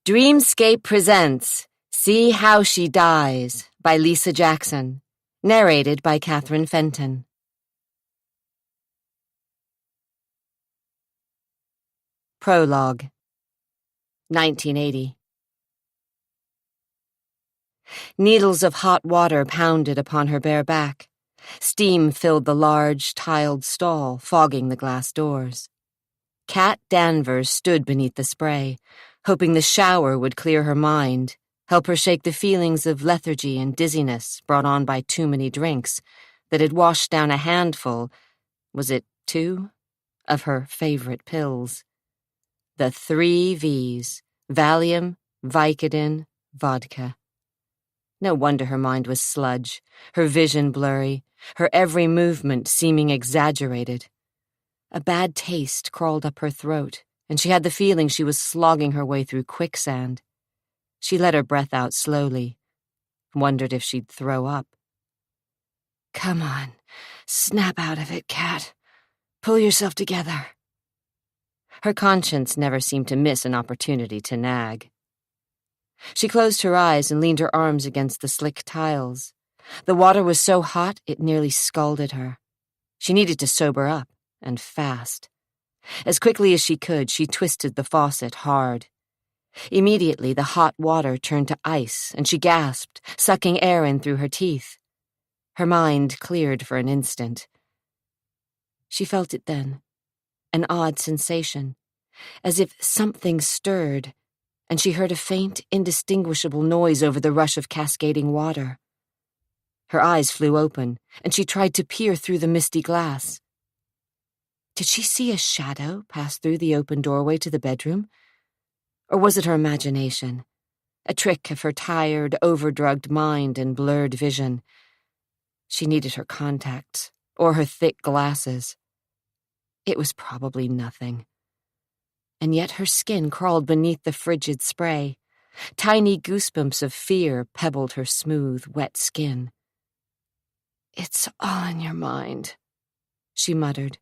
Dreamscape presents See How She Dies by Lisa Jackson, narrated by Catherine Fenton. Prologue, 1980. Needles of hot water pounded upon her bare back. Steam filled the large, tiled stall, fogging the glass doors. Kat Danvers stood beneath the spray, hoping the shower would clear her mind, help her shake the feelings of lethargy and dizziness brought on by too many drinks that had washed down a handful, was it 2, of her favorite pills. The 3 V's, Valium, Vicodin, vodka. No wonder her mind was sludge, her vision blurry, her every movement seeming exaggerated. A bad taste crawled up her throat, and she had the feeling she was slogging her way through quicksand. She let her breath out slowly, wondered if she'd throw up. "Come on, snap out of it, Kat. Pull yourself together." Her conscience never seemed to miss an opportunity to nag. She closed her eyes and leaned her arms against the slick tiles. The water was so hot it nearly scalded her. She needed to sober up, and fast. As quickly as she could, she twisted the faucet hard. Immediately, the hot water turned to ice, and she gasped, sucking air in through her teeth. Her mind cleared for an instant. She felt it then, an odd sensation, as if something stirred, and she heard a faint, indistinguishable noise over the rush of cascading water. Her eyes flew open, and she tried to peer through the misty glass. Did she see a shadow pass through the open doorway to the bedroom? Or was it her imagination, a trick of her tired, overdrugged mind and blurred vision? She needed her contacts, or her thick glasses. It was probably nothing. And yet her skin crawled beneath the frigid spray. Tiny goosebumps of fear pebbled her smooth, wet skin. "It's all in your mind," she muttered,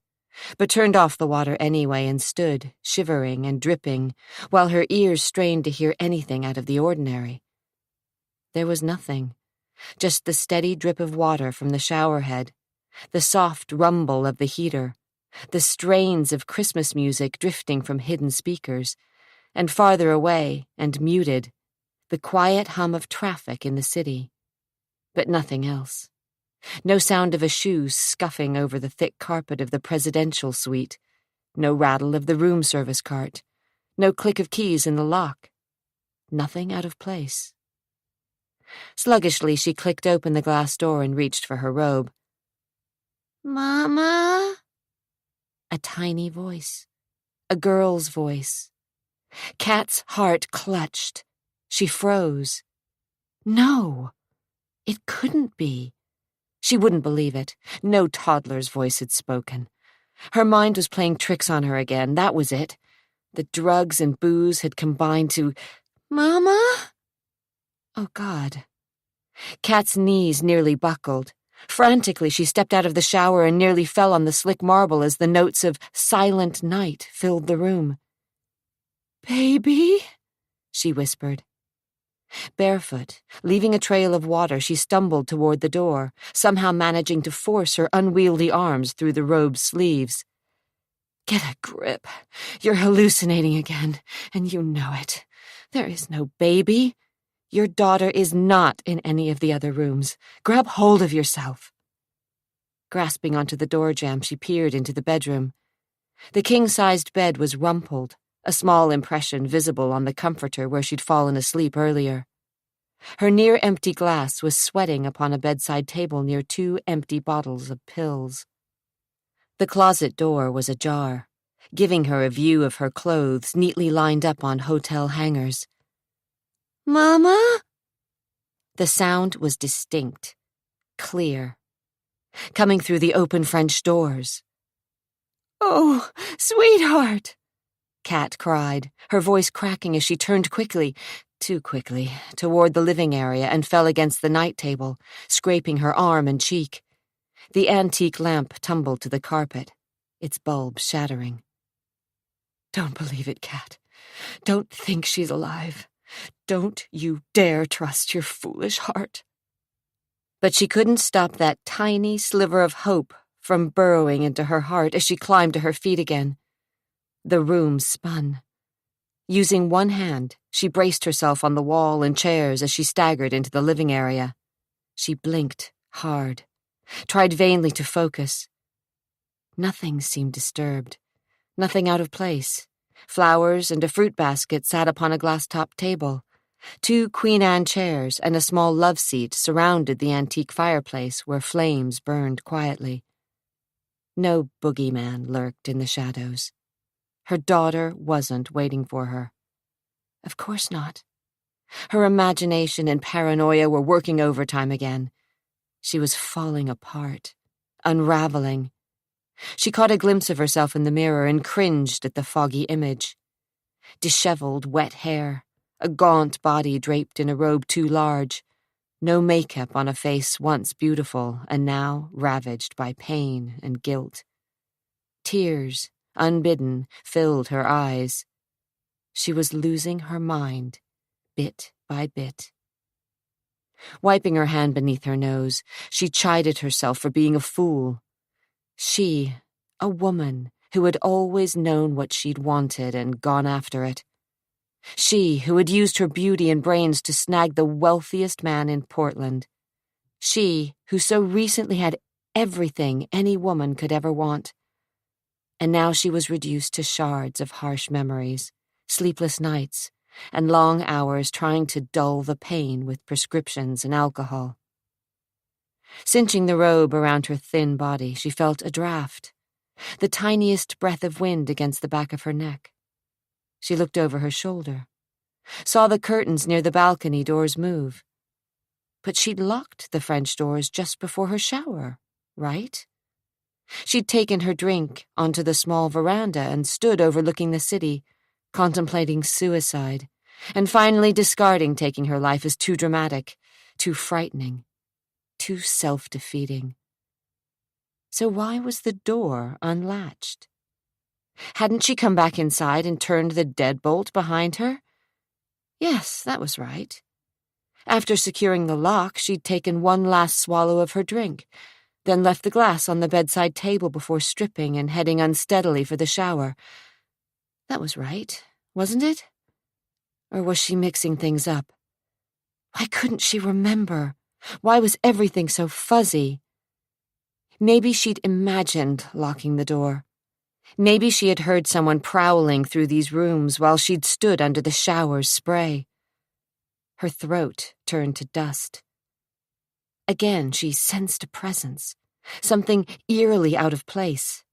but turned off the water anyway and stood, shivering and dripping, while her ears strained to hear anything out of the ordinary. There was nothing, just the steady drip of water from the shower head, the soft rumble of the heater, the strains of Christmas music drifting from hidden speakers, and farther away and muted, the quiet hum of traffic in the city. But nothing else. No sound of a shoe scuffing over the thick carpet of the presidential suite, no rattle of the room service cart, no click of keys in the lock. Nothing out of place. Sluggishly, she clicked open the glass door and reached for her robe. "Mama?" A tiny voice. A girl's voice. Kat's heart clutched. She froze. No, it couldn't be. She wouldn't believe it. No toddler's voice had spoken. Her mind was playing tricks on her again, that was it. The drugs and booze had combined to... "Mama?" Oh, God. Kat's knees nearly buckled. Frantically, she stepped out of the shower and nearly fell on the slick marble as the notes of Silent Night filled the room. "Baby?" she whispered. Barefoot, leaving a trail of water, she stumbled toward the door, somehow managing to force her unwieldy arms through the robe's sleeves. "Get a grip. You're hallucinating again, and you know it. There is no baby. Your daughter is not in any of the other rooms. Grab hold of yourself." Grasping onto the door jamb, she peered into the bedroom. The king-sized bed was rumpled, a small impression visible on the comforter where she'd fallen asleep earlier. Her near-empty glass was sweating upon a bedside table near 2 empty bottles of pills. The closet door was ajar, giving her a view of her clothes neatly lined up on hotel hangers. "Mama?" The sound was distinct, clear, coming through the open French doors. "Oh, sweetheart!" Kat cried, her voice cracking as she turned quickly, too quickly, toward the living area and fell against the night table, scraping her arm and cheek. The antique lamp tumbled to the carpet, its bulb shattering. "Don't believe it, Kat. Don't think she's alive. Don't you dare trust your foolish heart." But she couldn't stop that tiny sliver of hope from burrowing into her heart as she climbed to her feet again. The room spun. Using one hand, she braced herself on the wall and chairs as she staggered into the living area. She blinked hard, tried vainly to focus. Nothing seemed disturbed, nothing out of place. Flowers and a fruit basket sat upon a glass-topped table. 2 Queen Anne chairs and a small love seat surrounded the antique fireplace where flames burned quietly. No boogeyman lurked in the shadows. Her daughter wasn't waiting for her. Of course not. Her imagination and paranoia were working overtime again. She was falling apart, unraveling. She caught a glimpse of herself in the mirror and cringed at the foggy image. Disheveled, wet hair, a gaunt body draped in a robe too large, no makeup on a face once beautiful and now ravaged by pain and guilt. Tears, unbidden, filled her eyes. She was losing her mind, bit by bit. Wiping her hand beneath her nose, she chided herself for being a fool. She, a woman who had always known what she'd wanted and gone after it. She, who had used her beauty and brains to snag the wealthiest man in Portland. She, who so recently had everything any woman could ever want. And now she was reduced to shards of harsh memories, sleepless nights, and long hours trying to dull the pain with prescriptions and alcohol. Cinching the robe around her thin body, she felt a draft, the tiniest breath of wind against the back of her neck. She looked over her shoulder, saw the curtains near the balcony doors move. But she'd locked the French doors just before her shower, right? She'd taken her drink onto the small veranda and stood overlooking the city, contemplating suicide, and finally discarding taking her life as too dramatic, too frightening, too self-defeating. So why was the door unlatched? Hadn't she come back inside and turned the deadbolt behind her? Yes, that was right. After securing the lock, she'd taken one last swallow of her drink, then left the glass on the bedside table before stripping and heading unsteadily for the shower. That was right, wasn't it? Or was she mixing things up? Why couldn't she remember? Why was everything so fuzzy? Maybe she'd imagined locking the door. Maybe she had heard someone prowling through these rooms while she'd stood under the shower's spray. Her throat turned to dust. Again, she sensed a presence, something eerily out of place.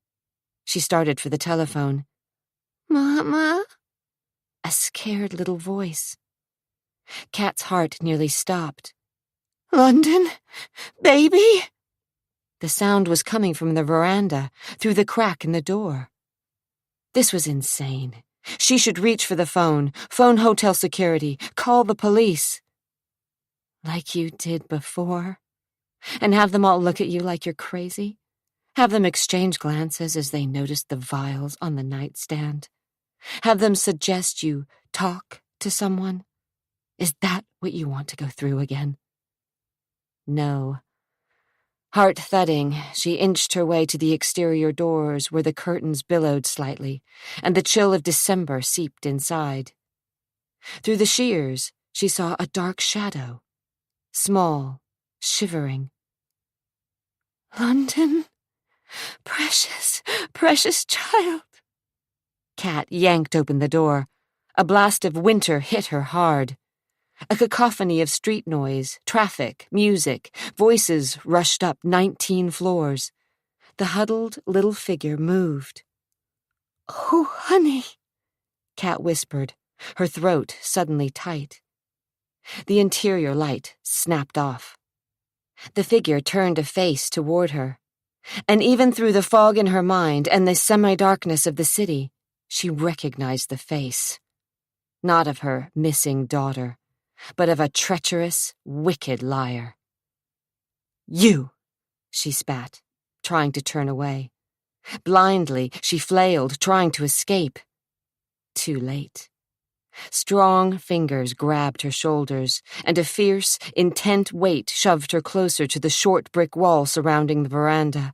She started for the telephone. "Mama?" A scared little voice. Kat's heart nearly stopped. "London? Baby?" The sound was coming from the veranda, through the crack in the door. This was insane. She should reach for the phone hotel security, call the police. Like you did before? And have them all look at you like you're crazy? Have them exchange glances as they noticed the vials on the nightstand? Have them suggest you talk to someone? Is that what you want to go through again? No. Heart thudding, she inched her way to the exterior doors where the curtains billowed slightly, and the chill of December seeped inside. Through the shears, she saw a dark shadow, small, shivering. "London? Precious, precious child." Kat yanked open the door. A blast of winter hit her hard. A cacophony of street noise, traffic, music, voices rushed up 19 floors. The huddled little figure moved. "Oh, honey," Kat whispered, her throat suddenly tight. The interior light snapped off. The figure turned a face toward her, and even through the fog in her mind and the semi-darkness of the city, she recognized the face. Not of her missing daughter, but of a treacherous, wicked liar. "You!" she spat, trying to turn away. Blindly, she flailed, trying to escape. Too late. Strong fingers grabbed her shoulders, and a fierce, intent weight shoved her closer to the short brick wall surrounding the veranda.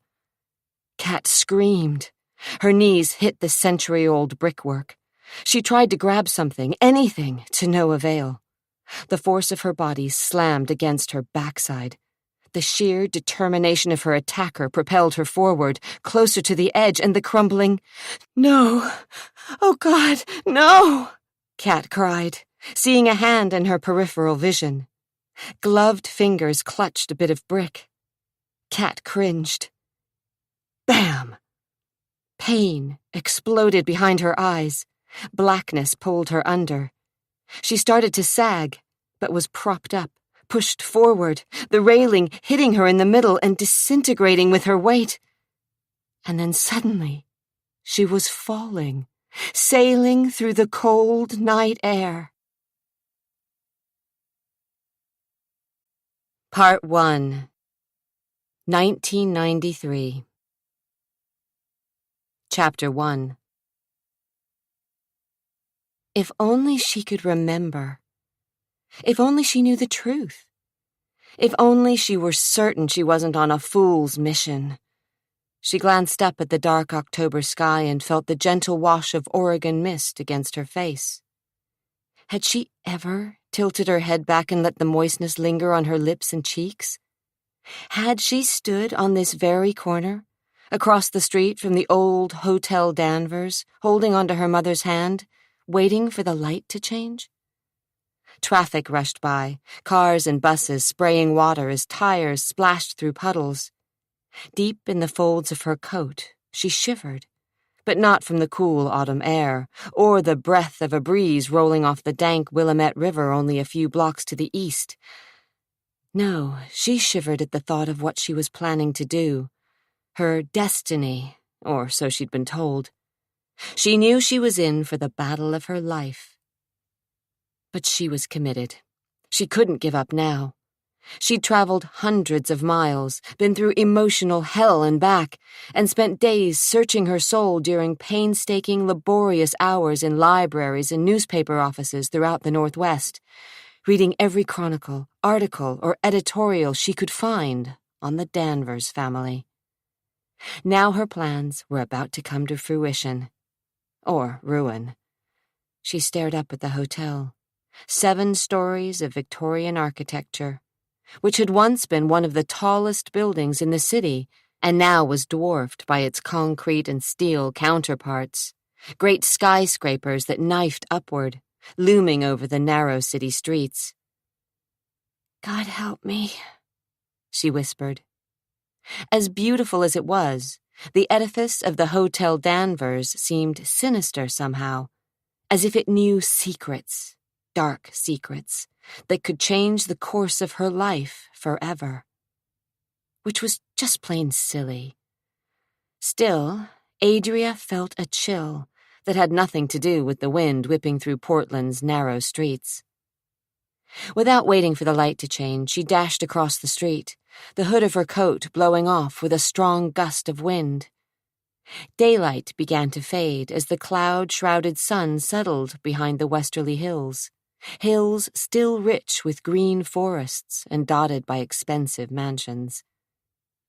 Kat screamed. Her knees hit the century-old brickwork. She tried to grab something, anything, to no avail. The force of her body slammed against her backside. The sheer determination of her attacker propelled her forward, closer to the edge, and the crumbling, "No! Oh, God, no!" Kat cried, seeing a hand in her peripheral vision. Gloved fingers clutched a bit of brick. Kat cringed. Bam! Pain exploded behind her eyes. Blackness pulled her under. She started to sag, but was propped up, pushed forward, the railing hitting her in the middle and disintegrating with her weight. And then suddenly, she was falling, sailing through the cold night air. Part 1, 1993. Chapter 1. If only she could remember. If only she knew the truth. If only she were certain she wasn't on a fool's mission. She glanced up at the dark October sky and felt the gentle wash of Oregon mist against her face. Had she ever tilted her head back and let the moistness linger on her lips and cheeks? Had she stood on this very corner, across the street from the old Hotel Danvers, holding onto her mother's hand, waiting for the light to change? Traffic rushed by, cars and buses spraying water as tires splashed through puddles. Deep in the folds of her coat, she shivered, but not from the cool autumn air, or the breath of a breeze rolling off the dank Willamette River only a few blocks to the east. No, she shivered at the thought of what she was planning to do. Her destiny, or so she'd been told. She knew she was in for the battle of her life. But she was committed. She couldn't give up now. She'd traveled hundreds of miles, been through emotional hell and back, and spent days searching her soul during painstaking, laborious hours in libraries and newspaper offices throughout the Northwest, reading every chronicle, article, or editorial she could find on the Danvers family. Now her plans were about to come to fruition. Or ruin. She stared up at the hotel. 7 stories of Victorian architecture, which had once been one of the tallest buildings in the city and now was dwarfed by its concrete and steel counterparts, great skyscrapers that knifed upward, looming over the narrow city streets. "God help me," she whispered. As beautiful as it was, the edifice of the Hotel Danvers seemed sinister somehow, as if it knew secrets, dark secrets, that could change the course of her life forever. Which was just plain silly. Still, Adria felt a chill that had nothing to do with the wind whipping through Portland's narrow streets. Without waiting for the light to change, she dashed across the street, the hood of her coat blowing off with a strong gust of wind. Daylight began to fade as the cloud-shrouded sun settled behind the westerly hills still rich with green forests and dotted by expensive mansions.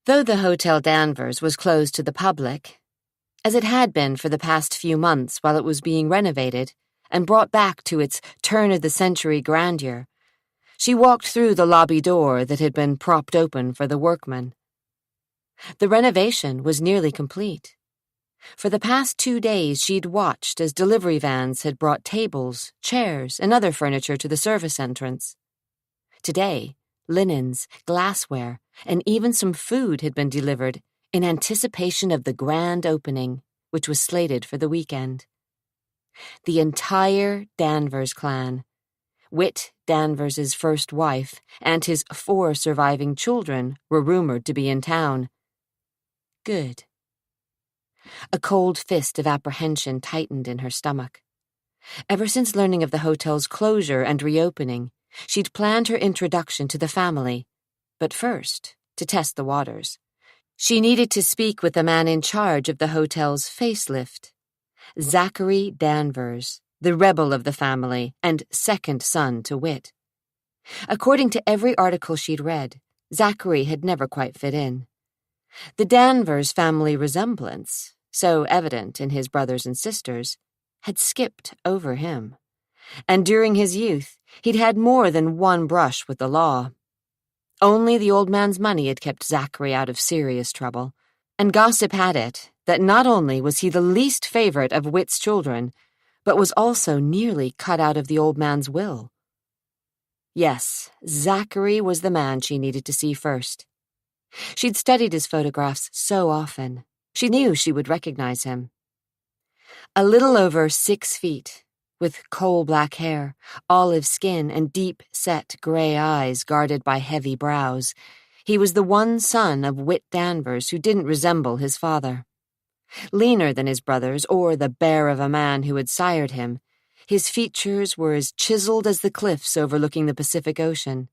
Though the Hotel Danvers was closed to the public, as it had been for the past few months while it was being renovated and brought back to its turn-of-the-century grandeur, she walked through the lobby door that had been propped open for the workmen. The renovation was nearly complete. For the past 2 days she'd watched as delivery vans had brought tables, chairs, and other furniture to the service entrance. Today, linens, glassware, and even some food had been delivered in anticipation of the grand opening, which was slated for the weekend. The entire Danvers clan, Whit Danvers's first wife, and his 4 surviving children were rumored to be in town. Good. A cold fist of apprehension tightened in her stomach. Ever since learning of the hotel's closure and reopening, she'd planned her introduction to the family, but first, to test the waters. She needed to speak with the man in charge of the hotel's facelift. Zachary Danvers, the rebel of the family and second son to wit. According to every article she'd read, Zachary had never quite fit in. The Danvers family resemblance, so evident in his brothers and sisters, had skipped over him. And during his youth, he'd had more than one brush with the law. Only the old man's money had kept Zachary out of serious trouble, and gossip had it that not only was he the least favorite of Whit's children, but was also nearly cut out of the old man's will. Yes, Zachary was the man she needed to see first. She'd studied his photographs so often. She knew she would recognize him. A little over 6 feet, with coal-black hair, olive skin, and deep-set gray eyes guarded by heavy brows, he was the one son of Whit Danvers who didn't resemble his father. Leaner than his brothers or the bear of a man who had sired him, his features were as chiseled as the cliffs overlooking the Pacific Ocean.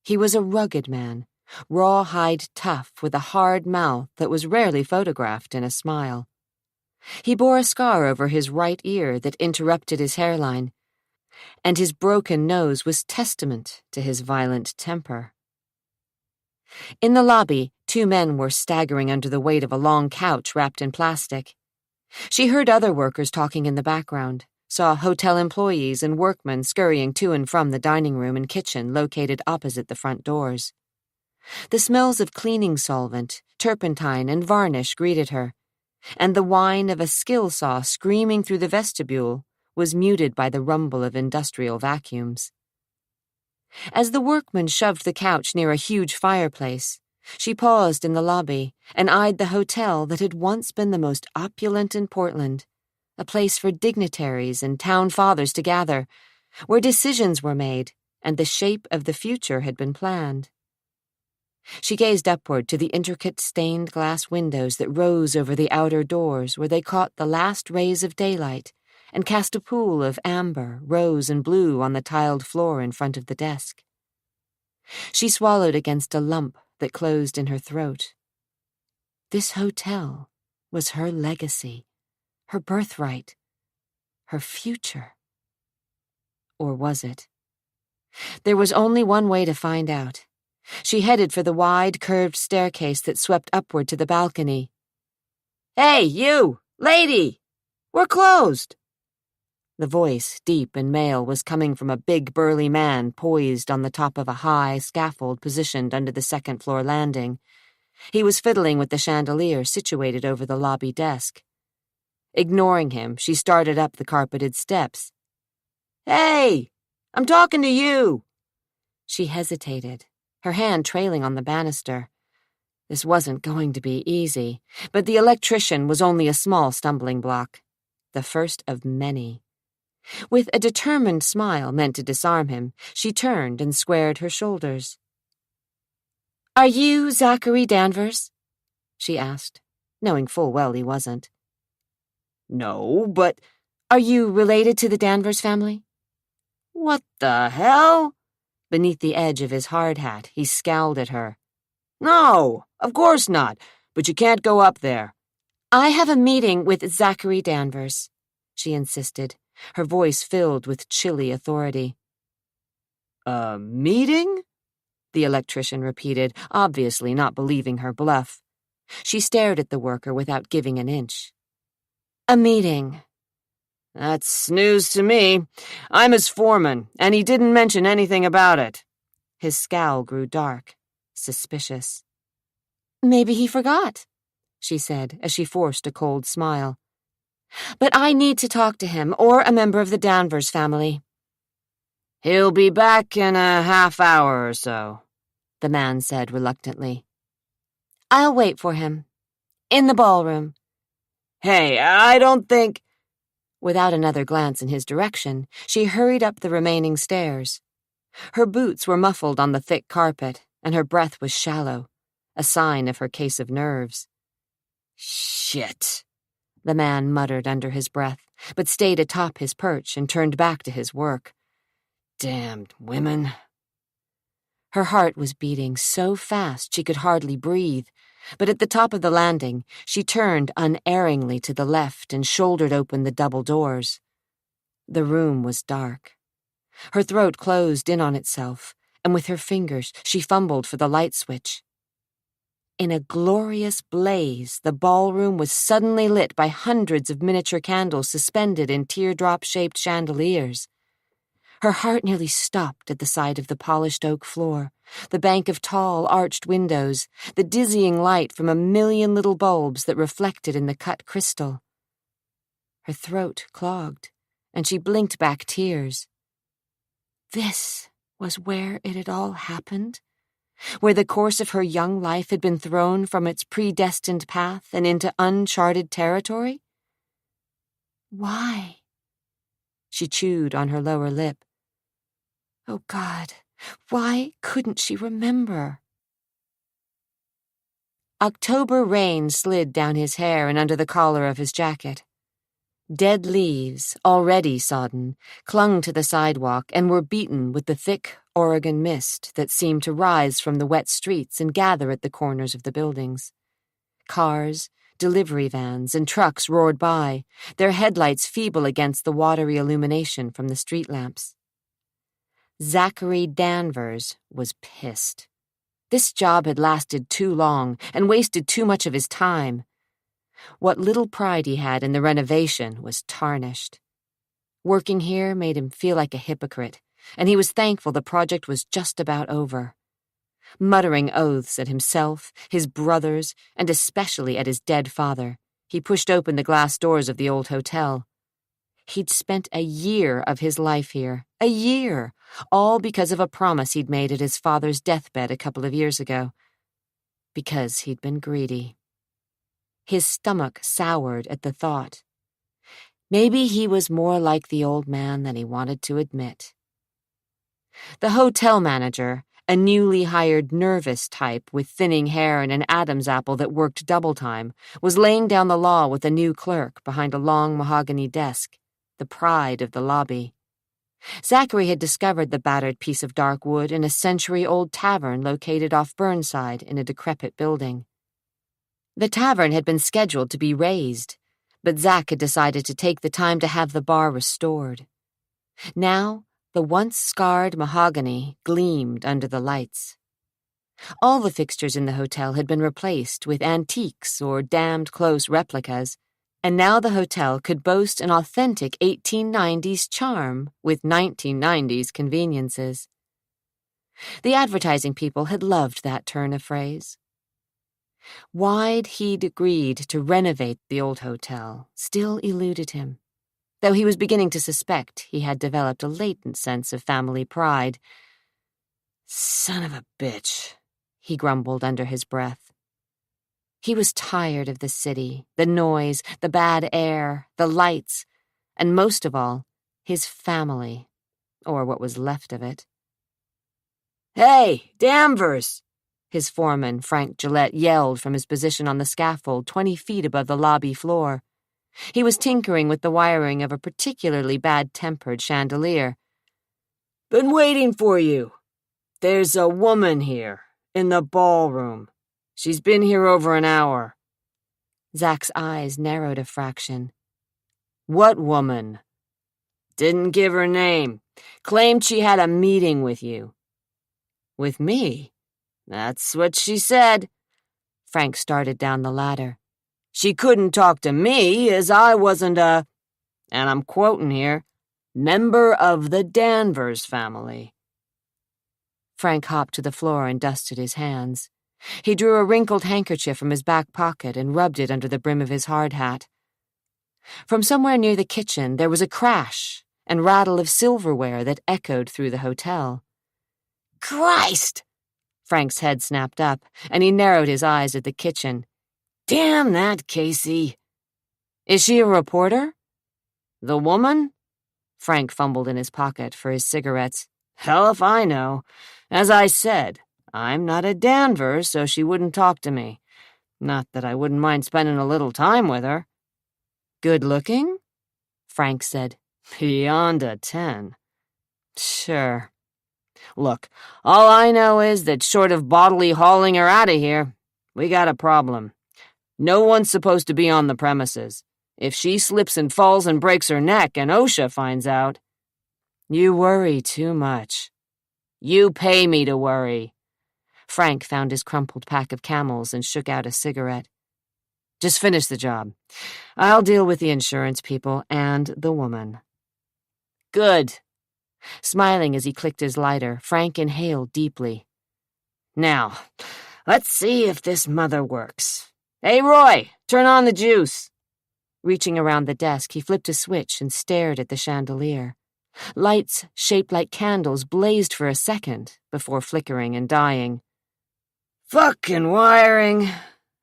He was a rugged man, rawhide tough with a hard mouth that was rarely photographed in a smile. He bore a scar over his right ear that interrupted his hairline, and his broken nose was testament to his violent temper. In the lobby, 2 men were staggering under the weight of a long couch wrapped in plastic. She heard other workers talking in the background, saw hotel employees and workmen scurrying to and from the dining room and kitchen located opposite the front doors. The smells of cleaning solvent, turpentine, and varnish greeted her, and the whine of a skill saw screaming through the vestibule was muted by the rumble of industrial vacuums. As the workman shoved the couch near a huge fireplace, she paused in the lobby and eyed the hotel that had once been the most opulent in Portland, a place for dignitaries and town fathers to gather, where decisions were made and the shape of the future had been planned. She gazed upward to the intricate stained glass windows that rose over the outer doors where they caught the last rays of daylight and cast a pool of amber, rose, and blue on the tiled floor in front of the desk. She swallowed against a lump that closed in her throat. This hotel was her legacy, her birthright, her future. Or was it? There was only one way to find out. She headed for the wide, curved staircase that swept upward to the balcony. "Hey, you! Lady! We're closed!" The voice, deep and male, was coming from a big, burly man poised on the top of a high scaffold positioned under the second-floor landing. He was fiddling with the chandelier situated over the lobby desk. Ignoring him, she started up the carpeted steps. "Hey! I'm talking to you!" She hesitated, her hand trailing on the banister. This wasn't going to be easy, but the electrician was only a small stumbling block, the first of many. With a determined smile meant to disarm him, she turned and squared her shoulders. "Are you Zachary Danvers?" she asked, knowing full well he wasn't. "No, but—" "Are you related to the Danvers family?" "What the hell?" Beneath the edge of his hard hat, he scowled at her. "No, of course not, but you can't go up there." "I have a meeting with Zachary Danvers," she insisted, her voice filled with chilly authority. "A meeting?" the electrician repeated, obviously not believing her bluff. She stared at the worker without giving an inch. "A meeting." "That's news to me. I'm his foreman, and he didn't mention anything about it." His scowl grew dark, suspicious. "Maybe he forgot," she said as she forced a cold smile. "But I need to talk to him or a member of the Danvers family." "He'll be back in a half hour or so," the man said reluctantly. "I'll wait for him. In the ballroom." "Hey, I don't think—" Without another glance in his direction, she hurried up the remaining stairs. Her boots were muffled on the thick carpet, and her breath was shallow, a sign of her case of nerves. "Shit," the man muttered under his breath, but stayed atop his perch and turned back to his work. "Damned women." Her heart was beating so fast she could hardly breathe, but at the top of the landing, she turned unerringly to the left and shouldered open the double doors. The room was dark. Her throat closed in on itself, and with her fingers she fumbled for the light switch. In a glorious blaze, the ballroom was suddenly lit by hundreds of miniature candles suspended in teardrop-shaped chandeliers. Her heart nearly stopped at the sight of the polished oak floor, the bank of tall, arched windows, the dizzying light from a million little bulbs that reflected in the cut crystal. Her throat clogged, and she blinked back tears. This was where it had all happened? Where the course of her young life had been thrown from its predestined path and into uncharted territory? Why? She chewed on her lower lip. Oh, God, why couldn't she remember? October rain slid down his hair and under the collar of his jacket. Dead leaves, already sodden, clung to the sidewalk and were beaten with the thick Oregon mist that seemed to rise from the wet streets and gather at the corners of the buildings. Cars, delivery vans, and trucks roared by, their headlights feeble against the watery illumination from the street lamps. Zachary Danvers was pissed. This job had lasted too long and wasted too much of his time. What little pride he had in the renovation was tarnished. Working here made him feel like a hypocrite, and he was thankful the project was just about over. Muttering oaths at himself, his brothers, and especially at his dead father, he pushed open the glass doors of the old hotel. He'd spent a year of his life here, a year, all because of a promise he'd made at his father's deathbed a couple of years ago. Because he'd been greedy. His stomach soured at the thought. Maybe he was more like the old man than he wanted to admit. The hotel manager, a newly hired nervous type with thinning hair and an Adam's apple that worked double time, was laying down the law with a new clerk behind a long mahogany desk, the pride of the lobby. Zachary had discovered the battered piece of dark wood in a century-old tavern located off Burnside in a decrepit building. The tavern had been scheduled to be razed, but Zach had decided to take the time to have the bar restored. Now, the once scarred mahogany gleamed under the lights. All the fixtures in the hotel had been replaced with antiques or damned close replicas, and now the hotel could boast an authentic 1890s charm with 1990s conveniences. The advertising people had loved that turn of phrase. Why'd he'd agreed to renovate the old hotel still eluded him, though he was beginning to suspect he had developed a latent sense of family pride. Son of a bitch, he grumbled under his breath. He was tired of the city, the noise, the bad air, the lights, and most of all, his family, or what was left of it. Hey, Danvers! His foreman, Frank Gillette, yelled from his position on the scaffold 20 feet above the lobby floor. He was tinkering with the wiring of a particularly bad-tempered chandelier. Been waiting for you. There's a woman here, in the ballroom. She's been here over an hour. Zach's eyes narrowed a fraction. What woman? Didn't give her name. Claimed she had a meeting with you. With me? That's what she said. Frank started down the ladder. She couldn't talk to me as I wasn't a, and I'm quoting here, member of the Danvers family. Frank hopped to the floor and dusted his hands. He drew a wrinkled handkerchief from his back pocket and rubbed it under the brim of his hard hat. From somewhere near the kitchen there was a crash and rattle of silverware that echoed through the hotel. Christ! Frank's head snapped up, and he narrowed his eyes at the kitchen. Damn that Casey! Is she a reporter? The woman? Frank fumbled in his pocket for his cigarettes. Hell if I know. As I said, I'm not a Danvers, so she wouldn't talk to me. Not that I wouldn't mind spending a little time with her. Good looking? Frank said. Beyond a 10. Sure. Look, all I know is that short of bodily hauling her out of here, we got a problem. No one's supposed to be on the premises. If she slips and falls and breaks her neck and OSHA finds out. You worry too much. You pay me to worry. Frank found his crumpled pack of Camels and shook out a cigarette. Just finish the job. I'll deal with the insurance people and the woman. Good. Smiling as he clicked his lighter, Frank inhaled deeply. Now, let's see if this mother works. Hey, Roy, turn on the juice. Reaching around the desk, he flipped a switch and stared at the chandelier. Lights shaped like candles blazed for a second before flickering and dying. Fucking wiring,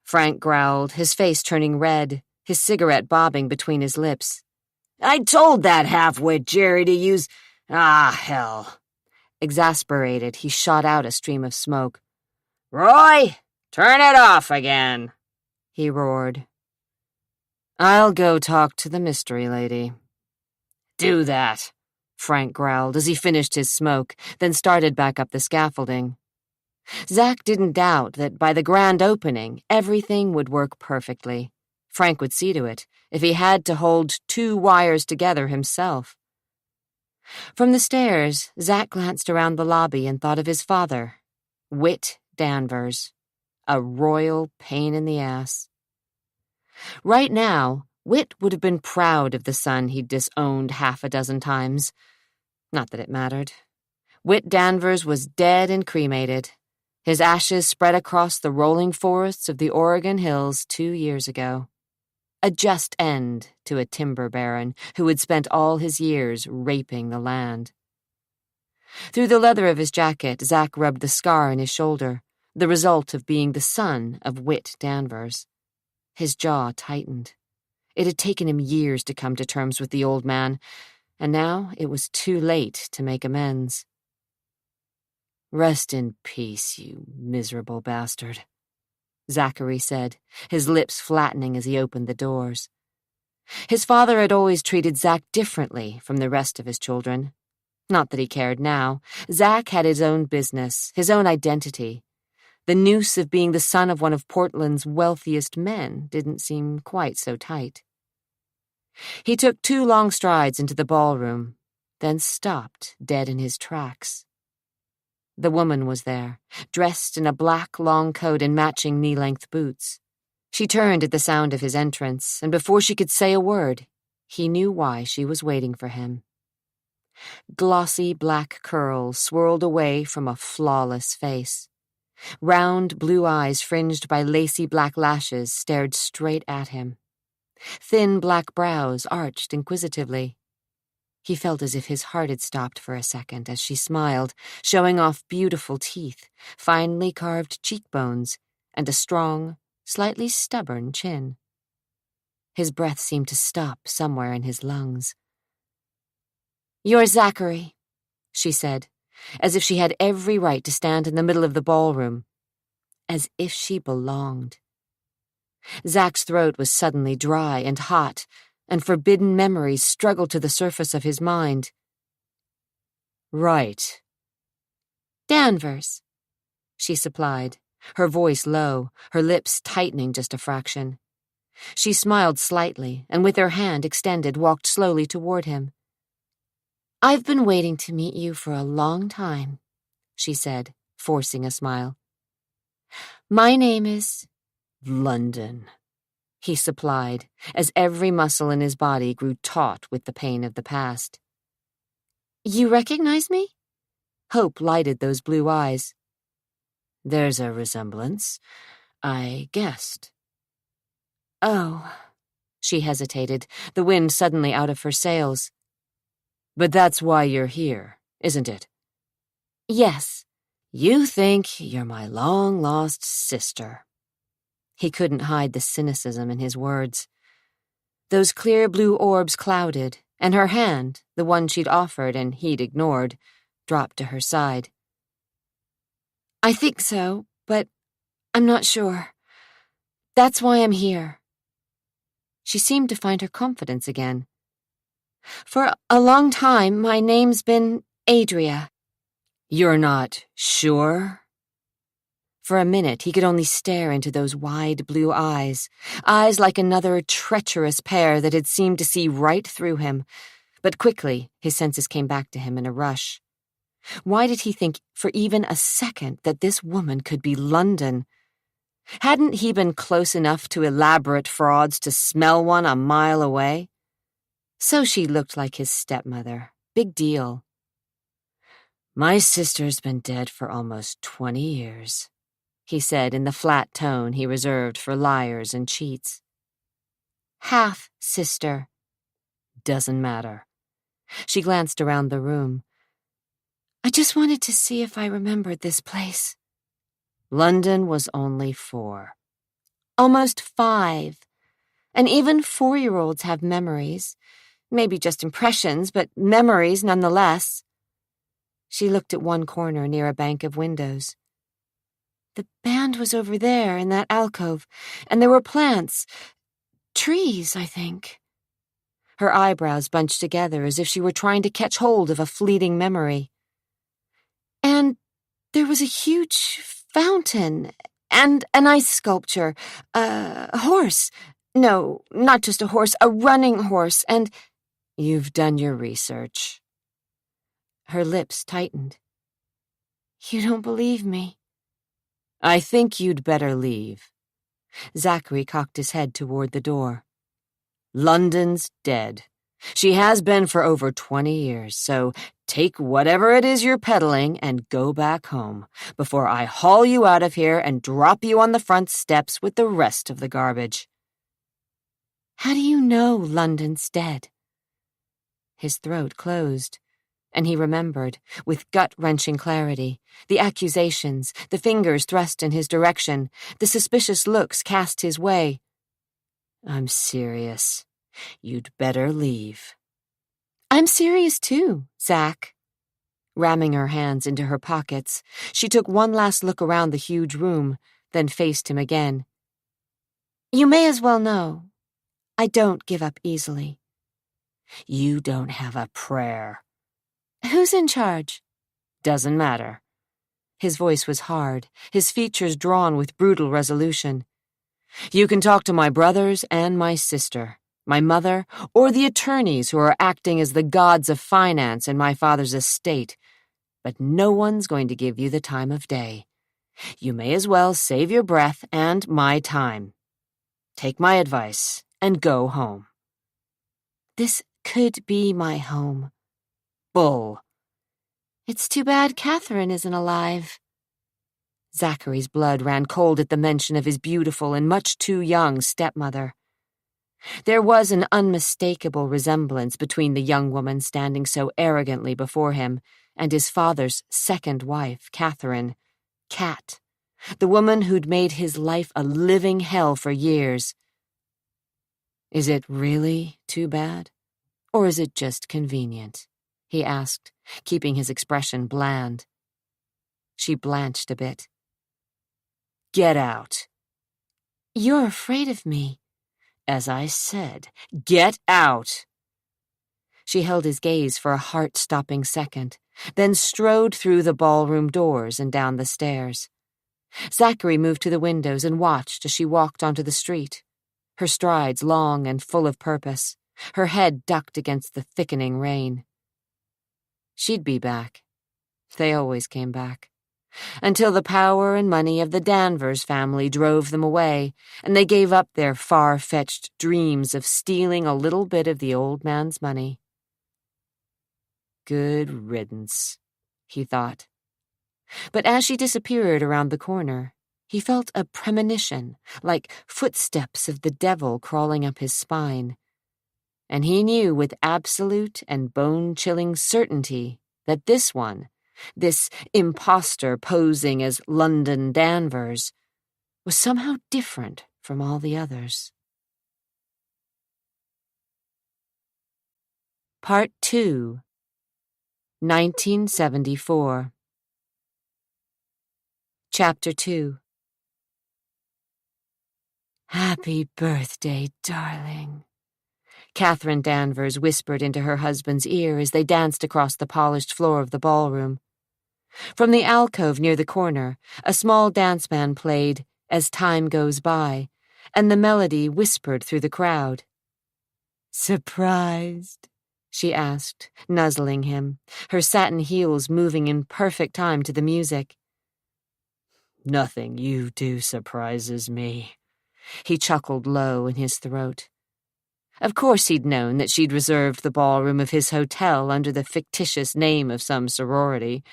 Frank growled, his face turning red, his cigarette bobbing between his lips. I told that half-wit Jerry to use... Ah, hell. Exasperated, he shot out a stream of smoke. Roy, turn it off again, he roared. I'll go talk to the mystery lady. Do that, Frank growled as he finished his smoke, then started back up the scaffolding. Zack didn't doubt that by the grand opening, everything would work perfectly. Frank would see to it, if he had to hold 2 wires together himself. From the stairs, Zack glanced around the lobby and thought of his father, Whit Danvers, a royal pain in the ass. Right now, Whit would have been proud of the son he'd disowned half a dozen times. Not that it mattered. Whit Danvers was dead and cremated. His ashes spread across the rolling forests of the Oregon hills 2 years ago. A just end to a timber baron who had spent all his years raping the land. Through the leather of his jacket, Zack rubbed the scar on his shoulder, the result of being the son of Whit Danvers. His jaw tightened. It had taken him years to come to terms with the old man, and now it was too late to make amends. Rest in peace, you miserable bastard, Zachary said, his lips flattening as he opened the doors. His father had always treated Zack differently from the rest of his children. Not that he cared now. Zack had his own business, his own identity. The noose of being the son of one of Portland's wealthiest men didn't seem quite so tight. He took 2 long strides into the ballroom, then stopped dead in his tracks. The woman was there, dressed in a black long coat and matching knee-length boots. She turned at the sound of his entrance, and before she could say a word, he knew why she was waiting for him. Glossy black curls swirled away from a flawless face. Round blue eyes fringed by lacy black lashes stared straight at him. Thin black brows arched inquisitively. He felt as if his heart had stopped for a second as she smiled, showing off beautiful teeth, finely carved cheekbones, and a strong, slightly stubborn chin. His breath seemed to stop somewhere in his lungs. "You're Zachary," she said, as if she had every right to stand in the middle of the ballroom. As if she belonged. Zach's throat was suddenly dry and hot, and forbidden memories struggled to the surface of his mind. Right. Danvers, she supplied, her voice low, her lips tightening just a fraction. She smiled slightly, and with her hand extended walked slowly toward him. I've been waiting to meet you for a long time, she said, forcing a smile. My name is... London, he supplied, as every muscle in his body grew taut with the pain of the past. You recognize me? Hope lighted those blue eyes. There's a resemblance. I guessed. Oh, she hesitated, the wind suddenly out of her sails. But that's why you're here, isn't it? Yes. You think you're my long-lost sister. He couldn't hide the cynicism in his words. Those clear blue orbs clouded, and her hand, the one she'd offered and he'd ignored, dropped to her side. I think so, but I'm not sure. That's why I'm here. She seemed to find her confidence again. For a long time, my name's been Adria. You're not sure? For a minute, he could only stare into those wide blue eyes like another treacherous pair that had seemed to see right through him. But quickly, his senses came back to him in a rush. Why did he think for even a second that this woman could be London? Hadn't he been close enough to elaborate frauds to smell one a mile away? So she looked like his stepmother. Big deal. "My sister's been dead for almost 20 years, he said in the flat tone he reserved for liars and cheats. Half-sister. Doesn't matter. She glanced around the room. I just wanted to see if I remembered this place. London was only 4. Almost 5. And even 4-year-olds have memories. Maybe just impressions, but memories nonetheless. She looked at one corner near a bank of windows. The band was over there in that alcove, and there were plants. Trees, I think. Her eyebrows bunched together as if she were trying to catch hold of a fleeting memory. And there was a huge fountain, and an ice sculpture, a horse. No, not just a horse, a running horse, and— You've done your research. Her lips tightened. You don't believe me? I think you'd better leave. Zachary cocked his head toward the door. London's dead. She has been for over 20 years, so take whatever it is you're peddling and go back home before I haul you out of here and drop you on the front steps with the rest of the garbage. How do you know London's dead? His throat closed, and he remembered, with gut-wrenching clarity, the accusations, the fingers thrust in his direction, the suspicious looks cast his way. I'm serious. You'd better leave. I'm serious too, Zach. Ramming her hands into her pockets, she took one last look around the huge room, then faced him again. You may as well know, I don't give up easily. You don't have a prayer. Who's in charge? Doesn't matter. His voice was hard, his features drawn with brutal resolution. You can talk to my brothers and my sister, my mother, or the attorneys who are acting as the gods of finance in my father's estate, but no one's going to give you the time of day. You may as well save your breath and my time. Take my advice and go home. This could be my home. Bull. It's too bad Catherine isn't alive. Zachary's blood ran cold at the mention of his beautiful and much too young stepmother. There was an unmistakable resemblance between the young woman standing so arrogantly before him and his father's second wife, Catherine, Cat, the woman who'd made his life a living hell for years. Is it really too bad? Or is it just convenient? He asked, keeping his expression bland. She blanched a bit. Get out. You're afraid of me. As I said, get out. She held his gaze for a heart-stopping second, then strode through the ballroom doors and down the stairs. Zachary moved to the windows and watched as she walked onto the street, her strides long and full of purpose, her head ducked against the thickening rain. She'd be back. They always came back. Until the power and money of the Danvers family drove them away, and they gave up their far-fetched dreams of stealing a little bit of the old man's money. Good riddance, he thought. But as she disappeared around the corner, he felt a premonition, like footsteps of the devil crawling up his spine. And he knew with absolute and bone-chilling certainty that this one, this imposter posing as London Danvers, was somehow different from all the others. Part 2, 1974. Chapter 2. Happy birthday, darling, Catherine Danvers whispered into her husband's ear as they danced across the polished floor of the ballroom. From the alcove near the corner, a small dance band played As Time Goes By, and the melody whispered through the crowd. "Surprised?" she asked, nuzzling him, her satin heels moving in perfect time to the music. "Nothing you do surprises me," he chuckled low in his throat. Of course he'd known that she'd reserved the ballroom of his hotel under the fictitious name of some sorority.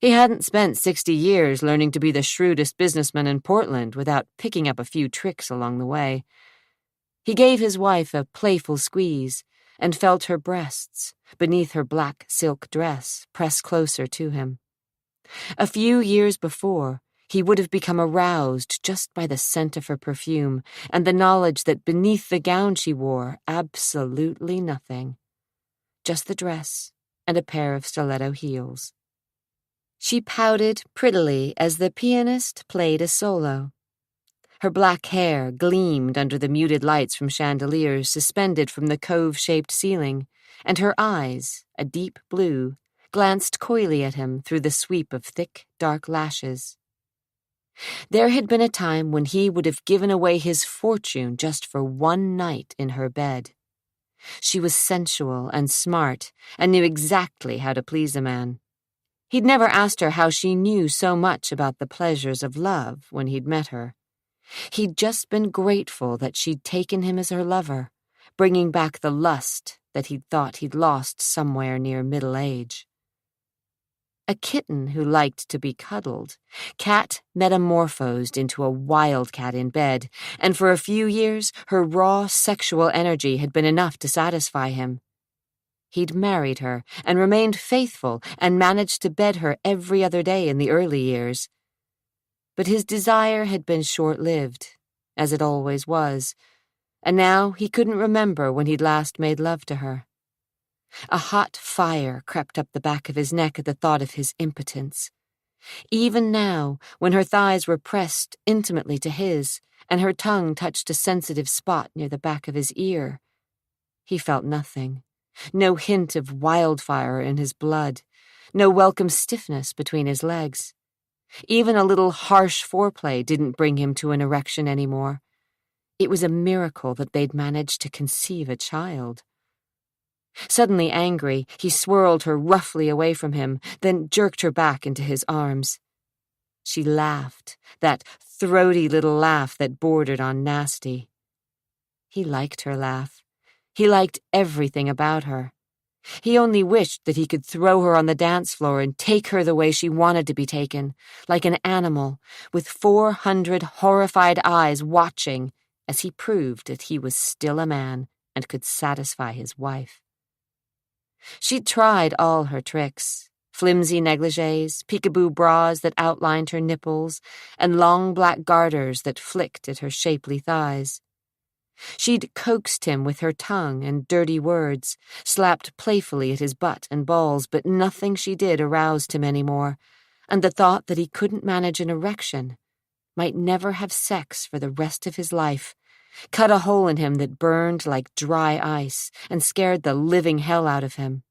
He hadn't spent 60 years learning to be the shrewdest businessman in Portland without picking up a few tricks along the way. He gave his wife a playful squeeze and felt her breasts, beneath her black silk dress, press closer to him. A few years before, he would have become aroused just by the scent of her perfume and the knowledge that beneath the gown she wore, absolutely nothing. Just the dress and a pair of stiletto heels. She pouted prettily as the pianist played a solo. Her black hair gleamed under the muted lights from chandeliers suspended from the cove-shaped ceiling, and her eyes, a deep blue, glanced coyly at him through the sweep of thick, dark lashes. There had been a time when he would have given away his fortune just for one night in her bed. She was sensual and smart and knew exactly how to please a man. He'd never asked her how she knew so much about the pleasures of love when he'd met her. He'd just been grateful that she'd taken him as her lover, bringing back the lust that he'd thought he'd lost somewhere near middle age. A kitten who liked to be cuddled, Cat metamorphosed into a wildcat in bed, and for a few years her raw sexual energy had been enough to satisfy him. He'd married her and remained faithful and managed to bed her every other day in the early years. But his desire had been short-lived, as it always was, and now he couldn't remember when he'd last made love to her. A hot fire crept up the back of his neck at the thought of his impotence. Even now, when her thighs were pressed intimately to his, and her tongue touched a sensitive spot near the back of his ear, he felt nothing. No hint of wildfire in his blood, no welcome stiffness between his legs. Even a little harsh foreplay didn't bring him to an erection anymore. It was a miracle that they'd managed to conceive a child. Suddenly angry, he swirled her roughly away from him, then jerked her back into his arms. She laughed, that throaty little laugh that bordered on nasty. He liked her laugh. He liked everything about her. He only wished that he could throw her on the dance floor and take her the way she wanted to be taken, like an animal, with 400 horrified eyes watching as he proved that he was still a man and could satisfy his wife. She'd tried all her tricks, flimsy negligées, peekaboo bras that outlined her nipples, and long black garters that flicked at her shapely thighs. She'd coaxed him with her tongue and dirty words, slapped playfully at his butt and balls, but nothing she did aroused him anymore, and the thought that he couldn't manage an erection, might never have sex for the rest of his life, cut a hole in him that burned like dry ice and scared the living hell out of him.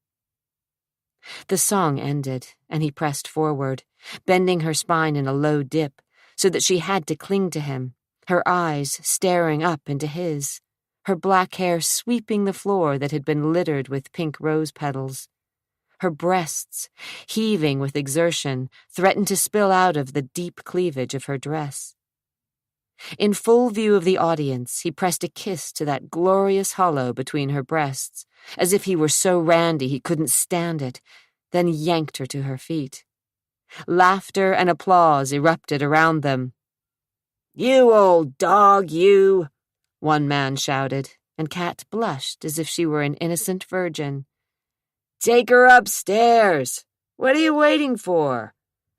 The song ended, and he pressed forward, bending her spine in a low dip, so that she had to cling to him, her eyes staring up into his, her black hair sweeping the floor that had been littered with pink rose petals. Her breasts, heaving with exertion, threatened to spill out of the deep cleavage of her dress. In full view of the audience, he pressed a kiss to that glorious hollow between her breasts, as if he were so randy he couldn't stand it, then yanked her to her feet. Laughter and applause erupted around them. "You old dog, you!" one man shouted, and Cat blushed as if she were an innocent virgin. "Take her upstairs! What are you waiting for?"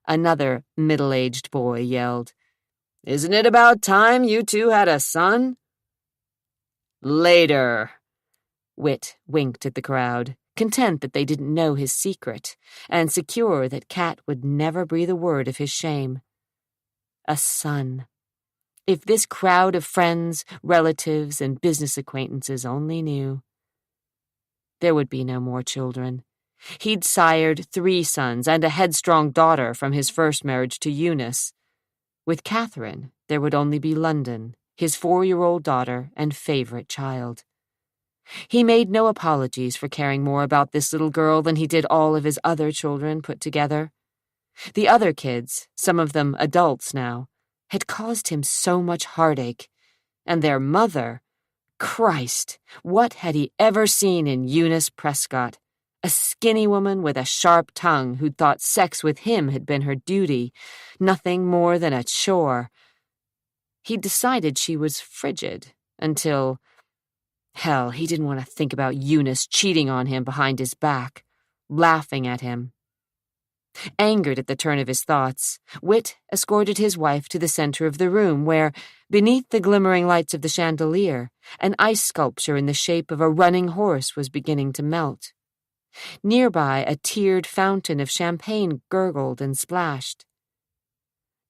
another middle-aged boy yelled. "Isn't it about time you two had a son?" "Later." Wit winked at the crowd, content that they didn't know his secret, and secure that Cat would never breathe a word of his shame. A son. If this crowd of friends, relatives, and business acquaintances only knew. There would be no more children. He'd sired 3 sons and a headstrong daughter from his first marriage to Eunice. With Catherine, there would only be London, his 4-year-old daughter and favorite child. He made no apologies for caring more about this little girl than he did all of his other children put together. The other kids, some of them adults now, had caused him so much heartache, and their mother, Christ, what had he ever seen in Eunice Prescott? A skinny woman with a sharp tongue who'd thought sex with him had been her duty, nothing more than a chore. He'd decided she was frigid until... Hell, he didn't want to think about Eunice cheating on him behind his back, laughing at him. Angered at the turn of his thoughts, Whit escorted his wife to the center of the room where, beneath the glimmering lights of the chandelier, an ice sculpture in the shape of a running horse was beginning to melt. Nearby, a tiered fountain of champagne gurgled and splashed.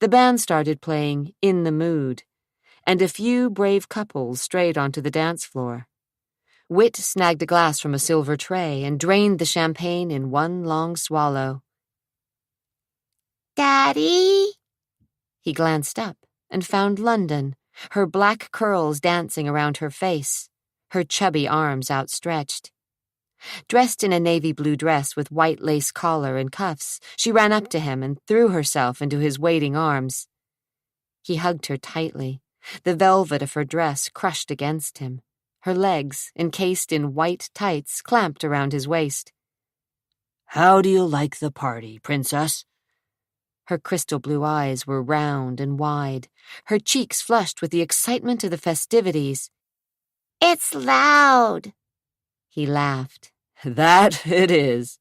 The band started playing In the Mood, and a few brave couples strayed onto the dance floor. Whit snagged a glass from a silver tray and drained the champagne in one long swallow. "Daddy?" He glanced up and found London, her black curls dancing around her face, her chubby arms outstretched. Dressed in a navy blue dress with white lace collar and cuffs, she ran up to him and threw herself into his waiting arms. He hugged her tightly, the velvet of her dress crushed against him, her legs, encased in white tights, clamped around his waist. "How do you like the party, Princess?" Her crystal blue eyes were round and wide, her cheeks flushed with the excitement of the festivities. "It's loud," he laughed. "That it is."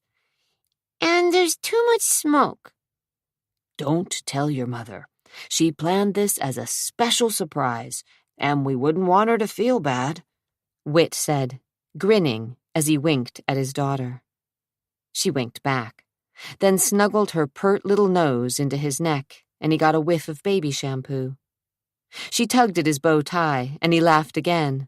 "And there's too much smoke." "Don't tell your mother. She planned this as a special surprise, and we wouldn't want her to feel bad," Whit said, grinning as he winked at his daughter. She winked back, then snuggled her pert little nose into his neck, and he got a whiff of baby shampoo. She tugged at his bow tie, and he laughed again.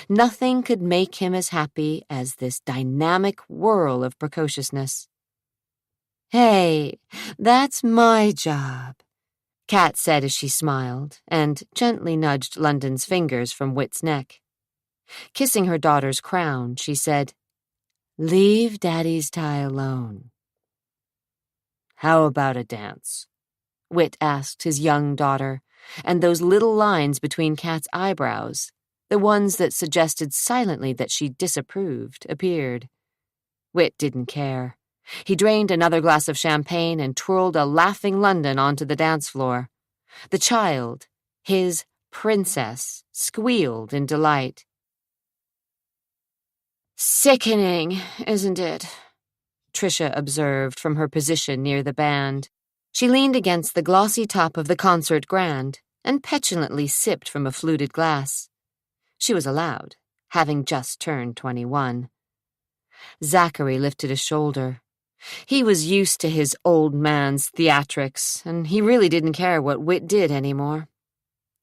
Nothing could make him as happy as this dynamic whirl of precociousness. "Hey, that's my job," Kat said as she smiled and gently nudged London's fingers from Whit's neck. Kissing her daughter's crown, she said, "Leave Daddy's tie alone." "How about a dance?" Whit asked his young daughter, and those little lines between Kat's eyebrows, the ones that suggested silently that she disapproved, appeared. Whit didn't care. He drained another glass of champagne and twirled a laughing London onto the dance floor. The child, his princess, squealed in delight. "Sickening, isn't it?" Tricia observed from her position near the band. She leaned against the glossy top of the concert grand and petulantly sipped from a fluted glass. She was allowed, having just turned 21. Zachary lifted a shoulder. He was used to his old man's theatrics, and he really didn't care what Whit did anymore.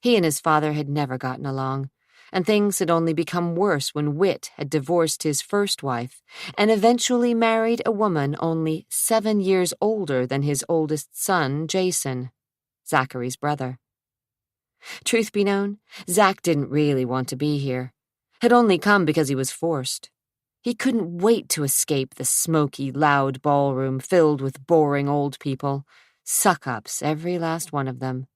He and his father had never gotten along, and things had only become worse when Whit had divorced his first wife and eventually married a woman only 7 years older than his oldest son, Jason, Zachary's brother. Truth be known, Zach didn't really want to be here, had only come because he was forced. He couldn't wait to escape the smoky, loud ballroom filled with boring old people, suck-ups, every last one of them.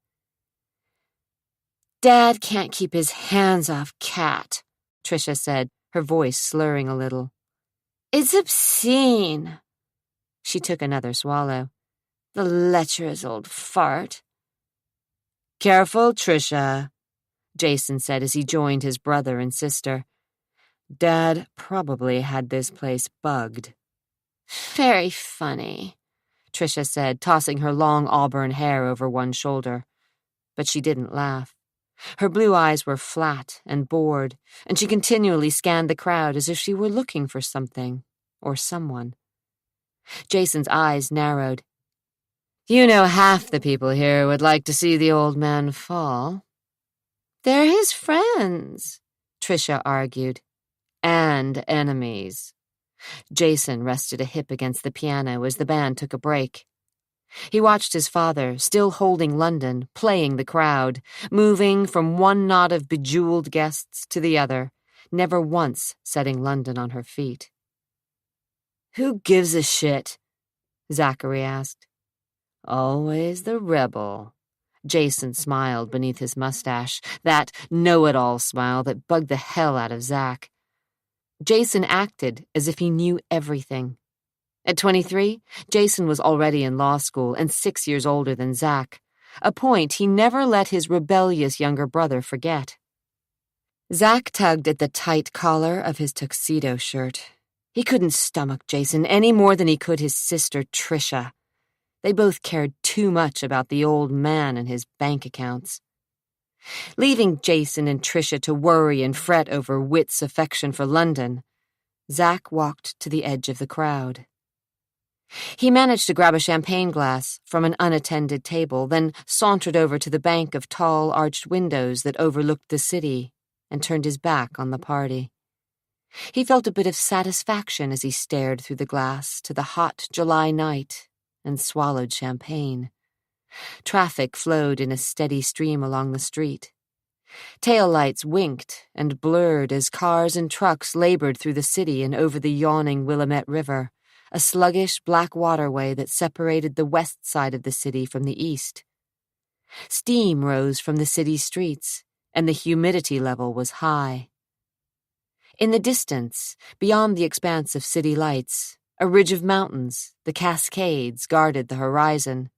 "Dad can't keep his hands off Kat," Tricia said, her voice slurring a little. "It's obscene." She took another swallow. "The lecherous old fart." "Careful, Tricia," Jason said as he joined his brother and sister. "Dad probably had this place bugged." "Very funny," Tricia said, tossing her long auburn hair over one shoulder. But she didn't laugh. Her blue eyes were flat and bored, and she continually scanned the crowd as if she were looking for something or someone. Jason's eyes narrowed. "You know half the people here would like to see the old man fall." "They're his friends," Tricia argued. "And enemies." Jason rested a hip against the piano as the band took a break. He watched his father, still holding London, playing the crowd, moving from one knot of bejeweled guests to the other, never once setting London on her feet. "Who gives a shit?" Zachary asked. "Always the rebel." Jason smiled beneath his mustache, that know-it-all smile that bugged the hell out of Zach. Jason acted as if he knew everything. At 23, Jason was already in law school and 6 years older than Zach, a point he never let his rebellious younger brother forget. Zach tugged at the tight collar of his tuxedo shirt. He couldn't stomach Jason any more than he could his sister Trisha. They both cared too much about the old man and his bank accounts. Leaving Jason and Trisha to worry and fret over Whit's affection for London, Zach walked to the edge of the crowd. He managed to grab a champagne glass from an unattended table, then sauntered over to the bank of tall, arched windows that overlooked the city and turned his back on the party. He felt a bit of satisfaction as he stared through the glass to the hot July night and swallowed champagne. Traffic flowed in a steady stream along the street. Taillights winked and blurred as cars and trucks labored through the city and over the yawning Willamette River, a sluggish black waterway that separated the west side of the city from the east. Steam rose from the city's streets, and the humidity level was high. In the distance, beyond the expanse of city lights, a ridge of mountains, the Cascades, guarded the horizon.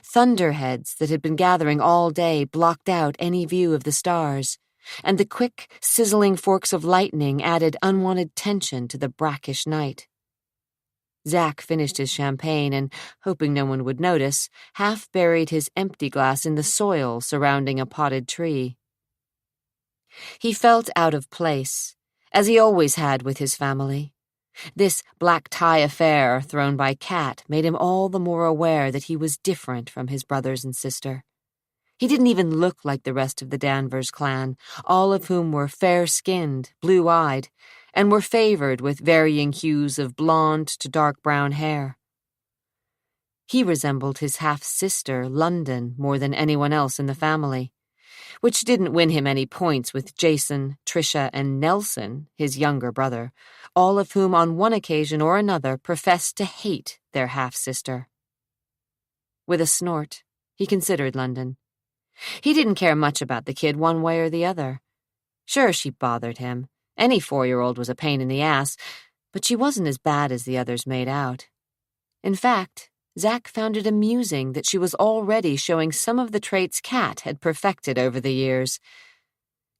Thunderheads that had been gathering all day blocked out any view of the stars, and the quick, sizzling forks of lightning added unwanted tension to the brackish night. Zach finished his champagne and, hoping no one would notice, half buried his empty glass in the soil surrounding a potted tree. He felt out of place, as he always had with his family. This black tie affair thrown by Kat made him all the more aware that he was different from his brothers and sister. He didn't even look like the rest of the Danvers clan, all of whom were fair-skinned, blue-eyed, and were favored with varying hues of blonde to dark brown hair. He resembled his half-sister, London, more than anyone else in the family, which didn't win him any points with Jason, Trisha, and Nelson, his younger brother, all of whom on one occasion or another professed to hate their half-sister. With a snort, he considered London. He didn't care much about the kid one way or the other. Sure, she bothered him. Any 4-year-old was a pain in the ass, but she wasn't as bad as the others made out. In fact, Zach found it amusing that she was already showing some of the traits Kat had perfected over the years.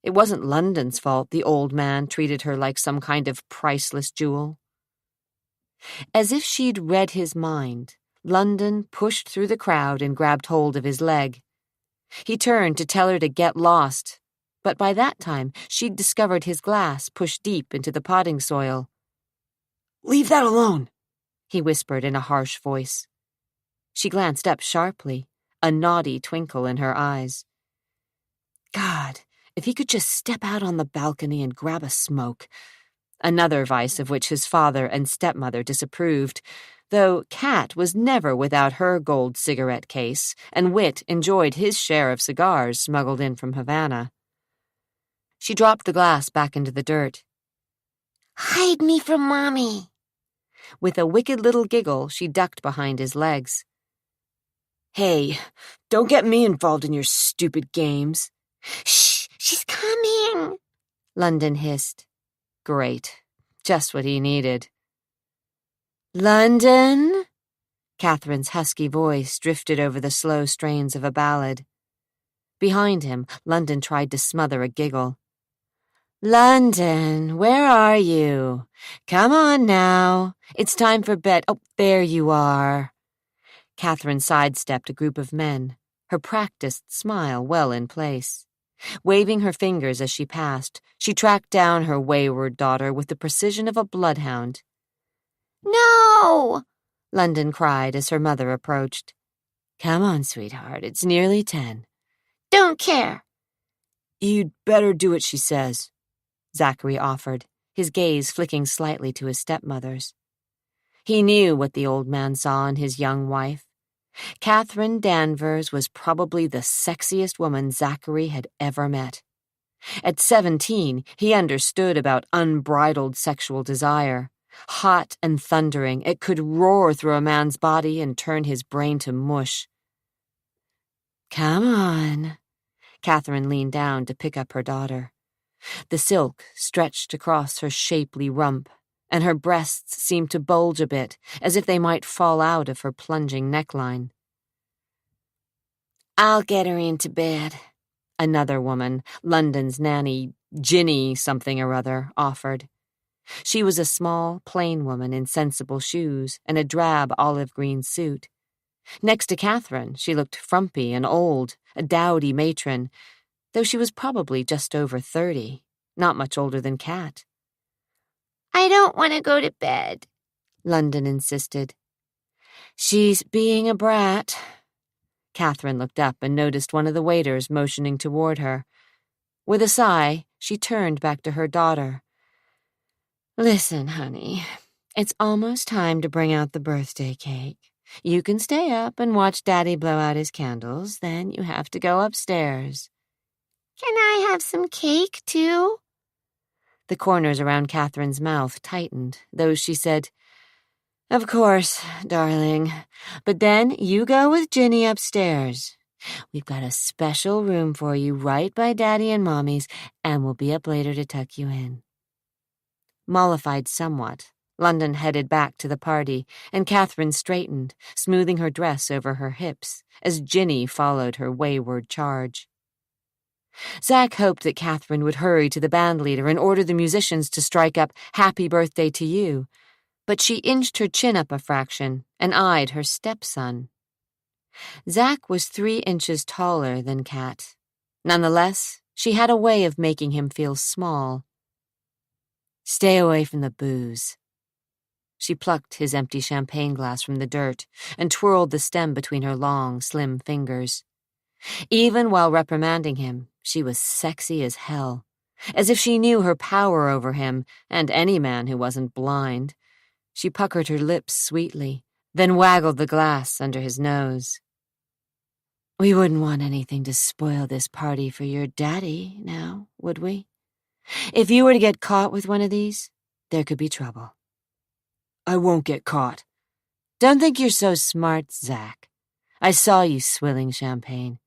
It wasn't London's fault the old man treated her like some kind of priceless jewel. As if she'd read his mind, London pushed through the crowd and grabbed hold of his leg. He turned to tell her to get lost, but by that time she'd discovered his glass pushed deep into the potting soil. "Leave that alone," he whispered in a harsh voice. She glanced up sharply, a naughty twinkle in her eyes. God, if he could just step out on the balcony and grab a smoke. Another vice of which his father and stepmother disapproved, though Kat was never without her gold cigarette case, and Whit enjoyed his share of cigars smuggled in from Havana. She dropped the glass back into the dirt. "Hide me from Mommy." With a wicked little giggle, she ducked behind his legs. "Hey, don't get me involved in your stupid games." "Shh, she's coming," London hissed. Great. Just what he needed. "London?" Catherine's husky voice drifted over the slow strains of a ballad. Behind him, London tried to smother a giggle. "London, where are you? Come on now. It's time for bed. Oh, there you are." Catherine sidestepped a group of men, her practiced smile well in place. Waving her fingers as she passed, she tracked down her wayward daughter with the precision of a bloodhound. "No!" London cried as her mother approached. "Come on, sweetheart, it's nearly 10. "Don't care." "You'd better do what she says," Zachary offered. his gaze flicking slightly to his stepmother's. He knew what the old man saw in his young wife. Catherine Danvers was probably the sexiest woman Zachary had ever met. At 17, he understood about unbridled sexual desire. Hot and thundering, it could roar through a man's body and turn his brain to mush. "Come on." Catherine leaned down to pick up her daughter. The silk stretched across her shapely rump, and her breasts seemed to bulge a bit, as if they might fall out of her plunging neckline. "I'll get her into bed," another woman, London's nanny, Ginny something or other, offered. She was a small, plain woman in sensible shoes and a drab olive-green suit. Next to Catherine, she looked frumpy and old, a dowdy matron, though she was probably just over 30, not much older than Kat. "I don't want to go to bed," London insisted. "She's being a brat." Catherine looked up and noticed one of the waiters motioning toward her. With a sigh, she turned back to her daughter. "Listen, honey, it's almost time to bring out the birthday cake. You can stay up and watch Daddy blow out his candles, then you have to go upstairs." "Can I have some cake, too?" The corners around Catherine's mouth tightened, though she said, "Of course, darling, but then you go with Ginny upstairs. We've got a special room for you right by Daddy and Mommy's, and we'll be up later to tuck you in." Mollified somewhat, London headed back to the party, and Catherine straightened, smoothing her dress over her hips, as Ginny followed her wayward charge. Zach hoped that Catherine would hurry to the bandleader and order the musicians to strike up "Happy Birthday to You," but she inched her chin up a fraction and eyed her stepson. Zach was 3 inches taller than Kat. Nonetheless, she had a way of making him feel small. "Stay away from the booze." She plucked his empty champagne glass from the dirt and twirled the stem between her long, slim fingers. Even while reprimanding him, she was sexy as hell, as if she knew her power over him and any man who wasn't blind. She puckered her lips sweetly, then waggled the glass under his nose. "We wouldn't want anything to spoil this party for your daddy, now, would we? If you were to get caught with one of these, there could be trouble." "I won't get caught." "Don't think you're so smart, Zach. I saw you swilling champagne.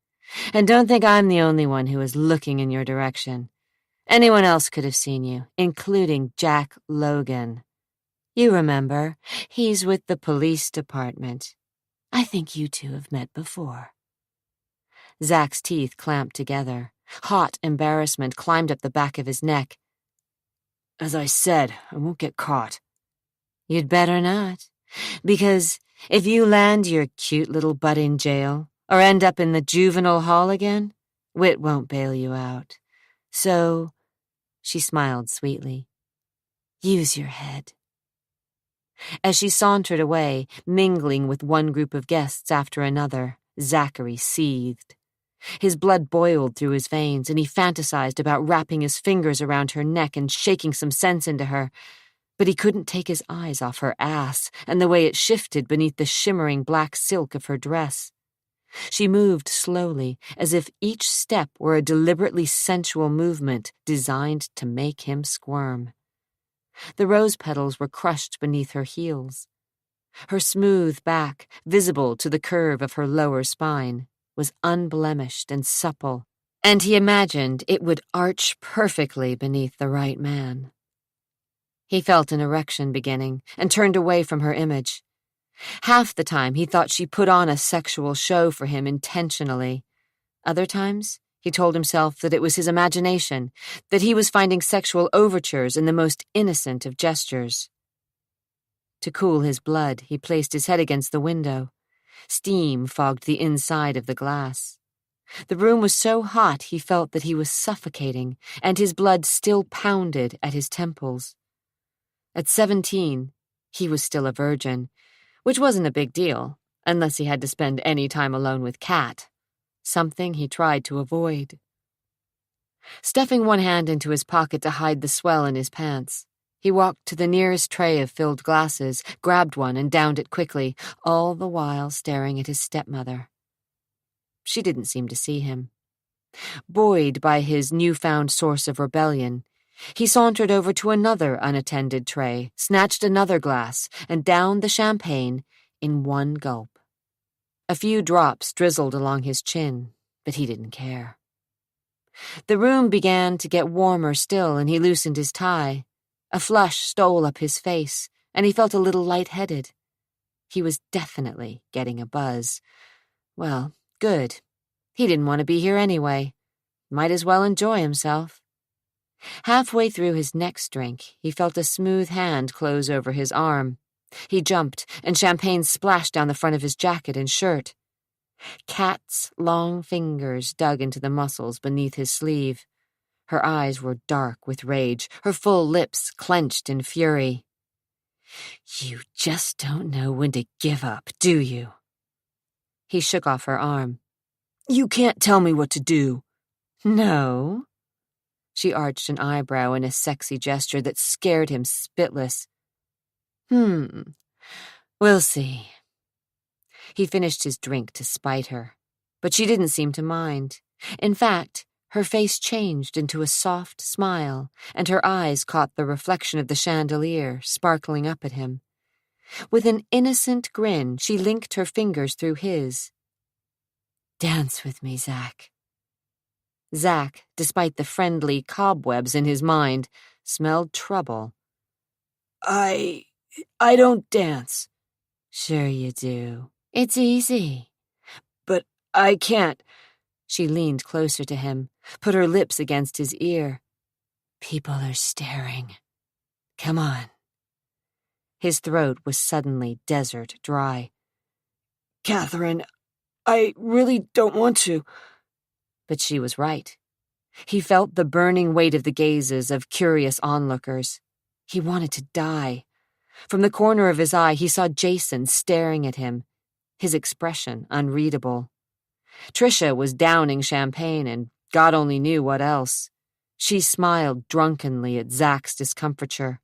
And don't think I'm the only one who was looking in your direction. Anyone else could have seen you, including Jack Logan. You remember, he's with the police department. I think you two have met before." Zach's teeth clamped together. Hot embarrassment climbed up the back of his neck. "As I said, I won't get caught." "You'd better not, because if you land your cute little butt in jail or end up in the juvenile hall again, Whit won't bail you out. So," she smiled sweetly, "use your head." As she sauntered away, mingling with one group of guests after another, Zachary seethed. His blood boiled through his veins, and he fantasized about wrapping his fingers around her neck and shaking some sense into her. But he couldn't take his eyes off her ass and the way it shifted beneath the shimmering black silk of her dress. She moved slowly, as if each step were a deliberately sensual movement designed to make him squirm. The rose petals were crushed beneath her heels. Her smooth back, visible to the curve of her lower spine, was unblemished and supple, and he imagined it would arch perfectly beneath the right man. He felt an erection beginning and turned away from her image. Half the time he thought she put on a sexual show for him intentionally. Other times he told himself that it was his imagination, that he was finding sexual overtures in the most innocent of gestures. To cool his blood, he placed his head against the window. Steam fogged the inside of the glass. The room was so hot he felt that he was suffocating, and his blood still pounded at his temples. At 17, he was still a virgin, which wasn't a big deal, unless he had to spend any time alone with Kat, something he tried to avoid. Stuffing one hand into his pocket to hide the swell in his pants, He walked to the nearest tray of filled glasses, grabbed one and downed it quickly, all the while staring at his stepmother. She didn't seem to see him. Buoyed by his newfound source of rebellion, he sauntered over to another unattended tray, snatched another glass, and downed the champagne in one gulp. A few drops drizzled along his chin, but he didn't care. The room began to get warmer still, and he loosened his tie. A flush stole up his face, and he felt a little lightheaded. He was definitely getting a buzz. Well, good. He didn't want to be here anyway. Might as well enjoy himself. Halfway through his next drink, he felt a smooth hand close over his arm. He jumped, and champagne splashed down the front of his jacket and shirt. Kat's long fingers dug into the muscles beneath his sleeve. Her eyes were dark with rage, her full lips clenched in fury. "You just don't know when to give up, do you?" He shook off her arm. "You can't tell me what to do." "No?" She arched an eyebrow in a sexy gesture that scared him spitless. We'll see." He finished his drink to spite her, but she didn't seem to mind. In fact, her face changed into a soft smile, and her eyes caught the reflection of the chandelier sparkling up at him. With an innocent grin, she linked her fingers through his. "Dance with me, Zach." Zach, despite the friendly cobwebs in his mind, smelled trouble. I don't dance." "Sure you do. It's easy." "But I can't." She leaned closer to him, put her lips against his ear. "People are staring. Come on." His throat was suddenly desert dry. "Catherine, I really don't want to." But she was right. He felt the burning weight of the gazes of curious onlookers. He wanted to die. From the corner of his eye, he saw Jason staring at him, his expression unreadable. Tricia was downing champagne, and God only knew what else. She smiled drunkenly at Zach's discomfiture.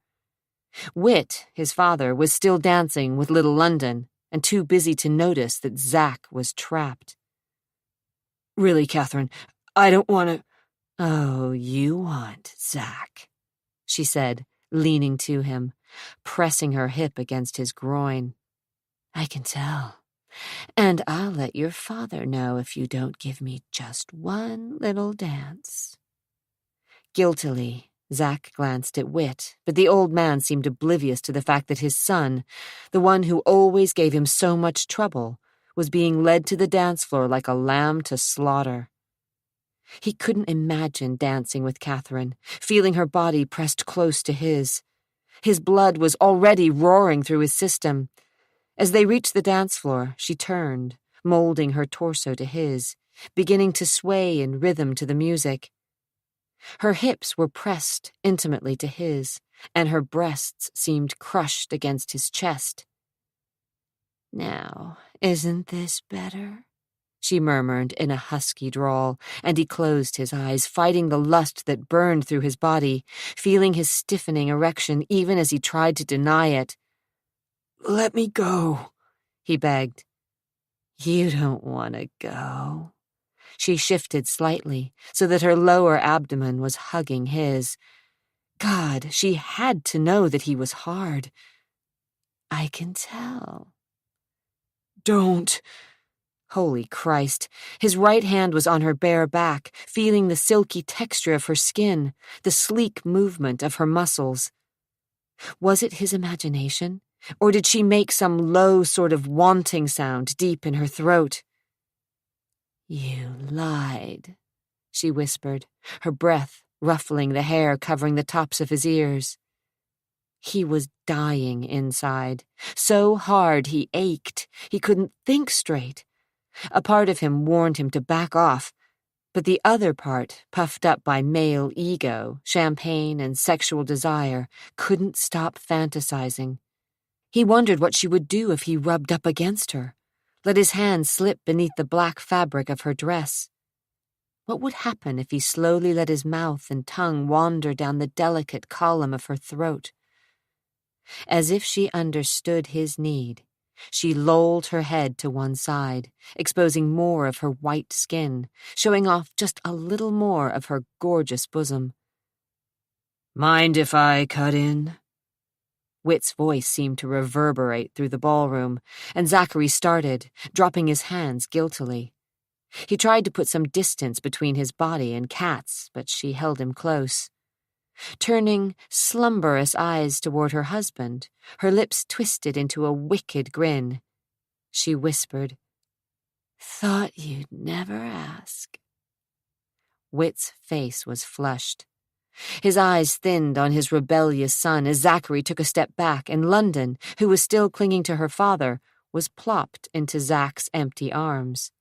Whit, his father, was still dancing with Little London, and too busy to notice that Zach was trapped. "Really, Catherine, I don't want to—" "Oh, you want Zach," she said, leaning to him, pressing her hip against his groin. "I can tell. And I'll let your father know if you don't give me just one little dance." Guiltily, Zach glanced at Whit, but the old man seemed oblivious to the fact that his son, the one who always gave him so much trouble, was being led to the dance floor like a lamb to slaughter. He couldn't imagine dancing with Catherine, feeling her body pressed close to his. His blood was already roaring through his system. As they reached the dance floor, she turned, molding her torso to his, beginning to sway in rhythm to the music. Her hips were pressed intimately to his, and her breasts seemed crushed against his chest. "Now, isn't this better?" she murmured in a husky drawl, and he closed his eyes, fighting the lust that burned through his body, feeling his stiffening erection even as he tried to deny it. "Let me go," he begged. "You don't want to go." She shifted slightly, so that her lower abdomen was hugging his. God, she had to know that he was hard. "I can tell." "Don't." Holy Christ, his right hand was on her bare back, feeling the silky texture of her skin, the sleek movement of her muscles. Was it his imagination, or did she make some low sort of wanting sound deep in her throat? "You lied," she whispered, her breath ruffling the hair covering the tops of his ears. He was dying inside, so hard he ached, he couldn't think straight. A part of him warned him to back off, but the other part, puffed up by male ego, champagne, and sexual desire, couldn't stop fantasizing. He wondered what she would do if he rubbed up against her, let his hand slip beneath the black fabric of her dress. What would happen if he slowly let his mouth and tongue wander down the delicate column of her throat, As if she understood his need, she lolled her head to one side, exposing more of her white skin, showing off just a little more of her gorgeous bosom. "Mind if I cut in?" Whit's voice seemed to reverberate through the ballroom, and Zachary started, dropping his hands guiltily. He tried to put some distance between his body and Kat's, but she held him close. Turning slumberous eyes toward her husband, her lips twisted into a wicked grin, she whispered, "Thought you'd never ask." Whit's face was flushed. His eyes thinned on his rebellious son as Zachary took a step back, and London, who was still clinging to her father, was plopped into Zach's empty arms.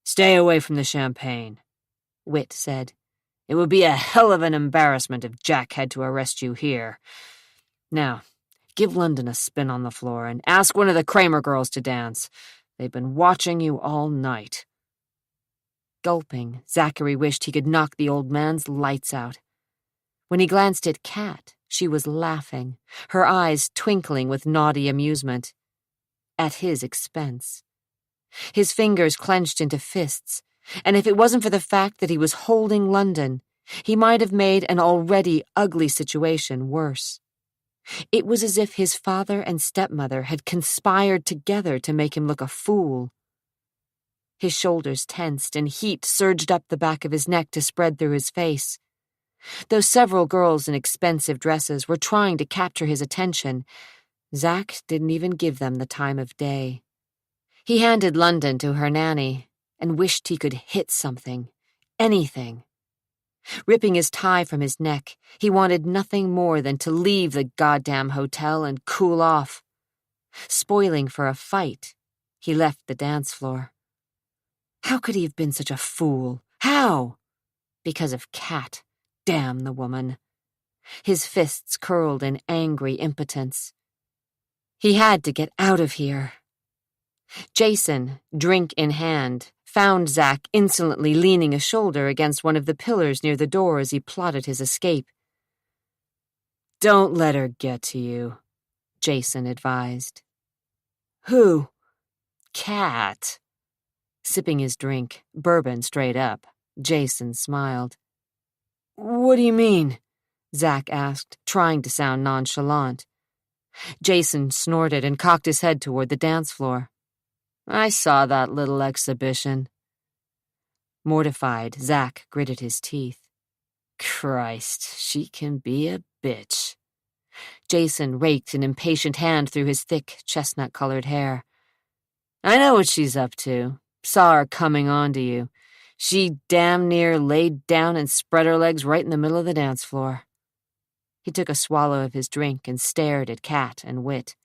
"Stay away from the champagne," Whit said. "It would be a hell of an embarrassment if Jack had to arrest you here. Now, give London a spin on the floor and ask one of the Kramer girls to dance. They've been watching you all night." Gulping, Zachary wished he could knock the old man's lights out. When he glanced at Kat, she was laughing, her eyes twinkling with naughty amusement. At his expense. His fingers clenched into fists, and if it wasn't for the fact that he was holding London, he might have made an already ugly situation worse. It was as if his father and stepmother had conspired together to make him look a fool. His shoulders tensed and heat surged up the back of his neck to spread through his face. Though several girls in expensive dresses were trying to capture his attention, Zach didn't even give them the time of day. He handed London to her nanny and wished he could hit something, anything. Ripping his tie from his neck, he wanted nothing more than to leave the goddamn hotel and cool off. Spoiling for a fight, he left the dance floor. How could he have been such a fool? How? Because of Kat. Damn the woman. His fists curled in angry impotence. He had to get out of here. Jason, drink in hand, found Zach insolently leaning a shoulder against one of the pillars near the door as he plotted his escape. "Don't let her get to you," Jason advised. "Who?" "Kat." Sipping his drink, bourbon straight up, Jason smiled. "What do you mean?" Zach asked, trying to sound nonchalant. Jason snorted and cocked his head toward the dance floor. "I saw that little exhibition." Mortified, Zach gritted his teeth. "Christ, she can be a bitch." Jason raked an impatient hand through his thick, chestnut-colored hair. "I know what she's up to. Saw her coming on to you. She damn near laid down and spread her legs right in the middle of the dance floor." He took a swallow of his drink and stared at Kat and Whit.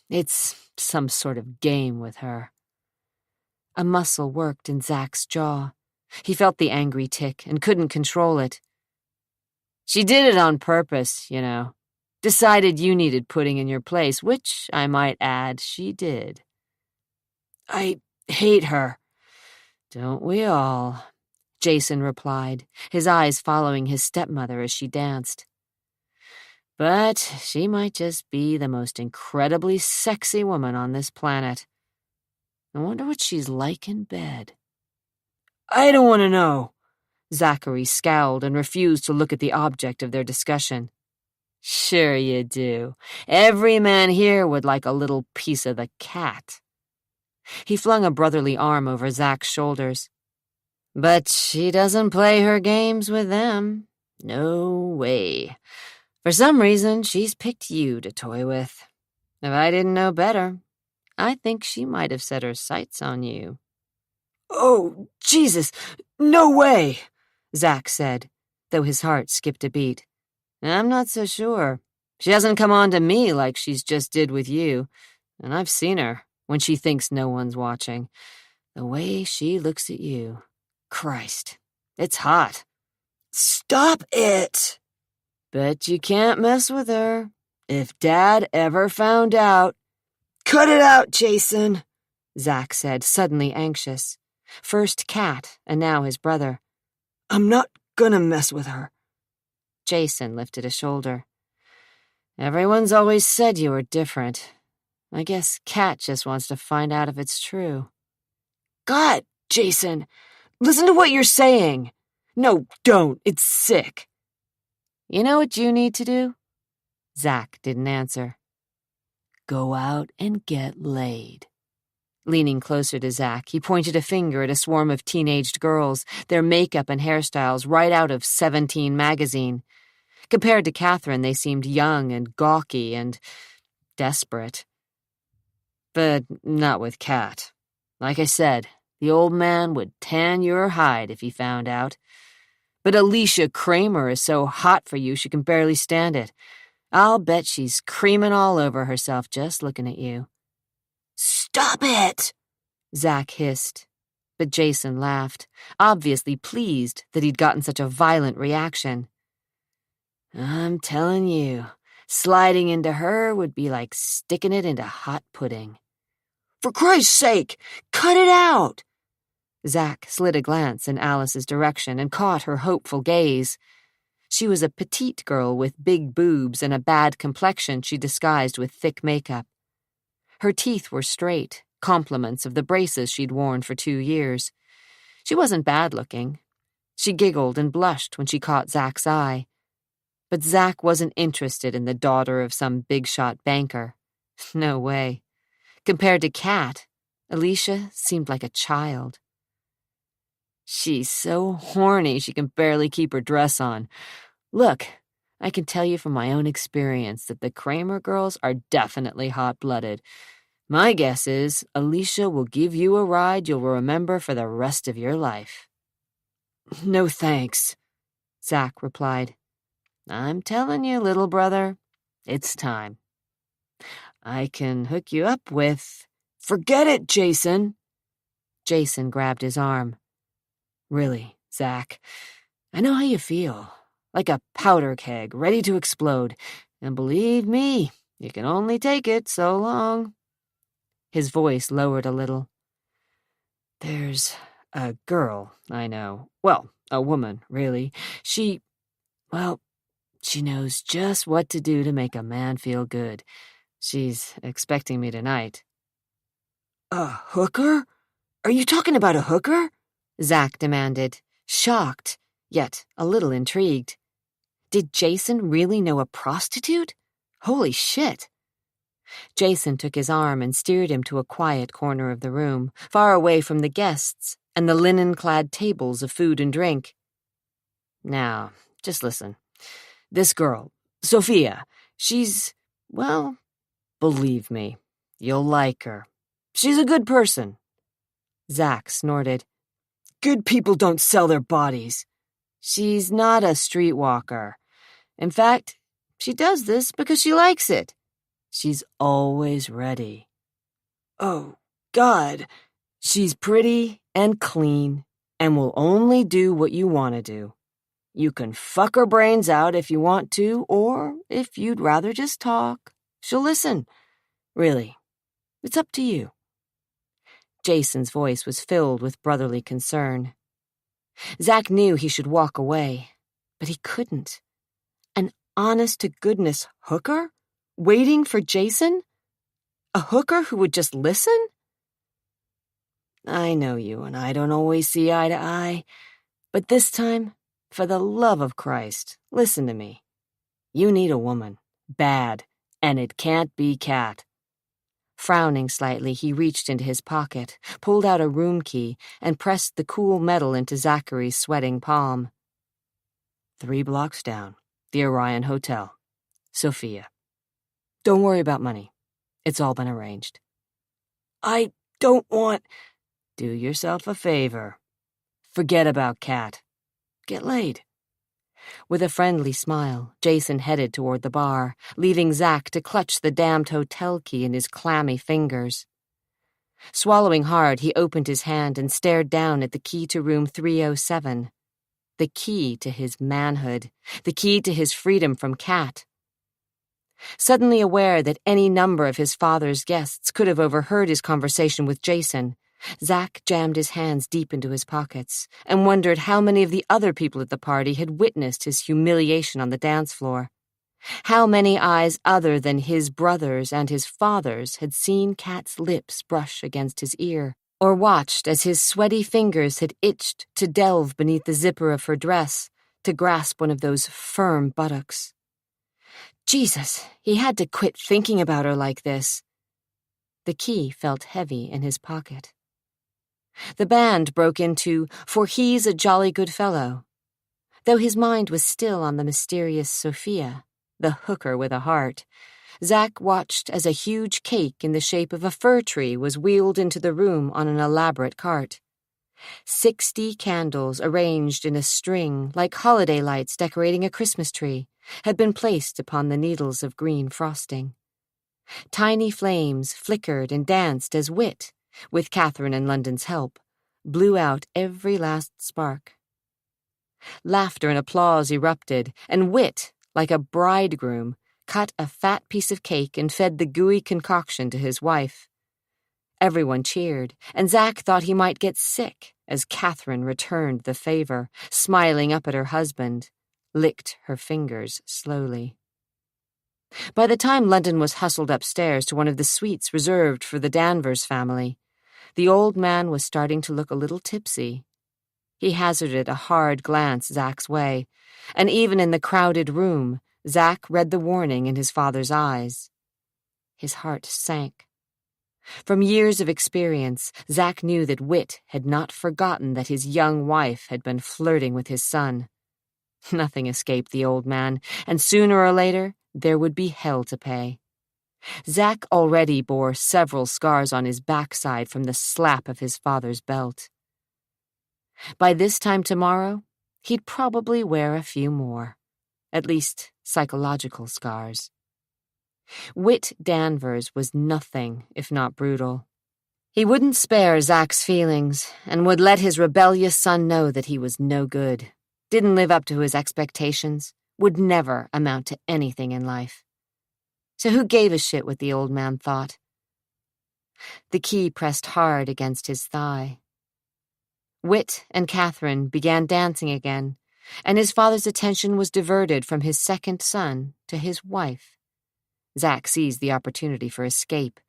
"It's some sort of game with her." A muscle worked in Zach's jaw. He felt the angry tick and couldn't control it. "She did it on purpose, you know. Decided you needed putting in your place, which, I might add, she did." "I hate her." "Don't we all?" Jason replied, his eyes following his stepmother as she danced. "But she might just be the most incredibly sexy woman on this planet. I wonder what she's like in bed." "I don't want to know." Zachary scowled and refused to look at the object of their discussion. "Sure you do. Every man here would like a little piece of the cat." He flung a brotherly arm over Zach's shoulders. "But she doesn't play her games with them. No way. For some reason, she's picked you to toy with. If I didn't know better, I think she might have set her sights on you." "Oh, Jesus, no way," Zach said, though his heart skipped a beat. "I'm not so sure. She hasn't come on to me like she's just did with you, and I've seen her when she thinks no one's watching. The way she looks at you. Christ, it's hot." "Stop it!" "But you can't mess with her. If Dad ever found out—" "Cut it out, Jason," Zach said, suddenly anxious. First Kat, and now his brother. "I'm not gonna mess with her." Jason lifted a shoulder. Everyone's always said you were different. I guess Kat just wants to find out if it's true. God, Jason, listen to what you're saying. No, don't. It's sick. You know what you need to do? Zach didn't answer. Go out and get laid. Leaning closer to Zach, he pointed a finger at a swarm of teenaged girls, their makeup and hairstyles right out of 17 magazine. Compared to Catherine, they seemed young and gawky and desperate. But not with Kat. Like I said, the old man would tan your hide if he found out. But Alicia Kramer is so hot for you she can barely stand it. I'll bet she's creaming all over herself just looking at you. Stop it! Zach hissed. But Jason laughed, obviously pleased that he'd gotten such a violent reaction. I'm telling you, sliding into her would be like sticking it into hot pudding. For Christ's sake, cut it out! Zach slid a glance in Alice's direction and caught her hopeful gaze. She was a petite girl with big boobs and a bad complexion she disguised with thick makeup. Her teeth were straight, compliments of the braces she'd worn for 2 years. She wasn't bad-looking. She giggled and blushed when she caught Zach's eye. But Zach wasn't interested in the daughter of some big-shot banker. No way. Compared to Kat, Alicia seemed like a child. She's so horny she can barely keep her dress on. Look, I can tell you from my own experience that the Kramer girls are definitely hot-blooded. My guess is Alicia will give you a ride you'll remember for the rest of your life. No thanks, Zach replied. I'm telling you, little brother, it's time. I can hook you up with... Forget it, Jason! Jason grabbed his arm. Really, Zach, I know how you feel. Like a powder keg, ready to explode. And believe me, you can only take it so long. His voice lowered a little. There's a girl I know. Well, a woman, really. She knows just what to do to make a man feel good. She's expecting me tonight. A hooker? Are you talking about a hooker? Zach demanded, shocked, yet a little intrigued. Did Jason really know a prostitute? Holy shit! Jason took his arm and steered him to a quiet corner of the room, far away from the guests and the linen-clad tables of food and drink. Now, just listen. This girl, Sophia, she's, well, believe me, you'll like her. She's a good person. Zach snorted. Good people don't sell their bodies. She's not a streetwalker. In fact, she does this because she likes it. She's always ready. Oh, God. She's pretty and clean and will only do what you want to do. You can fuck her brains out if you want to, or if you'd rather just talk, she'll listen. Really, it's up to you. Jason's voice was filled with brotherly concern. Zach knew he should walk away, but he couldn't. An honest-to-goodness hooker? Waiting for Jason? A hooker who would just listen? I know you, and I don't always see eye to eye, but this time, for the love of Christ, listen to me. You need a woman. Bad. And it can't be Kat. Frowning slightly, he reached into his pocket, pulled out a room key, and pressed the cool metal into Zachary's sweating palm. 3 blocks down, the Orion Hotel. Sophia. Don't worry about money. It's all been arranged. I don't want... Do yourself a favor. Forget about Kat. Get laid. With a friendly smile, Jason headed toward the bar, leaving Zach to clutch the damned hotel key in his clammy fingers. Swallowing hard, he opened his hand and stared down at the key to room 307. The key to his manhood. The key to his freedom from Kat. Suddenly aware that any number of his father's guests could have overheard his conversation with Jason, Zach jammed his hands deep into his pockets and wondered how many of the other people at the party had witnessed his humiliation on the dance floor. How many eyes other than his brother's and his father's had seen Cat's lips brush against his ear, or watched as his sweaty fingers had itched to delve beneath the zipper of her dress, to grasp one of those firm buttocks. Jesus, he had to quit thinking about her like this. The key felt heavy in his pocket. The band broke into "For He's a Jolly Good Fellow." Though his mind was still on the mysterious Sophia, the hooker with a heart, Zack watched as a huge cake in the shape of a fir tree was wheeled into the room on an elaborate cart. 60 candles arranged in a string like holiday lights decorating a Christmas tree had been placed upon the needles of green frosting. Tiny flames flickered and danced as Wit, with Catherine and London's help, blew out every last spark. Laughter and applause erupted, and Wit, like a bridegroom, cut a fat piece of cake and fed the gooey concoction to his wife. Everyone cheered, and Zack thought he might get sick as Catherine returned the favor, smiling up at her husband, licked her fingers slowly. By the time London was hustled upstairs to one of the suites reserved for the Danvers family, the old man was starting to look a little tipsy. He hazarded a hard glance Zack's way, and even in the crowded room, Zack read the warning in his father's eyes. His heart sank. From years of experience, Zack knew that Wit had not forgotten that his young wife had been flirting with his son. Nothing escaped the old man, and sooner or later, there would be hell to pay. Zack already bore several scars on his backside from the slap of his father's belt. By this time tomorrow, he'd probably wear a few more, at least psychological scars. Wit Danvers was nothing if not brutal. He wouldn't spare Zack's feelings and would let his rebellious son know that he was no good, didn't live up to his expectations, would never amount to anything in life. So who gave a shit what the old man thought? The key pressed hard against his thigh. Wit and Catherine began dancing again, and his father's attention was diverted from his second son to his wife. Zack seized the opportunity for escape.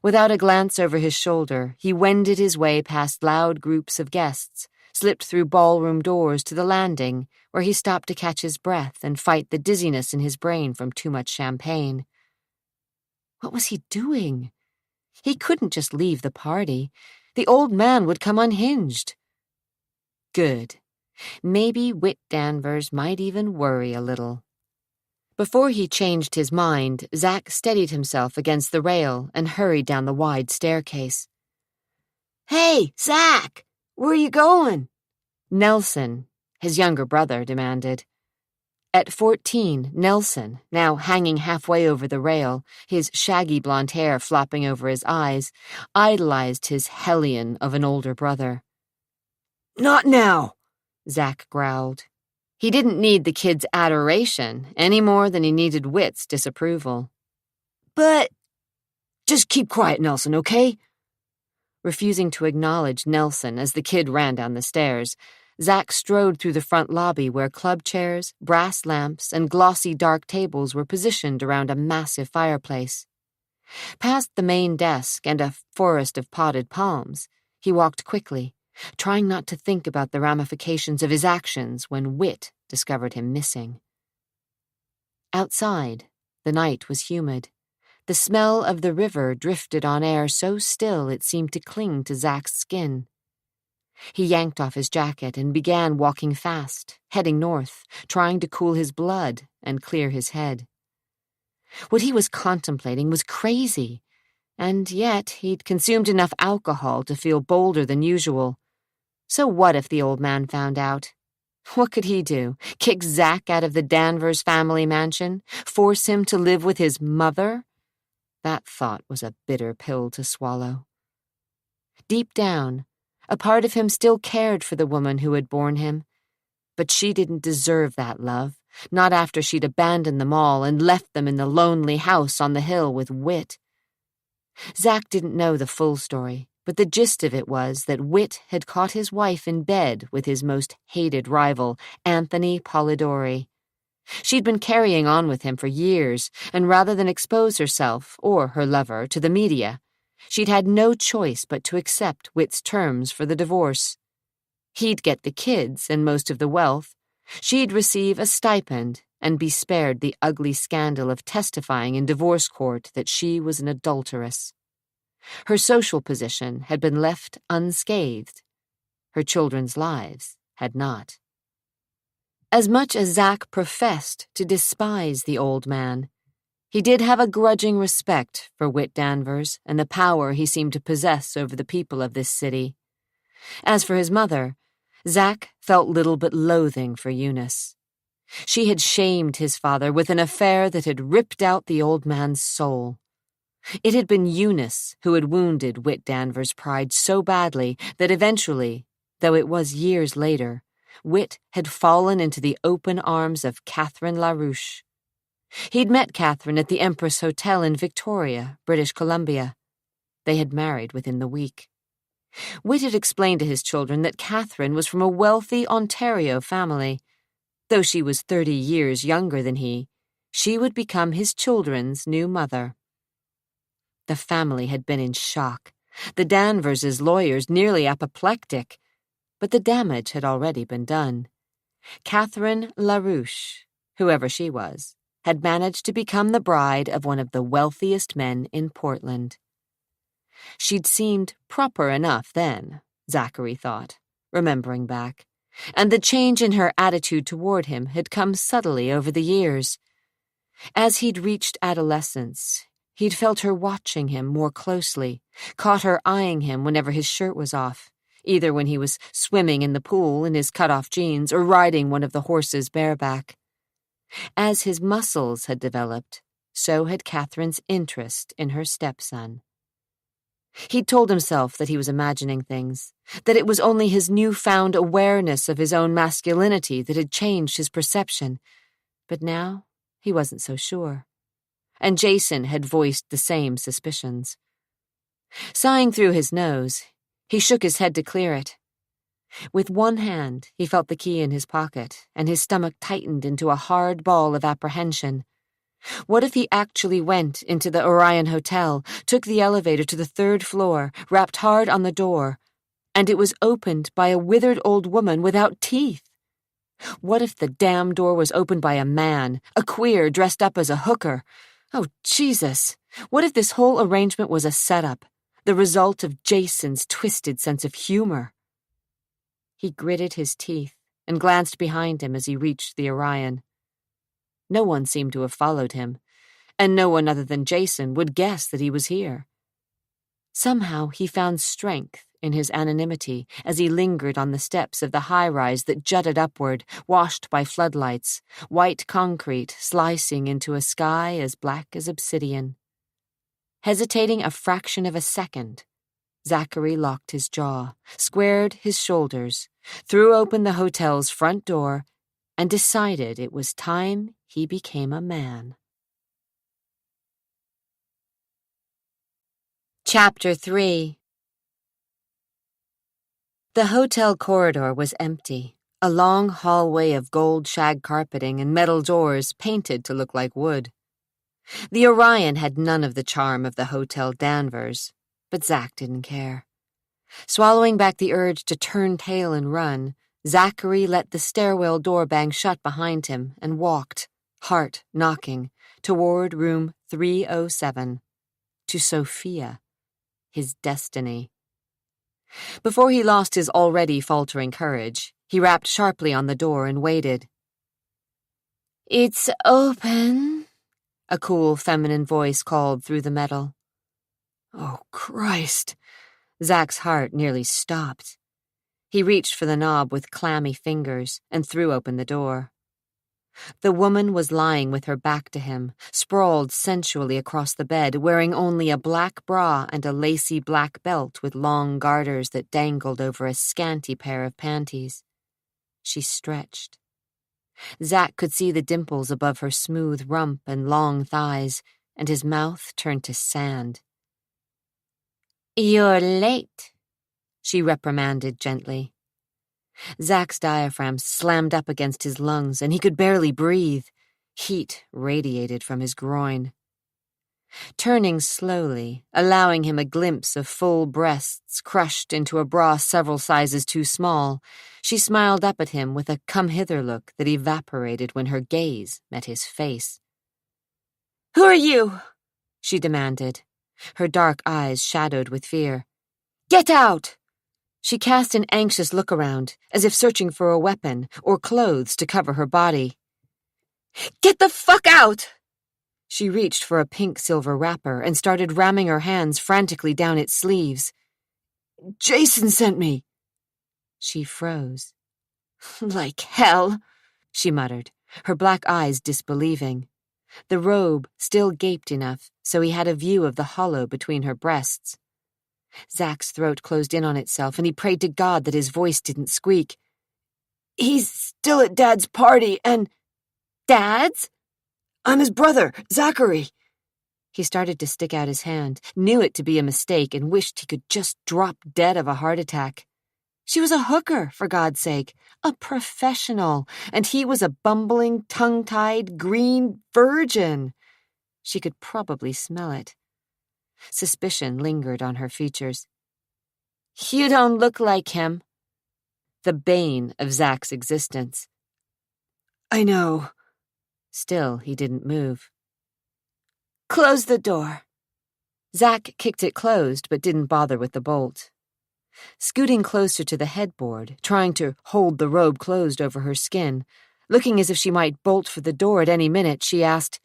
Without a glance over his shoulder, he wended his way past loud groups of guests, slipped through ballroom doors to the landing, where he stopped to catch his breath and fight the dizziness in his brain from too much champagne. What was he doing? He couldn't just leave the party. The old man would come unhinged. Good. Maybe Wit Danvers might even worry a little. Before he changed his mind, Zack steadied himself against the rail and hurried down the wide staircase. "Hey, Zack! Where are you going?" Nelson, his younger brother, demanded. At 14, Nelson, now hanging halfway over the rail, his shaggy blonde hair flopping over his eyes, idolized his hellion of an older brother. "Not now," Zack growled. He didn't need the kid's adoration any more than he needed Wit's disapproval. "But just keep quiet, Nelson, okay?" Refusing to acknowledge Nelson as the kid ran down the stairs, Zack strode through the front lobby where club chairs, brass lamps, and glossy dark tables were positioned around a massive fireplace. Past the main desk and a forest of potted palms, he walked quickly, trying not to think about the ramifications of his actions when Wit discovered him missing. Outside, the night was humid. The smell of the river drifted on air so still it seemed to cling to Zack's skin. He yanked off his jacket and began walking fast, heading north, trying to cool his blood and clear his head. What he was contemplating was crazy, and yet he'd consumed enough alcohol to feel bolder than usual. So what if the old man found out? What could he do? Kick Zack out of the Danvers family mansion? Force him to live with his mother? That thought was a bitter pill to swallow. Deep down, a part of him still cared for the woman who had borne him. But she didn't deserve that love, not after she'd abandoned them all and left them in the lonely house on the hill with Wit. Zack didn't know the full story, but the gist of it was that Wit had caught his wife in bed with his most hated rival, Anthony Polidori. She'd been carrying on with him for years, and rather than expose herself, or her lover, to the media, she'd had no choice but to accept Whit's terms for the divorce. He'd get the kids and most of the wealth. She'd receive a stipend and be spared the ugly scandal of testifying in divorce court that she was an adulteress. Her social position had been left unscathed. Her children's lives had not. As much as Zack professed to despise the old man, he did have a grudging respect for Whit Danvers and the power he seemed to possess over the people of this city. As for his mother, Zack felt little but loathing for Eunice. She had shamed his father with an affair that had ripped out the old man's soul. It had been Eunice who had wounded Whit Danvers' pride so badly that eventually, though it was years later, Whit had fallen into the open arms of Catherine LaRouche. He'd met Catherine at the Empress Hotel in Victoria, British Columbia. They had married within the week. Whit had explained to his children that Catherine was from a wealthy Ontario family. Though she was 30 years younger than he, she would become his children's new mother. The family had been in shock, the Danvers' lawyers nearly apoplectic, but the damage had already been done. Catherine LaRouche, whoever she was, had managed to become the bride of one of the wealthiest men in Portland. She'd seemed proper enough then, Zachary thought, remembering back, and the change in her attitude toward him had come subtly over the years. As he'd reached adolescence, he'd felt her watching him more closely, caught her eyeing him whenever his shirt was off, either when he was swimming in the pool in his cut-off jeans or riding one of the horses bareback. As his muscles had developed, so had Catherine's interest in her stepson. He'd told himself that he was imagining things, that it was only his newfound awareness of his own masculinity that had changed his perception, but now he wasn't so sure. And Jason had voiced the same suspicions. Sighing through his nose, he shook his head to clear it. With one hand, he felt the key in his pocket, and his stomach tightened into a hard ball of apprehension. What if he actually went into the Orion Hotel, took the elevator to the 3rd floor, rapped hard on the door, and it was opened by a withered old woman without teeth? What if the damn door was opened by a man, a queer dressed up as a hooker? Oh, Jesus! What if this whole arrangement was a setup, the result of Jason's twisted sense of humor? He gritted his teeth and glanced behind him as he reached the Orion. No one seemed to have followed him, and no one other than Jason would guess that he was here. Somehow he found strength in his anonymity as he lingered on the steps of the high-rise that jutted upward, washed by floodlights, white concrete slicing into a sky as black as obsidian. Hesitating a fraction of a second, Zachary locked his jaw, squared his shoulders, threw open the hotel's front door, and decided it was time he became a man. Chapter 3. The hotel corridor was empty, a long hallway of gold shag carpeting and metal doors painted to look like wood. The Orion had none of the charm of the Hotel Danvers, but Zach didn't care. Swallowing back the urge to turn tail and run, Zachary let the stairwell door bang shut behind him and walked, heart knocking, toward room 307, to Sophia, his destiny. Before he lost his already faltering courage, he rapped sharply on the door and waited. "It's open," a cool feminine voice called through the metal. Oh, Christ! Zach's heart nearly stopped. He reached for the knob with clammy fingers and threw open the door. The woman was lying with her back to him, sprawled sensually across the bed, wearing only a black bra and a lacy black belt with long garters that dangled over a scanty pair of panties. She stretched. Zach could see the dimples above her smooth rump and long thighs, and his mouth turned to sand. "You're late," she reprimanded gently. Zach's diaphragm slammed up against his lungs, and he could barely breathe. Heat radiated from his groin. Turning slowly, allowing him a glimpse of full breasts crushed into a bra several sizes too small, she smiled up at him with a come-hither look that evaporated when her gaze met his face. "Who are you?" she demanded, her dark eyes shadowed with fear. "Get out!" She cast an anxious look around, as if searching for a weapon or clothes to cover her body. "Get the fuck out!" She reached for a pink-silver wrapper and started ramming her hands frantically down its sleeves. "Jason sent me." She froze. "Like hell," she muttered, her black eyes disbelieving. The robe still gaped enough so he had a view of the hollow between her breasts. Zach's throat closed in on itself, and he prayed to God that his voice didn't squeak. "He's still at Dad's party, and—" "Dad's?" "I'm his brother, Zachary." He started to stick out his hand, knew it to be a mistake, and wished he could just drop dead of a heart attack. She was a hooker, for God's sake, a professional, and he was a bumbling, tongue-tied, green virgin. She could probably smell it. Suspicion lingered on her features. "You don't look like him." The bane of Zach's existence. "I know." Still, he didn't move. "Close the door." Zach kicked it closed but didn't bother with the bolt. Scooting closer to the headboard, trying to hold the robe closed over her skin, looking as if she might bolt for the door at any minute, she asked,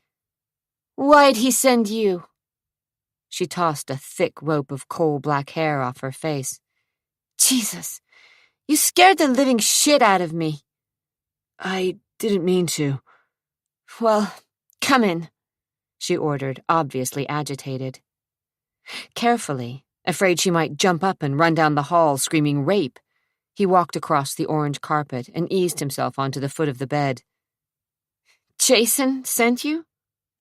"Why'd he send you?" She tossed a thick rope of coal-black hair off her face. "Jesus, you scared the living shit out of me." "I didn't mean to." "Well, come in," she ordered, obviously agitated. Carefully, afraid she might jump up and run down the hall screaming rape, he walked across the orange carpet and eased himself onto the foot of the bed. "Jason sent you?"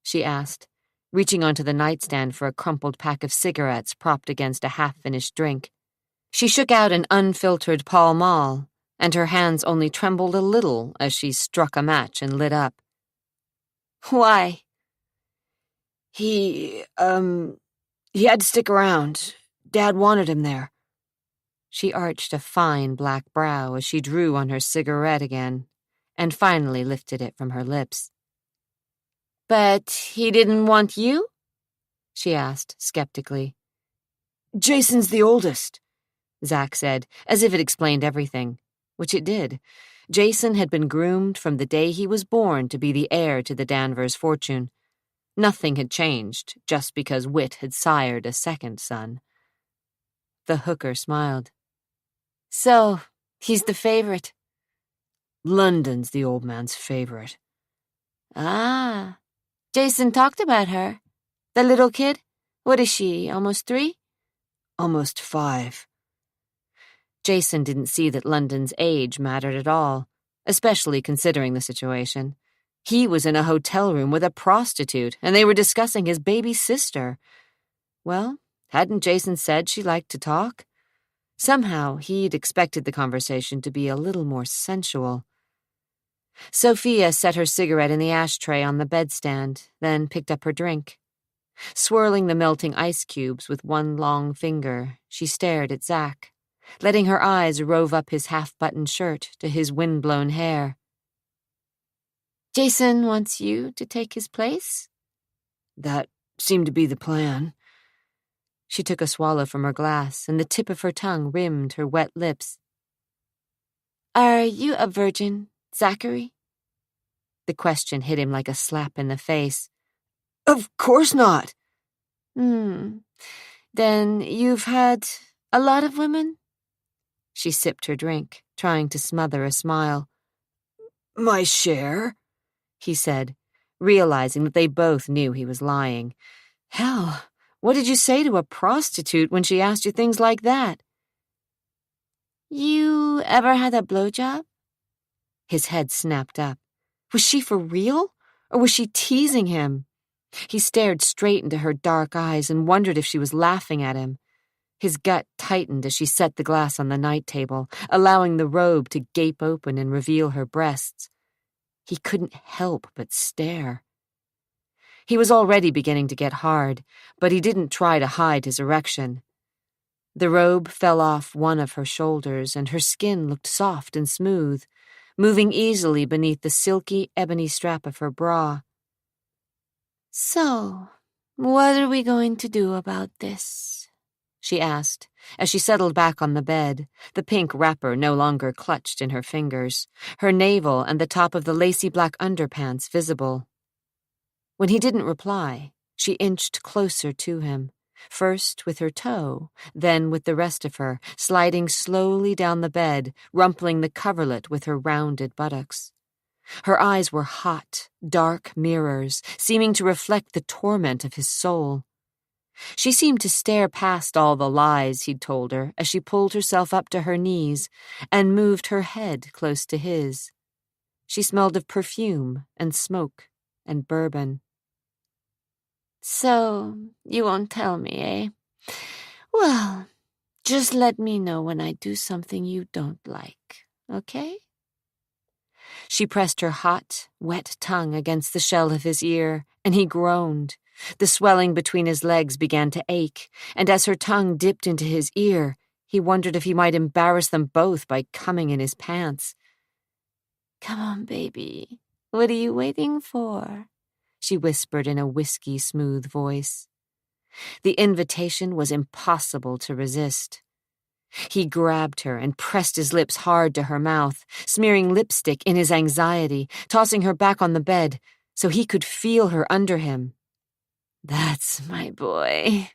she asked, reaching onto the nightstand for a crumpled pack of cigarettes propped against a half-finished drink. She shook out an unfiltered Pall Mall, and her hands only trembled a little as she struck a match and lit up. "Why?" He had to stick around. Dad wanted him there." She arched a fine black brow as she drew on her cigarette again, and finally lifted it from her lips. "But he didn't want you?" she asked skeptically. "Jason's the oldest," Zach said, as if it explained everything, which it did. Jason had been groomed from the day he was born to be the heir to the Danvers fortune. Nothing had changed just because Wit had sired a second son. The hooker smiled. "So, he's the favorite." "London's the old man's favorite." "Ah. Jason talked about her. The little kid? What is she, almost 3? "Almost 5. Jason didn't see that London's age mattered at all, especially considering the situation. He was in a hotel room with a prostitute, and they were discussing his baby sister. Well, hadn't Jason said she liked to talk? Somehow he'd expected the conversation to be a little more sensual. Sophia set her cigarette in the ashtray on the bedstand, then picked up her drink. Swirling the melting ice cubes with one long finger, she stared at Zach, letting her eyes rove up his half-buttoned shirt to his wind-blown hair. "Jason wants you to take his place?" "That seemed to be the plan." She took a swallow from her glass, and the tip of her tongue rimmed her wet lips. "Are you a virgin, Zachary?" The question hit him like a slap in the face. "Of course not." Then you've had a lot of women?" She sipped her drink, trying to smother a smile. "My share," he said, realizing that they both knew he was lying. Hell, what did you say to a prostitute when she asked you things like that? "You ever had a blowjob?" His head snapped up. Was she for real, or was she teasing him? He stared straight into her dark eyes and wondered if she was laughing at him. His gut tightened as she set the glass on the night table, allowing the robe to gape open and reveal her breasts. He couldn't help but stare. He was already beginning to get hard, but he didn't try to hide his erection. The robe fell off one of her shoulders, and her skin looked soft and smooth, moving easily beneath the silky ebony strap of her bra. "So, what are we going to do about this?" she asked, as she settled back on the bed, the pink wrapper no longer clutched in her fingers, her navel and the top of the lacy black underpants visible. When he didn't reply, she inched closer to him, first with her toe, then with the rest of her, sliding slowly down the bed, rumpling the coverlet with her rounded buttocks. Her eyes were hot, dark mirrors, seeming to reflect the torment of his soul. She seemed to stare past all the lies he'd told her as she pulled herself up to her knees and moved her head close to his. She smelled of perfume and smoke and bourbon. "So, you won't tell me, eh? Well, just let me know when I do something you don't like, okay?" She pressed her hot, wet tongue against the shell of his ear, and he groaned. The swelling between his legs began to ache, and as her tongue dipped into his ear, he wondered if he might embarrass them both by coming in his pants. "Come on, baby. What are you waiting for?" she whispered in a whiskey-smooth voice. The invitation was impossible to resist. He grabbed her and pressed his lips hard to her mouth, smearing lipstick in his anxiety, tossing her back on the bed so he could feel her under him. "That's my boy,"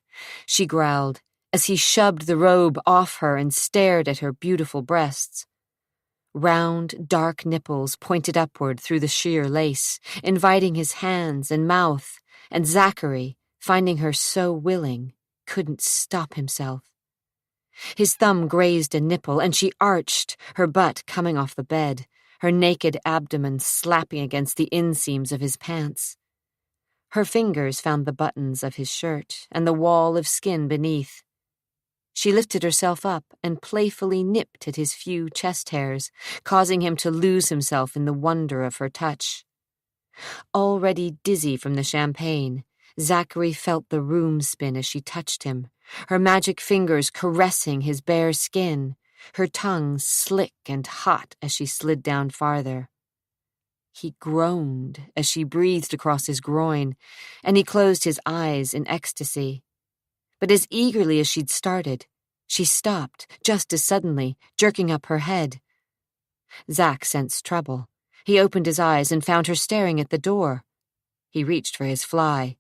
she growled, as he shoved the robe off her and stared at her beautiful breasts. Round, dark nipples pointed upward through the sheer lace, inviting his hands and mouth, and Zachary, finding her so willing, couldn't stop himself. His thumb grazed a nipple, and she arched, her butt coming off the bed, her naked abdomen slapping against the inseams of his pants. Her fingers found the buttons of his shirt and the wall of skin beneath. She lifted herself up and playfully nipped at his few chest hairs, causing him to lose himself in the wonder of her touch. Already dizzy from the champagne, Zachary felt the room spin as she touched him, her magic fingers caressing his bare skin, her tongue slick and hot as she slid down farther. He groaned as she breathed across his groin, and he closed his eyes in ecstasy. But as eagerly as she'd started, she stopped just as suddenly, jerking up her head. Zach sensed trouble. He opened his eyes and found her staring at the door. He reached for his fly.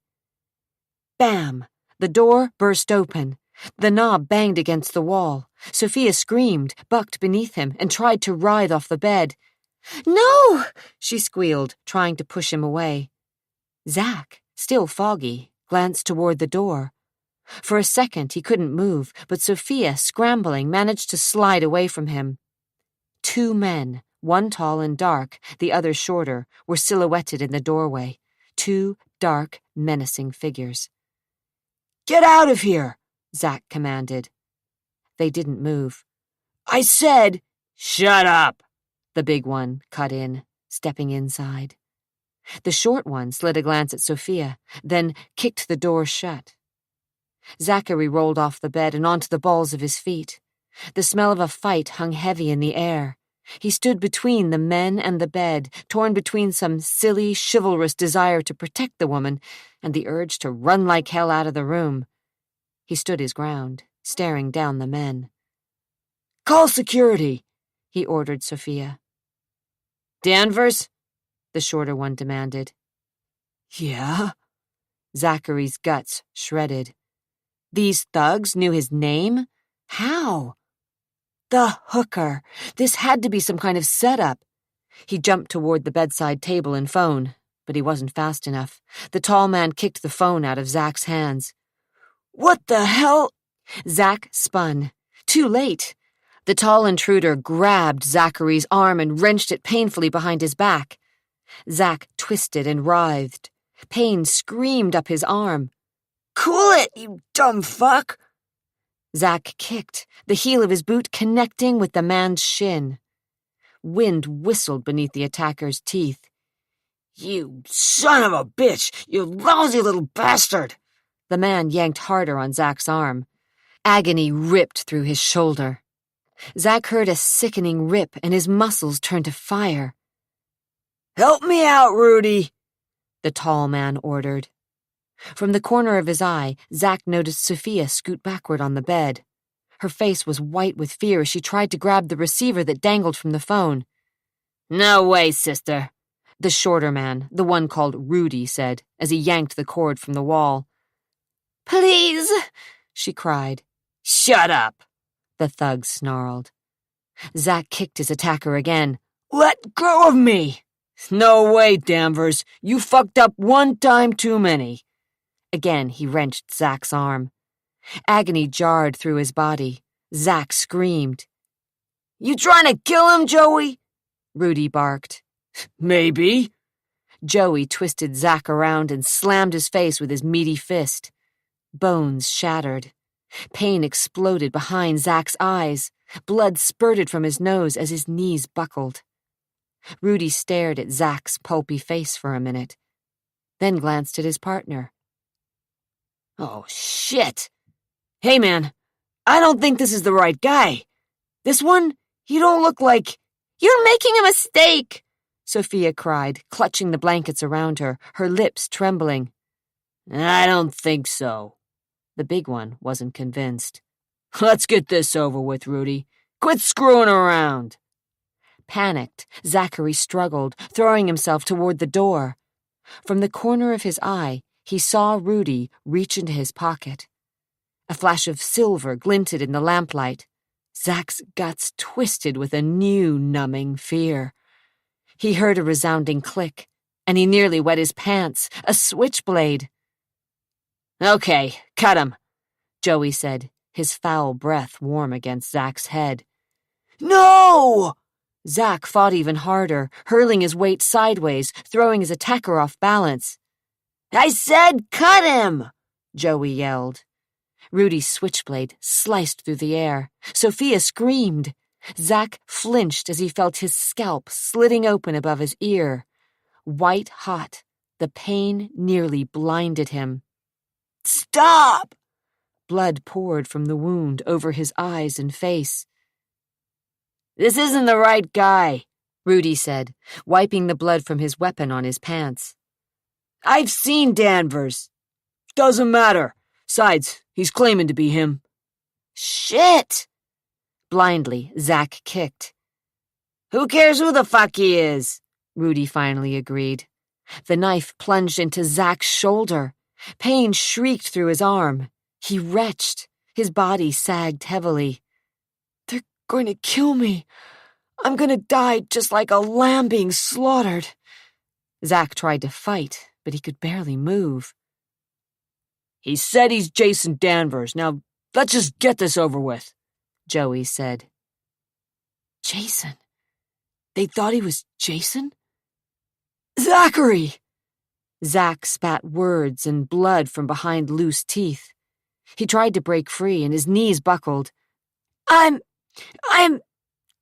Bam! The door burst open. The knob banged against the wall. Sophia screamed, bucked beneath him, and tried to writhe off the bed. "No!" she squealed, trying to push him away. Zach, still foggy, glanced toward the door. For a second he couldn't move, but Sophia, scrambling, managed to slide away from him. Two men, one tall and dark, the other shorter, were silhouetted in the doorway. Two dark, menacing figures. "Get out of here!" Zach commanded. They didn't move. "I said, shut up!" the big one cut in, stepping inside. The short one slid a glance at Sophia, then kicked the door shut. Zachary rolled off the bed and onto the balls of his feet. The smell of a fight hung heavy in the air. He stood between the men and the bed, torn between some silly, chivalrous desire to protect the woman and the urge to run like hell out of the room. He stood his ground, staring down the men. "Call security," he ordered Sophia. "Danvers?" the shorter one demanded. "Yeah?" Zachary's guts shredded. These thugs knew his name? How? The hooker. This had to be some kind of setup. He jumped toward the bedside table and phone, but he wasn't fast enough. The tall man kicked the phone out of Zach's hands. "What the hell?" Zach spun. Too late. The tall intruder grabbed Zachary's arm and wrenched it painfully behind his back. Zach twisted and writhed. Pain screamed up his arm. "Cool it, you dumb fuck!" Zach kicked, the heel of his boot connecting with the man's shin. Wind whistled beneath the attacker's teeth. You son of a bitch! You lousy little bastard! The man yanked harder on Zach's arm. Agony ripped through his shoulder. Zach heard a sickening rip, and his muscles turned to fire. "Help me out, Rudy," the tall man ordered. From the corner of his eye, Zach noticed Sophia scoot backward on the bed. Her face was white with fear as she tried to grab the receiver that dangled from the phone. "No way, sister," the shorter man, the one called Rudy, said as he yanked the cord from the wall. "Please," she cried. "Shut up," the thug snarled. Zach kicked his attacker again. "Let go of me!" "No way, Danvers. You fucked up one time too many." Again, he wrenched Zach's arm. Agony jarred through his body. Zach screamed. "You trying to kill him, Joey?" Rudy barked. "Maybe." Joey twisted Zach around and slammed his face with his meaty fist. Bones shattered. Pain exploded behind Zach's eyes. Blood spurted from his nose as his knees buckled. Rudy stared at Zach's pulpy face for a minute, then glanced at his partner. "Oh, shit. Hey, man, I don't think this is the right guy. This one, you don't look like—" "You're making a mistake," Sophia cried, clutching the blankets around her, her lips trembling. "I don't think so." The big one wasn't convinced. "Let's get this over with, Rudy. Quit screwing around." Panicked, Zachary struggled, throwing himself toward the door. From the corner of his eye, he saw Rudy reach into his pocket. A flash of silver glinted in the lamplight. Zach's guts twisted with a new numbing fear. He heard a resounding click, and he nearly wet his pants. A switchblade. "Okay, cut him," Joey said, his foul breath warm against Zach's head. "No!" Zach fought even harder, hurling his weight sideways, throwing his attacker off balance. "I said cut him!" Joey yelled. Rudy's switchblade sliced through the air. Sophia screamed. Zach flinched as he felt his scalp slitting open above his ear. White hot, the pain nearly blinded him. "Stop!" Blood poured from the wound over his eyes and face. "This isn't the right guy," Rudy said, wiping the blood from his weapon on his pants. "I've seen Danvers. Doesn't matter. Besides, he's claiming to be him." "Shit!" Blindly, Zach kicked. "Who cares who the fuck he is?" Rudy finally agreed. The knife plunged into Zach's shoulder. Pain shrieked through his arm. He retched. His body sagged heavily. "They're going to kill me. I'm going to die just like a lamb being slaughtered." Zach tried to fight, but he could barely move. "He said he's Jason Danvers. Now, let's just get this over with," Joey said. Jason? They thought he was Jason? "Zachary!" Zach spat words and blood from behind loose teeth. He tried to break free, and his knees buckled. I'm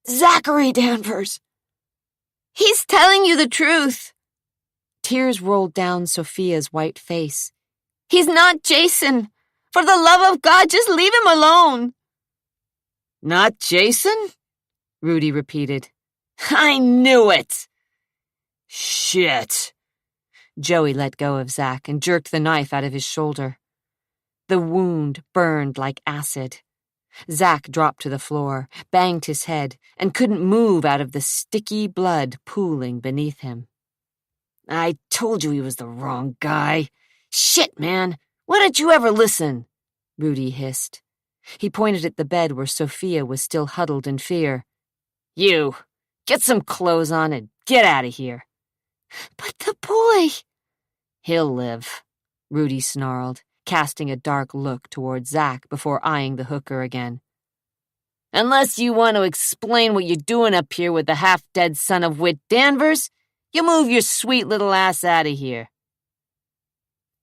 Zachary Danvers." "He's telling you the truth." Tears rolled down Sophia's white face. "He's not Jason. For the love of God, just leave him alone." "Not Jason?" Rudy repeated. "I knew it." "Shit." Joey let go of Zach and jerked the knife out of his shoulder. The wound burned like acid. Zach dropped to the floor, banged his head, and couldn't move out of the sticky blood pooling beneath him. "I told you he was the wrong guy. Shit, man. Why didn't you ever listen?" Rudy hissed. He pointed at the bed where Sophia was still huddled in fear. "You, get some clothes on and get out of here." "But the boy—" "He'll live," Rudy snarled, casting a dark look toward Zach before eyeing the hooker again. "Unless you want to explain what you're doing up here with the half-dead son of wit Danvers, you move your sweet little ass out of here."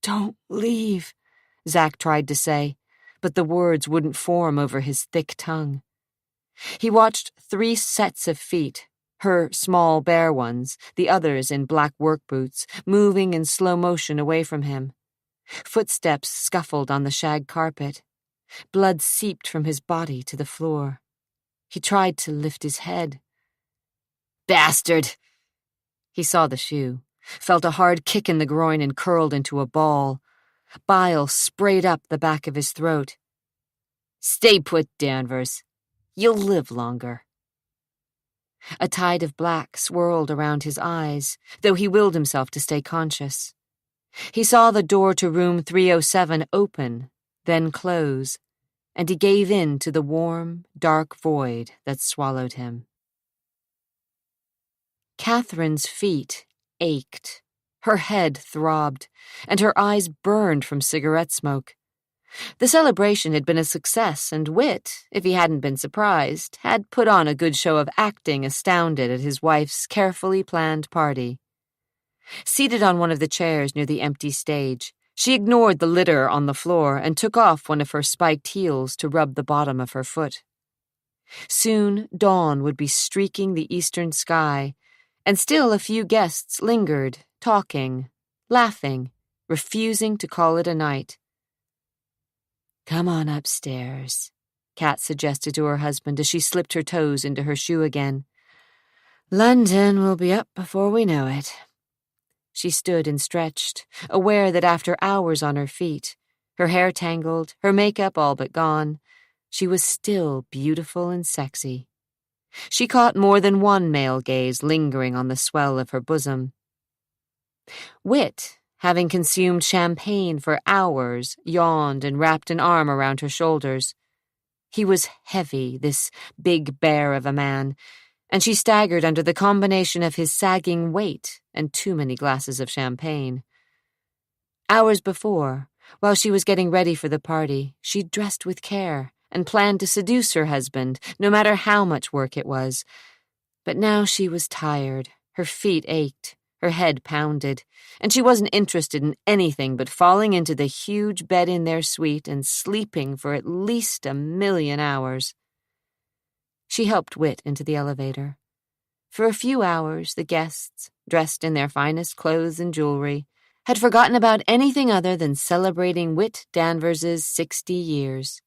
"Don't leave," Zach tried to say, but the words wouldn't form over his thick tongue. He watched 3 sets of feet, Her small bare ones, the others in black work boots, moving in slow motion away from him. Footsteps scuffled on the shag carpet. Blood seeped from his body to the floor. He tried to lift his head. Bastard! He saw the shoe, felt a hard kick in the groin and curled into a ball. Bile sprayed up the back of his throat. Stay put, Danvers. You'll live longer. A tide of black swirled around his eyes, though he willed himself to stay conscious. He saw the door to room 307 open, then close, and he gave in to the warm, dark void that swallowed him. Catherine's feet ached, her head throbbed, and her eyes burned from cigarette smoke. The celebration had been a success, and Whit, if he hadn't been surprised, had put on a good show of acting astounded at his wife's carefully planned party. Seated on one of the chairs near the empty stage, she ignored the litter on the floor and took off one of her spiked heels to rub the bottom of her foot. Soon dawn would be streaking the eastern sky, and still a few guests lingered, talking, laughing, refusing to call it a night. "Come on upstairs," Kat suggested to her husband as she slipped her toes into her shoe again. "London will be up before we know it." She stood and stretched, aware that after hours on her feet, her hair tangled, her makeup all but gone, she was still beautiful and sexy. She caught more than one male gaze lingering on the swell of her bosom. Whit, having consumed champagne for hours, yawned and wrapped an arm around her shoulders. He was heavy, this big bear of a man, and she staggered under the combination of his sagging weight and too many glasses of champagne. Hours before, while she was getting ready for the party, she'd dressed with care and planned to seduce her husband, no matter how much work it was. But now she was tired, her feet ached, her head pounded, and she wasn't interested in anything but falling into the huge bed in their suite and sleeping for at least 1,000,000 hours. She helped Whit into the elevator. For a few hours, the guests, dressed in their finest clothes and jewelry, had forgotten about anything other than celebrating Whit Danvers's 60 years.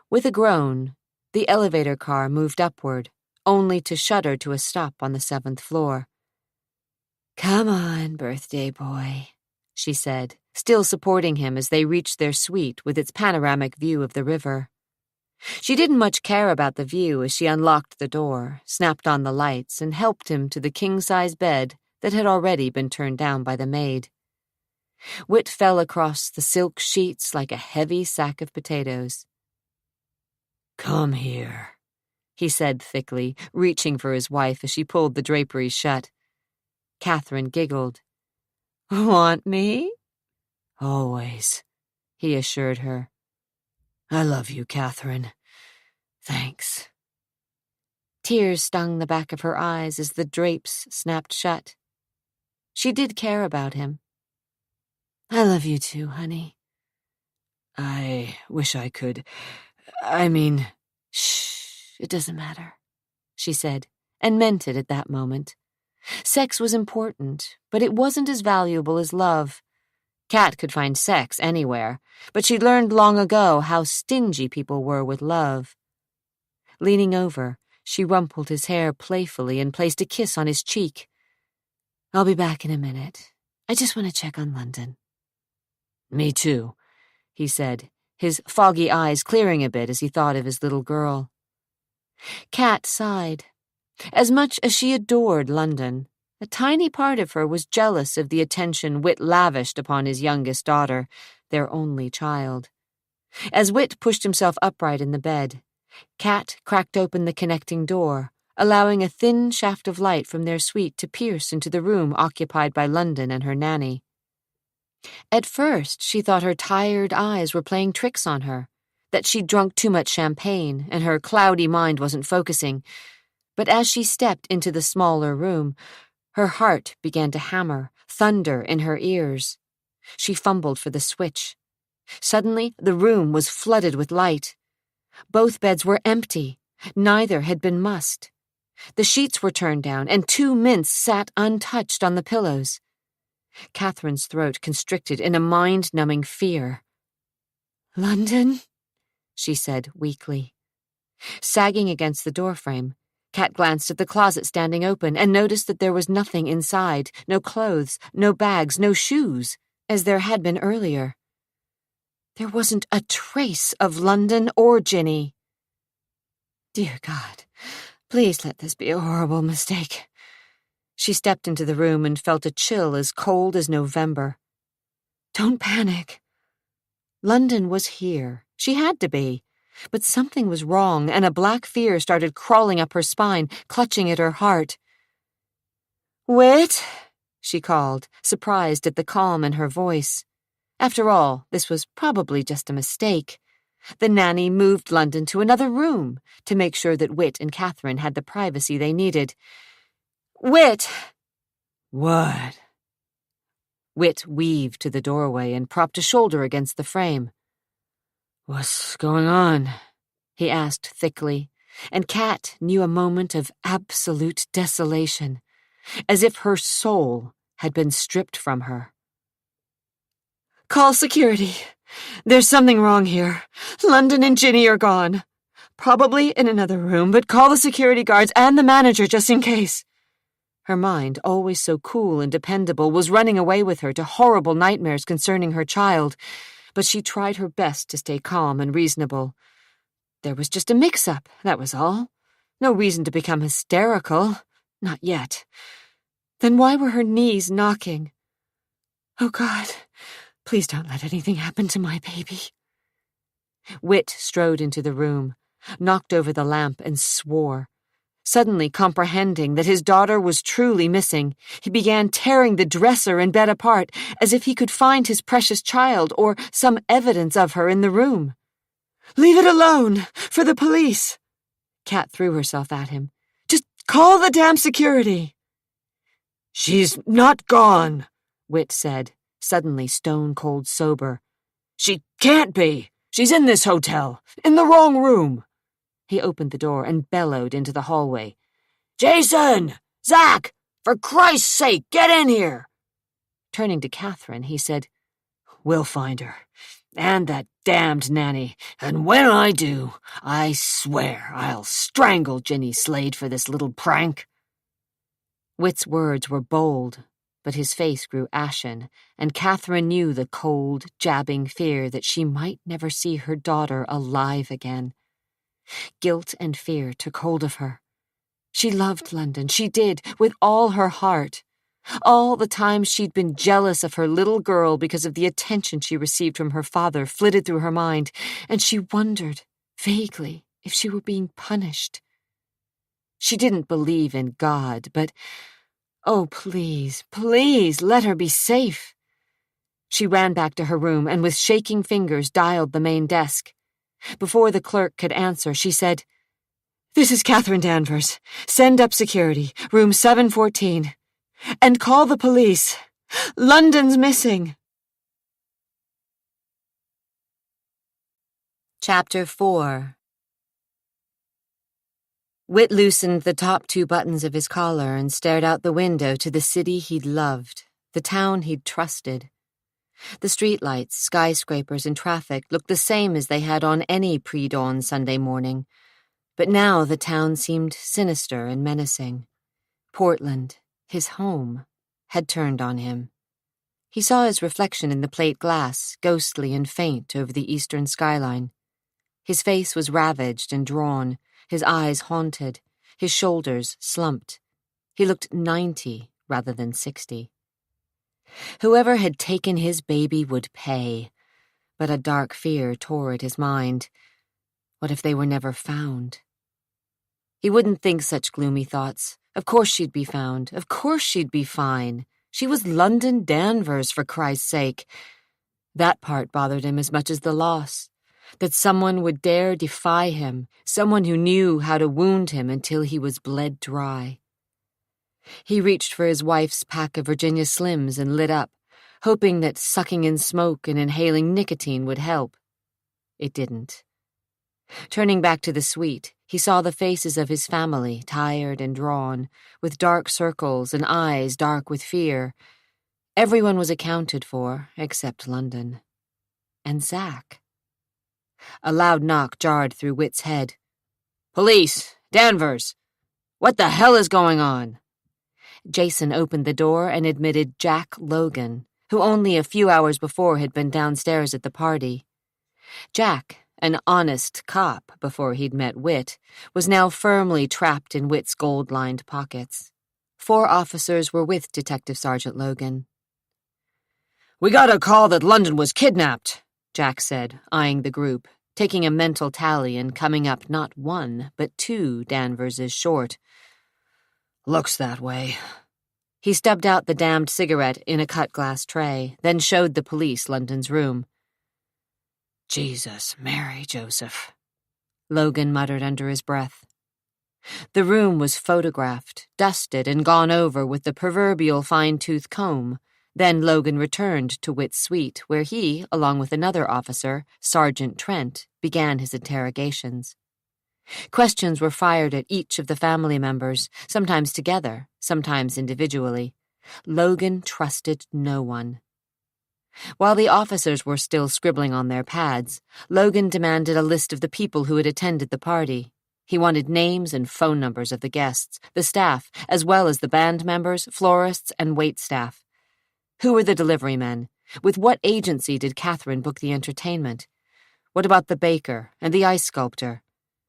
With a groan, the elevator car moved upward, only to shudder to a stop on the 7th floor. "Come on, birthday boy," she said, still supporting him as they reached their suite with its panoramic view of the river. She didn't much care about the view as she unlocked the door, snapped on the lights, and helped him to the king-size bed that had already been turned down by the maid. Whit fell across the silk sheets like a heavy sack of potatoes. "Come here," he said thickly, reaching for his wife as she pulled the draperies shut. Catherine giggled. "Want me?" "Always," he assured her. "I love you, Catherine. Thanks." Tears stung the back of her eyes as the drapes snapped shut. She did care about him. "I love you too, honey." "I wish I could. Shh, it doesn't matter," she said, and meant it at that moment. Sex was important, but it wasn't as valuable as love. Kat could find sex anywhere, but she'd learned long ago how stingy people were with love. Leaning over, she rumpled his hair playfully and placed a kiss on his cheek. "I'll be back in a minute. I just want to check on London." "Me too," he said, his foggy eyes clearing a bit as he thought of his little girl. Kat sighed. As much as she adored London, a tiny part of her was jealous of the attention Whit lavished upon his youngest daughter, their only child. As Whit pushed himself upright in the bed, Kat cracked open the connecting door, allowing a thin shaft of light from their suite to pierce into the room occupied by London and her nanny. At first, she thought her tired eyes were playing tricks on her, that she'd drunk too much champagne and her cloudy mind wasn't focusing. But as she stepped into the smaller room, her heart began to hammer, thunder in her ears. She fumbled for the switch. Suddenly, the room was flooded with light. Both beds were empty. Neither had been mussed. The sheets were turned down, and 2 mints sat untouched on the pillows. Catherine's throat constricted in a mind-numbing fear. "London?" she said weakly. Sagging against the doorframe, Kat glanced at the closet standing open and noticed that there was nothing inside, no clothes, no bags, no shoes, as there had been earlier. There wasn't a trace of London or Ginny. Dear God, please let this be a horrible mistake. She stepped into the room and felt a chill as cold as November. Don't panic. London was here. She had to be. But something was wrong, and a black fear started crawling up her spine, clutching at her heart. "Whit," she called, surprised at the calm in her voice. After all, this was probably just a mistake. The nanny moved London to another room to make sure that Whit and Catherine had the privacy they needed. "Whit!" "What?" Whit weaved to the doorway and propped a shoulder against the frame. "What's going on?" he asked thickly, and Kat knew a moment of absolute desolation, as if her soul had been stripped from her. "Call security. There's something wrong here. London and Ginny are gone. Probably in another room, but call the security guards and the manager just in case." Her mind, always so cool and dependable, was running away with her to horrible nightmares concerning her child, but she tried her best to stay calm and reasonable. There was just a mix-up, that was all. No reason to become hysterical. Not yet. Then why were her knees knocking? "Oh, God, please don't let anything happen to my baby." Whit strode into the room, knocked over the lamp, and swore. Suddenly comprehending that his daughter was truly missing, he began tearing the dresser and bed apart, as if he could find his precious child or some evidence of her in the room. "Leave it alone! For the police!" Kat threw herself at him. "Just call the damn security!" "She's not gone," Whit said, suddenly stone-cold sober. "She can't be! She's in this hotel, in the wrong room!" He opened the door and bellowed into the hallway. "Jason! Zach! For Christ's sake, get in here!" Turning to Catherine, he said, "We'll find her. And that damned nanny. And when I do, I swear I'll strangle Ginny Slade for this little prank." Whit's words were bold, but his face grew ashen, and Catherine knew the cold, jabbing fear that she might never see her daughter alive again. Guilt and fear took hold of her. She loved London, she did, with all her heart. All the times she'd been jealous of her little girl because of the attention she received from her father flitted through her mind, and she wondered, vaguely, if she were being punished. She didn't believe in God, but, oh, please, please, let her be safe. She ran back to her room and with shaking fingers dialed the main desk. Before the clerk could answer, she said, "This is Catherine Danvers. Send up security, room 714. And call the police. London's missing." Chapter 4. Whit loosened the top 2 buttons of his collar and stared out the window to the city he'd loved, the town he'd trusted. The streetlights, skyscrapers, and traffic looked the same as they had on any pre-dawn Sunday morning, but now the town seemed sinister and menacing. Portland, his home, had turned on him. He saw his reflection in the plate glass, ghostly and faint over the eastern skyline. His face was ravaged and drawn, his eyes haunted, his shoulders slumped. He looked 90 rather than 60. Whoever had taken his baby would pay, but a dark fear tore at his mind. What if they were never found? He wouldn't think such gloomy thoughts. Of course she'd be found. Of course she'd be fine. She was London Danvers, for Christ's sake. That part bothered him as much as the loss. That someone would dare defy him, someone who knew how to wound him until he was bled dry. He reached for his wife's pack of Virginia Slims and lit up, hoping that sucking in smoke and inhaling nicotine would help. It didn't. Turning back to the suite, He saw the faces of his family, tired and drawn, with dark circles and eyes dark with fear. Everyone was accounted for, except London. And Zack. A loud knock jarred through Whit's head. "Police! Danvers! What the hell is going on?" Jason opened the door and admitted Jack Logan, who only a few hours before had been downstairs at the party. Jack, an honest cop before he'd met Whit, was now firmly trapped in Whit's gold-lined pockets. 4 officers were with Detective Sergeant Logan. "We got a call that London was kidnapped," Jack said, eyeing the group, taking a mental tally and coming up not 1, but 2 Danverses short. "Looks that way." He stubbed out the damned cigarette in a cut-glass tray, then showed the police London's room. "Jesus, Mary, Joseph," Logan muttered under his breath. The room was photographed, dusted, and gone over with the proverbial fine-tooth comb. Then Logan returned to Whit's suite, where he, along with another officer, Sergeant Trent, began his interrogations. Questions were fired at each of the family members, sometimes together, sometimes individually. Logan trusted no one. While the officers were still scribbling on their pads, Logan demanded a list of the people who had attended the party. He wanted names and phone numbers of the guests, the staff, as well as the band members, florists, and waitstaff. Who were the delivery men? With what agency did Catherine book the entertainment? What about the baker and the ice sculptor?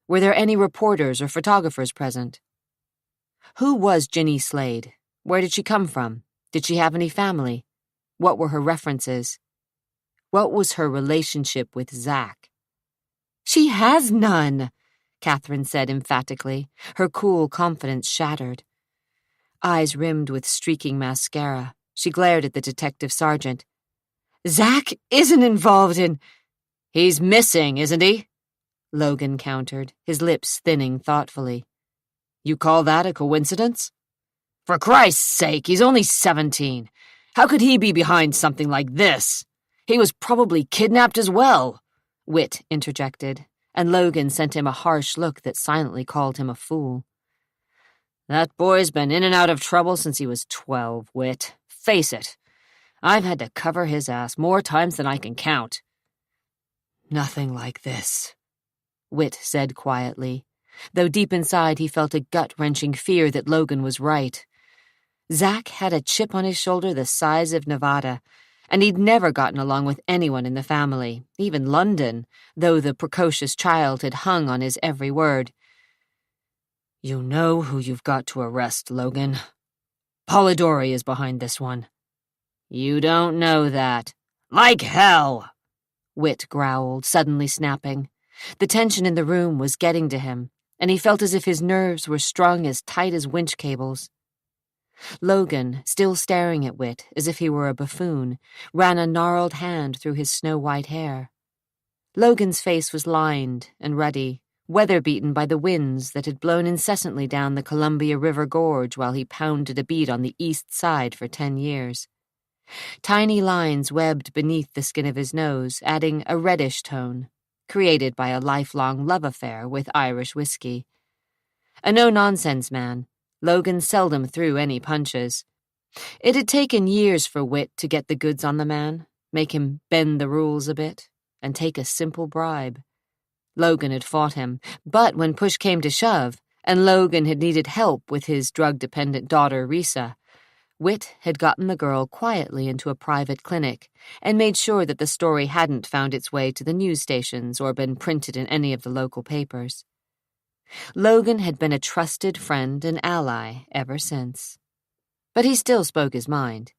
Were there any reporters or photographers present? Who was Ginny Slade? Where did she come from? Did she have any family? What were her references? What was her relationship with Zack? "She has none," Catherine said emphatically, her cool confidence shattered. Eyes rimmed with streaking mascara, she glared at the detective sergeant. "Zack isn't involved in—" "He's missing, isn't he?" Logan countered, his lips thinning thoughtfully. "You call that a coincidence? For Christ's sake, he's only 17. How could he be behind something like this? He was probably kidnapped as well," Whit interjected, and Logan sent him a harsh look that silently called him a fool. "That boy's been in and out of trouble since he was 12, Whit. Face it. I've had to cover his ass more times than I can count." "Nothing like this," Whit said quietly, though deep inside he felt a gut-wrenching fear that Logan was right. Zack had a chip on his shoulder the size of Nevada, and he'd never gotten along with anyone in the family, even London, though the precocious child had hung on his every word. "You know who you've got to arrest, Logan. Polidori is behind this one." "You don't know that." "Like hell!" Whit growled, suddenly snapping. The tension in the room was getting to him, and he felt as if his nerves were strung as tight as winch cables. Logan, still staring at Whit as if he were a buffoon, ran a gnarled hand through his snow-white hair. Logan's face was lined and ruddy, weather-beaten by the winds that had blown incessantly down the Columbia River Gorge while he pounded a beat on the east side for 10 years. Tiny lines webbed beneath the skin of his nose, adding a reddish tone, created by a lifelong love affair with Irish whiskey. A no-nonsense man, Logan seldom threw any punches. It had taken years for Whit to get the goods on the man, make him bend the rules a bit, and take a simple bribe. Logan had fought him, but when push came to shove, and Logan had needed help with his drug-dependent daughter Risa, Whit had gotten the girl quietly into a private clinic and made sure that the story hadn't found its way to the news stations or been printed in any of the local papers. Logan had been a trusted friend and ally ever since. But he still spoke his mind.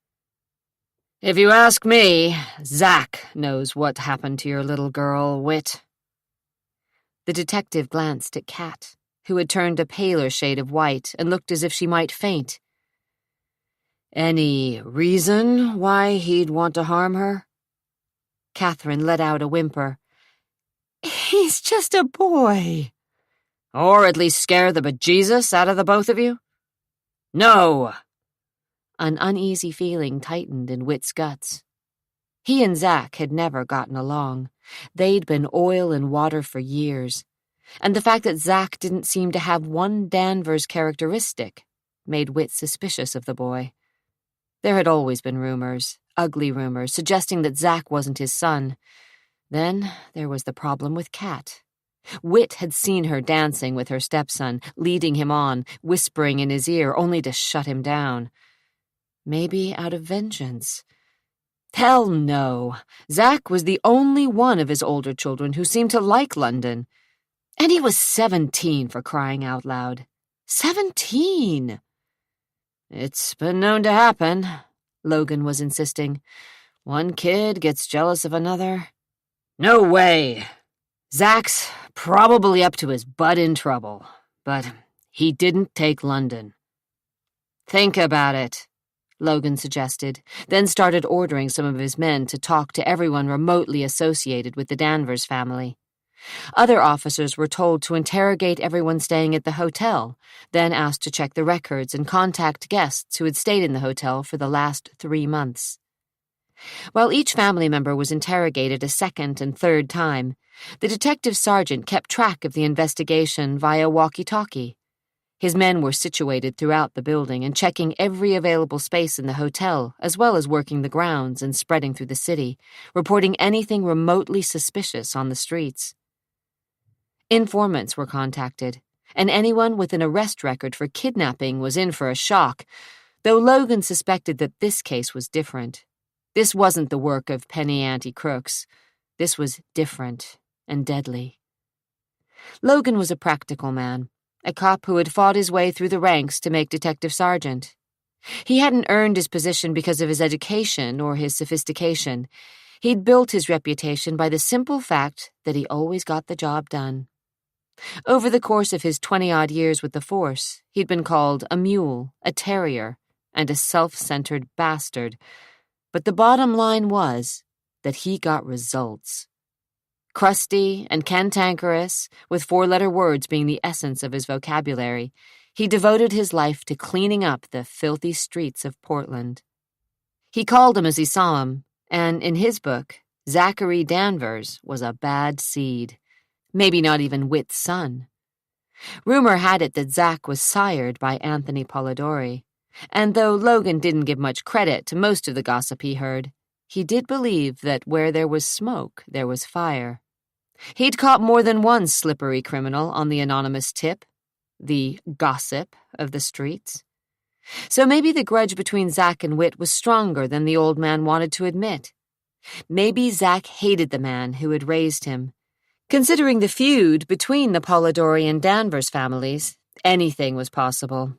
"If you ask me, Zack knows what happened to your little girl, Whit." The detective glanced at Kat, who had turned a paler shade of white and looked as if she might faint. "Any reason why he'd want to harm her?" Catherine let out a whimper. "He's just a boy." "Or at least scare the bejesus out of the both of you?" "No!" An uneasy feeling tightened in Whit's guts. He and Zack had never gotten along. They'd been oil and water for years. and the fact that Zack didn't seem to have one Danvers characteristic made Whit suspicious of the boy. There had always been rumors, ugly rumors, suggesting that Zack wasn't his son. Then there was the problem with Kat. Whit had seen her dancing with her stepson, leading him on, whispering in his ear, only to shut him down. Maybe out of vengeance. Hell no. Zack was the only one of his older children who seemed to like London. And he was 17, for crying out loud. 17! It's been known to happen, Logan was insisting. One kid gets jealous of another. No way! Zack's probably up to his butt in trouble, but he didn't take London. Think about it, Logan suggested, then started ordering some of his men to talk to everyone remotely associated with the Danvers family. Other officers were told to interrogate everyone staying at the hotel, then asked to check the records and contact guests who had stayed in the hotel for the last 3 months. While each family member was interrogated a second and third time, the detective sergeant kept track of the investigation via walkie-talkie. His men were situated throughout the building and checking every available space in the hotel, as well as working the grounds and spreading through the city, reporting anything remotely suspicious on the streets. Informants were contacted, and anyone with an arrest record for kidnapping was in for a shock, though Logan suspected that this case was different. This wasn't the work of penny ante crooks. This was different and deadly. Logan was a practical man, a cop who had fought his way through the ranks to make detective sergeant. He hadn't earned his position because of his education or his sophistication. He'd built his reputation by the simple fact that he always got the job done. Over the course of his 20-odd years with the force, he'd been called a mule, a terrier, and a self-centered bastard. But the bottom line was that he got results. Crusty and cantankerous, with 4-letter words being the essence of his vocabulary, he devoted his life to cleaning up the filthy streets of Portland. He called him as he saw him, and in his book, Zachary Danvers was a bad seed. Maybe not even Whit's son. Rumor had it that Zack was sired by Anthony Polidori, and though Logan didn't give much credit to most of the gossip he heard, he did believe that where there was smoke, there was fire. He'd caught more than one slippery criminal on the anonymous tip, the gossip of the streets. So maybe the grudge between Zack and Whit was stronger than the old man wanted to admit. Maybe Zack hated the man who had raised him. Considering the feud between the Polidori and Danvers families, anything was possible.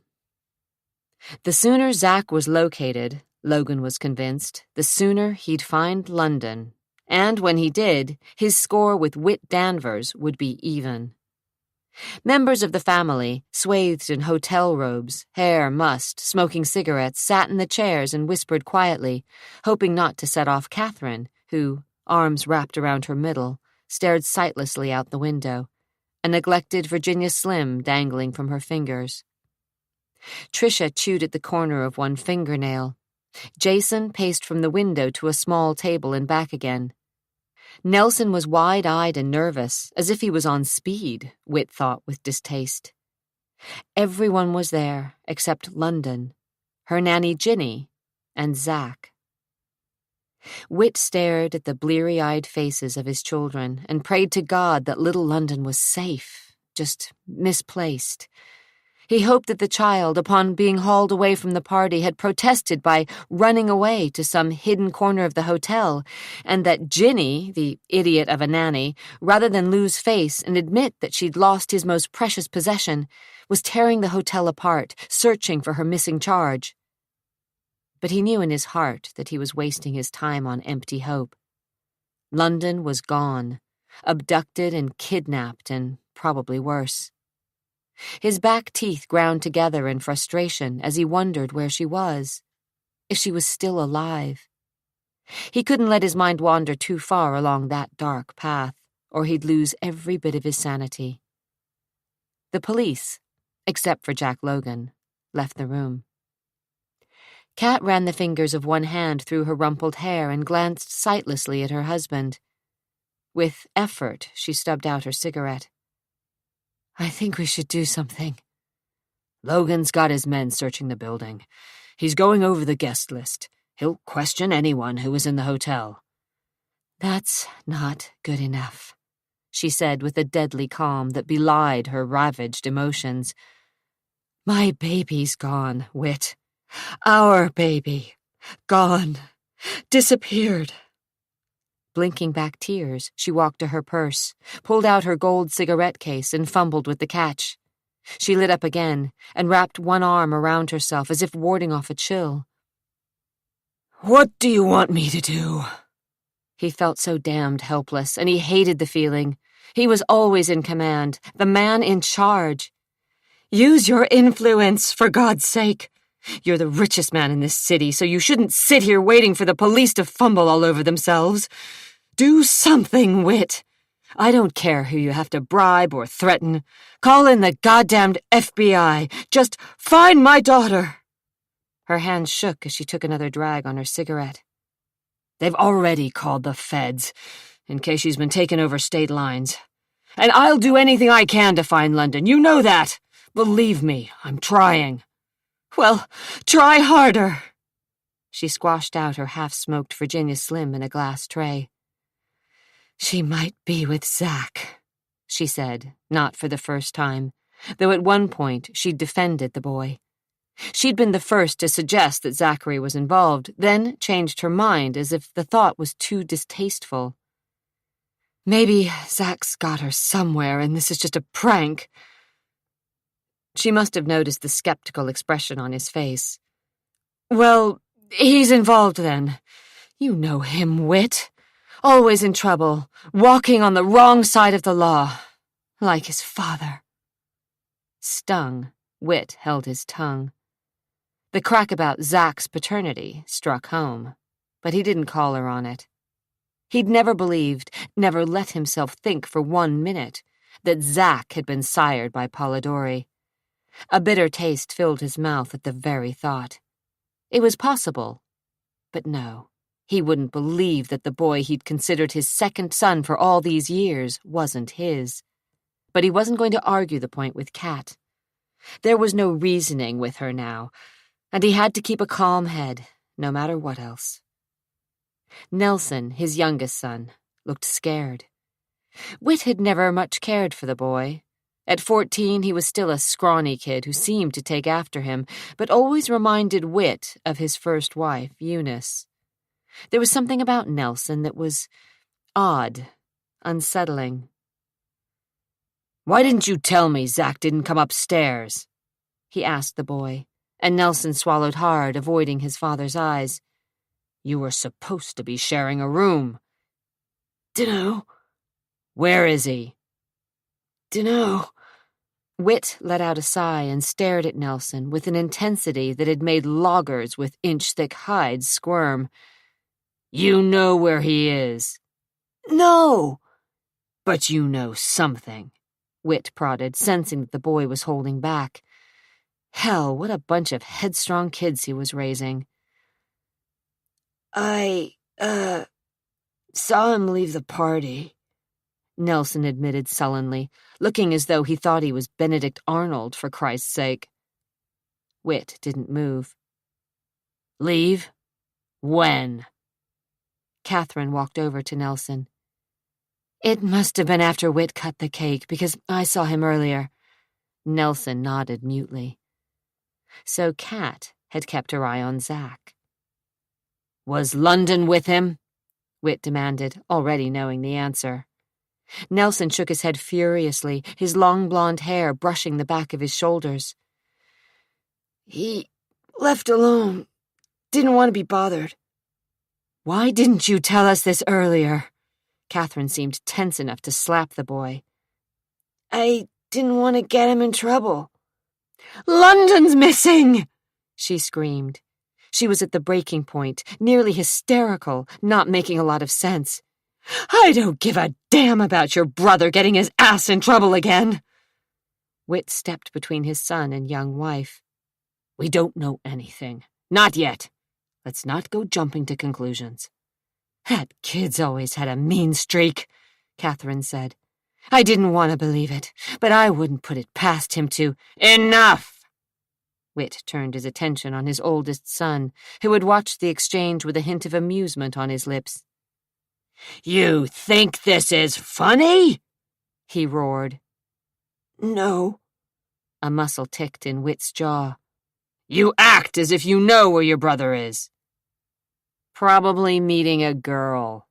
The sooner Zack was located, Logan was convinced, the sooner he'd find London. And when he did, his score with Whit Danvers would be even. Members of the family, swathed in hotel robes, hair mussed, smoking cigarettes, sat in the chairs and whispered quietly, hoping not to set off Catherine, who, arms wrapped around her middle, stared sightlessly out the window, a neglected Virginia Slim dangling from her fingers. Tricia chewed at the corner of one fingernail. Jason paced from the window to a small table and back again. Nelson was wide-eyed and nervous, as if he was on speed, Whit thought with distaste. Everyone was there except London, her nanny Ginny, and Zack. Whit stared at the bleary-eyed faces of his children and prayed to God that little London was safe, just misplaced. He hoped that the child, upon being hauled away from the party, had protested by running away to some hidden corner of the hotel, and that Ginny, the idiot of a nanny, rather than lose face and admit that she'd lost his most precious possession, was tearing the hotel apart, searching for her missing charge. But he knew in his heart that he was wasting his time on empty hope. London was gone, abducted and kidnapped, and probably worse. His back teeth ground together in frustration as he wondered where she was, if she was still alive. He couldn't let his mind wander too far along that dark path, or he'd lose every bit of his sanity. The police, except for Jack Logan, left the room. Kat ran the fingers of one hand through her rumpled hair and glanced sightlessly at her husband. With effort, she stubbed out her cigarette. I think we should do something. Logan's got his men searching the building. He's going over the guest list. He'll question anyone who was in the hotel. That's not good enough, she said with a deadly calm that belied her ravaged emotions. My baby's gone, Whit. Our baby. Gone. Disappeared. Blinking back tears, she walked to her purse, pulled out her gold cigarette case and fumbled with the catch. She lit up again and wrapped one arm around herself as if warding off a chill. What do you want me to do? He felt so damned helpless, and he hated the feeling. He was always in command, the man in charge. Use your influence, for God's sake. You're the richest man in this city, so you shouldn't sit here waiting for the police to fumble all over themselves. Do something, Whit. I don't care who you have to bribe or threaten. Call in the goddamned FBI. Just find my daughter. Her hands shook as she took another drag on her cigarette. They've already called the feds, in case she's been taken over state lines. And I'll do anything I can to find London. You know that. Believe me, I'm trying. Well, try harder. She squashed out her half-smoked Virginia Slim in a glass tray. She might be with Zach, she said, not for the first time, though at one point she'd defended the boy. She'd been the first to suggest that Zachary was involved, then changed her mind as if the thought was too distasteful. Maybe Zach's got her somewhere and this is just a prank. She must have noticed the skeptical expression on his face. Well, he's involved then. You know him, Whit. Always in trouble, walking on the wrong side of the law, like his father. Stung, Whit held his tongue. The crack about Zach's paternity struck home, but he didn't call her on it. He'd never believed, never let himself think for 1 minute, that Zach had been sired by Polidori. A bitter taste filled his mouth at the very thought. It was possible, but no. He wouldn't believe that the boy he'd considered his second son for all these years wasn't his. But he wasn't going to argue the point with Kat. There was no reasoning with her now, and he had to keep a calm head, no matter what else. Nelson, his youngest son, looked scared. Whit had never much cared for the boy. At 14, he was still a scrawny kid who seemed to take after him, but always reminded Whit of his first wife, Eunice. There was something about Nelson that was odd, unsettling. Why didn't you tell me Zach didn't come upstairs? He asked the boy, and Nelson swallowed hard, avoiding his father's eyes. You were supposed to be sharing a room. Dunno. Where is he? Dunno. Whit let out a sigh and stared at Nelson with an intensity that had made loggers with inch-thick hides squirm. You know where he is. No. But you know something, Whit prodded, sensing that the boy was holding back. Hell, what a bunch of headstrong kids he was raising. I, saw him leave the party, Nelson admitted sullenly, looking as though he thought he was Benedict Arnold, for Christ's sake. Whit didn't move. Leave? When? Catherine walked over to Nelson. It must have been after Whit cut the cake, because I saw him earlier. Nelson nodded mutely. So Kat had kept her eye on Zach. Was London with him? Whit demanded, already knowing the answer. Nelson shook his head furiously, his long blonde hair brushing the back of his shoulders. He left alone. Didn't want to be bothered. Why didn't you tell us this earlier? Catherine seemed tense enough to slap the boy. I didn't want to get him in trouble. London's missing! She screamed. She was at the breaking point, nearly hysterical, not making a lot of sense. I don't give a damn about your brother getting his ass in trouble again. Whit stepped between his son and young wife. We don't know anything. Not yet. Let's not go jumping to conclusions. That kid's always had a mean streak, Catherine said. I didn't want to believe it, but I wouldn't put it past him to— Enough! Whit turned his attention on his oldest son, who had watched the exchange with a hint of amusement on his lips. You think this is funny? He roared. No. A muscle ticked in Whit's jaw. You act as if you know where your brother is. Probably meeting a girl,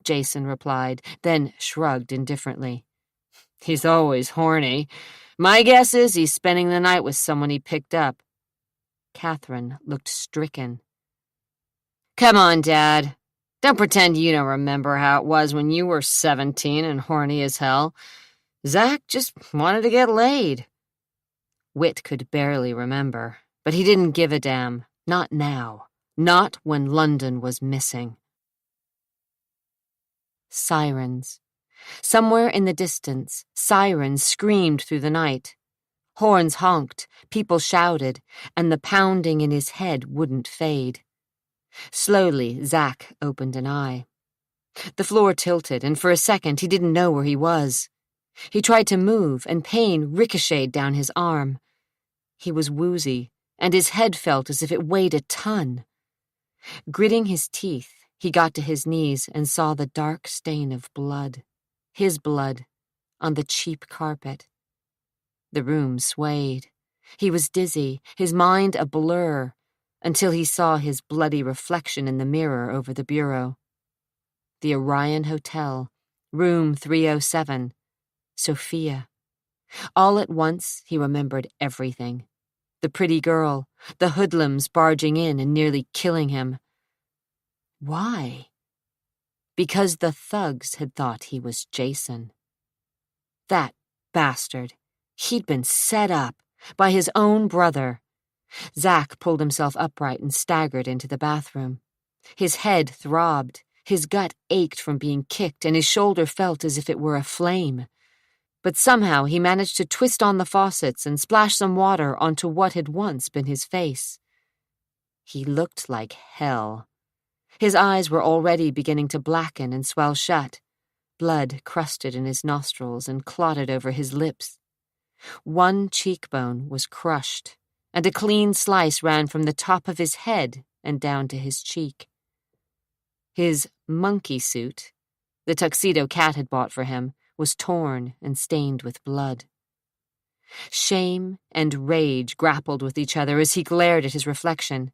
Jason replied, then shrugged indifferently. He's always horny. My guess is he's spending the night with someone he picked up. Catherine looked stricken. Come on, Dad. Don't pretend you don't remember how it was when you were 17 and horny as hell. Zach just wanted to get laid. Whit could barely remember, but he didn't give a damn. Not now. Not when London was missing. Sirens. Somewhere in the distance, sirens screamed through the night. Horns honked, people shouted, and the pounding in his head wouldn't fade. Slowly, Zach opened an eye. The floor tilted, and for a second he didn't know where he was. He tried to move, and pain ricocheted down his arm. He was woozy, and his head felt as if it weighed a ton. Gritting his teeth, he got to his knees and saw the dark stain of blood. His blood, on the cheap carpet. The room swayed. He was dizzy, his mind a blur, until he saw his bloody reflection in the mirror over the bureau. The Orion Hotel, room 307. Sophia. All at once, he remembered everything. The pretty girl, the hoodlums barging in and nearly killing him. Why? Because the thugs had thought he was Jason. That bastard. He'd been set up by his own brother. Zach pulled himself upright and staggered into the bathroom. His head throbbed, his gut ached from being kicked, and his shoulder felt as if it were aflame. But somehow he managed to twist on the faucets and splash some water onto what had once been his face. He looked like hell. His eyes were already beginning to blacken and swell shut. Blood crusted in his nostrils and clotted over his lips. One cheekbone was crushed, and a clean slice ran from the top of his head and down to his cheek. His monkey suit, the tuxedo Cat had bought for him, was torn and stained with blood. Shame and rage grappled with each other as he glared at his reflection.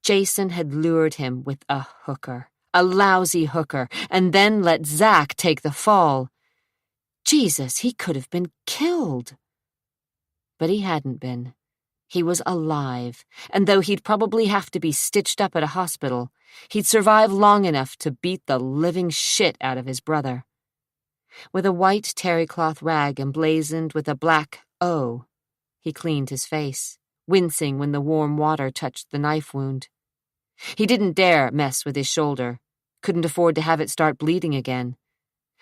Jason had lured him with a hooker, a lousy hooker, and then let Zach take the fall. Jesus, he could have been killed. But he hadn't been. He was alive, and though he'd probably have to be stitched up at a hospital, he'd survive long enough to beat the living shit out of his brother. With a white terrycloth rag emblazoned with a black O, he cleaned his face, wincing when the warm water touched the knife wound. He didn't dare mess with his shoulder, couldn't afford to have it start bleeding again.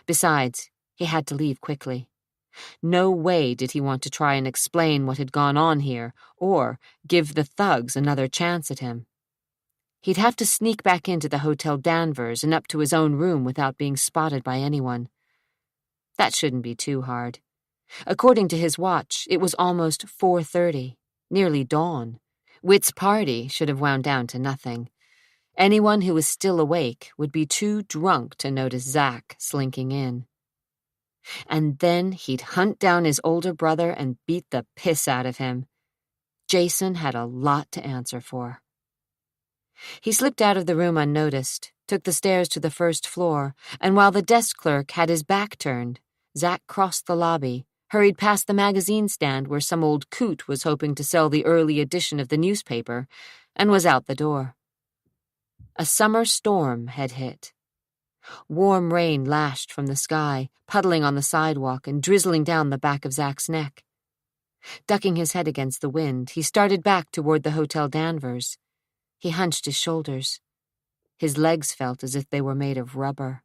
Besides, he had to leave quickly. No way did he want to try and explain what had gone on here, or give the thugs another chance at him. He'd have to sneak back into the Hotel Danvers and up to his own room without being spotted by anyone. That shouldn't be too hard. According to his watch, it was almost 4:30, nearly dawn. Whit's party should have wound down to nothing. Anyone who was still awake would be too drunk to notice Zach slinking in. And then he'd hunt down his older brother and beat the piss out of him. Jason had a lot to answer for. He slipped out of the room unnoticed, took the stairs to the first floor, and while the desk clerk had his back turned, Zach crossed the lobby, hurried past the magazine stand where some old coot was hoping to sell the early edition of the newspaper, and was out the door. A summer storm had hit. Warm rain lashed from the sky, puddling on the sidewalk and drizzling down the back of Zach's neck. Ducking his head against the wind, he started back toward the Hotel Danvers. He hunched his shoulders. His legs felt as if they were made of rubber.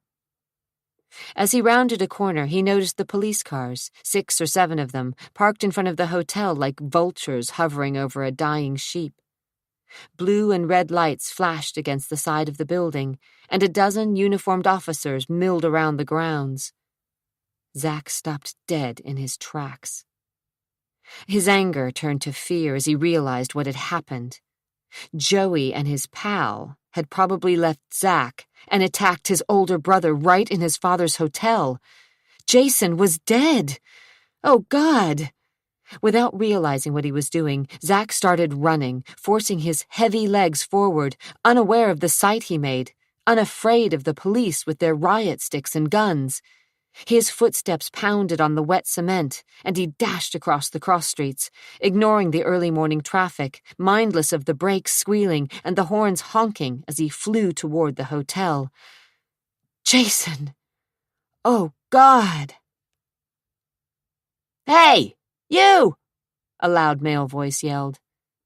As he rounded a corner, he noticed the police cars, 6 or 7 of them, parked in front of the hotel like vultures hovering over a dying sheep. Blue and red lights flashed against the side of the building, and a dozen uniformed officers milled around the grounds. Zack stopped dead in his tracks. His anger turned to fear as he realized what had happened. Joey and his pal had probably left Zack and attacked his older brother right in his father's hotel. Jason was dead. Oh, God! Without realizing what he was doing, Zack started running, forcing his heavy legs forward, unaware of the sight he made, unafraid of the police with their riot sticks and guns. His footsteps pounded on the wet cement, and he dashed across the cross streets, ignoring the early morning traffic, mindless of the brakes squealing and the horns honking as he flew toward the hotel. Jason! Oh, God! "Hey, you!" a loud male voice yelled.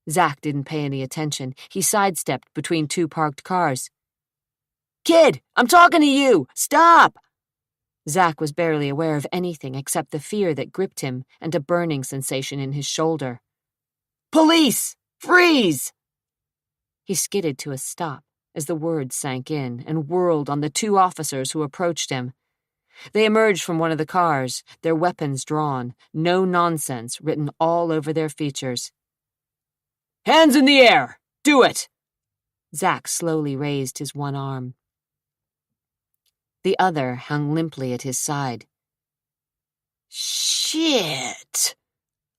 Zack didn't pay any attention. He sidestepped between two parked cars. "Kid, I'm talking to you! Stop!" Zack was barely aware of anything except the fear that gripped him and a burning sensation in his shoulder. "Police! Freeze!" He skidded to a stop as the words sank in and whirled on the two officers who approached him. They emerged from one of the cars, their weapons drawn, no nonsense written all over their features. "Hands in the air! Do it!" Zack slowly raised his one arm. The other hung limply at his side. "Shit!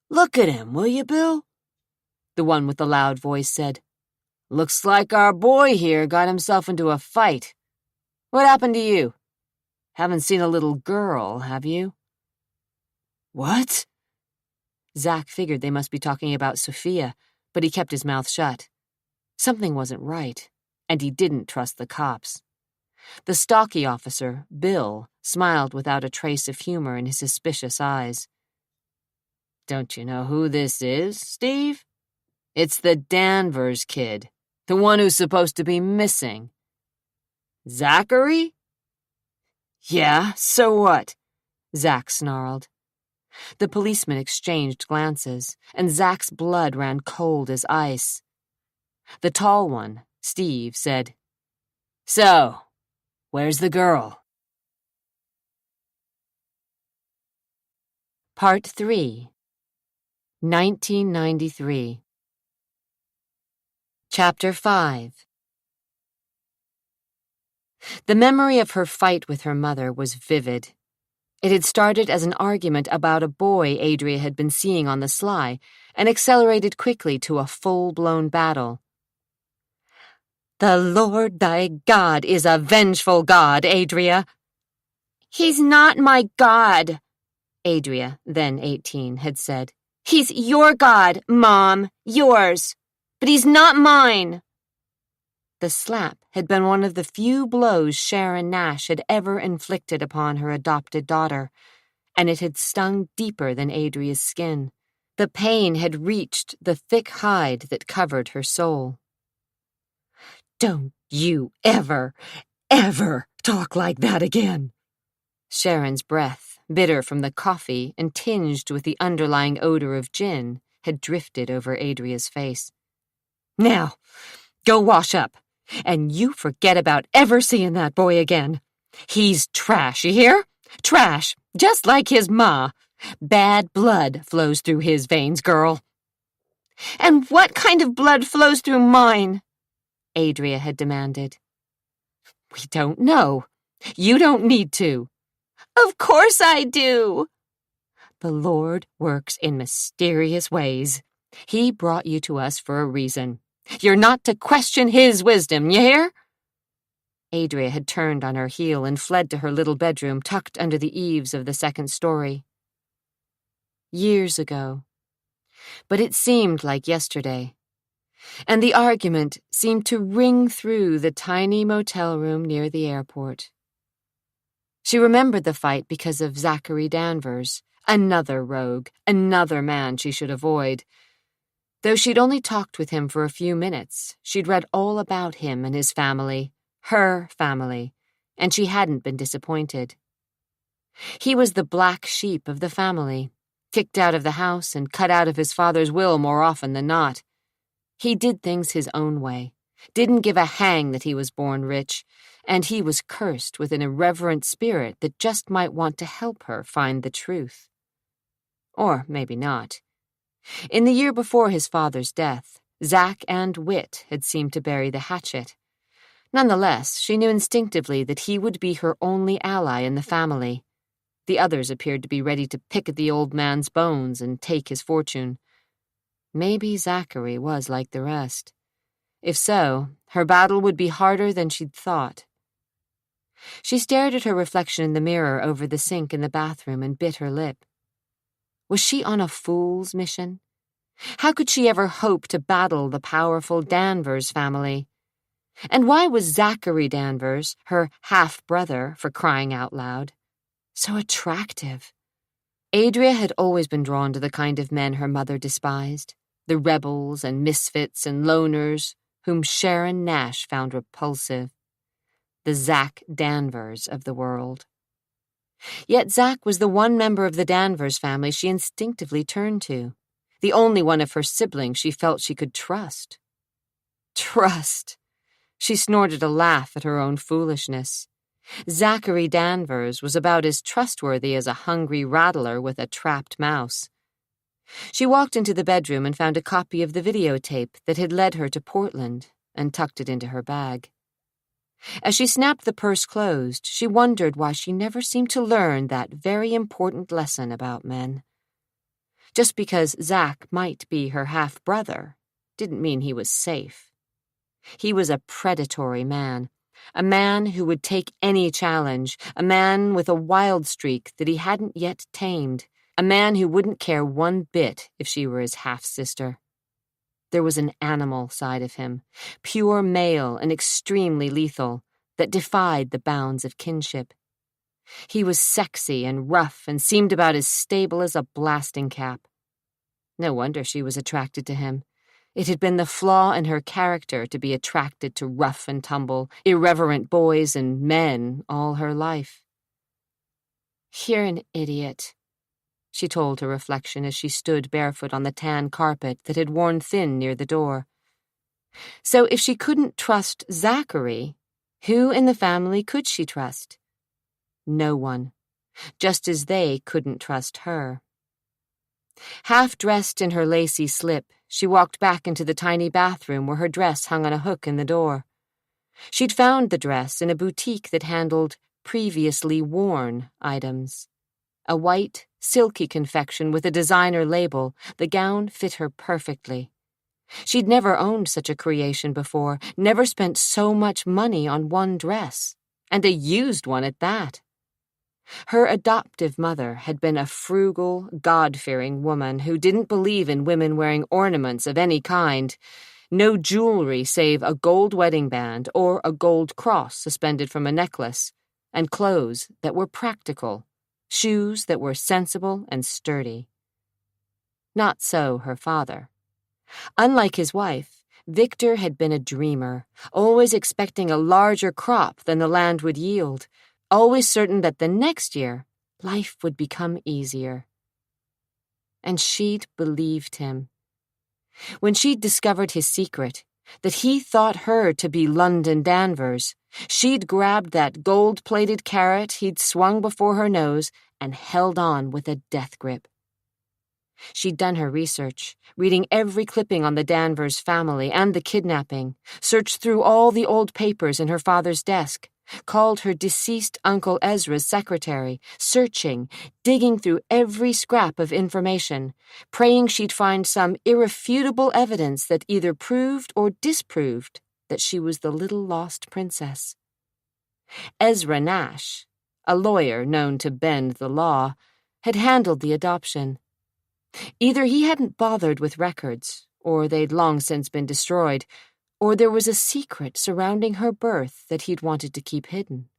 Look at him, will you, Bill?" The one with the loud voice said. "Looks like our boy here got himself into a fight. What happened to you? Haven't seen a little girl, have you?" "What?" Zack figured they must be talking about Sophia, but he kept his mouth shut. Something wasn't right, and he didn't trust the cops. The stocky officer, Bill, smiled without a trace of humor in his suspicious eyes. "Don't you know who this is, Steve? It's the Danvers kid, the one who's supposed to be missing." "Zachary?" "Yeah, so what?" Zack snarled. The policemen exchanged glances, and Zack's blood ran cold as ice. The tall one, Steve, said, "So, where's the girl?" Part 3, 1993. Chapter 5. The memory of her fight with her mother was vivid. It had started as an argument about a boy Adria had been seeing on the sly and accelerated quickly to a full-blown battle. "The Lord thy God is a vengeful God, Adria." "He's not my God," Adria, then 18, had said. "He's your God, Mom, yours. But he's not mine." The slap had been one of the few blows Sharon Nash had ever inflicted upon her adopted daughter, and it had stung deeper than Adria's skin. The pain had reached the thick hide that covered her soul. "Don't you ever talk like that again." Sharon's breath, bitter from the coffee and tinged with the underlying odor of gin, had drifted over Adria's face. "Now, go wash up. And you forget about ever seeing that boy again. He's trash, you hear? Trash, just like his ma. Bad blood flows through his veins, girl." "And what kind of blood flows through mine?" Adria had demanded. "We don't know. You don't need to." "Of course I do." "The Lord works in mysterious ways. He brought you to us for a reason. You're not to question his wisdom, you hear?" Adria had turned on her heel and fled to her little bedroom tucked under the eaves of the second story. Years ago. But it seemed like yesterday. And the argument seemed to ring through the tiny motel room near the airport. She remembered the fight because of Zachary Danvers, another rogue, another man she should avoid. Though she'd only talked with him for a few minutes, she'd read all about him and his family, her family, and she hadn't been disappointed. He was the black sheep of the family, kicked out of the house and cut out of his father's will more often than not. He did things his own way, didn't give a hang that he was born rich, and he was cursed with an irreverent spirit that just might want to help her find the truth. Or maybe not. In the year before his father's death, Zack and Wit had seemed to bury the hatchet. Nonetheless, she knew instinctively that he would be her only ally in the family. The others appeared to be ready to pick at the old man's bones and take his fortune. Maybe Zachary was like the rest. If so, her battle would be harder than she'd thought. She stared at her reflection in the mirror over the sink in the bathroom and bit her lip. Was she on a fool's mission? How could she ever hope to battle the powerful Danvers family? And why was Zachary Danvers, her half-brother, for crying out loud, so attractive? Adria had always been drawn to the kind of men her mother despised, the rebels and misfits and loners whom Sharon Nash found repulsive, the Zack Danvers of the world. Yet Zack was the one member of the Danvers family she instinctively turned to, the only one of her siblings she felt she could trust. Trust! She snorted a laugh at her own foolishness. Zachary Danvers was about as trustworthy as a hungry rattler with a trapped mouse. She walked into the bedroom and found a copy of the videotape that had led her to Portland and tucked it into her bag. As she snapped the purse closed, she wondered why she never seemed to learn that very important lesson about men. Just because Zack might be her half-brother didn't mean he was safe. He was a predatory man, a man who would take any challenge, a man with a wild streak that he hadn't yet tamed, a man who wouldn't care one bit if she were his half-sister. There was an animal side of him, pure male and extremely lethal, that defied the bounds of kinship. He was sexy and rough and seemed about as stable as a blasting cap. No wonder she was attracted to him. It had been the flaw in her character to be attracted to rough and tumble, irreverent boys and men all her life. "You're an idiot," she told her reflection as she stood barefoot on the tan carpet that had worn thin near the door. So if she couldn't trust Zachary, who in the family could she trust? No one, just as they couldn't trust her. Half-dressed in her lacy slip, she walked back into the tiny bathroom where her dress hung on a hook in the door. She'd found the dress in a boutique that handled previously worn items. A white, silky confection with a designer label, the gown fit her perfectly. She'd never owned such a creation before, never spent so much money on one dress, and a used one at that. Her adoptive mother had been a frugal, God-fearing woman who didn't believe in women wearing ornaments of any kind, no jewelry save a gold wedding band or a gold cross suspended from a necklace, and clothes that were practical, shoes that were sensible and sturdy. Not so her father. Unlike his wife, Victor had been a dreamer, always expecting a larger crop than the land would yield, always certain that the next year life would become easier. And she'd believed him. When she'd discovered his secret, that he thought her to be London Danvers, she'd grabbed that gold-plated carrot he'd swung before her nose and held on with a death grip. She'd done her research, reading every clipping on the Danvers family and the kidnapping, searched through all the old papers in her father's desk, called her deceased Uncle Ezra's secretary, searching, digging through every scrap of information, praying she'd find some irrefutable evidence that either proved or disproved that she was the little lost princess. Ezra Nash, a lawyer known to bend the law, had handled the adoption. Either he hadn't bothered with records, or they'd long since been destroyed, or there was a secret surrounding her birth that he'd wanted to keep hidden.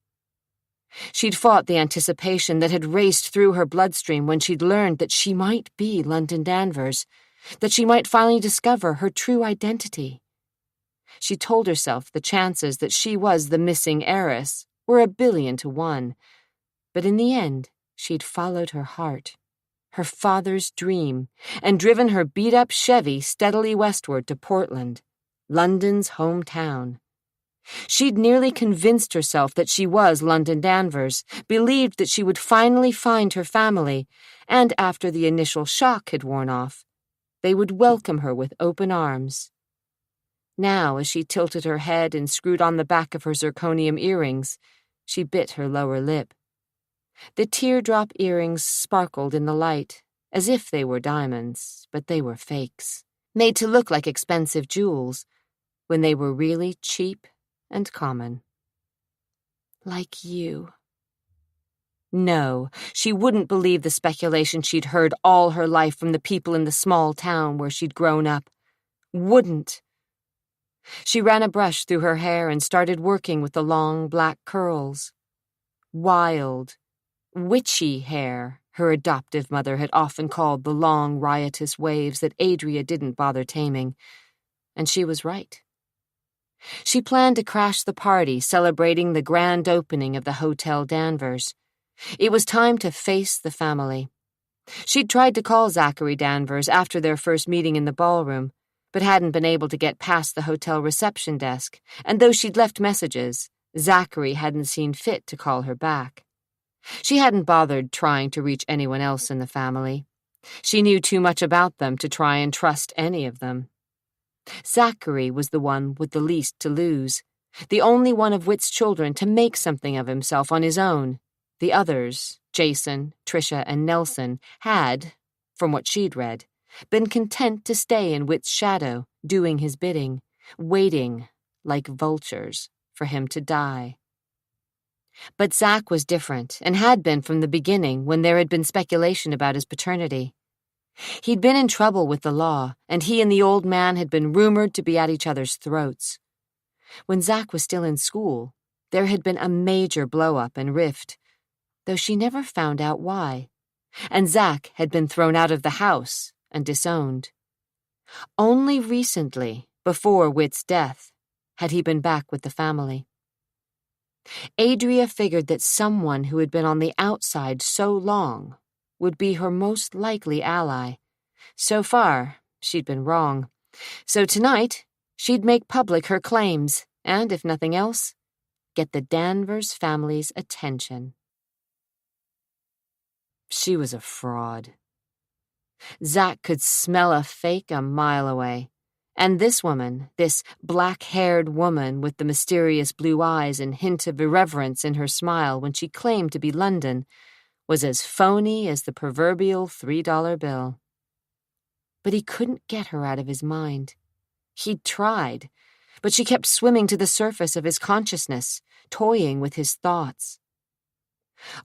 She'd fought the anticipation that had raced through her bloodstream when she'd learned that she might be London Danvers, that she might finally discover her true identity. She told herself the chances that she was the missing heiress were 1,000,000,000 to 1, but in the end she'd followed her heart, her father's dream, and driven her beat-up Chevy steadily westward to Portland, London's hometown. She'd nearly convinced herself that she was London Danvers, believed that she would finally find her family, and after the initial shock had worn off, they would welcome her with open arms. Now, as she tilted her head and screwed on the back of her zirconium earrings, she bit her lower lip. The teardrop earrings sparkled in the light, as if they were diamonds, but they were fakes, made to look like expensive jewels, when they were really cheap and common. Like you. No, she wouldn't believe the speculation she'd heard all her life from the people in the small town where she'd grown up. Wouldn't. She ran a brush through her hair and started working with the long black curls. Wild, witchy hair, her adoptive mother had often called the long, riotous waves that Adria didn't bother taming. And she was right. She planned to crash the party celebrating the grand opening of the Hotel Danvers. It was time to face the family. She'd tried to call Zachary Danvers after their first meeting in the ballroom, but hadn't been able to get past the hotel reception desk, and though she'd left messages, Zachary hadn't seen fit to call her back. She hadn't bothered trying to reach anyone else in the family. She knew too much about them to try and trust any of them. Zachary was the one with the least to lose, the only one of Whit's children to make something of himself on his own. The others, Jason, Tricia, and Nelson, had, from what she'd read, been content to stay in Whit's shadow, doing his bidding, waiting, like vultures, for him to die. But Zach was different, and had been from the beginning when there had been speculation about his paternity. He'd been in trouble with the law, and he and the old man had been rumored to be at each other's throats. When Zach was still in school, there had been a major blow-up and rift, though she never found out why, and Zach had been thrown out of the house and disowned. Only recently, before Whit's death, had he been back with the family. Adria figured that someone who had been on the outside so long would be her most likely ally. So far, she'd been wrong. So tonight, she'd make public her claims, and, if nothing else, get the Danvers family's attention. She was a fraud. Zach could smell a fake a mile away. And this woman, this black-haired woman with the mysterious blue eyes and hint of irreverence in her smile when she claimed to be London, was as phony as the proverbial $3 bill. But he couldn't get her out of his mind. He'd tried, but she kept swimming to the surface of his consciousness, toying with his thoughts.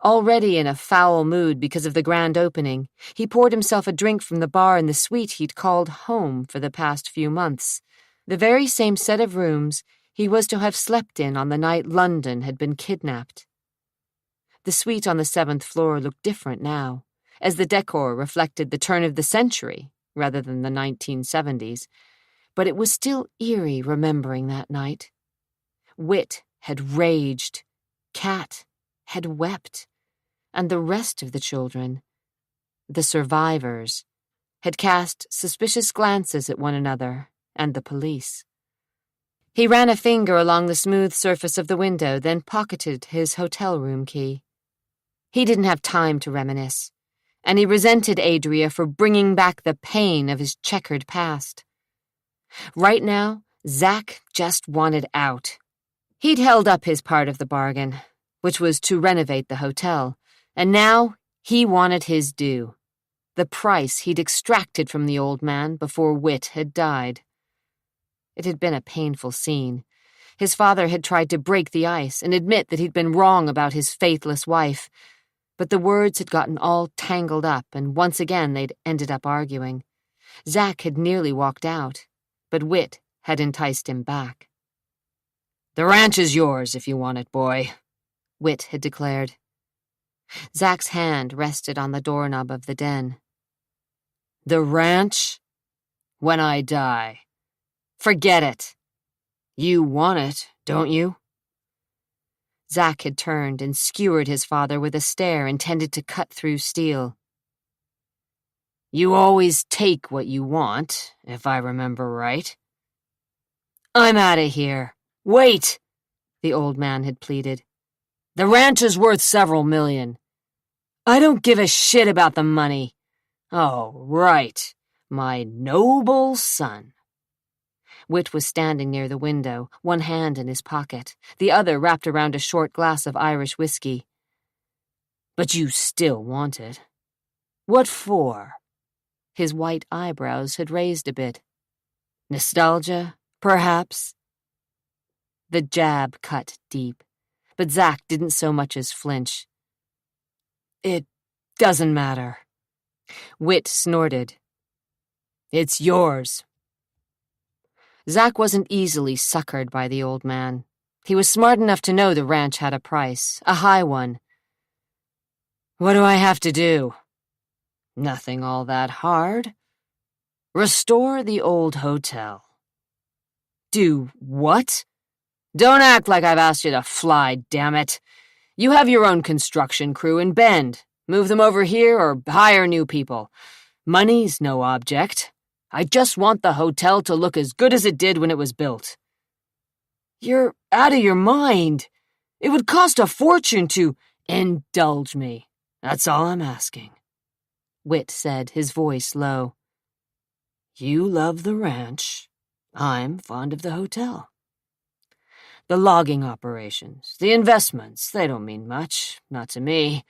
Already in a foul mood because of the grand opening, he poured himself a drink from the bar in the suite he'd called home for the past few months, the very same set of rooms he was to have slept in on the night London had been kidnapped. The suite on the 7th floor looked different now, as the decor reflected the turn of the century rather than the 1970s, but it was still eerie remembering that night. Whit had raged. Kat had wept, and the rest of the children, the survivors, had cast suspicious glances at one another and the police. He ran a finger along the smooth surface of the window, then pocketed his hotel room key. He didn't have time to reminisce, and he resented Adria for bringing back the pain of his checkered past. Right now, Zach just wanted out. He'd held up his part of the bargain, which was to renovate the hotel, and now he wanted his due, the price he'd extracted from the old man before Whit had died. It had been a painful scene. His father had tried to break the ice and admit that he'd been wrong about his faithless wife, but the words had gotten all tangled up, and once again they'd ended up arguing. Zach had nearly walked out, but Whit had enticed him back. "The ranch is yours if you want it, boy," Whit had declared. Zach's hand rested on the doorknob of the den. "The ranch? When I die. Forget it. You want it, don't you?" Zach had turned and skewered his father with a stare intended to cut through steel. "You always take what you want, if I remember right." "I'm out of here. Wait!" the old man had pleaded. "The ranch is worth several million. I don't give a shit about the money. Oh, right, my noble son." Whit was standing near the window, one hand in his pocket, the other wrapped around a short glass of Irish whiskey. "But you still want it. What for?" His white eyebrows had raised a bit. "Nostalgia, perhaps?" The jab cut deep, but Zack didn't so much as flinch. "It doesn't matter." Whit snorted. "It's yours." Zack wasn't easily suckered by the old man. He was smart enough to know the ranch had a price, a high one. "What do I have to do?" "Nothing all that hard. Restore the old hotel." "Do what?" "Don't act like I've asked you to fly, damn it. You have your own construction crew in Bend. Move them over here or hire new people. Money's no object. I just want the hotel to look as good as it did when it was built." "You're out of your mind. It would cost a fortune to—" "Indulge me. That's all I'm asking," Whit said, his voice low. "You love the ranch. I'm fond of the hotel. The logging operations, the investments, they don't mean much, not to me.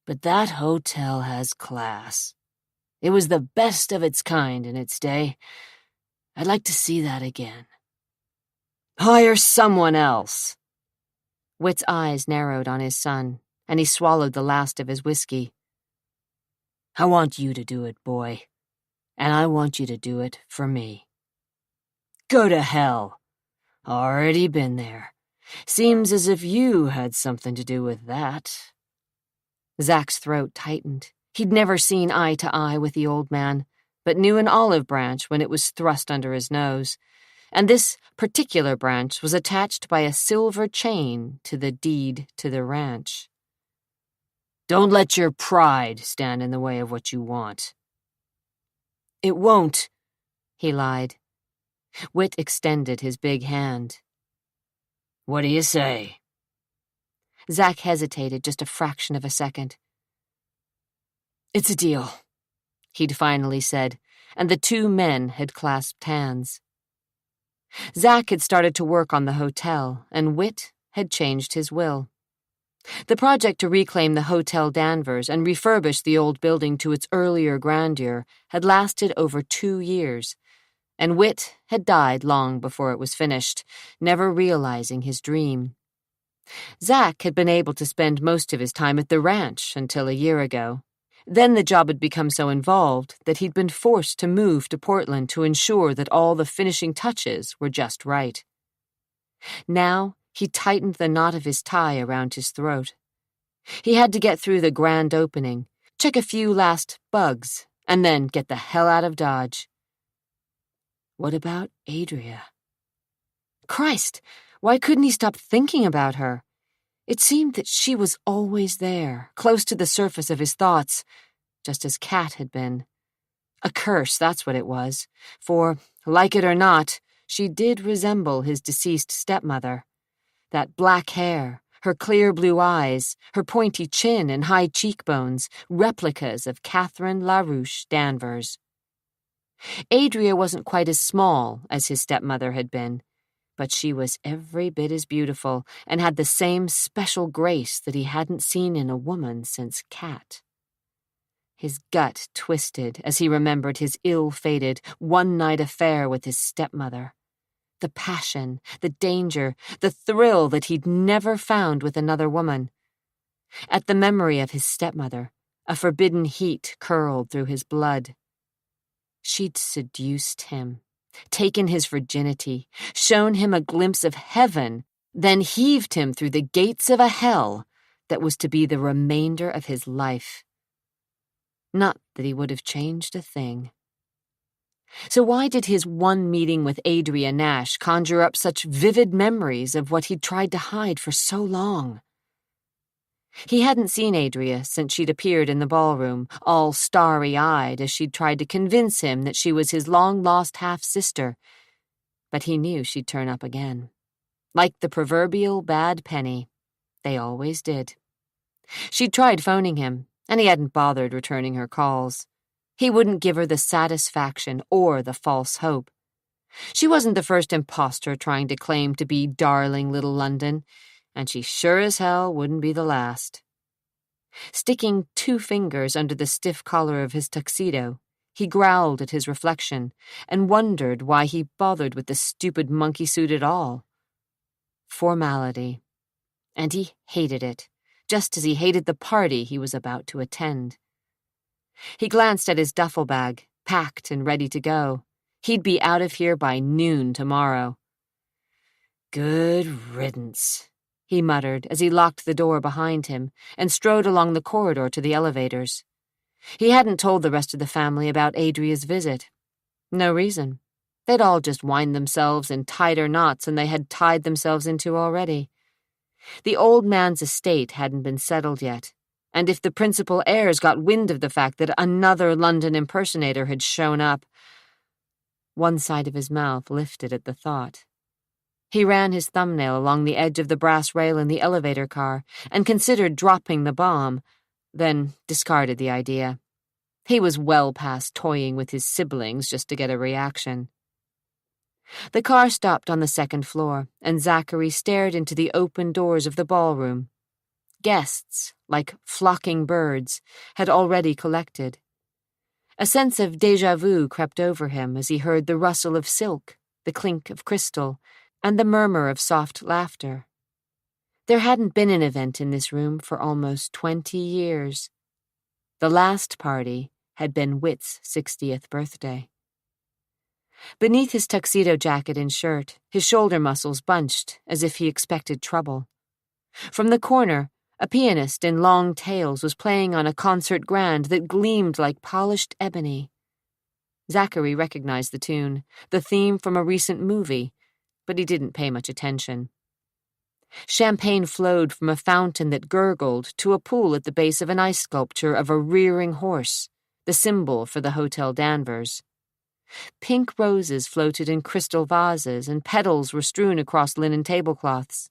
But that hotel has class. It was the best of its kind in its day. I'd like to see that again." "Hire someone else." Whit's eyes narrowed on his son, and he swallowed the last of his whiskey. "I want you to do it, boy. And I want you to do it for me." "Go to hell. Already been there. Seems as if you had something to do with that." Zack's throat tightened. He'd never seen eye to eye with the old man, but knew an olive branch when it was thrust under his nose, and this particular branch was attached by a silver chain to the deed to the ranch. "Don't let your pride stand in the way of what you want." "It won't," he lied. Whit extended his big hand. "What do you say?" Zack hesitated just a fraction of a second. "It's a deal," he'd finally said, and the two men had clasped hands. Zack had started to work on the hotel, and Whit had changed his will. The project to reclaim the Hotel Danvers and refurbish the old building to its earlier grandeur had lasted over 2 years, and Whit had died long before it was finished, never realizing his dream. Zack had been able to spend most of his time at the ranch until a year ago. Then the job had become so involved that he'd been forced to move to Portland to ensure that all the finishing touches were just right. Now he tightened the knot of his tie around his throat. He had to get through the grand opening, check a few last bugs, and then get the hell out of Dodge. What about Adria? Christ, why couldn't he stop thinking about her? It seemed that she was always there, close to the surface of his thoughts, just as Kat had been. A curse, that's what it was, for, like it or not, she did resemble his deceased stepmother. That black hair, her clear blue eyes, her pointy chin and high cheekbones, replicas of Catherine LaRouche Danvers. Adria wasn't quite as small as his stepmother had been, but she was every bit as beautiful and had the same special grace that he hadn't seen in a woman since Kat. His gut twisted as he remembered his ill-fated one-night affair with his stepmother. The passion, the danger, the thrill that he'd never found with another woman. At the memory of his stepmother, a forbidden heat curled through his blood. She'd seduced him, taken his virginity, shown him a glimpse of heaven, then heaved him through the gates of a hell that was to be the remainder of his life. Not that he would have changed a thing. So why did his one meeting with Adria Nash conjure up such vivid memories of what he'd tried to hide for so long? He hadn't seen Adria since she'd appeared in the ballroom, all starry-eyed as she'd tried to convince him that she was his long-lost half-sister, but he knew she'd turn up again. Like the proverbial bad penny. They always did. She'd tried phoning him, and he hadn't bothered returning her calls. He wouldn't give her the satisfaction or the false hope. She wasn't the first imposter trying to claim to be darling little London, and she sure as hell wouldn't be the last. Sticking 2 fingers under the stiff collar of his tuxedo, he growled at his reflection and wondered why he bothered with the stupid monkey suit at all. Formality. And he hated it, just as he hated the party he was about to attend. He glanced at his duffel bag, packed and ready to go. He'd be out of here by noon tomorrow. Good riddance, he muttered as he locked the door behind him and strode along the corridor to the elevators. He hadn't told the rest of the family about Adria's visit. No reason. They'd all just wind themselves in tighter knots than they had tied themselves into already. The old man's estate hadn't been settled yet, and if the principal heirs got wind of the fact that another London impersonator had shown up— One side of his mouth lifted at the thought. He ran his thumbnail along the edge of the brass rail in the elevator car and considered dropping the bomb, then discarded the idea. He was well past toying with his siblings just to get a reaction. The car stopped on the 2nd floor, and Zachary stared into the open doors of the ballroom. Guests, like flocking birds, had already collected. A sense of déjà vu crept over him as he heard the rustle of silk, the clink of crystal, and the murmur of soft laughter. There hadn't been an event in this room for almost 20 years. The last party had been Whit's 60th birthday. Beneath his tuxedo jacket and shirt, his shoulder muscles bunched as if he expected trouble. From the corner, a pianist in long tails was playing on a concert grand that gleamed like polished ebony. Zachary recognized the tune, the theme from a recent movie, but he didn't pay much attention. Champagne flowed from a fountain that gurgled to a pool at the base of an ice sculpture of a rearing horse, the symbol for the Hotel Danvers. Pink roses floated in crystal vases, and petals were strewn across linen tablecloths.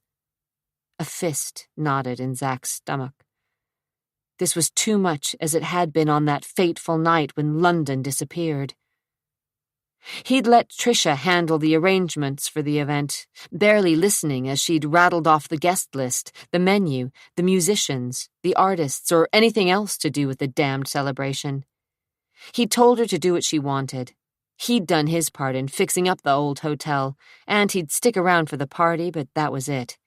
A fist nodded in Zach's stomach. This was too much as it had been on that fateful night when London disappeared. He'd let Tricia handle the arrangements for the event, barely listening as she'd rattled off the guest list, the menu, the musicians, the artists, or anything else to do with the damned celebration. He'd told her to do what she wanted. He'd done his part in fixing up the old hotel, and he'd stick around for the party, but that was it.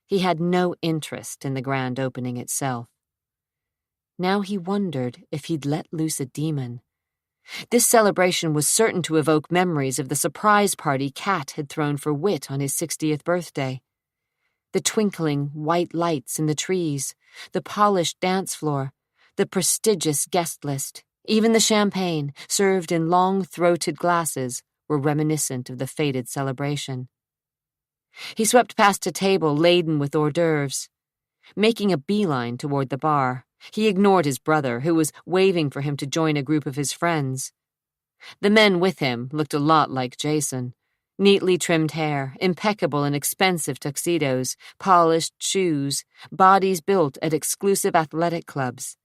He had no interest in the grand opening itself. Now he wondered if he'd let loose a demon. This celebration was certain to evoke memories of the surprise party Cat had thrown for Whit on his 60th birthday. The twinkling white lights in the trees, the polished dance floor, the prestigious guest list, even the champagne, served in long-throated glasses, were reminiscent of the fated celebration. He swept past a table laden with hors d'oeuvres. Making a beeline toward the bar, he ignored his brother, who was waving for him to join a group of his friends. The men with him looked a lot like Jason. Neatly trimmed hair, impeccable and expensive tuxedos, polished shoes, bodies built at exclusive athletic clubs.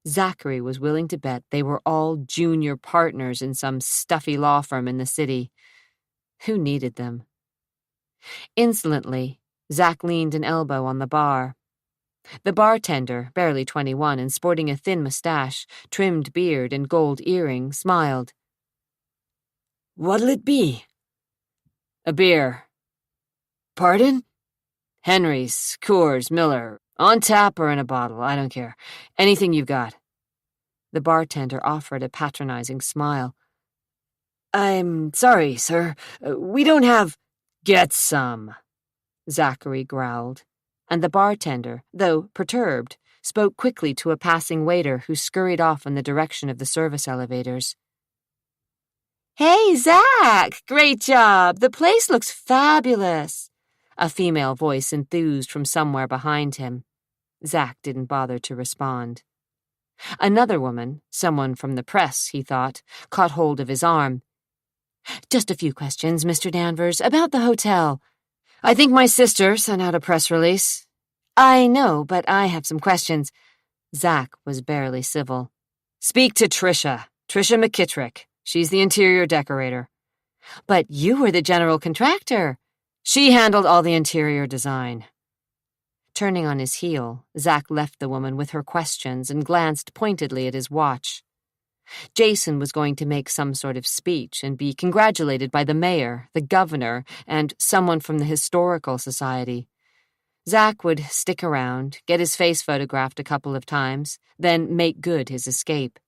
Zachary was willing to bet they were all junior partners in some stuffy law firm in the city. Who needed them? Insolently, Zach leaned an elbow on the bar. The bartender, barely 21 and sporting a thin mustache, trimmed beard, and gold earring, smiled. "What'll it be?" "A beer." "Pardon?" "Henry's, Coors, Miller, on tap or in a bottle, I don't care. Anything you've got." The bartender offered a patronizing smile. "I'm sorry, sir. We don't have—" "Get some," Zachary growled, and the bartender, though perturbed, spoke quickly to a passing waiter who scurried off in the direction of the service elevators. "Hey, Zach! Great job! The place looks fabulous!" A female voice enthused from somewhere behind him. Zach didn't bother to respond. Another woman, someone from the press, he thought, caught hold of his arm. "Just a few questions, Mr. Danvers, about the hotel. I think my sister sent out a press release. I know, but I have some questions. Zach was barely civil. Speak to Trisha McKittrick. She's the interior decorator. But you were the general contractor. She handled all the interior design. Turning on his heel, Zach left the woman with her questions and glanced pointedly at his watch. Jason was going to make some sort of speech and be congratulated by the mayor, the governor, and someone from the Historical Society. Zach would stick around, get his face photographed a couple of times, then make good his escape.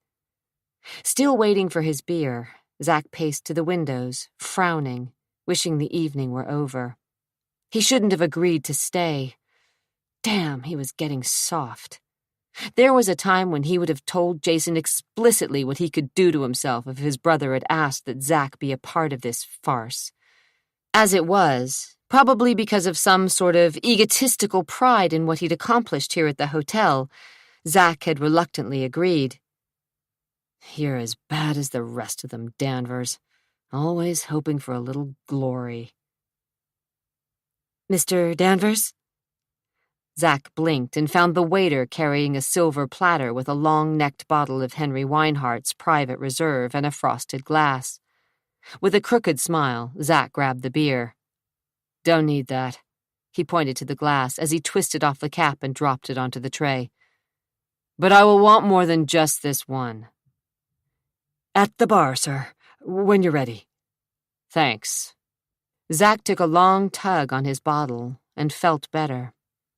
Still waiting for his beer, Zach paced to the windows, frowning, wishing the evening were over. He shouldn't have agreed to stay. Damn, he was getting soft. There was a time when he would have told Jason explicitly what he could do to himself if his brother had asked that Zach be a part of this farce. As it was, probably because of some sort of egotistical pride in what he'd accomplished here at the hotel, Zach had reluctantly agreed. You're as bad as the rest of them, Danvers. Always hoping for a little glory. Mr. Danvers? Zach blinked and found the waiter carrying a silver platter with a long-necked bottle of Henry Weinhardt's Private Reserve and a frosted glass. With a crooked smile, Zach grabbed the beer. Don't need that. He pointed to the glass as he twisted off the cap and dropped it onto the tray. But I will want more than just this one. At the bar, sir. When you're ready. Thanks. Zach took a long tug on his bottle and felt better.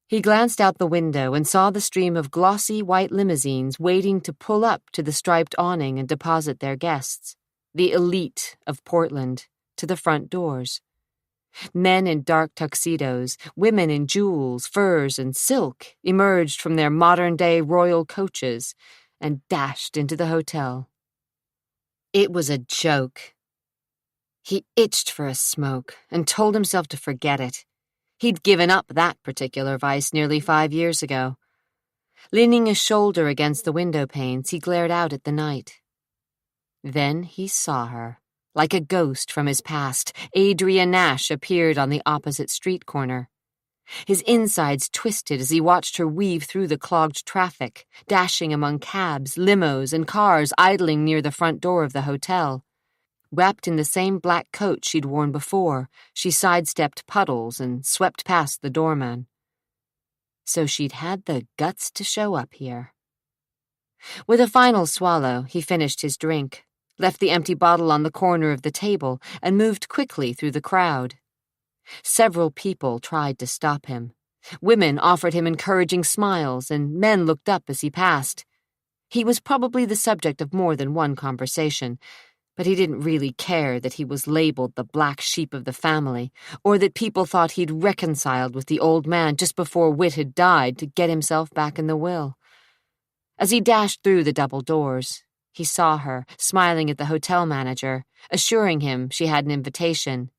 He glanced out the window and saw the stream of glossy white limousines waiting to pull up to the striped awning and deposit their guests, the elite of Portland, to the front doors. Men in dark tuxedos, women in jewels, furs, and silk emerged from their modern-day royal coaches and dashed into the hotel. It was a joke. He itched for a smoke and told himself to forget it. He'd given up that particular vice nearly 5 years ago. Leaning his shoulder against the window panes, he glared out at the night. Then he saw her. Like a ghost from his past, Adria Nash appeared on the opposite street corner. His insides twisted as he watched her weave through the clogged traffic, dashing among cabs, limos, and cars idling near the front door of the hotel. Wrapped in the same black coat she'd worn before, she sidestepped puddles and swept past the doorman. So she'd had the guts to show up here. With a final swallow, he finished his drink, left the empty bottle on the corner of the table, and moved quickly through the crowd. Several people tried to stop him. Women offered him encouraging smiles, and men looked up as he passed. He was probably the subject of more than one conversation, but he didn't really care that he was labeled the black sheep of the family, or that people thought he'd reconciled with the old man just before Whit had died to get himself back in the will. As he dashed through the double doors, he saw her, smiling at the hotel manager, assuring him she had an invitation.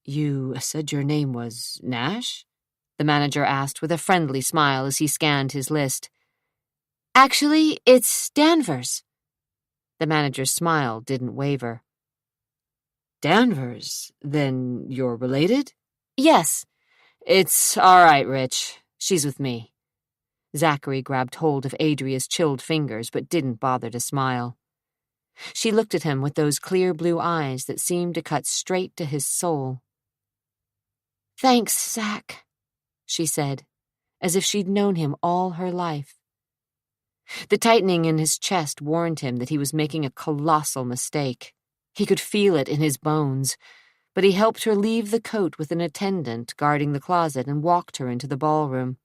You said your name was Nash? The manager asked with a friendly smile as he scanned his list. Actually, it's Danvers. The manager's smile didn't waver. Danvers? Then you're related? Yes. It's all right, Rich. She's with me. Zachary grabbed hold of Adria's chilled fingers but didn't bother to smile. She looked at him with those clear blue eyes that seemed to cut straight to his soul. Thanks, Zach, she said, as if she'd known him all her life. The tightening in his chest warned him that he was making a colossal mistake. He could feel it in his bones, but he helped her leave the coat with an attendant guarding the closet and walked her into the ballroom.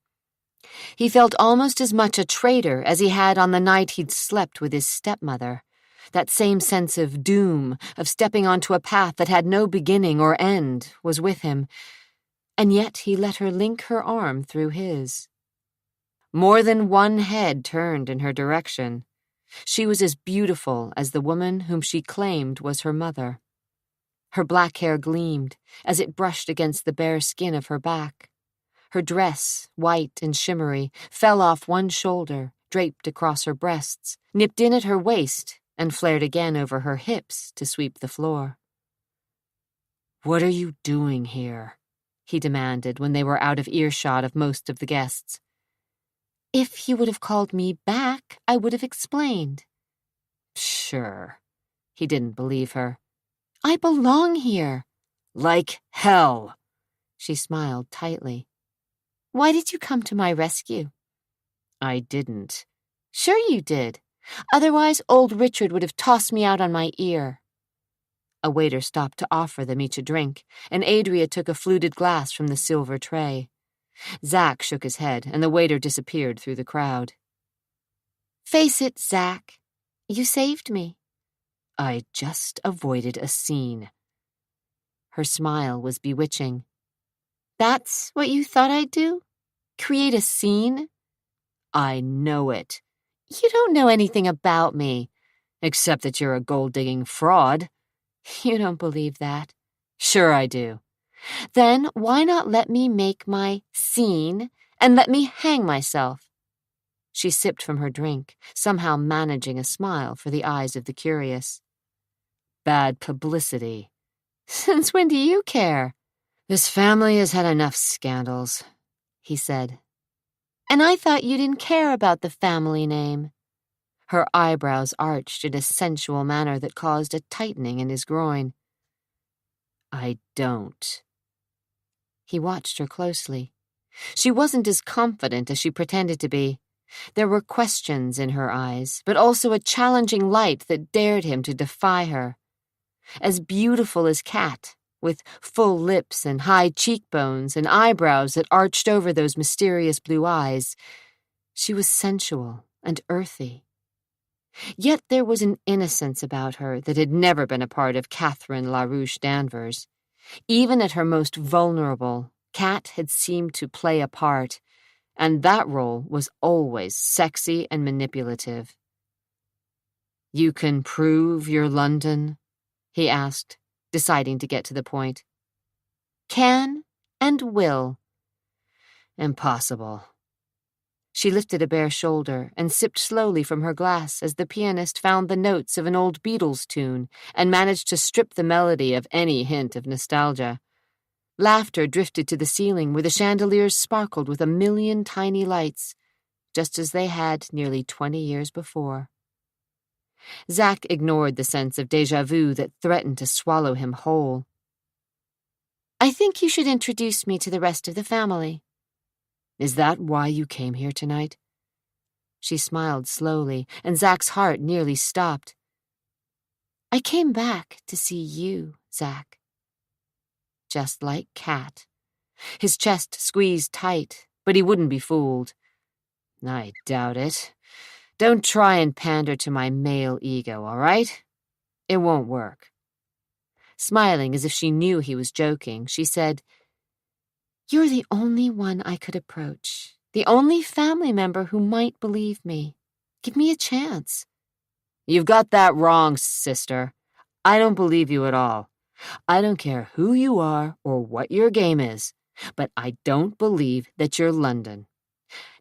He felt almost as much a traitor as he had on the night he'd slept with his stepmother. That same sense of doom, of stepping onto a path that had no beginning or end, was with him, and yet he let her link her arm through his. More than one head turned in her direction. She was as beautiful as the woman whom she claimed was her mother. Her black hair gleamed as it brushed against the bare skin of her back. Her dress, white and shimmery, fell off one shoulder, draped across her breasts, nipped in at her waist, and flared again over her hips to sweep the floor. What are you doing here? he demanded when they were out of earshot of most of the guests. If you would have called me back, I would have explained. Sure. He didn't believe her. I belong here. Like hell. She smiled tightly. Why did you come to my rescue? I didn't. Sure you did. Otherwise, old Richard would have tossed me out on my ear. A waiter stopped to offer them each a drink, and Adria took a fluted glass from the silver tray. Zack shook his head, and the waiter disappeared through the crowd. Face it, Zack. You saved me. I just avoided a scene. Her smile was bewitching. That's what you thought I'd do? Create a scene? I know it. You don't know anything about me. Except that you're a gold-digging fraud. You don't believe that. Sure I do. Then why not let me make my scene and let me hang myself? She sipped from her drink, somehow managing a smile for the eyes of the curious. Bad publicity. Since when do you care? This family has had enough scandals, he said. And I thought you didn't care about the family name. Her eyebrows arched in a sensual manner that caused a tightening in his groin. I don't. He watched her closely. She wasn't as confident as she pretended to be. There were questions in her eyes, but also a challenging light that dared him to defy her. As beautiful as Kat, with full lips and high cheekbones and eyebrows that arched over those mysterious blue eyes, she was sensual and earthy. Yet there was an innocence about her that had never been a part of Catherine LaRouche Danvers. Even at her most vulnerable, Kat had seemed to play a part, and that role was always sexy and manipulative. You can prove you're London? He asked, deciding to get to the point. Can and will. Impossible. She lifted a bare shoulder and sipped slowly from her glass as the pianist found the notes of an old Beatles tune and managed to strip the melody of any hint of nostalgia. Laughter drifted to the ceiling where the chandeliers sparkled with 1,000,000 tiny lights, just as they had nearly 20 years before. Zack ignored the sense of déjà vu that threatened to swallow him whole. I think you should introduce me to the rest of the family. Is that why you came here tonight? She smiled slowly, and Zack's heart nearly stopped. I came back to see you, Zack. Just like Kat. His chest squeezed tight, but he wouldn't be fooled. I doubt it. Don't try and pander to my male ego, all right? It won't work. Smiling as if she knew he was joking, she said, You're the only one I could approach, the only family member who might believe me. Give me a chance. You've got that wrong, sister. I don't believe you at all. I don't care who you are or what your game is, but I don't believe that you're London.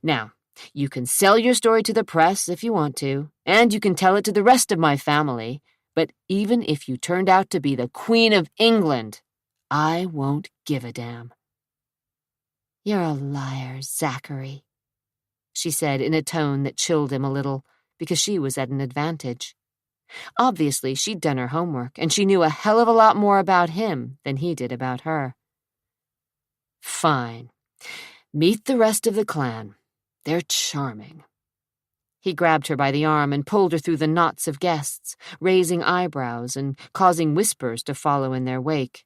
Now, you can sell your story to the press if you want to, and you can tell it to the rest of my family, but even if you turned out to be the Queen of England, I won't give a damn. You're a liar, Zachary, she said in a tone that chilled him a little, because she was at an advantage. Obviously, she'd done her homework, and she knew a hell of a lot more about him than he did about her. Fine. Meet the rest of the clan. They're charming. He grabbed her by the arm and pulled her through the knots of guests, raising eyebrows and causing whispers to follow in their wake.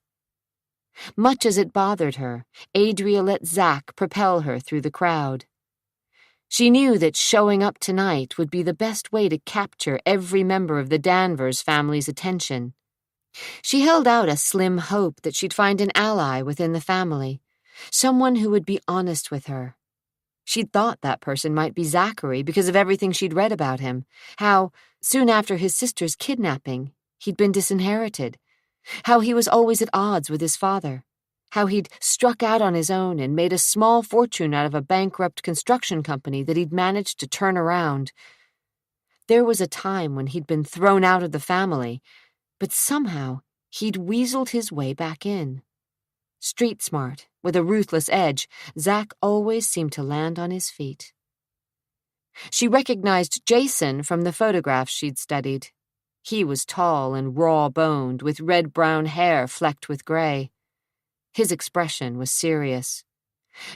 Much as it bothered her, Adria let Zack propel her through the crowd. She knew that showing up tonight would be the best way to capture every member of the Danvers family's attention. She held out a slim hope that she'd find an ally within the family, someone who would be honest with her. She'd thought that person might be Zachary because of everything she'd read about him, how, soon after his sister's kidnapping, he'd been disinherited, how he was always at odds with his father, how he'd struck out on his own and made a small fortune out of a bankrupt construction company that he'd managed to turn around. There was a time when he'd been thrown out of the family, but somehow he'd weaseled his way back in. Street smart, with a ruthless edge, Zack always seemed to land on his feet. She recognized Jason from the photographs she'd studied. He was tall and raw-boned, with red-brown hair flecked with gray. His expression was serious.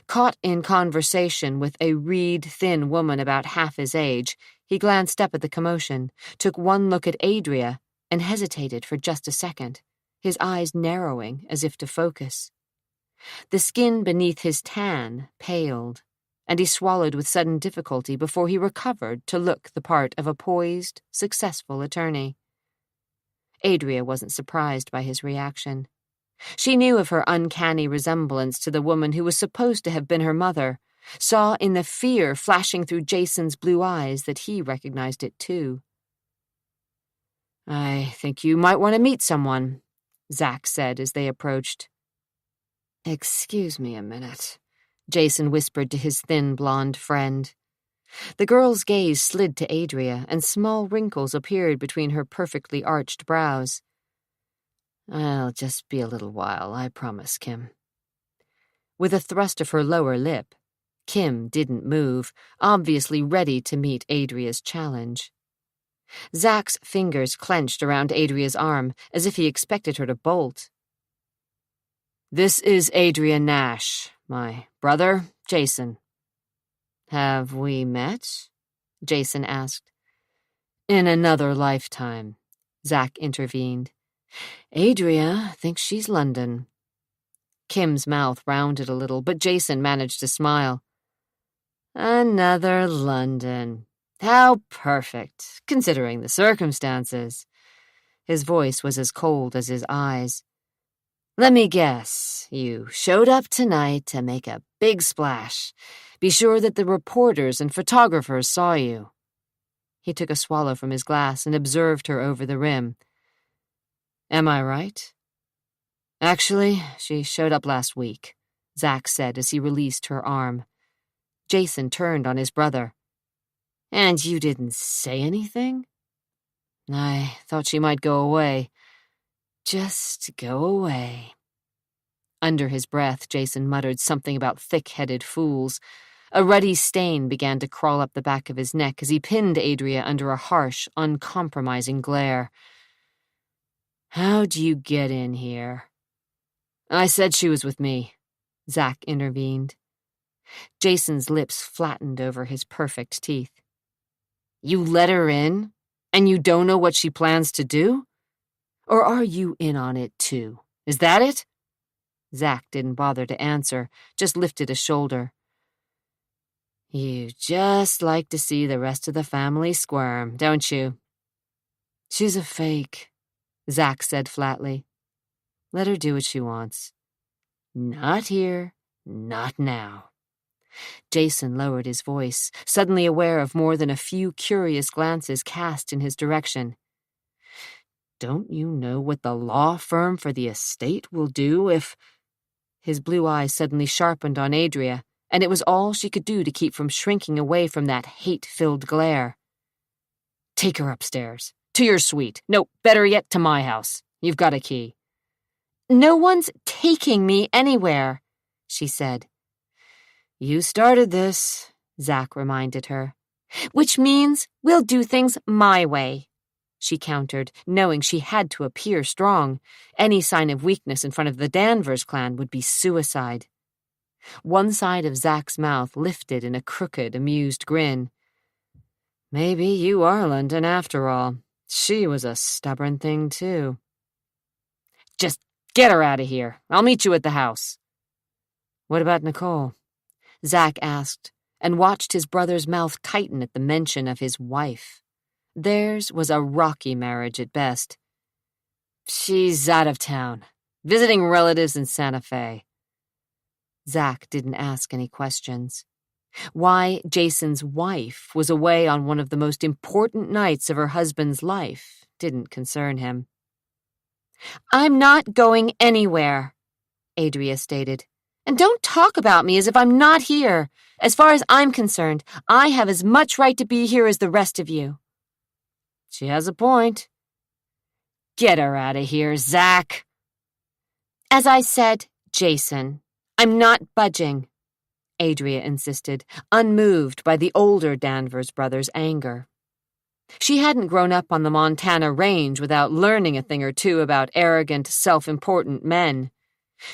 Caught in conversation with a reed-thin woman about half his age, he glanced up at the commotion, took one look at Adria, and hesitated for just a second, his eyes narrowing as if to focus. The skin beneath his tan paled, and he swallowed with sudden difficulty before he recovered to look the part of a poised, successful attorney. Adria wasn't surprised by his reaction. She knew of her uncanny resemblance to the woman who was supposed to have been her mother, saw in the fear flashing through Jason's blue eyes that he recognized it too. "I think you might want to meet someone," Zack said as they approached. "Excuse me a minute," Jason whispered to his thin blonde friend. The girl's gaze slid to Adria, and small wrinkles appeared between her perfectly arched brows. "I'll just be a little while, I promise, Kim." With a thrust of her lower lip, Kim didn't move, obviously ready to meet Adria's challenge. Zack's fingers clenched around Adria's arm, as if he expected her to bolt. "This is Adria Nash, my brother, Jason." "Have we met?" Jason asked. "In another lifetime," Zack intervened. "Adria thinks she's London." Kim's mouth rounded a little, but Jason managed to smile. "Another London. How perfect, considering the circumstances." His voice was as cold as his eyes. "Let me guess, you showed up tonight to make a big splash. Be sure that the reporters and photographers saw you." He took a swallow from his glass and observed her over the rim. "Am I right?" "Actually, she showed up last week," Zack said as he released her arm. Jason turned on his brother. "And you didn't say anything?" "I thought she might go away. Just go away." Under his breath, Jason muttered something about thick-headed fools. A ruddy stain began to crawl up the back of his neck as he pinned Adria under a harsh, uncompromising glare. "How'd you get in here?" "I said she was with me," Zack intervened. Jason's lips flattened over his perfect teeth. "You let her in, and you don't know what she plans to do? Or are you in on it too? Is that it?" Zack didn't bother to answer, just lifted a shoulder. "You just like to see the rest of the family squirm, don't you?" "She's a fake," Zack said flatly. "Let her do what she wants." "Not here, not now." Jason lowered his voice, suddenly aware of more than a few curious glances cast in his direction. "Don't you know what the law firm for the estate will do if—" His blue eyes suddenly sharpened on Adria, and it was all she could do to keep from shrinking away from that hate-filled glare. "Take her upstairs. To your suite. No, better yet, to my house. You've got a key." "No one's taking me anywhere," she said. "You started this," Zack reminded her. "Which means we'll do things my way," she countered, knowing she had to appear strong. Any sign of weakness in front of the Danvers clan would be suicide. One side of Zack's mouth lifted in a crooked, amused grin. "Maybe you are London after all. She was a stubborn thing, too." "Just get her out of here. I'll meet you at the house." "What about Nicole?" Zack asked, and watched his brother's mouth tighten at the mention of his wife. Theirs was a rocky marriage at best. "She's out of town, visiting relatives in Santa Fe." Zack didn't ask any questions. Why Jason's wife was away on one of the most important nights of her husband's life didn't concern him. "I'm not going anywhere," Adria stated. "And don't talk about me as if I'm not here. As far as I'm concerned, I have as much right to be here as the rest of you." "She has a point." "Get her out of here, Zack." "As I said, Jason, I'm not budging, Adria insisted, unmoved by the older Danvers brothers' anger. She hadn't grown up on the Montana range without learning a thing or two about arrogant, self-important men.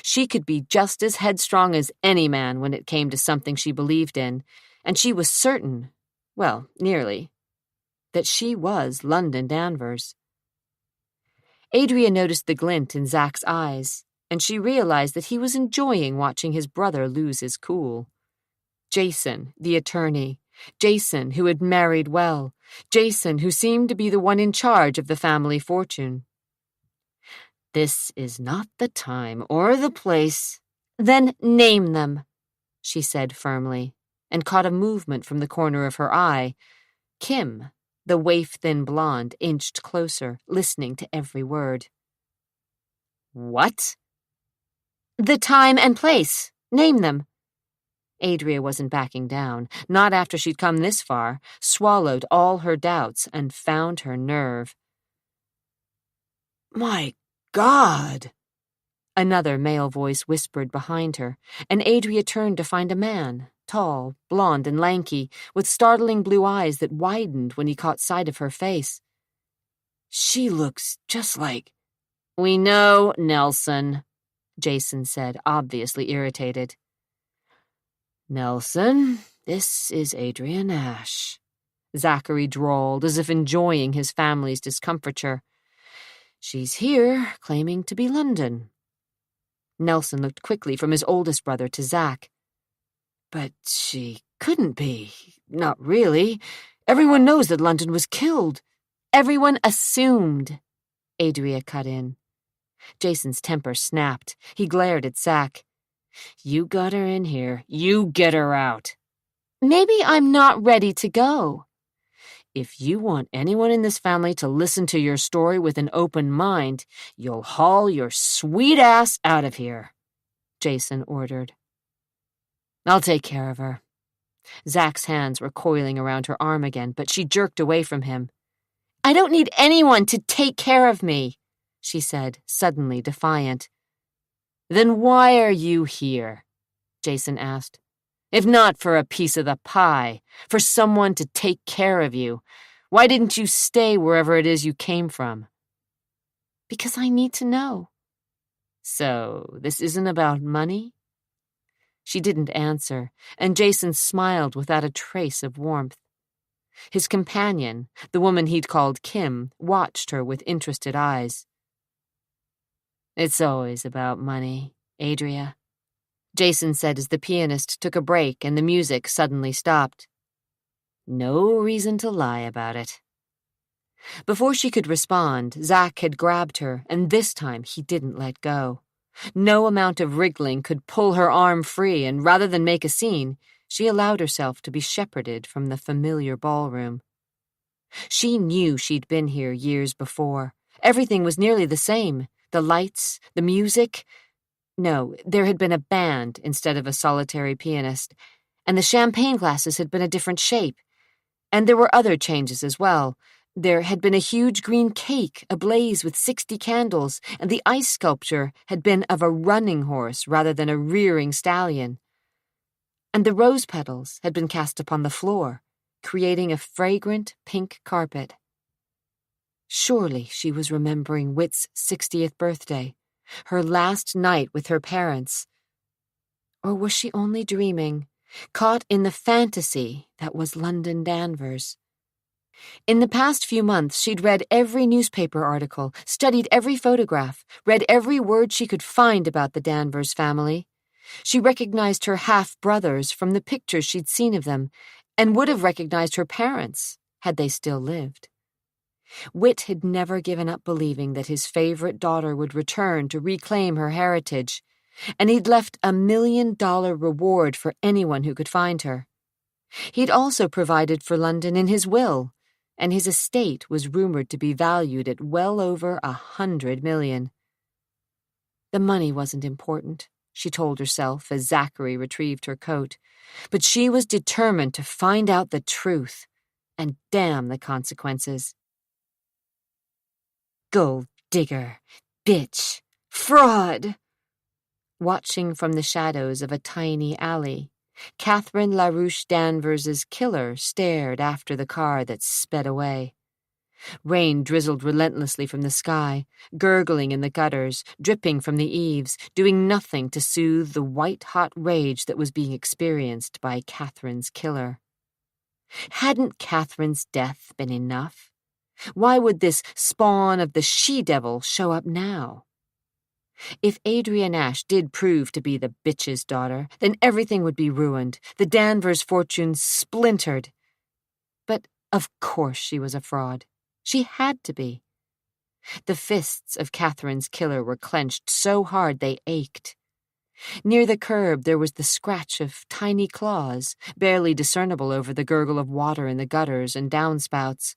She could be just as headstrong as any man when it came to something she believed in, and she was certain, well, nearly, that she was London Danvers. Adria noticed the glint in Zach's eyes, and she realized that he was enjoying watching his brother lose his cool. Jason, the attorney, Jason, who had married well, Jason, who seemed to be the one in charge of the family fortune. This is not the time or the place. Then name them, she said firmly, and caught a movement from the corner of her eye. Kim, the waif-thin blonde, inched closer, listening to every word. What? The time and place. Name them. Adria wasn't backing down, not after she'd come this far, swallowed all her doubts, and found her nerve. My God! Another male voice whispered behind her, and Adria turned to find a man, tall, blonde, and lanky, with startling blue eyes that widened when he caught sight of her face. She looks just like... We know, Nelson, Jason said, obviously irritated. Nelson, this is Adria Nash, Zachary drawled, as if enjoying his family's discomfiture. She's here, claiming to be London. Nelson looked quickly from his oldest brother to Zach. But she couldn't be. Not really. Everyone knows that London was killed. Everyone assumed, Adria cut in. Jason's temper snapped. He glared at Zach. You got her in here. You get her out. Maybe I'm not ready to go. If you want anyone in this family to listen to your story with an open mind, you'll haul your sweet ass out of here, Jason ordered. I'll take care of her. Zach's hands were coiling around her arm again, but she jerked away from him. I don't need anyone to take care of me, she said, suddenly defiant. Then why are you here? Jason asked. If not for a piece of the pie, for someone to take care of you, why didn't you stay wherever it is you came from? Because I need to know. So, this isn't about money? She didn't answer, and Jason smiled without a trace of warmth. His companion, the woman he'd called Kim, watched her with interested eyes. It's always about money, Adria, Jason said as the pianist took a break and the music suddenly stopped. No reason to lie about it. Before she could respond, Zach had grabbed her, and this time he didn't let go. No amount of wriggling could pull her arm free, and rather than make a scene, she allowed herself to be shepherded from the familiar ballroom. She knew she'd been here years before. Everything was nearly the same. The lights, the music. No, there had been a band instead of a solitary pianist, and the champagne glasses had been a different shape. And there were other changes as well. There had been a huge green cake ablaze with 60 candles, and the ice sculpture had been of a running horse rather than a rearing stallion. And the rose petals had been cast upon the floor, creating a fragrant pink carpet. Surely she was remembering Whit's 60th birthday, her last night with her parents. Or was she only dreaming, caught in the fantasy that was London Danvers? In the past few months, she'd read every newspaper article, studied every photograph, read every word she could find about the Danvers family. She recognized her half-brothers from the pictures she'd seen of them, and would have recognized her parents had they still lived. Whit had never given up believing that his favorite daughter would return to reclaim her heritage, and he'd left $1 million reward for anyone who could find her. He'd also provided for London in his will, and his estate was rumored to be valued at well over $100 million. The money wasn't important, she told herself as Zachary retrieved her coat, but she was determined to find out the truth, and damn the consequences. Gold digger, bitch, fraud. Watching from the shadows of a tiny alley, Catherine LaRouche Danvers's killer stared after the car that sped away. Rain drizzled relentlessly from the sky, gurgling in the gutters, dripping from the eaves, doing nothing to soothe the white-hot rage that was being experienced by Catherine's killer. Hadn't Catherine's death been enough? Why would this spawn of the she-devil show up now? If Adrian Ashe did prove to be the bitch's daughter, then everything would be ruined, the Danvers fortune splintered. But of course she was a fraud. She had to be. The fists of Catherine's killer were clenched so hard they ached. Near the curb there was the scratch of tiny claws, barely discernible over the gurgle of water in the gutters and downspouts.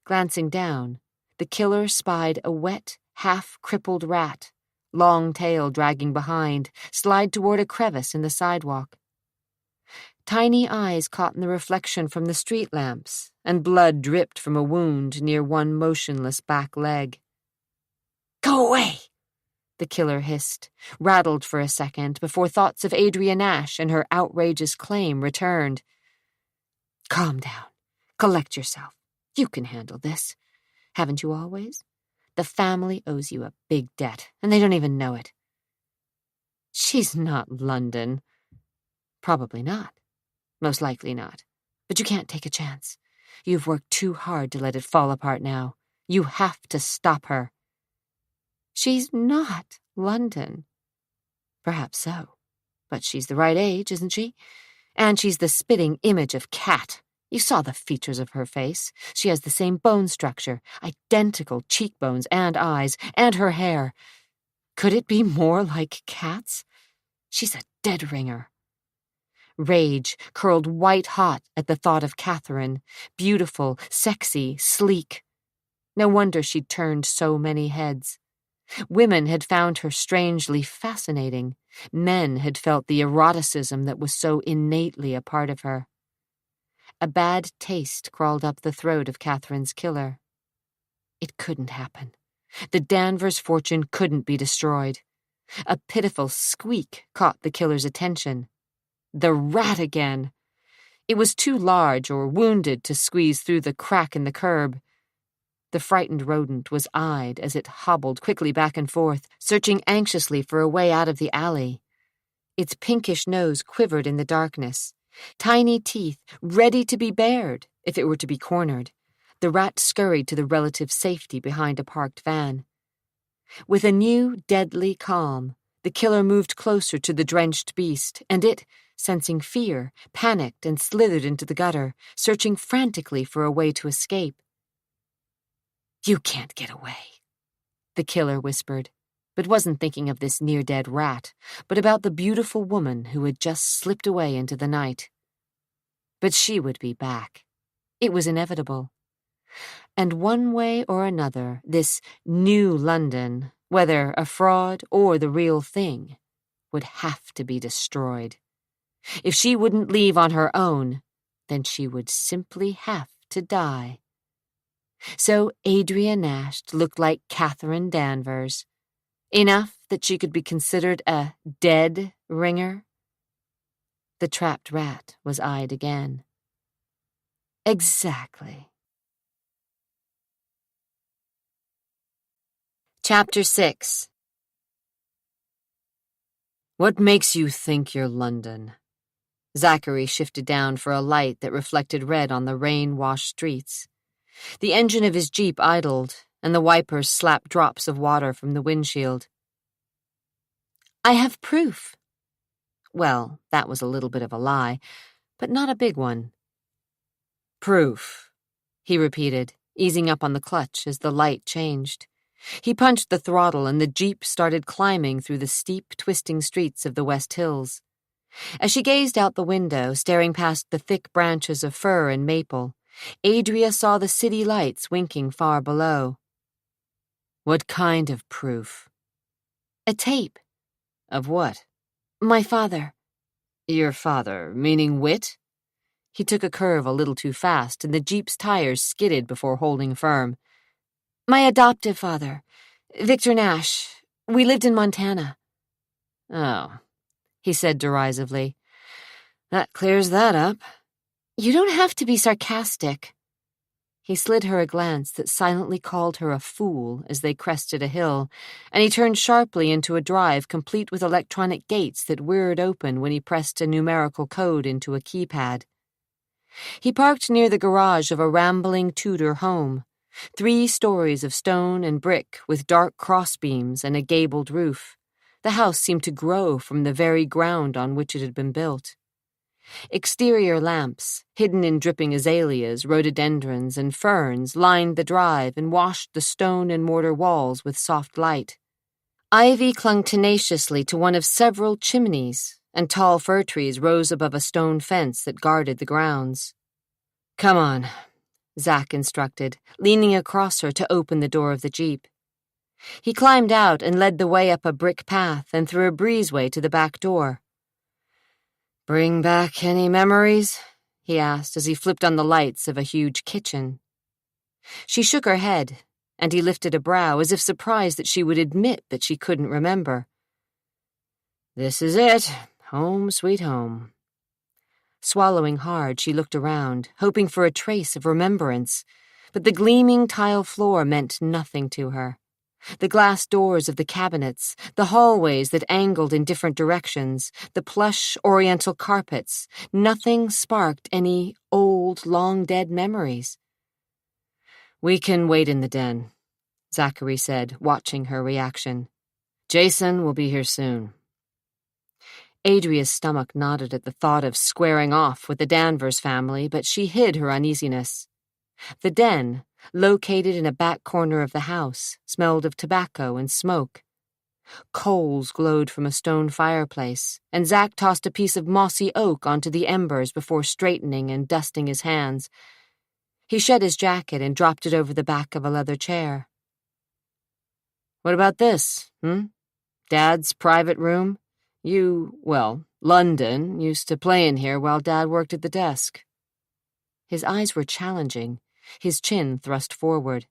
Glancing down, the killer spied a wet, half-crippled rat, long tail dragging behind, slide toward a crevice in the sidewalk. Tiny eyes caught in the reflection from the street lamps, and blood dripped from a wound near one motionless back leg. "Go away!" the killer hissed, rattled for a second before thoughts of Adrian Ashe and her outrageous claim returned. "Calm down. Collect yourself. You can handle this. Haven't you always? The family owes you a big debt, and they don't even know it." "She's not London." "Probably not. Most likely not. But you can't take a chance. You've worked too hard to let it fall apart now. You have to stop her." "She's not London." "Perhaps so. But she's the right age, isn't she? And she's the spitting image of Cat. You saw the features of her face. She has the same bone structure, identical cheekbones and eyes, and her hair. Could it be more like Cat's? She's a dead ringer." Rage curled white-hot at the thought of Catherine, beautiful, sexy, sleek. No wonder she'd turned so many heads. Women had found her strangely fascinating. Men had felt the eroticism that was so innately a part of her. A bad taste crawled up the throat of Catherine's killer. It couldn't happen. The Danvers fortune couldn't be destroyed. A pitiful squeak caught the killer's attention. The rat again! It was too large or wounded to squeeze through the crack in the curb. The frightened rodent was eyed as it hobbled quickly back and forth, searching anxiously for a way out of the alley. Its pinkish nose quivered in the darkness. Tiny teeth, ready to be bared if it were to be cornered. The rat scurried to the relative safety behind a parked van. With a new, deadly calm, the killer moved closer to the drenched beast, and it, sensing fear, panicked and slithered into the gutter, searching frantically for a way to escape. "You can't get away," the killer whispered, but wasn't thinking of this near-dead rat, but about the beautiful woman who had just slipped away into the night. But she would be back. It was inevitable. And one way or another, this new London, whether a fraud or the real thing, would have to be destroyed. If she wouldn't leave on her own, then she would simply have to die. So Adrian Ashe looked like Catherine Danvers. Enough that she could be considered a dead ringer? The trapped rat was eyed again. Exactly. Chapter 6. What makes you think you're London? Zachary shifted down for a light that reflected red on the rain-washed streets. The engine of his Jeep idled, and the wipers slapped drops of water from the windshield. "I have proof." Well, that was a little bit of a lie, but not a big one. "Proof," he repeated, easing up on the clutch as the light changed. He punched the throttle and the Jeep started climbing through the steep, twisting streets of the West Hills. As she gazed out the window, staring past the thick branches of fir and maple, Adria saw the city lights winking far below. "What kind of proof?" "A tape." "Of what?" "My father." "Your father, meaning Whit?" He took a curve a little too fast, and the Jeep's tires skidded before holding firm. "My adoptive father, Victor Nash. We lived in Montana." Oh, he said derisively. That clears that up. You don't have to be sarcastic. He slid her a glance that silently called her a fool as they crested a hill, and he turned sharply into a drive complete with electronic gates that whirred open when he pressed a numerical code into a keypad. He parked near the garage of a rambling Tudor home, 3 stories of stone and brick with dark crossbeams and a gabled roof. The house seemed to grow from the very ground on which it had been built. Exterior lamps, hidden in dripping azaleas, rhododendrons, and ferns, lined the drive and washed the stone and mortar walls with soft light. Ivy clung tenaciously to one of several chimneys, and tall fir trees rose above a stone fence that guarded the grounds. Come on, Zack instructed, leaning across her to open the door of the Jeep. He climbed out and led the way up a brick path and through a breezeway to the back door. Bring back any memories? He asked as he flipped on the lights of a huge kitchen. She shook her head, and he lifted a brow as if surprised that she would admit that she couldn't remember. This is it. Home, sweet home. Swallowing hard, she looked around, hoping for a trace of remembrance, but the gleaming tile floor meant nothing to her. The glass doors of the cabinets, the hallways that angled in different directions, the plush oriental carpets, nothing sparked any old, long-dead memories. We can wait in the den, Zachary said, watching her reaction. Jason will be here soon. Adria's stomach knotted at the thought of squaring off with the Danvers family, but she hid her uneasiness. The den, located in a back corner of the house, smelled of tobacco and smoke. Coals glowed from a stone fireplace, and Zack tossed a piece of mossy oak onto the embers before straightening and dusting his hands. He shed his jacket and dropped it over the back of a leather chair. What about this, Dad's private room? London used to play in here while Dad worked at the desk. His eyes were challenging, his chin thrust forward.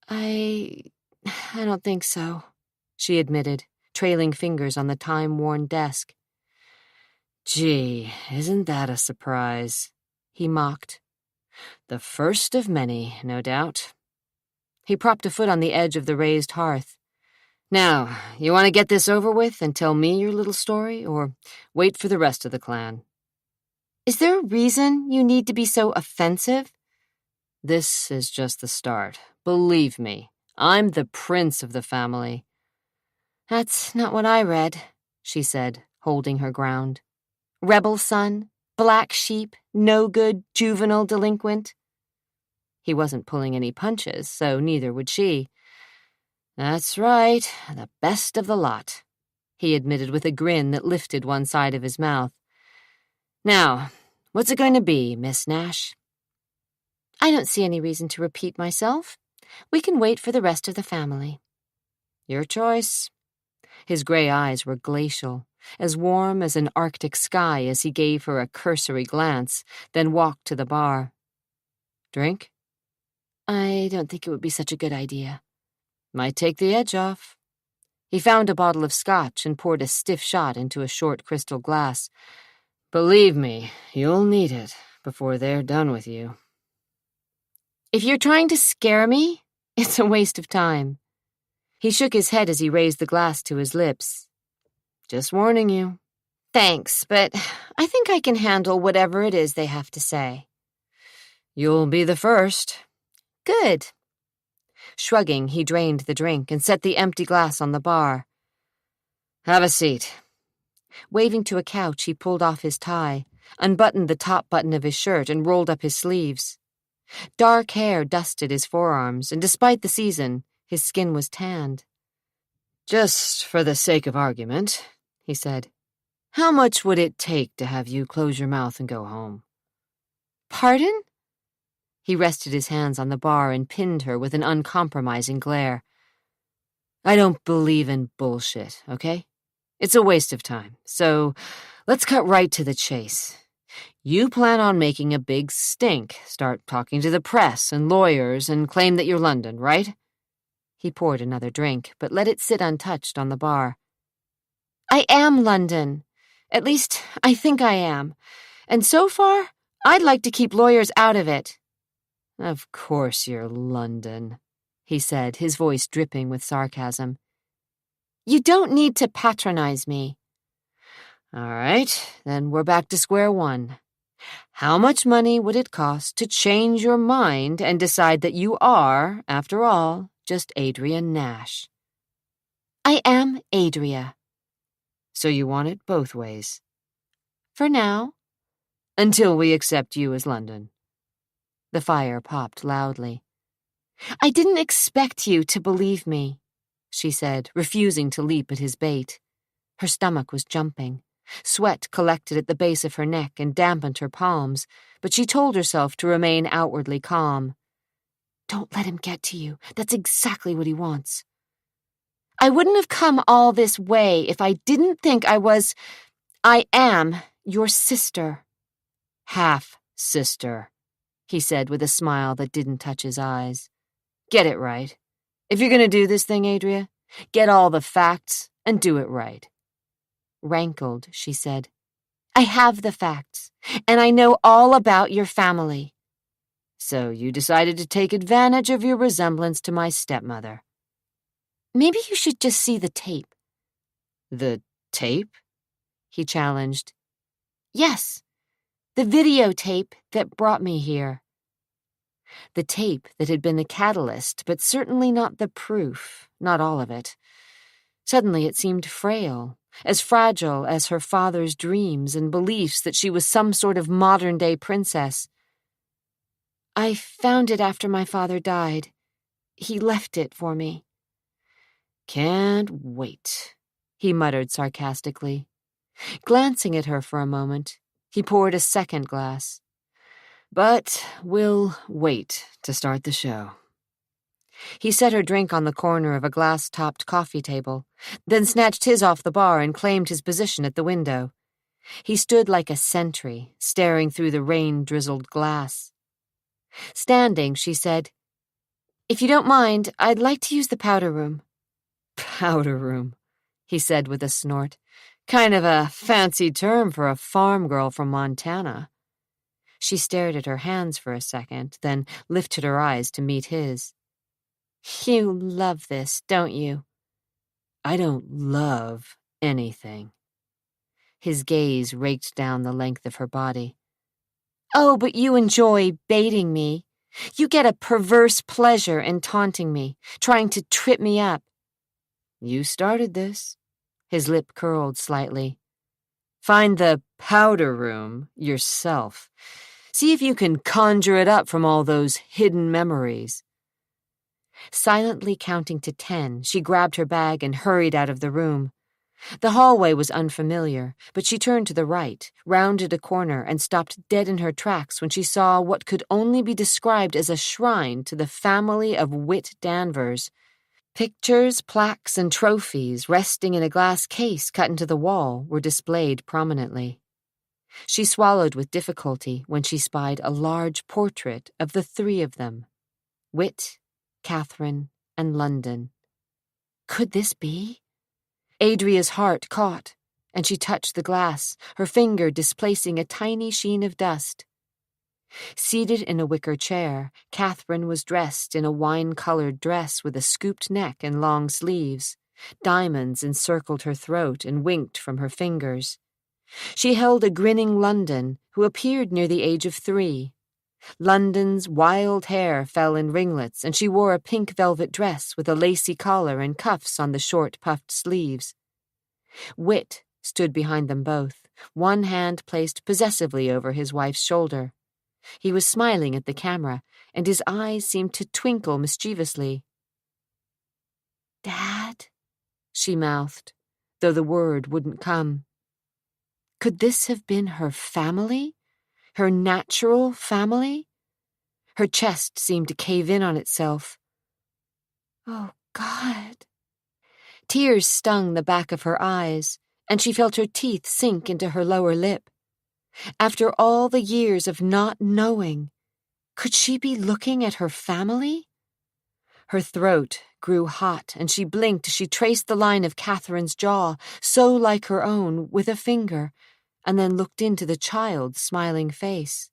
I don't think so, she admitted, trailing fingers on the time-worn desk. Gee, isn't that a surprise? He mocked. The first of many, no doubt. He propped a foot on the edge of the raised hearth. Now, you want to get this over with and tell me your little story, or wait for the rest of the clan? Is there a reason you need to be so offensive? This is just the start. Believe me, I'm the prince of the family. That's not what I read, she said, holding her ground. Rebel son, black sheep, no good juvenile delinquent. He wasn't pulling any punches, so neither would she. That's right, the best of the lot, he admitted with a grin that lifted one side of his mouth. Now, what's it going to be, Miss Nash? I don't see any reason to repeat myself. We can wait for the rest of the family. Your choice. His gray eyes were glacial, as warm as an Arctic sky as he gave her a cursory glance, then walked to the bar. Drink? I don't think it would be such a good idea. Might take the edge off. He found a bottle of scotch and poured a stiff shot into a short crystal glass. Believe me, you'll need it before they're done with you. If you're trying to scare me, it's a waste of time. He shook his head as he raised the glass to his lips. Just warning you. Thanks, but I think I can handle whatever it is they have to say. You'll be the first. Good. Shrugging, he drained the drink and set the empty glass on the bar. Have a seat. Waving to a couch, he pulled off his tie, unbuttoned the top button of his shirt, and rolled up his sleeves. Dark hair dusted his forearms, and despite the season, his skin was tanned. Just for the sake of argument, he said, how much would it take to have you close your mouth and go home? Pardon? He rested his hands on the bar and pinned her with an uncompromising glare. I don't believe in bullshit, okay? It's a waste of time, so let's cut right to the chase. You plan on making a big stink, start talking to the press and lawyers and claim that you're London, right? He poured another drink, but let it sit untouched on the bar. I am London. At least, I think I am. And so far, I'd like to keep lawyers out of it. Of course you're London, he said, his voice dripping with sarcasm. You don't need to patronize me. All right, then we're back to square one. How much money would it cost to change your mind and decide that you are, after all, just Adria Nash? I am Adria. So you want it both ways? For now. Until we accept you as London. The fire popped loudly. I didn't expect you to believe me, she said, refusing to leap at his bait. Her stomach was jumping. Sweat collected at the base of her neck and dampened her palms, but she told herself to remain outwardly calm. Don't let him get to you. That's exactly what he wants. I wouldn't have come all this way if I didn't think I am your sister. Half-sister, he said with a smile that didn't touch his eyes. Get it right. If you're going to do this thing, Adria, get all the facts and do it right. Rankled, she said. I have the facts, and I know all about your family. So you decided to take advantage of your resemblance to my stepmother. Maybe you should just see the tape. The tape? He challenged. Yes, the videotape that brought me here. The tape that had been the catalyst, but certainly not the proof, not all of it. Suddenly it seemed frail, as fragile as her father's dreams and beliefs that she was some sort of modern-day princess. I found it after my father died. He left it for me. Can't wait, he muttered sarcastically. Glancing at her for a moment, he poured a second glass. But we'll wait to start the show. He set her drink on the corner of a glass-topped coffee table, then snatched his off the bar and claimed his position at the window. He stood like a sentry, staring through the rain-drizzled glass. Standing, she said, If you don't mind, I'd like to use the powder room. Powder room, he said with a snort. Kind of a fancy term for a farm girl from Montana. She stared at her hands for a second, then lifted her eyes to meet his. You love this, don't you? I don't love anything. His gaze raked down the length of her body. Oh, but you enjoy baiting me. You get a perverse pleasure in taunting me, trying to trip me up. You started this. His lip curled slightly. Find the powder room yourself. See if you can conjure it up from all those hidden memories. Silently counting to 10, she grabbed her bag and hurried out of the room. The hallway was unfamiliar, but she turned to the right, rounded a corner, and stopped dead in her tracks when she saw what could only be described as a shrine to the family of Whit Danvers. Pictures, plaques, and trophies resting in a glass case cut into the wall were displayed prominently. She swallowed with difficulty when she spied a large portrait of the three of them, Whit, Catherine, and London. Could this be? Adria's heart caught, and she touched the glass, her finger displacing a tiny sheen of dust. Seated in a wicker chair, Catherine was dressed in a wine-colored dress with a scooped neck and long sleeves. Diamonds encircled her throat and winked from her fingers. She held a grinning London, who appeared near the age of 3. London's wild hair fell in ringlets, and she wore a pink velvet dress with a lacy collar and cuffs on the short, puffed sleeves. Whit stood behind them both, one hand placed possessively over his wife's shoulder. He was smiling at the camera, and his eyes seemed to twinkle mischievously. "Dad," she mouthed, though the word wouldn't come. Could this have been her family? Her natural family? Her chest seemed to cave in on itself. Oh, God. Tears stung the back of her eyes, and she felt her teeth sink into her lower lip. After all the years of not knowing, could she be looking at her family? Her throat grew hot, and she blinked as she traced the line of Catherine's jaw, so like her own, with a finger, and then looked into the child's smiling face.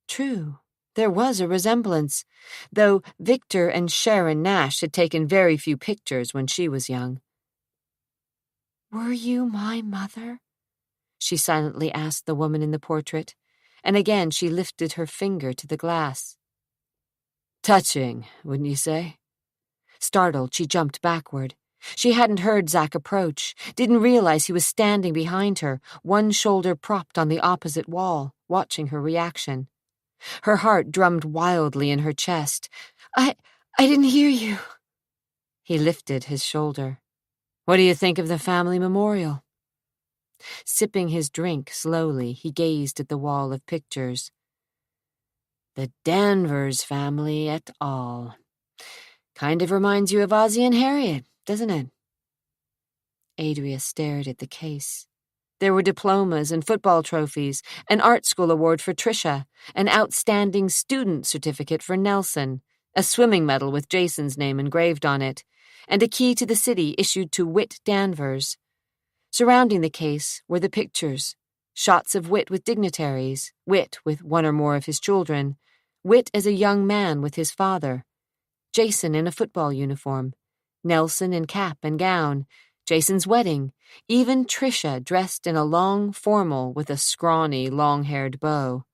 True, there was a resemblance, though Victor and Sharon Nash had taken very few pictures when she was young. "Were you my mother?" she silently asked the woman in the portrait, and again she lifted her finger to the glass. "Touching, wouldn't you say?" Startled, she jumped backward. She hadn't heard Zack approach, didn't realize he was standing behind her, one shoulder propped on the opposite wall, watching her reaction. Her heart drummed wildly in her chest. I didn't hear you." He lifted his shoulder. "What do you think of the family memorial?" Sipping his drink slowly, he gazed at the wall of pictures. "The Danvers family et al. Kind of reminds you of Ozzie and Harriet, doesn't it?" Adria stared at the case. There were diplomas and football trophies, an art school award for Tricia, an outstanding student certificate for Nelson, a swimming medal with Jason's name engraved on it, and a key to the city issued to Whit Danvers. Surrounding the case were the pictures, shots of Whit with dignitaries, Whit with one or more of his children, Whit as a young man with his father, Jason in a football uniform, Nelson in cap and gown, Jason's wedding, even Tricia dressed in a long formal with a scrawny, long-haired beau.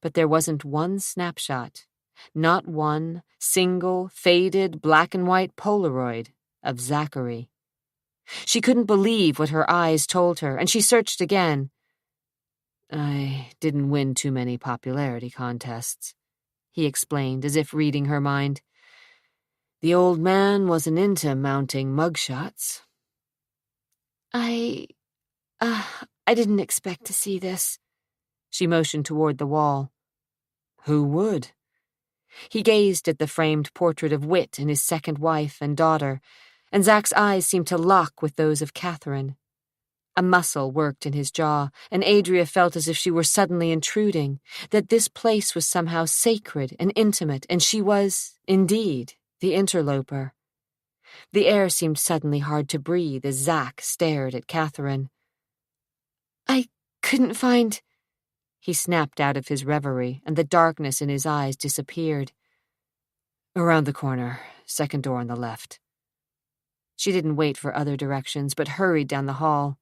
But there wasn't one snapshot, not one single, faded, black-and-white Polaroid of Zachary. She couldn't believe what her eyes told her, and she searched again. "I didn't win too many popularity contests," he explained, as if reading her mind. "The old man wasn't into mounting mugshots." I didn't expect to see this." She motioned toward the wall. "Who would?" He gazed at the framed portrait of Whit and his second wife and daughter, and Zack's eyes seemed to lock with those of Catherine. A muscle worked in his jaw, and Adria felt as if she were suddenly intruding, that this place was somehow sacred and intimate, and she was, indeed, the interloper. The air seemed suddenly hard to breathe as Zack stared at Catherine. "I couldn't find—" He snapped out of his reverie, and the darkness in his eyes disappeared. "Around the corner, second door on the left." She didn't wait for other directions, but hurried down the hall.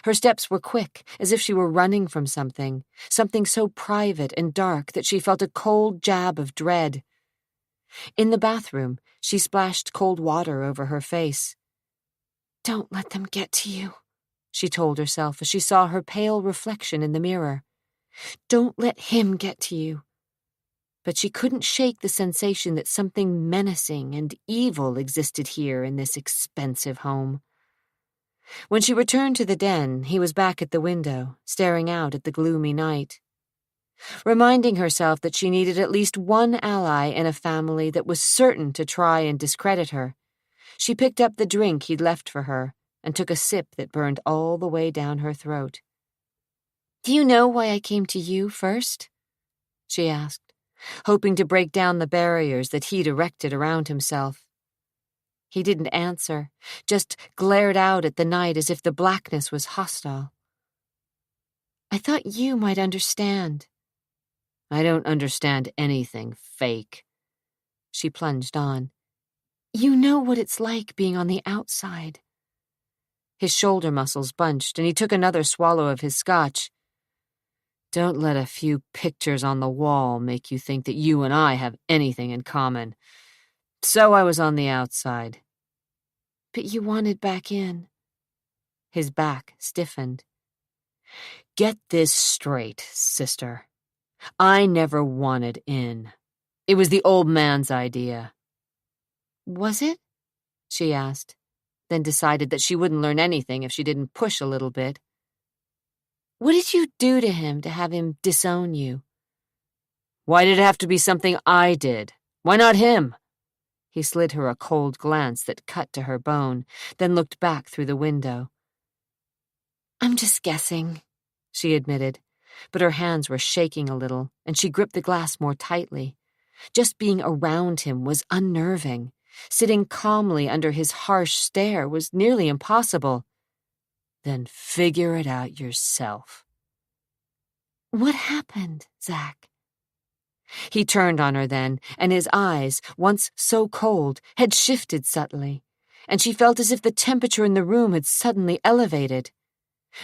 Her steps were quick, as if she were running from something so private and dark that she felt a cold jab of dread. In the bathroom, she splashed cold water over her face. "Don't let them get to you," she told herself as she saw her pale reflection in the mirror. "Don't let him get to you." But she couldn't shake the sensation that something menacing and evil existed here in this expensive home. When she returned to the den, he was back at the window, staring out at the gloomy night. Reminding herself that she needed at least one ally in a family that was certain to try and discredit her, she picked up the drink he'd left for her and took a sip that burned all the way down her throat. "Do you know why I came to you first?" she asked, hoping to break down the barriers that he'd erected around himself. He didn't answer, just glared out at the night as if the blackness was hostile. "I thought you might understand." "I don't understand anything fake." She plunged on. "You know what it's like being on the outside." His shoulder muscles bunched, and he took another swallow of his scotch. "Don't let a few pictures on the wall make you think that you and I have anything in common. So I was on the outside." "But you wanted back in." His back stiffened. "Get this straight, sister. I never wanted in. It was the old man's idea." "Was it?" she asked, then decided that she wouldn't learn anything if she didn't push a little bit. "What did you do to him to have him disown you?" "Why did it have to be something I did? Why not him?" He slid her a cold glance that cut to her bone, then looked back through the window. "I'm just guessing," she admitted, but her hands were shaking a little, and she gripped the glass more tightly. Just being around him was unnerving, Sitting calmly under his harsh stare was nearly impossible. Then figure it out yourself. What happened, Zack? He turned on her then, and his eyes, once so cold, had shifted subtly, and she felt as if the temperature in the room had suddenly elevated.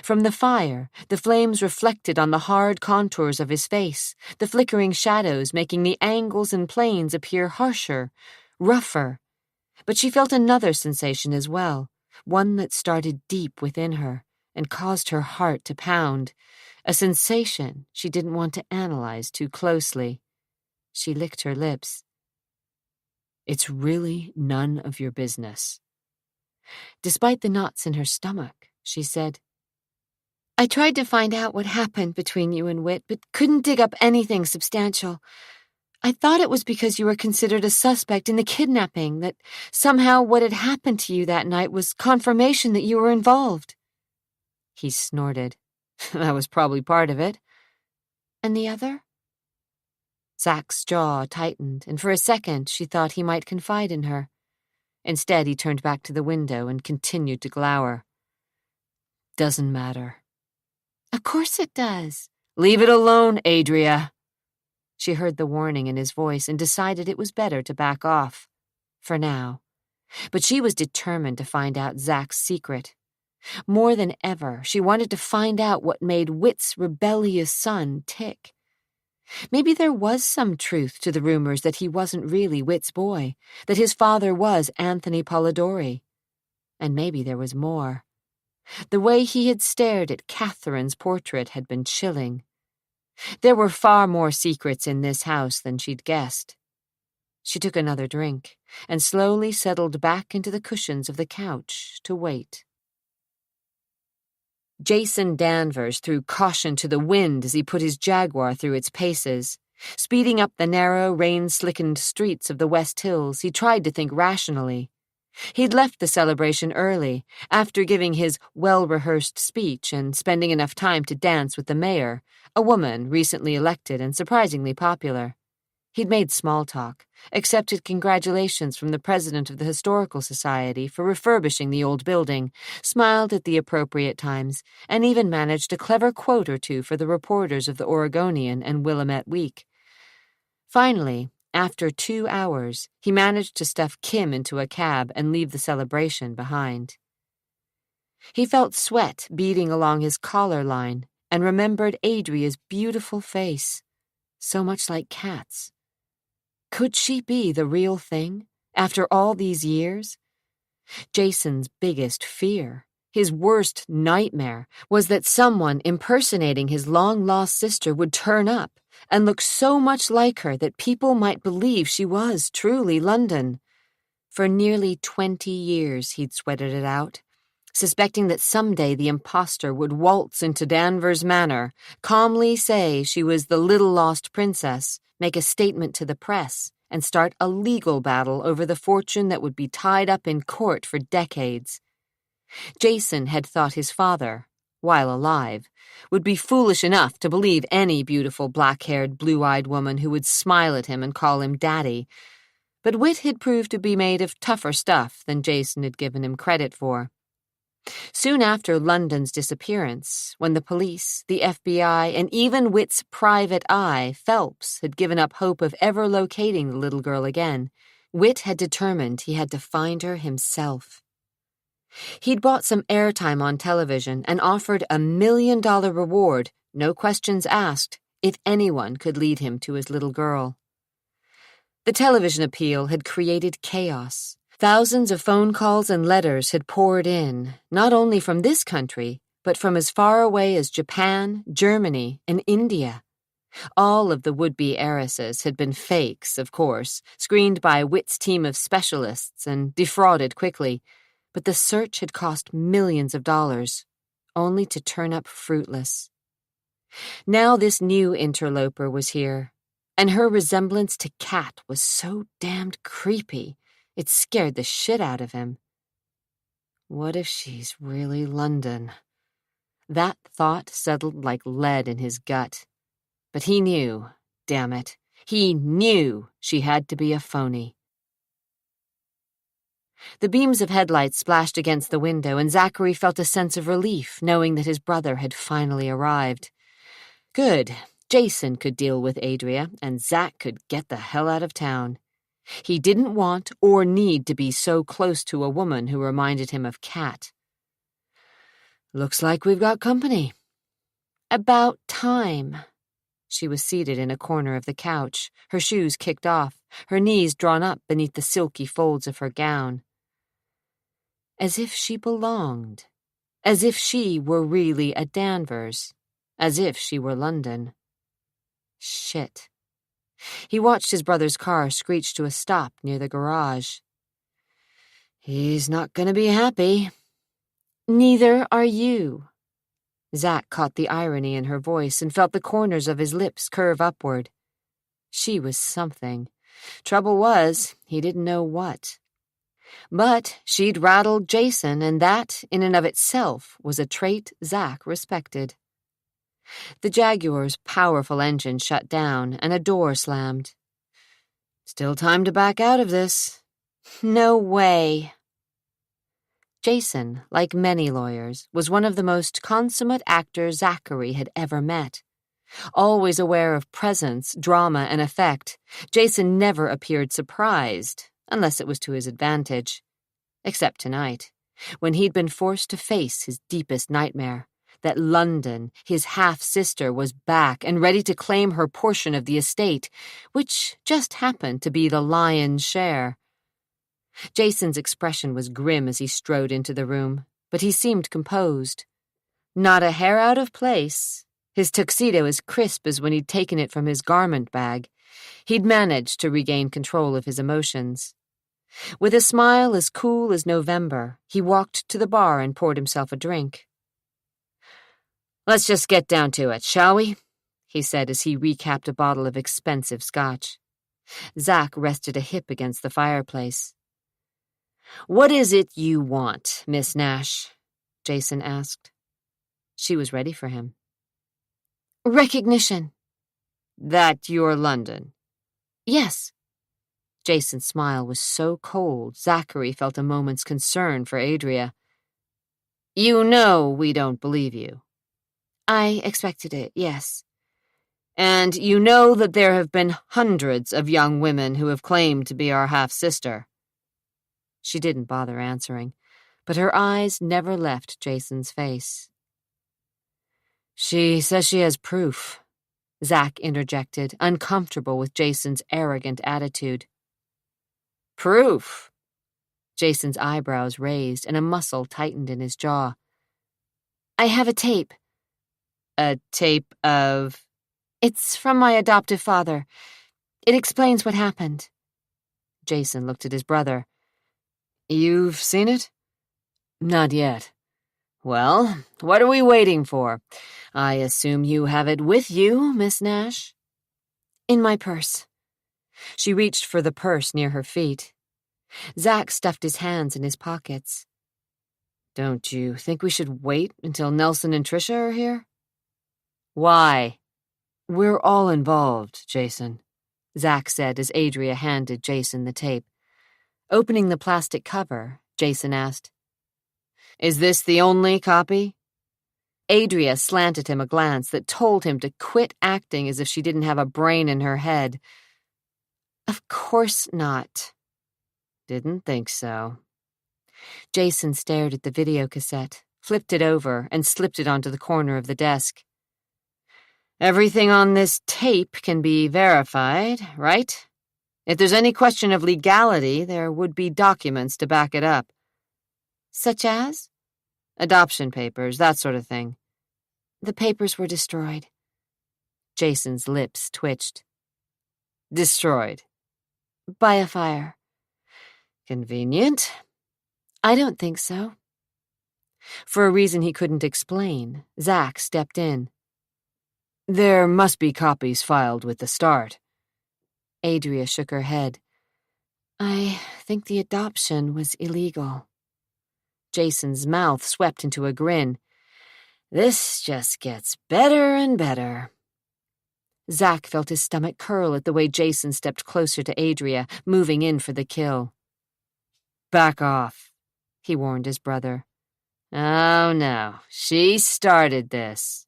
From the fire, the flames reflected on the hard contours of his face, the flickering shadows making the angles and planes appear harsher, rougher. But she felt another sensation as well, one that started deep within her and caused her heart to pound, a sensation she didn't want to analyze too closely. She licked her lips. It's really none of your business. Despite the knots in her stomach, she said, I tried to find out what happened between you and Whit, but couldn't dig up anything substantial. I thought it was because you were considered a suspect in the kidnapping, that somehow what had happened to you that night was confirmation that you were involved. He snorted. That was probably part of it. And the other? Zack's jaw tightened, and for a second she thought he might confide in her. Instead, he turned back to the window and continued to glower. Doesn't matter. Of course it does. Leave it alone, Adria. She heard the warning in his voice and decided it was better to back off. For now. But she was determined to find out Zack's secret. More than ever, she wanted to find out what made Whit's rebellious son tick. Maybe there was some truth to the rumors that he wasn't really Whit's boy, that his father was Anthony Polidori. And maybe there was more. The way he had stared at Catherine's portrait had been chilling. There were far more secrets in this house than she'd guessed. She took another drink and slowly settled back into the cushions of the couch to wait. Jason Danvers threw caution to the wind as he put his Jaguar through its paces. Speeding up the narrow, rain-slickened streets of the West Hills, he tried to think rationally. He'd left the celebration early, after giving his well-rehearsed speech and spending enough time to dance with the mayor, a woman recently elected and surprisingly popular. He'd made small talk, accepted congratulations from the president of the Historical Society for refurbishing the old building, smiled at the appropriate times, and even managed a clever quote or two for the reporters of the Oregonian and Willamette Week. Finally, after 2 hours, he managed to stuff Kim into a cab and leave the celebration behind. He felt sweat beading along his collar line and remembered Adria's beautiful face, so much like Kat's. Could she be the real thing, after all these years? Jason's biggest fear, his worst nightmare, was that someone impersonating his long-lost sister would turn up and look so much like her that people might believe she was truly London. For nearly 20 years he'd sweated it out, suspecting that someday the impostor would waltz into Danvers Manor, calmly say she was the little lost princess, make a statement to the press, and start a legal battle over the fortune that would be tied up in court for decades. Jason had thought his father, while alive, would be foolish enough to believe any beautiful black-haired, blue-eyed woman who would smile at him and call him daddy. But Whit had proved to be made of tougher stuff than Jason had given him credit for. Soon after London's disappearance, when the police, the FBI, and even Whit's private eye, Phelps, had given up hope of ever locating the little girl again, Whit had determined he had to find her himself. He'd bought some airtime on television and offered $1 million reward, no questions asked, if anyone could lead him to his little girl. The television appeal had created chaos. Thousands of phone calls and letters had poured in, not only from this country, but from as far away as Japan, Germany, and India. All of the would-be heiresses had been fakes, of course, screened by Whit's team of specialists and defrauded quickly, but the search had cost millions of dollars, only to turn up fruitless. Now this new interloper was here, and her resemblance to Kat was so damned creepy. It scared the shit out of him. What if she's really London? That thought settled like lead in his gut. But he knew, damn it, he knew she had to be a phony. The beams of headlights splashed against the window, and Zachary felt a sense of relief knowing that his brother had finally arrived. Good. Jason could deal with Adria, and Zach could get the hell out of town. He didn't want or need to be so close to a woman who reminded him of Kat. Looks like we've got company. About time. She was seated in a corner of the couch, her shoes kicked off, her knees drawn up beneath the silky folds of her gown. As if she belonged. As if she were really a Danvers. As if she were London. Shit. He watched his brother's car screech to a stop near the garage. He's not going to be happy. Neither are you. Zach caught the irony in her voice and felt the corners of his lips curve upward. She was something. Trouble was, he didn't know what. But she'd rattled Jason, and that, in and of itself, was a trait Zach respected. The Jaguar's powerful engine shut down, and a door slammed. Still time to back out of this. No way. Jason, like many lawyers, was one of the most consummate actors Zachary had ever met. Always aware of presence, drama, and effect, Jason never appeared surprised, unless it was to his advantage. Except tonight, when he'd been forced to face his deepest nightmare, that London, his half-sister, was back and ready to claim her portion of the estate, which just happened to be the lion's share. Jason's expression was grim as he strode into the room, but he seemed composed. Not a hair out of place. His tuxedo as crisp as when he'd taken it from his garment bag. He'd managed to regain control of his emotions. With a smile as cool as November, he walked to the bar and poured himself a drink. "Let's just get down to it, shall we?" he said as he recapped a bottle of expensive scotch. Zach rested a hip against the fireplace. "What is it you want, Miss Nash?" Jason asked. She was ready for him. "Recognition." "That you're London?" "Yes." Jason's smile was so cold, Zachary felt a moment's concern for Adria. "You know we don't believe you." "I expected it, yes." "And you know that there have been hundreds of young women who have claimed to be our half-sister." She didn't bother answering, but her eyes never left Jason's face. "She says she has proof," Zach interjected, uncomfortable with Jason's arrogant attitude. "Proof?" Jason's eyebrows raised and a muscle tightened in his jaw. "I have a tape." "A tape of?" "It's from my adoptive father. It explains what happened." Jason looked at his brother. "You've seen it?" "Not yet." "Well, what are we waiting for? I assume you have it with you, Miss Nash?" "In my purse." She reached for the purse near her feet. Zach stuffed his hands in his pockets. "Don't you think we should wait until Nelson and Tricia are here?" "Why?" "We're all involved, Jason," Zach said as Adria handed Jason the tape. Opening the plastic cover, Jason asked, "Is this the only copy?" Adria slanted him a glance that told him to quit acting as if she didn't have a brain in her head. "Of course not." "Didn't think so." Jason stared at the videocassette, flipped it over, and slipped it onto the corner of the desk. "Everything on this tape can be verified, right? If there's any question of legality, there would be documents to back it up." "Such as?" "Adoption papers, that sort of thing." "The papers were destroyed." Jason's lips twitched. "Destroyed?" "By a fire." "Convenient." "I don't think so." For a reason he couldn't explain, Zach stepped in. "There must be copies filed with the start." Adria shook her head. "I think the adoption was illegal." Jason's mouth swept into a grin. "This just gets better and better." Zach felt his stomach curl at the way Jason stepped closer to Adria, moving in for the kill. Back off, he warned his brother. Oh no, she started this.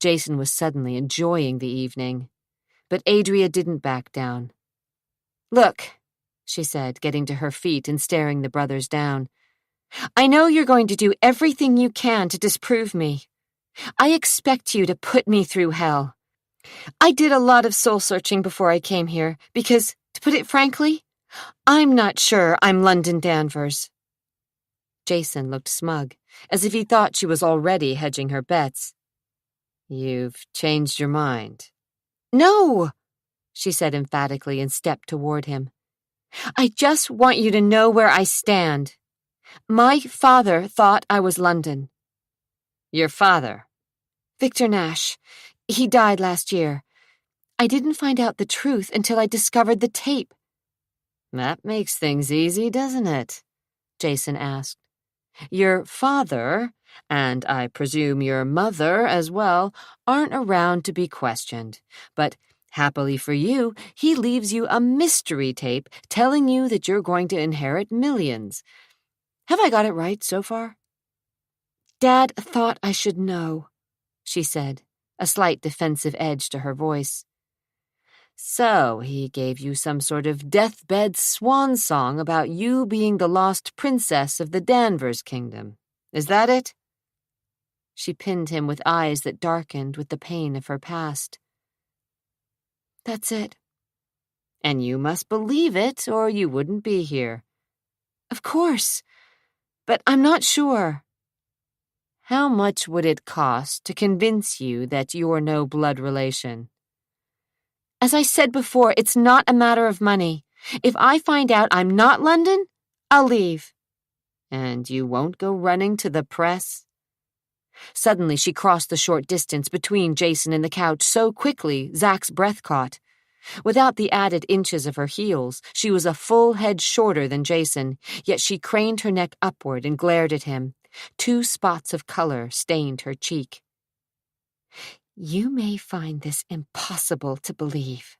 Jason was suddenly enjoying the evening. But Adria didn't back down. Look, she said, getting to her feet and staring the brothers down. I know you're going to do everything you can to disprove me. I expect you to put me through hell. I did a lot of soul-searching before I came here because, to put it frankly, I'm not sure I'm London Danvers. Jason looked smug, as if he thought she was already hedging her bets. You've changed your mind. No, she said emphatically and stepped toward him. I just want you to know where I stand. My father thought I was London. Your father? Victor Nash. He died last year. I didn't find out the truth until I discovered the tape. That makes things easy, doesn't it? Jason asked. Your father, and I presume your mother as well, aren't around to be questioned, but happily for you, he leaves you a mystery tape telling you that you're going to inherit millions. Have I got it right so far? Dad thought I should know, she said, a slight defensive edge to her voice. So he gave you some sort of deathbed swan song about you being the lost princess of the Danvers kingdom. Is that it? She pinned him with eyes that darkened with the pain of her past. That's it. And you must believe it, or you wouldn't be here. Of course, but I'm not sure. How much would it cost to convince you that you're no blood relation? As I said before, it's not a matter of money. If I find out I'm not London, I'll leave. And you won't go running to the press? Suddenly she crossed the short distance between Jason and the couch so quickly Zach's breath caught. Without the added inches of her heels, she was a full head shorter than Jason, yet she craned her neck upward and glared at him. 2 spots of color stained her cheek. You may find this impossible to believe,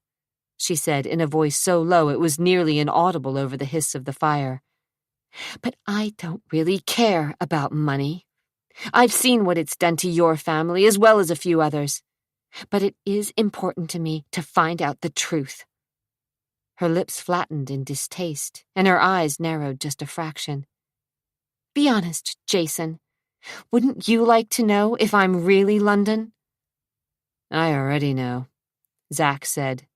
she said in a voice so low it was nearly inaudible over the hiss of the fire. But I don't really care about money. I've seen what it's done to your family as well as a few others. But it is important to me to find out the truth. Her lips flattened in distaste, and her eyes narrowed just a fraction. Be honest, Jason. Wouldn't you like to know if I'm really London? I already know, Zach said.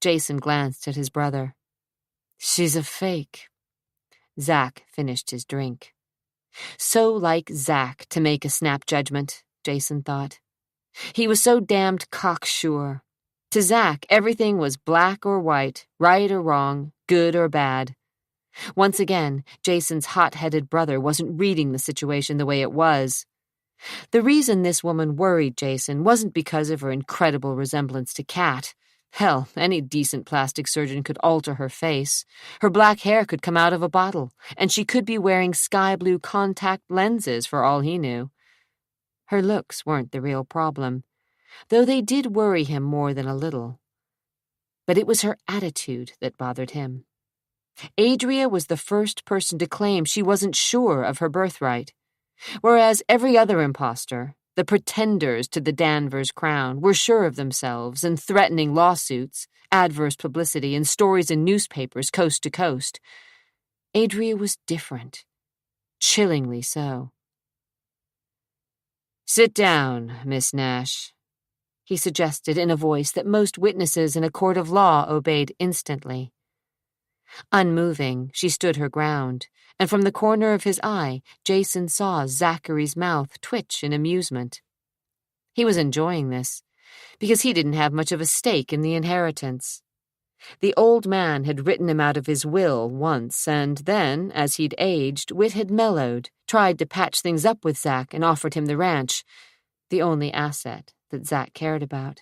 Jason glanced at his brother. She's a fake. Zach finished his drink. So like Zach to make a snap judgment, Jason thought. He was so damned cocksure. To Zach, everything was black or white, right or wrong, good or bad. Once again, Jason's hot-headed brother wasn't reading the situation the way it was. The reason this woman worried Jason wasn't because of her incredible resemblance to Kat. Hell, any decent plastic surgeon could alter her face. Her black hair could come out of a bottle, and she could be wearing sky-blue contact lenses for all he knew. Her looks weren't the real problem, though they did worry him more than a little. But it was her attitude that bothered him. Adria was the first person to claim she wasn't sure of her birthright, whereas every other imposter, the pretenders to the Danvers crown, were sure of themselves and threatening lawsuits, adverse publicity, and stories in newspapers coast to coast. Adria was different, chillingly so. Sit down, Miss Nash, he suggested in a voice that most witnesses in a court of law obeyed instantly. Unmoving, she stood her ground, and from the corner of his eye, Jason saw Zachary's mouth twitch in amusement. He was enjoying this, because he didn't have much of a stake in the inheritance. The old man had written him out of his will once, and then, as he'd aged, wit had mellowed, tried to patch things up with Zach, and offered him the ranch, the only asset that Zach cared about.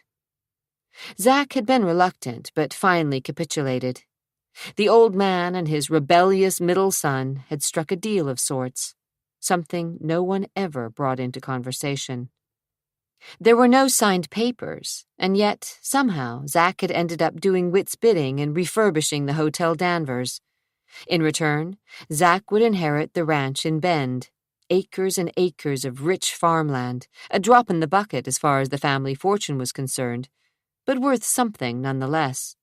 Zach had been reluctant, but finally capitulated. The old man and his rebellious middle son had struck a deal of sorts, something no one ever brought into conversation. There were no signed papers, and yet, somehow, Zach had ended up doing Wit's bidding and refurbishing the Hotel Danvers. In return, Zack would inherit the ranch in Bend, acres and acres of rich farmland, a drop in the bucket as far as the family fortune was concerned, but worth something nonetheless.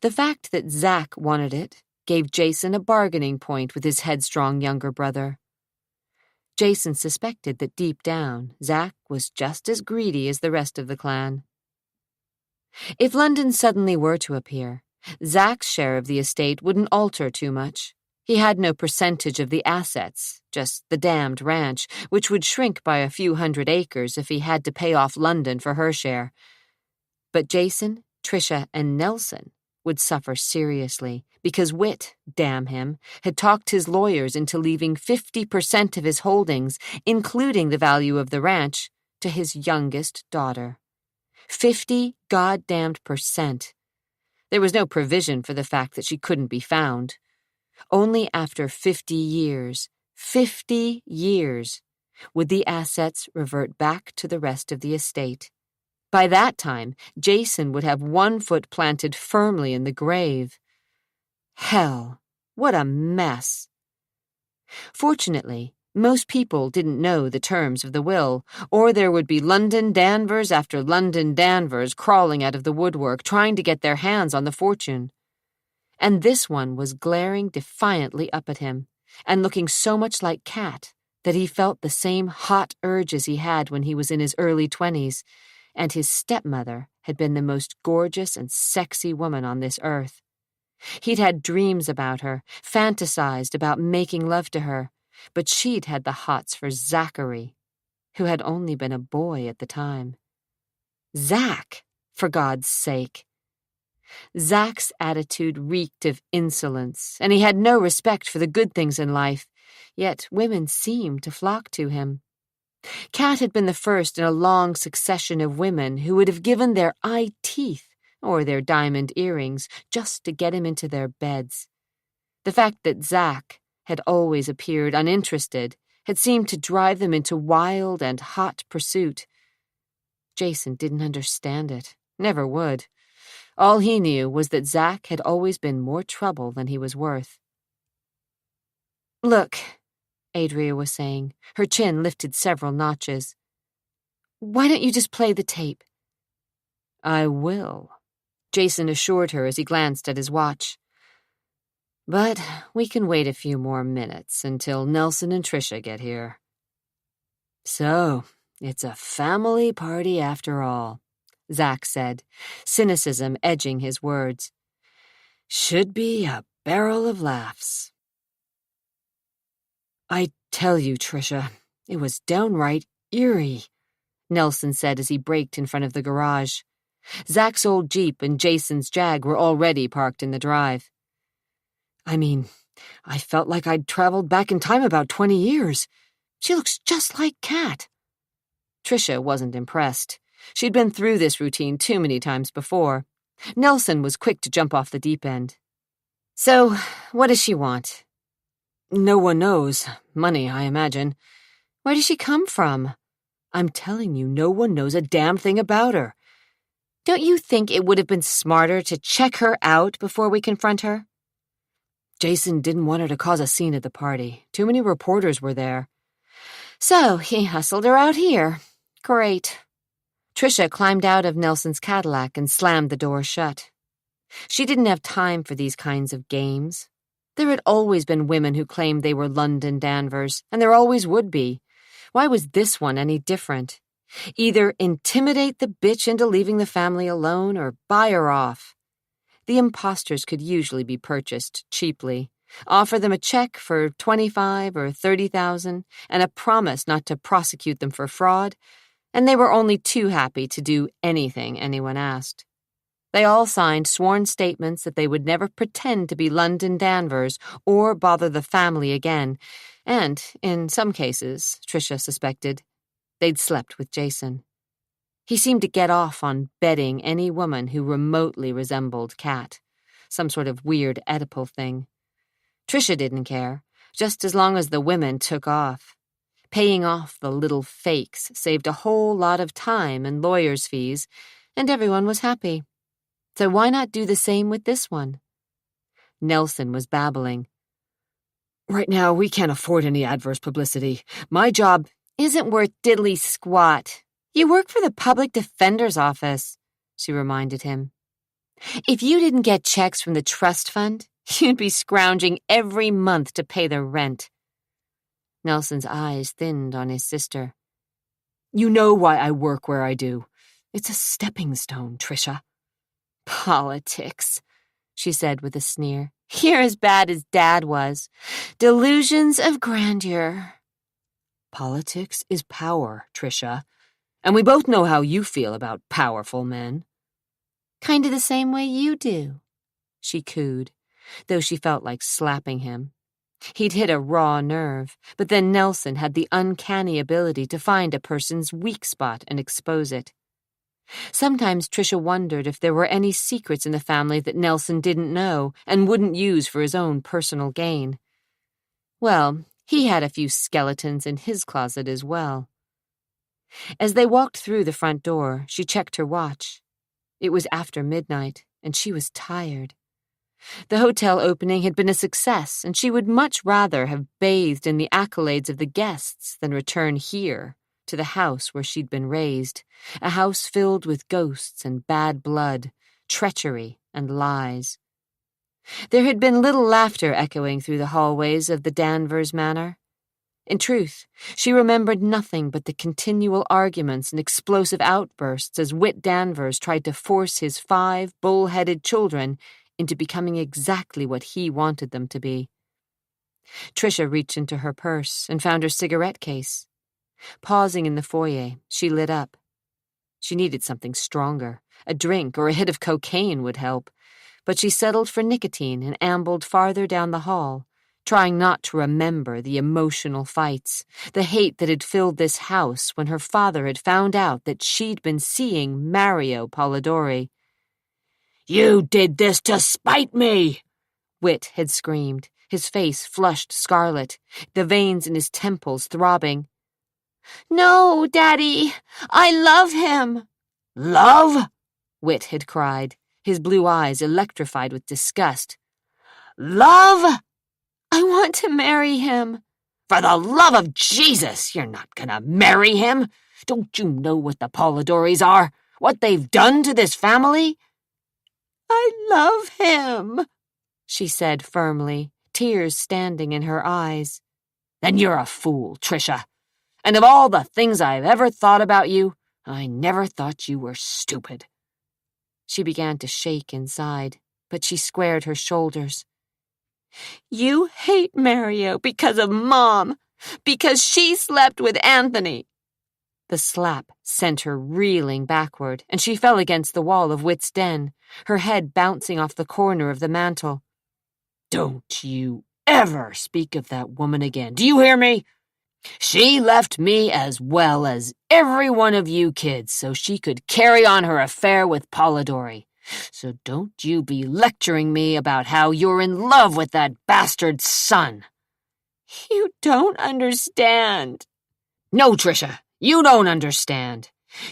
The fact that Zack wanted it gave Jason a bargaining point with his headstrong younger brother. Jason suspected that deep down, Zack was just as greedy as the rest of the clan. If London suddenly were to appear, Zack's share of the estate wouldn't alter too much. He had no percentage of the assets, just the damned ranch, which would shrink by a few hundred acres if he had to pay off London for her share. But Jason, Tricia, and Nelson would suffer seriously because Whit, damn him, had talked his lawyers into leaving 50% of his holdings, including the value of the ranch, to his youngest daughter. 50 goddamned %. There was no provision for the fact that she couldn't be found. Only after 50 years, would the assets revert back to the rest of the estate. By that time, Jason would have one foot planted firmly in the grave. Hell, what a mess. Fortunately, most people didn't know the terms of the will, or there would be London Danvers after London Danvers crawling out of the woodwork trying to get their hands on the fortune. And this one was glaring defiantly up at him, and looking so much like Cat that he felt the same hot urges he had when he was in his early 20s, and his stepmother had been the most gorgeous and sexy woman on this earth. He'd had dreams about her, fantasized about making love to her, but she'd had the hots for Zachary, who had only been a boy at the time. Zack, for God's sake. Zack's attitude reeked of insolence, and he had no respect for the good things in life, yet women seemed to flock to him. Cat had been the first in a long succession of women who would have given their eye teeth or their diamond earrings just to get him into their beds. The fact that Zack had always appeared uninterested had seemed to drive them into wild and hot pursuit. Jason didn't understand it, never would. All he knew was that Zack had always been more trouble than he was worth. "Look," Adria was saying, her chin lifted several notches. "Why don't you just play the tape?" "I will," Jason assured her as he glanced at his watch. "But we can wait a few more minutes until Nelson and Tricia get here." "So, it's a family party after all," Zack said, cynicism edging his words. "Should be a barrel of laughs." "I tell you, Tricia, it was downright eerie," Nelson said as he braked in front of the garage. Zack's old Jeep and Jason's Jag were already parked in the drive. "I mean, I felt like I'd traveled back in time about 20 years. She looks just like Cat." Tricia wasn't impressed. She'd been through this routine too many times before. Nelson was quick to jump off the deep end. "So, what does she want?" "No one knows. Money, I imagine." "Where does she come from?" "I'm telling you, no one knows a damn thing about her." "Don't you think it would have been smarter to check her out before we confront her?" "Jason didn't want her to cause a scene at the party. Too many reporters were there." "So he hustled her out here. Great." Tricia climbed out of Nelson's Cadillac and slammed the door shut. She didn't have time for these kinds of games. There had always been women who claimed they were London Danvers, and there always would be. Why was this one any different? Either intimidate the bitch into leaving the family alone or buy her off. The imposters could usually be purchased cheaply. Offer them a check for $25,000 or $30,000 and a promise not to prosecute them for fraud, and they were only too happy to do anything anyone asked. They all signed sworn statements that they would never pretend to be London Danvers or bother the family again, and, in some cases, Tricia suspected, they'd slept with Jason. He seemed to get off on bedding any woman who remotely resembled Cat, some sort of weird Oedipal thing. Tricia didn't care, just as long as the women took off. Paying off the little fakes saved a whole lot of time and lawyers' fees, and everyone was happy. So why not do the same with this one? Nelson was babbling. Right now, we can't afford any adverse publicity. My job isn't worth diddly squat. You work for the public defender's office, she reminded him. If you didn't get checks from the trust fund, you'd be scrounging every month to pay the rent. Nelson's eyes thinned on his sister. You know why I work where I do. It's a stepping stone, Tricia. Politics, she said with a sneer. You're as bad as Dad was. Delusions of grandeur. Politics is power, Tricia. And we both know how you feel about powerful men. Kind of the same way you do, she cooed, though she felt like slapping him. He'd hit a raw nerve, but then Nelson had the uncanny ability to find a person's weak spot and expose it. Sometimes Tricia wondered if there were any secrets in the family that Nelson didn't know and wouldn't use for his own personal gain. Well, he had a few skeletons in his closet as well. As they walked through the front door, she checked her watch. It was after midnight, and she was tired. The hotel opening had been a success, and she would much rather have bathed in the accolades of the guests than return here, to the house where she'd been raised, a house filled with ghosts and bad blood, treachery and lies. There had been little laughter echoing through the hallways of the Danvers manor. In truth, she remembered nothing but the continual arguments and explosive outbursts as Whit Danvers tried to force his 5 bull-headed children into becoming exactly what he wanted them to be. Tricia reached into her purse and found her cigarette case. Pausing in the foyer, she lit up. She needed something stronger. A drink or a hit of cocaine would help, but she settled for nicotine and ambled farther down the hall, trying not to remember the emotional fights, the hate that had filled this house when her father had found out that she'd been seeing Mario Polidori. You did this to spite me, Whit had screamed, his face flushed scarlet, the veins in his temples throbbing. No, Daddy, I love him. Love? Whit had cried, his blue eyes electrified with disgust. Love? I want to marry him. For the love of Jesus, you're not gonna marry him. Don't you know what the Polidoris are? What they've done to this family? I love him, she said firmly, tears standing in her eyes. Then you're a fool, Tricia. And of all the things I've ever thought about you, I never thought you were stupid. She began to shake inside, but she squared her shoulders. You hate Mario because of Mom, because she slept with Anthony. The slap sent her reeling backward, and she fell against the wall of Whit's den, her head bouncing off the corner of the mantel. Don't you ever speak of that woman again, do you hear me? She left me as well as every one of you kids so she could carry on her affair with Polidori. So don't you be lecturing me about how you're in love with that bastard's son. You don't understand. No, Tricia, you don't understand.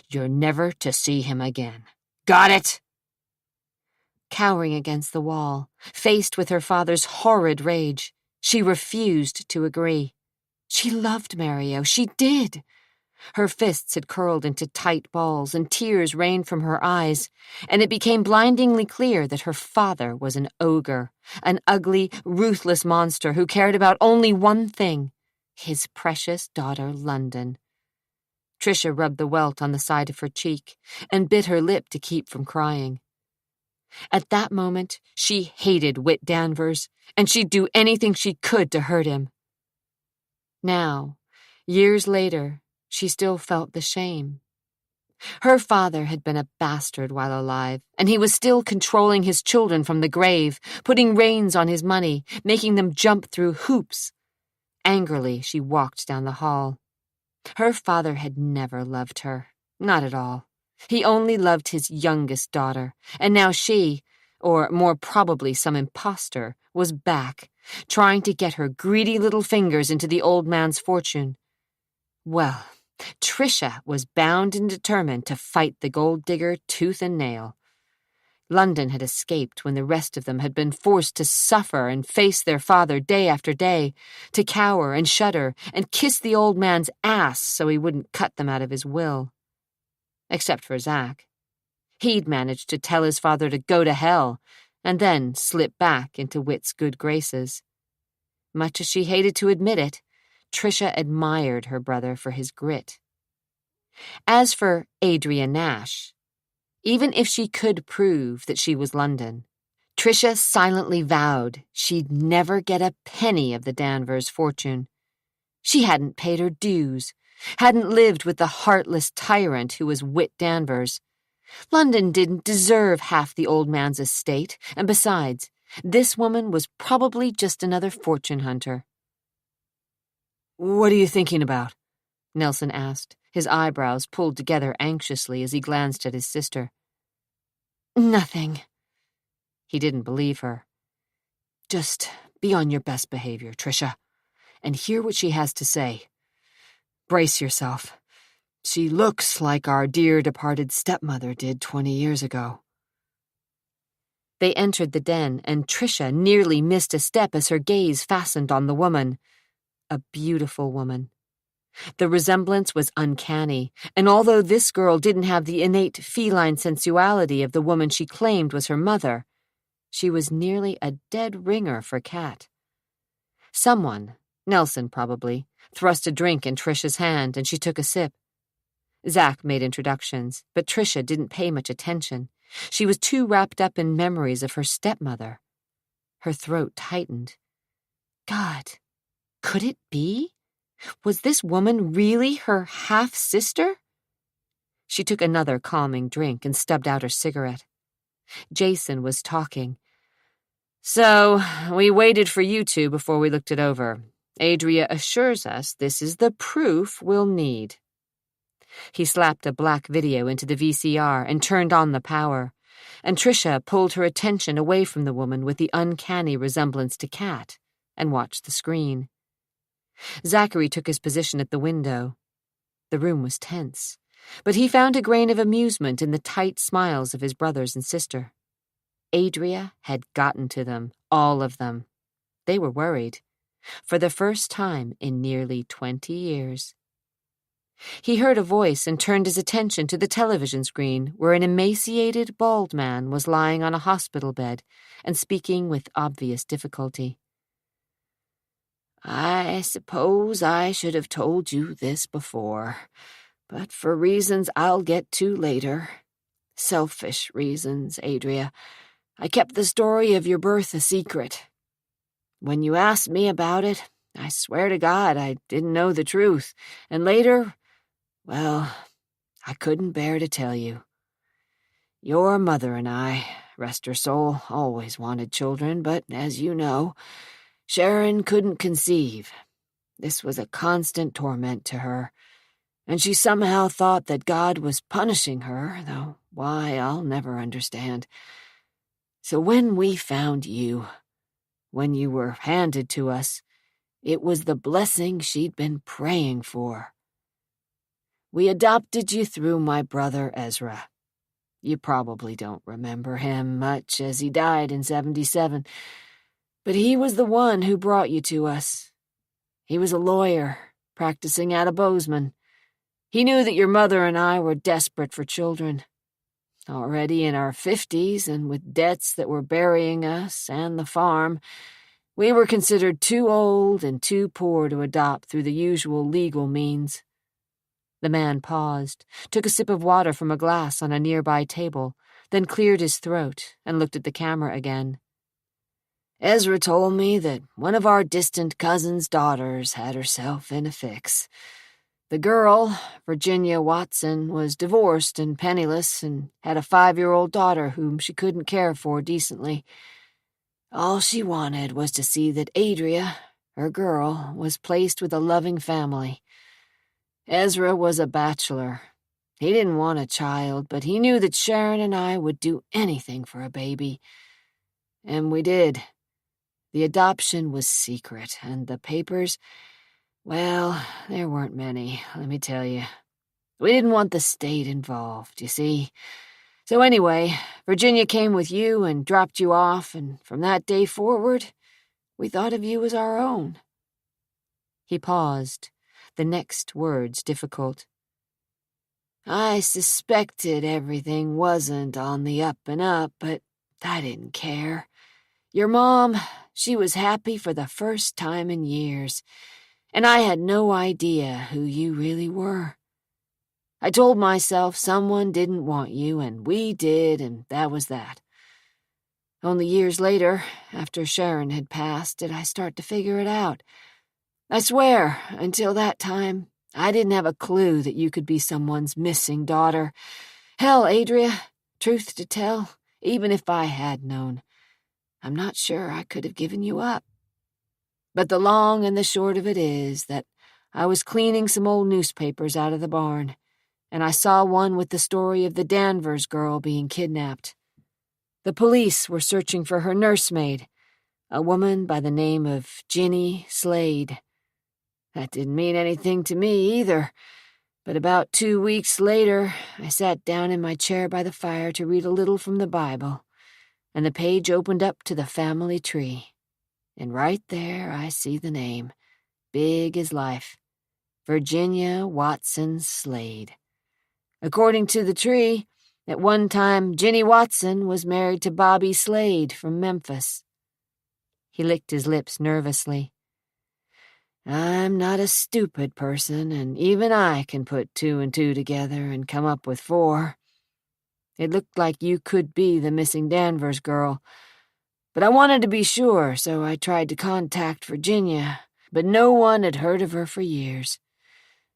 You're never to see him again. Got it? Cowering against the wall, faced with her father's horrid rage, she refused to agree. She loved Mario, she did. Her fists had curled into tight balls, and tears rained from her eyes, and it became blindingly clear that her father was an ogre, an ugly, ruthless monster who cared about only one thing, his precious daughter London. Tricia rubbed the welt on the side of her cheek and bit her lip to keep from crying. At that moment, she hated Whit Danvers, and she'd do anything she could to hurt him. Now, years later, she still felt the shame. Her father had been a bastard while alive, and he was still controlling his children from the grave, putting reins on his money, making them jump through hoops. Angrily, she walked down the hall. Her father had never loved her, not at all. He only loved his youngest daughter, and now she, or more probably some imposter, was back, trying to get her greedy little fingers into the old man's fortune. Well, Tricia was bound and determined to fight the gold digger tooth and nail. London had escaped when the rest of them had been forced to suffer and face their father day after day, to cower and shudder and kiss the old man's ass so he wouldn't cut them out of his will. Except for Zack. He'd managed to tell his father to go to hell and then slip back into Whit's good graces. Much as she hated to admit it, Tricia admired her brother for his grit. As for Adria Nash, even if she could prove that she was London, Tricia silently vowed she'd never get a penny of the Danvers fortune. She hadn't paid her dues, hadn't lived with the heartless tyrant who was Whit Danvers. London didn't deserve half the old man's estate, and besides, this woman was probably just another fortune hunter. "What are you thinking about?" Nelson asked, his eyebrows pulled together anxiously as he glanced at his sister. Nothing. He didn't believe her. "Just be on your best behavior, Tricia, and hear what she has to say. Brace yourself. She looks like our dear departed stepmother did 20 years ago." They entered the den, and Tricia nearly missed a step as her gaze fastened on the woman. A beautiful woman. The resemblance was uncanny, and although this girl didn't have the innate feline sensuality of the woman she claimed was her mother, she was nearly a dead ringer for Kat. Someone, Nelson probably, thrust a drink in Tricia's hand, and she took a sip. Zack made introductions, but Tricia didn't pay much attention. She was too wrapped up in memories of her stepmother. Her throat tightened. God, could it be? Was this woman really her half-sister? She took another calming drink and stubbed out her cigarette. Jason was talking. "So, we waited for you two before we looked it over. Adria assures us this is the proof we'll need." He slapped a black video into the VCR and turned on the power, and Tricia pulled her attention away from the woman with the uncanny resemblance to Kat and watched the screen. Zachary took his position at the window. The room was tense, but he found a grain of amusement in the tight smiles of his brothers and sister. Adria had gotten to them, all of them. They were worried, for the first time in nearly 20 years. He heard a voice and turned his attention to the television screen where an emaciated, bald man was lying on a hospital bed and speaking with obvious difficulty. "I suppose I should have told you this before, but for reasons I'll get to later. Selfish reasons, Adria. I kept the story of your birth a secret. When you asked me about it, I swear to God I didn't know the truth, and later, well, I couldn't bear to tell you. Your mother and I, rest her soul, always wanted children, but as you know, Sharon couldn't conceive. This was a constant torment to her, and she somehow thought that God was punishing her, though why I'll never understand. So when we found you, when you were handed to us, it was the blessing she'd been praying for. We adopted you through my brother Ezra. You probably don't remember him much, as he died in 77, but he was the one who brought you to us. He was a lawyer, practicing out of Bozeman. He knew that your mother and I were desperate for children. Already in our 50s and with debts that were burying us and the farm, we were considered too old and too poor to adopt through the usual legal means. The man paused, took a sip of water from a glass on a nearby table, then cleared his throat and looked at the camera again. Ezra told me that one of our distant cousin's daughters had herself in a fix. The girl, Virginia Watson, was divorced and penniless and had a 5-year-old daughter whom she couldn't care for decently. All she wanted was to see that Adria, her girl, was placed with a loving family. Ezra was a bachelor. He didn't want a child, but he knew that Sharon and I would do anything for a baby. And we did. The adoption was secret, and the papers, well, there weren't many, let me tell you. We didn't want the state involved, you see. So anyway, Virginia came with you and dropped you off, and from that day forward, we thought of you as our own." He paused, the next words difficult. "I suspected everything wasn't on the up and up, but I didn't care. Your mom, she was happy for the first time in years, and I had no idea who you really were. I told myself someone didn't want you, and we did, and that was that. Only years later, after Sharon had passed, did I start to figure it out. I swear, until that time, I didn't have a clue that you could be someone's missing daughter. Hell, Adria, truth to tell, even if I had known, I'm not sure I could have given you up. But the long and the short of it is that I was cleaning some old newspapers out of the barn, and I saw one with the story of the Danvers girl being kidnapped. The police were searching for her nursemaid, a woman by the name of Ginny Slade. That didn't mean anything to me either, but about 2 weeks later, I sat down in my chair by the fire to read a little from the Bible, and the page opened up to the family tree. And right there I see the name, big as life, Virginia Watson Slade. According to the tree, at one time Ginny Watson was married to Bobby Slade from Memphis. He licked his lips nervously. I'm not a stupid person, and even I can put 2 and 2 together and come up with 4. It looked like you could be the missing Danvers girl, but I wanted to be sure, so I tried to contact Virginia, but no one had heard of her for years.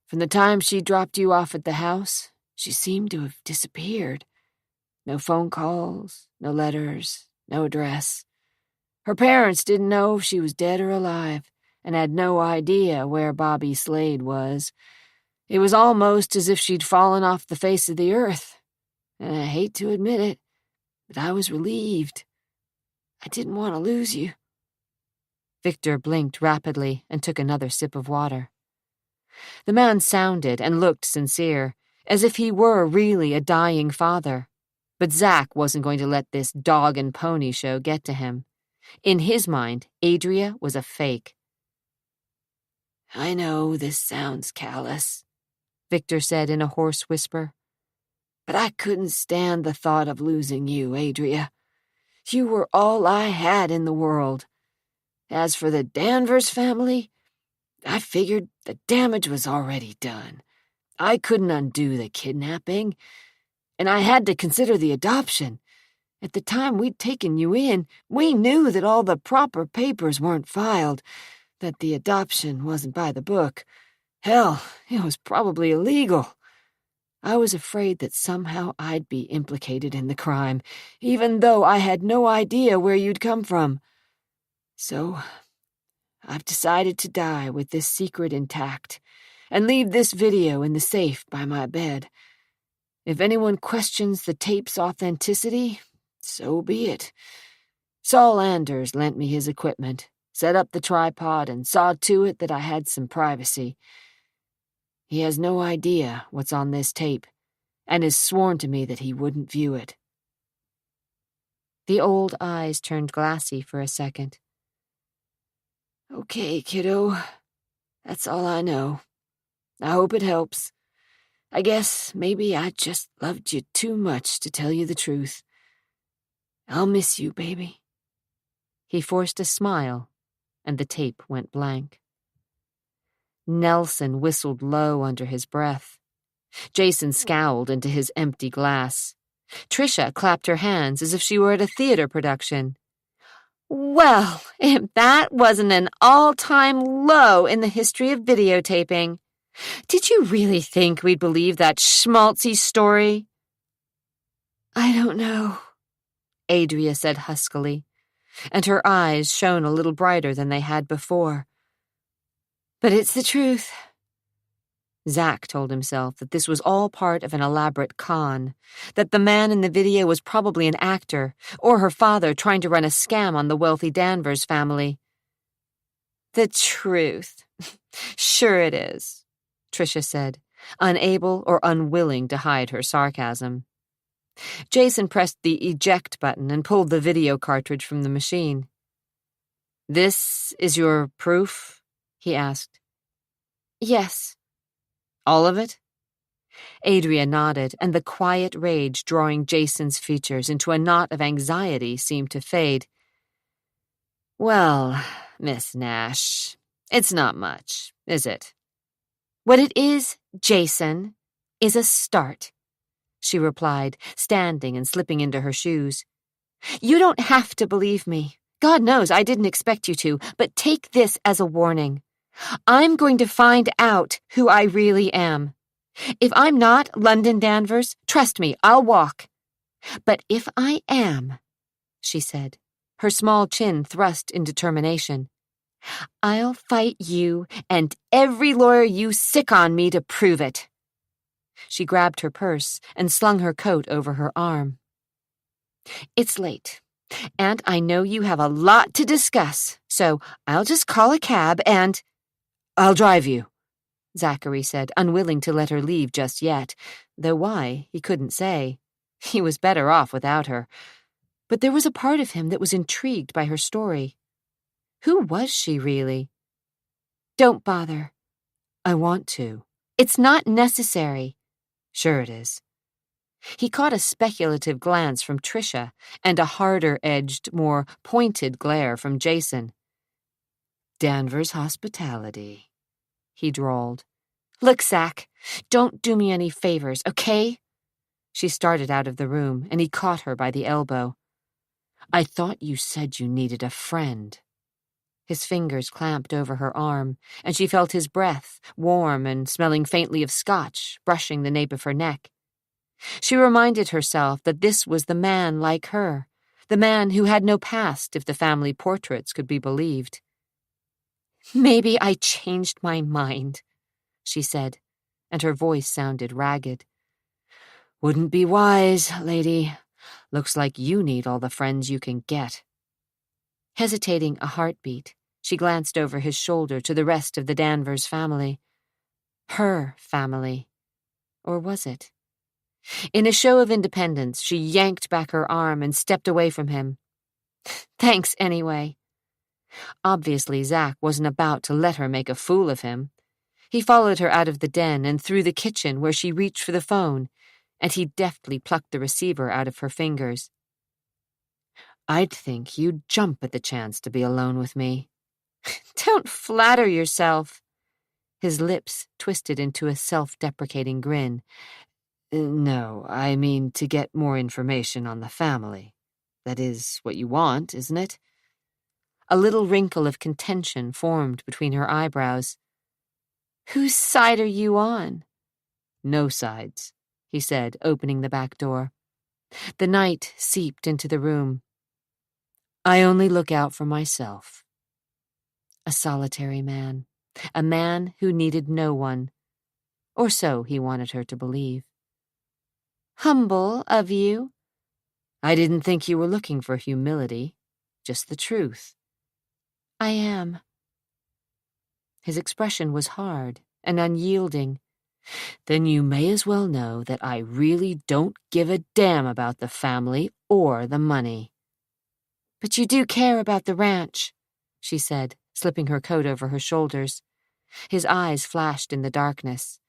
From the time she dropped you off at the house, she seemed to have disappeared. No phone calls, no letters, no address. Her parents didn't know if she was dead or alive, and had no idea where Bobby Slade was. It was almost as if she'd fallen off the face of the earth, and I hate to admit it, but I was relieved. I didn't want to lose you." Victor blinked rapidly and took another sip of water. The man sounded and looked sincere, as if he were really a dying father. But Zack wasn't going to let this dog and pony show get to him. In his mind, Adria was a fake. "I know this sounds callous," Victor said in a hoarse whisper, "but I couldn't stand the thought of losing you, Adria. You were all I had in the world. As for the Danvers family, I figured the damage was already done. I couldn't undo the kidnapping, and I had to consider the adoption. At the time we'd taken you in, we knew that all the proper papers weren't filed, that the adoption wasn't by the book. Hell, it was probably illegal. I was afraid that somehow I'd be implicated in the crime, even though I had no idea where you'd come from. So, I've decided to die with this secret intact, and leave this video in the safe by my bed. If anyone questions the tape's authenticity, so be it. Saul Anders lent me his equipment, set up the tripod, and saw to it that I had some privacy. He has no idea what's on this tape, and has sworn to me that he wouldn't view it." The old eyes turned glassy for a second. "Okay, kiddo. That's all I know. I hope it helps. I guess maybe I just loved you too much to tell you the truth. I'll miss you, baby." He forced a smile, and the tape went blank. Nelson whistled low under his breath. Jason scowled into his empty glass. Tricia clapped her hands as if she were at a theater production. Well, if that wasn't an all-time low in the history of videotaping. Did you really think we'd believe that schmaltzy story? I don't know, Adria said huskily, and her eyes shone a little brighter than they had before. But it's the truth. Zack told himself that this was all part of an elaborate con, that the man in the video was probably an actor, or her father trying to run a scam on the wealthy Danvers family. The truth. Sure it is, Tricia said, unable or unwilling to hide her sarcasm. Jason pressed the eject button and pulled the video cartridge from the machine. "This is your proof?" he asked. Yes. "All of it?" Adria nodded, and the quiet rage drawing Jason's features into a knot of anxiety seemed to fade. "Well, Miss Nash, it's not much, is it?" "What it is, Jason, is a start," she replied, standing and slipping into her shoes. "You don't have to believe me. God knows I didn't expect you to, but take this as a warning. I'm going to find out who I really am. If I'm not London Danvers, trust me, I'll walk. But if I am," she said, her small chin thrust in determination, "I'll fight you and every lawyer you sick on me to prove it." She grabbed her purse and slung her coat over her arm. "It's late, and I know you have a lot to discuss, so I'll just call a cab and—" "I'll drive you," Zachary said, unwilling to let her leave just yet, though why, he couldn't say. He was better off without her. But there was a part of him that was intrigued by her story. Who was she, really? "Don't bother." "I want to." "It's not necessary." "Sure it is." He caught a speculative glance from Tricia and a harder-edged, more pointed glare from Jason. "Danvers hospitality," he drawled. "Look, Zach, don't do me any favors, okay?" She started out of the room, and he caught her by the elbow. "I thought you said you needed a friend." His fingers clamped over her arm, and she felt his breath, warm and smelling faintly of scotch, brushing the nape of her neck. She reminded herself that this was the man like her, the man who had no past if the family portraits could be believed. "Maybe I changed my mind," she said, and her voice sounded ragged. "Wouldn't be wise, lady. Looks like you need all the friends you can get." Hesitating a heartbeat, she glanced over his shoulder to the rest of the Danvers family. Her family. Or was it? In a show of independence, she yanked back her arm and stepped away from him. "Thanks, anyway." Obviously, Zach wasn't about to let her make a fool of him. He followed her out of the den and through the kitchen where she reached for the phone, and he deftly plucked the receiver out of her fingers. "I'd think you'd jump at the chance to be alone with me." "Don't flatter yourself." His lips twisted into a self-deprecating grin. "No, I mean to get more information on the family. That is what you want, isn't it?" A little wrinkle of contention formed between her eyebrows. "Whose side are you on?" "No sides," he said, opening the back door. The night seeped into the room. "I only look out for myself." A solitary man. A man who needed no one. Or so he wanted her to believe. "Humble of you." "I didn't think you were looking for humility, just the truth." "I am." His expression was hard and unyielding. "Then you may as well know that I really don't give a damn about the family or the money." "But you do care about the ranch," she said, slipping her coat over her shoulders. His eyes flashed in the darkness.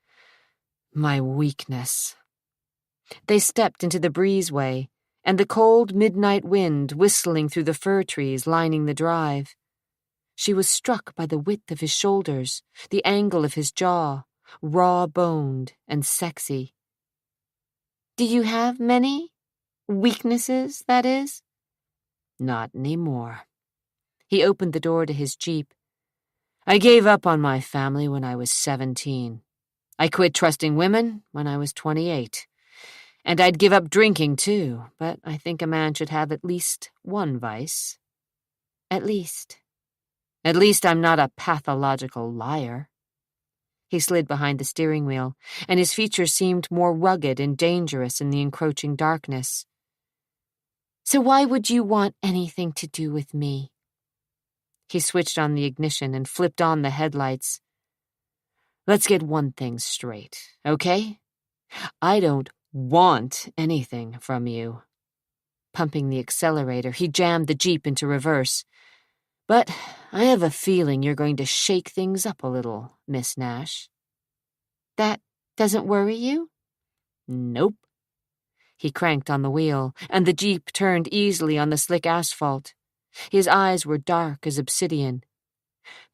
"My weakness." They stepped into the breezeway, and the cold midnight wind whistling through the fir trees lining the drive. She was struck by the width of his shoulders, the angle of his jaw, raw-boned and sexy. "Do you have many? Weaknesses, that is?" "Not anymore." He opened the door to his Jeep. "I gave up on my family when I was 17. I quit trusting women when I was 28. And I'd give up drinking, too, but I think a man should have at least one vice." "At least." "At least I'm not a pathological liar." He slid behind the steering wheel, and his features seemed more rugged and dangerous in the encroaching darkness. "So why would you want anything to do with me?" He switched on the ignition and flipped on the headlights. "Let's get one thing straight, okay? I don't want anything from you." Pumping the accelerator, he jammed the Jeep into reverse. "But I have a feeling you're going to shake things up a little, Miss Nash." That doesn't worry you? "Nope." He cranked on the wheel, and the Jeep turned easily on the slick asphalt. His eyes were dark as obsidian.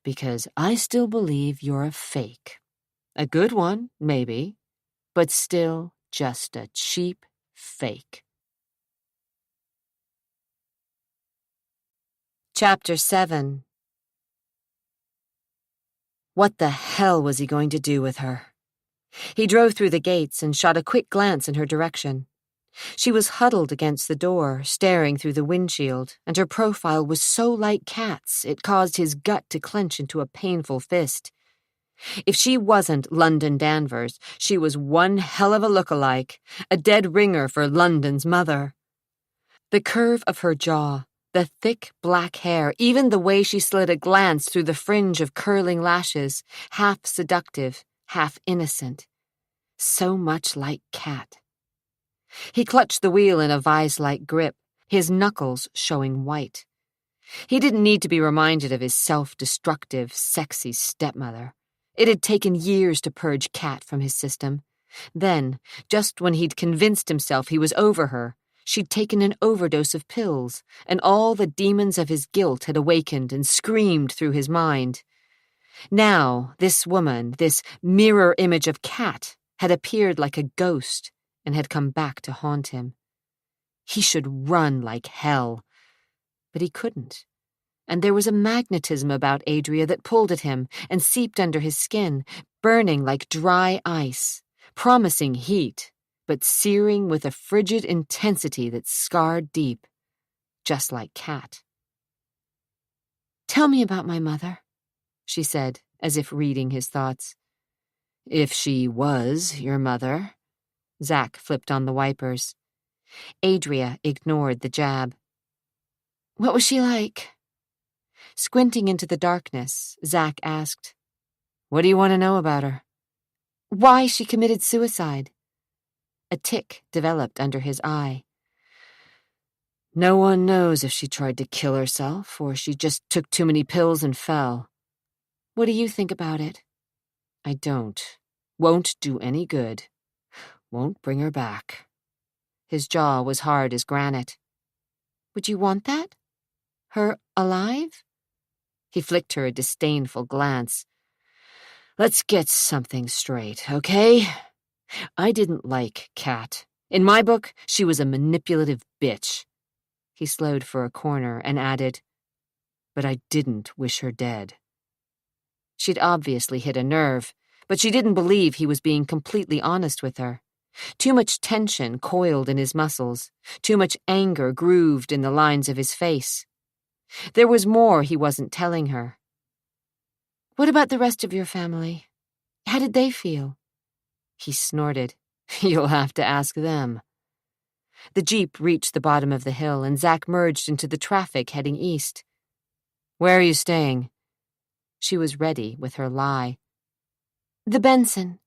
"Because I still believe you're a fake. A good one, maybe, but still just a cheap fake." Chapter 7. What the hell was he going to do with her? He drove through the gates and shot a quick glance in her direction. She was huddled against the door, staring through the windshield, and her profile was so like Kat's it caused his gut to clench into a painful fist. If she wasn't London Danvers, she was one hell of a look-alike, a dead ringer for London's mother. The curve of her jaw, the thick black hair, even the way she slid a glance through the fringe of curling lashes, half seductive, half innocent. So much like Kat. He clutched the wheel in a vise-like grip, his knuckles showing white. He didn't need to be reminded of his self-destructive, sexy stepmother. It had taken years to purge Kat from his system. Then, just when he'd convinced himself he was over her, she'd taken an overdose of pills, and all the demons of his guilt had awakened and screamed through his mind. Now, this woman, this mirror image of Kat, had appeared like a ghost and had come back to haunt him. He should run like hell. But he couldn't. And there was a magnetism about Adria that pulled at him and seeped under his skin, burning like dry ice, promising heat, but searing with a frigid intensity that scarred deep, just like Kat. "Tell me about my mother," she said, as if reading his thoughts. "If she was your mother." Zack flipped on the wipers. Adria ignored the jab. "What was she like?" Squinting into the darkness, Zack asked, "What do you want to know about her?" "Why she committed suicide." A tic developed under his eye. "No one knows if she tried to kill herself or she just took too many pills and fell." "What do you think about it?" "I don't. Won't do any good. Won't bring her back." His jaw was hard as granite. "Would you want that? Her alive?" He flicked her a disdainful glance. "Let's get something straight, okay? I didn't like Kat. In my book, she was a manipulative bitch." He slowed for a corner and added, "But I didn't wish her dead." She'd obviously hit a nerve, but she didn't believe he was being completely honest with her. Too much tension coiled in his muscles, too much anger grooved in the lines of his face. There was more he wasn't telling her. "What about the rest of your family? How did they feel?" He snorted. "You'll have to ask them." The Jeep reached the bottom of the hill, and Zack merged into the traffic heading east. "Where are you staying?" She was ready with her lie. "The Benson."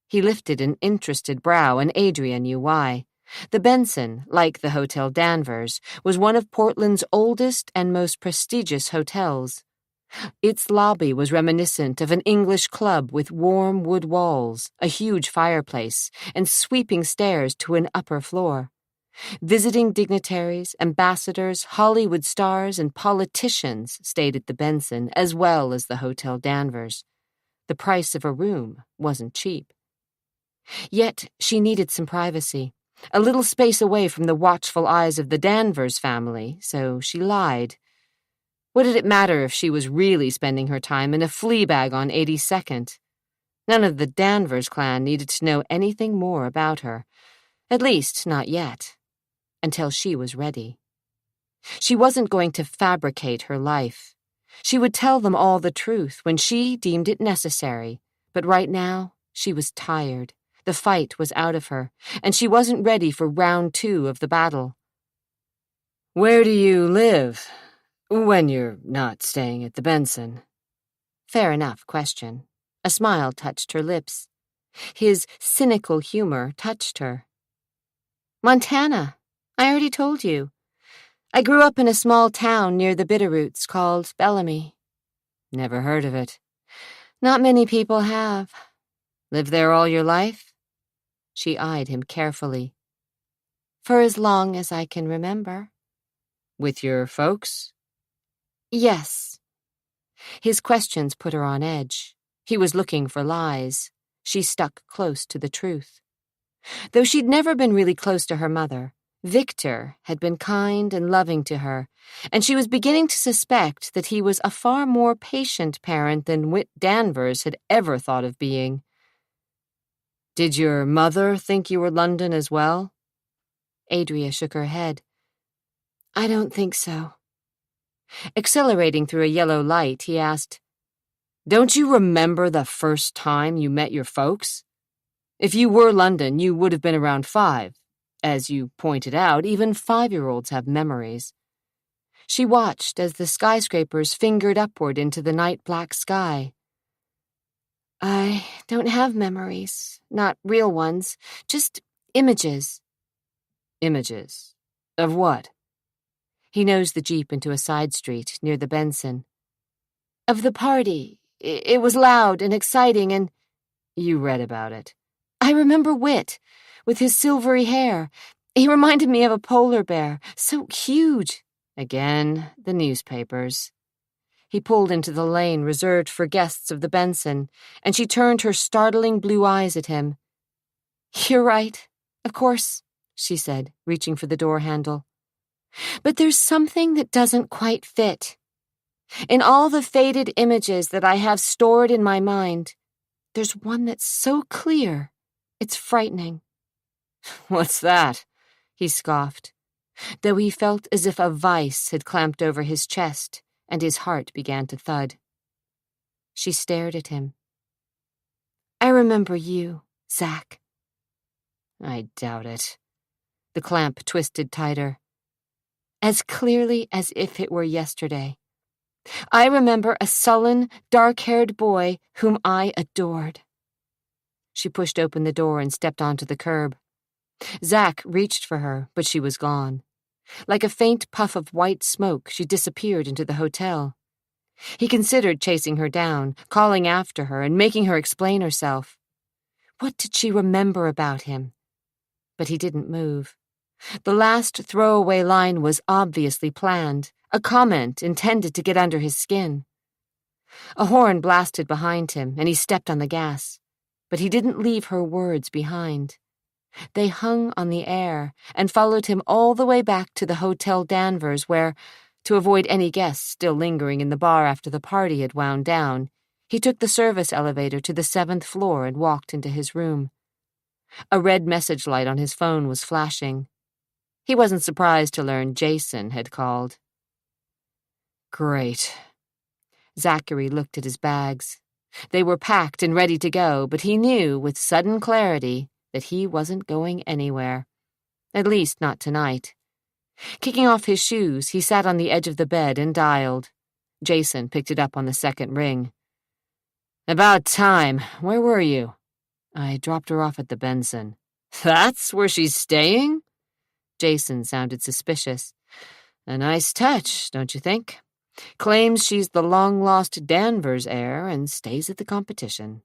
He lifted an interested brow, and Adria knew why. The Benson, like the Hotel Danvers, was one of Portland's oldest and most prestigious hotels. Its lobby was reminiscent of an English club with warm wood walls, a huge fireplace, and sweeping stairs to an upper floor. Visiting dignitaries, ambassadors, Hollywood stars, and politicians stayed at the Benson as well as the Hotel Danvers. The price of a room wasn't cheap. Yet she needed some privacy, a little space away from the watchful eyes of the Danvers family, so she lied. What did it matter if she was really spending her time in a flea bag on 82nd? None of the Danvers clan needed to know anything more about her, at least not yet, until she was ready. She wasn't going to fabricate her life. She would tell them all the truth when she deemed it necessary, but right now she was tired. The fight was out of her, and she wasn't ready for round 2 of the battle. "Where do you live, when you're not staying at the Benson?" Fair enough question. A smile touched her lips. His cynical humor touched her. Montana. I already told you. I grew up in a small town near the Bitterroots called Bellamy. Never heard of it. Not many people have. Lived there all your life? She eyed him carefully. For as long as I can remember. With your folks? Yes. His questions put her on edge. He was looking for lies. She stuck close to the truth. Though she'd never been really close to her mother, Victor had been kind and loving to her, and she was beginning to suspect that he was a far more patient parent than Whit Danvers had ever thought of being. Did your mother think you were London as well? Adria shook her head. I don't think so. Accelerating through a yellow light, he asked, Don't you remember the first time you met your folks? If you were London, you would have been around 5. As you pointed out, even 5-year-olds have memories. She watched as the skyscrapers fingered upward into the night-black sky. I don't have memories, not real ones, just images. Images? Of what? He nosed the Jeep into a side street near the Benson. Of the party. It was loud and exciting and... You read about it. I remember Whit, with his silvery hair. He reminded me of a polar bear, so huge. Again, the newspapers. He pulled into the lane reserved for guests of the Benson, and she turned her startling blue eyes at him. You're right, of course, she said, reaching for the door handle. But there's something that doesn't quite fit. In all the faded images that I have stored in my mind, there's one that's so clear, it's frightening. What's that? He scoffed, though he felt as if a vice had clamped over his chest, and his heart began to thud. She stared at him. I remember you, Zach. I doubt it. The clamp twisted tighter. As clearly as if it were yesterday. I remember a sullen, dark-haired boy whom I adored. She pushed open the door and stepped onto the curb. Zach reached for her, but she was gone. Like a faint puff of white smoke, she disappeared into the hotel. He considered chasing her down, calling after her, and making her explain herself. What did she remember about him? But he didn't move. The last throwaway line was obviously planned, a comment intended to get under his skin. A horn blasted behind him, and he stepped on the gas. But he didn't leave her words behind. They hung on the air and followed him all the way back to the Hotel Danvers where, to avoid any guests still lingering in the bar after the party had wound down, he took the service elevator to the 7th floor and walked into his room. A red message light on his phone was flashing. He wasn't surprised to learn Jason had called. Great. Zachary looked at his bags. They were packed and ready to go, but he knew with sudden clarity that he wasn't going anywhere. At least not tonight. Kicking off his shoes, he sat on the edge of the bed and dialed. Jason picked it up on the second ring. About time. Where were you? I dropped her off at the Benson. That's where she's staying? Jason sounded suspicious. A nice touch, don't you think? Claims she's the long-lost Danvers heir and stays at the competition.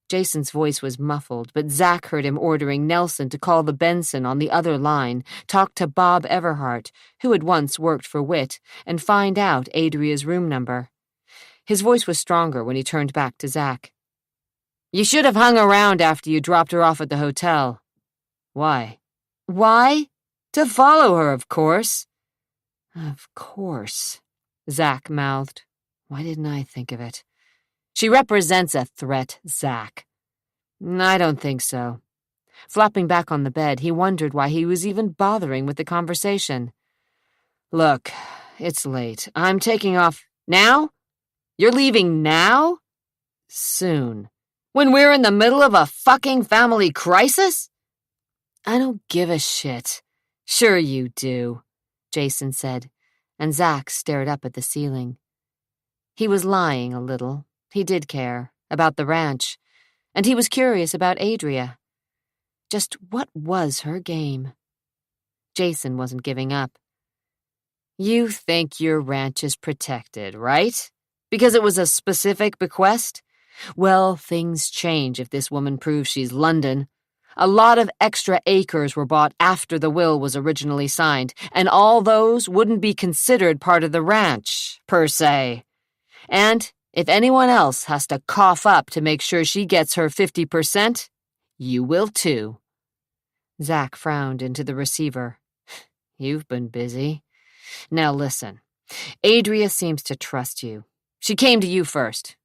Jason's voice was muffled, but Zach heard him ordering Nelson to call the Benson on the other line, talk to Bob Everhart, who had once worked for Whit, and find out Adria's room number. His voice was stronger when he turned back to Zach. You should have hung around after you dropped her off at the hotel. Why? Why? To follow her, of course. Of course, Zach mouthed. Why didn't I think of it? She represents a threat, Zach. I don't think so. Flopping back on the bed, he wondered why he was even bothering with the conversation. Look, it's late. I'm taking off. Now? You're leaving now? Soon. When we're in the middle of a fucking family crisis? I don't give a shit. Sure you do, Jason said, and Zach stared up at the ceiling. He was lying a little. He did care, about the ranch. and he was curious about Adria. Just what was her game? Jason wasn't giving up. You think your ranch is protected, right? Because it was a specific bequest? Well, things change if this woman proves she's London. A lot of extra acres were bought after the will was originally signed, and all those wouldn't be considered part of the ranch, per se. And if anyone else has to cough up to make sure she gets her 50%, you will too. Zach frowned into the receiver. You've been busy. Now listen, Adria seems to trust you. She came to you first.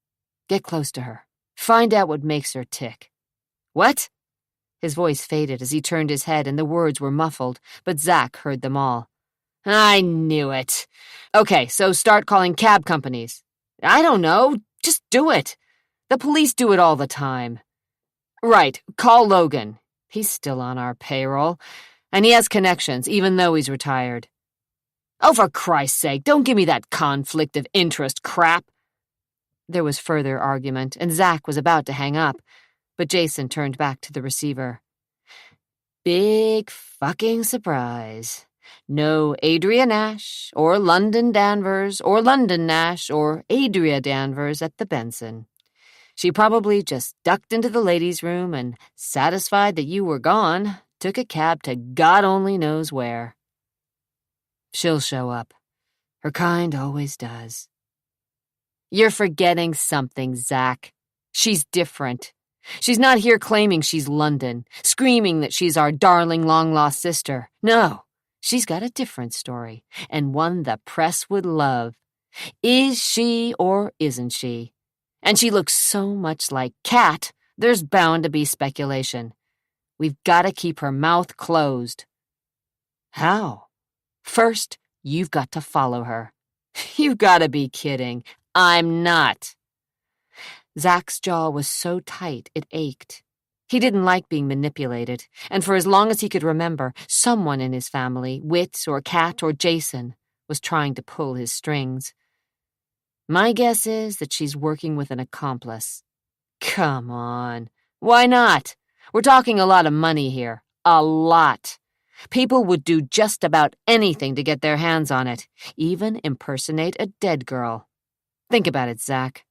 Get close to her. Find out what makes her tick. What? His voice faded as he turned his head and the words were muffled, but Zach heard them all. I knew it. Okay, so start calling cab companies. I don't know. Just do it. The police do it all the time. Right, call Logan. He's still on our payroll, and he has connections, even though he's retired. Oh, for Christ's sake, don't give me that conflict of interest crap. There was further argument, and Zach was about to hang up, but Jason turned back to the receiver. Big fucking surprise. No Adria Nash, or London Danvers, or London Nash, or Adria Danvers at the Benson. She probably just ducked into the ladies' room and, satisfied that you were gone, took a cab to God only knows where. She'll show up. Her kind always does. You're forgetting something, Zach. She's different. She's not here claiming she's London, screaming that she's our darling long-lost sister. No, she's got a different story, and one the press would love. Is she or isn't she? And she looks so much like Kat, there's bound to be speculation. We've got to keep her mouth closed. How? First, you've got to follow her. You've got to be kidding. I'm not. Zach's jaw was so tight it ached. He didn't like being manipulated, and for as long as he could remember, someone in his family, Whit or Kat or Jason, was trying to pull his strings. My guess is that she's working with an accomplice. Come on. Why not? We're talking a lot of money here. A lot. People would do just about anything to get their hands on it, even impersonate a dead girl. Think about it, Zach.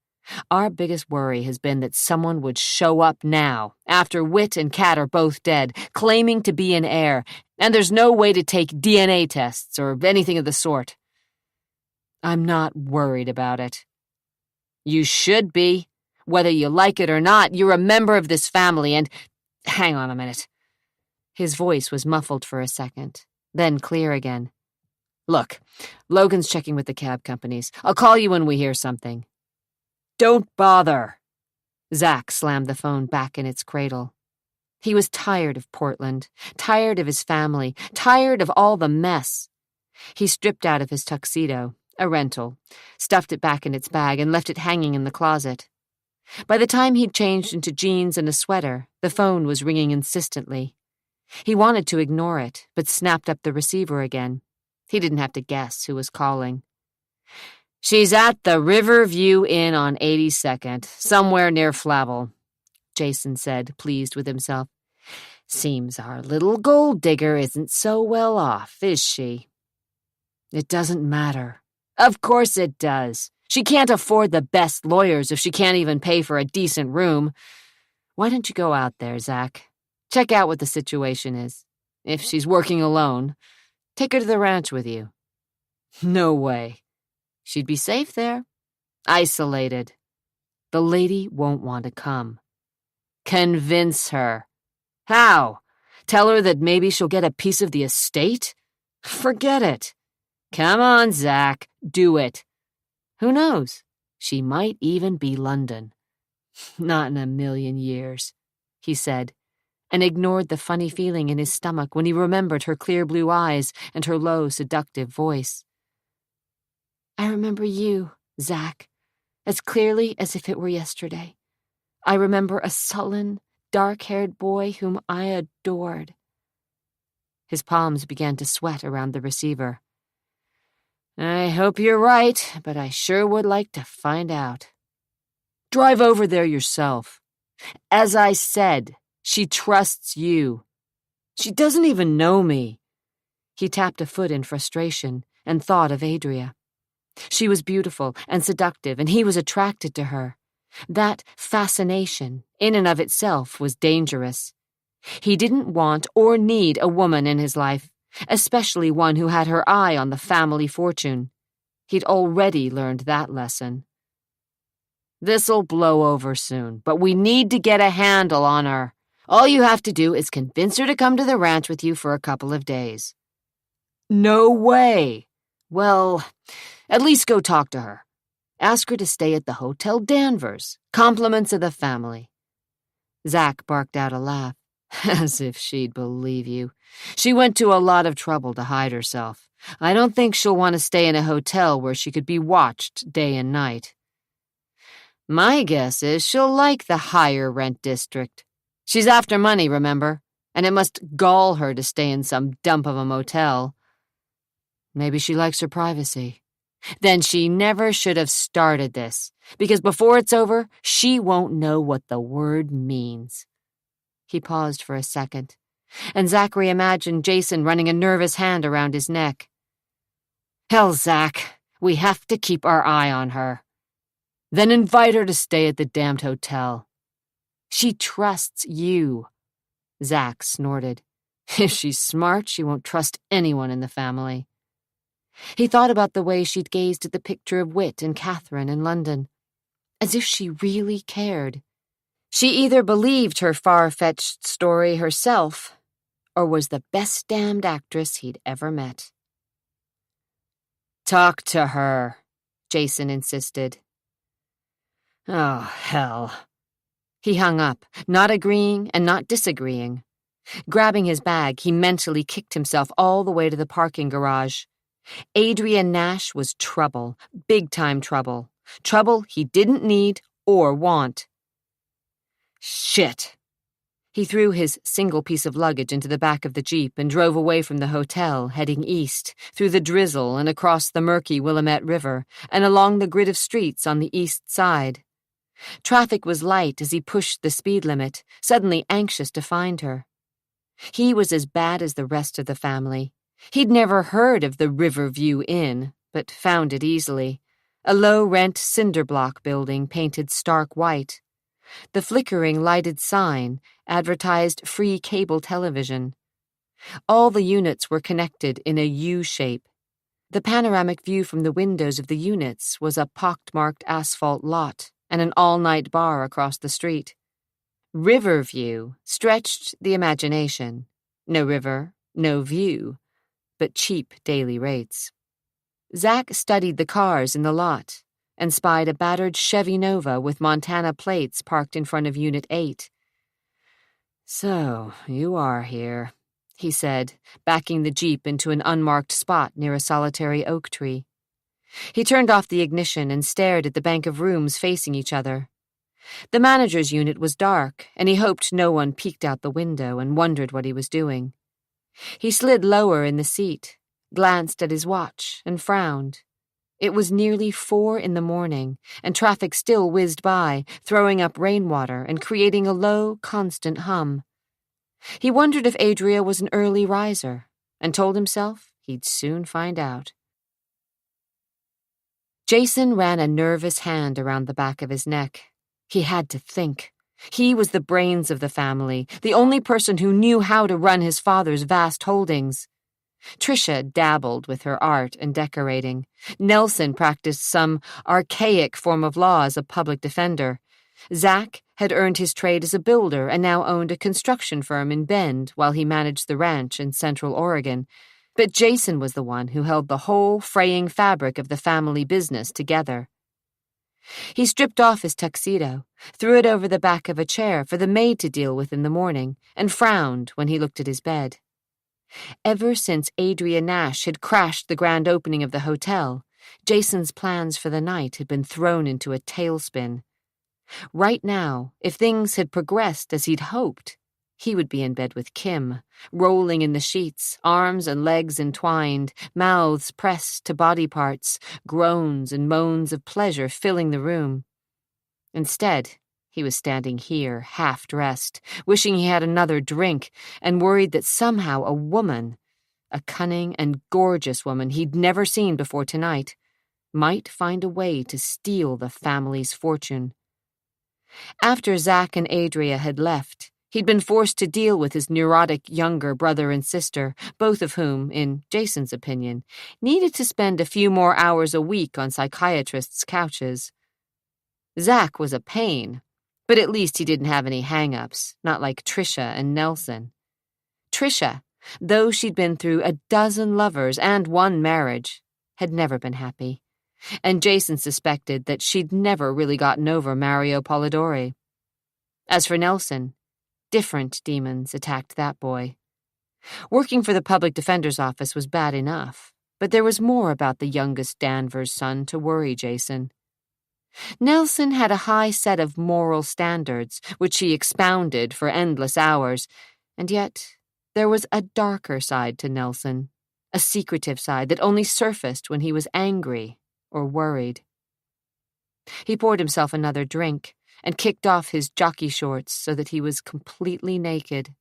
Our biggest worry has been that someone would show up now, after Whit and Kat are both dead, claiming to be an heir, and there's no way to take DNA tests or anything of the sort. I'm not worried about it. You should be. Whether you like it or not, you're a member of this family, and— Hang on a minute. His voice was muffled for a second, then clear again. Look, Logan's checking with the cab companies. I'll call you when we hear something. Don't bother. Zach slammed the phone back in its cradle. He was tired of Portland, tired of his family, tired of all the mess. He stripped out of his tuxedo, a rental, stuffed it back in its bag, and left it hanging in the closet. By the time he'd changed into jeans and a sweater, the phone was ringing insistently. He wanted to ignore it, but snapped up the receiver again. He didn't have to guess who was calling. She's at the Riverview Inn on 82nd, somewhere near Flavel, Jason said, pleased with himself. Seems our little gold digger isn't so well off, is she? It doesn't matter. Of course it does. She can't afford the best lawyers if she can't even pay for a decent room. Why don't you go out there, Zach? Check out what the situation is. If she's working alone, take her to the ranch with you. No way. She'd be safe there. Isolated. The lady won't want to come. Convince her. How? Tell her that maybe she'll get a piece of the estate? Forget it. Come on, Zach. Do it. Who knows? She might even be London. Not in a million years, he said, and ignored the funny feeling in his stomach when he remembered her clear blue eyes and her low, seductive voice. I remember you, Zach, as clearly as if it were yesterday. I remember a sullen, dark-haired boy whom I adored. His palms began to sweat around the receiver. I hope you're right, but I sure would like to find out. Drive over there yourself. As I said, she trusts you. She doesn't even know me." He tapped a foot in frustration and thought of Adria. She was beautiful and seductive, and he was attracted to her. That fascination, in and of itself, was dangerous. He didn't want or need a woman in his life, especially one who had her eye on the family fortune. He'd already learned that lesson. "This'll blow over soon, but we need to get a handle on her. All you have to do is convince her to come to the ranch with you for a couple of days." "No way." "Well, at least go talk to her. Ask her to stay at the Hotel Danvers. Compliments of the family." Zach barked out a laugh. "As if she'd believe you. She went to a lot of trouble to hide herself. I don't think she'll want to stay in a hotel where she could be watched day and night." "My guess is she'll like the higher rent district. She's after money, remember? And it must gall her to stay in some dump of a motel." "Maybe she likes her privacy." "Then she never should have started this, because before it's over, she won't know what the word means." He paused for a second, and Zachary imagined Jason running a nervous hand around his neck. "Hell, Zach, we have to keep our eye on her." "Then invite her to stay at the damned hotel." "She trusts you." Zach snorted. "If she's smart, she won't trust anyone in the family." He thought about the way she'd gazed at the picture of Whit and Catherine in London, as if she really cared. She either believed her far-fetched story herself, or was the best damned actress he'd ever met. "Talk to her," Jason insisted. "Oh, hell." He hung up, not agreeing and not disagreeing. Grabbing his bag, he mentally kicked himself all the way to the parking garage. Adria Nash was trouble, big-time trouble. Trouble he didn't need or want. Shit. He threw his single piece of luggage into the back of the Jeep and drove away from the hotel, heading east, through the drizzle and across the murky Willamette River, and along the grid of streets on the east side. Traffic was light as he pushed the speed limit, suddenly anxious to find her. He was as bad as the rest of the family. He'd never heard of the Riverview Inn, but found it easily. A low-rent cinder block building painted stark white. The flickering lighted sign advertised free cable television. All the units were connected in a U shape. The panoramic view from the windows of the units was a pockmarked asphalt lot and an all-night bar across the street. Riverview stretched the imagination. No river, no view, but cheap daily rates. Zach studied the cars in the lot and spied a battered Chevy Nova with Montana plates parked in front of Unit 8. "So, you are here," he said, backing the Jeep into an unmarked spot near a solitary oak tree. He turned off the ignition and stared at the bank of rooms facing each other. The manager's unit was dark, and he hoped no one peeked out the window and wondered what he was doing. He slid lower in the seat, glanced at his watch, and frowned. It was nearly 4 a.m, and traffic still whizzed by, throwing up rainwater and creating a low, constant hum. He wondered if Adria was an early riser, and told himself he'd soon find out. Jason ran a nervous hand around the back of his neck. He had to think. He was the brains of the family, the only person who knew how to run his father's vast holdings. Tricia dabbled with her art and decorating. Nelson practiced some archaic form of law as a public defender. Zach had earned his trade as a builder and now owned a construction firm in Bend while he managed the ranch in Central Oregon. But Jason was the one who held the whole fraying fabric of the family business together. He stripped off his tuxedo, threw it over the back of a chair for the maid to deal with in the morning, and frowned when he looked at his bed. Ever since Adria Nash had crashed the grand opening of the hotel, Jason's plans for the night had been thrown into a tailspin. Right now, if things had progressed as he'd hoped, he would be in bed with Kim, rolling in the sheets, arms and legs entwined, mouths pressed to body parts, groans and moans of pleasure filling the room. Instead, He was standing here, half-dressed, wishing he had another drink, and worried that somehow a woman, a cunning and gorgeous woman he'd never seen before tonight, might find a way to steal the family's fortune. After Zack and Adria had left, he'd been forced to deal with his neurotic younger brother and sister, both of whom, in Jason's opinion, needed to spend a few more hours a week on psychiatrists' couches. Zack was a pain, but at least he didn't have any hang-ups, not like Trisha and Nelson. Trisha, though she'd been through a dozen lovers and one marriage, had never been happy, and Jason suspected that she'd never really gotten over Mario Polidori. As for Nelson, different demons attacked that boy. Working for the public defender's office was bad enough, but there was more about the youngest Danvers son to worry Jason. Nelson had a high set of moral standards, which he expounded for endless hours, and yet there was a darker side to Nelson, a secretive side that only surfaced when he was angry or worried. He poured himself another drink and kicked off his jockey shorts so that he was completely naked.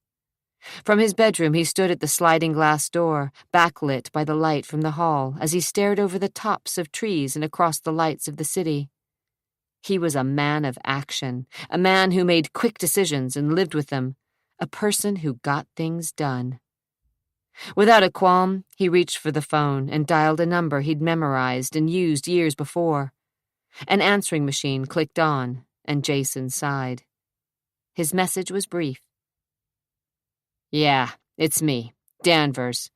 From his bedroom he stood at the sliding glass door, backlit by the light from the hall, as he stared over the tops of trees and across the lights of the city. He was a man of action, a man who made quick decisions and lived with them, a person who got things done. Without a qualm, he reached for the phone and dialed a number he'd memorized and used years before. An answering machine clicked on, and Jason sighed. His message was brief. "Yeah, it's me, Danvers.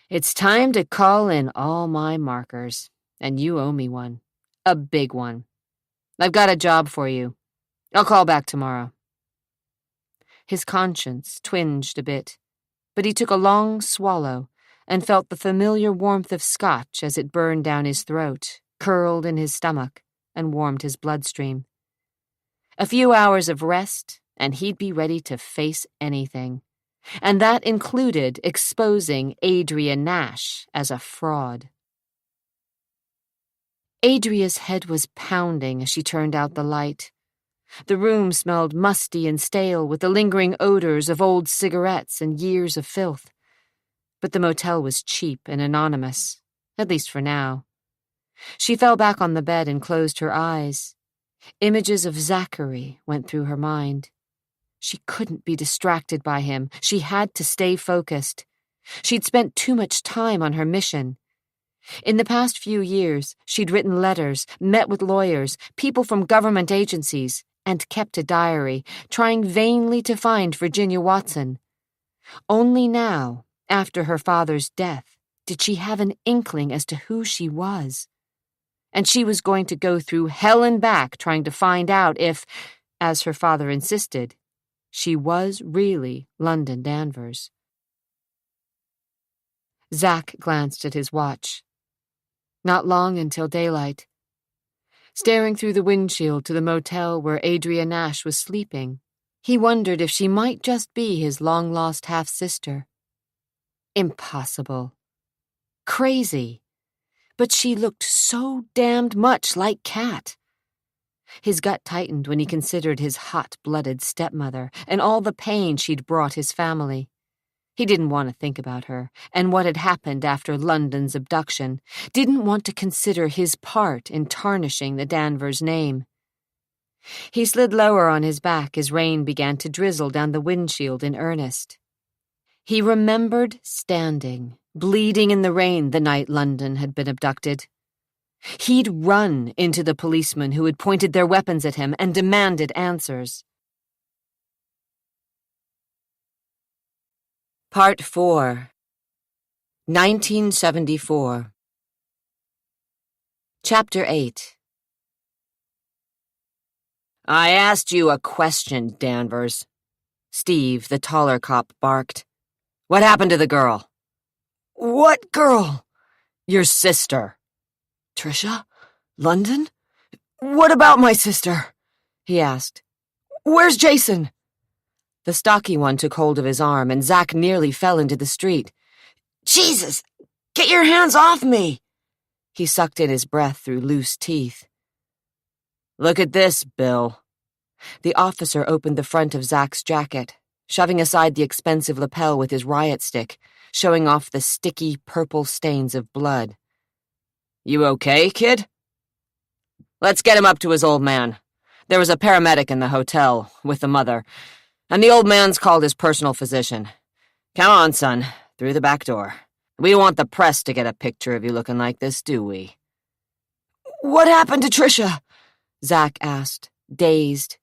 It's time to call in all my markers, and you owe me one. A big one. I've got a job for you. I'll call back tomorrow." His conscience twinged a bit, but he took a long swallow and felt the familiar warmth of scotch as it burned down his throat, curled in his stomach, and warmed his bloodstream. A few hours of rest, and he'd be ready to face anything. And that included exposing Adria Nash as a fraud. Adria's head was pounding as she turned out the light. The room smelled musty and stale with the lingering odors of old cigarettes and years of filth. But the motel was cheap and anonymous, at least for now. She fell back on the bed and closed her eyes. Images of Zachary went through her mind. She couldn't be distracted by him. She had to stay focused. She'd spent too much time on her mission. In the past few years, she'd written letters, met with lawyers, people from government agencies, and kept a diary, trying vainly to find Virginia Watson. Only now, after her father's death, did she have an inkling as to who she was. And she was going to go through hell and back trying to find out if, as her father insisted, she was really London Danvers. Zack glanced at his watch. Not long until daylight. Staring through the windshield to the motel where Adria Nash was sleeping, he wondered if she might just be his long-lost half-sister. Impossible. Crazy. But she looked so damned much like Kat. His gut tightened when he considered his hot-blooded stepmother and all the pain she'd brought his family. He didn't want to think about her and what had happened after London's abduction, didn't want to consider his part in tarnishing the Danvers name. He slid lower on his back as rain began to drizzle down the windshield in earnest. He remembered standing, bleeding in the rain the night London had been abducted. He'd run into the policemen who had pointed their weapons at him and demanded answers. Part 4, 1974. Chapter 8. "I asked you a question, Danvers," Steve, the taller cop, barked. "What happened to the girl?" "What girl?" "Your sister." "Trisha? London? What about my sister?" he asked. "Where's Jason?" The stocky one took hold of his arm, and Zack nearly fell into the street. "Jesus! Get your hands off me!" He sucked in his breath through loose teeth. "Look at this, Bill." The officer opened the front of Zach's jacket, shoving aside the expensive lapel with his riot stick, showing off the sticky purple stains of blood. You okay, kid? Let's get him up to his old man. There was a paramedic in the hotel with the mother, and the old man's called his personal physician. Come on, son, through the back door. We don't want the press to get a picture of you looking like this, do we? What happened to Tricia? Zach asked, dazed.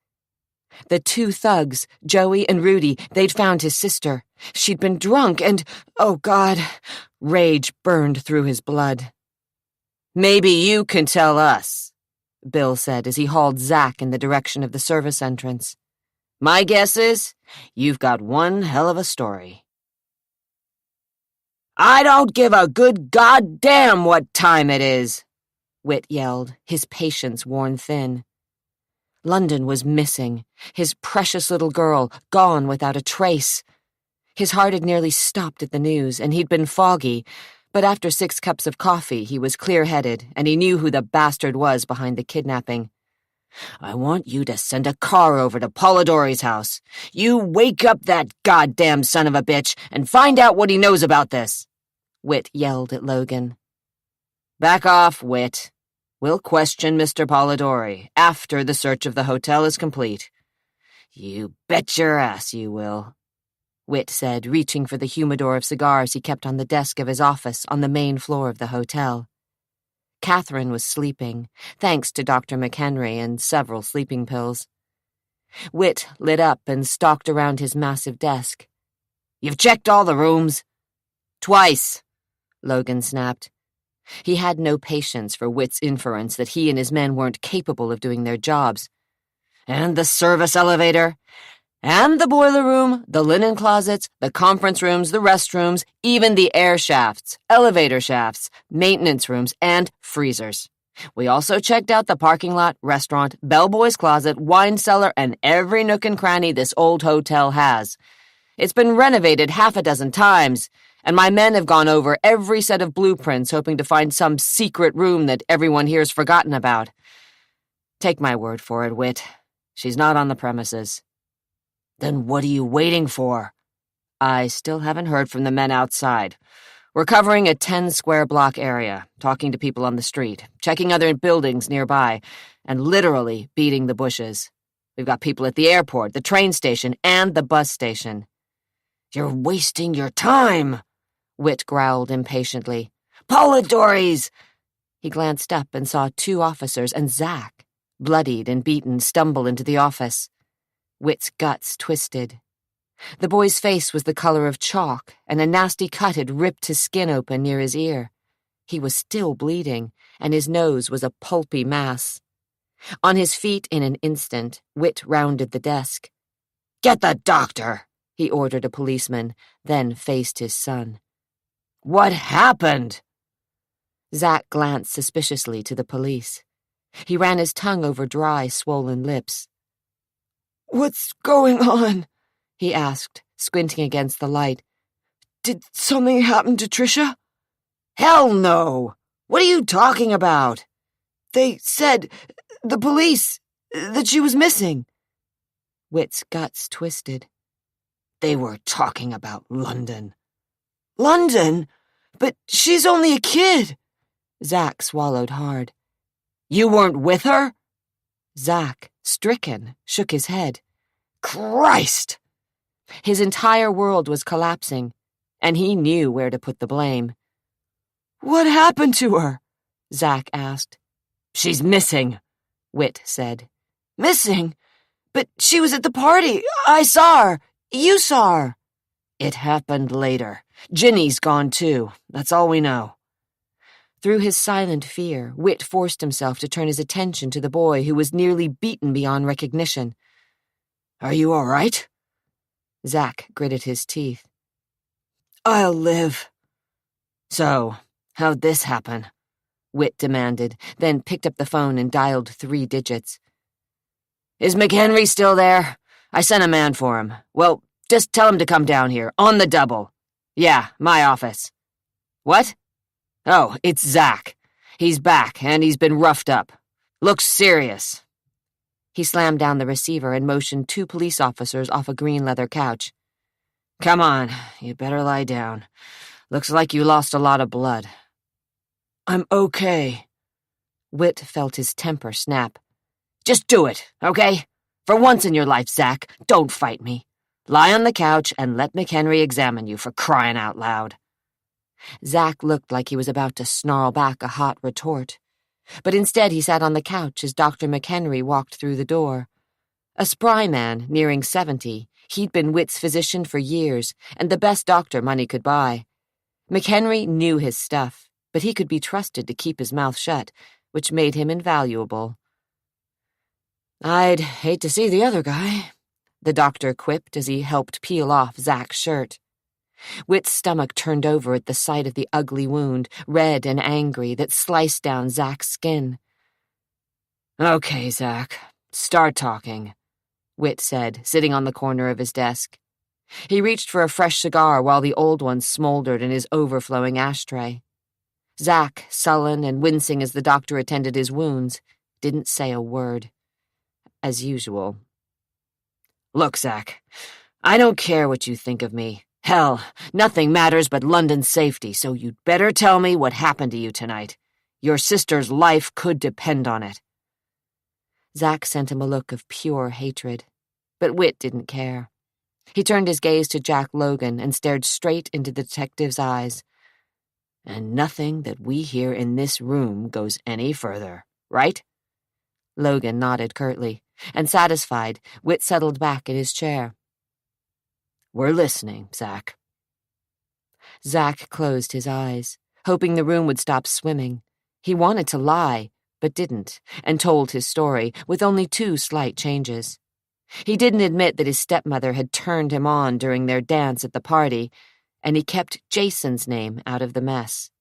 The two thugs, Joey and Rudy, they'd found his sister. She'd been drunk and, oh God, rage burned through his blood. Maybe you can tell us, Bill said as he hauled Zach in the direction of the service entrance. My guess is you've got one hell of a story. I don't give a good goddamn what time it is, Whit yelled, his patience worn thin. London was missing, his precious little girl gone without a trace. His heart had nearly stopped at the news, and he'd been foggy, but after 6 cups of coffee he was clear-headed, and he knew who the bastard was behind the kidnapping. I want you to send a car over to Polidori's house. You wake up that goddamn son of a bitch and find out what he knows about this, Whit yelled at Logan. Back off, Whit. We'll question Mr. Polidori after the search of the hotel is complete. You bet your ass you will, Whit said, reaching for the humidor of cigars he kept on the desk of his office on the main floor of the hotel. Catherine was sleeping, thanks to Dr. McHenry and several sleeping pills. Whit lit up and stalked around his massive desk. You've checked all the rooms? Twice, Logan snapped. He had no patience for Whit's inference that he and his men weren't capable of doing their jobs. And the service elevator? And the boiler room, the linen closets, the conference rooms, the restrooms, even the air shafts, elevator shafts, maintenance rooms, and freezers. We also checked out the parking lot, restaurant, bellboy's closet, wine cellar, and every nook and cranny this old hotel has. It's been renovated 6 times, and my men have gone over every set of blueprints hoping to find some secret room that everyone here's forgotten about. Take my word for it, Whit. She's not on the premises. Then what are you waiting for? I still haven't heard from the men outside. We're covering a 10-square-block area, talking to people on the street, checking other buildings nearby, and literally beating the bushes. We've got people at the airport, the train station, and the bus station. You're wasting your time, Whit growled impatiently. Polidori's! He glanced up and saw 2 officers and Zach, bloodied and beaten, stumble into the office. Whit's guts twisted. The boy's face was the color of chalk, and a nasty cut had ripped his skin open near his ear. He was still bleeding, and his nose was a pulpy mass. On his feet in an instant, Whit rounded the desk. Get the doctor, he ordered a policeman, then faced his son. What happened? Zach glanced suspiciously to the police. He ran his tongue over dry, swollen lips. What's going on? He asked, squinting against the light. Did something happen to Tricia? Hell no! What are you talking about? They said, the police, that she was missing. Whit's guts twisted. They were talking about London. London? But she's only a kid. Zach swallowed hard. You weren't with her? Zach, stricken, shook his head. Christ! His entire world was collapsing, and he knew where to put the blame. What happened to her? Zach asked. She's missing, Whit said. Missing? But she was at the party. I saw her. You saw her. It happened later. Ginny's gone too. That's all we know. Through his silent fear, Whit forced himself to turn his attention to the boy who was nearly beaten beyond recognition. Are you all right? Zach gritted his teeth. I'll live. So, how'd this happen? Whit demanded, then picked up the phone and dialed 3 digits. Is McHenry still there? I sent a man for him. Well, just tell him to come down here, on the double. Yeah, my office. What? Oh, it's Zach. He's back, and he's been roughed up. Looks serious. He slammed down the receiver and motioned 2 police officers off a green leather couch. "Come on, you'd better lie down. Looks like you lost a lot of blood." I'm okay. Whit felt his temper snap. "Just do it, okay? For once in your life, Zach, don't fight me. Lie on the couch and let McHenry examine you, for crying out loud." Zach looked like he was about to snarl back a hot retort. But instead he sat on the couch as Dr. McHenry walked through the door. A spry man, nearing 70, he'd been Whit's physician for years, and the best doctor money could buy. McHenry knew his stuff, but he could be trusted to keep his mouth shut, which made him invaluable. "I'd hate to see the other guy," the doctor quipped as he helped peel off Zach's shirt. Whit's stomach turned over at the sight of the ugly wound, red and angry, that sliced down Zach's skin. "Okay, Zach, start talking," Whit said, sitting on the corner of his desk. He reached for a fresh cigar while the old one smoldered in his overflowing ashtray. Zach, sullen and wincing as the doctor attended his wounds, didn't say a word. As usual. "Look, Zach, I don't care what you think of me. Hell, nothing matters but London's safety, so you'd better tell me what happened to you tonight. Your sister's life could depend on it." Zach sent him a look of pure hatred, but Whit didn't care. He turned his gaze to Jack Logan and stared straight into the detective's eyes. "And nothing that we hear in this room goes any further, right?" Logan nodded curtly, and satisfied, Whit settled back in his chair. "We're listening, Zach." Zach closed his eyes, hoping the room would stop swimming. He wanted to lie, but didn't, and told his story, with only 2 slight changes. He didn't admit that his stepmother had turned him on during their dance at the party, and he kept Jason's name out of the mess.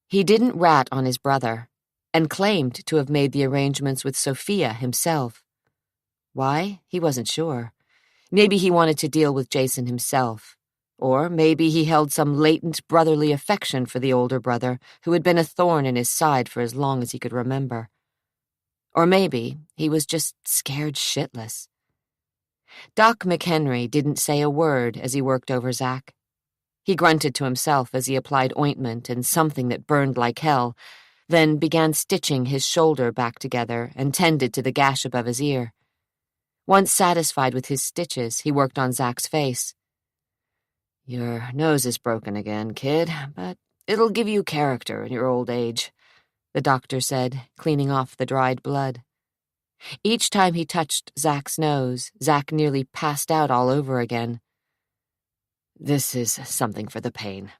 He didn't rat on his brother, and claimed to have made the arrangements with Sophia himself. Why? He wasn't sure. Maybe he wanted to deal with Jason himself, or maybe he held some latent brotherly affection for the older brother who had been a thorn in his side for as long as he could remember. Or maybe he was just scared shitless. Doc McHenry didn't say a word as he worked over Zach. He grunted to himself as he applied ointment and something that burned like hell, then began stitching his shoulder back together and tended to the gash above his ear. Once satisfied with his stitches, he worked on Zach's face. "Your nose is broken again, kid, but it'll give you character in your old age," the doctor said, cleaning off the dried blood. Each time he touched Zach's nose, Zach nearly passed out all over again. "This is something for the pain."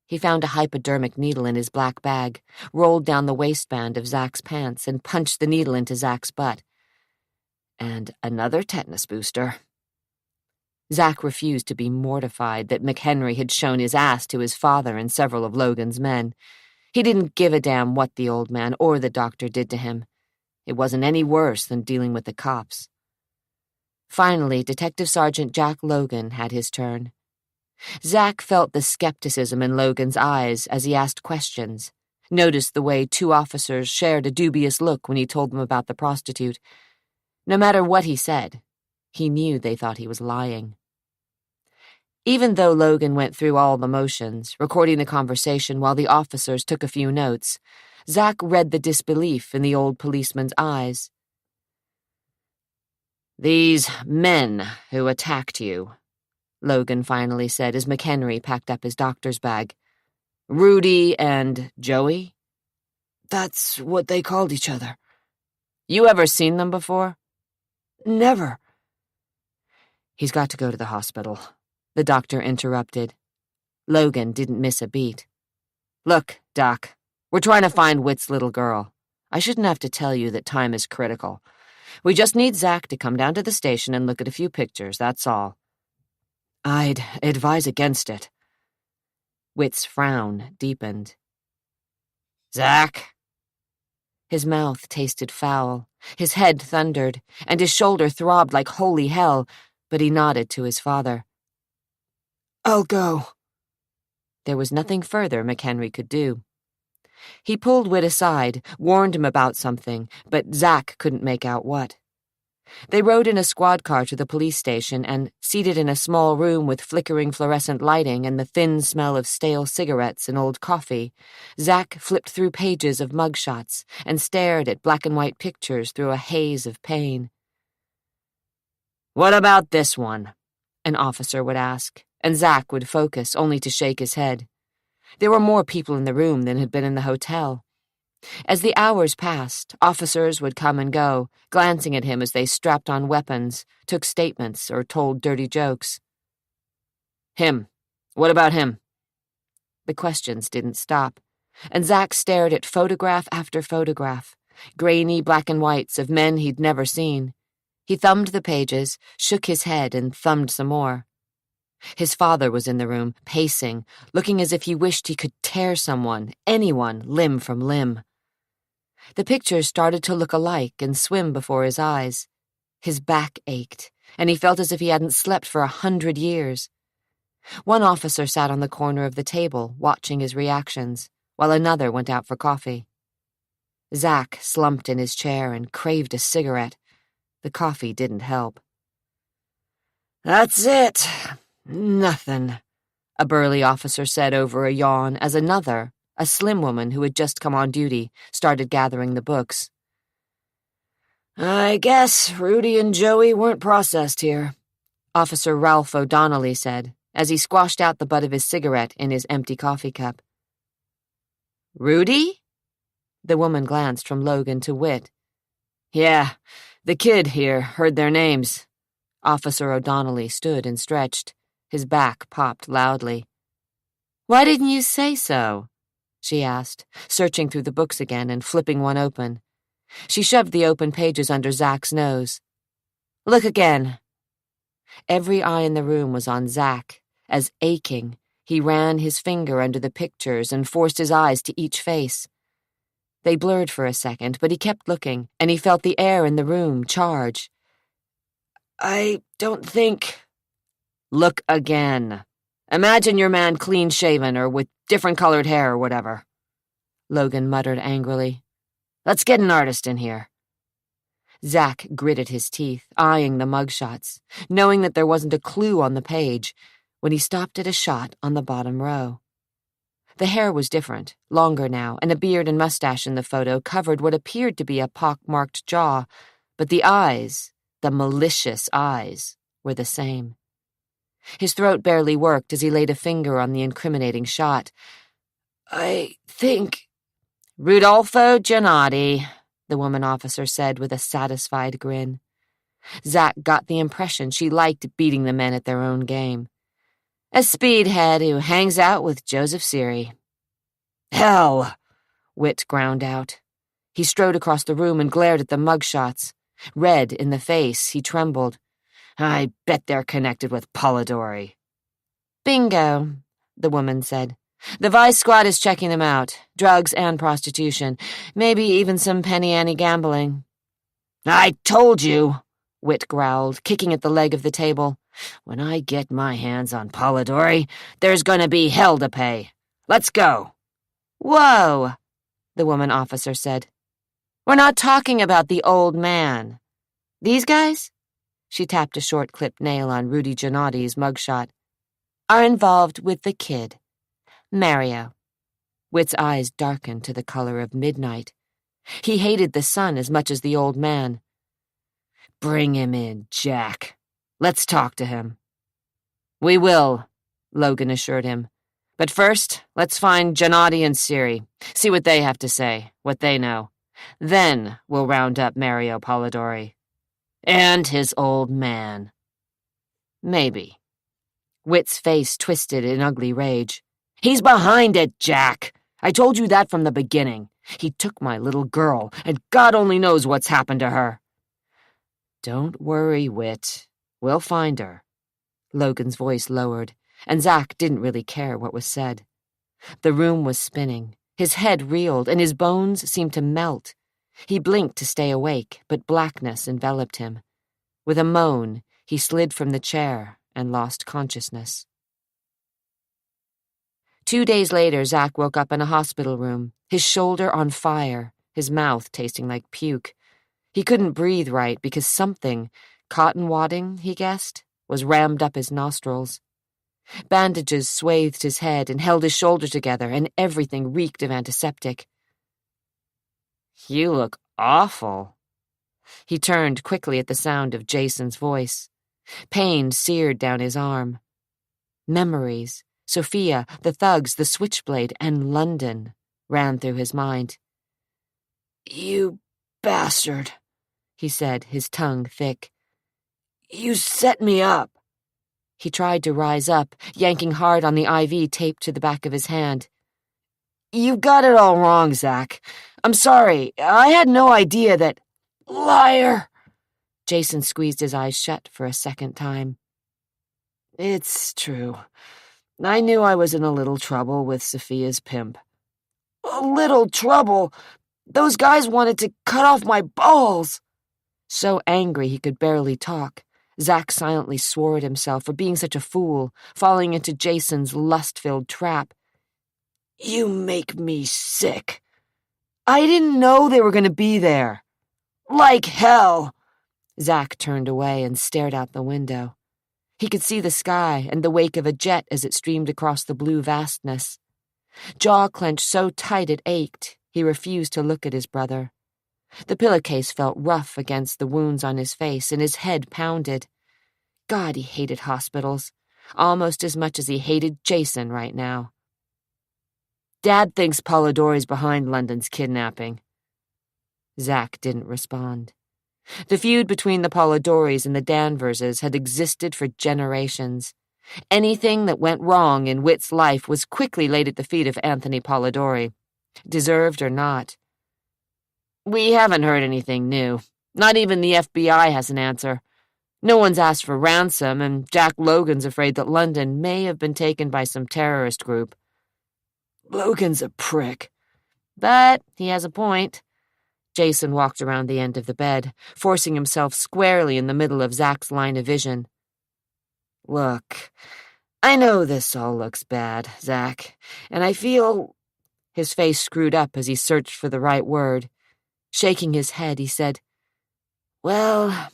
He found a hypodermic needle in his black bag, rolled down the waistband of Zach's pants, and punched the needle into Zach's butt. "And another tetanus booster." Zach refused to be mortified that McHenry had shown his ass to his father and several of Logan's men. He didn't give a damn what the old man or the doctor did to him. It wasn't any worse than dealing with the cops. Finally, Detective Sergeant Jack Logan had his turn. Zach felt the skepticism in Logan's eyes as he asked questions, noticed the way 2 officers shared a dubious look when he told them about the prostitute. No matter what he said, he knew they thought he was lying. Even though Logan went through all the motions, recording the conversation while the officers took a few notes, Zach read the disbelief in the old policeman's eyes. "These men who attacked you," Logan finally said as McHenry packed up his doctor's bag. "Rudy and Joey?" That's what they called each other. "You ever seen them before?" Never. "He's got to go to the hospital," the doctor interrupted. Logan didn't miss a beat. "Look, Doc, we're trying to find Whit's little girl. I shouldn't have to tell you that time is critical. We just need Zach to come down to the station and look at a few pictures, that's all." "I'd advise against it." Whit's frown deepened. "Zach?" His mouth tasted foul, his head thundered, and his shoulder throbbed like holy hell, but he nodded to his father. "I'll go." There was nothing further McHenry could do. He pulled Whit aside, warned him about something, but Zach couldn't make out what. They rode in a squad car to the police station and, seated in a small room with flickering fluorescent lighting and the thin smell of stale cigarettes and old coffee, Zack flipped through pages of mugshots and stared at black-and-white pictures through a haze of pain. "What about this one?" an officer would ask, and Zack would focus, only to shake his head. There were more people in the room than had been in the hotel. As the hours passed, officers would come and go, glancing at him as they strapped on weapons, took statements, or told dirty jokes. "Him. What about him?" The questions didn't stop, and Zack stared at photograph after photograph, grainy black and whites of men he'd never seen. He thumbed the pages, shook his head, and thumbed some more. His father was in the room, pacing, looking as if he wished he could tear someone, anyone, limb from limb. The pictures started to look alike and swim before his eyes. His back ached, and he felt as if he hadn't slept for 100 years. One officer sat on the corner of the table, watching his reactions, while another went out for coffee. Zack slumped in his chair and craved a cigarette. The coffee didn't help. "That's it. Nothing," a burly officer said over a yawn as another, a slim woman who had just come on duty, started gathering the books. "I guess Rudy and Joey weren't processed here," Officer Ralph O'Donnelly said, as he squashed out the butt of his cigarette in his empty coffee cup. "Rudy?" The woman glanced from Logan to Whit. "Yeah, the kid here heard their names." Officer O'Donnelly stood and stretched. His back popped loudly. "Why didn't you say so?" she asked, searching through the books again and flipping one open. She shoved the open pages under Zack's nose. "Look again." Every eye in the room was on Zack, as, aching, he ran his finger under the pictures and forced his eyes to each face. They blurred for a second, but he kept looking, and he felt the air in the room charge. "I don't think—" "Look again. Imagine your man clean-shaven or with different-colored hair or whatever," Logan muttered angrily. "Let's get an artist in here." Zack gritted his teeth, eyeing the mugshots, knowing that there wasn't a clue on the page, when he stopped at a shot on the bottom row. The hair was different, longer now, and a beard and mustache in the photo covered what appeared to be a pock-marked jaw, but the eyes, the malicious eyes, were the same. His throat barely worked as he laid a finger on the incriminating shot. "I think—" "Rudolfo Giannotti," the woman officer said with a satisfied grin. Zack got the impression she liked beating the men at their own game. "A speedhead who hangs out with Joseph Seary." "Hell!" Whit ground out. He strode across the room and glared at the mugshots. Red in the face, he trembled. "I bet they're connected with Polidori." "Bingo," the woman said. "The Vice Squad is checking them out. Drugs and prostitution. Maybe even some penny-ante gambling." "I told you," Whit growled, kicking at the leg of the table. "When I get my hands on Polidori, there's gonna be hell to pay. Let's go." "Whoa," the woman officer said. "We're not talking about the old man. These guys," she tapped a short-clipped nail on Rudy Giannotti's mugshot, "are involved with the kid, Mario." Whit's eyes darkened to the color of midnight. He hated the son as much as the old man. "Bring him in, Jack. Let's talk to him." "We will," Logan assured him. "But first, let's find Giannotti and Seary, see what they have to say, what they know. Then we'll round up Mario Polidori. And his old man." "Maybe." Whit's face twisted in ugly rage. "He's behind it, Jack. I told you that from the beginning. He took my little girl, and God only knows what's happened to her." "Don't worry, Whit. We'll find her." Logan's voice lowered, and Zack didn't really care what was said. The room was spinning. His head reeled, and his bones seemed to melt. He blinked to stay awake, but blackness enveloped him. With a moan, he slid from the chair and lost consciousness. 2 days later, Zack woke up in a hospital room, his shoulder on fire, his mouth tasting like puke. He couldn't breathe right because something, cotton wadding, he guessed, was rammed up his nostrils. Bandages swathed his head and held his shoulder together, and everything reeked of antiseptic. "You look awful." He turned quickly at the sound of Jason's voice. Pain seared down his arm. Memories, Sophia, the thugs, the switchblade, and London ran through his mind. "You bastard," he said, his tongue thick. "You set me up." He tried to rise up, yanking hard on the IV taped to the back of his hand. "You've got it all wrong, Zach. I'm sorry. I had no idea that—" "Liar!" Jason squeezed his eyes shut for a second time. "It's true. I knew I was in a little trouble with Sophia's pimp." "A little trouble? Those guys wanted to cut off my balls." So angry he could barely talk, Zach silently swore at himself for being such a fool, falling into Jason's lust-filled trap. "You make me sick. I didn't know they were going to be there. Like hell." Zach turned away and stared out the window. He could see the sky and the wake of a jet as it streamed across the blue vastness. Jaw clenched so tight it ached, he refused to look at his brother. The pillowcase felt rough against the wounds on his face, and his head pounded. God, he hated hospitals, almost as much as he hated Jason right now. "Dad thinks Polidori's behind London's kidnapping." Zach didn't respond. The feud between the Polidoris and the Danverses had existed for generations. Anything that went wrong in Whit's life was quickly laid at the feet of Anthony Polidori, deserved or not. "We haven't heard anything new. Not even the FBI has an answer. No one's asked for ransom, and Jack Logan's afraid that London may have been taken by some terrorist group." "Logan's a prick." "But he has a point." Jason walked around the end of the bed, forcing himself squarely in the middle of Zach's line of vision. "Look, I know this all looks bad, Zach, and I feel—" His face screwed up as he searched for the right word. Shaking his head, he said, "Well,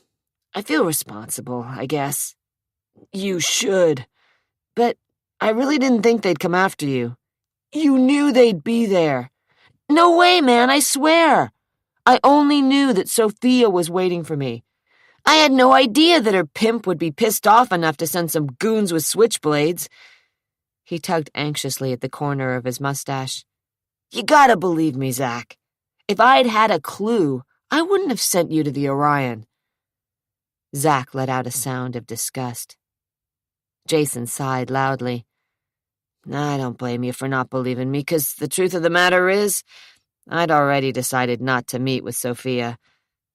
I feel responsible, I guess." "You should." "But I really didn't think they'd come after you." "You knew they'd be there." "No way, man, I swear. I only knew that Sophia was waiting for me. I had no idea that her pimp would be pissed off enough to send some goons with switchblades." He tugged anxiously at the corner of his mustache. "You gotta believe me, Zach. If I'd had a clue, I wouldn't have sent you to the Orion." Zach let out a sound of disgust. Jason sighed loudly. "I don't blame you for not believing me, 'cause the truth of the matter is, I'd already decided not to meet with Sophia.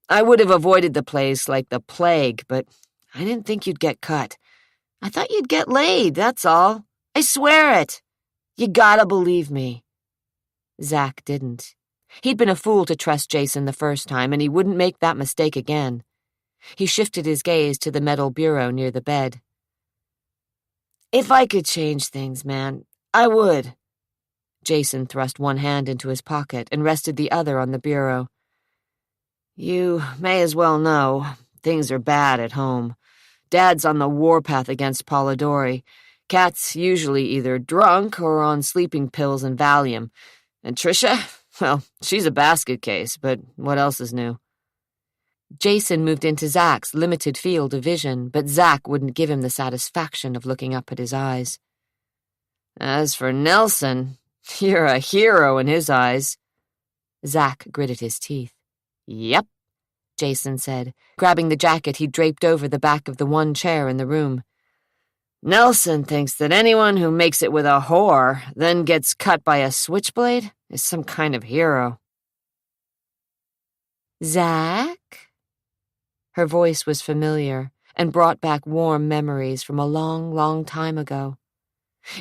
I would have avoided the place like the plague, but I didn't think you'd get cut. I thought you'd get laid, that's all. I swear it. You gotta believe me." Zach didn't. He'd been a fool to trust Jason the first time, and he wouldn't make that mistake again. He shifted his gaze to the metal bureau near the bed. "If I could change things, man, I would." Jason thrust one hand into his pocket and rested the other on the bureau. "You may as well know, things are bad at home. Dad's on the warpath against Polidori. Kat's usually either drunk or on sleeping pills and Valium. And Trisha, well, she's a basket case, but what else is new?" Jason moved into Zach's limited field of vision, but Zach wouldn't give him the satisfaction of looking up at his eyes. "As for Nelson, you're a hero in his eyes." Zach gritted his teeth. "Yep," Jason said, grabbing the jacket he draped over the back of the one chair in the room. "Nelson thinks that anyone who makes it with a whore, then gets cut by a switchblade, is some kind of hero." "Zach?" Her voice was familiar and brought back warm memories from a long, long time ago.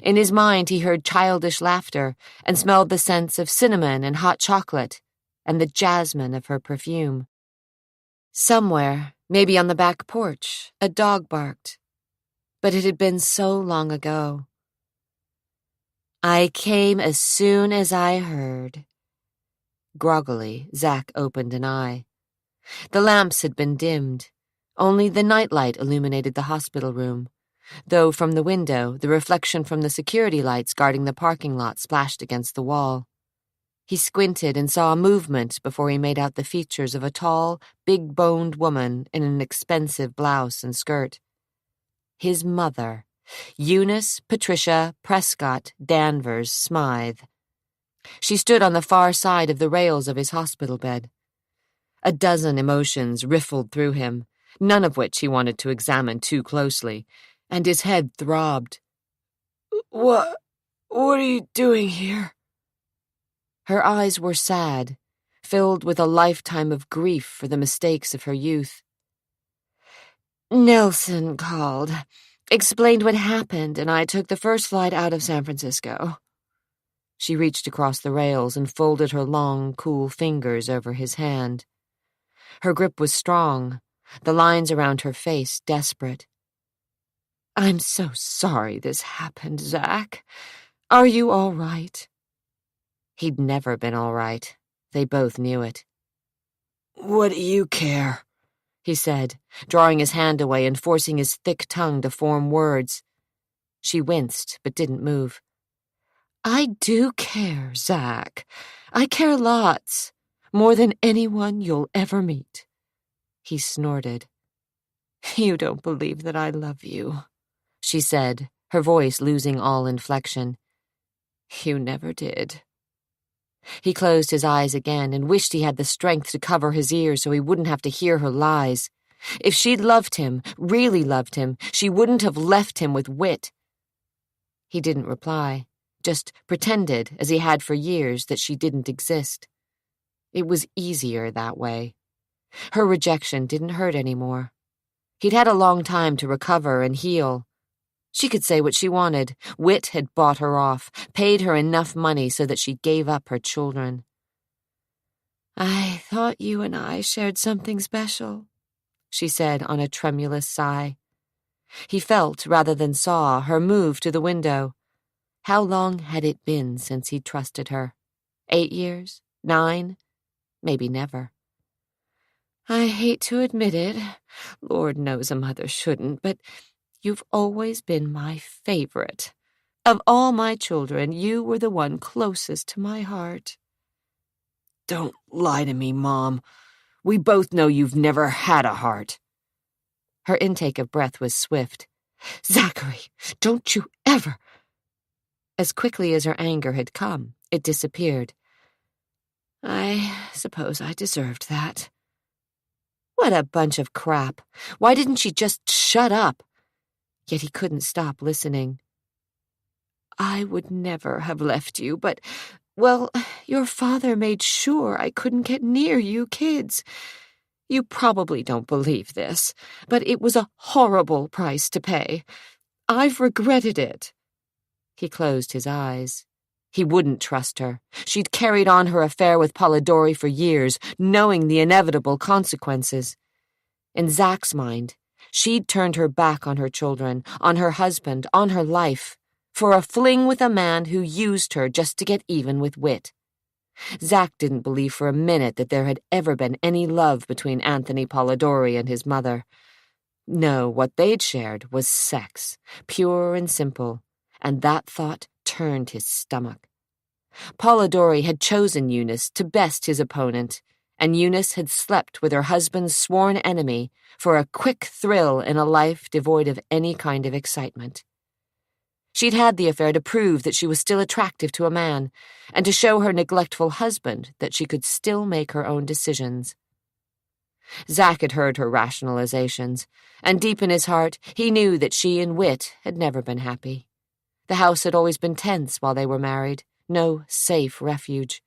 In his mind, he heard childish laughter and smelled the scents of cinnamon and hot chocolate and the jasmine of her perfume. Somewhere, maybe on the back porch, a dog barked. But it had been so long ago. "I came as soon as I heard." Groggily, Zach opened an eye. The lamps had been dimmed. Only the nightlight illuminated the hospital room, though from the window the reflection from the security lights guarding the parking lot splashed against the wall. He squinted and saw a movement before he made out the features of a tall, big-boned woman in an expensive blouse and skirt. His mother, Eunice Patricia Prescott Danvers Smythe. She stood on the far side of the rails of his hospital bed. A dozen emotions riffled through him, none of which he wanted to examine too closely, and his head throbbed. What are you doing here? Her eyes were sad, filled with a lifetime of grief for the mistakes of her youth. Nelson called, explained what happened, and I took the first flight out of San Francisco. She reached across the rails and folded her long, cool fingers over his hand. Her grip was strong, the lines around her face desperate. I'm so sorry this happened, Zach. Are you all right? He'd never been all right. They both knew it. What do you care? He said, drawing his hand away and forcing his thick tongue to form words. She winced, but didn't move. I do care, Zach. I care lots, more than anyone you'll ever meet. He snorted. You don't believe that I love you, she said, her voice losing all inflection. You never did. He closed his eyes again and wished he had the strength to cover his ears so he wouldn't have to hear her lies. If she'd loved him, really loved him, she wouldn't have left him with Whit. He didn't reply, just pretended, as he had for years, that she didn't exist. It was easier that way. Her rejection didn't hurt anymore. He'd had a long time to recover and heal. She could say what she wanted. Whit had bought her off, paid her enough money so that she gave up her children. I thought you and I shared something special, she said on a tremulous sigh. He felt, rather than saw, her move to the window. How long had it been since he'd trusted her? 8 years? 9? Maybe never. I hate to admit it. Lord knows a mother shouldn't, but you've always been my favorite. Of all my children, you were the one closest to my heart. Don't lie to me, Mom. We both know you've never had a heart. Her intake of breath was swift. Zachary, don't you ever... As quickly as her anger had come, it disappeared. I suppose I deserved that. What a bunch of crap. Why didn't she just shut up? Yet he couldn't stop listening. I would never have left you, but, well, your father made sure I couldn't get near you kids. You probably don't believe this, but it was a horrible price to pay. I've regretted it. He closed his eyes. He wouldn't trust her. She'd carried on her affair with Polidori for years, knowing the inevitable consequences. In Zach's mind, she'd turned her back on her children, on her husband, on her life, for a fling with a man who used her just to get even with Whit. Zach didn't believe for a minute that there had ever been any love between Anthony Polidori and his mother. No, what they'd shared was sex, pure and simple, and that thought turned his stomach. Polidori had chosen Eunice to best his opponent, and Eunice had slept with her husband's sworn enemy for a quick thrill in a life devoid of any kind of excitement. She'd had the affair to prove that she was still attractive to a man, and to show her neglectful husband that she could still make her own decisions. Zach had heard her rationalizations, and deep in his heart he knew that she and Whit had never been happy. The house had always been tense while they were married, no safe refuge.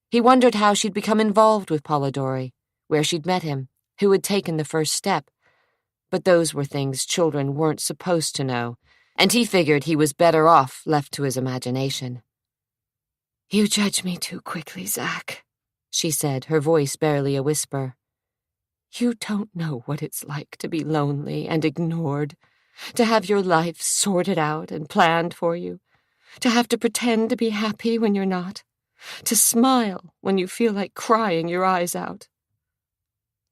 He wondered how she'd become involved with Polidori, where she'd met him, who had taken the first step. But those were things children weren't supposed to know, and he figured he was better off left to his imagination. You judge me too quickly, Zach, she said, her voice barely a whisper. You don't know what it's like to be lonely and ignored, to have your life sorted out and planned for you, to have to pretend to be happy when you're not, to smile when you feel like crying your eyes out.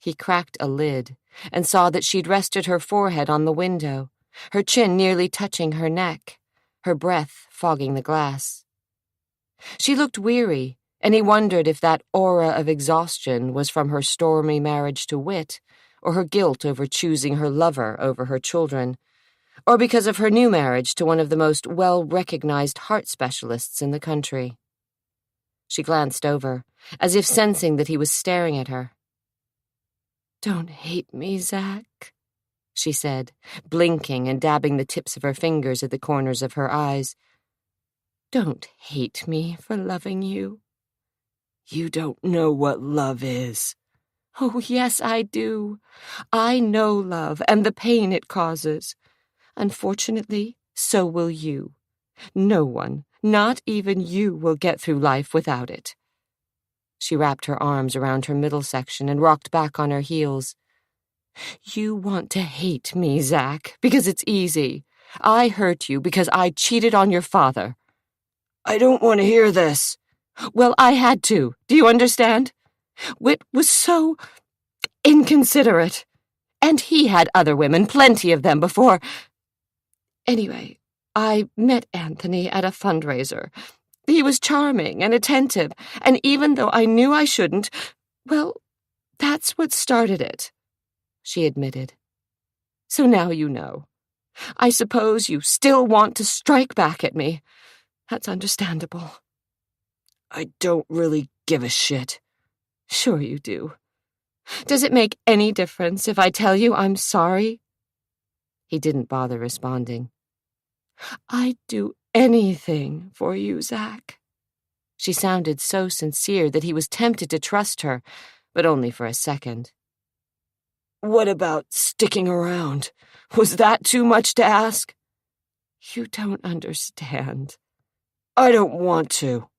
He cracked a lid and saw that she'd rested her forehead on the window, her chin nearly touching her neck, her breath fogging the glass. She looked weary, and he wondered if that aura of exhaustion was from her stormy marriage to Whit, or her guilt over choosing her lover over her children, or because of her new marriage to one of the most well-recognized heart specialists in the country. She glanced over, as if sensing that he was staring at her. "Don't hate me, Zach," she said, blinking and dabbing the tips of her fingers at the corners of her eyes. "Don't hate me for loving you." You don't know what love is. "Oh, yes, I do. I know love and the pain it causes. Unfortunately, so will you. No one, not even you, will get through life without it." She wrapped her arms around her middle section and rocked back on her heels. "You want to hate me, Zach, because it's easy. I hurt you because I cheated on your father." I don't want to hear this. "Well, I had to. Do you understand? Whit was so inconsiderate. And he had other women, plenty of them, before. Anyway, I met Anthony at a fundraiser. He was charming and attentive, and even though I knew I shouldn't, well, that's what started it," she admitted. "So now you know. I suppose you still want to strike back at me. That's understandable." I don't really give a shit. "Sure you do. Does it make any difference if I tell you I'm sorry?" He didn't bother responding. "I'd do anything for you, Zach." She sounded so sincere that he was tempted to trust her, but only for a second. What about sticking around? Was that too much to ask? "You don't understand." I don't want to.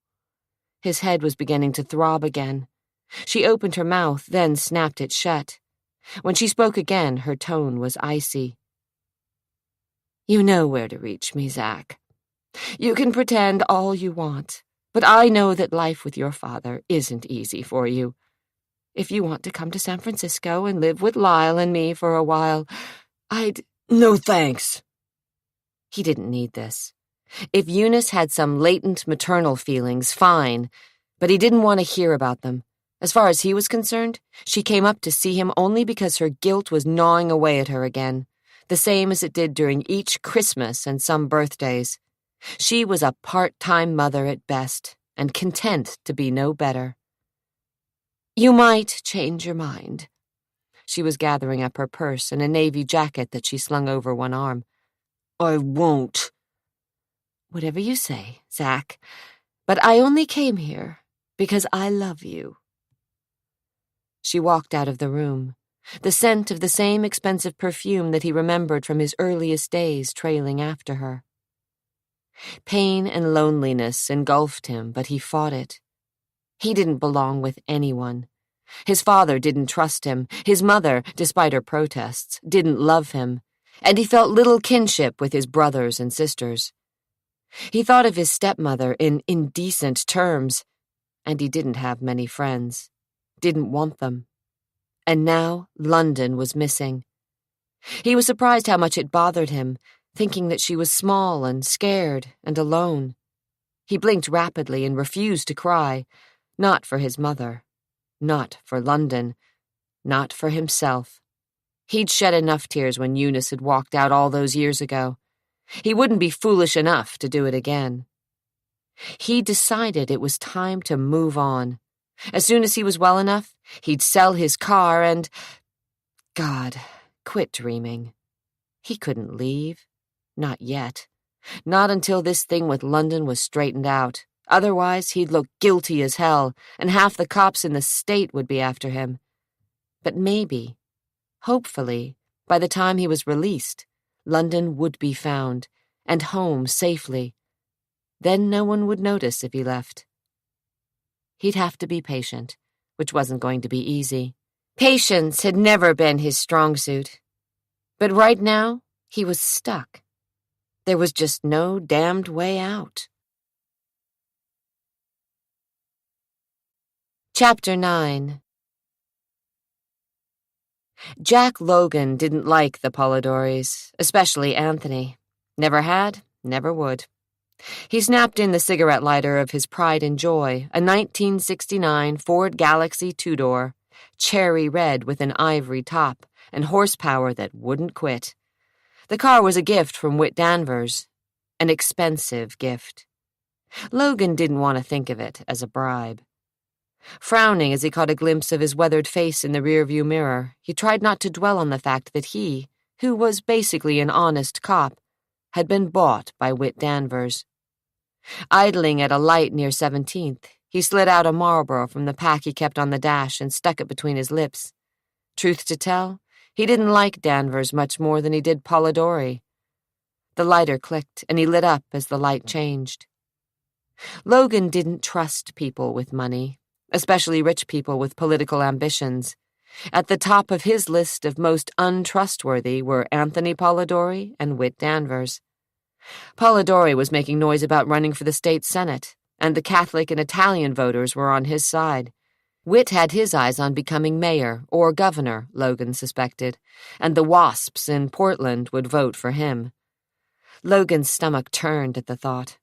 His head was beginning to throb again. She opened her mouth, then snapped it shut. When she spoke again, her tone was icy. "You know where to reach me, Zach. You can pretend all you want, but I know that life with your father isn't easy for you. If you want to come to San Francisco and live with Lyle and me for a while, I'd—" No thanks. He didn't need this. If Eunice had some latent maternal feelings, fine, but he didn't want to hear about them. As far as he was concerned, she came up to see him only because her guilt was gnawing away at her again, the same as it did during each Christmas and some birthdays. She was a part-time mother at best, and content to be no better. "You might change your mind." She was gathering up her purse and a navy jacket that she slung over one arm. I won't. "Whatever you say, Zach, but I only came here because I love you." She walked out of the room, the scent of the same expensive perfume that he remembered from his earliest days trailing after her. Pain and loneliness engulfed him, but he fought it. He didn't belong with anyone. His father didn't trust him. His mother, despite her protests, didn't love him, and he felt little kinship with his brothers and sisters. He thought of his stepmother in indecent terms, and he didn't have many friends, didn't want them. And now London was missing. He was surprised how much it bothered him, thinking that she was small and scared and alone. He blinked rapidly and refused to cry, not for his mother, not for London, not for himself. He'd shed enough tears when Eunice had walked out all those years ago. He wouldn't be foolish enough to do it again. He decided it was time to move on. As soon as he was well enough, he'd sell his car and— God, quit dreaming. He couldn't leave. Not yet. Not until this thing with London was straightened out. Otherwise, he'd look guilty as hell, and half the cops in the state would be after him. But maybe, hopefully, by the time he was released, London would be found, and home safely. Then no one would notice if he left. He'd have to be patient, which wasn't going to be easy. Patience had never been his strong suit. But right now, he was stuck. There was just no damned way out. Chapter 9. Jack Logan didn't like the Polidoris, especially Anthony. Never had, never would. He snapped in the cigarette lighter of his pride and joy, a 1969 Ford Galaxy two-door, cherry red with an ivory top and horsepower that wouldn't quit. The car was a gift from Whit Danvers, an expensive gift. Logan didn't want to think of it as a bribe. Frowning as he caught a glimpse of his weathered face in the rearview mirror, he tried not to dwell on the fact that he, who was basically an honest cop, had been bought by Whit Danvers. Idling at a light near 17th, he slid out a Marlboro from the pack he kept on the dash and stuck it between his lips. Truth to tell, he didn't like Danvers much more than he did Polidori. The lighter clicked, and he lit up as the light changed. Logan didn't trust people with money, especially rich people with political ambitions. At the top of his list of most untrustworthy were Anthony Polidori and Whit Danvers. Polidori was making noise about running for the state senate, and the Catholic and Italian voters were on his side. Whit had his eyes on becoming mayor or governor, Logan suspected, and the WASPs in Portland would vote for him. Logan's stomach turned at the thought.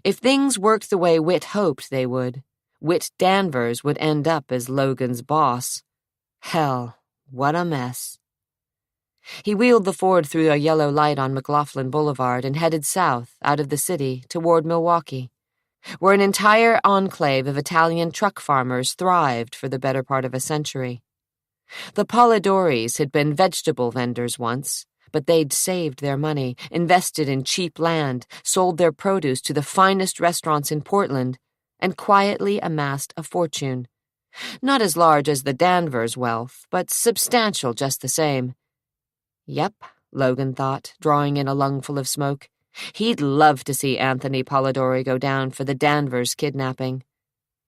If things worked the way Whit hoped they would, Whit Danvers would end up as Logan's boss. Hell, what a mess. He wheeled the Ford through a yellow light on McLaughlin Boulevard and headed south, out of the city, toward Milwaukee, where an entire enclave of Italian truck farmers thrived for the better part of a century. The Polidoris had been vegetable vendors once, but they'd saved their money, invested in cheap land, sold their produce to the finest restaurants in Portland, and quietly amassed a fortune. Not as large as the Danvers wealth, but substantial just the same. Yep, Logan thought, drawing in a lungful of smoke. He'd love to see Anthony Polidori go down for the Danvers kidnapping.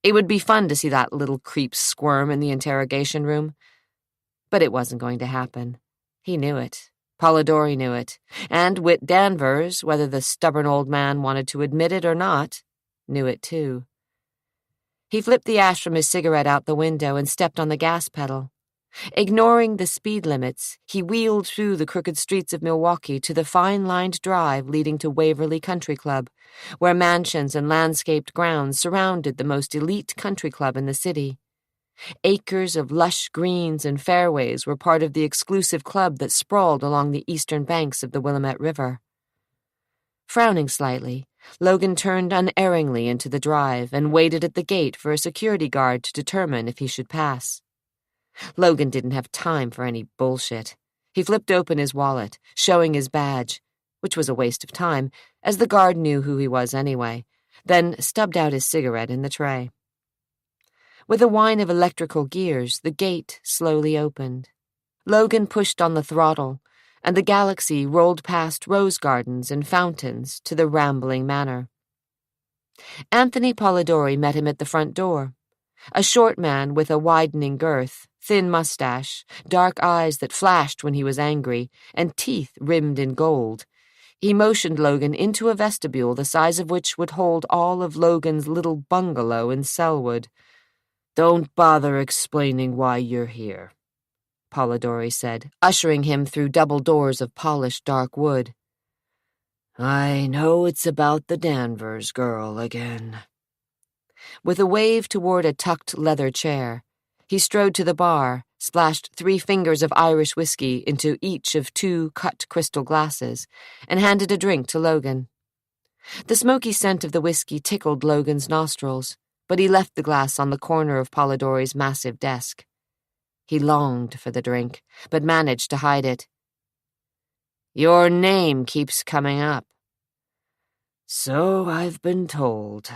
It would be fun to see that little creep squirm in the interrogation room. But it wasn't going to happen. He knew it. Polidori knew it. And Whit Danvers, whether the stubborn old man wanted to admit it or not, knew it too. He flipped the ash from his cigarette out the window and stepped on the gas pedal. Ignoring the speed limits, he wheeled through the crooked streets of Milwaukee to the fine-lined drive leading to Waverly Country Club, where mansions and landscaped grounds surrounded the most elite country club in the city. Acres of lush greens and fairways were part of the exclusive club that sprawled along the eastern banks of the Willamette River. Frowning slightly, Logan turned unerringly into the drive and waited at the gate for a security guard to determine if he should pass. Logan didn't have time for any bullshit. He flipped open his wallet, showing his badge, which was a waste of time, as the guard knew who he was anyway, then stubbed out his cigarette in the tray. With a whine of electrical gears, the gate slowly opened. Logan pushed on the throttle, and the Galaxy rolled past rose gardens and fountains to the rambling manor. Anthony Polidori met him at the front door. A short man with a widening girth, thin mustache, dark eyes that flashed when he was angry, and teeth rimmed in gold. He motioned Logan into a vestibule the size of which would hold all of Logan's little bungalow in Selwood. "Don't bother explaining why you're here," Polidori said, ushering him through double doors of polished dark wood. "I know it's about the Danvers girl again." With a wave toward a tucked leather chair, he strode to the bar, splashed 3 fingers of Irish whiskey into each of 2 cut crystal glasses, and handed a drink to Logan. The smoky scent of the whiskey tickled Logan's nostrils, but he left the glass on the corner of Polidori's massive desk. He longed for the drink, but managed to hide it. "Your name keeps coming up." "So I've been told."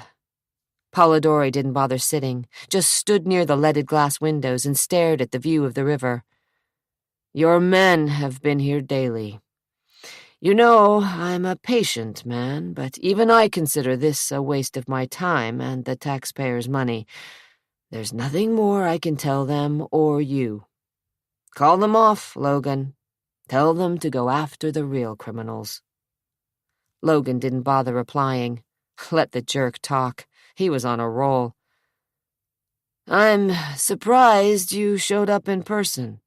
Polidori didn't bother sitting, just stood near the leaded glass windows and stared at the view of the river. "Your men have been here daily. You know, I'm a patient man, but even I consider this a waste of my time and the taxpayers' money. There's nothing more I can tell them or you. Call them off, Logan. Tell them to go after the real criminals." Logan didn't bother replying. Let the jerk talk. He was on a roll. "I'm surprised you showed up in person."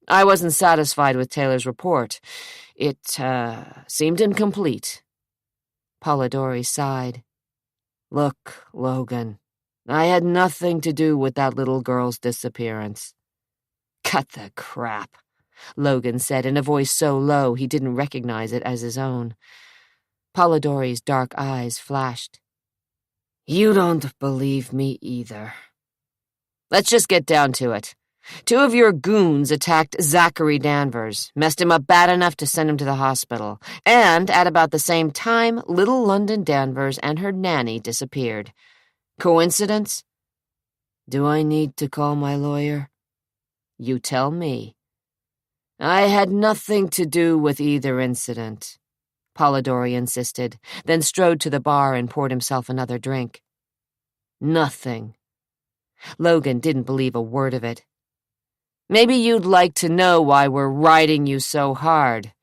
I wasn't satisfied with Taylor's report. It, seemed incomplete. Polidori sighed. Look, Logan, I had nothing to do with that little girl's disappearance. Cut the crap, Logan said in a voice so low he didn't recognize it as his own. Polidori's dark eyes flashed. You don't believe me either. Let's just get down to it. 2 of your goons attacked Zachary Danvers, messed him up bad enough to send him to the hospital, and at about the same time, little London Danvers and her nanny disappeared. Coincidence? Do I need to call my lawyer? You tell me. I had nothing to do with either incident, Polidori insisted, then strode to the bar and poured himself another drink. Nothing. Logan didn't believe a word of it. Maybe you'd like to know why we're riding you so hard.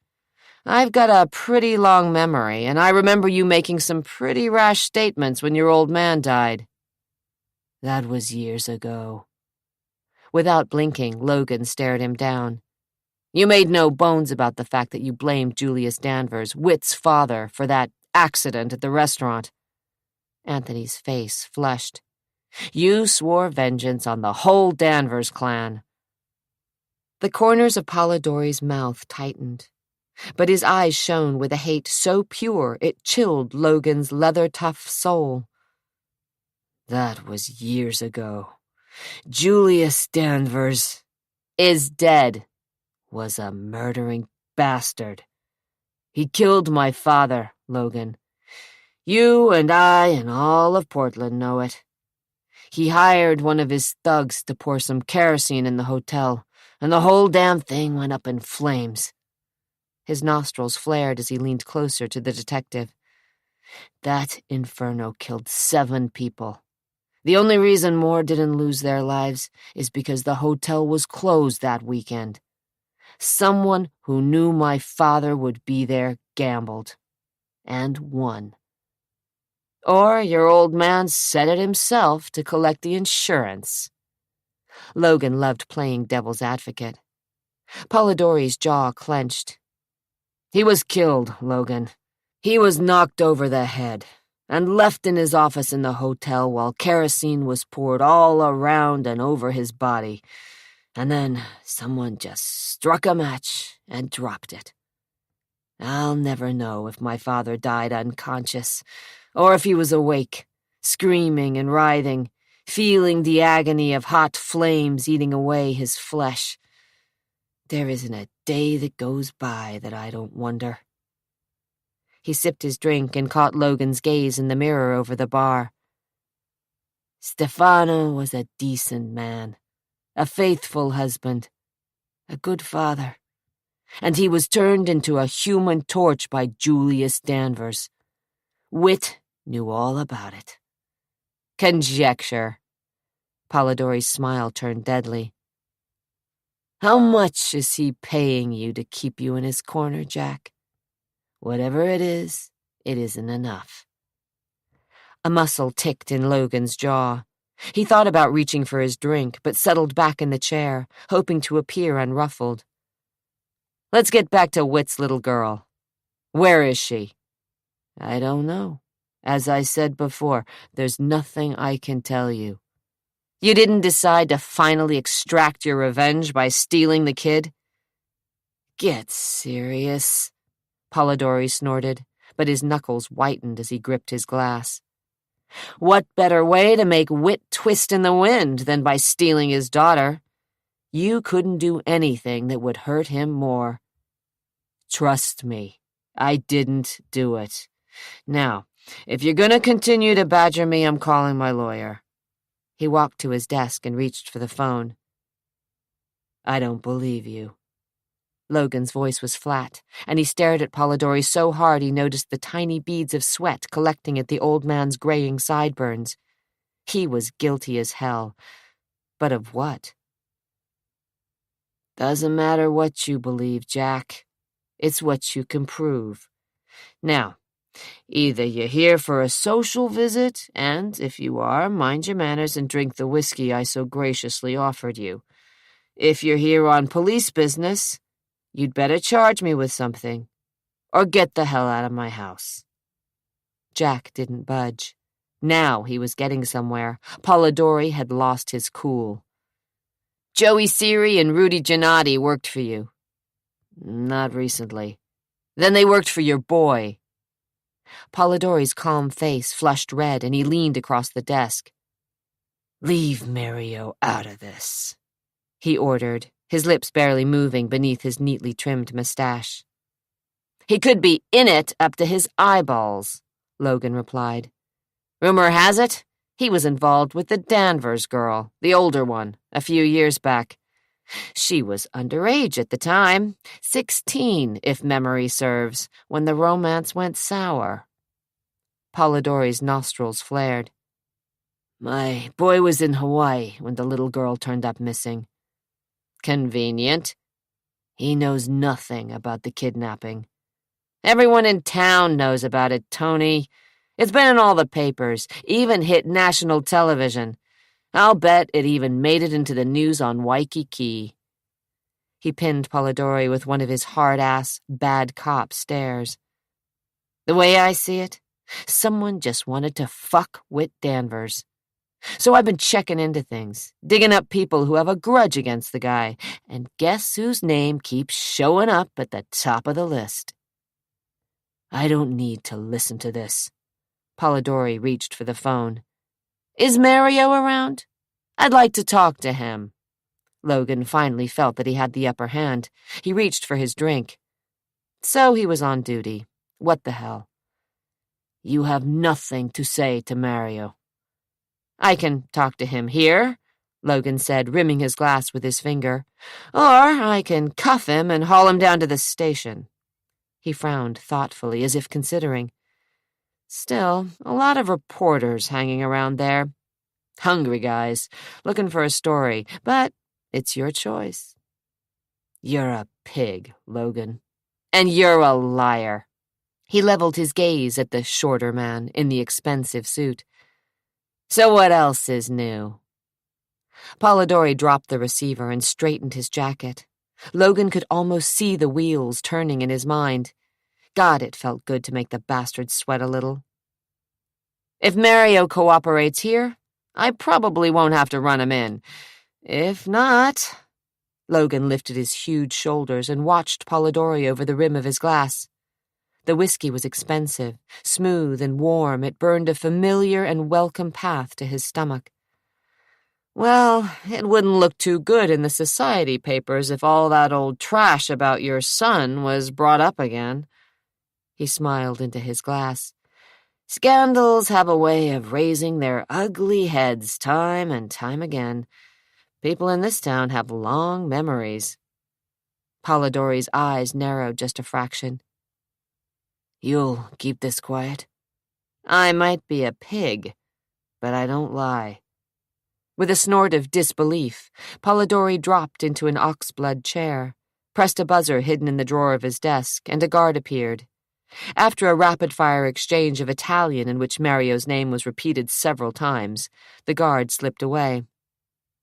I've got a pretty long memory, and I remember you making some pretty rash statements when your old man died. That was years ago. Without blinking, Logan stared him down. You made no bones about the fact that you blamed Julius Danvers, Whit's father, for that accident at the restaurant. Anthony's face flushed. You swore vengeance on the whole Danvers clan. The corners of Polidori's mouth tightened, but his eyes shone with a hate so pure it chilled Logan's leather-tough soul. That was years ago. Julius Danvers is dead. Was a murdering bastard. He killed my father, Logan. You and I and all of Portland know it. He hired one of his thugs to pour some kerosene in the hotel, and the whole damn thing went up in flames. His nostrils flared as he leaned closer to the detective. That inferno killed 7 people. The only reason more didn't lose their lives is because the hotel was closed that weekend. Someone who knew my father would be there gambled. And won. Or your old man said it himself to collect the insurance. Logan loved playing devil's advocate. Polidori's jaw clenched. He was killed, Logan. He was knocked over the head and left in his office in the hotel while kerosene was poured all around and over his body. And then someone just struck a match and dropped it. I'll never know if my father died unconscious or if he was awake, screaming and writhing, feeling the agony of hot flames eating away his flesh. There isn't a day that goes by that I don't wonder. He sipped his drink and caught Logan's gaze in the mirror over the bar. Stefano was a decent man, a faithful husband, a good father, and he was turned into a human torch by Julius Danvers. Whit knew all about it. Conjecture. Polidori's smile turned deadly. How much is he paying you to keep you in his corner, Jack? Whatever it isn't enough. A muscle ticked in Logan's jaw. He thought about reaching for his drink, but settled back in the chair, hoping to appear unruffled. Let's get back to Whit's little girl. Where is she? I don't know. As I said before, there's nothing I can tell you. You didn't decide to finally extract your revenge by stealing the kid? Get serious, Polidori snorted, but his knuckles whitened as he gripped his glass. What better way to make Whit twist in the wind than by stealing his daughter? You couldn't do anything that would hurt him more. Trust me, I didn't do it. Now, if you're gonna continue to badger me, I'm calling my lawyer. He walked to his desk and reached for the phone. I don't believe you. Logan's voice was flat, and he stared at Polidori so hard he noticed the tiny beads of sweat collecting at the old man's graying sideburns. He was guilty as hell. But of what? Doesn't matter what you believe, Jack. It's what you can prove. Now, either you're here for a social visit, and if you are, mind your manners and drink the whiskey I so graciously offered you. If you're here on police business, you'd better charge me with something, or get the hell out of my house." Jack didn't budge. Now he was getting somewhere. Polidori had lost his cool. "Joey Siri and Rudy Giannotti worked for you." "Not recently." "Then they worked for your boy." Polidori's calm face flushed red, and he leaned across the desk. "Leave Mario out of this," he ordered, his lips barely moving beneath his neatly trimmed mustache. "He could be in it up to his eyeballs," Logan replied. "Rumor has it, he was involved with the Danvers girl, the older one, a few years back. She was underage at the time, 16, if memory serves, when the romance went sour." Polidori's nostrils flared. "My boy was in Hawaii when the little girl turned up missing." "Convenient." "He knows nothing about the kidnapping." "Everyone in town knows about it, Tony. It's been in all the papers, even hit national television. I'll bet it even made it into the news on Waikiki." He pinned Polidori with one of his hard-ass, bad cop stares. "The way I see it, someone just wanted to fuck with Danvers. So I've been checking into things, digging up people who have a grudge against the guy, and guess whose name keeps showing up at the top of the list?" "I don't need to listen to this." Polidori reached for the phone. "Is Mario around? I'd like to talk to him." Logan finally felt that he had the upper hand. He reached for his drink. So he was on duty. What the hell? "You have nothing to say to Mario." "I can talk to him here," Logan said, rimming his glass with his finger. "Or I can cuff him and haul him down to the station." He frowned thoughtfully, as if considering. "Still, a lot of reporters hanging around there. Hungry guys, looking for a story, but it's your choice." "You're a pig, Logan." "And you're a liar." He leveled his gaze at the shorter man in the expensive suit. "So what else is new?" Polidori dropped the receiver and straightened his jacket. Logan could almost see the wheels turning in his mind. God, it felt good to make the bastard sweat a little. "If Mario cooperates here, I probably won't have to run him in. If not..." Logan lifted his huge shoulders and watched Polidori over the rim of his glass. The whiskey was expensive, smooth and warm. It burned a familiar and welcome path to his stomach. "Well, it wouldn't look too good in the society papers if all that old trash about your son was brought up again." He smiled into his glass. "Scandals have a way of raising their ugly heads time and time again. People in this town have long memories." Polidori's eyes narrowed just a fraction. "You'll keep this quiet?" "I might be a pig, but I don't lie." With a snort of disbelief, Polidori dropped into an oxblood chair, pressed a buzzer hidden in the drawer of his desk, and a guard appeared. After a rapid-fire exchange of Italian in which Mario's name was repeated several times, the guard slipped away.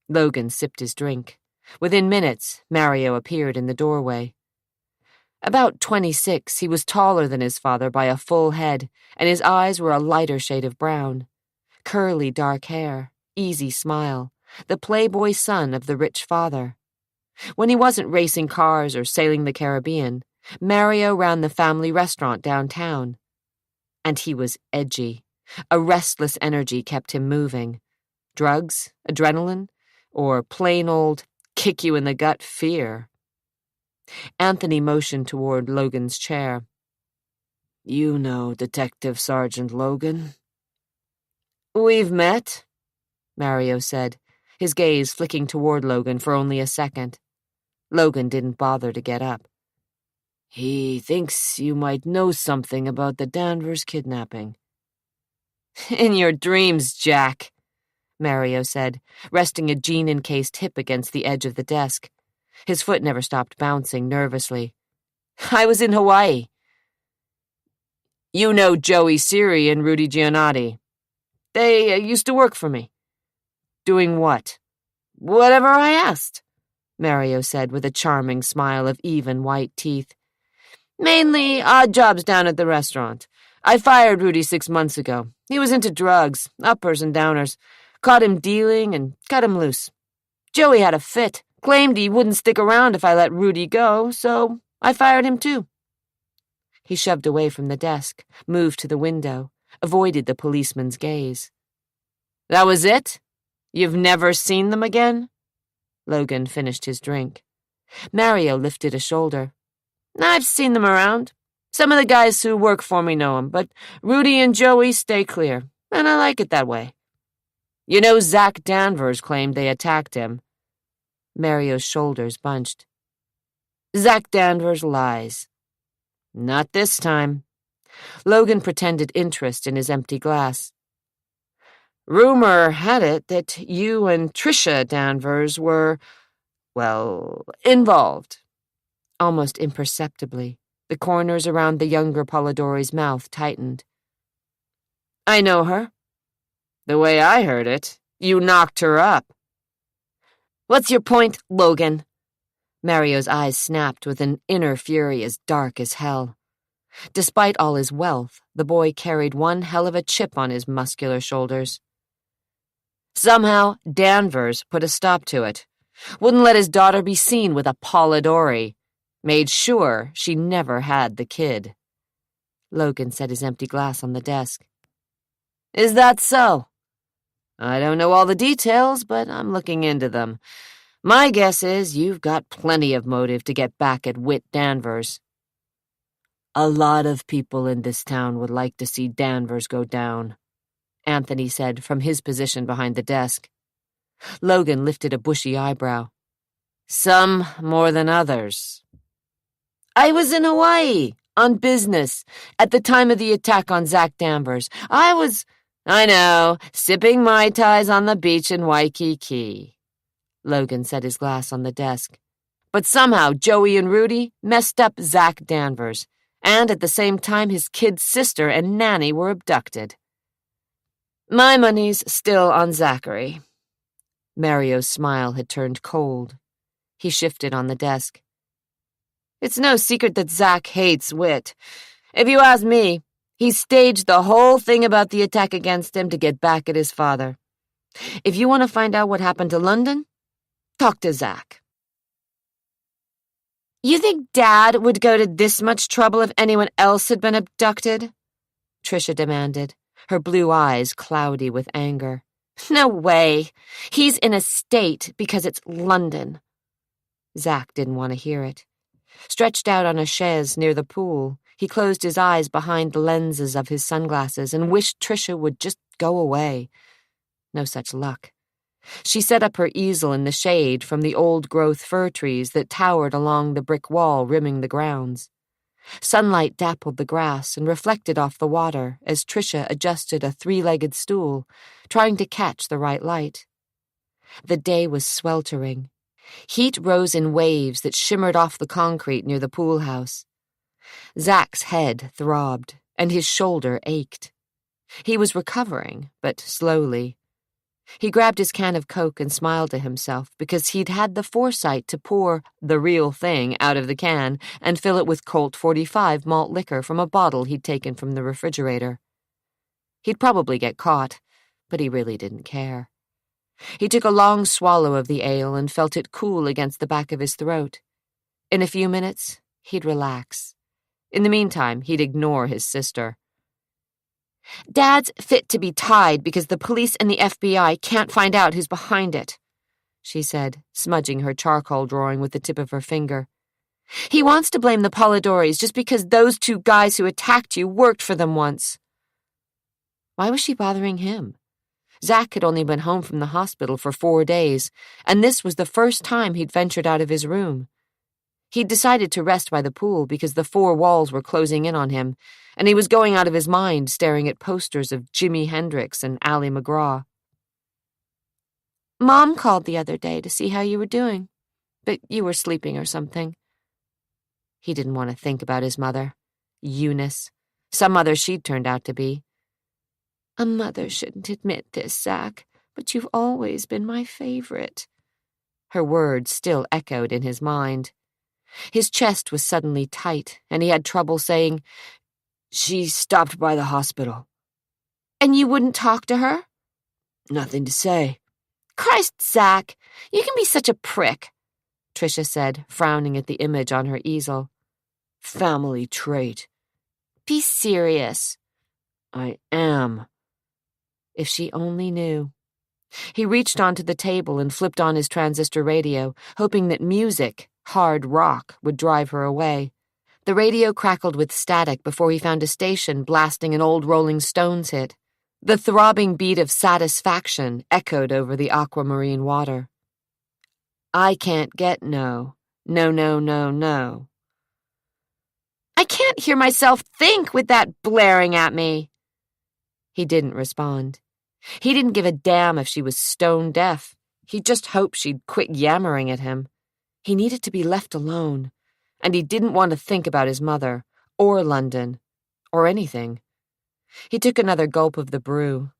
Logan sipped his drink. Within minutes, Mario appeared in the doorway. About 26, he was taller than his father by a full head, and his eyes were a lighter shade of brown. Curly dark hair, easy smile, the playboy son of the rich father. When he wasn't racing cars or sailing the Caribbean, Mario ran the family restaurant downtown. And he was edgy. A restless energy kept him moving. Drugs, adrenaline, or plain old kick-you-in-the-gut fear. Anthony motioned toward Logan's chair. "You know Detective Sergeant Logan?" "We've met," Mario said, his gaze flicking toward Logan for only a second. Logan didn't bother to get up. "He thinks you might know something about the Danvers kidnapping." "In your dreams, Jack," Mario said, resting a jean-encased hip against the edge of the desk. His foot never stopped bouncing nervously. "I was in Hawaii." "You know Joey Siri and Rudy Giannotti. They used to work for me." "Doing what?" "Whatever I asked." Mario said with a charming smile of even white teeth. Mainly odd jobs down at the restaurant. I fired Rudy 6 months ago. He was into drugs, uppers and downers. Caught him dealing and cut him loose. Joey had a fit, claimed he wouldn't stick around if I let Rudy go, so I fired him too. He shoved away from the desk, moved to the window, avoided the policeman's gaze. That was it? You've never seen them again? Logan finished his drink. Mario lifted a shoulder. I've seen them around. Some of the guys who work for me know 'em, but Rudy and Joey stay clear, and I like it that way. You know Zach Danvers claimed they attacked him. Mario's shoulders bunched. Zach Danvers lies. Not this time. Logan pretended interest in his empty glass. Rumor had it that you and Tricia Danvers were, well, involved. Almost imperceptibly, the corners around the younger Polidori's mouth tightened. I know her. The way I heard it, you knocked her up. What's your point, Logan? Mario's eyes snapped with an inner fury as dark as hell. Despite all his wealth, the boy carried one hell of a chip on his muscular shoulders. Somehow, Danvers put a stop to it. Wouldn't let his daughter be seen with a Polidori. Made sure she never had the kid. Logan set his empty glass on the desk. Is that so? I don't know all the details, but I'm looking into them. My guess is you've got plenty of motive to get back at Whit Danvers. A lot of people in this town would like to see Danvers go down, Anthony said from his position behind the desk. Logan lifted a bushy eyebrow. Some more than others. I was in Hawaii, on business, at the time of the attack on Zach Danvers. I know, sipping Mai Tais on the beach in Waikiki. Logan set his glass on the desk. But somehow Joey and Rudy messed up Zach Danvers, and at the same time his kid's sister and nanny were abducted. My money's still on Zachary. Mario's smile had turned cold. He shifted on the desk. It's no secret that Zach hates Whit. If you ask me, he staged the whole thing about the attack against him to get back at his father. If you want to find out what happened to London, talk to Zach. You think Dad would go to this much trouble if anyone else had been abducted? Tricia demanded, her blue eyes cloudy with anger. No way. He's in a state because it's London. Zach didn't want to hear it. Stretched out on a chaise near the pool, he closed his eyes behind the lenses of his sunglasses and wished Tricia would just go away. No such luck. She set up her easel in the shade from the old-growth fir trees that towered along the brick wall rimming the grounds. Sunlight dappled the grass and reflected off the water as Tricia adjusted a three-legged stool, trying to catch the right light. The day was sweltering. Heat rose in waves that shimmered off the concrete near the pool house. Zach's head throbbed, and his shoulder ached. He was recovering, but slowly. He grabbed his can of Coke and smiled to himself because he'd had the foresight to pour the real thing out of the can and fill it with Colt 45 malt liquor from a bottle he'd taken from the refrigerator. He'd probably get caught, but he really didn't care. He took a long swallow of the ale and felt it cool against the back of his throat. In a few minutes, he'd relax. In the meantime, he'd ignore his sister. Dad's fit to be tied because the police and the FBI can't find out who's behind it, she said, smudging her charcoal drawing with the tip of her finger. He wants to blame the Polidoris just because those two guys who attacked you worked for them once. Why was she bothering him? Zach had only been home from the hospital for 4 days, and this was the first time he'd ventured out of his room. He'd decided to rest by the pool because the 4 walls were closing in on him, and he was going out of his mind staring at posters of Jimi Hendrix and Ally McGraw. Mom called the other day to see how you were doing, but you were sleeping or something. He didn't want to think about his mother, Eunice, some mother she'd turned out to be. A mother shouldn't admit this, Zach, but you've always been my favorite. Her words still echoed in his mind. His chest was suddenly tight, and he had trouble saying, "She stopped by the hospital." "And you wouldn't talk to her?" "Nothing to say." "Christ, Zach, you can be such a prick," Tricia said, frowning at the image on her easel. "Family trait." "Be serious." "I am." If she only knew. He reached onto the table and flipped on his transistor radio, hoping that music, hard rock, would drive her away. The radio crackled with static before he found a station blasting an old Rolling Stones hit. The throbbing beat of satisfaction echoed over the aquamarine water. "I can't get no. No, no, no, no." "I can't hear myself think with that blaring at me." He didn't respond. He didn't give a damn if she was stone deaf. He just hoped she'd quit yammering at him. He needed to be left alone, and he didn't want to think about his mother, or London, or anything. He took another gulp of the brew.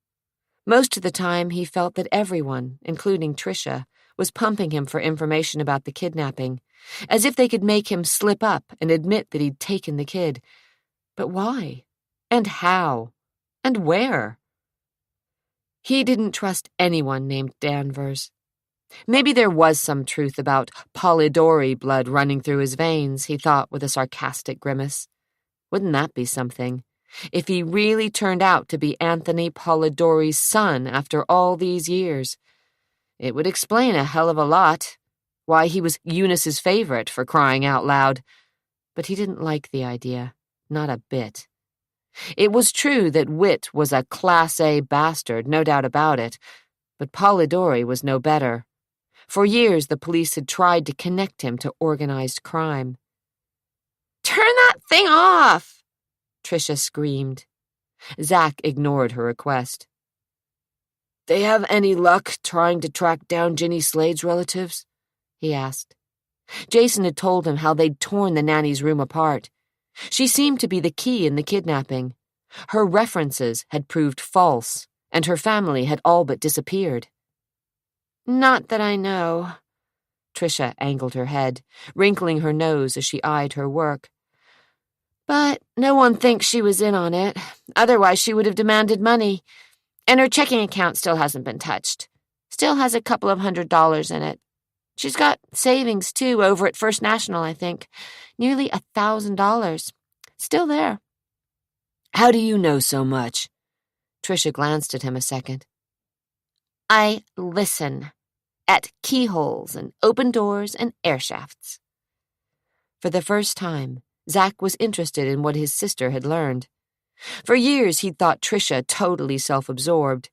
Most of the time, he felt that everyone, including Tricia, was pumping him for information about the kidnapping, as if they could make him slip up and admit that he'd taken the kid. But why? And how? And where? He didn't trust anyone named Danvers. Maybe there was some truth about Polidori blood running through his veins, he thought with a sarcastic grimace. Wouldn't that be something? If he really turned out to be Anthony Polidori's son after all these years. It would explain a hell of a lot. Why he was Eunice's favorite, for crying out loud. But he didn't like the idea. Not a bit. It was true that Witt was a Class A bastard, no doubt about it, but Polidori was no better. For years, the police had tried to connect him to organized crime. "Turn that thing off!" Tricia screamed. Zach ignored her request. "They have any luck trying to track down Ginny Slade's relatives?" he asked. Jason had told him how they'd torn the nanny's room apart. She seemed to be the key in the kidnapping. Her references had proved false, and her family had all but disappeared. "Not that I know." Tricia angled her head, wrinkling her nose as she eyed her work. "But no one thinks she was in on it. Otherwise she would have demanded money. And her checking account still hasn't been touched. Still has a couple of $100 in it. She's got savings, too, over at First National, I think. Nearly $1,000. Still there." "How do you know so much?" Tricia glanced at him a second. "I listen. At keyholes and open doors and air shafts." For the first time, Zach was interested in what his sister had learned. For years, he'd thought Tricia totally self-absorbed.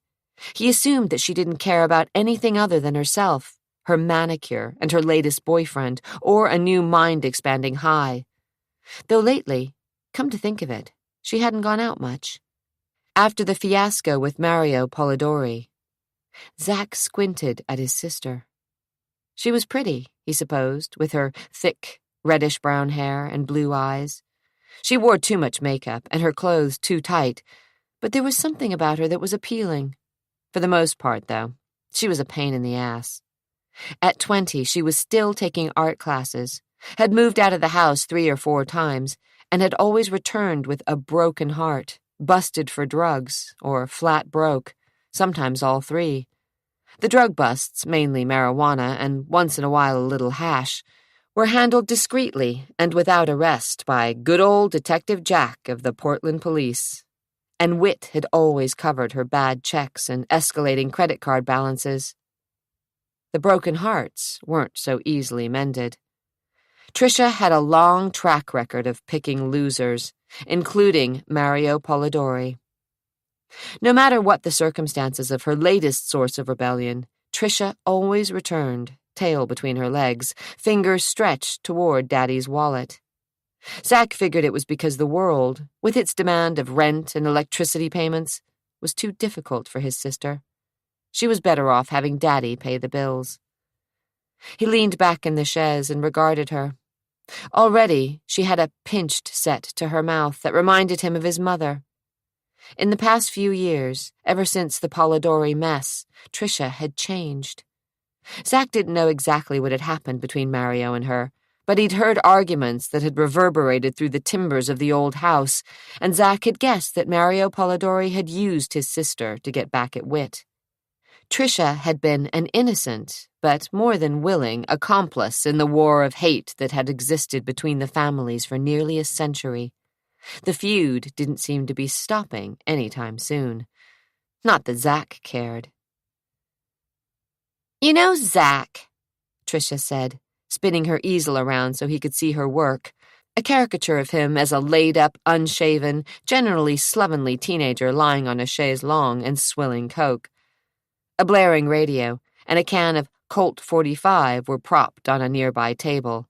He assumed that she didn't care about anything other than herself, her manicure and her latest boyfriend, or a new mind-expanding high. Though lately, come to think of it, she hadn't gone out much. After the fiasco with Mario Polidori, Zach squinted at his sister. She was pretty, he supposed, with her thick, reddish-brown hair and blue eyes. She wore too much makeup and her clothes too tight, but there was something about her that was appealing. For the most part, though, she was a pain in the ass. At 20, she was still taking art classes, had moved out of the house 3 or 4 times, and had always returned with a broken heart, busted for drugs, or flat broke, sometimes all 3. The drug busts, mainly marijuana and once in a while a little hash, were handled discreetly and without arrest by good old Detective Jack of the Portland Police. And Witt had always covered her bad checks and escalating credit card balances. The broken hearts weren't so easily mended. Tricia had a long track record of picking losers, including Mario Polidori. No matter what the circumstances of her latest source of rebellion, Tricia always returned, tail between her legs, fingers stretched toward Daddy's wallet. Zach figured it was because the world, with its demand of rent and electricity payments, was too difficult for his sister. She was better off having Daddy pay the bills. He leaned back in the chaise and regarded her. Already, she had a pinched set to her mouth that reminded him of his mother. In the past few years, ever since the Polidori mess, Tricia had changed. Zach didn't know exactly what had happened between Mario and her, but he'd heard arguments that had reverberated through the timbers of the old house, and Zach had guessed that Mario Polidori had used his sister to get back at Whit. Tricia had been an innocent, but more than willing, accomplice in the war of hate that had existed between the families for nearly a century. The feud didn't seem to be stopping any time soon. Not that Zach cared. "You know, Zach," Tricia said, spinning her easel around so he could see her work, a caricature of him as a laid-up, unshaven, generally slovenly teenager lying on a chaise longue and swilling coke. A blaring radio and a can of Colt 45 were propped on a nearby table.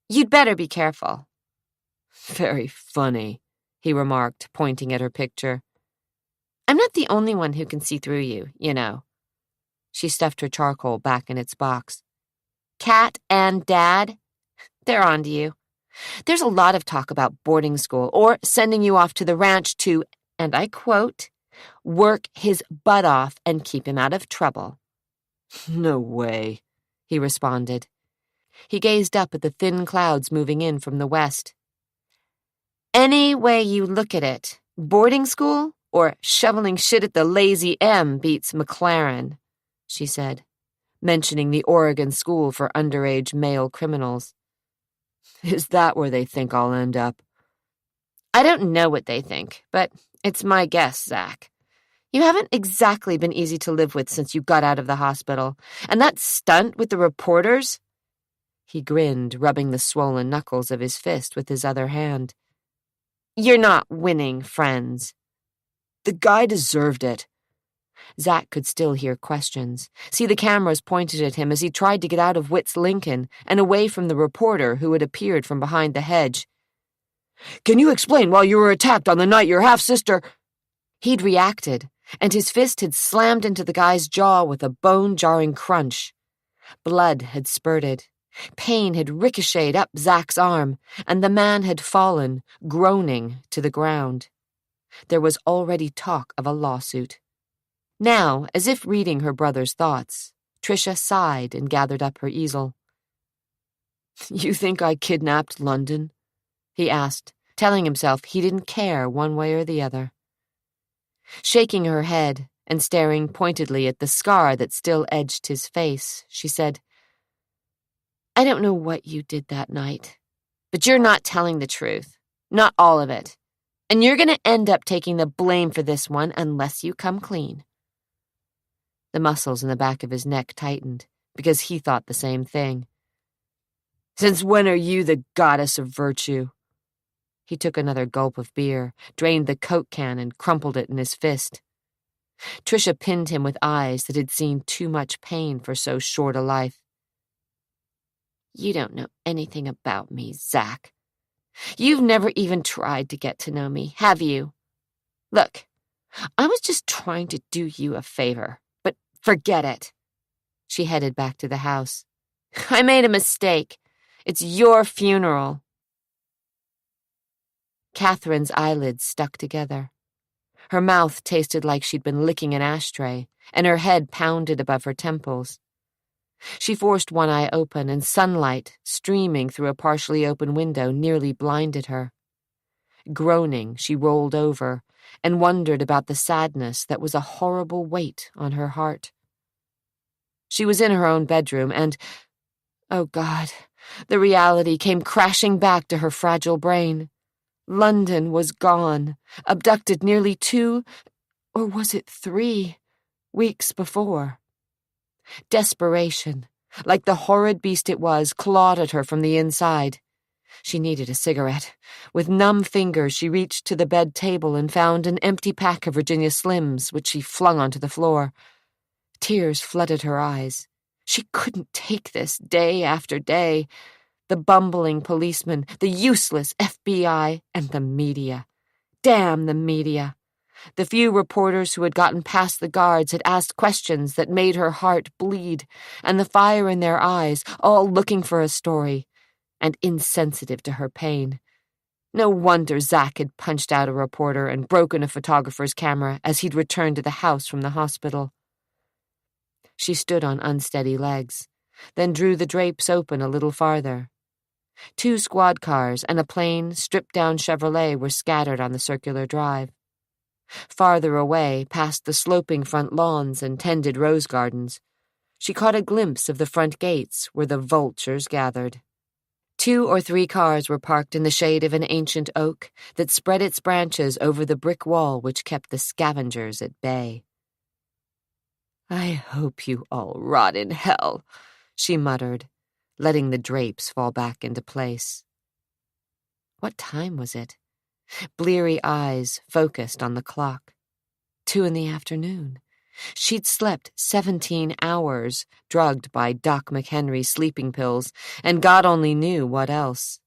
"You'd better be careful." "Very funny," he remarked, pointing at her picture. "I'm not the only one who can see through you, you know." She stuffed her charcoal back in its box. "Cat and Dad, they're on to you. There's a lot of talk about boarding school or sending you off to the ranch to, and I quote, work his butt off and keep him out of trouble." "No way," he responded. He gazed up at the thin clouds moving in from the west. "Any way you look at it, boarding school or shoveling shit at the Lazy M beats McLaren," she said, mentioning the Oregon School for Underage Male Criminals. "Is that where they think I'll end up?" "I don't know what they think, but it's my guess, Zach. You haven't exactly been easy to live with since you got out of the hospital, and that stunt with the reporters—" He grinned, rubbing the swollen knuckles of his fist with his other hand. "You're not winning friends." "The guy deserved it." Zach could still hear questions, see the cameras pointed at him as he tried to get out of Whit's Lincoln and away from the reporter who had appeared from behind the hedge. "Can you explain why you were attacked on the night your half-sister—" He'd reacted, and his fist had slammed into the guy's jaw with a bone-jarring crunch. Blood had spurted. Pain had ricocheted up Zach's arm, and the man had fallen, groaning, to the ground. There was already talk of a lawsuit. Now, as if reading her brother's thoughts, Tricia sighed and gathered up her easel. "You think I kidnapped London?" he asked, telling himself he didn't care one way or the other. Shaking her head and staring pointedly at the scar that still edged his face, she said, "I don't know what you did that night, but you're not telling the truth. Not all of it. And you're going to end up taking the blame for this one unless you come clean." The muscles in the back of his neck tightened, because he thought the same thing. "Since when are you the goddess of virtue?" He took another gulp of beer, drained the Coke can, and crumpled it in his fist. Tricia pinned him with eyes that had seen too much pain for so short a life. "You don't know anything about me, Zach. You've never even tried to get to know me, have you? Look, I was just trying to do you a favor, but forget it." She headed back to the house. "I made a mistake. It's your funeral." Catherine's eyelids stuck together. Her mouth tasted like she'd been licking an ashtray, and her head pounded above her temples. She forced one eye open, and sunlight, streaming through a partially open window, nearly blinded her. Groaning, she rolled over and wondered about the sadness that was a horrible weight on her heart. She was in her own bedroom, and, oh God, the reality came crashing back to her fragile brain. London was gone, abducted nearly 2, or was it 3, weeks before. Desperation, like the horrid beast it was, clawed at her from the inside. She needed a cigarette. With numb fingers, she reached to the bed table and found an empty pack of Virginia Slims, which she flung onto the floor. Tears flooded her eyes. She couldn't take this day after day. The bumbling policeman, the useless FBI, and the media. Damn the media. The few reporters who had gotten past the guards had asked questions that made her heart bleed, and the fire in their eyes, all looking for a story, and insensitive to her pain. No wonder Zach had punched out a reporter and broken a photographer's camera as he'd returned to the house from the hospital. She stood on unsteady legs, then drew the drapes open a little farther. 2 squad cars and a plain, stripped-down Chevrolet were scattered on the circular drive. Farther away, past the sloping front lawns and tended rose gardens, she caught a glimpse of the front gates where the vultures gathered. 2 or 3 cars were parked in the shade of an ancient oak that spread its branches over the brick wall which kept the scavengers at bay. "I hope you all rot in hell," she muttered, letting the drapes fall back into place. What time was it? Bleary eyes focused on the clock. 2 in the afternoon. She'd slept 17 hours, drugged by Doc McHenry's sleeping pills, and God only knew what else.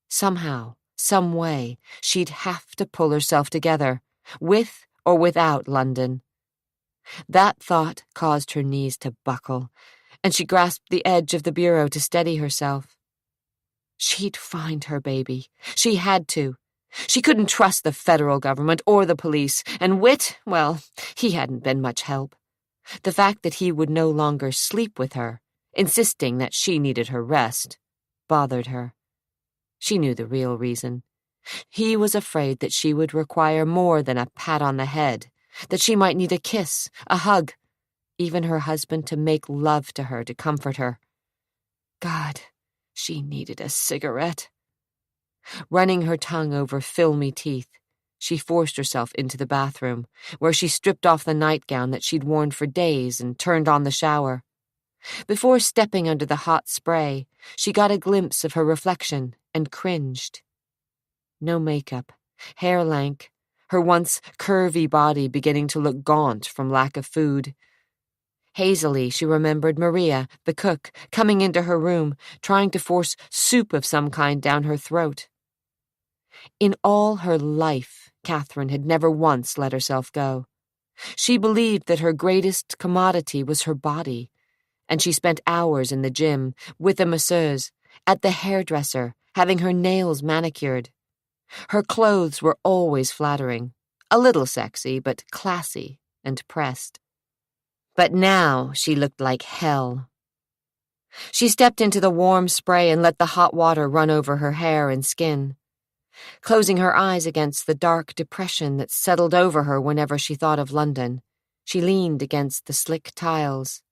Somehow, some way, she'd have to pull herself together, with or without London. That thought caused her knees to buckle, and she grasped the edge of the bureau to steady herself. She'd find her baby. She had to. She couldn't trust the federal government or the police, and Whit, well, he hadn't been much help. The fact that he would no longer sleep with her, insisting that she needed her rest, bothered her. She knew the real reason. He was afraid that she would require more than a pat on the head, that she might need a kiss, a hug, even her husband to make love to her to comfort her. God, she needed a cigarette. Running her tongue over filmy teeth, she forced herself into the bathroom, where she stripped off the nightgown that she'd worn for days and turned on the shower. Before stepping under the hot spray, she got a glimpse of her reflection and cringed. No makeup, hair lank, her once curvy body beginning to look gaunt from lack of food. Hazily, she remembered Maria, the cook, coming into her room, trying to force soup of some kind down her throat. In all her life, Catherine had never once let herself go. She believed that her greatest commodity was her body, and she spent hours in the gym, with a masseuse, at the hairdresser, having her nails manicured. Her clothes were always flattering, a little sexy, but classy and pressed. But now she looked like hell. She stepped into the warm spray and let the hot water run over her hair and skin. Closing her eyes against the dark depression that settled over her whenever she thought of London, she leaned against the slick tiles.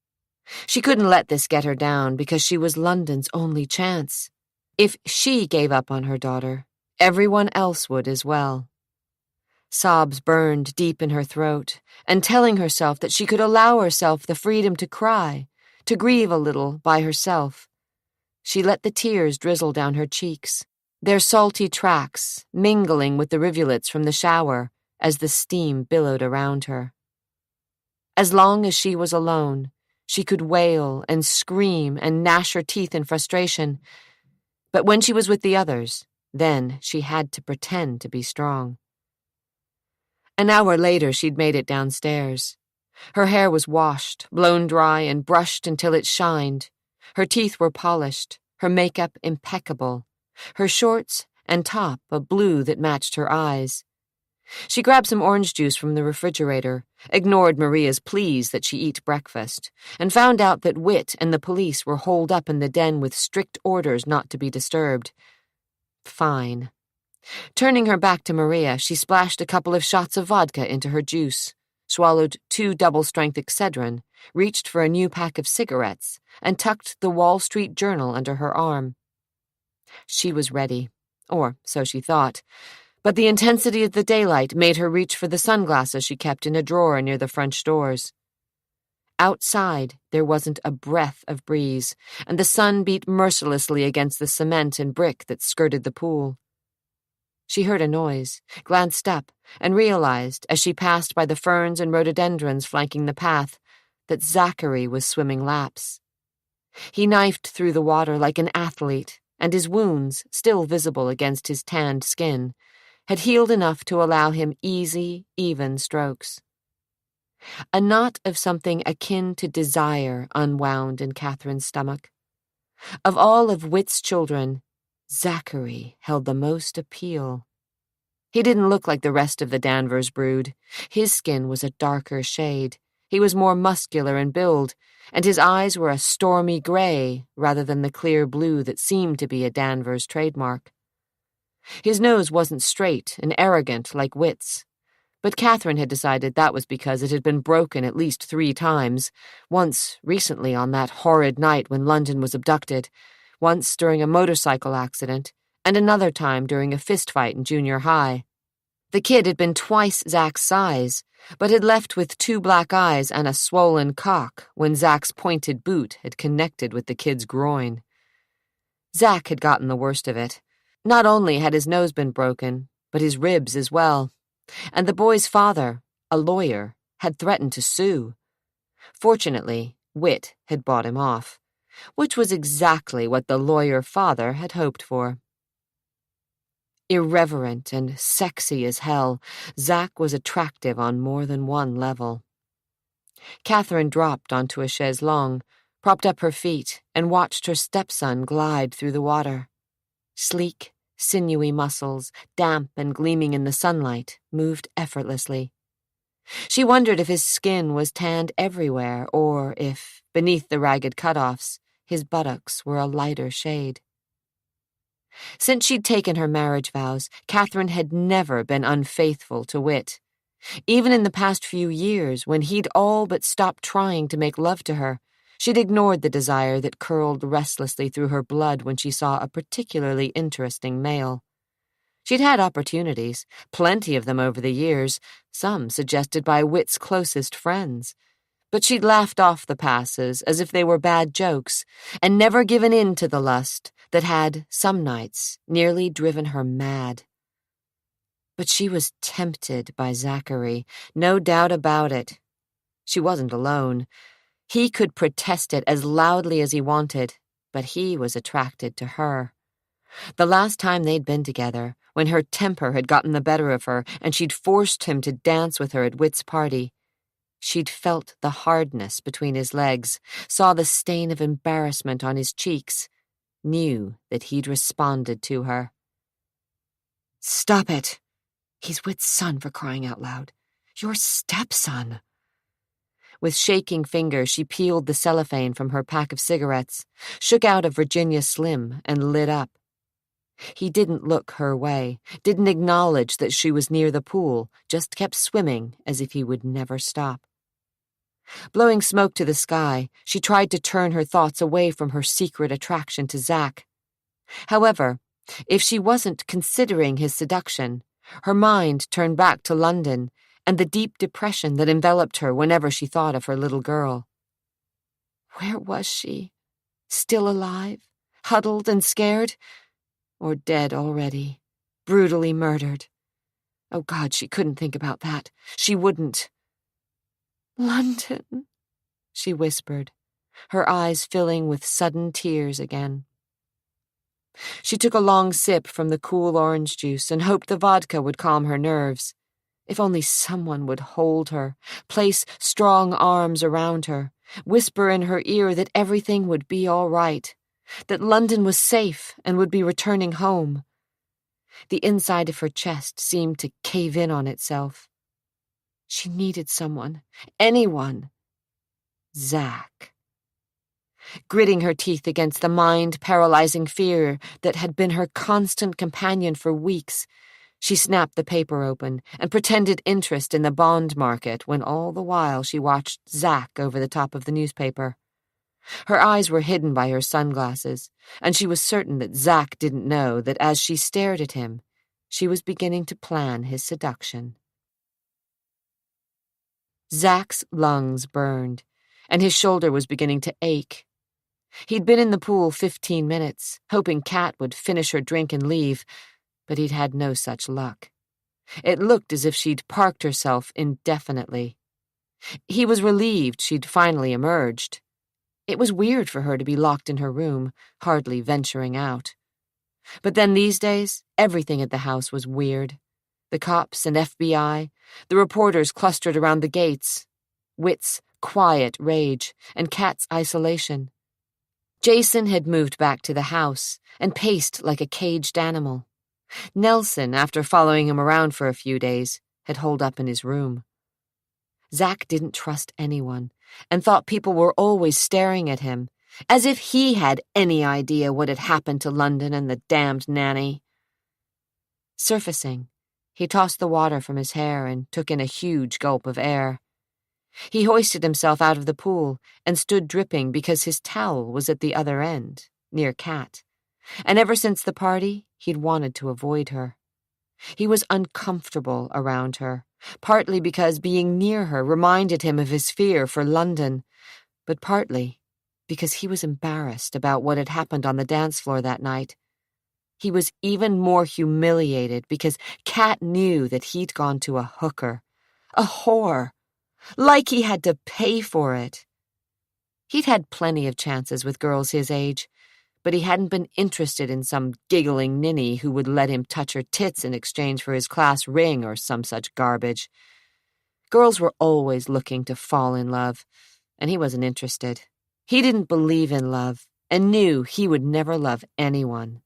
She couldn't let this get her down because she was London's only chance. If she gave up on her daughter, everyone else would as well. Sobs burned deep in her throat, and telling herself that she could allow herself the freedom to cry, to grieve a little by herself. She let the tears drizzle down her cheeks, their salty tracks mingling with the rivulets from the shower as the steam billowed around her. As long as she was alone, she could wail and scream and gnash her teeth in frustration. But when she was with the others, then she had to pretend to be strong. An hour later, she'd made it downstairs. Her hair was washed, blown dry, and brushed until it shined. Her teeth were polished, her makeup impeccable, her shorts and top a blue that matched her eyes. She grabbed some orange juice from the refrigerator, ignored Maria's pleas that she eat breakfast, and found out that Whit and the police were holed up in the den with strict orders not to be disturbed. Fine. Turning her back to Maria, she splashed a couple of shots of vodka into her juice, swallowed 2 double-strength Excedrin, reached for a new pack of cigarettes, and tucked the Wall Street Journal under her arm. She was ready, or so she thought, but the intensity of the daylight made her reach for the sunglasses she kept in a drawer near the French doors. Outside, there wasn't a breath of breeze, and the sun beat mercilessly against the cement and brick that skirted the pool. She heard a noise, glanced up, and realized, as she passed by the ferns and rhododendrons flanking the path, that Zachary was swimming laps. He knifed through the water like an athlete, and his wounds, still visible against his tanned skin, had healed enough to allow him easy, even strokes. A knot of something akin to desire unwound in Catherine's stomach. Of all of Whit's children, Zachary held the most appeal. He didn't look like the rest of the Danvers brood. His skin was a darker shade, He was more muscular in build, and his eyes were a stormy gray rather than the clear blue that seemed to be a Danvers trademark. His nose wasn't straight and arrogant like Whit's, but Catherine had decided that was because it had been broken at least 3 times, once recently on that horrid night when London was abducted, once during a motorcycle accident, and another time during a fistfight in junior high. The kid had been twice Zach's size, but had left with 2 black eyes and a swollen cock when Zach's pointed boot had connected with the kid's groin. Zach had gotten the worst of it. Not only had his nose been broken, but his ribs as well. And the boy's father, a lawyer, had threatened to sue. Fortunately, Whit had bought him off, which was exactly what the lawyer father had hoped for. Irreverent and sexy as hell, Zach was attractive on more than one level. Catherine dropped onto a chaise longue, propped up her feet, and watched her stepson glide through the water. Sleek, sinewy muscles, damp and gleaming in the sunlight, moved effortlessly. She wondered if his skin was tanned everywhere, or if, beneath the ragged cutoffs, his buttocks were a lighter shade. Since she'd taken her marriage vows, Catherine had never been unfaithful to Whit. Even in the past few years, when he'd all but stopped trying to make love to her, she'd ignored the desire that curled restlessly through her blood when she saw a particularly interesting male. She'd had opportunities, plenty of them over the years, some suggested by Whit's closest friends. But she'd laughed off the passes as if they were bad jokes, and never given in to the lust that had, some nights, nearly driven her mad. But she was tempted by Zachary, no doubt about it. She wasn't alone. He could protest it as loudly as he wanted, but he was attracted to her. The last time they'd been together, when her temper had gotten the better of her and she'd forced him to dance with her at Whit's party, she'd felt the hardness between his legs, saw the stain of embarrassment on his cheeks, knew that he'd responded to her. "Stop it! He's Whit's son, for crying out loud. Your stepson!" With shaking fingers, she peeled the cellophane from her pack of cigarettes, shook out a Virginia Slim, and lit up. He didn't look her way, didn't acknowledge that she was near the pool, just kept swimming as if he would never stop. Blowing smoke to the sky, she tried to turn her thoughts away from her secret attraction to Zach. However, if she wasn't considering his seduction, her mind turned back to London and the deep depression that enveloped her whenever she thought of her little girl. Where was she? Still alive? Huddled and scared? Or dead already? Brutally murdered? Oh God, she couldn't think about that. She wouldn't. "London," she whispered, her eyes filling with sudden tears again. She took a long sip from the cool orange juice and hoped the vodka would calm her nerves. If only someone would hold her, place strong arms around her, whisper in her ear that everything would be all right, that London was safe and would be returning home. The inside of her chest seemed to cave in on itself. She needed someone, anyone. Zach. Gritting her teeth against the mind-paralyzing fear that had been her constant companion for weeks, she snapped the paper open and pretended interest in the bond market when all the while she watched Zach over the top of the newspaper. Her eyes were hidden by her sunglasses, and she was certain that Zach didn't know that as she stared at him, she was beginning to plan his seduction. Zach's lungs burned, and his shoulder was beginning to ache. He'd been in the pool 15 minutes, hoping Kat would finish her drink and leave, but he'd had no such luck. It looked as if she'd parked herself indefinitely. He was relieved she'd finally emerged. It was weird for her to be locked in her room, hardly venturing out. But then these days, everything at the house was weird. The cops and FBI, the reporters clustered around the gates, Whit's quiet rage, and Kat's isolation. Jason had moved back to the house and paced like a caged animal. Nelson, after following him around for a few days, had holed up in his room. Zack didn't trust anyone and thought people were always staring at him, as if he had any idea what had happened to London and the damned nanny. Surfacing, he tossed the water from his hair and took in a huge gulp of air. He hoisted himself out of the pool and stood dripping because his towel was at the other end, near Kat, and ever since the party, he'd wanted to avoid her. He was uncomfortable around her, partly because being near her reminded him of his fear for London, but partly because he was embarrassed about what had happened on the dance floor that night. He was even more humiliated because Kat knew that he'd gone to a hooker, a whore, like he had to pay for it. He'd had plenty of chances with girls his age, but he hadn't been interested in some giggling ninny who would let him touch her tits in exchange for his class ring or some such garbage. Girls were always looking to fall in love, and he wasn't interested. He didn't believe in love and knew he would never love anyone.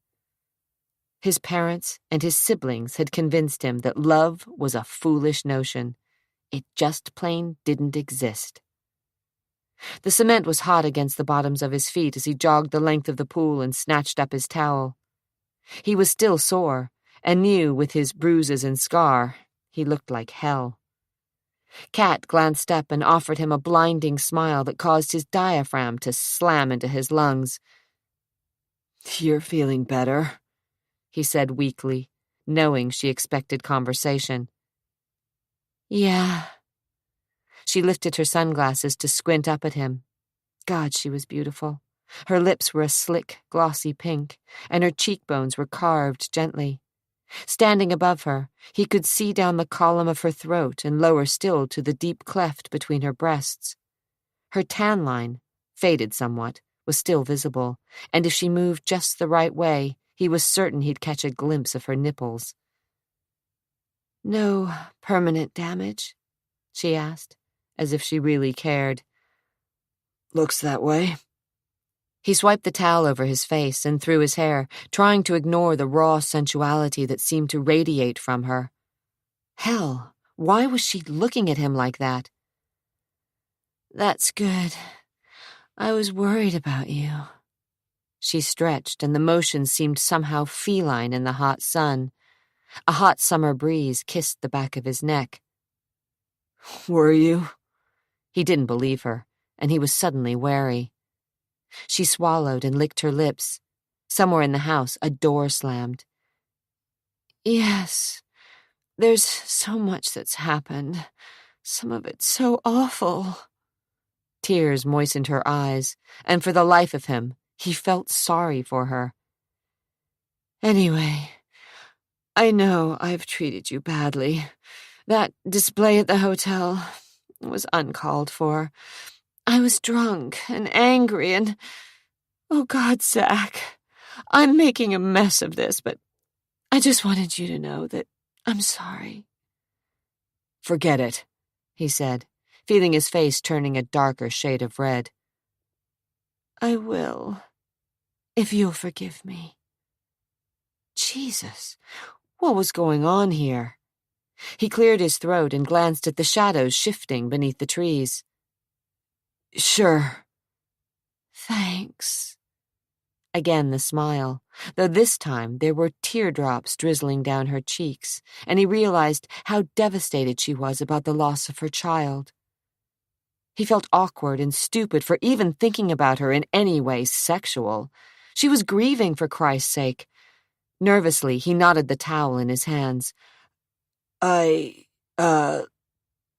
His parents and his siblings had convinced him that love was a foolish notion. It just plain didn't exist. The cement was hot against the bottoms of his feet as he jogged the length of the pool and snatched up his towel. He was still sore, and knew, with his bruises and scar, he looked like hell. Kat glanced up and offered him a blinding smile that caused his diaphragm to slam into his lungs. "You're feeling better," he said weakly, knowing she expected conversation. Yeah. She lifted her sunglasses to squint up at him. God, she was beautiful. Her lips were a slick, glossy pink, and her cheekbones were carved gently. Standing above her, he could see down the column of her throat and lower still to the deep cleft between her breasts. Her tan line, faded somewhat, was still visible, and if she moved just the right way, he was certain he'd catch a glimpse of her nipples. No permanent damage? She asked, as if she really cared. "Looks that way." He swiped the towel over his face and through his hair, trying to ignore the raw sensuality that seemed to radiate from her. Hell, why was she looking at him like that? That's good. I was worried about you. She stretched, and the motion seemed somehow feline in the hot sun. A hot summer breeze kissed the back of his neck. "Were you?" He didn't believe her, and he was suddenly wary. She swallowed and licked her lips. Somewhere in the house, a door slammed. Yes. There's so much that's happened. Some of it so awful. Tears moistened her eyes, and for the life of him, he felt sorry for her. Anyway, I know I've treated you badly. That display at the hotel was uncalled for. I was drunk and angry and... Oh, God, Zach, I'm making a mess of this, but I just wanted you to know that I'm sorry. Forget it, he said, feeling his face turning a darker shade of red. I will, if you'll forgive me. Jesus, what was going on here? He cleared his throat and glanced at the shadows shifting beneath the trees. "Sure." Thanks. Again the smile, though this time there were teardrops drizzling down her cheeks, and he realized how devastated she was about the loss of her child. He felt awkward and stupid for even thinking about her in any way sexual. She was grieving, for Christ's sake. Nervously, he knotted the towel in his hands.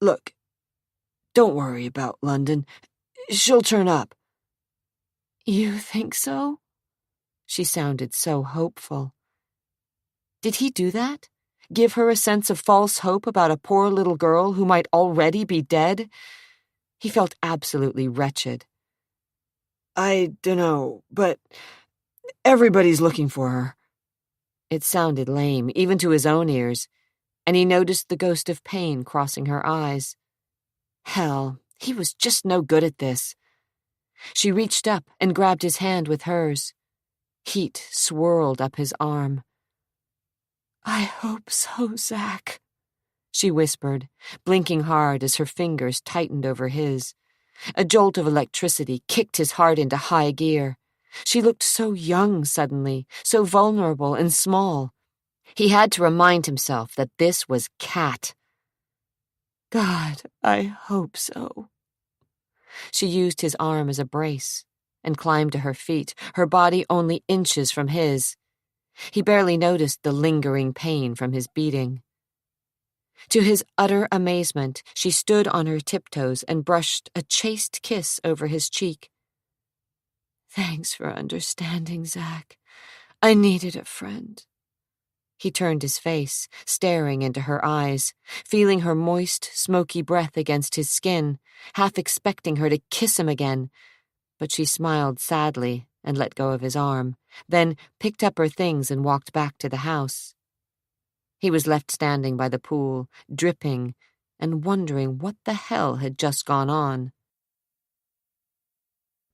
Look, don't worry about London. She'll turn up." You think so? She sounded so hopeful. Did he do that? Give her a sense of false hope about a poor little girl who might already be dead? He felt absolutely wretched. "I dunno, but everybody's looking for her." It sounded lame, even to his own ears, and he noticed the ghost of pain crossing her eyes. Hell, he was just no good at this. She reached up and grabbed his hand with hers. Heat swirled up his arm. I hope so, Zach, she whispered, blinking hard as her fingers tightened over his. A jolt of electricity kicked his heart into high gear. She looked so young suddenly, so vulnerable and small. He had to remind himself that this was Kat. God, I hope so. She used his arm as a brace and climbed to her feet, her body only inches from his. He barely noticed the lingering pain from his beating. To his utter amazement, she stood on her tiptoes and brushed a chaste kiss over his cheek. Thanks for understanding, Zach. I needed a friend. He turned his face, staring into her eyes, feeling her moist, smoky breath against his skin, half expecting her to kiss him again. But she smiled sadly and let go of his arm, then picked up her things and walked back to the house. He was left standing by the pool, dripping, and wondering what the hell had just gone on.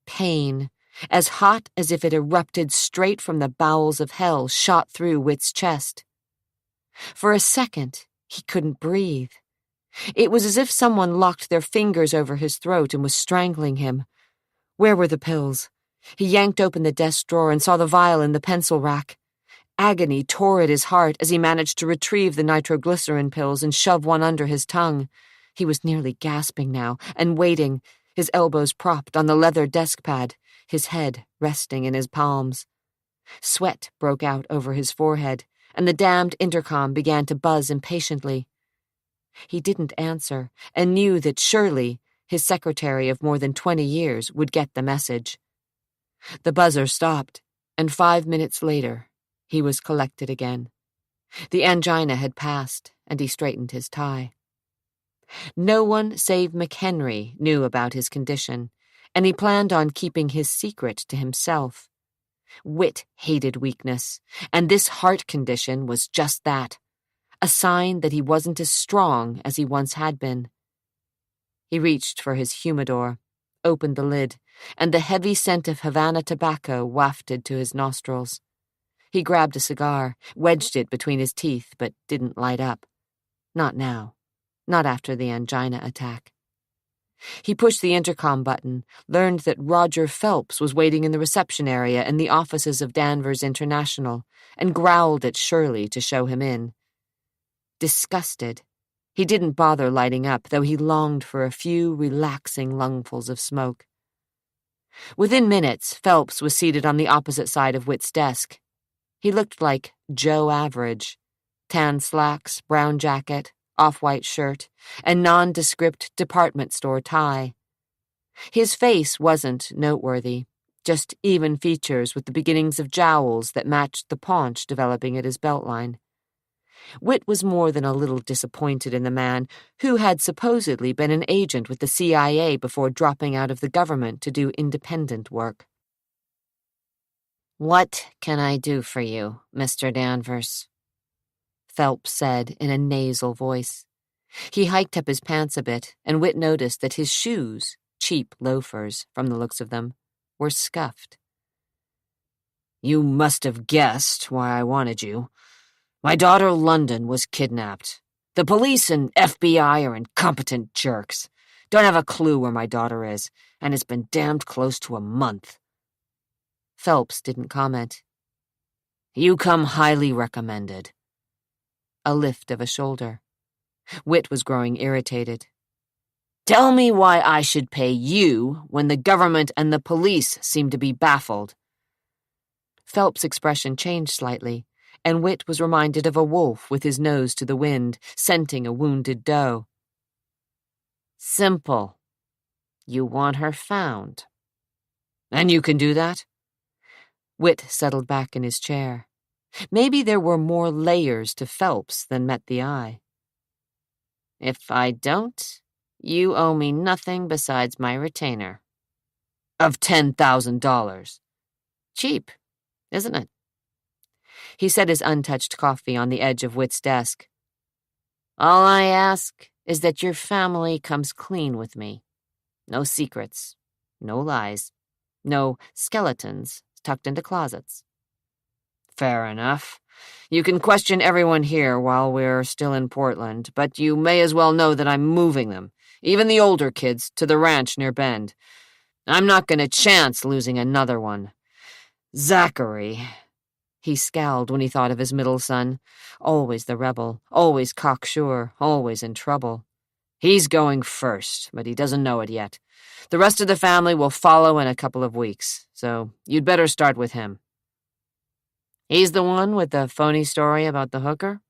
Pain, as hot as if it erupted straight from the bowels of hell, shot through Whit's chest. For a second, he couldn't breathe. It was as if someone locked their fingers over his throat and was strangling him. Where were the pills? He yanked open the desk drawer and saw the vial in the pencil rack. Agony tore at his heart as he managed to retrieve the nitroglycerin pills and shove one under his tongue. He was nearly gasping now, and waiting, his elbows propped on the leather desk pad, his head resting in his palms. Sweat broke out over his forehead, and the damned intercom began to buzz impatiently. He didn't answer, and knew that surely his secretary of more than 20 years would get the message. The buzzer stopped, and 5 minutes later, he was collected again. The angina had passed, and he straightened his tie. No one save McHenry knew about his condition, and he planned on keeping his secret to himself. Whit hated weakness, and this heart condition was just that, a sign that he wasn't as strong as he once had been. He reached for his humidor, opened the lid, and the heavy scent of Havana tobacco wafted to his nostrils. He grabbed a cigar, wedged it between his teeth, but didn't light up. Not now. Not after the angina attack. He pushed the intercom button, learned that Roger Phelps was waiting in the reception area in the offices of Danvers International, and growled at Shirley to show him in. Disgusted, he didn't bother lighting up, though he longed for a few relaxing lungfuls of smoke. Within minutes, Phelps was seated on the opposite side of Whit's desk. He looked like Joe Average. Tan slacks, brown jacket, off-white shirt, and nondescript department store tie. His face wasn't noteworthy, just even features with the beginnings of jowls that matched the paunch developing at his beltline. Whit was more than a little disappointed in the man who had supposedly been an agent with the CIA before dropping out of the government to do independent work. "What can I do for you, Mr. Danvers?" Phelps said in a nasal voice. He hiked up his pants a bit, and Whit noticed that his shoes, cheap loafers from the looks of them, were scuffed. You must have guessed why I wanted you. My daughter London was kidnapped. The police and FBI are incompetent jerks. Don't have a clue where my daughter is, and it's been damned close to a month. Phelps didn't comment. You come highly recommended. A lift of a shoulder. Whit was growing irritated. Tell me why I should pay you when the government and the police seem to be baffled. Phelps' expression changed slightly, and Whit was reminded of a wolf with his nose to the wind, scenting a wounded doe. Simple. You want her found. And you can do that? Whit settled back in his chair. Maybe there were more layers to Phelps than met the eye. If I don't, you owe me nothing besides my retainer. Of $10,000. Cheap, isn't it? He set his untouched coffee on the edge of Whit's desk. All I ask is that your family comes clean with me. No secrets, no lies, no skeletons tucked into closets. Fair enough. You can question everyone here while we're still in Portland, but you may as well know that I'm moving them, even the older kids, to the ranch near Bend. I'm not going to chance losing another one. Zachary. He scowled when he thought of his middle son. Always the rebel, always cocksure, always in trouble. He's going first, but he doesn't know it yet. The rest of the family will follow in a couple of weeks, so you'd better start with him. He's the one with the phony story about the hooker?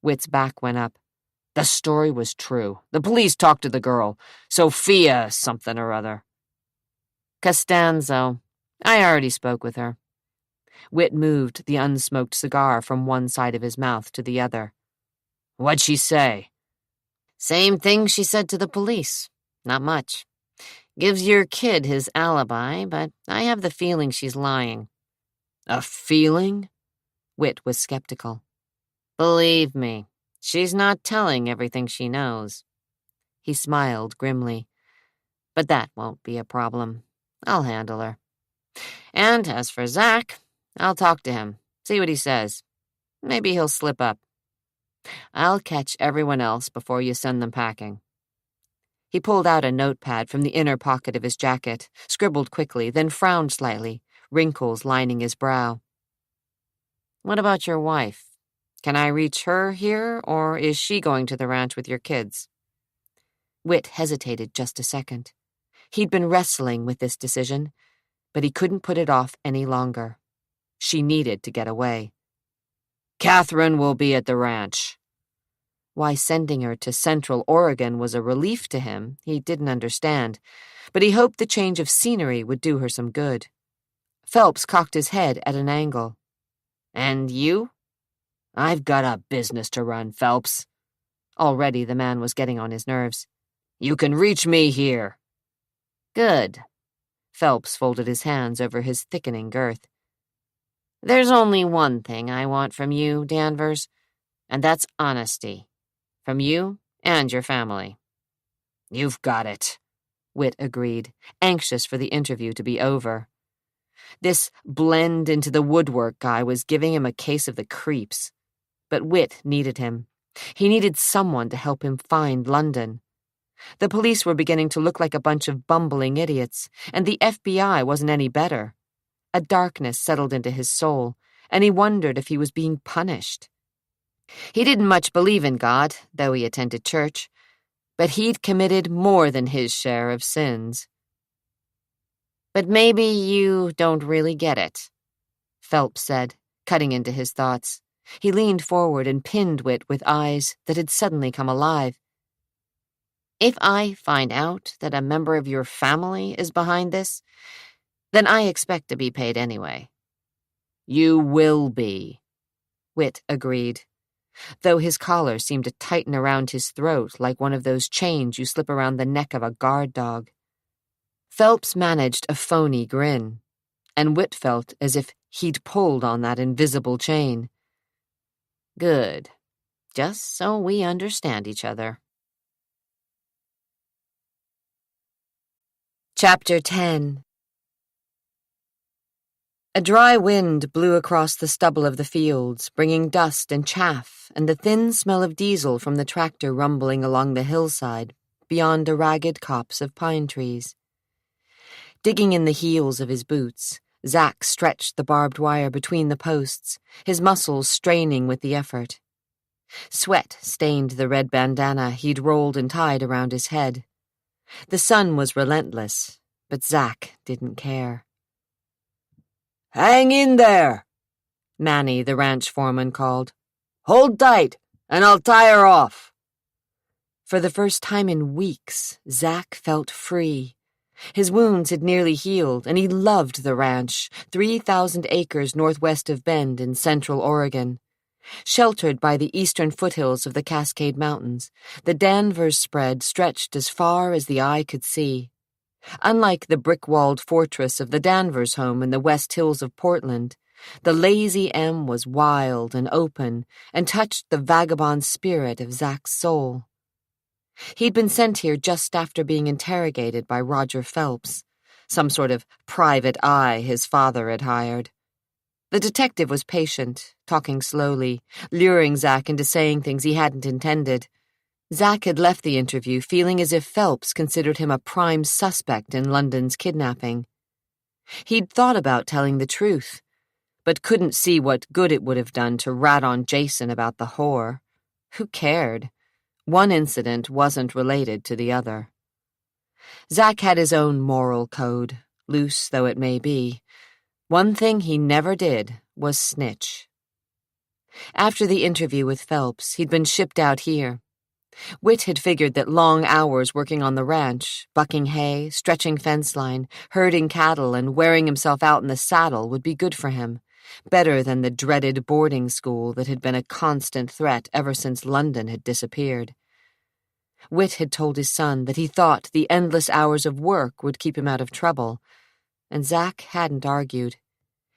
Whit's back went up. The story was true. The police talked to the girl. Sophia something or other. Costanzo. I already spoke with her. Whit moved the unsmoked cigar from one side of his mouth to the other. What'd she say? Same thing she said to the police. Not much. Gives your kid his alibi, but I have the feeling she's lying. A feeling? Whit was skeptical. Believe me, she's not telling everything she knows. He smiled grimly. But that won't be a problem. I'll handle her. And as for Zach, I'll talk to him, see what he says. Maybe he'll slip up. I'll catch everyone else before you send them packing. He pulled out a notepad from the inner pocket of his jacket, scribbled quickly, then frowned slightly, wrinkles lining his brow. What about your wife? Can I reach her here, or is she going to the ranch with your kids? Whit hesitated just a second. He'd been wrestling with this decision, but he couldn't put it off any longer. She needed to get away. Catherine will be at the ranch. Why sending her to Central Oregon was a relief to him, he didn't understand, but he hoped the change of scenery would do her some good. Phelps cocked his head at an angle. And you? I've got a business to run, Phelps. Already the man was getting on his nerves. You can reach me here. Good. Phelps folded his hands over his thickening girth. There's only one thing I want from you, Danvers, and that's honesty. From you and your family. You've got it, Whit agreed, anxious for the interview to be over. This blend into the woodwork guy was giving him a case of the creeps. But Whit needed him. He needed someone to help him find London. The police were beginning to look like a bunch of bumbling idiots, and the FBI wasn't any better. A darkness settled into his soul, and he wondered if he was being punished. He didn't much believe in God, though he attended church, but he'd committed more than his share of sins. But maybe you don't really get it, Phelps said, cutting into his thoughts. He leaned forward and pinned Whit with eyes that had suddenly come alive. If I find out that a member of your family is behind this, then I expect to be paid anyway. You will be, Whit agreed, though his collar seemed to tighten around his throat like one of those chains you slip around the neck of a guard dog. Phelps managed a phony grin, and Whit felt as if he'd pulled on that invisible chain. Good. Just so we understand each other. Chapter 10. A dry wind blew across the stubble of the fields, bringing dust and chaff and the thin smell of diesel from the tractor rumbling along the hillside beyond a ragged copse of pine trees. Digging in the heels of his boots, Zach stretched the barbed wire between the posts, his muscles straining with the effort. Sweat stained the red bandana he'd rolled and tied around his head. The sun was relentless, but Zach didn't care. Hang in there, Manny, the ranch foreman, called. Hold tight, and I'll tie her off. For the first time in weeks, Zach felt free. His wounds had nearly healed, and he loved the ranch, 3,000 acres northwest of Bend in Central Oregon. Sheltered by the eastern foothills of the Cascade Mountains, the Danvers spread stretched as far as the eye could see. Unlike the brick-walled fortress of the Danvers home in the West Hills of Portland, the Lazy M was wild and open and touched the vagabond spirit of Zach's soul. He'd been sent here just after being interrogated by Roger Phelps, some sort of private eye his father had hired. The detective was patient, talking slowly, luring Zack into saying things he hadn't intended. Zack had left the interview feeling as if Phelps considered him a prime suspect in London's kidnapping. He'd thought about telling the truth, but couldn't see what good it would have done to rat on Jason about the whore. Who cared? One incident wasn't related to the other. Zack had his own moral code, loose though it may be. One thing he never did was snitch. After the interview with Phelps, he'd been shipped out here. Whit had figured that long hours working on the ranch, bucking hay, stretching fence line, herding cattle, and wearing himself out in the saddle would be good for him, better than the dreaded boarding school that had been a constant threat ever since London had disappeared. Whit had told his son that he thought the endless hours of work would keep him out of trouble, and Zack hadn't argued.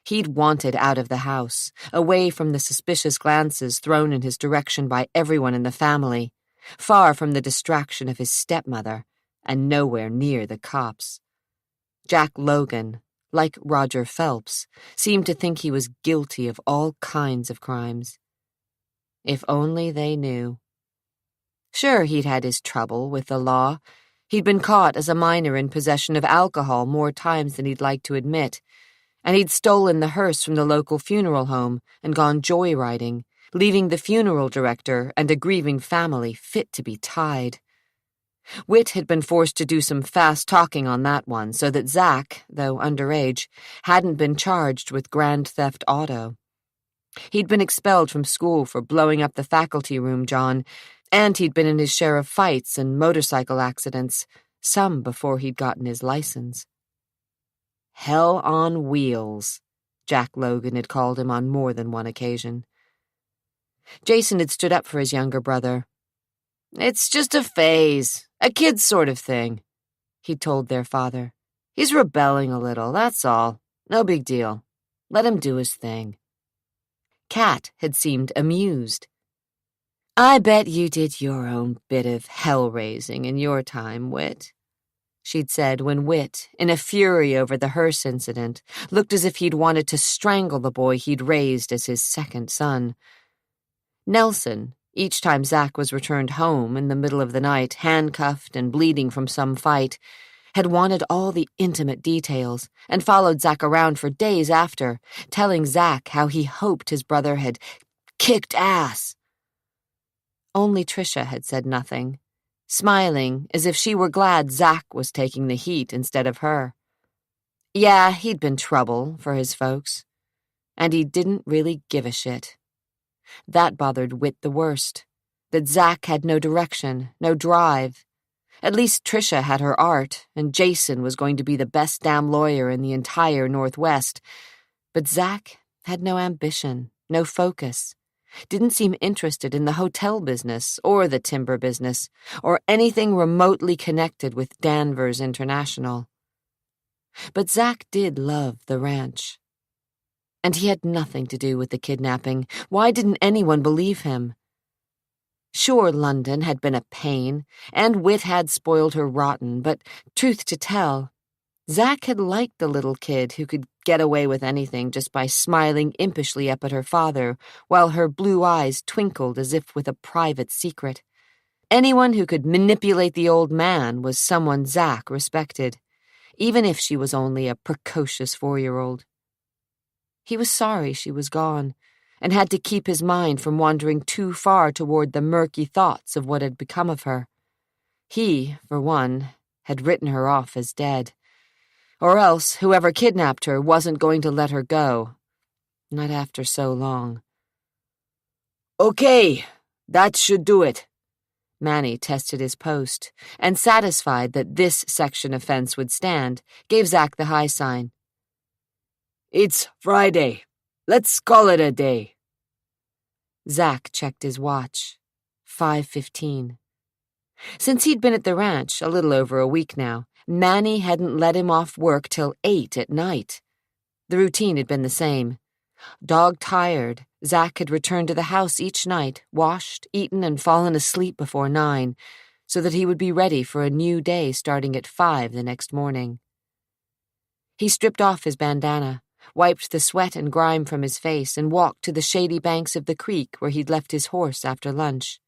He'd wanted out of the house, away from the suspicious glances thrown in his direction by everyone in the family, far from the distraction of his stepmother, and nowhere near the cops. Jack Logan, like Roger Phelps, seemed to think he was guilty of all kinds of crimes. If only they knew. Sure, he'd had his trouble with the law. He'd been caught as a minor in possession of alcohol more times than he'd like to admit, and he'd stolen the hearse from the local funeral home and gone joyriding, leaving the funeral director and a grieving family fit to be tied. Whit had been forced to do some fast talking on that one so that Zack, though underage, hadn't been charged with grand theft auto. He'd been expelled from school for blowing up the faculty room, John, and he'd been in his share of fights and motorcycle accidents, some before he'd gotten his license. Hell on wheels, Jack Logan had called him on more than one occasion. Jason had stood up for his younger brother. "It's just a phase, a kid's sort of thing," he'd told their father. "He's rebelling a little, that's all. No big deal. Let him do his thing." Kat had seemed amused. "I bet you did your own bit of hell-raising in your time, Whit," she'd said when Whit, in a fury over the hearse incident, looked as if he'd wanted to strangle the boy he'd raised as his second son. Nelson, each time Zack was returned home in the middle of the night, handcuffed and bleeding from some fight, had wanted all the intimate details and followed Zack around for days after, telling Zack how he hoped his brother had kicked ass. Only Tricia had said nothing, smiling as if she were glad Zack was taking the heat instead of her. Yeah, he'd been trouble for his folks, and he didn't really give a shit. That bothered Whit the worst, that Zack had no direction, no drive. At least Tricia had her art, and Jason was going to be the best damn lawyer in the entire Northwest. But Zack had no ambition, no focus, didn't seem interested in the hotel business or the timber business or anything remotely connected with Danvers International. But Zack did love the ranch. And he had nothing to do with the kidnapping. Why didn't anyone believe him? Sure, London had been a pain, and Whit had spoiled her rotten, but truth to tell, Zack had liked the little kid who could get away with anything just by smiling impishly up at her father, while her blue eyes twinkled as if with a private secret. Anyone who could manipulate the old man was someone Zack respected, even if she was only a precocious 4-year-old. He was sorry she was gone, and had to keep his mind from wandering too far toward the murky thoughts of what had become of her. He, for one, had written her off as dead. Or else whoever kidnapped her wasn't going to let her go. Not after so long. "Okay, that should do it." Manny tested his post, and satisfied that this section of fence would stand, gave Zack the high sign. "It's Friday. Let's call it a day." Zack checked his watch. 5:15. Since he'd been at the ranch a little over a week now, Manny hadn't let him off work till 8 at night. The routine had been the same. Dog-tired, Zack had returned to the house each night, washed, eaten, and fallen asleep before 9, so that he would be ready for a new day starting at 5 the next morning. He stripped off his bandana, wiped the sweat and grime from his face, and walked to the shady banks of the creek where he'd left his horse after lunch.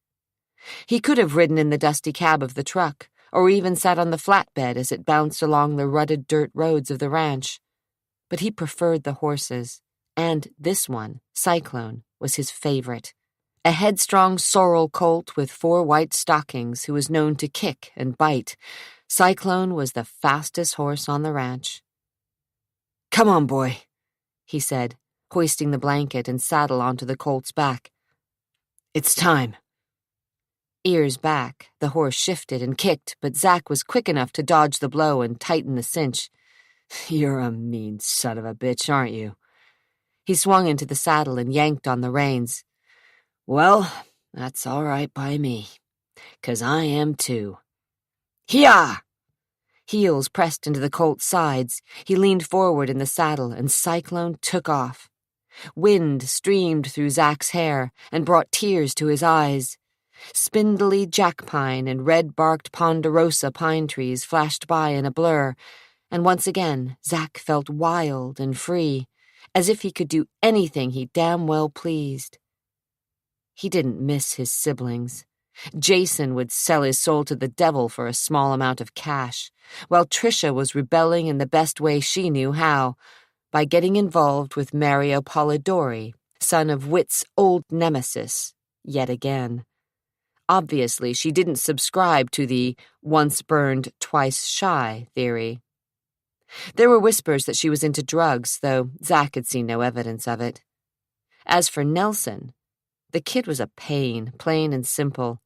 He could have ridden in the dusty cab of the truck, or even sat on the flatbed as it bounced along the rutted dirt roads of the ranch. But he preferred the horses, and this one, Cyclone, was his favorite. A headstrong sorrel colt with 4 white stockings who was known to kick and bite, Cyclone was the fastest horse on the ranch. "Come on, boy," he said, hoisting the blanket and saddle onto the colt's back. "It's time." Ears back, the horse shifted and kicked, but Zack was quick enough to dodge the blow and tighten the cinch. "You're a mean son of a bitch, aren't you?" He swung into the saddle and yanked on the reins. "Well, that's all right by me, 'cause I am too. Hi-yah!" Heels pressed into the colt's sides, he leaned forward in the saddle, and Cyclone took off. Wind streamed through Zack's hair and brought tears to his eyes. Spindly jackpine and red-barked ponderosa pine trees flashed by in a blur, and once again Zack felt wild and free, as if he could do anything he damn well pleased. He didn't miss his siblings. Jason would sell his soul to the devil for a small amount of cash, while Tricia was rebelling in the best way she knew how, by getting involved with Mario Polidori, son of Wit's old nemesis, yet again. Obviously, she didn't subscribe to the once burned, twice shy theory. There were whispers that she was into drugs, though Zack had seen no evidence of it. As for Nelson, the kid was a pain, plain and simple.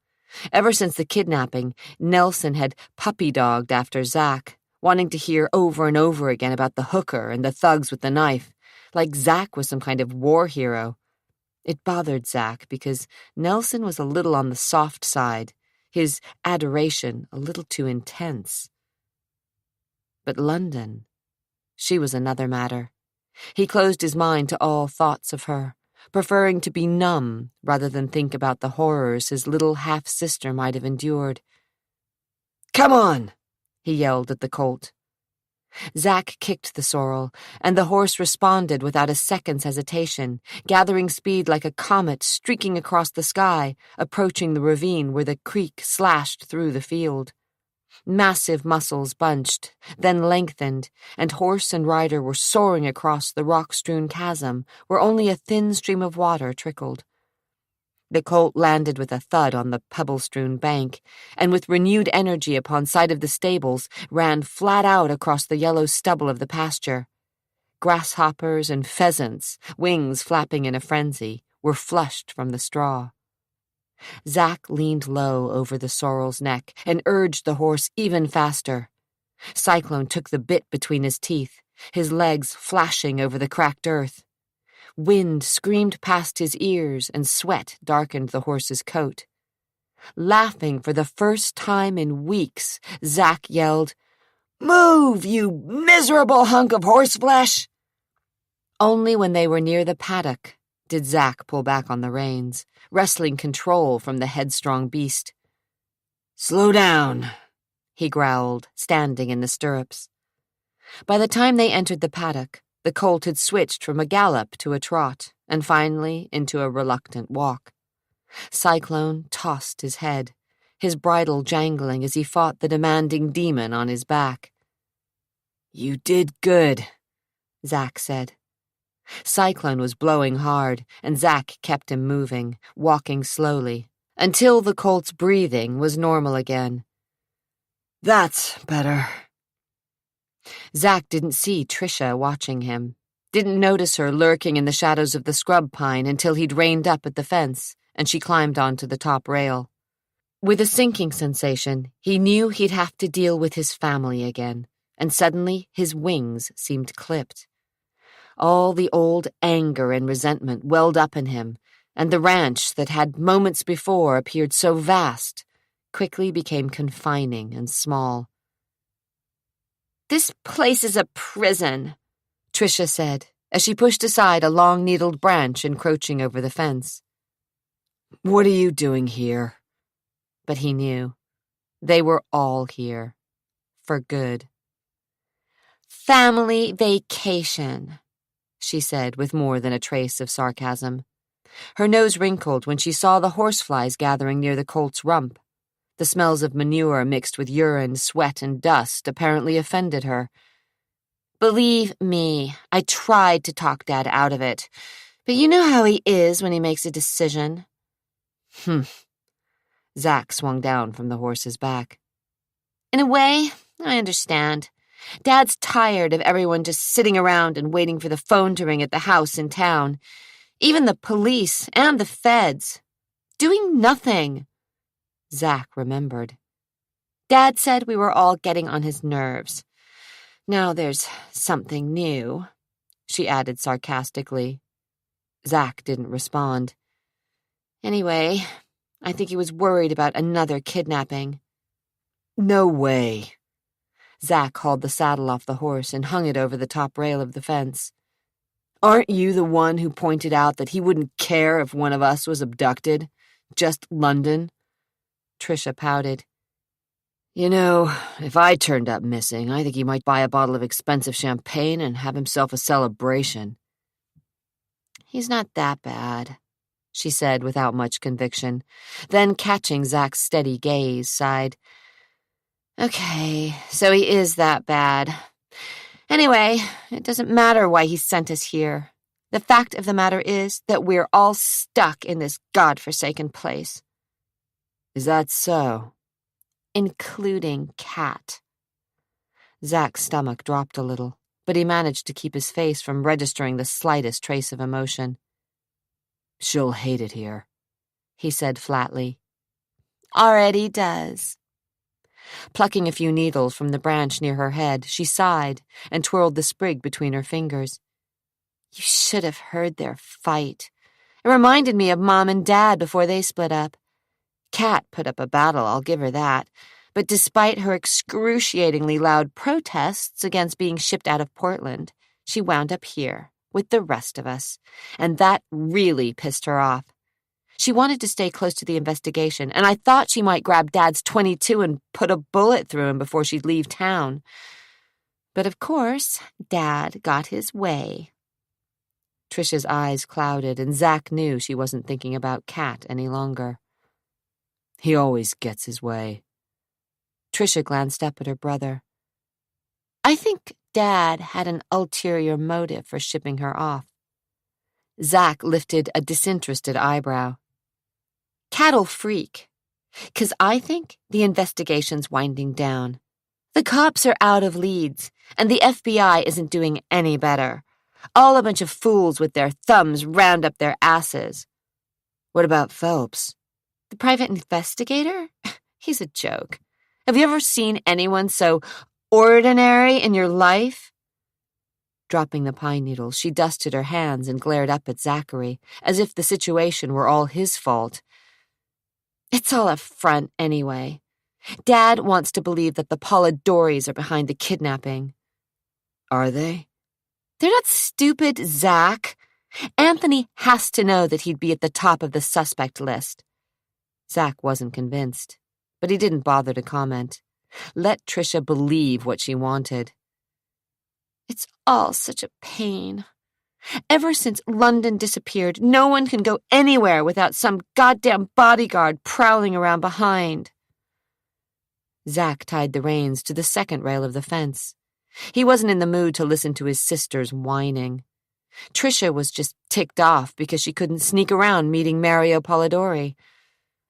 Ever since the kidnapping, Nelson had puppy-dogged after Zack, wanting to hear over and over again about the hooker and the thugs with the knife, like Zack was some kind of war hero. It bothered Zack because Nelson was a little on the soft side, his adoration a little too intense. But London, she was another matter. He closed his mind to all thoughts of her, preferring to be numb rather than think about the horrors his little half-sister might have endured. "Come on!" he yelled at the colt. Zack kicked the sorrel, and the horse responded without a second's hesitation, gathering speed like a comet streaking across the sky, approaching the ravine where the creek slashed through the field. Massive muscles bunched, then lengthened, and horse and rider were soaring across the rock-strewn chasm where only a thin stream of water trickled. The colt landed with a thud on the pebble-strewn bank, and with renewed energy upon sight of the stables, ran flat out across the yellow stubble of the pasture. Grasshoppers and pheasants, wings flapping in a frenzy, were flushed from the straw. Zack leaned low over the sorrel's neck and urged the horse even faster. Cyclone took the bit between his teeth, his legs flashing over the cracked earth. Wind screamed past his ears and sweat darkened the horse's coat. Laughing for the first time in weeks, Zack yelled, "Move, you miserable hunk of horseflesh!" Only when they were near the paddock did Zack pull back on the reins, wresting control from the headstrong beast. "Slow down," he growled, standing in the stirrups. By the time they entered the paddock, the colt had switched from a gallop to a trot, and finally into a reluctant walk. Cyclone tossed his head, his bridle jangling as he fought the demanding demon on his back. "You did good," Zack said. Cyclone was blowing hard, and Zack kept him moving, walking slowly, until the colt's breathing was normal again. "That's better." Zack didn't see Tricia watching him, didn't notice her lurking in the shadows of the scrub pine until he'd reined up at the fence, and she climbed onto the top rail. With a sinking sensation, he knew he'd have to deal with his family again, and suddenly his wings seemed clipped. All the old anger and resentment welled up in him, and the ranch that had moments before appeared so vast quickly became confining and small. "This place is a prison," Tricia said, as she pushed aside a long-needled branch encroaching over the fence. "What are you doing here?" But he knew. They were all here. For good. "Family vacation," she said with more than a trace of sarcasm. Her nose wrinkled when she saw the horseflies gathering near the colt's rump. The smells of manure mixed with urine, sweat, and dust apparently offended her. Believe me, I tried to talk Dad out of it, but you know how he is when he makes a decision. Zack swung down from the horse's back. In a way, I understand. Dad's tired of everyone just sitting around and waiting for the phone to ring at the house in town. Even the police and the feds. Doing nothing. Zack remembered. Dad said we were all getting on his nerves. Now there's something new, she added sarcastically. Zack didn't respond. Anyway, I think he was worried about another kidnapping. No way. Zack hauled the saddle off the horse and hung it over the top rail of the fence. Aren't you the one who pointed out that he wouldn't care if one of us was abducted? Just London? Tricia pouted. You know, if I turned up missing, I think he might buy a bottle of expensive champagne and have himself a celebration. He's not that bad, she said without much conviction. Then, catching Zack's steady gaze, sighed. Okay, so he is that bad. Anyway, it doesn't matter why he sent us here. The fact of the matter is that we're all stuck in this godforsaken place. Is that so? Including Kat. Zack's stomach dropped a little, but he managed to keep his face from registering the slightest trace of emotion. She'll hate it here, he said flatly. Already does. Plucking a few needles from the branch near her head, she sighed and twirled the sprig between her fingers. You should have heard their fight. It reminded me of Mom and Dad before they split up. Kat put up a battle, I'll give her that, but despite her excruciatingly loud protests against being shipped out of Portland, she wound up here with the rest of us, and that really pissed her off. She wanted to stay close to the investigation, and I thought she might grab Dad's .22 and put a bullet through him before she'd leave town. But of course, Dad got his way. Tricia's eyes clouded, and Zack knew she wasn't thinking about Kat any longer. He always gets his way. Tricia glanced up at her brother. I think Dad had an ulterior motive for shipping her off. Zack lifted a disinterested eyebrow. Cat'll freak, 'cause I think the investigation's winding down. The cops are out of leads, and the FBI isn't doing any better. All a bunch of fools with their thumbs rammed up their asses. What about Phelps? The private investigator? He's a joke. Have you ever seen anyone so ordinary in your life? Dropping the pine needles, she dusted her hands and glared up at Zachary, as if the situation were all his fault. It's all a front anyway. Dad wants to believe that the Polidori's are behind the kidnapping. Are they? They're not stupid, Zach. Anthony has to know that he'd be at the top of the suspect list. Zack wasn't convinced, but he didn't bother to comment. Let Tricia believe what she wanted. It's all such a pain. Ever since London disappeared, no one can go anywhere without some goddamn bodyguard prowling around behind. Zack tied the reins to the second rail of the fence. He wasn't in the mood to listen to his sister's whining. Tricia was just ticked off because she couldn't sneak around meeting Mario Polidori.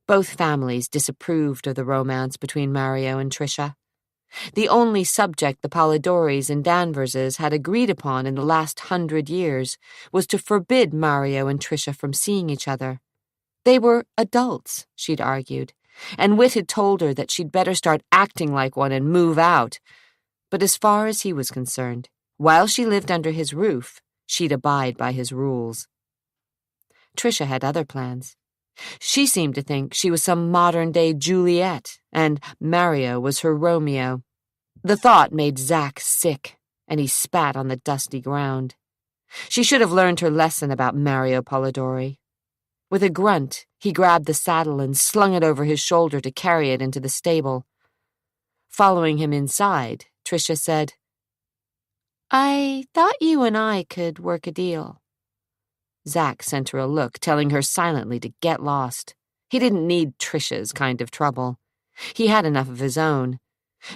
Both families disapproved of the romance between Mario and Tricia. The only subject the Polidoris and Danverses had agreed upon in the last 100 years was to forbid Mario and Tricia from seeing each other. They were adults, she'd argued, and Whit had told her that she'd better start acting like one and move out. But as far as he was concerned, while she lived under his roof, she'd abide by his rules. Tricia had other plans. She seemed to think she was some modern-day Juliet, and Mario was her Romeo. The thought made Zack sick, and he spat on the dusty ground. She should have learned her lesson about Mario Polidori. With a grunt, he grabbed the saddle and slung it over his shoulder to carry it into the stable. Following him inside, Tricia said, I thought you and I could work a deal. Zack sent her a look, telling her silently to get lost. He didn't need Trisha's kind of trouble. He had enough of his own.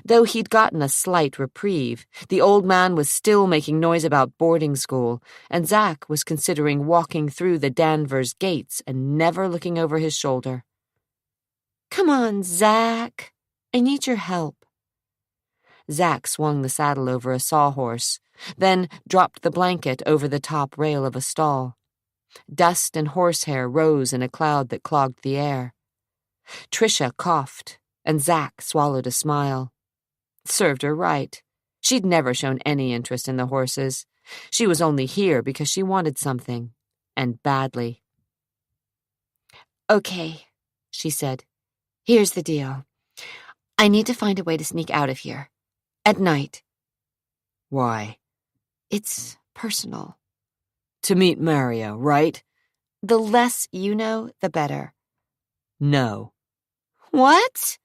Though he'd gotten a slight reprieve, the old man was still making noise about boarding school, and Zack was considering walking through the Danvers gates and never looking over his shoulder. Come on, Zack. I need your help. Zack swung the saddle over a sawhorse, then dropped the blanket over the top rail of a stall. Dust and horsehair rose in a cloud that clogged the air. Trisha coughed, and Zack swallowed a smile. Served her right. She'd never shown any interest in the horses. She was only here because she wanted something, and badly. Okay, she said. Here's the deal. I need to find a way to sneak out of here. At night. Why? It's personal. To meet Mario, right? The less you know, the better. No. What?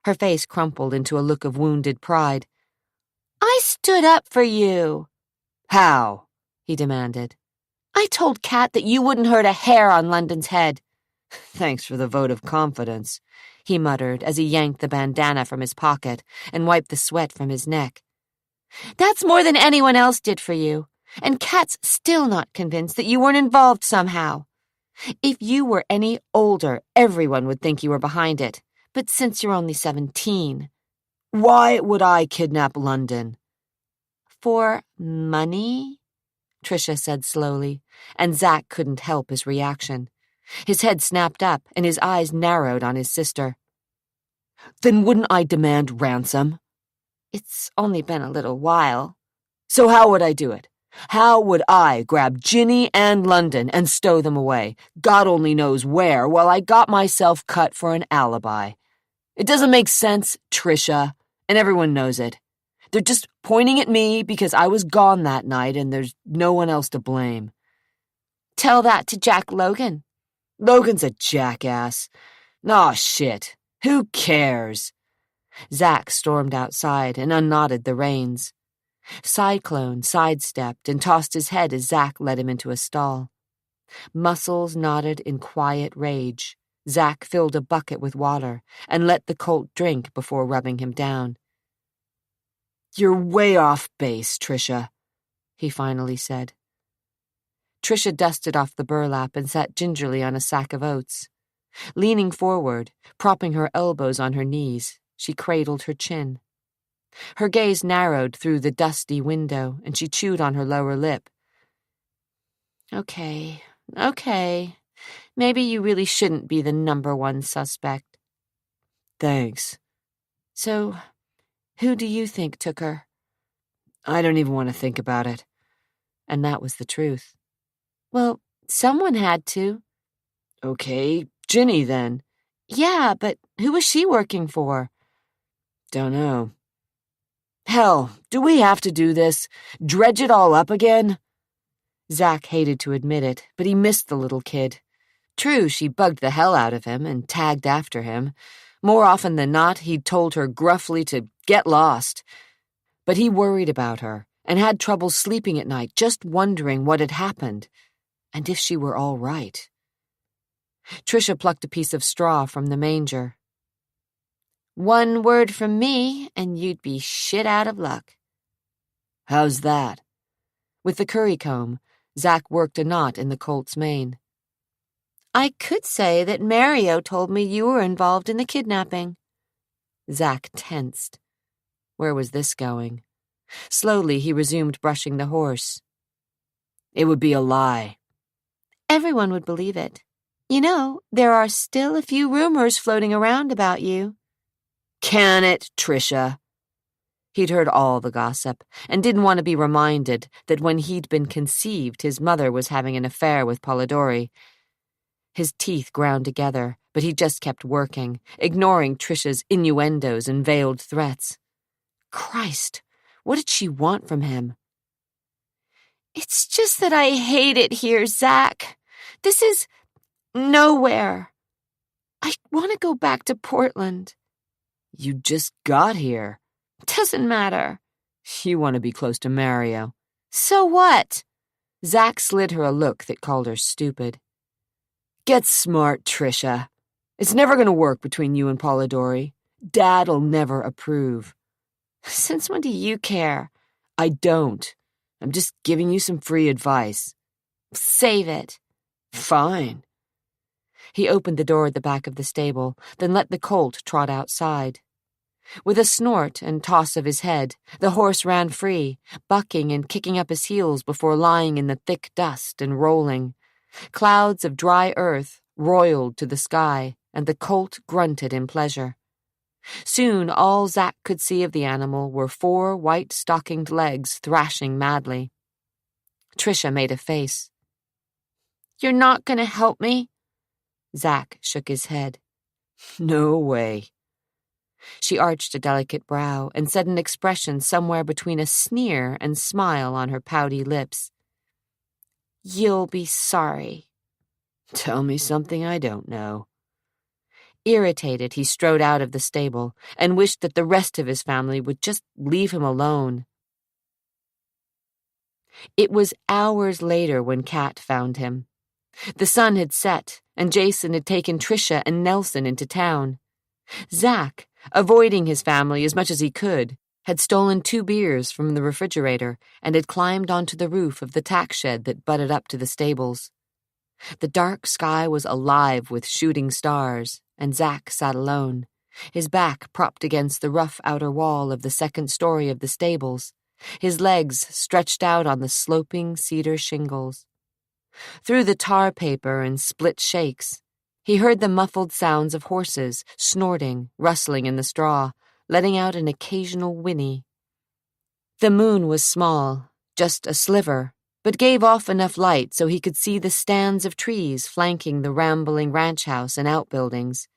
Her face crumpled into a look of wounded pride. I stood up for you. How? He demanded. I told Kat that you wouldn't hurt a hair on London's head. Thanks for the vote of confidence, he muttered as he yanked the bandana from his pocket and wiped the sweat from his neck. That's more than anyone else did for you, and Kat's still not convinced that you weren't involved somehow. If you were any older, everyone would think you were behind it. But since you're only 17... Why would I kidnap London? For money? Trisha said slowly, and Zack couldn't help his reaction. His head snapped up, and his eyes narrowed on his sister. Then wouldn't I demand ransom? It's only been a little while. So how would I do it? How would I grab Ginny and London and stow them away, God only knows where, while I got myself cut for an alibi? It doesn't make sense, Trisha, and everyone knows it. They're just pointing at me because I was gone that night and there's no one else to blame. Tell that to Jack Logan. Logan's a jackass. Aw, shit. Who cares? Zack stormed outside and unknotted the reins. Cyclone sidestepped and tossed his head as Zack led him into a stall. Muscles knotted in quiet rage, Zack filled a bucket with water and let the colt drink before rubbing him down. You're way off base, Trisha, he finally said. Trisha dusted off the burlap and sat gingerly on a sack of oats. Leaning forward, propping her elbows on her knees, she cradled her chin. Her gaze narrowed through the dusty window, and she chewed on her lower lip. Okay. Maybe you really shouldn't be the #1 suspect. Thanks. So, who do you think took her? I don't even want to think about it. And that was the truth. Well, someone had to. Okay, Ginny then. Yeah, but who was she working for? Don't know. Hell, do we have to do this? Dredge it all up again? Zack hated to admit it, but he missed the little kid. True, she bugged the hell out of him and tagged after him. More often than not, he'd told her gruffly to get lost. But he worried about her and had trouble sleeping at night, just wondering what had happened, and if she were all right. Trisha plucked a piece of straw from the manger. One word from me, and you'd be shit out of luck. How's that? With the curry comb, Zack worked a knot in the colt's mane. I could say that Mario told me you were involved in the kidnapping. Zack tensed. Where was this going? Slowly, he resumed brushing the horse. It would be a lie. Everyone would believe it. You know, there are still a few rumors floating around about you. Can it, Trisha? He'd heard all the gossip and didn't want to be reminded that when he'd been conceived, his mother was having an affair with Polidori. His teeth ground together, but he just kept working, ignoring Trisha's innuendos and veiled threats. Christ, what did she want from him? It's just that I hate it here, Zack. This is nowhere. I want to go back to Portland. You just got here. Doesn't matter. You want to be close to Mario. So what? Zack slid her a look that called her stupid. Get smart, Trisha. It's never going to work between you and Polidori. Dad'll never approve. Since when do you care? I don't. I'm just giving you some free advice. Save it. Fine. He opened the door at the back of the stable, then let the colt trot outside. With a snort and toss of his head, the horse ran free, bucking and kicking up his heels before lying in the thick dust and rolling. Clouds of dry earth roiled to the sky, and the colt grunted in pleasure. Soon all Zack could see of the animal were 4 white-stockinged legs thrashing madly. Trisha made a face. You're not going to help me? Zack shook his head. No way. She arched a delicate brow and set an expression somewhere between a sneer and smile on her pouty lips. You'll be sorry. Tell me something I don't know. Irritated, he strode out of the stable and wished that the rest of his family would just leave him alone. It was hours later when Kat found him. The sun had set, and Jason had taken Trisha and Nelson into town. Zack, avoiding his family as much as he could, had stolen 2 beers from the refrigerator and had climbed onto the roof of the tack shed that butted up to the stables. The dark sky was alive with shooting stars, and Zack sat alone, his back propped against the rough outer wall of the 2nd story of the stables, his legs stretched out on the sloping cedar shingles. Through the tar paper and split shakes, he heard the muffled sounds of horses, snorting, rustling in the straw, letting out an occasional whinny. The moon was small, just a sliver, but gave off enough light so he could see the stands of trees flanking the rambling ranch house and outbuildings.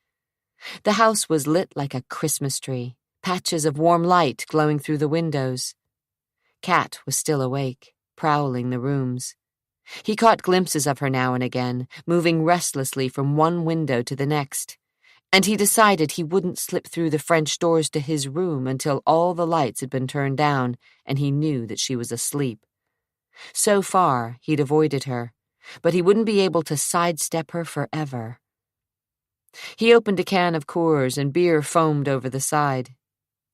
The house was lit like a Christmas tree, patches of warm light glowing through the windows. Kat was still awake, prowling the rooms. He caught glimpses of her now and again, moving restlessly from one window to the next, and he decided he wouldn't slip through the French doors to his room until all the lights had been turned down and he knew that she was asleep. So far, he'd avoided her, but he wouldn't be able to sidestep her forever. He opened a can of Coors and beer foamed over the side.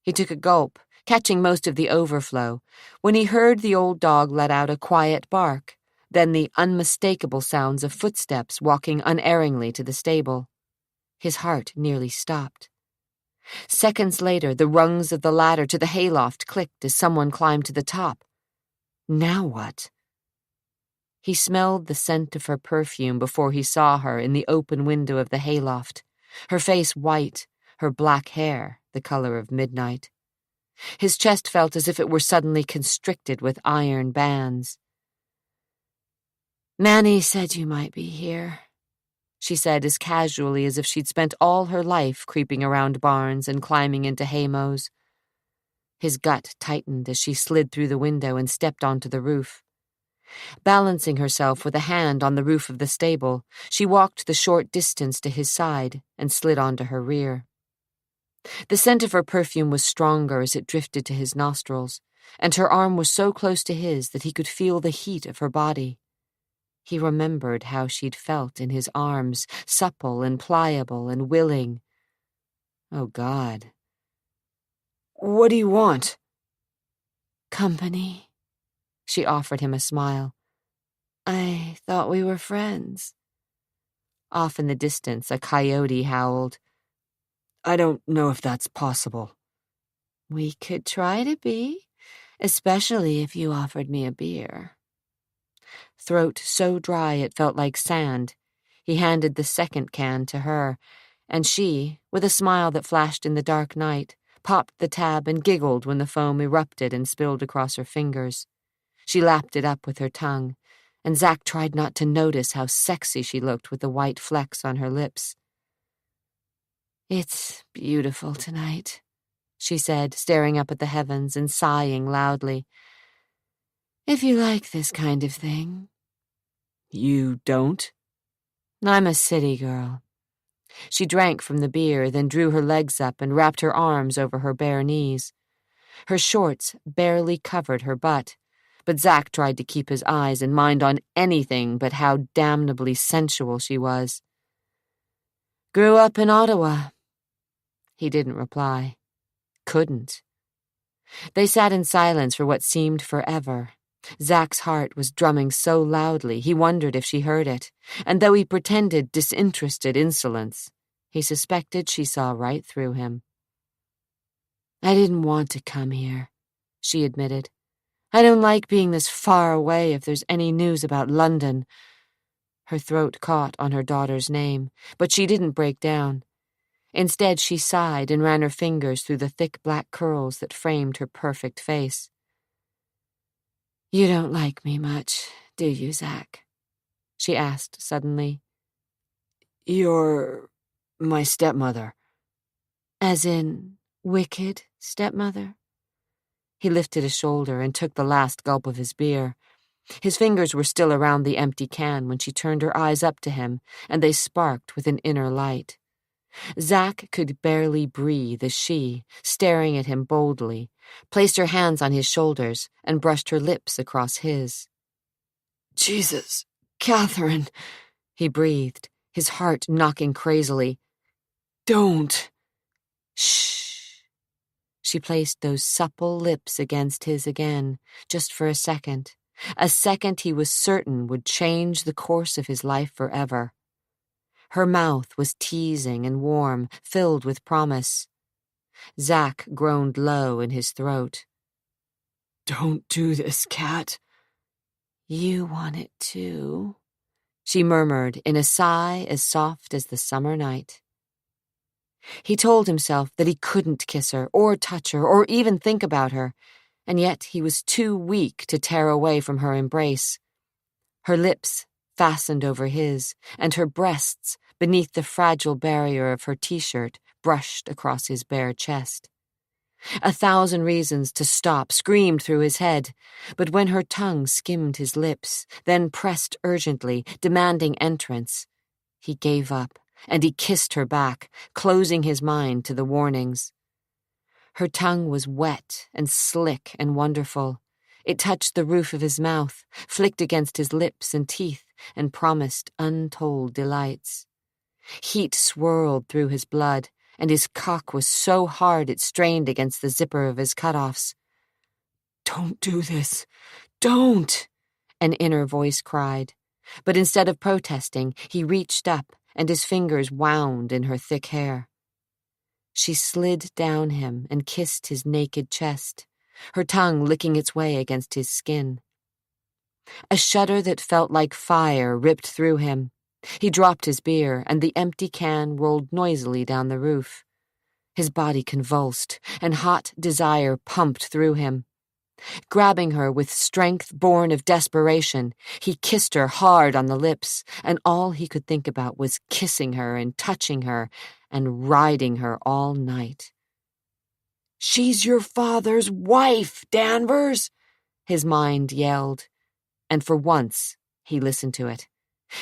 He took a gulp, catching most of the overflow, when he heard the old dog let out a quiet bark, then the unmistakable sounds of footsteps walking unerringly to the stable. His heart nearly stopped. Seconds later, the rungs of the ladder to the hayloft clicked as someone climbed to the top. Now what? He smelled the scent of her perfume before he saw her in the open window of the hayloft, her face white, her black hair the color of midnight. His chest felt as if it were suddenly constricted with iron bands. "Manny said you might be here," she said as casually as if she'd spent all her life creeping around barns and climbing into haymows. His gut tightened as she slid through the window and stepped onto the roof. Balancing herself with a hand on the roof of the stable, she walked the short distance to his side and slid onto her rear. The scent of her perfume was stronger as it drifted to his nostrils, and her arm was so close to his that he could feel the heat of her body. He remembered how she'd felt in his arms, supple and pliable and willing. Oh, God. "What do you want?" "Company." She offered him a smile. "I thought we were friends." Off in the distance, a coyote howled. "I don't know if that's possible." "We could try to be, especially if you offered me a beer." Throat so dry it felt like sand, he handed the 2nd can to her, and she, with a smile that flashed in the dark night, popped the tab and giggled when the foam erupted and spilled across her fingers. She lapped it up with her tongue, and Zack tried not to notice how sexy she looked with the white flecks on her lips. "It's beautiful tonight," she said, staring up at the heavens and sighing loudly. "If you like this kind of thing." "You don't?" "I'm a city girl." She drank from the beer, then drew her legs up and wrapped her arms over her bare knees. Her shorts barely covered her butt, but Zack tried to keep his eyes and mind on anything but how damnably sensual she was. "Grew up in Ottawa." He didn't reply. Couldn't. They sat in silence for what seemed forever. Zack's heart was drumming so loudly he wondered if she heard it, and though he pretended disinterested insolence, he suspected she saw right through him. "I didn't want to come here," she admitted. "I don't like being this far away if there's any news about London." Her throat caught on her daughter's name, but she didn't break down. Instead, she sighed and ran her fingers through the thick black curls that framed her perfect face. "You don't like me much, do you, Zack?" she asked suddenly. "You're my stepmother." "As in, wicked stepmother?" He lifted a shoulder and took the last gulp of his beer. His fingers were still around the empty can when she turned her eyes up to him, and they sparked with an inner light. Zack could barely breathe as she, staring at him boldly, placed her hands on his shoulders and brushed her lips across his. "Jesus, Catherine," he breathed, his heart knocking crazily. "Don't." "Shh." She placed those supple lips against his again, just for a second he was certain would change the course of his life forever. Her mouth was teasing and warm, filled with promise. Zack groaned low in his throat. "Don't do this, Cat." "You want it too," she murmured in a sigh as soft as the summer night. He told himself that he couldn't kiss her or touch her or even think about her, and yet he was too weak to tear away from her embrace. Her lips fastened over his, and her breasts, beneath the fragile barrier of her t-shirt, brushed across his bare chest. 1,000 reasons to stop screamed through his head, but when her tongue skimmed his lips, then pressed urgently, demanding entrance, he gave up, and he kissed her back, closing his mind to the warnings. Her tongue was wet and slick and wonderful. It touched the roof of his mouth, flicked against his lips and teeth, and promised untold delights. Heat swirled through his blood, and his cock was so hard it strained against the zipper of his cutoffs. "Don't do this. Don't!" an inner voice cried. But instead of protesting, he reached up, and his fingers wound in her thick hair. She slid down him and kissed his naked chest, her tongue licking its way against his skin. A shudder that felt like fire ripped through him. He dropped his beer, and the empty can rolled noisily down the roof. His body convulsed, and hot desire pumped through him. Grabbing her with strength born of desperation, he kissed her hard on the lips, and all he could think about was kissing her and touching her and riding her all night. "She's your father's wife, Danvers!" his mind yelled, and for once he listened to it.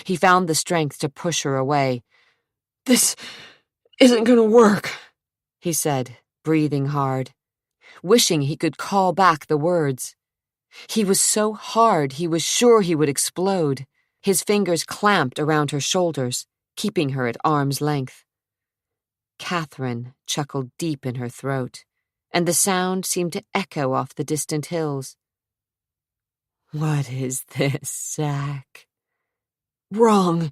He found the strength to push her away. "This isn't going to work," he said, breathing hard, wishing he could call back the words. He was so hard he was sure he would explode. His fingers clamped around her shoulders, keeping her at arm's length. Catherine chuckled deep in her throat, and the sound seemed to echo off the distant hills. "What is this, Zack?" "Wrong.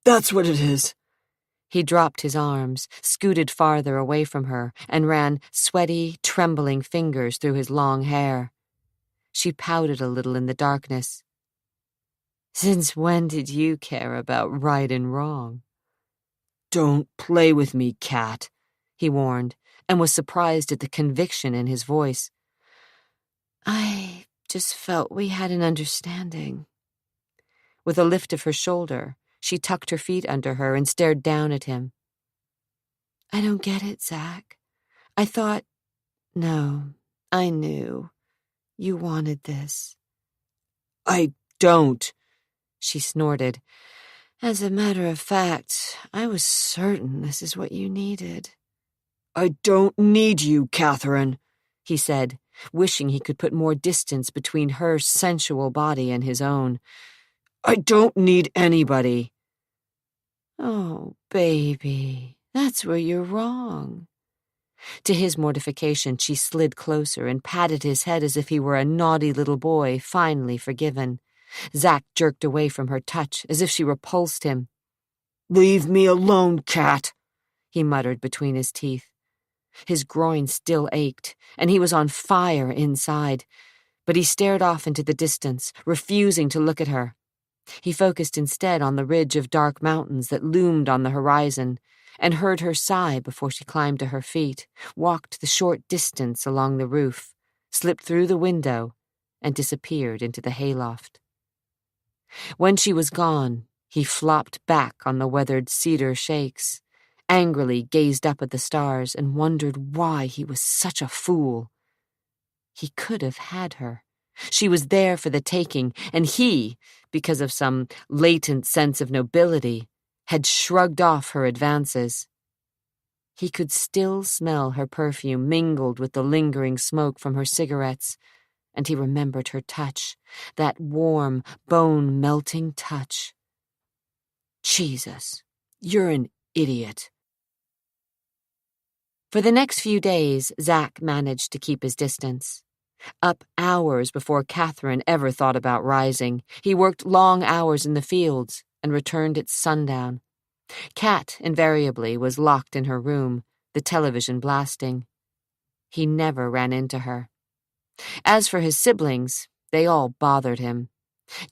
That's what it is." He dropped his arms, scooted farther away from her, and ran sweaty, trembling fingers through his long hair. She pouted a little in the darkness. "Since when did you care about right and wrong?" "Don't play with me, Cat," he warned, and was surprised at the conviction in his voice. "I just felt we had an understanding." With a lift of her shoulder, she tucked her feet under her and stared down at him. "I don't get it, Zack. I thought... No, I knew. You wanted this." "I don't," she snorted. "As a matter of fact, I was certain this is what you needed." "I don't need you, Catherine." he said, wishing he could put more distance between her sensual body and his own. I don't need anybody. Oh, baby, that's where you're wrong. To his mortification, she slid closer and patted his head as if he were a naughty little boy, finally forgiven. Zack jerked away from her touch, as if she repulsed him. Leave me alone, Cat, he muttered between his teeth. His groin still ached, and he was on fire inside, but he stared off into the distance, refusing to look at her. He focused instead on the ridge of dark mountains that loomed on the horizon, and heard her sigh before she climbed to her feet, walked the short distance along the roof, slipped through the window, and disappeared into the hayloft. When she was gone, he flopped back on the weathered cedar shakes, angrily gazed up at the stars and wondered why he was such a fool. He could have had her. She was there for the taking, and he, because of some latent sense of nobility, had shrugged off her advances. He could still smell her perfume mingled with the lingering smoke from her cigarettes, and he remembered her touch, that warm, bone-melting touch. Jesus, you're an idiot. For the next few days, Zack managed to keep his distance. Up hours before Catherine ever thought about rising, he worked long hours in the fields and returned at sundown. Kat, invariably, was locked in her room, the television blasting. He never ran into her. As for his siblings, they all bothered him.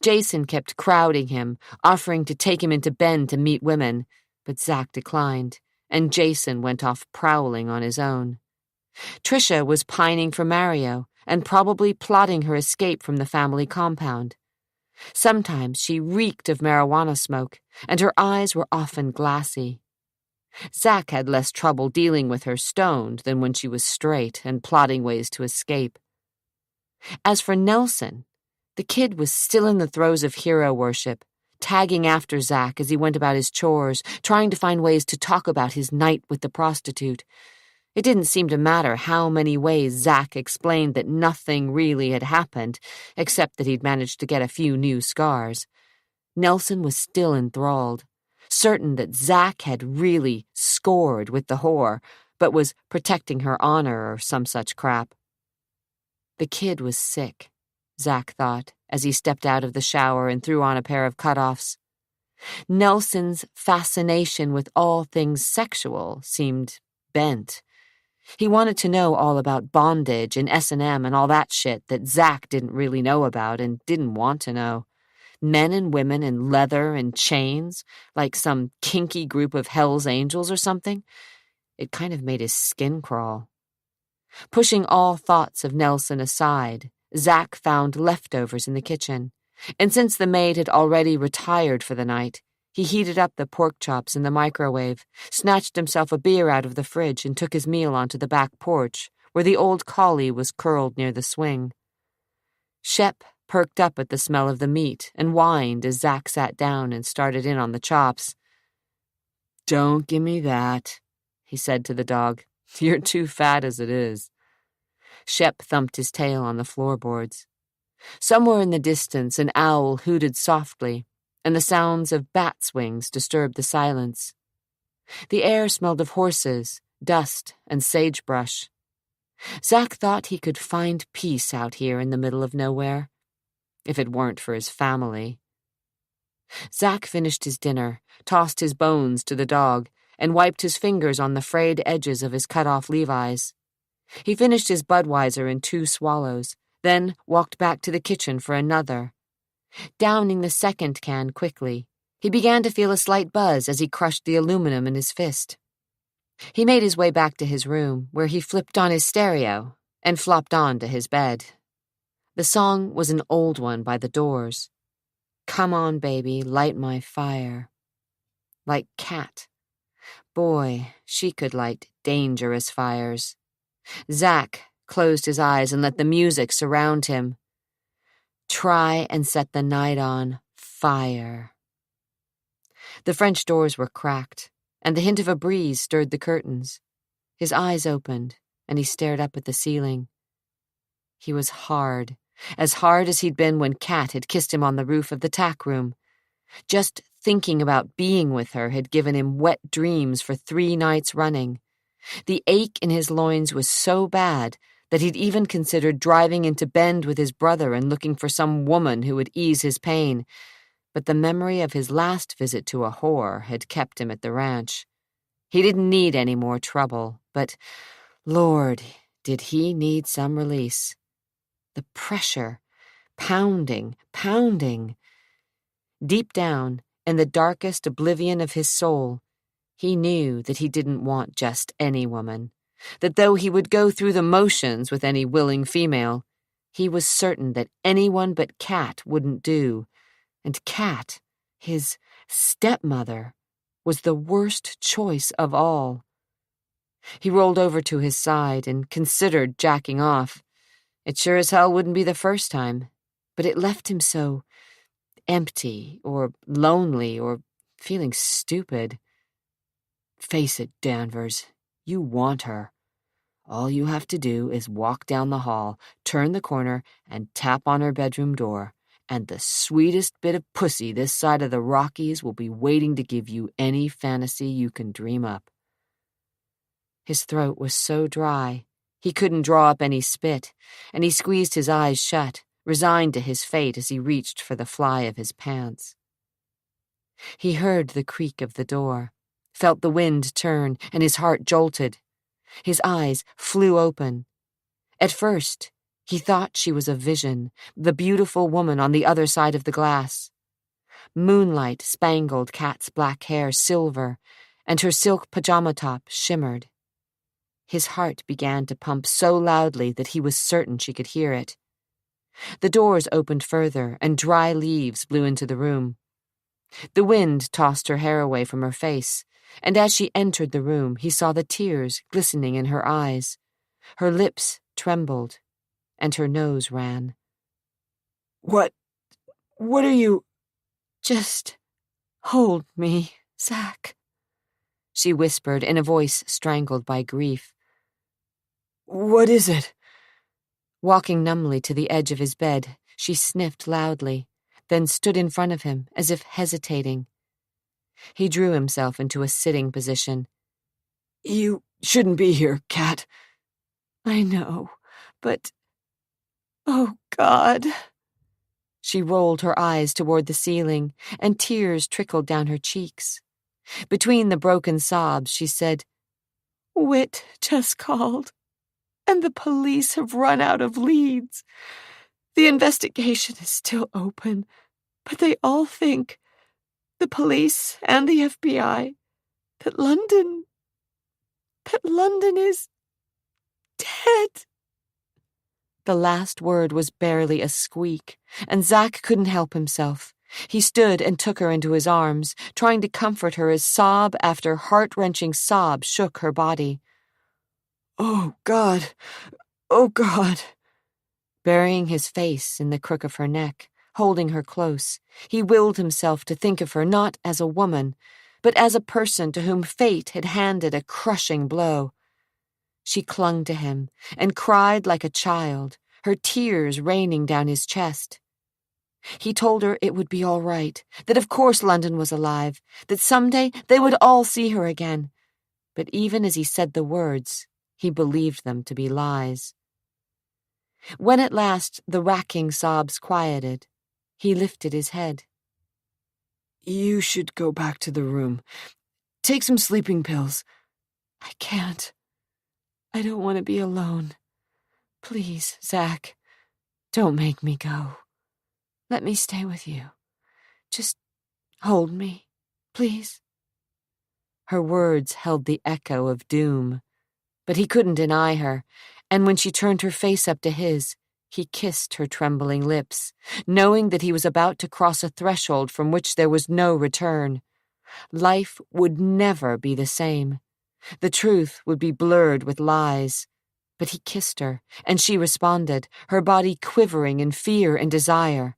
Jason kept crowding him, offering to take him into Bend to meet women, but Zack declined, and Jason went off prowling on his own. Tricia was pining for Mario, and probably plotting her escape from the family compound. Sometimes she reeked of marijuana smoke, and her eyes were often glassy. Zack had less trouble dealing with her stoned than when she was straight and plotting ways to escape. As for Nelson, the kid was still in the throes of hero worship, tagging after Zack as he went about his chores, trying to find ways to talk about his night with the prostitute. It didn't seem to matter how many ways Zack explained that nothing really had happened, except that he'd managed to get a few new scars. Nelson was still enthralled, certain that Zack had really scored with the whore, but was protecting her honor or some such crap. The kid was sick, Zack thought, as he stepped out of the shower and threw on a pair of cutoffs. Nelson's fascination with all things sexual seemed bent. He wanted to know all about bondage and S&M and all that shit that Zack didn't really know about and didn't want to know. Men and women in leather and chains, like some kinky group of Hell's Angels or something. It kind of made his skin crawl. Pushing all thoughts of Nelson aside, Zack found leftovers in the kitchen, and since the maid had already retired for the night, he heated up the pork chops in the microwave, snatched himself a beer out of the fridge, and took his meal onto the back porch, where the old collie was curled near the swing. Shep perked up at the smell of the meat and whined as Zack sat down and started in on the chops. "Don't give me that," he said to the dog. "You're too fat as it is." Shep thumped his tail on the floorboards. Somewhere in the distance, an owl hooted softly, and the sounds of bats' wings disturbed the silence. The air smelled of horses, dust, and sagebrush. Zack thought he could find peace out here in the middle of nowhere, if it weren't for his family. Zack finished his dinner, tossed his bones to the dog, and wiped his fingers on the frayed edges of his cut-off Levi's. He finished his Budweiser in 2 swallows, then walked back to the kitchen for another. Downing the second can quickly, he began to feel a slight buzz as he crushed the aluminum in his fist. He made his way back to his room, where he flipped on his stereo and flopped onto his bed. The song was an old one by The Doors. "Come on, baby, light my fire." Like Kat. Boy, she could light dangerous fires. Zack closed his eyes and let the music surround him. Try and set the night on fire. The French doors were cracked, and the hint of a breeze stirred the curtains. His eyes opened, and he stared up at the ceiling. He was hard, as hard as he'd been when Kat had kissed him on the roof of the tack room. Just thinking about being with her had given him wet dreams for 3 nights running. The ache in his loins was so bad that he'd even considered driving into Bend with his brother and looking for some woman who would ease his pain, but the memory of his last visit to a whore had kept him at the ranch. He didn't need any more trouble, but, Lord, did he need some release. The pressure, pounding. Deep down, in the darkest oblivion of his soul, he knew that he didn't want just any woman, that though he would go through the motions with any willing female, he was certain that anyone but Kat wouldn't do, and Kat, his stepmother, was the worst choice of all. He rolled over to his side and considered jacking off. It sure as hell wouldn't be the first time, but it left him so empty or lonely or feeling stupid. Face it, Danvers, you want her. All you have to do is walk down the hall, turn the corner, and tap on her bedroom door, and the sweetest bit of pussy this side of the Rockies will be waiting to give you any fantasy you can dream up. His throat was so dry, he couldn't draw up any spit, and he squeezed his eyes shut, resigned to his fate as he reached for the fly of his pants. He heard the creak of the door, felt the wind turn, and his heart jolted. His eyes flew open. At first, he thought she was a vision, the beautiful woman on the other side of the glass. Moonlight spangled Kat's black hair silver, and her silk pajama top shimmered. His heart began to pump so loudly that he was certain she could hear it. The doors opened further, and dry leaves blew into the room. The wind tossed her hair away from her face, and as she entered the room, he saw the tears glistening in her eyes. Her lips trembled, and her nose ran. What are you—" "Just hold me, Zach," she whispered in a voice strangled by grief. "What is it?" Walking numbly to the edge of his bed, she sniffed loudly, then stood in front of him as if hesitating. He drew himself into a sitting position. "You shouldn't be here, Kat." "I know, but... oh, God." She rolled her eyes toward the ceiling, and tears trickled down her cheeks. Between the broken sobs, she said, "Whit just called, and the police have run out of leads. The investigation is still open, but they all think, the police and the FBI, that London is dead." The last word was barely a squeak, and Zach couldn't help himself. He stood and took her into his arms, trying to comfort her as sob after heart-wrenching sob shook her body. "Oh, God! Oh, God!" Burying his face in the crook of her neck, holding her close, he willed himself to think of her not as a woman, but as a person to whom fate had handed a crushing blow. She clung to him and cried like a child, her tears raining down his chest. He told her it would be all right, that of course London was alive, that someday they would all see her again. But even as he said the words, he believed them to be lies. When at last the racking sobs quieted, he lifted his head. "You should go back to the room. Take some sleeping pills." "I can't. I don't want to be alone. Please, Zach, don't make me go. Let me stay with you. Just hold me, please." Her words held the echo of doom, but he couldn't deny her, and when she turned her face up to his, he kissed her trembling lips, knowing that he was about to cross a threshold from which there was no return. Life would never be the same. The truth would be blurred with lies. But he kissed her, and she responded, her body quivering in fear and desire.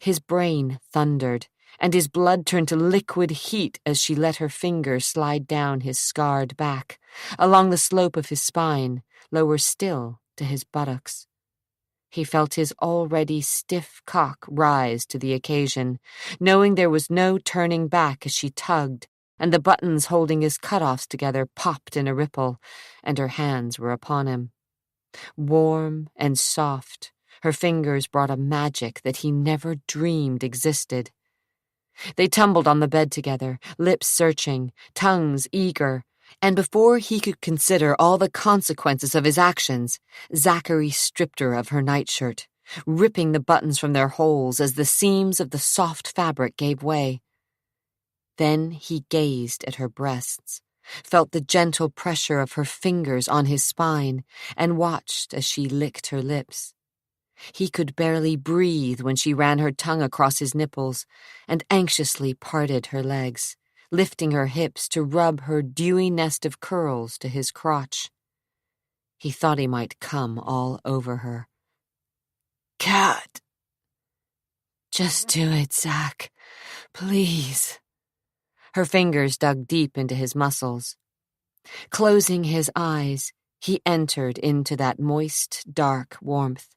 His brain thundered, and his blood turned to liquid heat as she let her fingers slide down his scarred back, along the slope of his spine, lower still to his buttocks. He felt his already stiff cock rise to the occasion, knowing there was no turning back as she tugged, and the buttons holding his cutoffs together popped in a ripple, and her hands were upon him. Warm and soft, her fingers brought a magic that he never dreamed existed. They tumbled on the bed together, lips searching, tongues eager, and before he could consider all the consequences of his actions, Zachary stripped her of her nightshirt, ripping the buttons from their holes as the seams of the soft fabric gave way. Then he gazed at her breasts, felt the gentle pressure of her fingers on his spine, and watched as she licked her lips. He could barely breathe when she ran her tongue across his nipples and anxiously parted her legs, lifting her hips to rub her dewy nest of curls to his crotch. He thought he might come all over her. Cat! Just do it, Zach. Please. Her fingers dug deep into his muscles. Closing his eyes, he entered into that moist, dark warmth.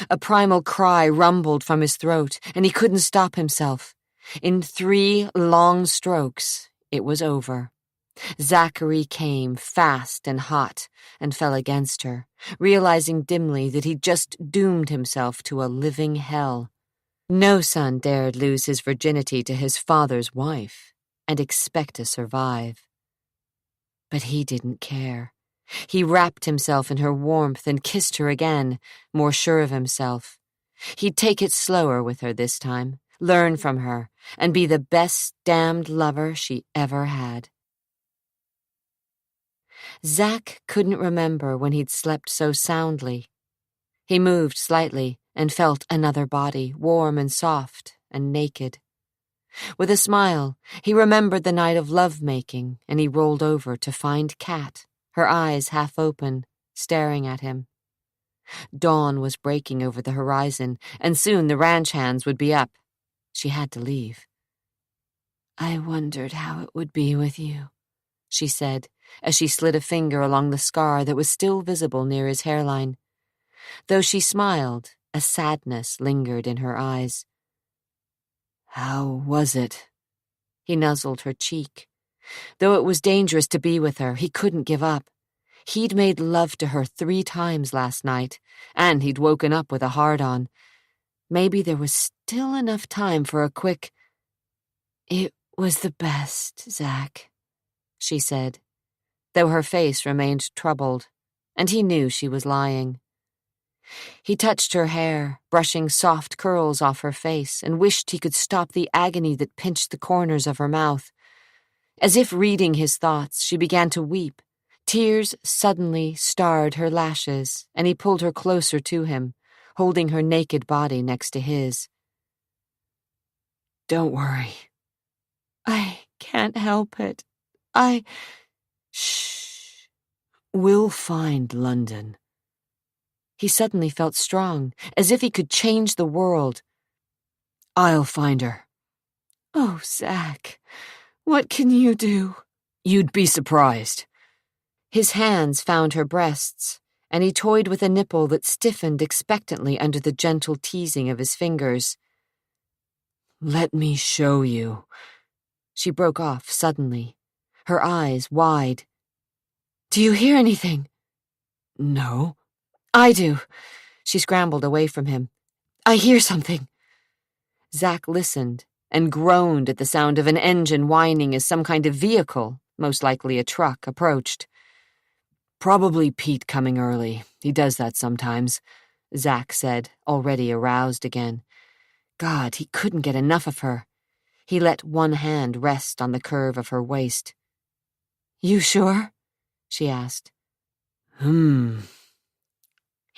A primal cry rumbled from his throat, and he couldn't stop himself. In 3 long strokes, it was over. Zachary came fast and hot and fell against her, realizing dimly that he'd just doomed himself to a living hell. No son dared lose his virginity to his father's wife and expect to survive. But he didn't care. He wrapped himself in her warmth and kissed her again, more sure of himself. He'd take it slower with her this time, learn from her, and be the best damned lover she ever had. Zach couldn't remember when he'd slept so soundly. He moved slightly and felt another body, warm and soft and naked. With a smile, he remembered the night of love-making, and he rolled over to find Kat, her eyes half open, staring at him. Dawn was breaking over the horizon, and soon the ranch hands would be up. She had to leave. "I wondered how it would be with you," she said, as she slid a finger along the scar that was still visible near his hairline. Though she smiled, a sadness lingered in her eyes. "How was it?" He nuzzled her cheek. Though it was dangerous to be with her, he couldn't give up. He'd made love to her 3 times last night, and he'd woken up with a hard-on. Maybe there was still enough time for a quick... "It was the best, Zach," she said, though her face remained troubled, and he knew she was lying. He touched her hair, brushing soft curls off her face, and wished he could stop the agony that pinched the corners of her mouth. As if reading his thoughts, she began to weep. Tears suddenly starred her lashes, and he pulled her closer to him, holding her naked body next to his. "Don't worry." "I can't help it. Shh. We'll find London." He suddenly felt strong, as if he could change the world. "I'll find her." "Oh, Zach, what can you do?" "You'd be surprised." His hands found her breasts, and he toyed with a nipple that stiffened expectantly under the gentle teasing of his fingers. "Let me show you." She broke off suddenly, her eyes wide. "Do you hear anything?" "No." "I do." She scrambled away from him. "I hear something." Zach listened and groaned at the sound of an engine whining as some kind of vehicle, most likely a truck, approached. "Probably Pete coming early. He does that sometimes," Zach said, already aroused again. God, he couldn't get enough of her. He let one hand rest on the curve of her waist. "You sure?" she asked.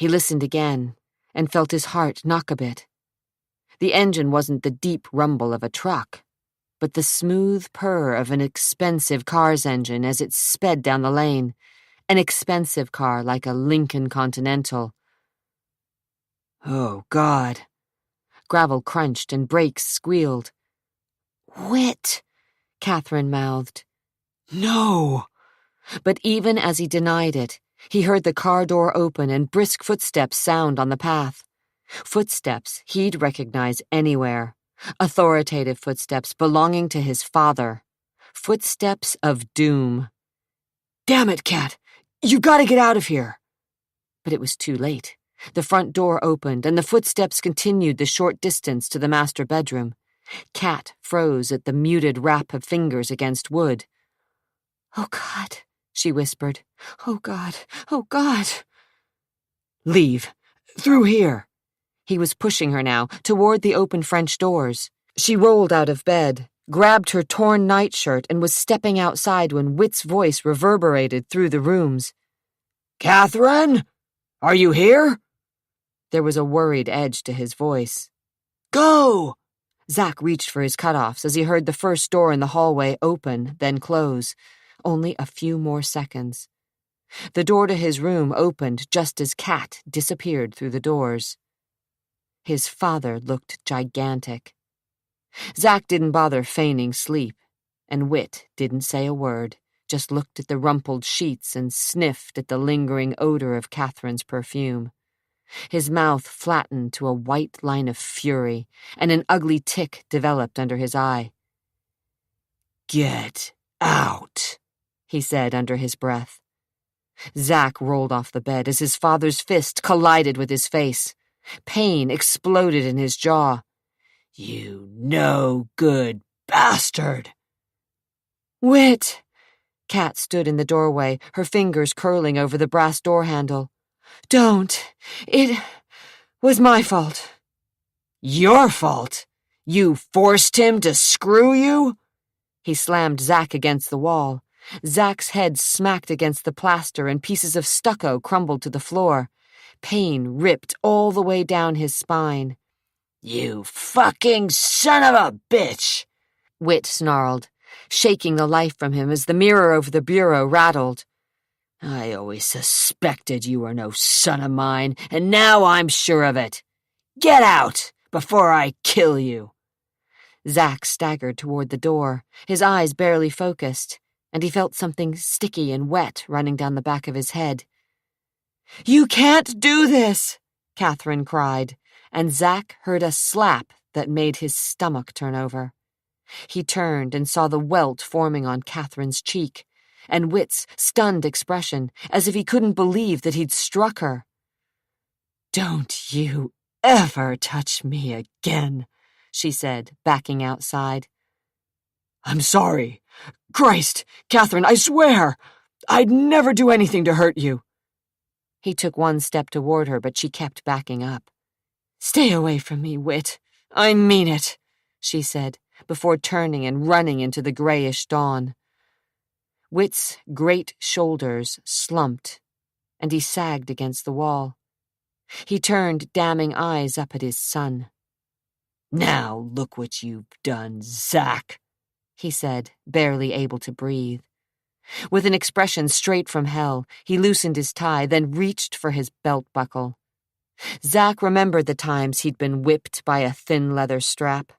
He listened again and felt his heart knock a bit. The engine wasn't the deep rumble of a truck, but the smooth purr of an expensive car's engine as it sped down the lane, an expensive car like a Lincoln Continental. Oh, God. Gravel crunched and brakes squealed. "Whit," Catherine mouthed. "No." But even as he denied it, he heard the car door open and brisk footsteps sound on the path. Footsteps he'd recognize anywhere. Authoritative footsteps belonging to his father. Footsteps of doom. Damn it, Cat! You gotta get out of here! But it was too late. The front door opened, and the footsteps continued the short distance to the master bedroom. Cat froze at the muted rap of fingers against wood. "Oh, God," she whispered. "Oh, God. Oh, God." Leave. Through here. He was pushing her now, toward the open French doors. She rolled out of bed, grabbed her torn nightshirt, and was stepping outside when Whit's voice reverberated through the rooms. "Catherine? Are you here?" There was a worried edge to his voice. "Go!" Zack reached for his cutoffs as he heard the first door in the hallway open, then close. Only a few more seconds. The door to his room opened just as Cat disappeared through the doors. His father looked gigantic. Zack didn't bother feigning sleep, and Whit didn't say a word, just looked at the rumpled sheets and sniffed at the lingering odor of Catherine's perfume. His mouth flattened to a white line of fury, and an ugly tick developed under his eye. "Get out," he said under his breath. Zack rolled off the bed as his father's fist collided with his face. Pain exploded in his jaw. "You no good bastard!" "Whit!" Cat stood in the doorway, her fingers curling over the brass door handle. "Don't. It was my fault." "Your fault? You forced him to screw you?" He slammed Zack against the wall. Zack's head smacked against the plaster and pieces of stucco crumbled to the floor. Pain ripped all the way down his spine. "You fucking son of a bitch!" Whit snarled, shaking the life from him as the mirror over the bureau rattled. "I always suspected you were no son of mine, and now I'm sure of it. Get out before I kill you." Zack staggered toward the door, his eyes barely focused, and he felt something sticky and wet running down the back of his head. "You can't do this," Catherine cried, and Zack heard a slap that made his stomach turn over. He turned and saw the welt forming on Catherine's cheek, and Whit's stunned expression, as if he couldn't believe that he'd struck her. "Don't you ever touch me again," she said, backing outside. "I'm sorry. Christ, Catherine, I swear! I'd never do anything to hurt you." He took one step toward her, but she kept backing up. "Stay away from me, Whit. I mean it," she said, before turning and running into the grayish dawn. Whit's great shoulders slumped, and he sagged against the wall. He turned damning eyes up at his son. "Now look what you've done, Zack," he said, barely able to breathe. With an expression straight from hell, he loosened his tie, then reached for his belt buckle. Zack remembered the times he'd been whipped by a thin leather strap.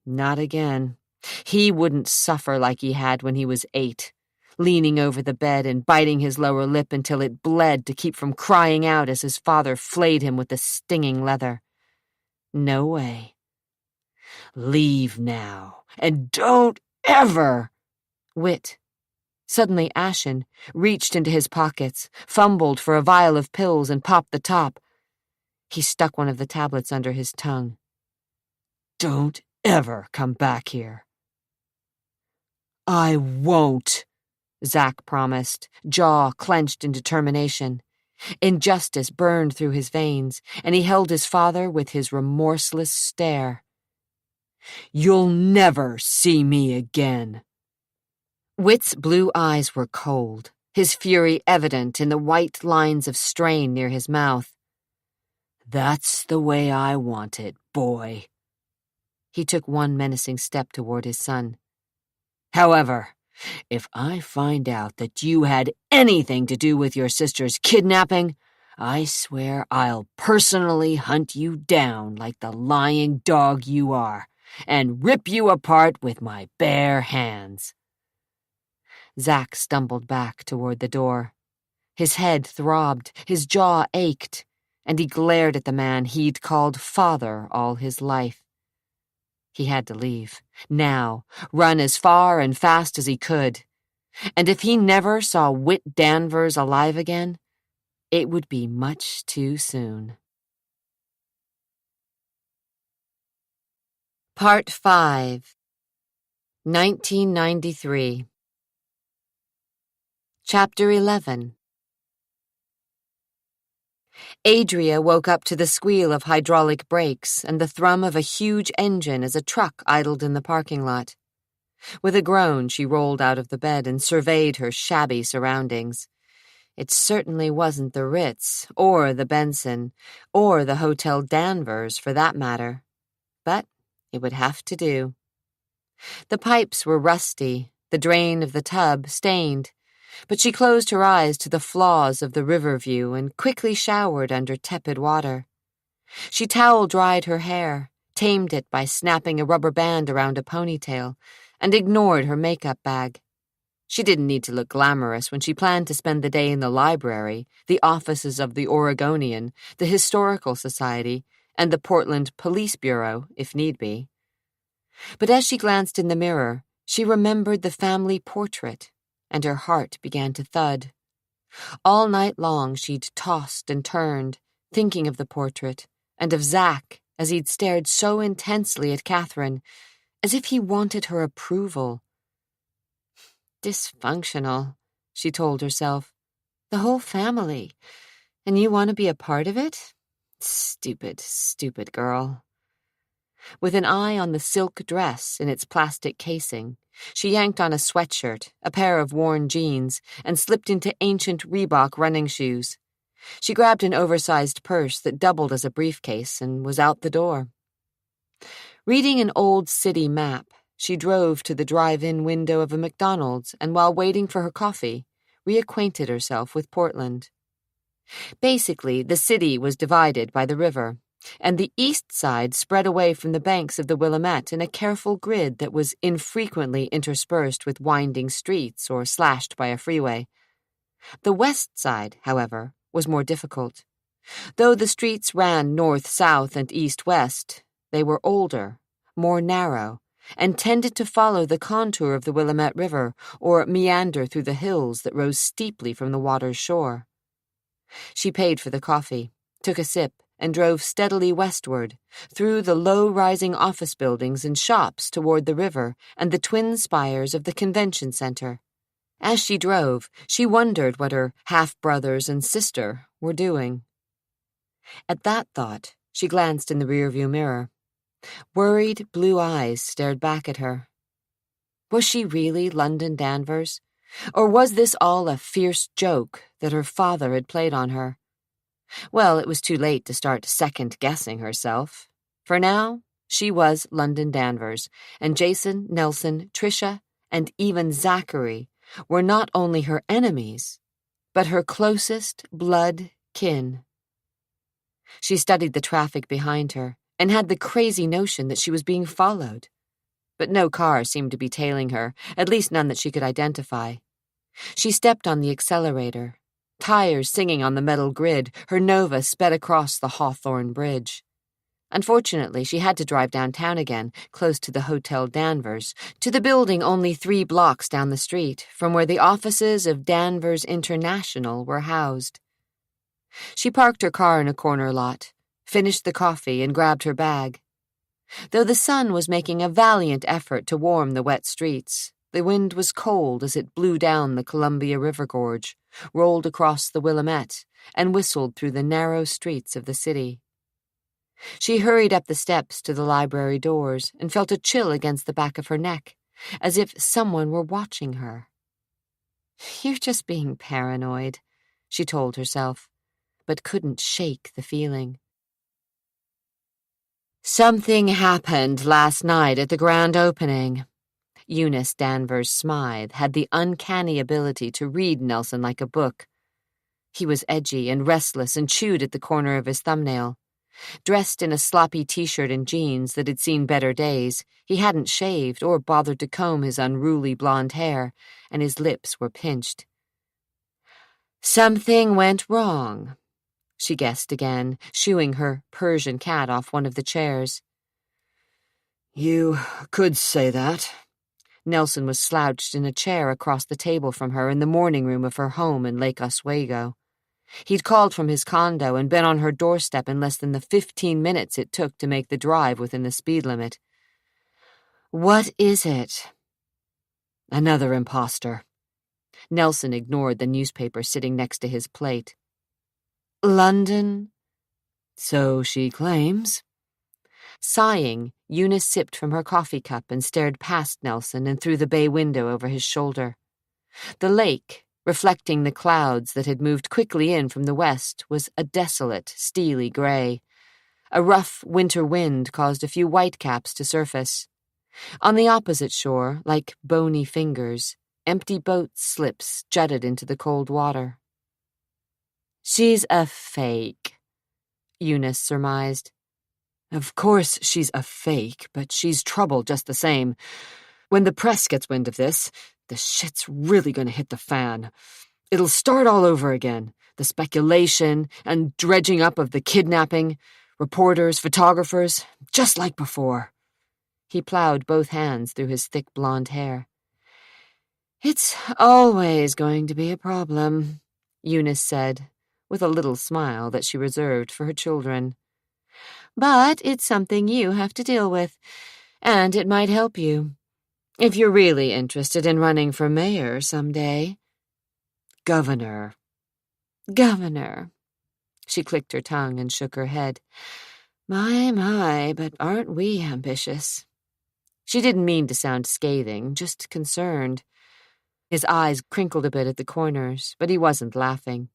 Not again. He wouldn't suffer like he had when he was 8, leaning over the bed and biting his lower lip until it bled to keep from crying out as his father flayed him with the stinging leather. No way. "Leave now, and don't ever—" Whit, suddenly ashen, reached into his pockets, fumbled for a vial of pills, and popped the top. He stuck one of the tablets under his tongue. "Don't ever come back here." "I won't," Zack promised, jaw clenched in determination. Injustice burned through his veins, and he held his father with his remorseless stare. "You'll never see me again." Whit's blue eyes were cold, his fury evident in the white lines of strain near his mouth. "That's the way I want it, boy." He took one menacing step toward his son. "However, if I find out that you had anything to do with your sister's kidnapping, I swear I'll personally hunt you down like the lying dog you are, and rip you apart with my bare hands." Zack stumbled back toward the door. His head throbbed, his jaw ached, and he glared at the man he'd called father all his life. He had to leave, now, run as far and fast as he could. And if he never saw Whit Danvers alive again, it would be much too soon. Part 5, 1993. Chapter 11. Adria woke up to the squeal of hydraulic brakes and the thrum of a huge engine as a truck idled in the parking lot. With a groan, she rolled out of the bed and surveyed her shabby surroundings. It certainly wasn't the Ritz, or the Benson, or the Hotel Danvers, for that matter. But it would have to do. The pipes were rusty, the drain of the tub stained, but she closed her eyes to the flaws of the river view and quickly showered under tepid water. She towel-dried her hair, tamed it by snapping a rubber band around a ponytail, and ignored her makeup bag. She didn't need to look glamorous when she planned to spend the day in the library, the offices of the Oregonian, the Historical Society, and the Portland Police Bureau, if need be. But as she glanced in the mirror, she remembered the family portrait, and her heart began to thud. All night long she'd tossed and turned, thinking of the portrait, and of Zack as he'd stared so intensely at Catherine, as if he wanted her approval. Dysfunctional, she told herself. The whole family. And you want to be a part of it? Stupid, stupid girl. With an eye on the silk dress in its plastic casing, she yanked on a sweatshirt, a pair of worn jeans, and slipped into ancient Reebok running shoes. She grabbed an oversized purse that doubled as a briefcase and was out the door. Reading an old city map, she drove to the drive-in window of a McDonald's and, while waiting for her coffee, reacquainted herself with Portland. Basically, the city was divided by the river, and the east side spread away from the banks of the Willamette in a careful grid that was infrequently interspersed with winding streets or slashed by a freeway. The west side, however, was more difficult. Though the streets ran north-south and east-west, they were older, more narrow, and tended to follow the contour of the Willamette River or meander through the hills that rose steeply from the water's shore. She paid for the coffee, took a sip, and drove steadily westward, through the low-rising office buildings and shops toward the river and the twin spires of the convention center. As she drove, she wondered what her half-brothers and sister were doing. At that thought, she glanced in the rearview mirror. Worried blue eyes stared back at her. Was she really London Danvers? Or was this all a fierce joke that her father had played on her? Well, it was too late to start second-guessing herself. For now, she was London Danvers, and Jason, Nelson, Tricia, and even Zachary were not only her enemies, but her closest blood kin. She studied the traffic behind her and had the crazy notion that she was being followed. But no car seemed to be tailing her, at least none that she could identify. She stepped on the accelerator. Tires singing on the metal grid, her Nova sped across the Hawthorne Bridge. Unfortunately, she had to drive downtown again, close to the Hotel Danvers, to the building only 3 blocks down the street, from where the offices of Danvers International were housed. She parked her car in a corner lot, finished the coffee, and grabbed her bag. Though the sun was making a valiant effort to warm the wet streets, the wind was cold as it blew down the Columbia River Gorge, rolled across the Willamette, and whistled through the narrow streets of the city. She hurried up the steps to the library doors and felt a chill against the back of her neck, as if someone were watching her. "You're just being paranoid," she told herself, but couldn't shake the feeling. Something happened last night at the grand opening. Eunice Danvers Smythe had the uncanny ability to read Nelson like a book. He was edgy and restless and chewed at the corner of his thumbnail. Dressed in a sloppy t-shirt and jeans that had seen better days, he hadn't shaved or bothered to comb his unruly blonde hair, and his lips were pinched. Something went wrong. she guessed again, shooing her Persian cat off one of the chairs. You could say that. Nelson was slouched in a chair across the table from her in the morning room of her home in Lake Oswego. He'd called from his condo and been on her doorstep in less than the 15 minutes it took to make the drive within the speed limit. What is it? Another imposter. Nelson ignored the newspaper sitting next to his plate. London? So she claims. Sighing, Eunice sipped from her coffee cup and stared past Nelson and through the bay window over his shoulder. The lake, reflecting the clouds that had moved quickly in from the west, was a desolate, steely gray. A rough winter wind caused a few whitecaps to surface. On the opposite shore, like bony fingers, empty boat slips jutted into the cold water. She's a fake, Eunice surmised. Of course she's a fake, but she's trouble just the same. When the press gets wind of this, the shit's really gonna hit the fan. It'll start all over again. The speculation and dredging up of the kidnapping. Reporters, photographers, just like before. He plowed both hands through his thick blonde hair. It's always going to be a problem, Eunice said, with a little smile that she reserved for her children. But it's something you have to deal with, and it might help you. If you're really interested in running for mayor someday. Governor. She clicked her tongue and shook her head. My, but aren't we ambitious? She didn't mean to sound scathing, just concerned. His eyes crinkled a bit at the corners, but he wasn't laughing.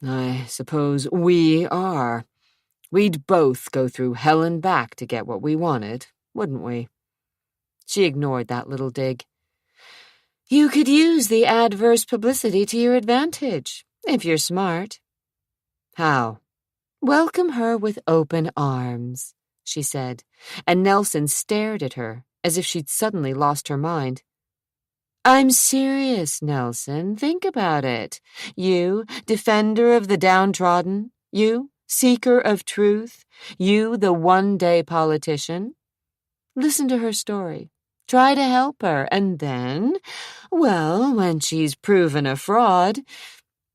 I suppose we are. We'd both go through hell and back to get what we wanted, wouldn't we? She ignored that little dig. You could use the adverse publicity to your advantage, if you're smart. How? Welcome her with open arms, she said, and Nelson stared at her as if she'd suddenly lost her mind. I'm serious, Nelson. Think about it. You, defender of the downtrodden. You, seeker of truth. You, the one-day politician. Listen to her story. Try to help her, and then, well, when she's proven a fraud,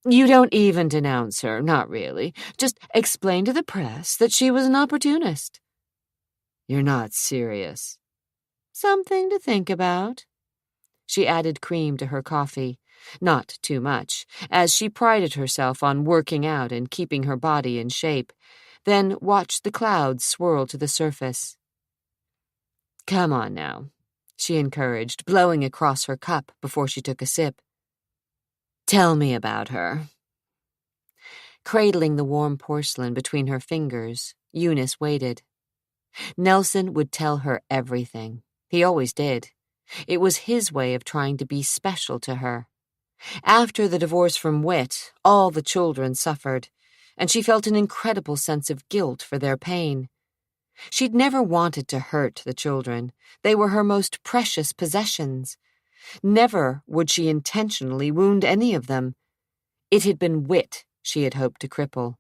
you don't even denounce her, not really. Just explain to the press that she was an opportunist. You're not serious. Something to think about. She added cream to her coffee, not too much, as she prided herself on working out and keeping her body in shape, then watched the clouds swirl to the surface. Come on now, she encouraged, blowing across her cup before she took a sip. Tell me about her. Cradling the warm porcelain between her fingers, Eunice waited. Nelson would tell her everything. He always did. It was his way of trying to be special to her. After the divorce from Whit, all the children suffered, and she felt an incredible sense of guilt for their pain. She'd never wanted to hurt the children. They were her most precious possessions. Never would she intentionally wound any of them. It had been Whit she had hoped to cripple,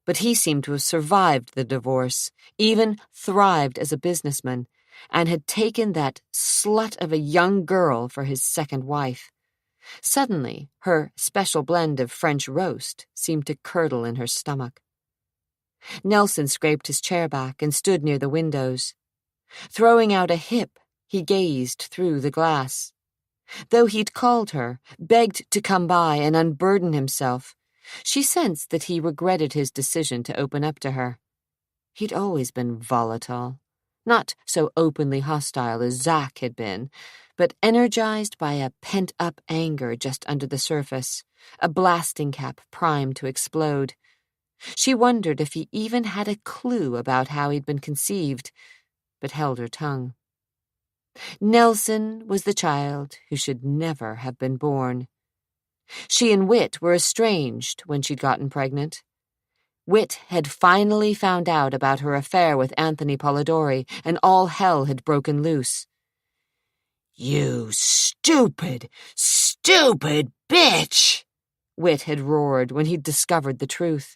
but he seemed to have survived the divorce, even thrived as a businessman, and had taken that slut of a young girl for his second wife. Suddenly, her special blend of French roast seemed to curdle in her stomach. Nelson scraped his chair back and stood near the windows. Throwing out a hip, he gazed through the glass. Though he'd called her, begged to come by and unburden himself, she sensed that he regretted his decision to open up to her. He'd always been volatile. Not so openly hostile as Zack had been, but energized by a pent-up anger just under the surface, a blasting cap primed to explode. She wondered if he even had a clue about how he'd been conceived, but held her tongue. Nelson was the child who should never have been born. She and Whit were estranged when she'd gotten pregnant. Whit had finally found out about her affair with Anthony Polidori, and all hell had broken loose. You stupid bitch! Whit had roared when he'd discovered the truth.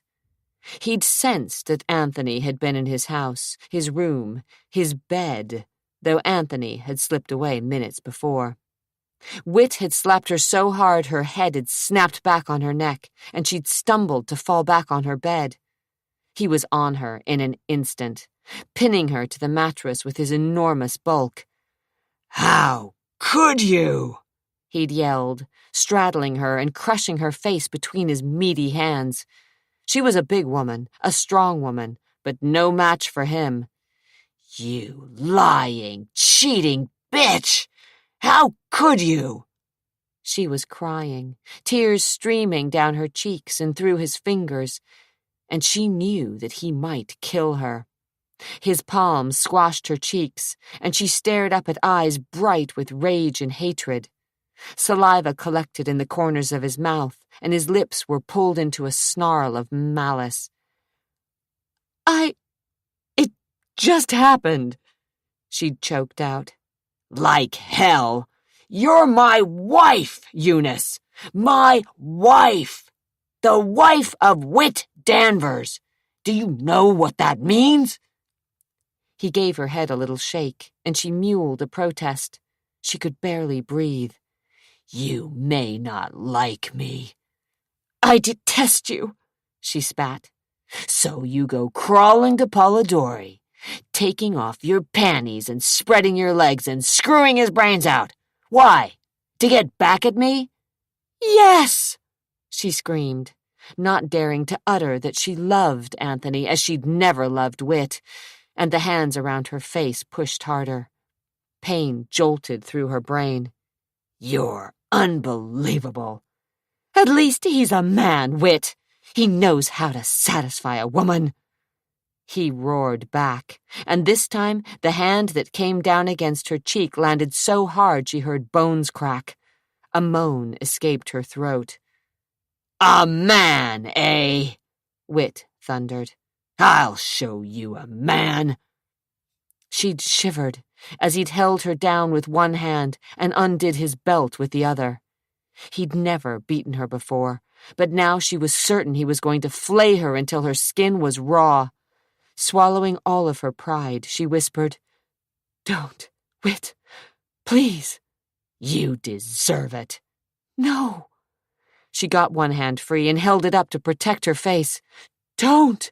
He'd sensed that Anthony had been in his house, his room, his bed, though Anthony had slipped away minutes before. Whit had slapped her so hard her head had snapped back on her neck, and she'd stumbled to fall back on her bed. He was on her in an instant, pinning her to the mattress with his enormous bulk. "How could you?" He'd yelled, straddling her and crushing her face between his meaty hands. She was a big woman, a strong woman, but no match for him. "You lying, cheating bitch! How could you?" She was crying, tears streaming down her cheeks and through his fingers, and she knew that he might kill her. His palms squashed her cheeks, and she stared up at eyes bright with rage and hatred. Saliva collected in the corners of his mouth, and his lips were pulled into a snarl of malice. It just happened," she'd choked out. "Like hell! You're my wife, Eunice! My wife! The wife of Whit Danvers! Do you know what that means?" He gave her head a little shake, and she mewled a protest. She could barely breathe. "You may not like me." "I detest you," she spat. "So you go crawling to Polidori, taking off your panties and spreading your legs and screwing his brains out. Why? To get back at me?" "Yes!" she screamed, not daring to utter that she loved Anthony as she'd never loved Whit, and the hands around her face pushed harder. Pain jolted through her brain. "You're unbelievable." "At least he's a man, Whit. He knows how to satisfy a woman." He roared back, and this time the hand that came down against her cheek landed so hard she heard bones crack. A moan escaped her throat. "A man, eh?" Whit thundered. "I'll show you a man." She'd shivered as he'd held her down with one hand and undid his belt with the other. He'd never beaten her before, but now she was certain he was going to flay her until her skin was raw. Swallowing all of her pride, she whispered, "Don't, Whit, please." "You deserve it." "No." She got one hand free and held it up to protect her face. "Don't."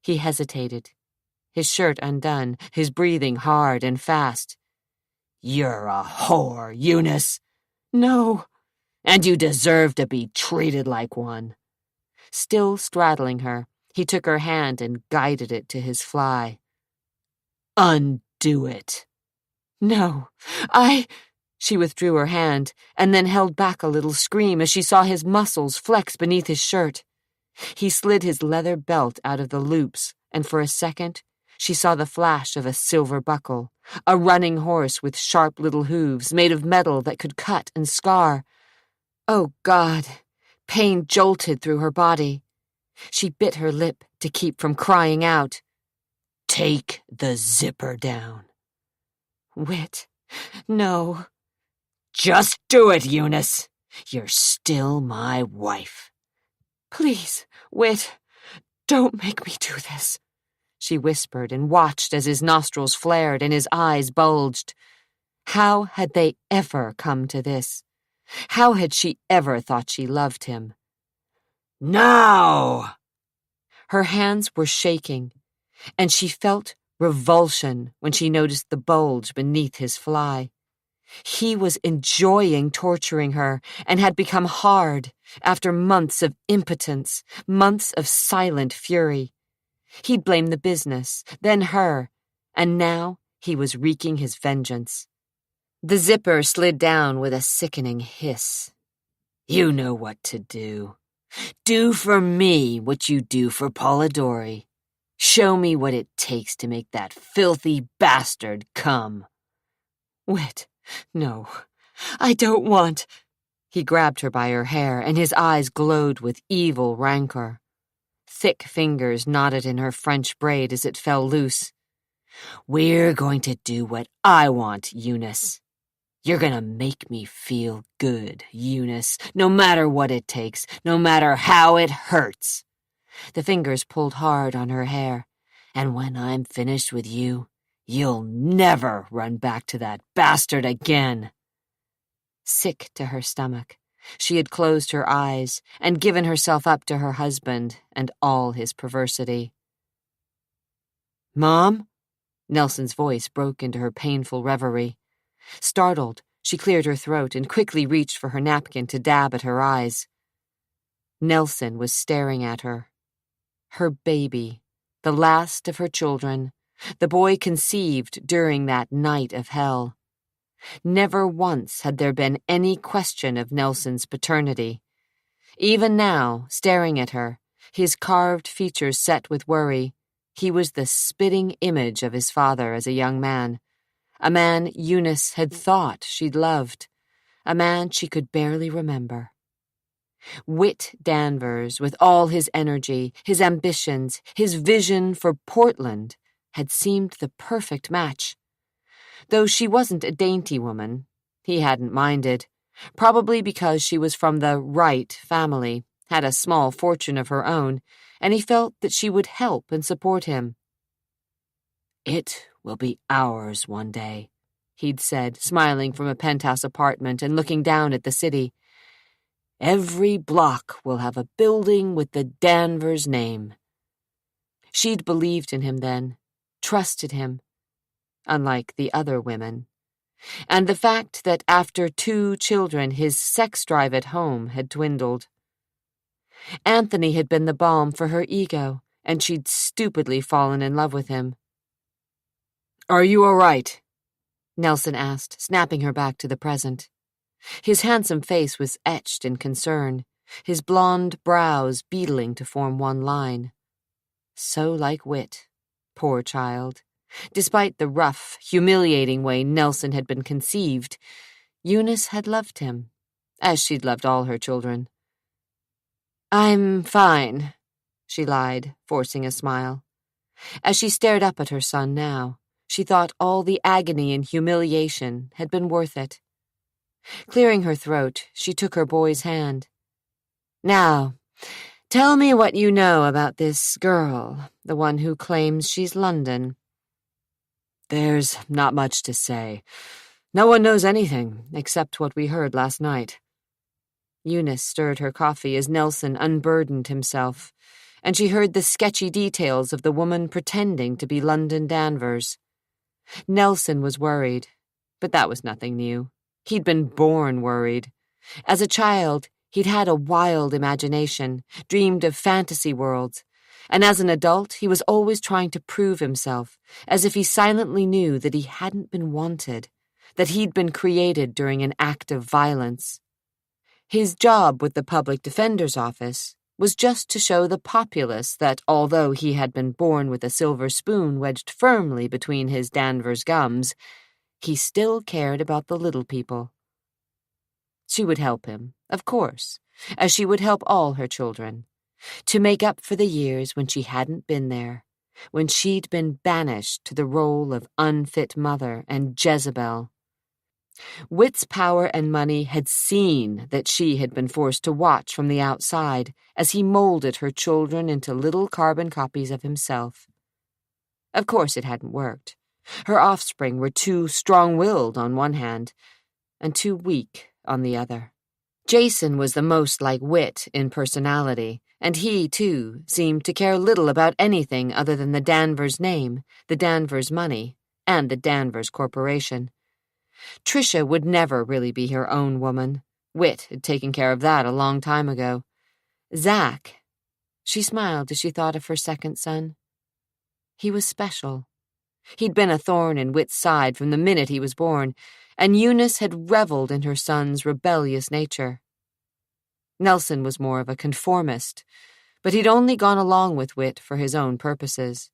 He hesitated, his shirt undone, his breathing hard and fast. "You're a whore, Eunice." "No." "And you deserve to be treated like one." Still straddling her, he took her hand and guided it to his fly. "Undo it." "No, She withdrew her hand, and then held back a little scream as she saw his muscles flex beneath his shirt. He slid his leather belt out of the loops, and for a second, she saw the flash of a silver buckle, a running horse with sharp little hooves made of metal that could cut and scar. Oh, God! Pain jolted through her body. She bit her lip to keep from crying out. "Take the zipper down." "Whit, no." "Just do it, Eunice. You're still my wife." "Please, Whit, don't make me do this," she whispered and watched as his nostrils flared and his eyes bulged. How had they ever come to this? How had she ever thought she loved him? "Now!" Her hands were shaking, and she felt revulsion when she noticed the bulge beneath his fly. He was enjoying torturing her and had become hard after months of impotence, months of silent fury. He'd blamed the business, then her, and now he was wreaking his vengeance. The zipper slid down with a sickening hiss. "You know what to do. Do for me what you do for Polidori. Show me what it takes to make that filthy bastard come." "Whit, no, I don't want." He grabbed her by her hair, and his eyes glowed with evil rancor. Thick fingers knotted in her French braid as it fell loose. "We're going to do what I want, Eunice. You're going to make me feel good, Eunice, no matter what it takes, no matter how it hurts. The fingers pulled hard on her hair. "And when I'm finished with you, you'll never run back to that bastard again." Sick to her stomach, she had closed her eyes and given herself up to her husband and all his perversity. "Mom?" Nelson's voice broke into her painful reverie. Startled, she cleared her throat and quickly reached for her napkin to dab at her eyes. Nelson was staring at her. Her baby, the last of her children, the boy conceived during that night of hell. Never once had there been any question of Nelson's paternity. Even now, staring at her, his carved features set with worry, he was the spitting image of his father as a young man, a man Eunice had thought she'd loved, a man she could barely remember. Whit Danvers, with all his energy, his ambitions, his vision for Portland, had seemed the perfect match. Though she wasn't a dainty woman, he hadn't minded, probably because she was from the right family, had a small fortune of her own, and he felt that she would help and support him. "It will be ours one day," he'd said, smiling from a penthouse apartment and looking down at the city. "Every block will have a building with the Danvers name." She'd believed in him then, trusted him, unlike the other women. And the fact that after 2 children his sex drive at home had dwindled. Anthony had been the balm for her ego, and she'd stupidly fallen in love with him. "Are you all right?" Nelson asked, snapping her back to the present. His handsome face was etched in concern, his blonde brows beetling to form one line. So like Whit, poor child. Despite the rough, humiliating way Nelson had been conceived, Eunice had loved him, as she'd loved all her children. "I'm fine," she lied, forcing a smile. As she stared up at her son now, she thought all the agony and humiliation had been worth it. Clearing her throat, she took her boy's hand. "Now, tell me what you know about this girl, the one who claims she's London." "There's not much to say. No one knows anything, except what we heard last night." Eunice stirred her coffee as Nelson unburdened himself, and she heard the sketchy details of the woman pretending to be London Danvers. Nelson was worried, but that was nothing new. He'd been born worried. As a child, he'd had a wild imagination, dreamed of fantasy worlds, and as an adult, he was always trying to prove himself, as if he silently knew that he hadn't been wanted, that he'd been created during an act of violence. His job with the public defender's office was just to show the populace that although he had been born with a silver spoon wedged firmly between his Danvers gums, he still cared about the little people. She would help him, of course, as she would help all her children, to make up for the years when she hadn't been there, when she'd been banished to the role of unfit mother and Jezebel. Whit's power and money had seen that she had been forced to watch from the outside as he molded her children into little carbon copies of himself. Of course it hadn't worked. Her offspring were too strong-willed on one hand, and too weak on the other. Jason was the most like Whit in personality, and he, too, seemed to care little about anything other than the Danvers name, the Danvers money, and the Danvers Corporation. Tricia would never really be her own woman. Whit had taken care of that a long time ago. Zach. She smiled as she thought of her second son. He was special. He'd been a thorn in Whit's side from the minute he was born, and Eunice had reveled in her son's rebellious nature. Nelson was more of a conformist, but he'd only gone along with Whit for his own purposes.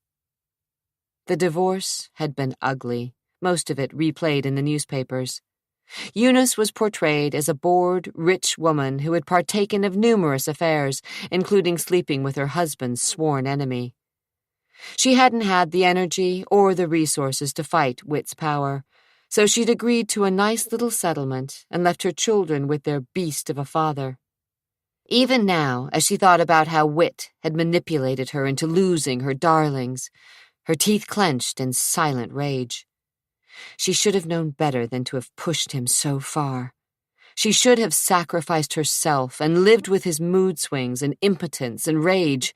The divorce had been ugly, most of it replayed in the newspapers. Eunice was portrayed as a bored, rich woman who had partaken of numerous affairs, including sleeping with her husband's sworn enemy. She hadn't had the energy or the resources to fight Whit's power, so she'd agreed to a nice little settlement and left her children with their beast of a father. Even now, as she thought about how wit had manipulated her into losing her darlings, her teeth clenched in silent rage. She should have known better than to have pushed him so far. She should have sacrificed herself and lived with his mood swings and impotence and rage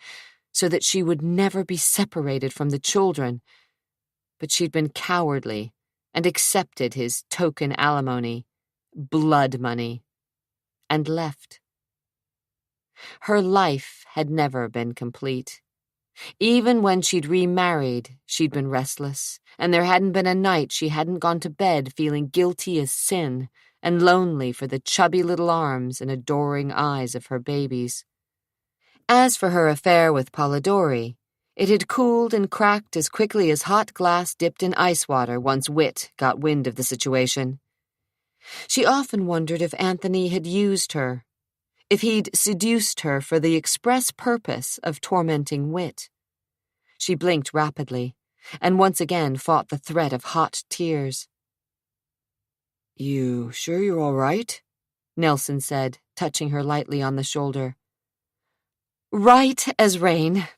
so that she would never be separated from the children. But she'd been cowardly and accepted his token alimony, blood money, and left. Her life had never been complete. Even when she'd remarried, she'd been restless, and there hadn't been a night she hadn't gone to bed feeling guilty as sin and lonely for the chubby little arms and adoring eyes of her babies. As for her affair with Polidori, it had cooled and cracked as quickly as hot glass dipped in ice water once Wit got wind of the situation. She often wondered if Anthony had used her, if he'd seduced her for the express purpose of tormenting Wit. She blinked rapidly, and once again fought the threat of hot tears. "You sure you're all right?" Nelson said, touching her lightly on the shoulder. "Right as rain,"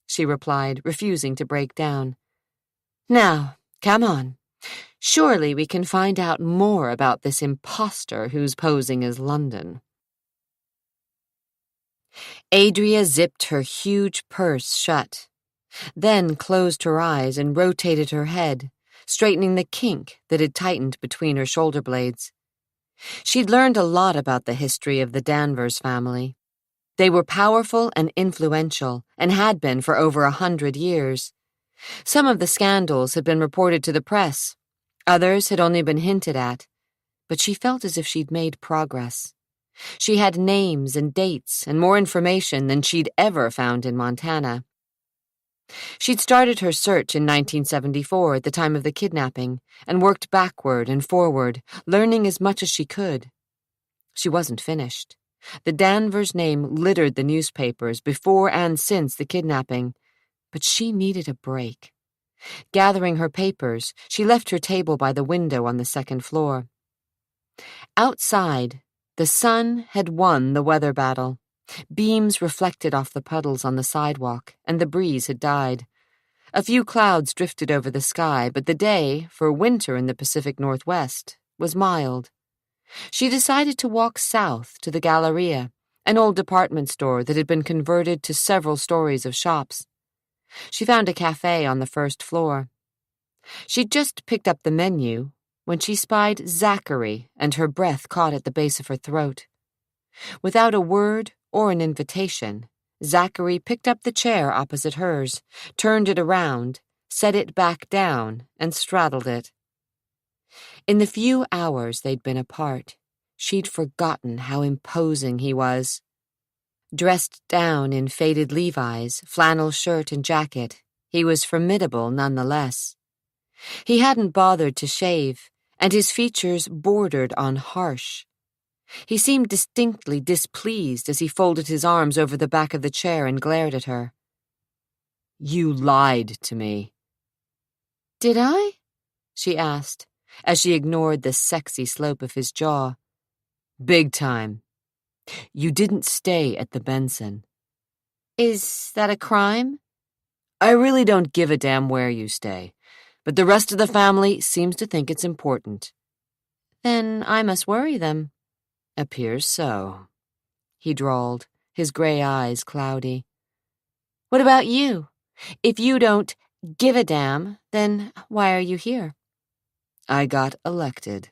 she replied, refusing to break down. "Now, come on. Surely we can find out more about this imposter who's posing as London." Adria zipped her huge purse shut, then closed her eyes and rotated her head, straightening the kink that had tightened between her shoulder blades. She'd learned a lot about the history of the Danvers family. They were powerful and influential, and had been for over 100 years. Some of the scandals had been reported to the press. Others had only been hinted at, but she felt as if she'd made progress. She had names and dates and more information than she'd ever found in Montana. She'd started her search in 1974 at the time of the kidnapping and worked backward and forward, learning as much as she could. She wasn't finished. The Danvers name littered the newspapers before and since the kidnapping, but she needed a break. Gathering her papers, she left her table by the window on the second floor. Outside, the sun had won the weather battle. Beams reflected off the puddles on the sidewalk, and the breeze had died. A few clouds drifted over the sky, but the day, for winter in the Pacific Northwest, was mild. She decided to walk south to the Galleria, an old department store that had been converted to several stories of shops. She found a cafe on the first floor. She'd just picked up the menu when she spied Zachary, and her breath caught at the base of her throat. Without a word or an invitation, Zachary picked up the chair opposite hers, turned it around, set it back down, and straddled it. In the few hours they'd been apart, she'd forgotten how imposing he was. Dressed down in faded Levi's, flannel shirt and jacket, he was formidable nonetheless. He hadn't bothered to shave, and his features bordered on harsh. He seemed distinctly displeased as he folded his arms over the back of the chair and glared at her. "You lied to me." "Did I?" she asked, as she ignored the sexy slope of his jaw. "Big time. You didn't stay at the Benson." "Is that a crime?" "I really don't give a damn where you stay, but the rest of the family seems to think it's important." "Then I must worry them." "Appears so," he drawled, his gray eyes cloudy. "What about you? If you don't give a damn, then why are you here?" "I got elected."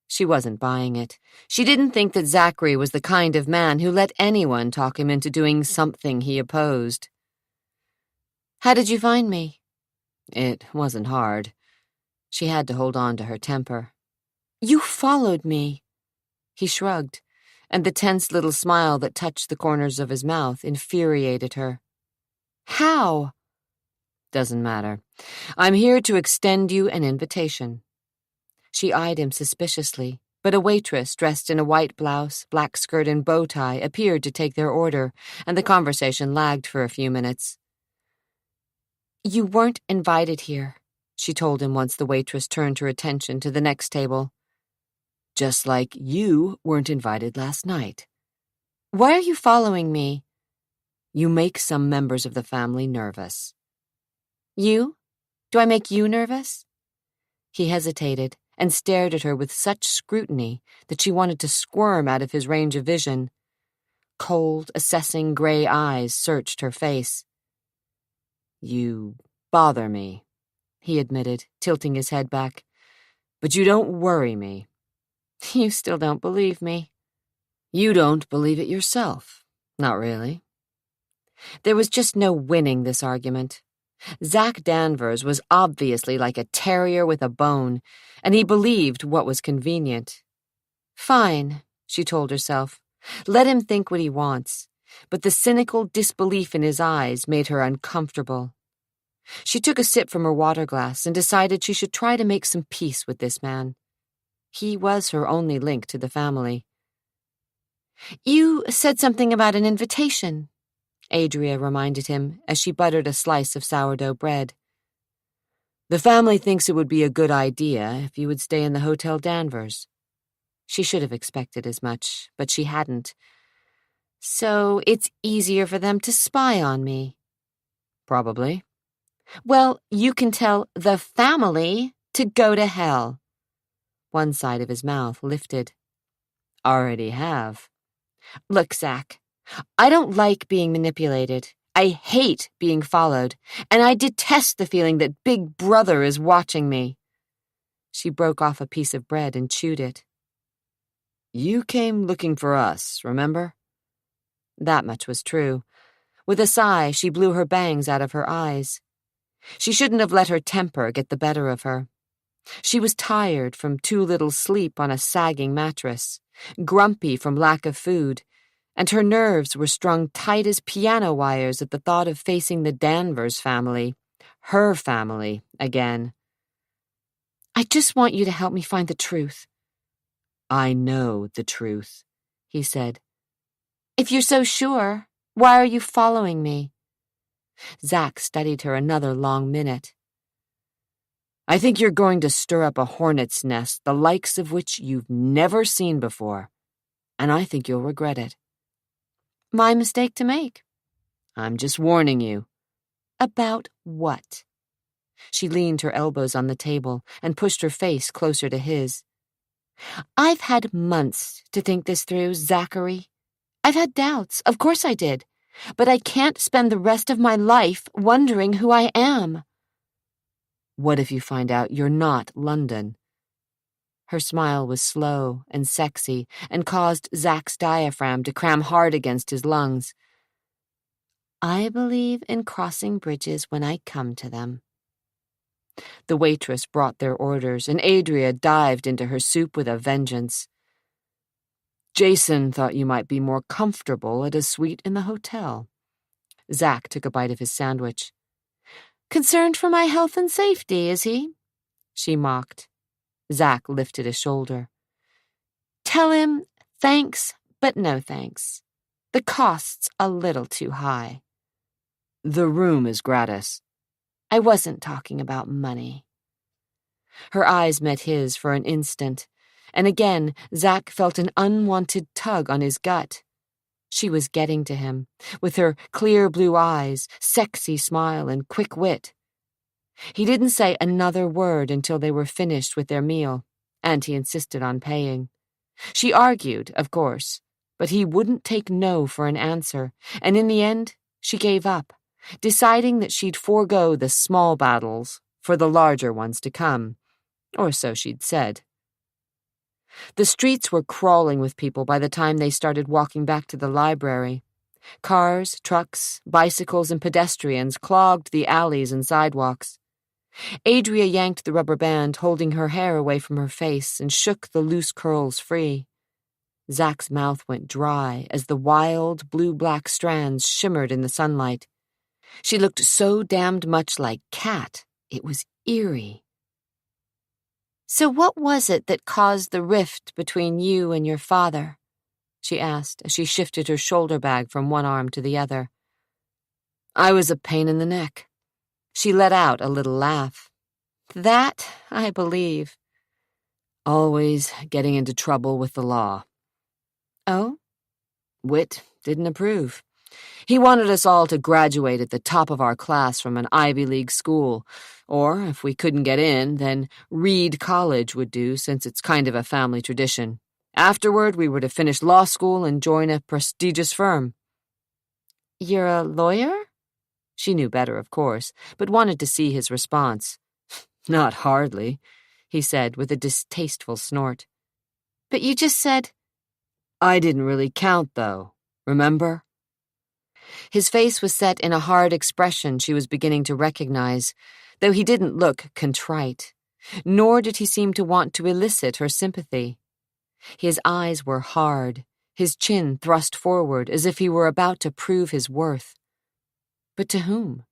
She wasn't buying it. She didn't think that Zachary was the kind of man who let anyone talk him into doing something he opposed. "How did you find me?" "It wasn't hard." She had to hold on to her temper. "You followed me." He shrugged, and the tense little smile that touched the corners of his mouth infuriated her. "How?" "Doesn't matter. I'm here to extend you an invitation." She eyed him suspiciously, but a waitress dressed in a white blouse, black skirt, and bow tie appeared to take their order, and the conversation lagged for a few minutes. "You weren't invited here," she told him once the waitress turned her attention to the next table. "Just like you weren't invited last night." Why are you following me? You make some members of the family nervous. You? Do I make you nervous? He hesitated and stared at her with such scrutiny that she wanted to squirm out of his range of vision. Cold, assessing gray eyes searched her face. You bother me, he admitted, tilting his head back. But you don't worry me. You still don't believe me. You don't believe it yourself. Not really. There was just no winning this argument. Zack Danvers was obviously like a terrier with a bone, and he believed what was convenient. Fine, she told herself. Let him think what he wants, but the cynical disbelief in his eyes made her uncomfortable. She took a sip from her water glass and decided she should try to make some peace with this man. He was her only link to the family. You said something about an invitation, Adria reminded him as she buttered a slice of sourdough bread. The family thinks it would be a good idea if you would stay in the Hotel Danvers. She should have expected as much, but she hadn't. So it's easier for them to spy on me. Probably. Well, you can tell the family to go to hell. One side of his mouth lifted. Already have. Look, Zack, I don't like being manipulated. I hate being followed, and I detest the feeling that Big Brother is watching me. She broke off a piece of bread and chewed it. You came looking for us, remember? That much was true. With a sigh, she blew her bangs out of her eyes. She shouldn't have let her temper get the better of her. She was tired from too little sleep on a sagging mattress, grumpy from lack of food, and her nerves were strung tight as piano wires at the thought of facing the Danvers family, her family, again. I just want you to help me find the truth. I know the truth, he said. If you're so sure, why are you following me? Zack studied her another long minute. I think you're going to stir up a hornet's nest, the likes of which you've never seen before, and I think you'll regret it. My mistake to make. I'm just warning you. About what? She leaned her elbows on the table and pushed her face closer to his. I've had months to think this through, Zachary. I've had doubts, of course I did, but I can't spend the rest of my life wondering who I am. What if you find out you're not London? Her smile was slow and sexy and caused Zack's diaphragm to cram hard against his lungs. I believe in crossing bridges when I come to them. The waitress brought their orders, and Adria dived into her soup with a vengeance. Jason thought you might be more comfortable at a suite in the hotel. Zack took a bite of his sandwich. Concerned for my health and safety, is he? She mocked. Zack lifted a shoulder. Tell him thanks, but no thanks. The cost's a little too high. The room is gratis. I wasn't talking about money. Her eyes met his for an instant, and again Zack felt an unwanted tug on his gut. She was getting to him, with her clear blue eyes, sexy smile, and quick wit. He didn't say another word until they were finished with their meal, and he insisted on paying. She argued, of course, but he wouldn't take no for an answer, and in the end, she gave up, deciding that she'd forego the small battles for the larger ones to come, or so she'd said. The streets were crawling with people by the time they started walking back to the library. Cars, trucks, bicycles, and pedestrians clogged the alleys and sidewalks. Adria yanked the rubber band holding her hair away from her face and shook the loose curls free. Zack's mouth went dry as the wild, blue-black strands shimmered in the sunlight. She looked so damned much like Cat, it was eerie. So what was it that caused the rift between you and your father? She asked as she shifted her shoulder bag from one arm to the other. I was a pain in the neck. She let out a little laugh. That I believe. Always getting into trouble with the law. Oh? Whit didn't approve. He wanted us all to graduate at the top of our class from an Ivy League school, or, if we couldn't get in, then Reed College would do, since it's kind of a family tradition. Afterward, we were to finish law school and join a prestigious firm. You're a lawyer? She knew better, of course, but wanted to see his response. Not hardly, he said with a distasteful snort. But you just said— I didn't really count, though. Remember? His face was set in a hard expression she was beginning to recognize, though he didn't look contrite, nor did he seem to want to elicit her sympathy. His eyes were hard, his chin thrust forward as if he were about to prove his worth. But to whom?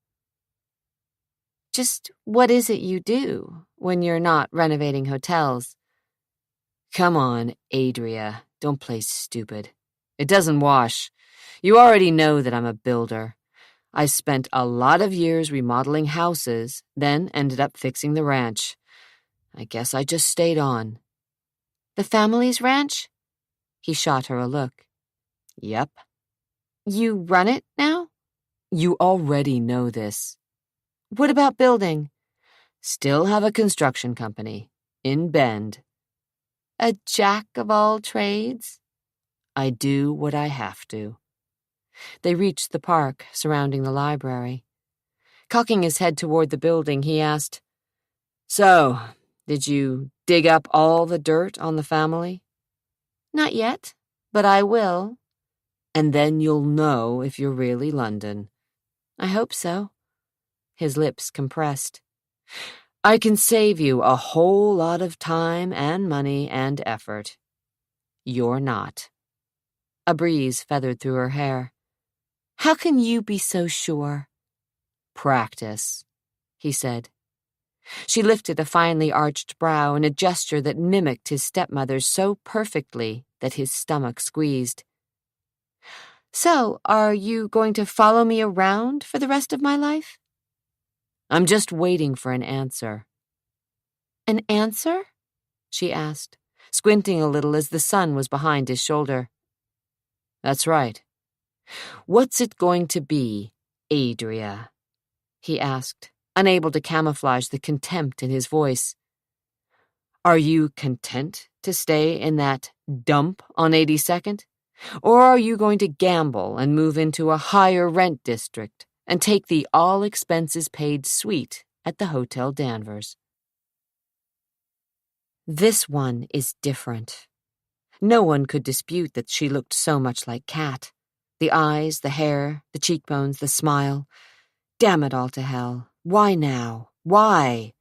Just what is it you do when you're not renovating hotels? Come on, Adria, don't play stupid. It doesn't wash. You already know that I'm a builder. I spent a lot of years remodeling houses, then ended up fixing the ranch. I guess I just stayed on. The family's ranch? He shot her a look. Yep. You run it now? You already know this. What about building? Still have a construction company. In Bend. A jack of all trades? I do what I have to. They reached the park surrounding the library. Cocking his head toward the building, he asked, So, did you dig up all the dirt on the family? Not yet, but I will. And then you'll know if you're really London. I hope so. His lips compressed. I can save you a whole lot of time and money and effort. You're not. A breeze feathered through her hair. How can you be so sure? Practice, he said. She lifted a finely arched brow in a gesture that mimicked his stepmother's so perfectly that his stomach squeezed. So, are you going to follow me around for the rest of my life? I'm just waiting for an answer. An answer? She asked, squinting a little as the sun was behind his shoulder. That's right. What's it going to be, Adria? He asked, unable to camouflage the contempt in his voice. Are you content to stay in that dump on 82nd? Or are you going to gamble and move into a higher rent district and take the all-expenses-paid suite at the Hotel Danvers? This one is different. No one could dispute that she looked so much like Kat. The eyes, the hair, the cheekbones, the smile. Damn it all to hell. Why now? Why?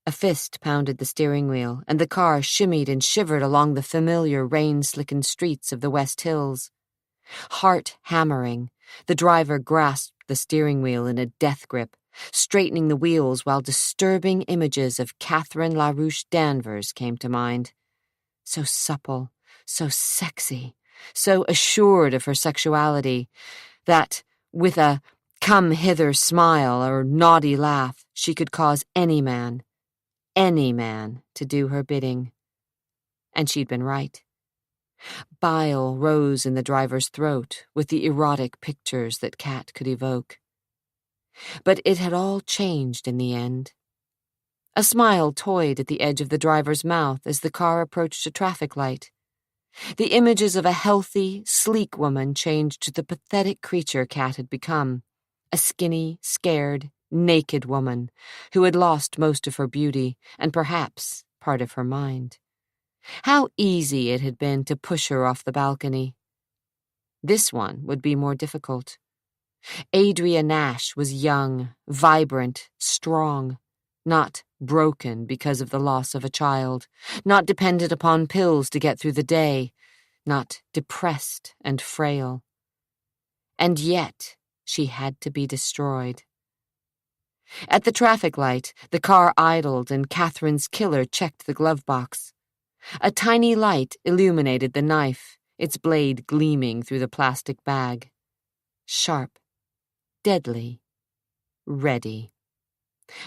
A fist pounded the steering wheel, and the car shimmied and shivered along the familiar rain-slickened streets of the West Hills. Heart hammering, the driver grasped the steering wheel in a death grip, straightening the wheels while disturbing images of Catherine LaRouche Danvers came to mind. So supple, so sexy, so assured of her sexuality, that, with a come-hither smile or naughty laugh, she could cause any man to do her bidding. And she'd been right. Bile rose in the driver's throat with the erotic pictures that Kat could evoke. But it had all changed in the end. A smile toyed at the edge of the driver's mouth as the car approached a traffic light. The images of a healthy, sleek woman changed to the pathetic creature Kat had become, a skinny, scared, naked woman who had lost most of her beauty and perhaps part of her mind. How easy it had been to push her off the balcony. This one would be more difficult. Adria Nash was young, vibrant, strong, not broken because of the loss of a child, not dependent upon pills to get through the day, not depressed and frail. And yet she had to be destroyed. At the traffic light, the car idled and Catherine's killer checked the glove box. A tiny light illuminated the knife, its blade gleaming through the plastic bag. Sharp, deadly, ready.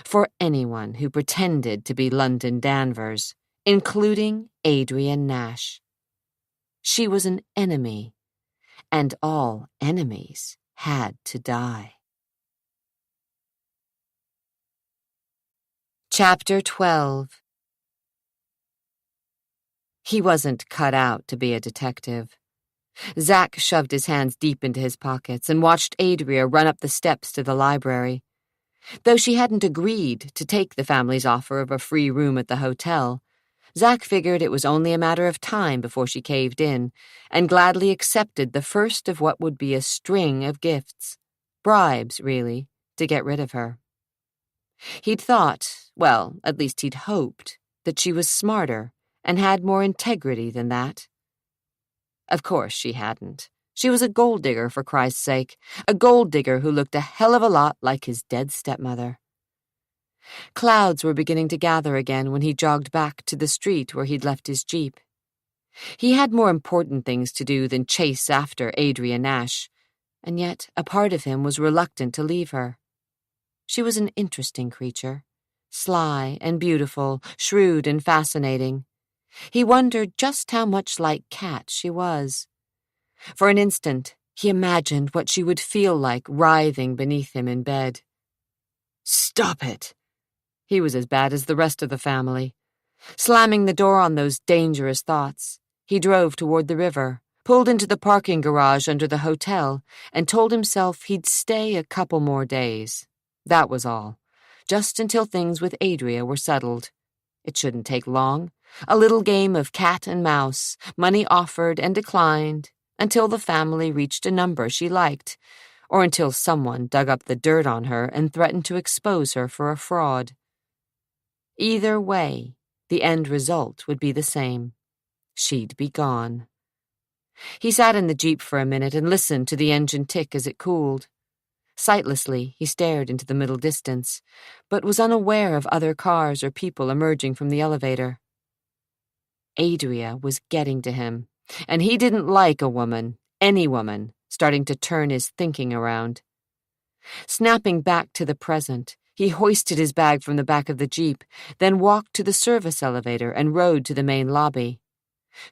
For anyone who pretended to be London Danvers, including Adrian Nash. She was an enemy, and all enemies had to die. Chapter 12. He wasn't cut out to be a detective. Zack shoved his hands deep into his pockets and watched Adria run up the steps to the library. Though she hadn't agreed to take the family's offer of a free room at the hotel, Zack figured it was only a matter of time before she caved in, and gladly accepted the first of what would be a string of gifts. Bribes, really, to get rid of her. He'd thought, well, at least he'd hoped, that she was smarter and had more integrity than that. Of course she hadn't. She was a gold digger, for Christ's sake, a gold digger who looked a hell of a lot like his dead stepmother. Clouds were beginning to gather again when he jogged back to the street where he'd left his jeep. He had more important things to do than chase after Adria Nash, and yet a part of him was reluctant to leave her. She was an interesting creature, sly and beautiful, shrewd and fascinating. He wondered just how much like Kat she was. For an instant, he imagined what she would feel like writhing beneath him in bed. Stop it! He was as bad as the rest of the family. Slamming the door on those dangerous thoughts, he drove toward the river, pulled into the parking garage under the hotel, and told himself he'd stay a couple more days. That was all, just until things with Adria were settled. It shouldn't take long. A little game of cat and mouse, money offered and declined, until the family reached a number she liked, or until someone dug up the dirt on her and threatened to expose her for a fraud. Either way, the end result would be the same. She'd be gone. He sat in the jeep for a minute and listened to the engine tick as it cooled. Sightlessly, he stared into the middle distance, but was unaware of other cars or people emerging from the elevator. Adria was getting to him, and he didn't like a woman, any woman, starting to turn his thinking around. Snapping back to the present, he hoisted his bag from the back of the jeep, then walked to the service elevator and rode to the main lobby.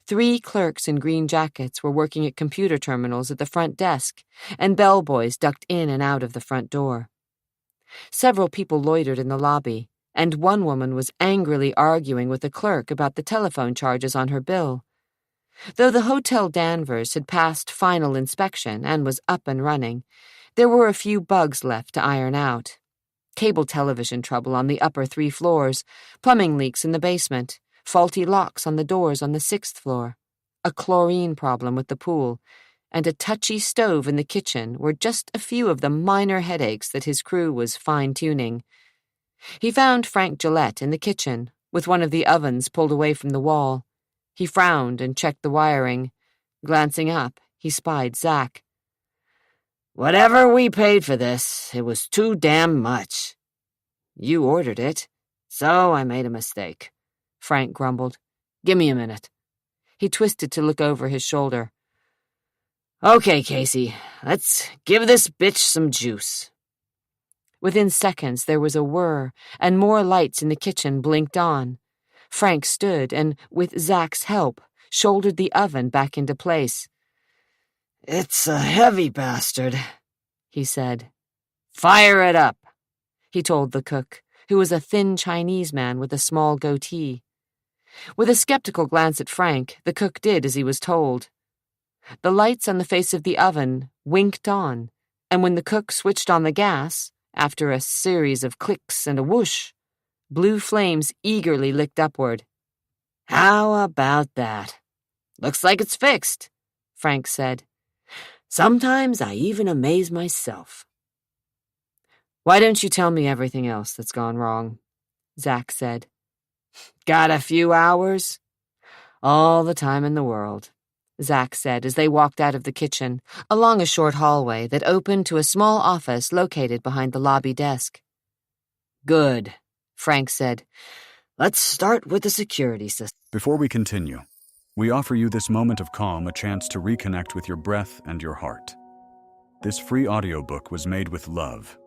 3 clerks in green jackets were working at computer terminals at the front desk, and bellboys ducked in and out of the front door. Several people loitered in the lobby, and one woman was angrily arguing with a clerk about the telephone charges on her bill. Though the Hotel Danvers had passed final inspection and was up and running, there were a few bugs left to iron out. Cable television trouble on the upper 3 floors, plumbing leaks in the basement, faulty locks on the doors on the 6th floor, a chlorine problem with the pool, and a touchy stove in the kitchen were just a few of the minor headaches that his crew was fine-tuning. He found Frank Gillette in the kitchen, with one of the ovens pulled away from the wall. He frowned and checked the wiring. Glancing up, he spied Zack. Whatever we paid for this, it was too damn much. You ordered it, so I made a mistake, Frank grumbled. Give me a minute. He twisted to look over his shoulder. Okay, Casey, let's give this bitch some juice. Within seconds, there was a whir, and more lights in the kitchen blinked on. Frank stood and, with Zack's help, shouldered the oven back into place. It's a heavy bastard, he said. Fire it up, he told the cook, who was a thin Chinese man with a small goatee. With a skeptical glance at Frank, the cook did as he was told. The lights on the face of the oven winked on, and when the cook switched on the gas, after a series of clicks and a whoosh, blue flames eagerly licked upward. How about that? Looks like it's fixed, Frank said. Sometimes I even amaze myself. Why don't you tell me everything else that's gone wrong? Zack said. Got a few hours? All the time in the world, Zack said as they walked out of the kitchen, along a short hallway that opened to a small office located behind the lobby desk. Good, Frank said. Let's start with the security system. Before we continue, we offer you this moment of calm a chance to reconnect with your breath and your heart. This free audiobook was made with love.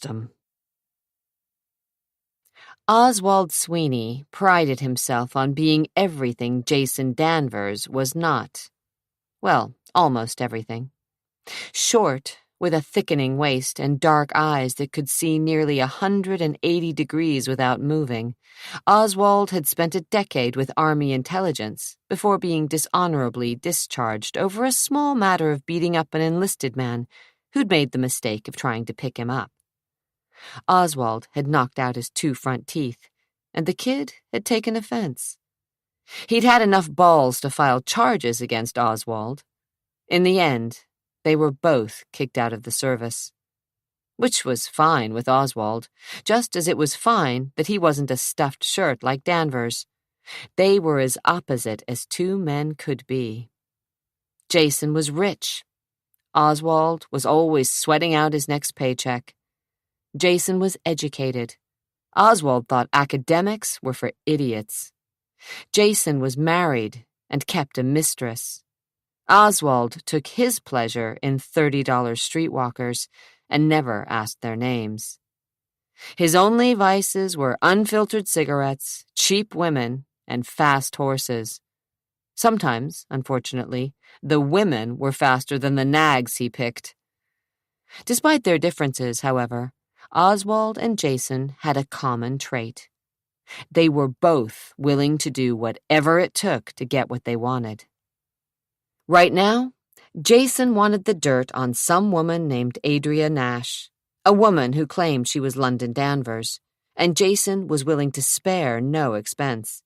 system. Oswald Sweeney prided himself on being everything Jason Danvers was not. Well, almost everything. Short, with a thickening waist and dark eyes that could see nearly 180 degrees without moving, Oswald had spent a decade with Army intelligence before being dishonorably discharged over a small matter of beating up an enlisted man who'd made the mistake of trying to pick him up. Oswald had knocked out his 2 front teeth, and the kid had taken offense. He'd had enough balls to file charges against Oswald. In the end, they were both kicked out of the service. Which was fine with Oswald, just as it was fine that he wasn't a stuffed shirt like Danvers. They were as opposite as 2 men could be. Jason was rich. Oswald was always sweating out his next paycheck. Jason was educated. Oswald thought academics were for idiots. Jason was married and kept a mistress. Oswald took his pleasure in $30 streetwalkers and never asked their names. His only vices were unfiltered cigarettes, cheap women, and fast horses. Sometimes, unfortunately, the women were faster than the nags he picked. Despite their differences, however, Oswald and Jason had a common trait. They were both willing to do whatever it took to get what they wanted. Right now, Jason wanted the dirt on some woman named Adria Nash, a woman who claimed she was London Danvers, and Jason was willing to spare no expense.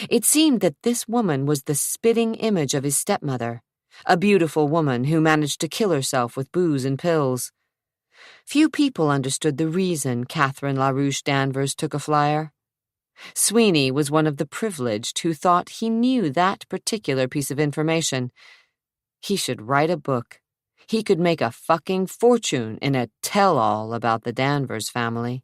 It seemed that this woman was the spitting image of his stepmother, a beautiful woman who managed to kill herself with booze and pills. Few people understood the reason Catherine LaRouche Danvers took a flyer. Sweeney was one of the privileged who thought he knew that particular piece of information. He should write a book. He could make a fucking fortune in a tell-all about the Danvers family.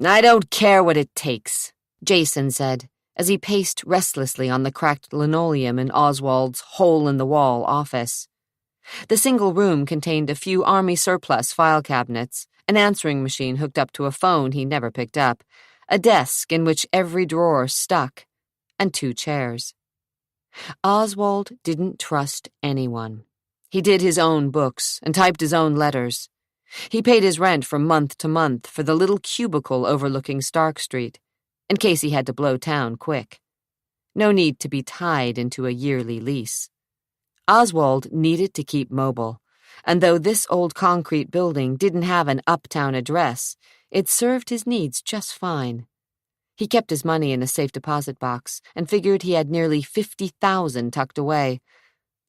"I don't care what it takes," Jason said, as he paced restlessly on the cracked linoleum in Oswald's hole-in-the-wall office. The single room contained a few Army surplus file cabinets, an answering machine hooked up to a phone he never picked up, a desk in which every drawer stuck, and 2 chairs. Oswald didn't trust anyone. He did his own books and typed his own letters. He paid his rent from month to month for the little cubicle overlooking Stark Street, in case he had to blow town quick. No need to be tied into a yearly lease. Oswald needed to keep mobile, and though this old concrete building didn't have an uptown address, it served his needs just fine. He kept his money in a safe deposit box and figured he had nearly $50,000 tucked away.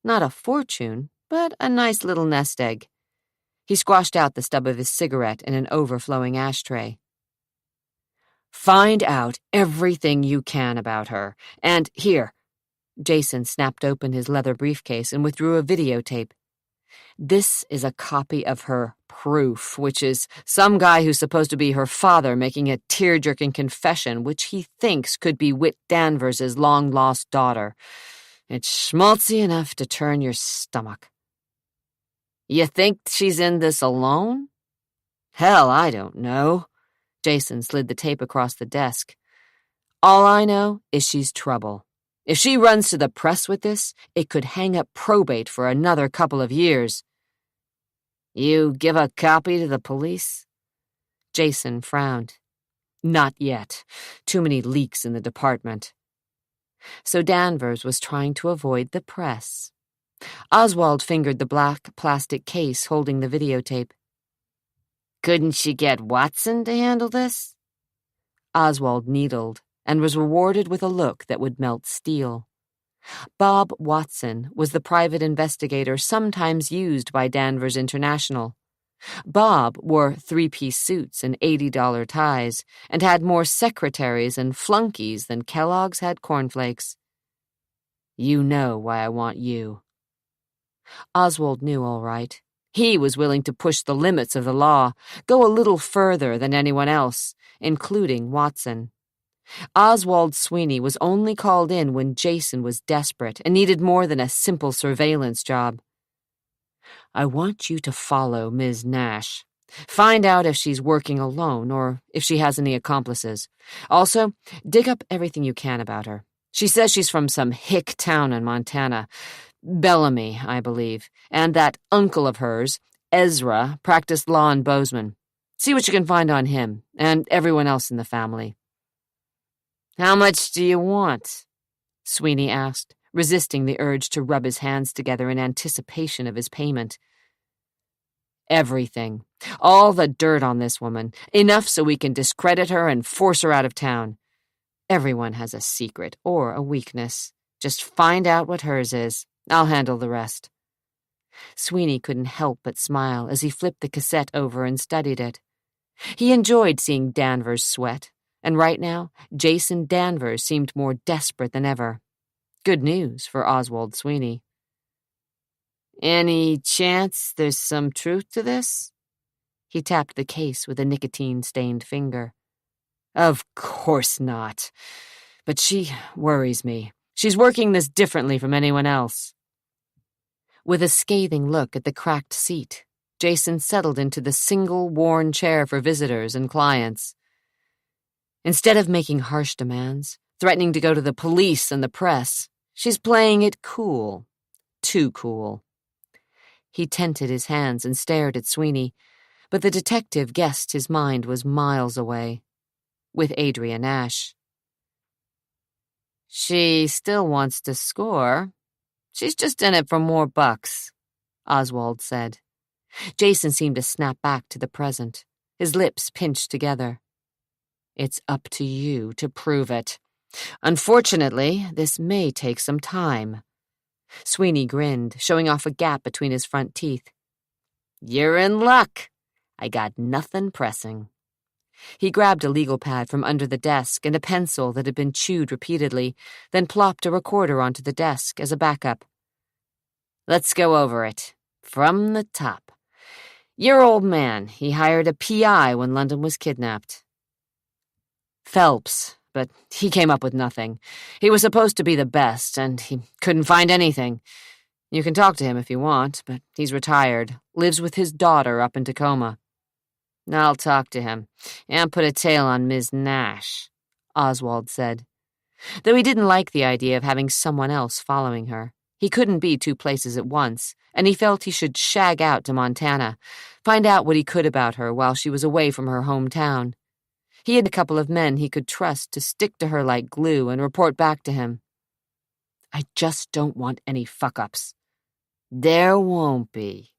Not a fortune, but a nice little nest egg. He squashed out the stub of his cigarette in an overflowing ashtray. "Find out everything you can about her, and here." Jason snapped open his leather briefcase and withdrew a videotape. "This is a copy of her proof, which is some guy who's supposed to be her father making a tear-jerking confession which he thinks could be Whit Danvers' long-lost daughter. It's schmaltzy enough to turn your stomach." "You think she's in this alone?" "Hell, I don't know." Jason slid the tape across the desk. "All I know is she's trouble. If she runs to the press with this, it could hang up probate for another couple of years." "You give a copy to the police?" Jason frowned. "Not yet. Too many leaks in the department." So Danvers was trying to avoid the press. Oswald fingered the black plastic case holding the videotape. "Couldn't she get Watson to handle this?" Oswald needled and was rewarded with a look that would melt steel. Bob Watson was the private investigator sometimes used by Danvers International. Bob wore 3-piece suits and $80 ties and had more secretaries and flunkies than Kellogg's had cornflakes. "You know why I want you." Oswald knew all right. He was willing to push the limits of the law, go a little further than anyone else, including Watson. Oswald Sweeney was only called in when Jason was desperate and needed more than a simple surveillance job. "I want you to follow Ms. Nash. Find out if she's working alone or if she has any accomplices. Also, dig up everything you can about her. She says she's from some hick town in Montana. Bellamy, I believe, and that uncle of hers, Ezra, practiced law in Bozeman. See what you can find on him, and everyone else in the family. How much do you want? Sweeney asked, resisting the urge to rub his hands together in anticipation of his payment. Everything. All the dirt on this woman. Enough so we can discredit her and force her out of town. Everyone has a secret or a weakness. Just find out what hers is. I'll handle the rest. Sweeney couldn't help but smile as he flipped the cassette over and studied it. He enjoyed seeing Danvers sweat, and right now, Jason Danvers seemed more desperate than ever. Good news for Oswald Sweeney. Any chance there's some truth to this? He tapped the case with a nicotine-stained finger. Of course not. But she worries me. She's working this differently from anyone else. With a scathing look at the cracked seat, Jason settled into the single worn chair for visitors and clients. Instead of making harsh demands, threatening to go to the police and the press, she's playing it cool. Too cool. He tented his hands and stared at Sweeney, but the detective guessed his mind was miles away. With Adria Nash. She still wants to score. She's just in it for more bucks, Oswald said. Jason seemed to snap back to the present, his lips pinched together. It's up to you to prove it. Unfortunately, this may take some time. Sweeney grinned, showing off a gap between his front teeth. You're in luck. I got nothing pressing. He grabbed a legal pad from under the desk and a pencil that had been chewed repeatedly, then plopped a recorder onto the desk as a backup. Let's go over it. From the top. Your old man, he hired a PI when London was kidnapped. Phelps, but he came up with nothing. He was supposed to be the best, and he couldn't find anything. You can talk to him if you want, but he's retired, lives with his daughter up in Tacoma. I'll talk to him, and put a tail on Ms. Nash, Oswald said. Though he didn't like the idea of having someone else following her, he couldn't be two places at once, and he felt he should shag out to Montana, find out what he could about her while she was away from her hometown. He had a couple of men he could trust to stick to her like glue and report back to him. I just don't want any fuck-ups. There won't be.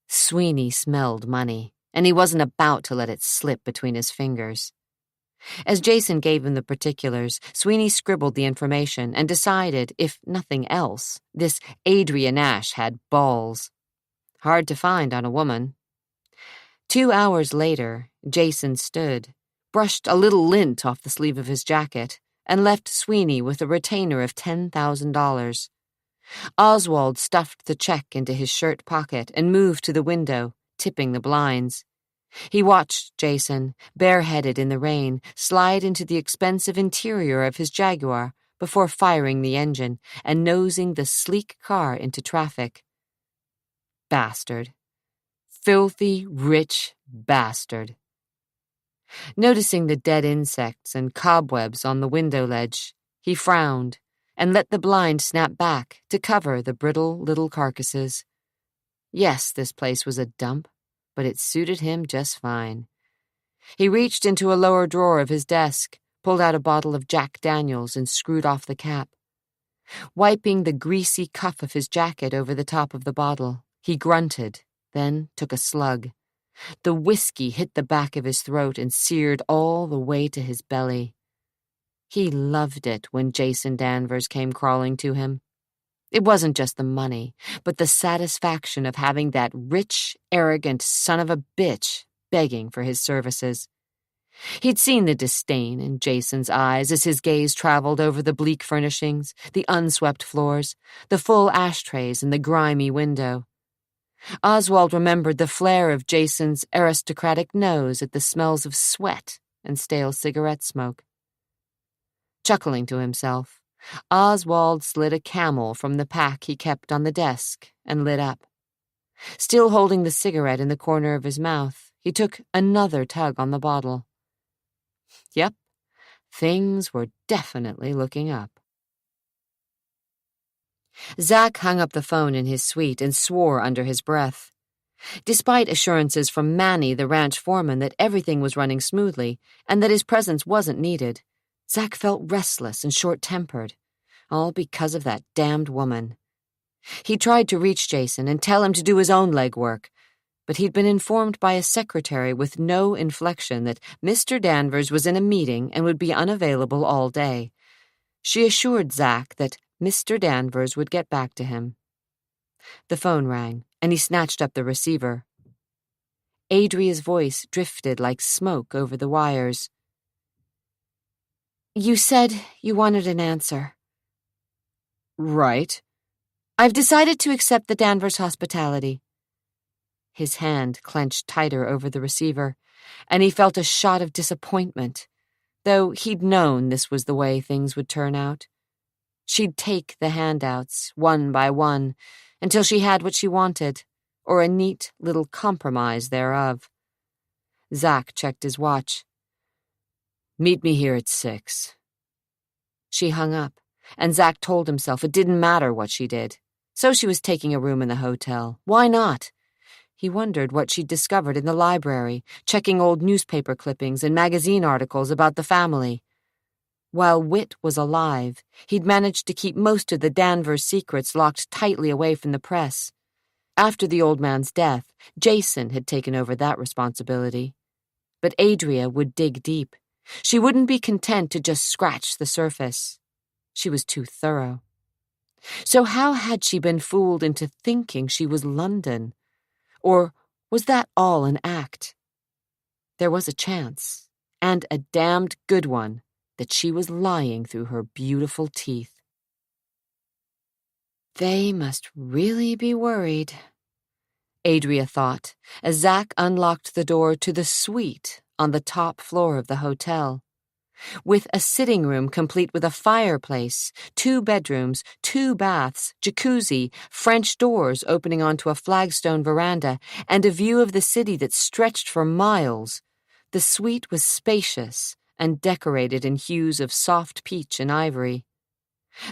Sweeney smelled money, and he wasn't about to let it slip between his fingers. As Jason gave him the particulars, Sweeney scribbled the information and decided, if nothing else, this Adria Nash had balls. Hard to find on a woman. 2 hours later, Jason stood, brushed a little lint off the sleeve of his jacket, and left Sweeney with a retainer of $10,000. Oswald stuffed the check into his shirt pocket and moved to the window, tipping the blinds. He watched Jason, bareheaded in the rain, slide into the expensive interior of his Jaguar before firing the engine and nosing the sleek car into traffic. Bastard. Filthy, rich bastard. Noticing the dead insects and cobwebs on the window ledge, he frowned and let the blind snap back to cover the brittle little carcasses. Yes, this place was a dump, but it suited him just fine. He reached into a lower drawer of his desk, pulled out a bottle of Jack Daniels and screwed off the cap. Wiping the greasy cuff of his jacket over the top of the bottle, he grunted, then took a slug. The whiskey hit the back of his throat and seared all the way to his belly. He loved it when Jason Danvers came crawling to him. It wasn't just the money, but the satisfaction of having that rich, arrogant son of a bitch begging for his services. He'd seen the disdain in Jason's eyes as his gaze traveled over the bleak furnishings, the unswept floors, the full ashtrays and the grimy window. Oswald remembered the flare of Jason's aristocratic nose at the smells of sweat and stale cigarette smoke. Chuckling to himself, Oswald slid a Camel from the pack he kept on the desk and lit up. Still holding the cigarette in the corner of his mouth, he took another tug on the bottle. Yep, things were definitely looking up. Zack hung up the phone in his suite and swore under his breath. Despite assurances from Manny, the ranch foreman, that everything was running smoothly and that his presence wasn't needed, Zack felt restless and short-tempered, all because of that damned woman. He tried to reach Jason and tell him to do his own legwork, but he'd been informed by a secretary with no inflection that Mr. Danvers was in a meeting and would be unavailable all day. She assured Zack that Mr. Danvers would get back to him. The phone rang, and he snatched up the receiver. Adria's voice drifted like smoke over the wires. "You said you wanted an answer." "Right." "I've decided to accept the Danvers hospitality." His hand clenched tighter over the receiver, and he felt a shot of disappointment, though he'd known this was the way things would turn out. She'd take the handouts, one by one, until she had what she wanted, or a neat little compromise thereof. Zack checked his watch. "Meet me here at 6. She hung up, and Zack told himself it didn't matter what she did. So she was taking a room in the hotel. Why not? He wondered what she'd discovered in the library, checking old newspaper clippings and magazine articles about the family. While Whit was alive, he'd managed to keep most of the Danvers secrets locked tightly away from the press. After the old man's death, Jason had taken over that responsibility. But Adria would dig deep. She wouldn't be content to just scratch the surface. She was too thorough. So how had she been fooled into thinking she was London? Or was that all an act? There was a chance, and a damned good one, that she was lying through her beautiful teeth. They must really be worried, Adria thought, as Zack unlocked the door to the suite on the top floor of the hotel. With a sitting room complete with a fireplace, 2 bedrooms, 2 baths, jacuzzi, French doors opening onto a flagstone veranda, and a view of the city that stretched for miles, the suite was spacious and decorated in hues of soft peach and ivory.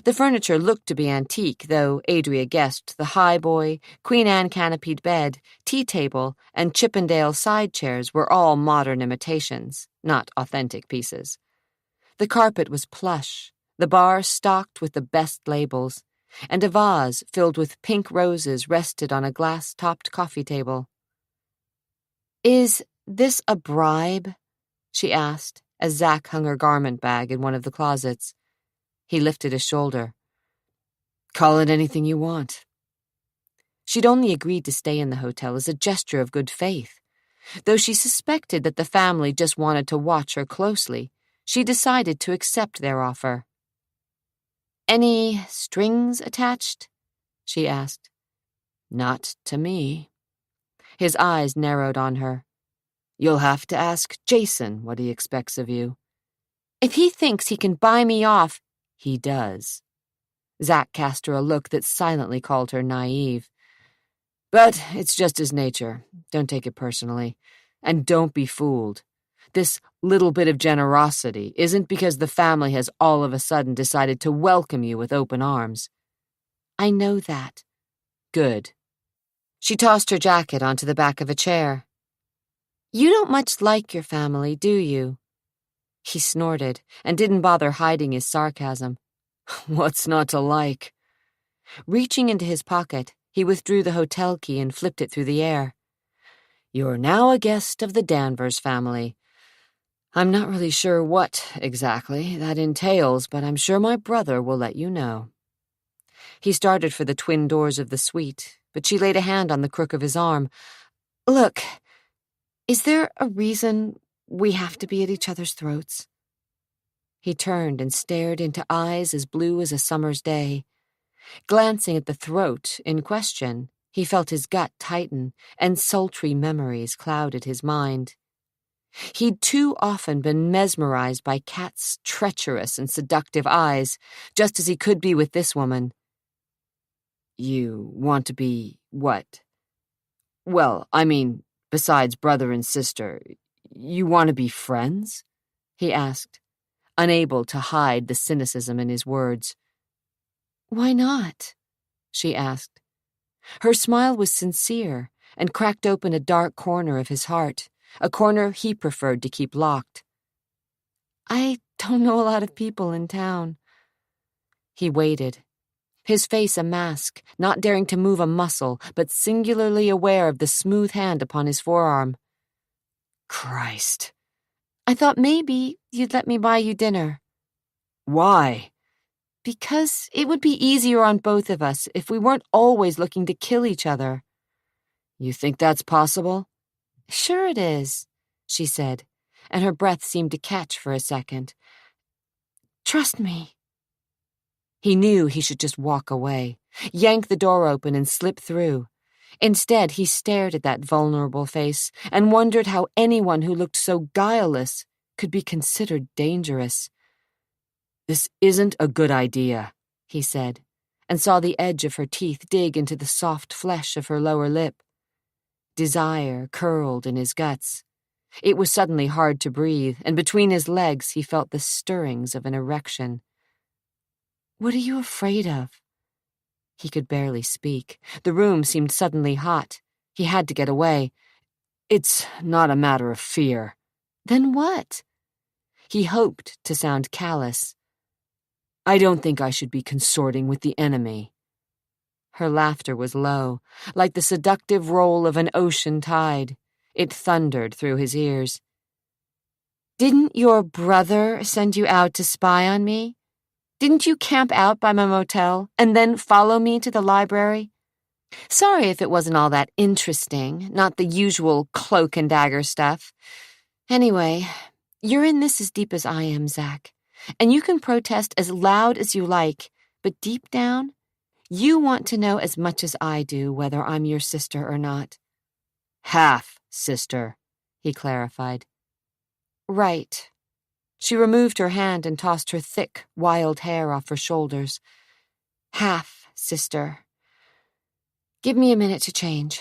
The furniture looked to be antique, though Adria guessed the highboy, Queen Anne canopied bed, tea table, and Chippendale side chairs were all modern imitations, not authentic pieces. The carpet was plush, the bar stocked with the best labels, and a vase filled with pink roses rested on a glass-topped coffee table. "Is this a bribe?" she asked, as Zack hung her garment bag in one of the closets. He lifted a shoulder. "Call it anything you want." She'd only agreed to stay in the hotel as a gesture of good faith. Though she suspected that the family just wanted to watch her closely, she decided to accept their offer. "Any strings attached?" she asked. "Not to me." His eyes narrowed on her. "You'll have to ask Jason what he expects of you." "If he thinks he can buy me off—" "He does." Zack cast her a look that silently called her naive. "But it's just his nature. Don't take it personally. And don't be fooled. This little bit of generosity isn't because the family has all of a sudden decided to welcome you with open arms." "I know that." "Good." She tossed her jacket onto the back of a chair. "You don't much like your family, do you?" He snorted and didn't bother hiding his sarcasm. "What's not to like?" Reaching into his pocket, he withdrew the hotel key and flipped it through the air. "You're now a guest of the Danvers family. I'm not really sure what, exactly, that entails, but I'm sure my brother will let you know." He started for the twin doors of the suite, but she laid a hand on the crook of his arm. "Look, is there a reason we have to be at each other's throats?" He turned and stared into eyes as blue as a summer's day. Glancing at the throat in question, he felt his gut tighten, and sultry memories clouded his mind. He'd too often been mesmerized by Kat's treacherous and seductive eyes, just as he could be with this woman. "You want to be what?" Well, I mean, besides brother and sister, you want to be friends? He asked, unable to hide the cynicism in his words. Why not? She asked. Her smile was sincere and cracked open a dark corner of his heart, a corner he preferred to keep locked. I don't know a lot of people in town. He waited, his face a mask, not daring to move a muscle, but singularly aware of the smooth hand upon his forearm. Christ. I thought maybe you'd let me buy you dinner. Why? Because it would be easier on both of us if we weren't always looking to kill each other. You think that's possible? Sure it is, she said, and her breath seemed to catch for a second. Trust me. He knew he should just walk away, yank the door open and slip through. Instead, he stared at that vulnerable face and wondered how anyone who looked so guileless could be considered dangerous. This isn't a good idea, he said, and saw the edge of her teeth dig into the soft flesh of her lower lip. Desire curled in his guts. It was suddenly hard to breathe, and between his legs he felt the stirrings of an erection. What are you afraid of? He could barely speak. The room seemed suddenly hot. He had to get away. It's not a matter of fear. Then what? He hoped to sound callous. I don't think I should be consorting with the enemy. Her laughter was low, like the seductive roll of an ocean tide. It thundered through his ears. Didn't your brother send you out to spy on me? Didn't you camp out by my motel and then follow me to the library? Sorry if it wasn't all that interesting, not the usual cloak and dagger stuff. Anyway, you're in this as deep as I am, Zach, and you can protest as loud as you like, but deep down, you want to know as much as I do whether I'm your sister or not. Half sister, he clarified. Right. She removed her hand and tossed her thick, wild hair off her shoulders. Half sister. Give me a minute to change.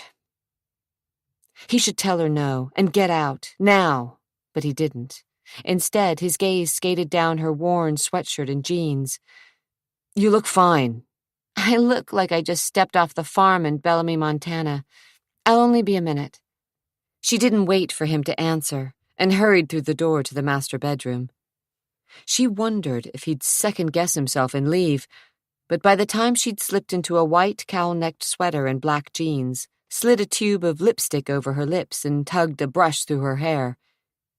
He should tell her no and get out, now, but he didn't. Instead, his gaze skated down her worn sweatshirt and jeans. You look fine. I look like I just stepped off the farm in Bellamy, Montana. I'll only be a minute. She didn't wait for him to answer and hurried through the door to the master bedroom. She wondered if he'd second-guess himself and leave, but by the time she'd slipped into a white cowl-necked sweater and black jeans, slid a tube of lipstick over her lips and tugged a brush through her hair,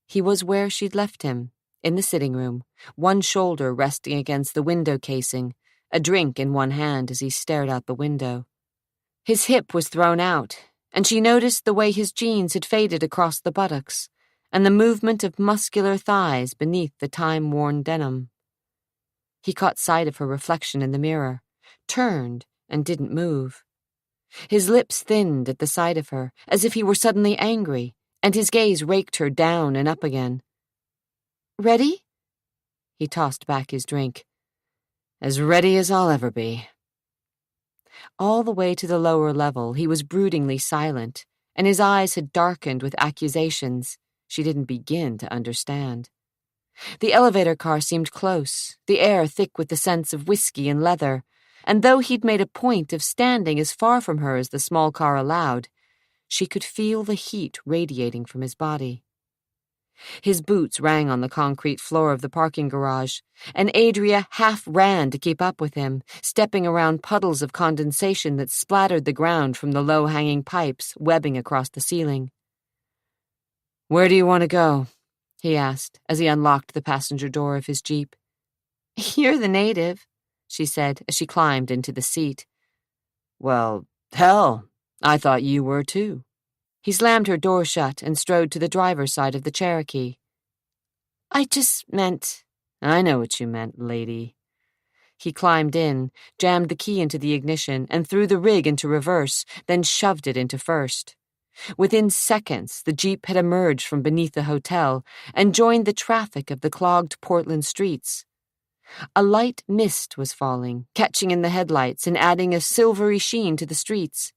he was where she'd left him, in the sitting room, one shoulder resting against the window casing, a drink in one hand as he stared out the window. His hip was thrown out, and she noticed the way his jeans had faded across the buttocks, and the movement of muscular thighs beneath the time-worn denim. He caught sight of her reflection in the mirror, turned, and didn't move. His lips thinned at the sight of her, as if he were suddenly angry, and his gaze raked her down and up again. Ready? He tossed back his drink. As ready as I'll ever be. All the way to the lower level, he was broodingly silent, and his eyes had darkened with accusations she didn't begin to understand. The elevator car seemed close, the air thick with the scents of whiskey and leather, and though he'd made a point of standing as far from her as the small car allowed, she could feel the heat radiating from his body. His boots rang on the concrete floor of the parking garage, and Adria half ran to keep up with him, stepping around puddles of condensation that splattered the ground from the low-hanging pipes webbing across the ceiling. Where do you want to go? He asked as he unlocked the passenger door of his Jeep. You're the native, she said as she climbed into the seat. Well, hell, I thought you were too. He slammed her door shut and strode to the driver's side of the Cherokee. I just meant... I know what you meant, lady. He climbed in, jammed the key into the ignition, and threw the rig into reverse, then shoved it into first. Within seconds, the Jeep had emerged from beneath the hotel and joined the traffic of the clogged Portland streets. A light mist was falling, catching in the headlights and adding a silvery sheen to the streets.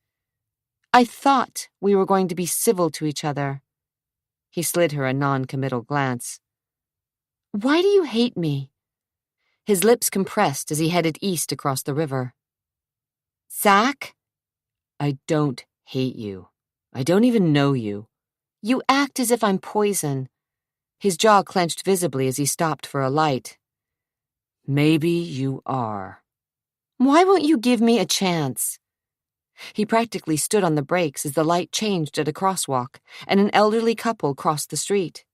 I thought we were going to be civil to each other." He slid her a non-committal glance. "Why do you hate me?" His lips compressed as he headed east across the river. "Zach?" "I don't hate you. I don't even know you." "You act as if I'm poison." His jaw clenched visibly as he stopped for a light. "Maybe you are." "Why won't you give me a chance?" He practically stood on the brakes as the light changed at a crosswalk, and an elderly couple crossed the street.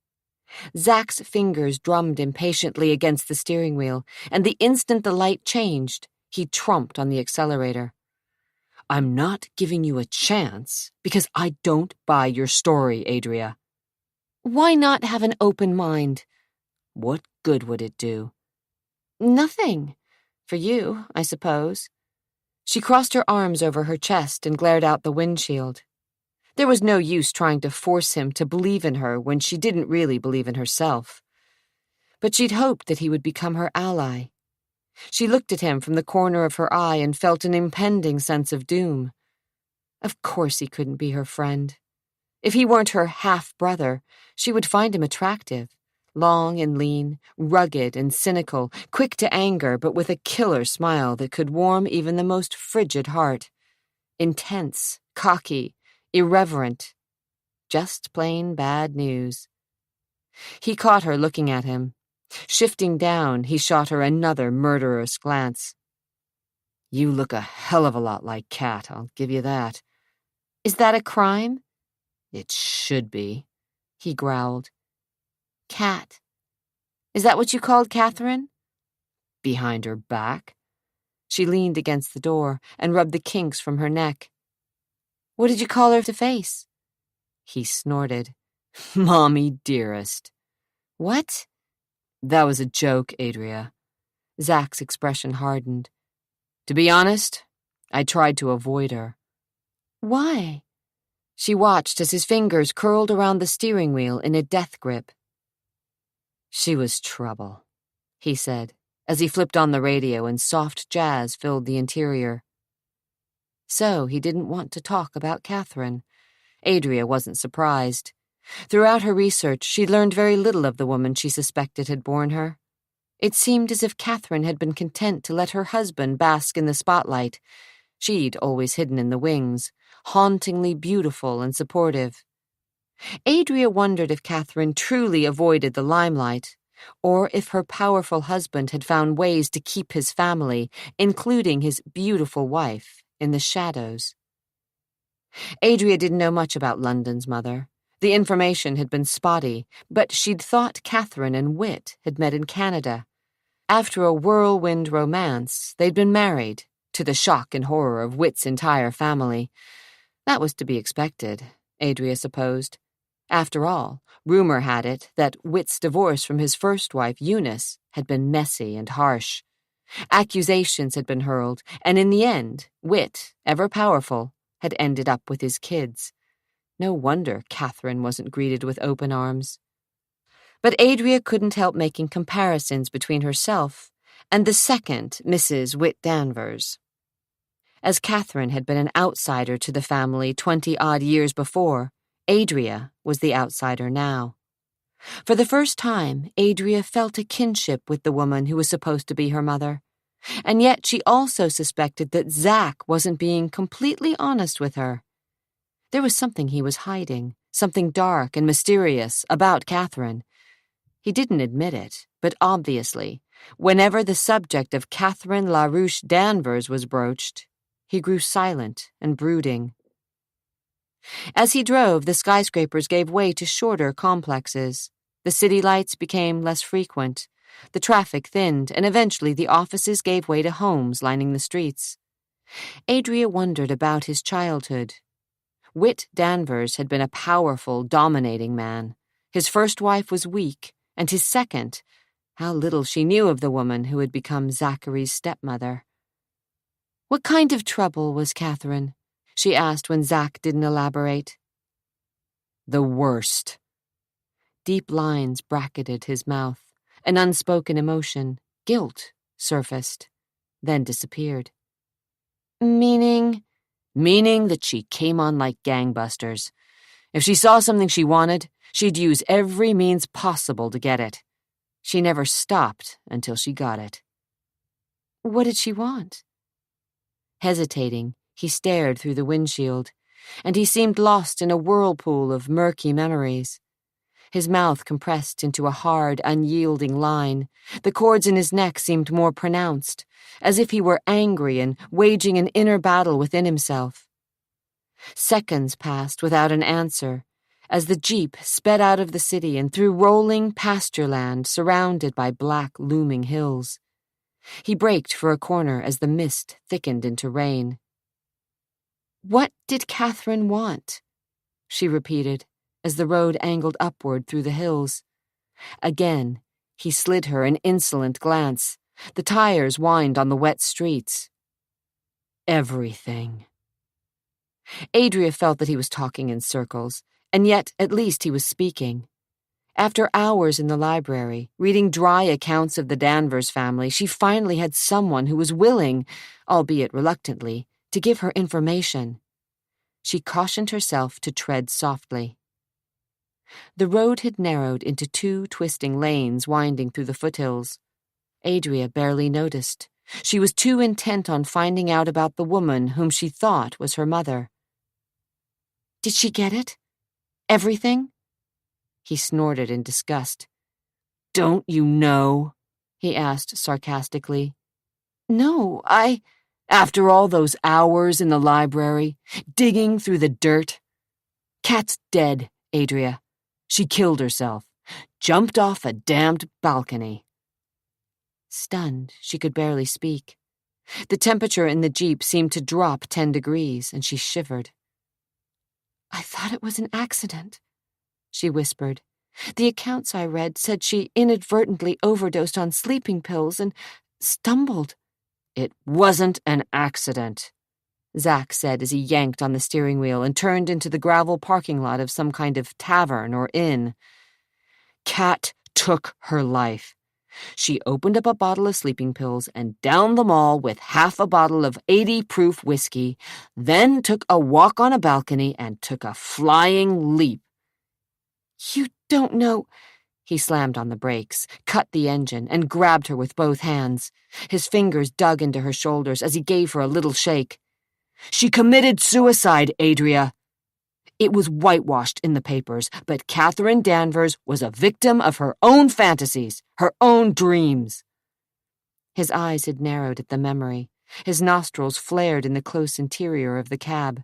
Zach's fingers drummed impatiently against the steering wheel, and the instant the light changed, he trumped on the accelerator. "I'm not giving you a chance because I don't buy your story, Adria." "Why not have an open mind?" "What good would it do?" "Nothing. For you, I suppose." She crossed her arms over her chest and glared out the windshield. There was no use trying to force him to believe in her when she didn't really believe in herself. But she'd hoped that he would become her ally. She looked at him from the corner of her eye and felt an impending sense of doom. Of course he couldn't be her friend. If he weren't her half-brother, she would find him attractive. Long and lean, rugged and cynical, quick to anger, but with a killer smile that could warm even the most frigid heart. Intense, cocky, irreverent. Just plain bad news. He caught her looking at him. Shifting down, he shot her another murderous glance. "You look a hell of a lot like Kat, I'll give you that." "Is that a crime?" "It should be," he growled. "Kat. Is that what you called Catherine?" "Behind her back?" She leaned against the door and rubbed the kinks from her neck. "What did you call her to face?" He snorted. "Mommy dearest." "What?" "That was a joke, Adria." Zach's expression hardened. "To be honest, I tried to avoid her." "Why?" She watched as his fingers curled around the steering wheel in a death grip. "She was trouble," he said, as he flipped on the radio and soft jazz filled the interior. So he didn't want to talk about Catherine. Adria wasn't surprised. Throughout her research, she'd learned very little of the woman she suspected had borne her. It seemed as if Catherine had been content to let her husband bask in the spotlight. She'd always hidden in the wings, hauntingly beautiful and supportive. Adria wondered if Catherine truly avoided the limelight, or if her powerful husband had found ways to keep his family, including his beautiful wife, in the shadows. Adria didn't know much about London's mother. The information had been spotty, but she'd thought Catherine and Whit had met in Canada. After a whirlwind romance, they'd been married, to the shock and horror of Whit's entire family. That was to be expected, Adria supposed. After all, rumor had it that Whit's divorce from his first wife, Eunice, had been messy and harsh. Accusations had been hurled, and in the end, Whit, ever powerful, had ended up with his kids. No wonder Catherine wasn't greeted with open arms. But Adria couldn't help making comparisons between herself and the second Mrs. Whit Danvers. As Catherine had been an outsider to the family 20-odd years before, Adria was the outsider now. For the first time, Adria felt a kinship with the woman who was supposed to be her mother. And yet she also suspected that Zach wasn't being completely honest with her. There was something he was hiding, something dark and mysterious about Catherine. He didn't admit it, but obviously, whenever the subject of Catherine LaRouche Danvers was broached, he grew silent and brooding. As he drove, the skyscrapers gave way to shorter complexes. The city lights became less frequent. The traffic thinned, and eventually the offices gave way to homes lining the streets. Adria wondered about his childhood. Whit Danvers had been a powerful, dominating man. His first wife was weak, and his second, how little she knew of the woman who had become Zachary's stepmother. "What kind of trouble was Catherine?" she asked when Zach didn't elaborate. "The worst." Deep lines bracketed his mouth. An unspoken emotion, guilt, surfaced, then disappeared. "Meaning?" meaning that she came on like gangbusters. If she saw something she wanted, she'd use every means possible to get it. She never stopped until she got it. What did she want? Hesitating, he stared through the windshield, and he seemed lost in a whirlpool of murky memories. His mouth compressed into a hard, unyielding line. The cords in his neck seemed more pronounced, as if he were angry and waging an inner battle within himself. Seconds passed without an answer, as the jeep sped out of the city and through rolling pasture land surrounded by black, looming hills. He braked for a corner as the mist thickened into rain. What did Catherine want? She repeated, as the road angled upward through the hills. Again, he slid her an insolent glance. The tires whined on the wet streets. Everything. Adria felt that he was talking in circles, and yet at least he was speaking. After hours in the library, reading dry accounts of the Danvers family, she finally had someone who was willing, albeit reluctantly, to give her information. She cautioned herself to tread softly. The road had narrowed into 2 twisting lanes winding through the foothills. Adria barely noticed. She was too intent on finding out about the woman whom she thought was her mother. Did she get it? Everything? He snorted in disgust. Don't you know? He asked sarcastically. No, After all those hours in the library, digging through the dirt. Kat's dead, Adria. She killed herself. Jumped off a damned balcony. Stunned, she could barely speak. The temperature in the jeep seemed to drop 10 degrees, and she shivered. I thought it was an accident, she whispered. The accounts I read said she inadvertently overdosed on sleeping pills and stumbled. It wasn't an accident, Zack said as he yanked on the steering wheel and turned into the gravel parking lot of some kind of tavern or inn. Kat took her life. She opened up a bottle of sleeping pills and downed them all with half a bottle of 80-proof whiskey, then took a walk on a balcony and took a flying leap. You don't know. He slammed on the brakes, cut the engine, and grabbed her with both hands. His fingers dug into her shoulders as he gave her a little shake. She committed suicide, Adria. It was whitewashed in the papers, but Catherine Danvers was a victim of her own fantasies, her own dreams. His eyes had narrowed at the memory. His nostrils flared in the close interior of the cab.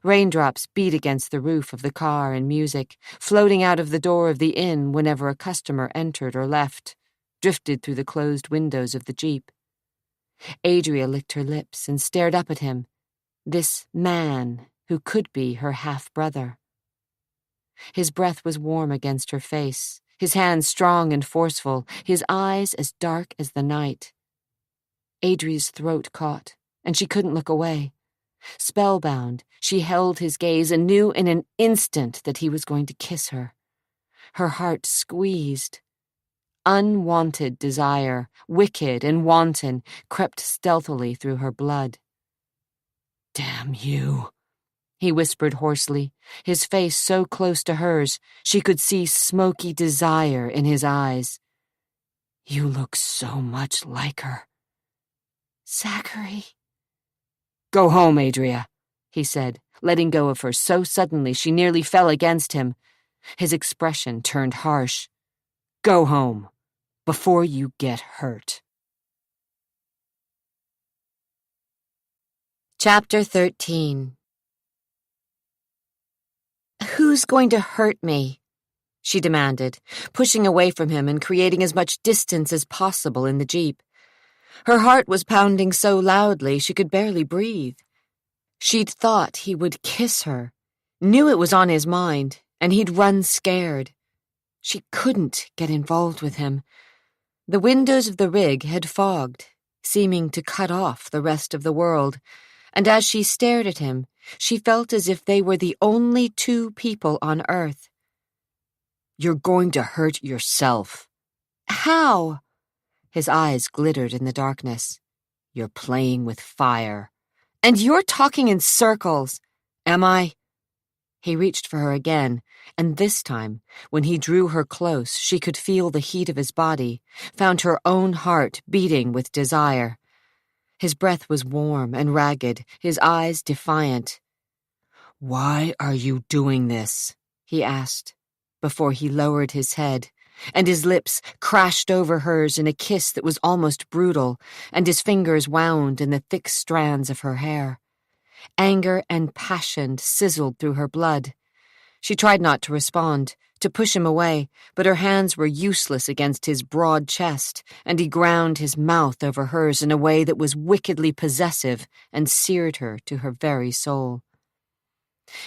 Raindrops beat against the roof of the car in music, floating out of the door of the inn whenever a customer entered or left, drifted through the closed windows of the jeep. Adria licked her lips and stared up at him, this man who could be her half-brother. His breath was warm against her face, his hands strong and forceful, his eyes as dark as the night. Adria's throat caught, and she couldn't look away. Spellbound, she held his gaze and knew in an instant that he was going to kiss her. Her heart squeezed. Unwanted desire, wicked and wanton, crept stealthily through her blood. "Damn you," he whispered hoarsely, his face so close to hers she could see smoky desire in his eyes. "You look so much like her." Zachary. "Go home, Adria," he said, letting go of her so suddenly she nearly fell against him. His expression turned harsh. "Go home, before you get hurt." Chapter 13. Who's going to hurt me? She demanded, pushing away from him and creating as much distance as possible in the jeep. Her heart was pounding so loudly she could barely breathe. She'd thought he would kiss her, knew it was on his mind, and he'd run scared. She couldn't get involved with him. The windows of the rig had fogged, seeming to cut off the rest of the world, and as she stared at him, she felt as if they were the only 2 people on Earth. "You're going to hurt yourself." How? His eyes glittered in the darkness. "You're playing with fire. And you're talking in circles. Am I? He reached for her again, and this time, when he drew her close, she could feel the heat of his body, found her own heart beating with desire. His breath was warm and ragged, his eyes defiant. "Why are you doing this?" he asked, before he lowered his head, and his lips crashed over hers in a kiss that was almost brutal, and his fingers wound in the thick strands of her hair. Anger and passion sizzled through her blood. She tried not to respond, to push him away, but her hands were useless against his broad chest, and he ground his mouth over hers in a way that was wickedly possessive and seared her to her very soul.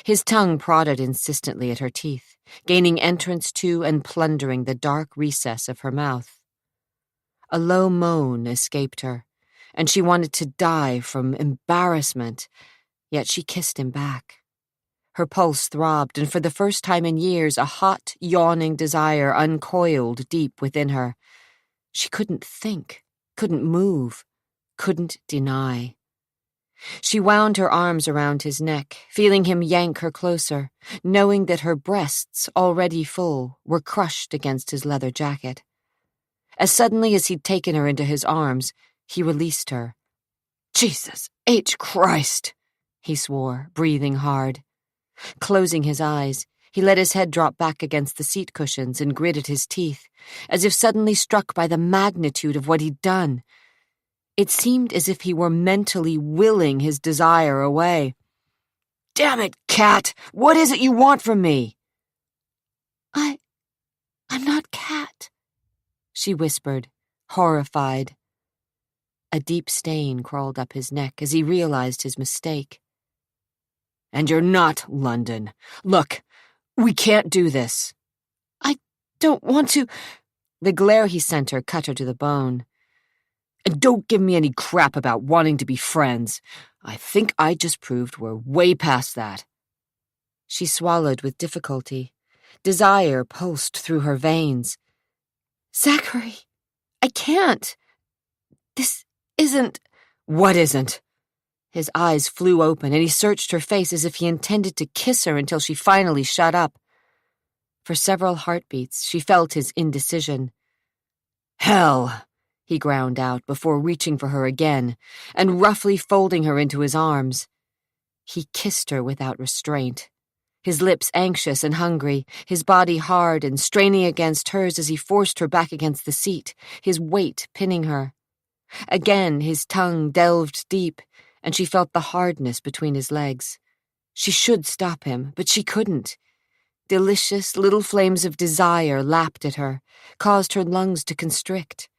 His tongue prodded insistently at her teeth, gaining entrance to and plundering the dark recess of her mouth. A low moan escaped her, and she wanted to die from embarrassment, yet she kissed him back. Her pulse throbbed, and for the first time in years a hot, yawning desire uncoiled deep within her. She couldn't think, couldn't move, couldn't deny. She wound her arms around his neck, feeling him yank her closer, knowing that her breasts, already full, were crushed against his leather jacket. As suddenly as he'd taken her into his arms, he released her. "Jesus H. Christ!" he swore, breathing hard. Closing his eyes, he let his head drop back against the seat cushions and gritted his teeth, as if suddenly struck by the magnitude of what he'd done. It seemed as if he were mentally willing his desire away. "Damn it, Cat! What is it you want from me?" I'm not Cat," she whispered, horrified. A deep stain crawled up his neck as he realized his mistake. "And you're not London. Look, we can't do this." "I don't want to—" The glare he sent her cut her to the bone. "And don't give me any crap about wanting to be friends. I think I just proved we're way past that." She swallowed with difficulty. Desire pulsed through her veins. "Zachary, I can't. This isn't—" "What isn't?" His eyes flew open, and he searched her face as if he intended to kiss her until she finally shut up. For several heartbeats, she felt his indecision. "Hell!" he ground out before reaching for her again, and roughly folding her into his arms. He kissed her without restraint, his lips anxious and hungry, his body hard and straining against hers as he forced her back against the seat, his weight pinning her. Again his tongue delved deep, and she felt the hardness between his legs. She should stop him, but she couldn't. Delicious little flames of desire lapped at her, caused her lungs to constrict.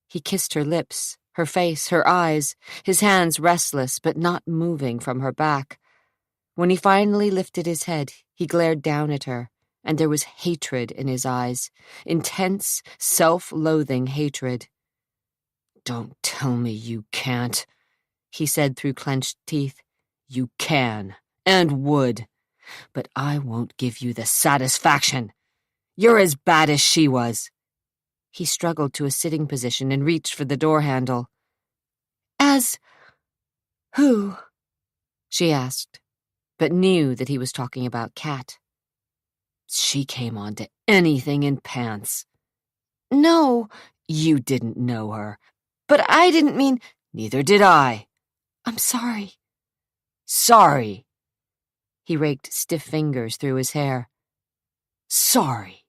He kissed her lips, her face, her eyes, his hands restless but not moving from her back. When he finally lifted his head, he glared down at her, and there was hatred in his eyes, intense, self-loathing hatred. "Don't tell me you can't," he said through clenched teeth. "You can, and would, but I won't give you the satisfaction. You're as bad as she was." He struggled to a sitting position and reached for the door handle. "As who?" she asked, but knew that he was talking about Kat. "She came on to anything in pants." "No." "You didn't know her." "But I didn't mean—" "Neither did I." "I'm sorry." "Sorry." He raked stiff fingers through his hair. "Sorry."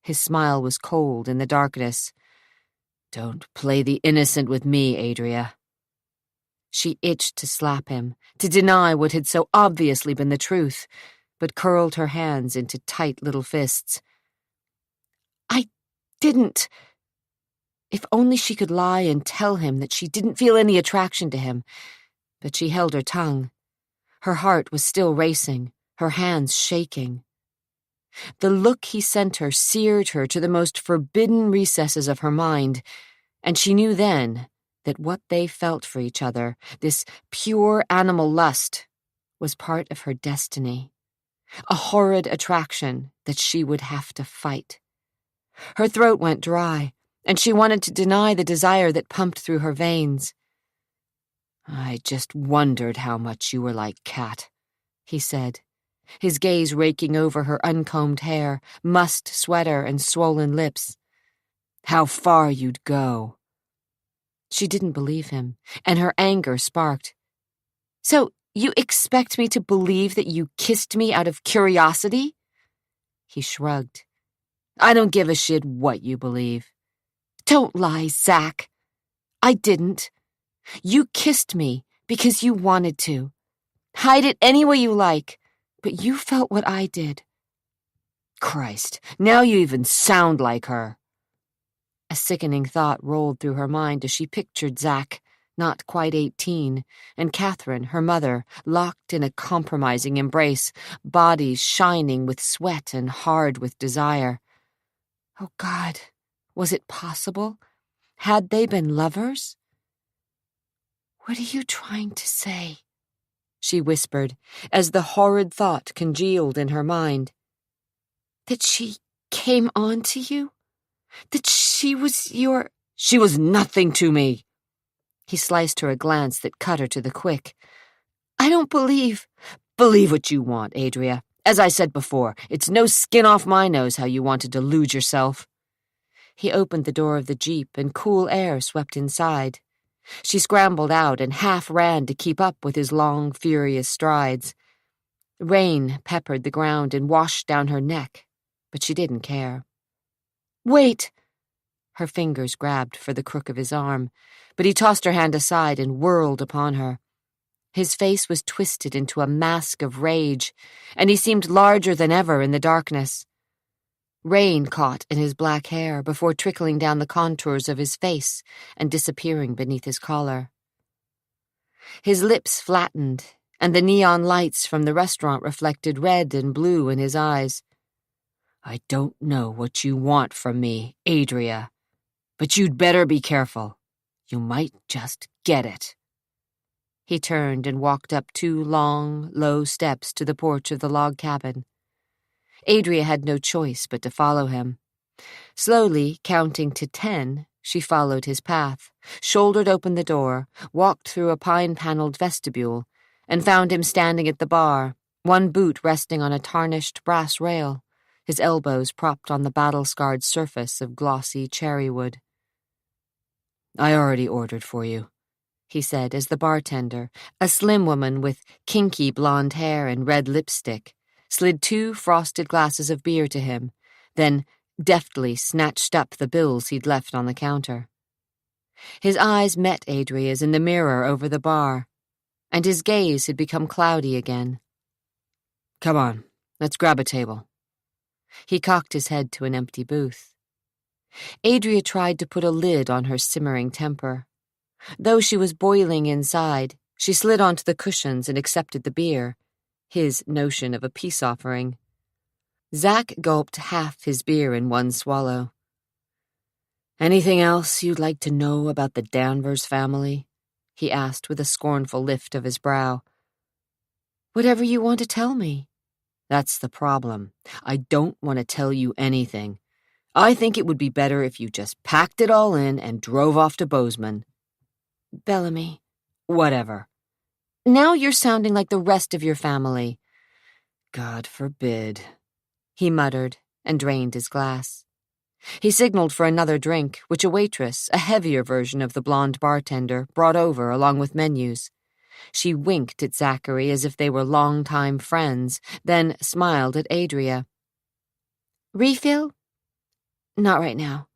His smile was cold in the darkness. "Don't play the innocent with me, Adria." She itched to slap him, to deny what had so obviously been the truth, but curled her hands into tight little fists. "I didn't—" If only she could lie and tell him that she didn't feel any attraction to him, but she held her tongue. Her heart was still racing, her hands shaking. The look he sent her seared her to the most forbidden recesses of her mind, and she knew then that what they felt for each other, this pure animal lust, was part of her destiny, a horrid attraction that she would have to fight. Her throat went dry, and she wanted to deny the desire that pumped through her veins. I just wondered how much you were like Kat, he said, his gaze raking over her uncombed hair, mussed sweater, and swollen lips. How far you'd go. She didn't believe him, and her anger sparked. So you expect me to believe that you kissed me out of curiosity? He shrugged. I don't give a shit what you believe. Don't lie, Zach. I didn't. You kissed me because you wanted to. Hide it any way you like, but you felt what I did. Christ, now you even sound like her. A sickening thought rolled through her mind as she pictured Zach, not quite 18, and Catherine, her mother, locked in a compromising embrace, bodies shining with sweat and hard with desire. Oh, God, was it possible? Had they been lovers? What are you trying to say? She whispered, as the horrid thought congealed in her mind. That she came on to you? That she was your— She was nothing to me. He sliced her a glance that cut her to the quick. I don't believe— Believe what you want, Adria. As I said before, it's no skin off my nose how you want to delude yourself. He opened the door of the Jeep and cool air swept inside. She scrambled out and half ran to keep up with his long, furious strides. Rain peppered the ground and washed down her neck, but she didn't care. Wait! Her fingers grabbed for the crook of his arm, but he tossed her hand aside and whirled upon her. His face was twisted into a mask of rage, and he seemed larger than ever in the darkness. Rain caught in his black hair before trickling down the contours of his face and disappearing beneath his collar. His lips flattened, and the neon lights from the restaurant reflected red and blue in his eyes. I don't know what you want from me, Adria, but you'd better be careful. You might just get it. He turned and walked up 2 long, low steps to the porch of the log cabin. Adria had no choice but to follow him. Slowly, counting to 10, she followed his path, shouldered open the door, walked through a pine-paneled vestibule, and found him standing at the bar, one boot resting on a tarnished brass rail, his elbows propped on the battle-scarred surface of glossy cherry wood. I already ordered for you, he said as the bartender, a slim woman with kinky blonde hair and red lipstick, slid 2 frosted glasses of beer to him, then deftly snatched up the bills he'd left on the counter. His eyes met Adria's in the mirror over the bar, and his gaze had become cloudy again. Come on, let's grab a table. He cocked his head to an empty booth. Adria tried to put a lid on her simmering temper. Though she was boiling inside, she slid onto the cushions and accepted the beer, his notion of a peace offering. Zach gulped half his beer in one swallow. Anything else you'd like to know about the Danvers family? He asked with a scornful lift of his brow. Whatever you want to tell me. That's the problem. I don't want to tell you anything. I think it would be better if you just packed it all in and drove off to Bozeman. Bellamy. Whatever. Now you're sounding like the rest of your family. God forbid, he muttered and drained his glass. He signaled for another drink, which a waitress, a heavier version of the blonde bartender, brought over along with menus. She winked at Zachary as if they were long-time friends, then smiled at Adria. Refill? Not right now.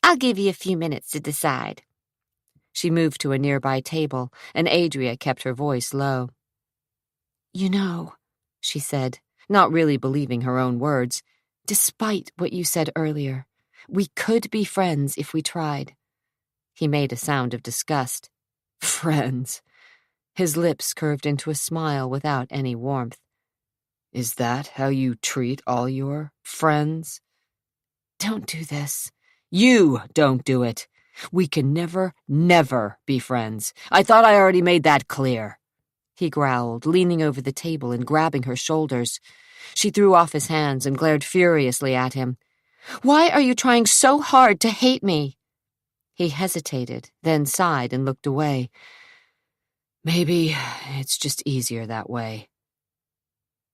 I'll give you a few minutes to decide. She moved to a nearby table, and Adria kept her voice low. You know, she said, not really believing her own words, despite what you said earlier, we could be friends if we tried. He made a sound of disgust. Friends? His lips curved into a smile without any warmth. Is that how you treat all your friends? Don't do this. You don't do it. We can never, never be friends. I thought I already made that clear. He growled, leaning over the table and grabbing her shoulders. She threw off his hands and glared furiously at him. Why are you trying so hard to hate me? He hesitated, then sighed and looked away. Maybe it's just easier that way.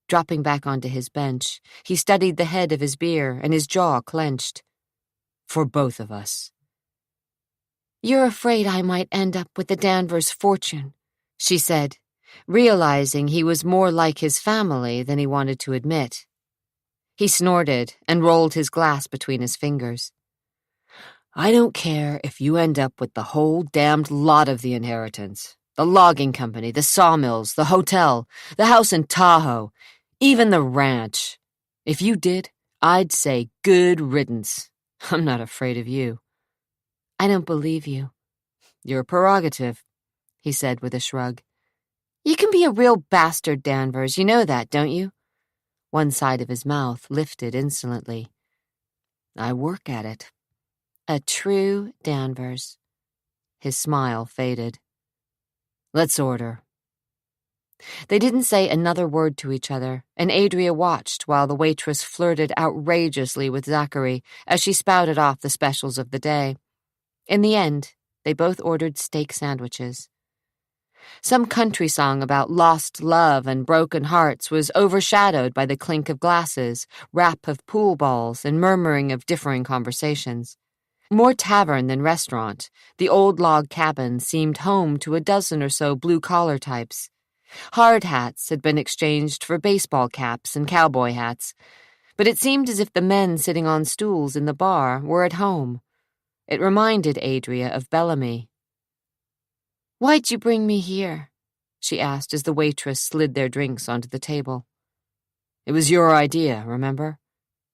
Dropping back onto his bench, he studied the head of his beer and his jaw clenched. For both of us. You're afraid I might end up with the Danvers fortune, she said, realizing he was more like his family than he wanted to admit. He snorted and rolled his glass between his fingers. I don't care if you end up with the whole damned lot of the inheritance. The logging company, the sawmills, the hotel, the house in Tahoe, even the ranch. If you did, I'd say good riddance. I'm not afraid of you. I don't believe you. Your prerogative, he said with a shrug. You can be a real bastard, Danvers. You know that, don't you? One side of his mouth lifted insolently. I work at it. A true Danvers. His smile faded. Let's order. They didn't say another word to each other, and Adria watched while the waitress flirted outrageously with Zachary as she spouted off the specials of the day. In the end, they both ordered steak sandwiches. Some country song about lost love and broken hearts was overshadowed by the clink of glasses, rap of pool balls, and murmuring of differing conversations. More tavern than restaurant, the old log cabin seemed home to a dozen or so blue-collar types. Hard hats had been exchanged for baseball caps and cowboy hats, but it seemed as if the men sitting on stools in the bar were at home. It reminded Adria of Bellamy. Why'd you bring me here? She asked as the waitress slid their drinks onto the table. It was your idea, remember?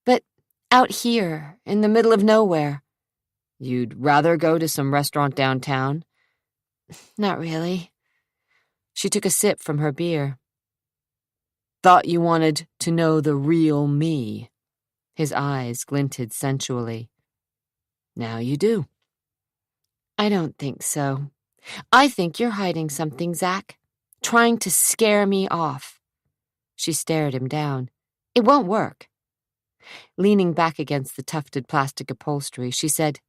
But out here, in the middle of nowhere. You'd rather go to some restaurant downtown? Not really. She took a sip from her beer. Thought you wanted to know the real me. His eyes glinted sensually. Now you do. I don't think so. I think you're hiding something, Zach. Trying to scare me off. She stared him down. It won't work. Leaning back against the tufted plastic upholstery, she said,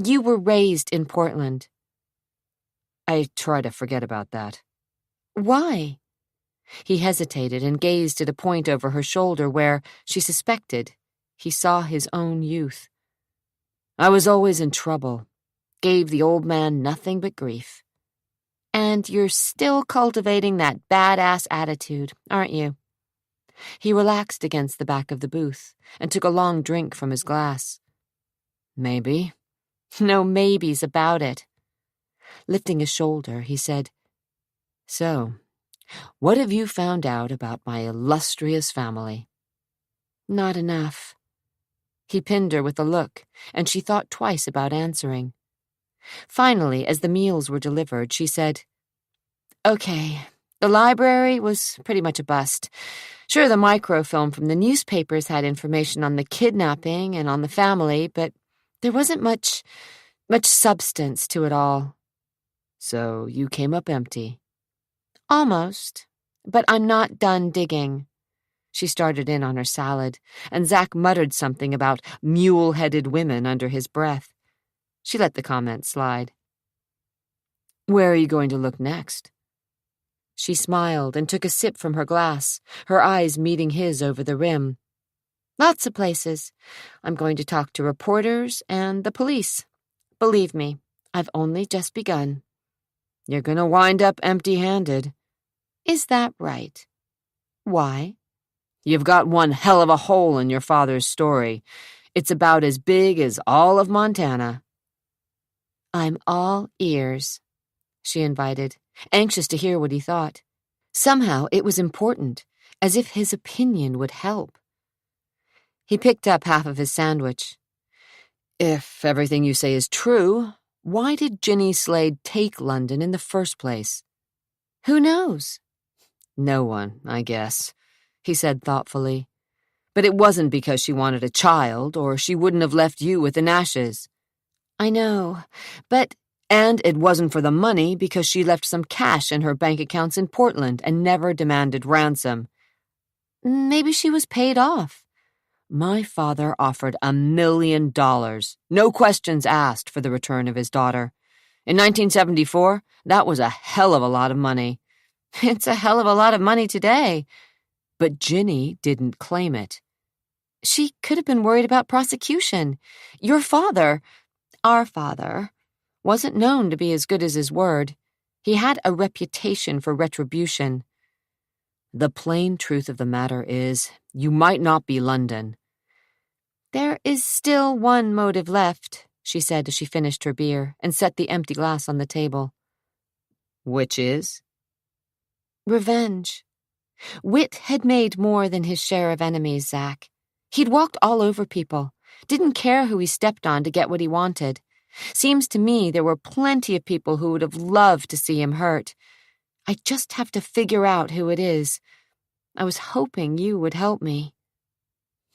You were raised in Portland. I try to forget about that. Why? He hesitated and gazed at a point over her shoulder where, she suspected, he saw his own youth. I was always in trouble. Gave the old man nothing but grief. And you're still cultivating that badass attitude, aren't you? He relaxed against the back of the booth and took a long drink from his glass. Maybe. No maybes about it. Lifting a shoulder, he said, So, what have you found out about my illustrious family? Not enough. He pinned her with a look, and she thought twice about answering. Finally, as the meals were delivered, she said, Okay, the library was pretty much a bust. Sure, the microfilm from the newspapers had information on the kidnapping and on the family, but there wasn't much substance to it all. So you came up empty? Almost, but I'm not done digging. She started in on her salad, and Zach muttered something about mule-headed women under his breath. She let the comment slide. Where are you going to look next? She smiled and took a sip from her glass, her eyes meeting his over the rim. Lots of places. I'm going to talk to reporters and the police. Believe me, I've only just begun. You're going to wind up empty-handed. Is that right? Why? You've got one hell of a hole in your father's story. It's about as big as all of Montana. I'm all ears, she invited, anxious to hear what he thought. Somehow it was important, as if his opinion would help. He picked up half of his sandwich. If everything you say is true, why did Ginny Slade take London in the first place? Who knows? No one, I guess, he said thoughtfully. But it wasn't because she wanted a child, or she wouldn't have left you with the Nashes. I know, but... And it wasn't for the money because she left some cash in her bank accounts in Portland and never demanded ransom. Maybe she was paid off. My father offered $1 million, no questions asked, for the return of his daughter. In 1974, that was a hell of a lot of money. It's a hell of a lot of money today. But Ginny didn't claim it. She could have been worried about prosecution. Your father, our father, wasn't known to be as good as his word. He had a reputation for retribution. The plain truth of the matter is, you might not be London. There is still one motive left, she said as she finished her beer and set the empty glass on the table. Which is? Revenge. Whit had made more than his share of enemies, Zack. He'd walked all over people, didn't care who he stepped on to get what he wanted. Seems to me there were plenty of people who would have loved to see him hurt. I just have to figure out who it is. I was hoping you would help me.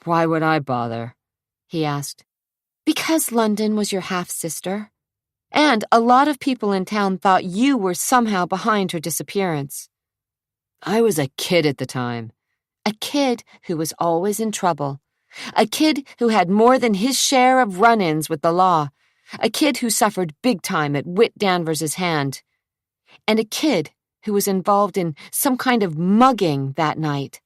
Why would I bother? He asked. Because London was your half-sister. And a lot of people in town thought you were somehow behind her disappearance. I was a kid at the time. A kid who was always in trouble. A kid who had more than his share of run-ins with the law. A kid who suffered big time at Whit Danvers's hand. And a kid who was involved in some kind of mugging that night.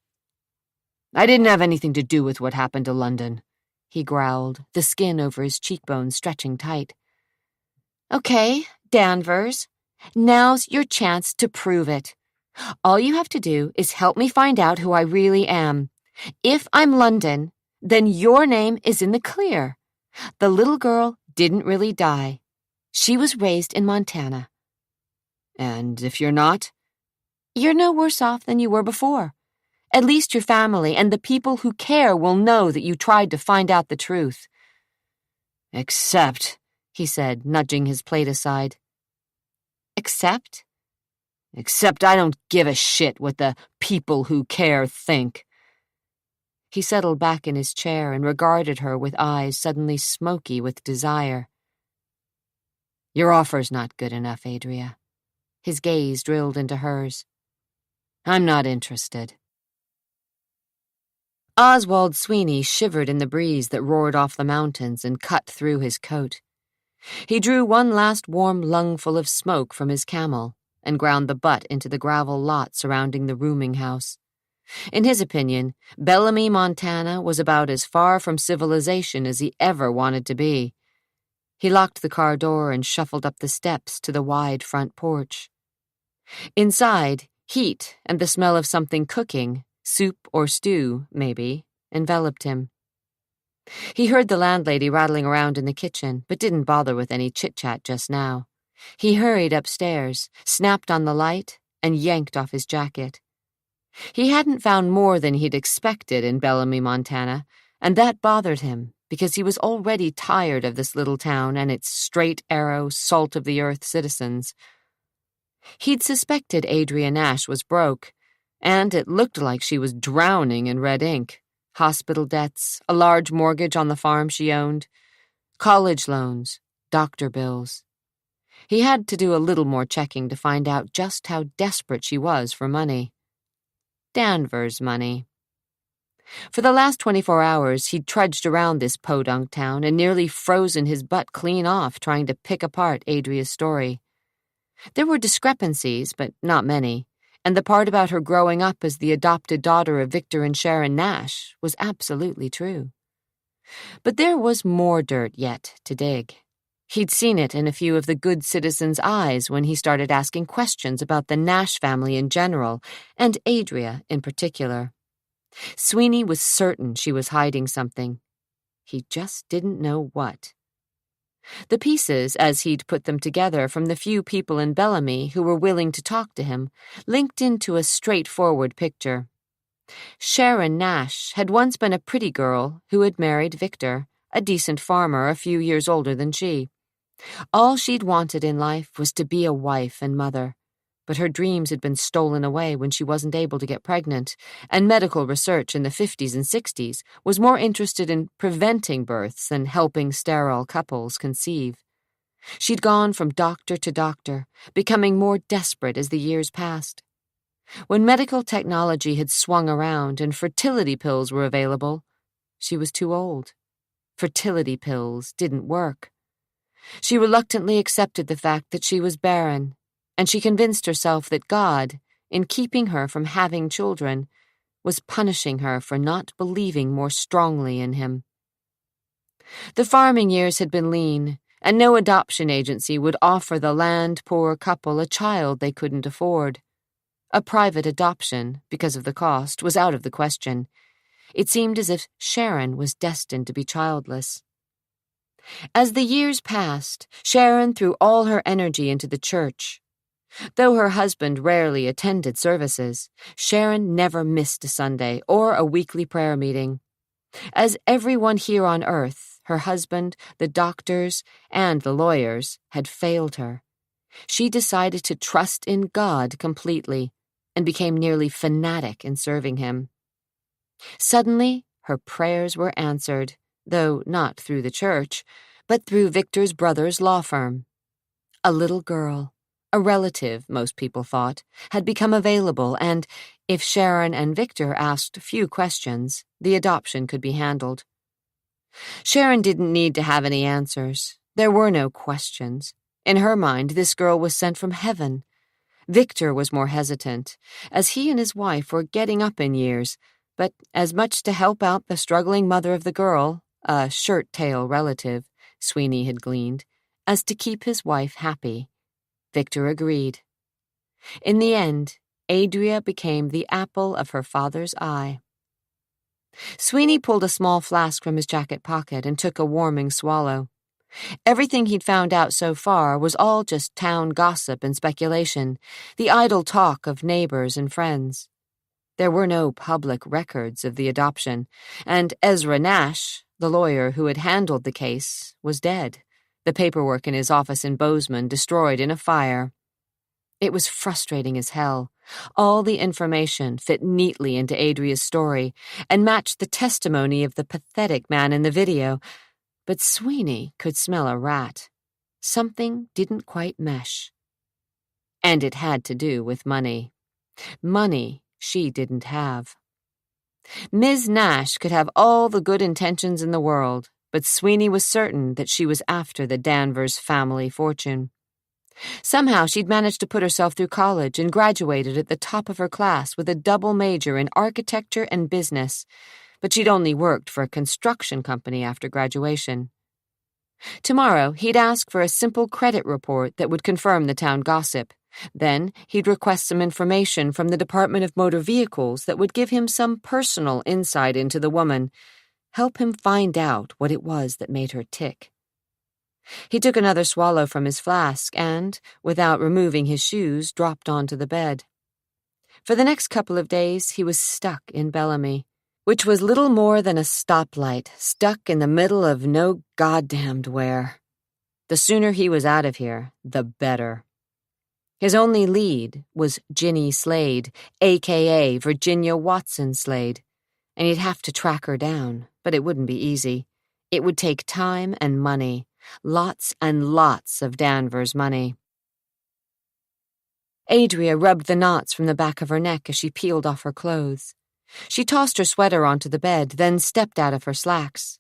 I didn't have anything to do with what happened to London, he growled, the skin over his cheekbones stretching tight. Okay, Danvers. Now's your chance to prove it. All you have to do is help me find out who I really am. If I'm London, then your name is in the clear. The little girl didn't really die. She was raised in Montana. And if you're not? You're no worse off than you were before. At least your family and the people who care will know that you tried to find out the truth. Except, he said, nudging his plate aside. Except? Except I don't give a shit what the people who care think. He settled back in his chair and regarded her with eyes suddenly smoky with desire. Your offer's not good enough, Adria. His gaze drilled into hers. I'm not interested. Oswald Sweeney shivered in the breeze that roared off the mountains and cut through his coat. He drew one last warm lungful of smoke from his Camel and ground the butt into the gravel lot surrounding the rooming house. In his opinion, Bellamy, Montana was about as far from civilization as he ever wanted to be. He locked the car door and shuffled up the steps to the wide front porch. Inside, heat and the smell of something cooking, soup or stew, maybe, enveloped him. He heard the landlady rattling around in the kitchen, but didn't bother with any chit-chat just now. He hurried upstairs, snapped on the light, and yanked off his jacket. He hadn't found more than he'd expected in Bellamy, Montana, and that bothered him because he was already tired of this little town and its straight-arrow, salt-of-the-earth citizens. He'd suspected Adria Nash was broke, and it looked like she was drowning in red ink. Hospital debts, a large mortgage on the farm she owned, college loans, doctor bills. He had to do a little more checking to find out just how desperate she was for money. Danvers money. For the last 24 hours, he'd trudged around this podunk town and nearly frozen his butt clean off trying to pick apart Adria's story. There were discrepancies, but not many, and the part about her growing up as the adopted daughter of Victor and Sharon Nash was absolutely true. But there was more dirt yet to dig. He'd seen it in a few of the good citizens' eyes when he started asking questions about the Nash family in general, and Adria in particular. Sweeney was certain she was hiding something. He just didn't know what. The pieces, as he'd put them together from the few people in Bellamy who were willing to talk to him, linked into a straightforward picture. Sharon Nash had once been a pretty girl who had married Victor, a decent farmer a few years older than she. All she'd wanted in life was to be a wife and mother, but her dreams had been stolen away when she wasn't able to get pregnant, and medical research in the 50s and 60s was more interested in preventing births than helping sterile couples conceive. She'd gone from doctor to doctor, becoming more desperate as the years passed. When medical technology had swung around and fertility pills were available, she was too old. Fertility pills didn't work. She reluctantly accepted the fact that she was barren, and she convinced herself that God, in keeping her from having children, was punishing her for not believing more strongly in him. The farming years had been lean, and no adoption agency would offer the land-poor couple a child they couldn't afford. A private adoption, because of the cost, was out of the question. It seemed as if Sharon was destined to be childless. As the years passed, Sharon threw all her energy into the church. Though her husband rarely attended services, Sharon never missed a Sunday or a weekly prayer meeting. As everyone here on earth, her husband, the doctors, and the lawyers had failed her. She decided to trust in God completely and became nearly fanatic in serving him. Suddenly, her prayers were answered, though not through the church, but through Victor's brother's law firm. A little girl, a relative, most people thought, had become available, and if Sharon and Victor asked few questions, the adoption could be handled. Sharon didn't need to have any answers. There were no questions. In her mind, this girl was sent from heaven. Victor was more hesitant, as he and his wife were getting up in years, but as much to help out the struggling mother of the girl, a shirt-tail relative, Sweeney had gleaned, as to keep his wife happy. Victor agreed. In the end, Adria became the apple of her father's eye. Sweeney pulled a small flask from his jacket pocket and took a warming swallow. Everything he'd found out so far was all just town gossip and speculation, the idle talk of neighbors and friends. There were no public records of the adoption, and Ezra Nash, the lawyer who had handled the case, was dead, the paperwork in his office in Bozeman destroyed in a fire. It was frustrating as hell. All the information fit neatly into Adria's story and matched the testimony of the pathetic man in the video, but Sweeney could smell a rat. Something didn't quite mesh. And it had to do with money. Money she didn't have. Ms. Nash could have all the good intentions in the world, but Sweeney was certain that she was after the Danvers family fortune. Somehow she'd managed to put herself through college and graduated at the top of her class with a double major in architecture and business, but she'd only worked for a construction company after graduation. Tomorrow, he'd ask for a simple credit report that would confirm the town gossip. Then, he'd request some information from the Department of Motor Vehicles that would give him some personal insight into the woman, help him find out what it was that made her tick. He took another swallow from his flask and, without removing his shoes, dropped onto the bed. For the next couple of days, he was stuck in Bellamy, which was little more than a stoplight stuck in the middle of no goddamned where. The sooner he was out of here, the better. His only lead was Ginny Slade, a.k.a. Virginia Watson Slade, and he'd have to track her down, but it wouldn't be easy. It would take time and money, lots and lots of Danvers money. Adria rubbed the knots from the back of her neck as she peeled off her clothes. She tossed her sweater onto the bed, then stepped out of her slacks.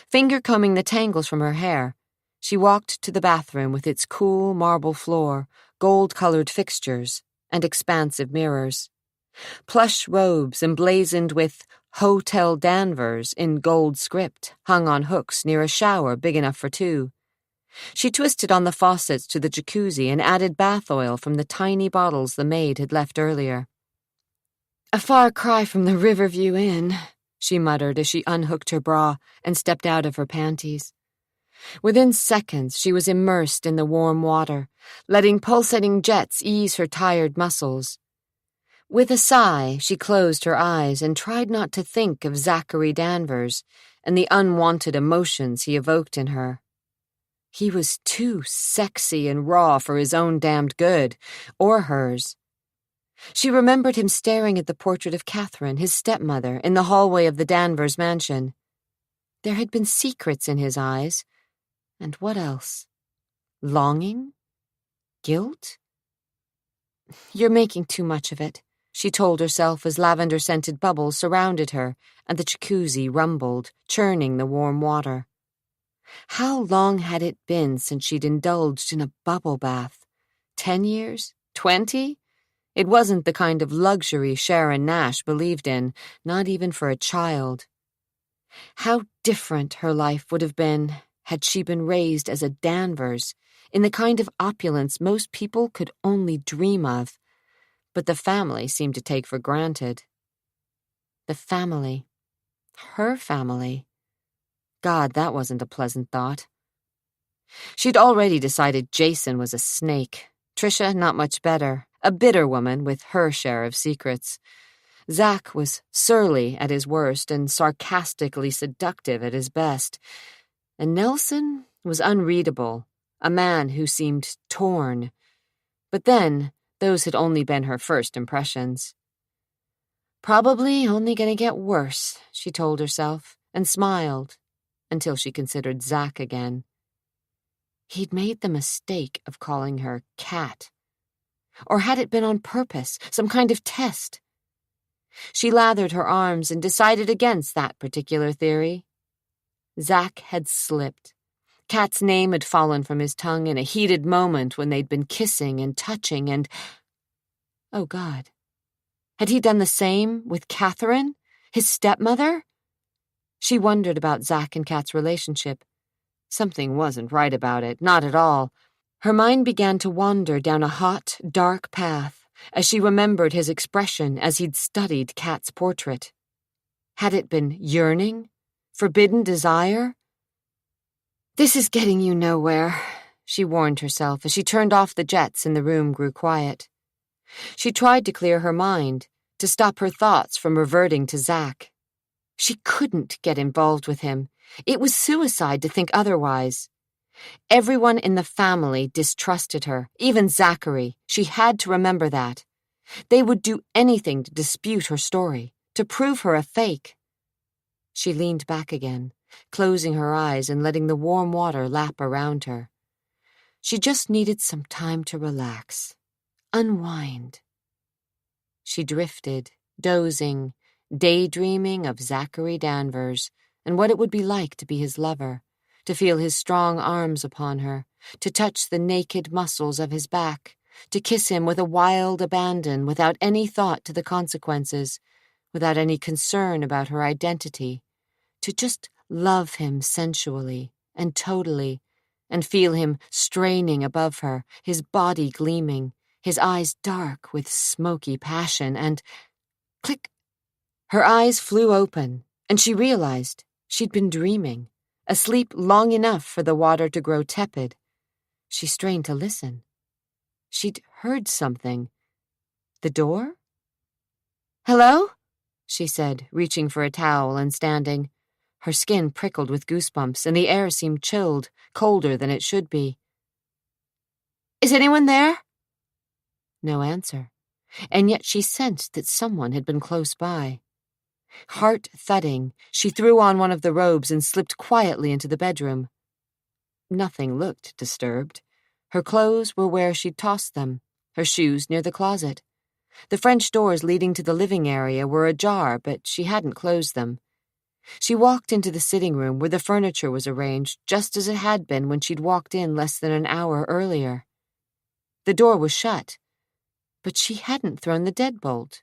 Finger-combing the tangles from her hair, she walked to the bathroom with its cool marble floor, gold-colored fixtures, and expansive mirrors. Plush robes emblazoned with Hotel Danvers in gold script hung on hooks near a shower big enough for two. She twisted on the faucets to the jacuzzi and added bath oil from the tiny bottles the maid had left earlier. "A far cry from the Riverview Inn," she muttered as she unhooked her bra and stepped out of her panties. Within seconds, she was immersed in the warm water, letting pulsating jets ease her tired muscles. With a sigh, she closed her eyes and tried not to think of Zachary Danvers and the unwanted emotions he evoked in her. He was too sexy and raw for his own damned good, or hers. She remembered him staring at the portrait of Catherine, his stepmother, in the hallway of the Danvers mansion. There had been secrets in his eyes. And what else? Longing? Guilt? "You're making too much of it," she told herself as lavender-scented bubbles surrounded her and the jacuzzi rumbled, churning the warm water. How long had it been since she'd indulged in a bubble bath? 10 years? 20? It wasn't the kind of luxury Sharon Nash believed in, not even for a child. How different her life would have been had she been raised as a Danvers, in the kind of opulence most people could only dream of, but the family seemed to take for granted. The family. Her family. God, that wasn't a pleasant thought. She'd already decided Jason was a snake. Tricia, not much better, a bitter woman with her share of secrets. Zach was surly at his worst and sarcastically seductive at his best. And Nelson was unreadable, a man who seemed torn. But then, those had only been her first impressions. Probably only going to get worse, she told herself, and smiled, until she considered Zach again. He'd made the mistake of calling her Cat. Or had it been on purpose, some kind of test? She lathered her arms and decided against that particular theory. Zach had slipped. Kat's name had fallen from his tongue in a heated moment when they'd been kissing and touching and... Oh, God. Had he done the same with Catherine, his stepmother? She wondered about Zach and Kat's relationship. Something wasn't right about it, not at all. Her mind began to wander down a hot, dark path as she remembered his expression as he'd studied Kat's portrait. Had it been yearning? Forbidden desire? This is getting you nowhere, she warned herself as she turned off the jets and the room grew quiet. She tried to clear her mind, to stop her thoughts from reverting to Zach. She couldn't get involved with him. It was suicide to think otherwise. Everyone in the family distrusted her, even Zachary. She had to remember that. They would do anything to dispute her story, to prove her a fake. She leaned back again, closing her eyes and letting the warm water lap around her. She just needed some time to relax, unwind. She drifted, dozing, daydreaming of Zachary Danvers and what it would be like to be his lover, to feel his strong arms upon her, to touch the naked muscles of his back, to kiss him with a wild abandon without any thought to the consequences, without any concern about her identity, to just love him sensually and totally, and feel him straining above her, his body gleaming, his eyes dark with smoky passion, and... click! Her eyes flew open, and she realized she'd been dreaming, asleep long enough for the water to grow tepid. She strained to listen. She'd heard something. The door? "Hello?" she said, reaching for a towel and standing. Her skin prickled with goosebumps, and the air seemed chilled, colder than it should be. "Is anyone there?" No answer, and yet she sensed that someone had been close by. Heart thudding, she threw on one of the robes and slipped quietly into the bedroom. Nothing looked disturbed. Her clothes were where she'd tossed them, her shoes near the closet. The French doors leading to the living area were ajar, but she hadn't closed them. She walked into the sitting room where the furniture was arranged just as it had been when she'd walked in less than an hour earlier. The door was shut, but she hadn't thrown the deadbolt.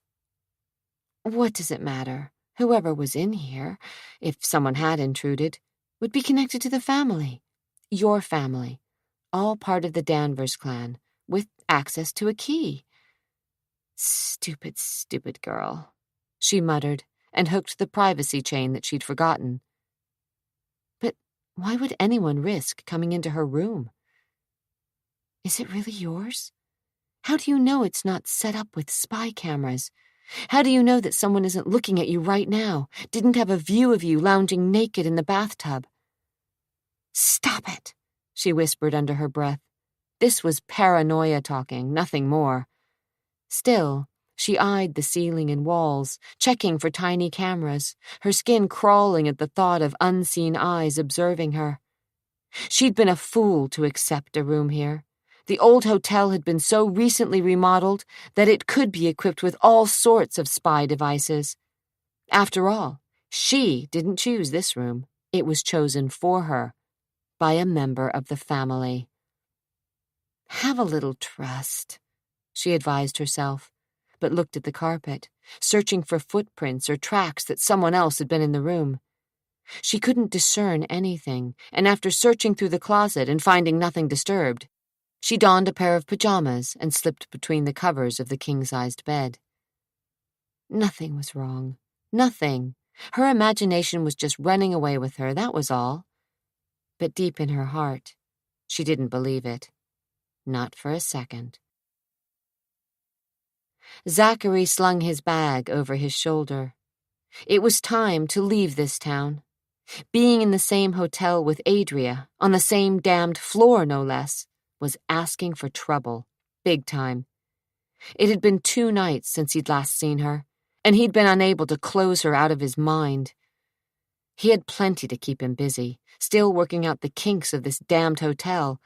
What does it matter? Whoever was in here, if someone had intruded, would be connected to the family. Your family. All part of the Danvers clan, with access to a key. Stupid, stupid girl, she muttered, and hooked the privacy chain that she'd forgotten. But why would anyone risk coming into her room? Is it really yours? How do you know it's not set up with spy cameras? How do you know that someone isn't looking at you right now, didn't have a view of you lounging naked in the bathtub? "Stop it," she whispered under her breath. This was paranoia talking, nothing more. Still, she eyed the ceiling and walls, checking for tiny cameras, her skin crawling at the thought of unseen eyes observing her. She'd been a fool to accept a room here. The old hotel had been so recently remodeled that it could be equipped with all sorts of spy devices. After all, she didn't choose this room. It was chosen for her. by a member of the family. Have a little trust, she advised herself, but looked at the carpet, searching for footprints or tracks that someone else had been in the room. She couldn't discern anything, and after searching through the closet and finding nothing disturbed, she donned a pair of pajamas and slipped between the covers of the king-sized bed. Nothing was wrong. Nothing. Her imagination was just running away with her, that was all. But deep in her heart, she didn't believe it. Not for a second. Zachary slung his bag over his shoulder. It was time to leave this town. Being in the same hotel with Adria, on the same damned floor no less, was asking for trouble, big time. It had been 2 nights since he'd last seen her, and he'd been unable to close her out of his mind. He had plenty to keep him busy, still working out the kinks of this damned hotel,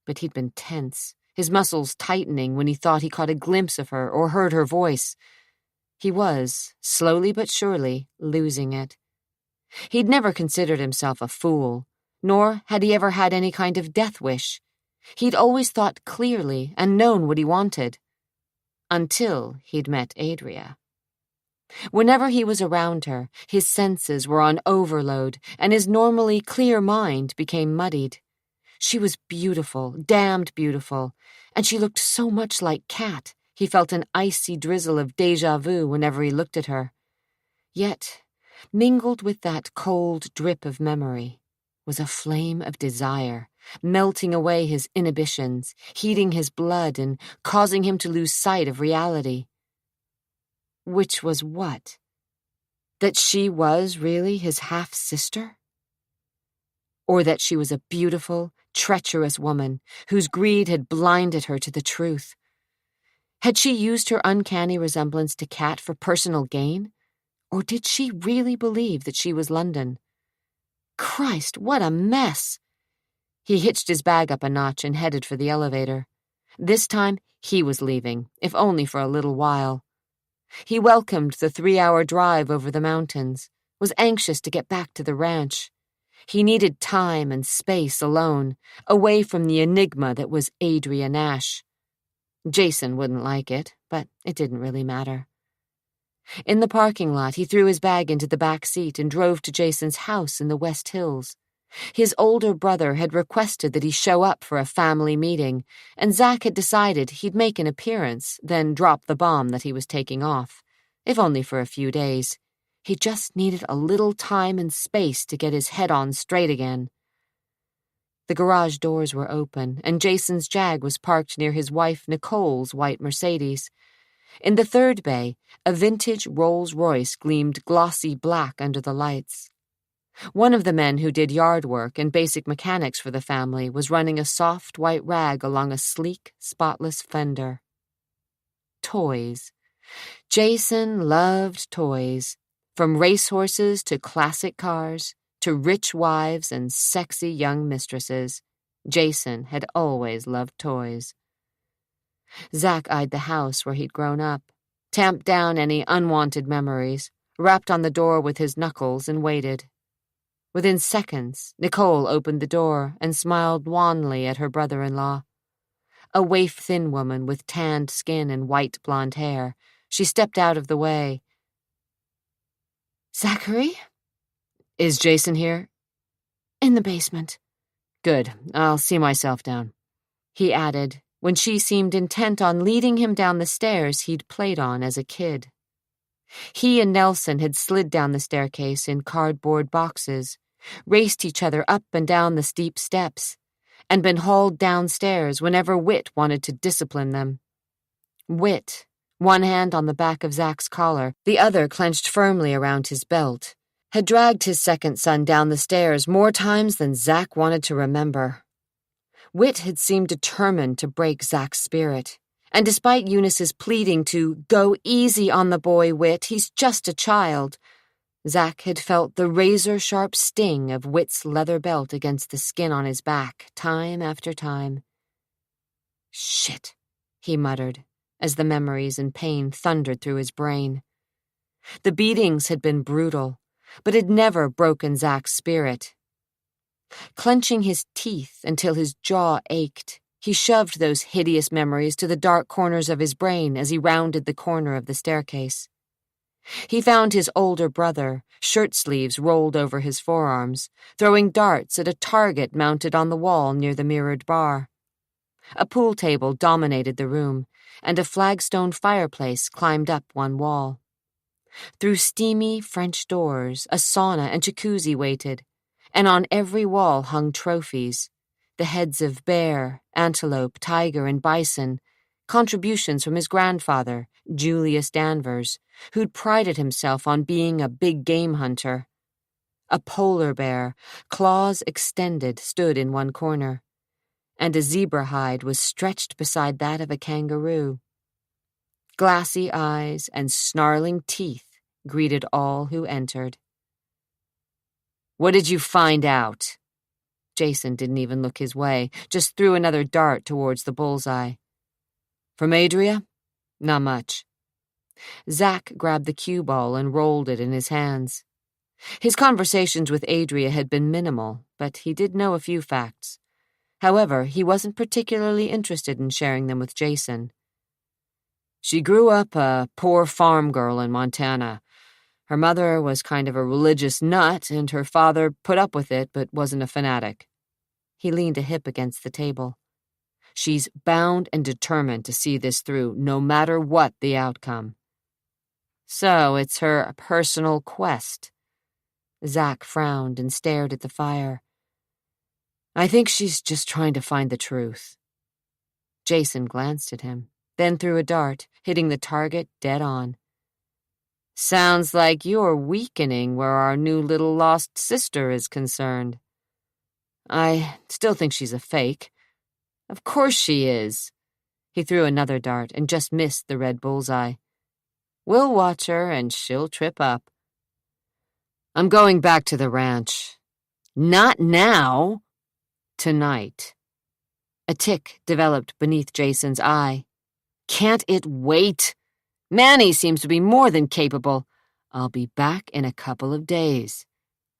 but he'd been tense, his muscles tightening when he thought he caught a glimpse of her or heard her voice. He was, slowly but surely, losing it. He'd never considered himself a fool, nor had he ever had any kind of death wish. He'd always thought clearly and known what he wanted. Until he'd met Adria. Whenever he was around her, his senses were on overload, and his normally clear mind became muddied. She was beautiful, damned beautiful, and she looked so much like Kat, he felt an icy drizzle of déjà vu whenever he looked at her. Yet, mingled with that cold drip of memory, was a flame of desire, melting away his inhibitions, heating his blood and causing him to lose sight of reality. Which was what? That she was really his half-sister? Or that she was a beautiful, treacherous woman whose greed had blinded her to the truth? Had she used her uncanny resemblance to Kat for personal gain? Or did she really believe that she was London? Christ, what a mess! He hitched his bag up a notch and headed for the elevator. This time, he was leaving, if only for a little while. He welcomed the 3-hour drive over the mountains, was anxious to get back to the ranch. He needed time and space alone, away from the enigma that was Adria Nash. Jason wouldn't like it, but it didn't really matter. In the parking lot, he threw his bag into the back seat and drove to Jason's house in the West Hills. His older brother had requested that he show up for a family meeting, and Zach had decided he'd make an appearance, then drop the bomb that he was taking off, if only for a few days. He just needed a little time and space to get his head on straight again. The garage doors were open, and Jason's Jag was parked near his wife Nicole's white Mercedes. In the third bay, a vintage Rolls-Royce gleamed glossy black under the lights. One of the men who did yard work and basic mechanics for the family was running a soft white rag along a sleek, spotless fender. Toys. Jason loved toys, from racehorses to classic cars, to rich wives and sexy young mistresses. Jason had always loved toys. Zach eyed the house where he'd grown up, tamped down any unwanted memories, rapped on the door with his knuckles, and waited. Within seconds, Nicole opened the door and smiled wanly at her brother-in-law. A waif-thin woman with tanned skin and white blonde hair, she stepped out of the way. "Zachary?" "Is Jason here?" "In the basement." "Good, I'll see myself down," he added, when she seemed intent on leading him down the stairs he'd played on as a kid. He and Nelson had slid down the staircase in cardboard boxes, raced each other up and down the steep steps, and been hauled downstairs whenever Whit wanted to discipline them. Whit, one hand on the back of Zach's collar, the other clenched firmly around his belt, had dragged his second son down the stairs more times than Zach wanted to remember. Whit had seemed determined to break Zach's spirit, and despite Eunice's pleading to go easy on the boy, Whit, he's just a child, Zach had felt the razor-sharp sting of Whit's leather belt against the skin on his back, time after time. "Shit," he muttered, as the memories and pain thundered through his brain. The beatings had been brutal, but had never broken Zach's spirit. Clenching his teeth until his jaw ached, he shoved those hideous memories to the dark corners of his brain as he rounded the corner of the staircase. He found his older brother, shirt sleeves rolled over his forearms, throwing darts at a target mounted on the wall near the mirrored bar. A pool table dominated the room, and a flagstone fireplace climbed up one wall. Through steamy French doors, a sauna and jacuzzi waited, and on every wall hung trophies, the heads of bear, antelope, tiger, and bison, contributions from his grandfather, Julius Danvers, who'd prided himself on being a big game hunter. A polar bear, claws extended, stood in one corner, and a zebra hide was stretched beside that of a kangaroo. Glassy eyes and snarling teeth greeted all who entered. "What did you find out?" Jason didn't even look his way, just threw another dart towards the bullseye. "From Adria? Not much." Zack grabbed the cue ball and rolled it in his hands. His conversations with Adria had been minimal, but he did know a few facts. However, he wasn't particularly interested in sharing them with Jason. "She grew up a poor farm girl in Montana. Her mother was kind of a religious nut, and her father put up with it but wasn't a fanatic." He leaned a hip against the table. "She's bound and determined to see this through, no matter what the outcome." "So it's her personal quest." Zack frowned and stared at the fire. "I think she's just trying to find the truth." Jason glanced at him, then threw a dart, hitting the target dead on. "Sounds like you're weakening where our new little lost sister is concerned." "I still think she's a fake." "Of course she is." He threw another dart and just missed the red bullseye. "We'll watch her and she'll trip up." "I'm going back to the ranch." "Not now." "Tonight." A tic developed beneath Jason's eye. "Can't it wait? Manny seems to be more than capable. I'll be back in a couple of days.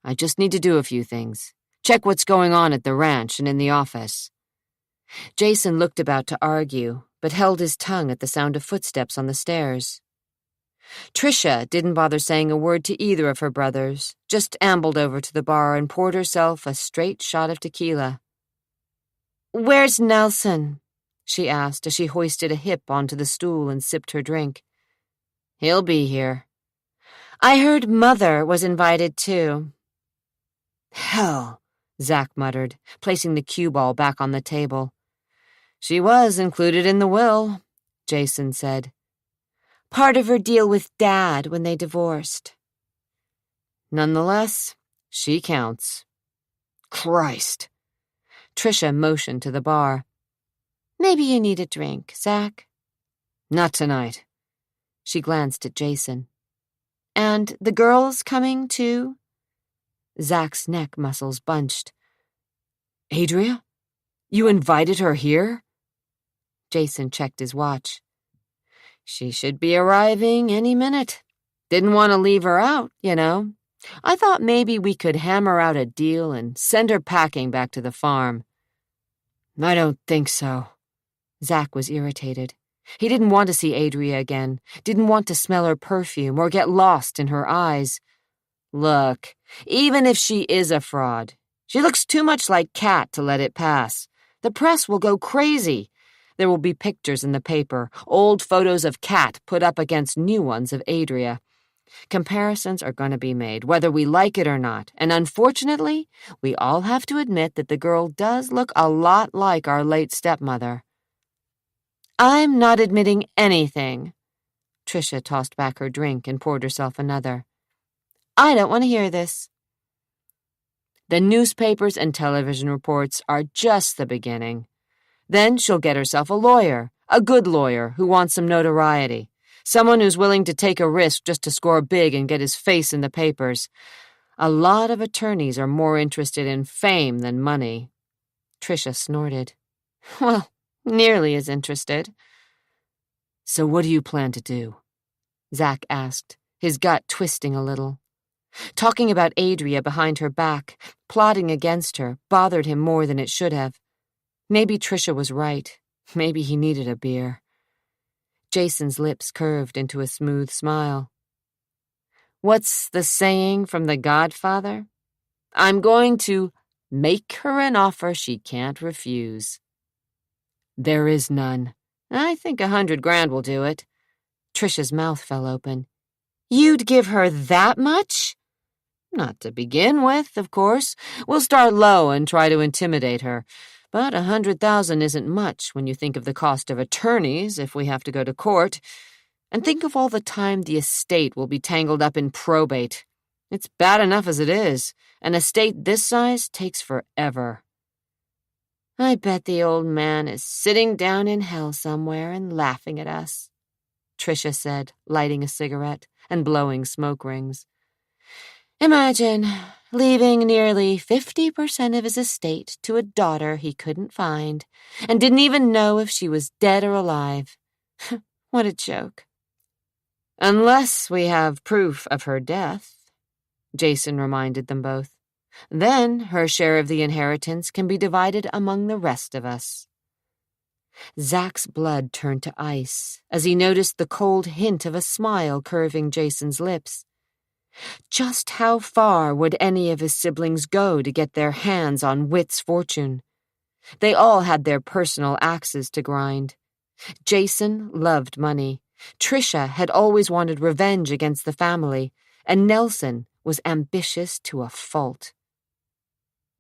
I just need to do a few things. Check what's going on at the ranch and in the office." Jason looked about to argue, but held his tongue at the sound of footsteps on the stairs. Tricia didn't bother saying a word to either of her brothers, just ambled over to the bar and poured herself a straight shot of tequila. "Where's Nelson?" she asked as she hoisted a hip onto the stool and sipped her drink. "He'll be here." "I heard Mother was invited too." "Hell," Zack muttered, placing the cue ball back on the table. "She was included in the will," Jason said. "Part of her deal with Dad when they divorced." "Nonetheless, she counts." "Christ." Tricia motioned to the bar. "Maybe you need a drink, Zack." "Not tonight." She glanced at Jason. "And the girl's coming, too?" Zack's neck muscles bunched. "Adria? You invited her here?" Jason checked his watch. "She should be arriving any minute. Didn't want to leave her out, you know. I thought maybe we could hammer out a deal and send her packing back to the farm." "I don't think so." Zack was irritated. He didn't want to see Adria again, didn't want to smell her perfume or get lost in her eyes. "Look, even if she is a fraud, she looks too much like Kat to let it pass. The press will go crazy. There will be pictures in the paper, old photos of Kat put up against new ones of Adria. Comparisons are going to be made, whether we like it or not, and unfortunately, we all have to admit that the girl does look a lot like our late stepmother." "I'm not admitting anything." Tricia tossed back her drink and poured herself another. "I don't want to hear this." "The newspapers and television reports are just the beginning. Then she'll get herself a lawyer, a good lawyer who wants some notoriety, someone who's willing to take a risk just to score big and get his face in the papers. A lot of attorneys are more interested in fame than money." Tricia snorted. "Well, nearly as interested." "So what do you plan to do?" Zack asked, his gut twisting a little. Talking about Adria behind her back, plotting against her, bothered him more than it should have. Maybe Trisha was right. Maybe he needed a beer. Jason's lips curved into a smooth smile. What's the saying from The Godfather? I'm going to make her an offer she can't refuse. There is none. I think 100 grand will do it. Trisha's mouth fell open. You'd give her that much? Not to begin with, of course. We'll start low and try to intimidate her. But 100,000 isn't much when you think of the cost of attorneys if we have to go to court. And think of all the time the estate will be tangled up in probate. It's bad enough as it is. An estate this size takes forever. I bet the old man is sitting down in hell somewhere and laughing at us, Trisha said, lighting a cigarette and blowing smoke rings. Imagine leaving nearly 50% of his estate to a daughter he couldn't find and didn't even know if she was dead or alive. What a joke. Unless we have proof of her death, Jason reminded them both. Then her share of the inheritance can be divided among the rest of us. Zach's blood turned to ice as he noticed the cold hint of a smile curving Jason's lips. Just how far would any of his siblings go to get their hands on Whit's fortune? They all had their personal axes to grind. Jason loved money. Trisha had always wanted revenge against the family, and Nelson was ambitious to a fault.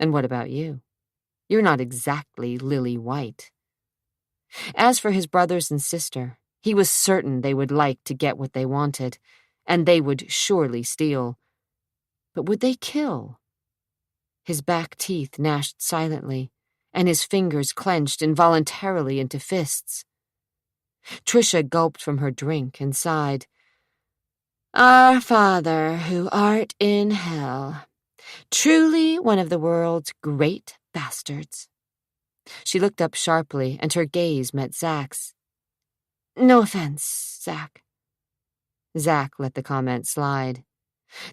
And what about you? You're not exactly Lily White. As for his brothers and sister, he was certain they would like to get what they wanted, and they would surely steal. But would they kill? His back teeth gnashed silently, and his fingers clenched involuntarily into fists. Trisha gulped from her drink and sighed. Our Father, who art in hell, truly one of the world's great bastards. She looked up sharply, and her gaze met Zach's. No offense, Zach. Zach let the comment slide.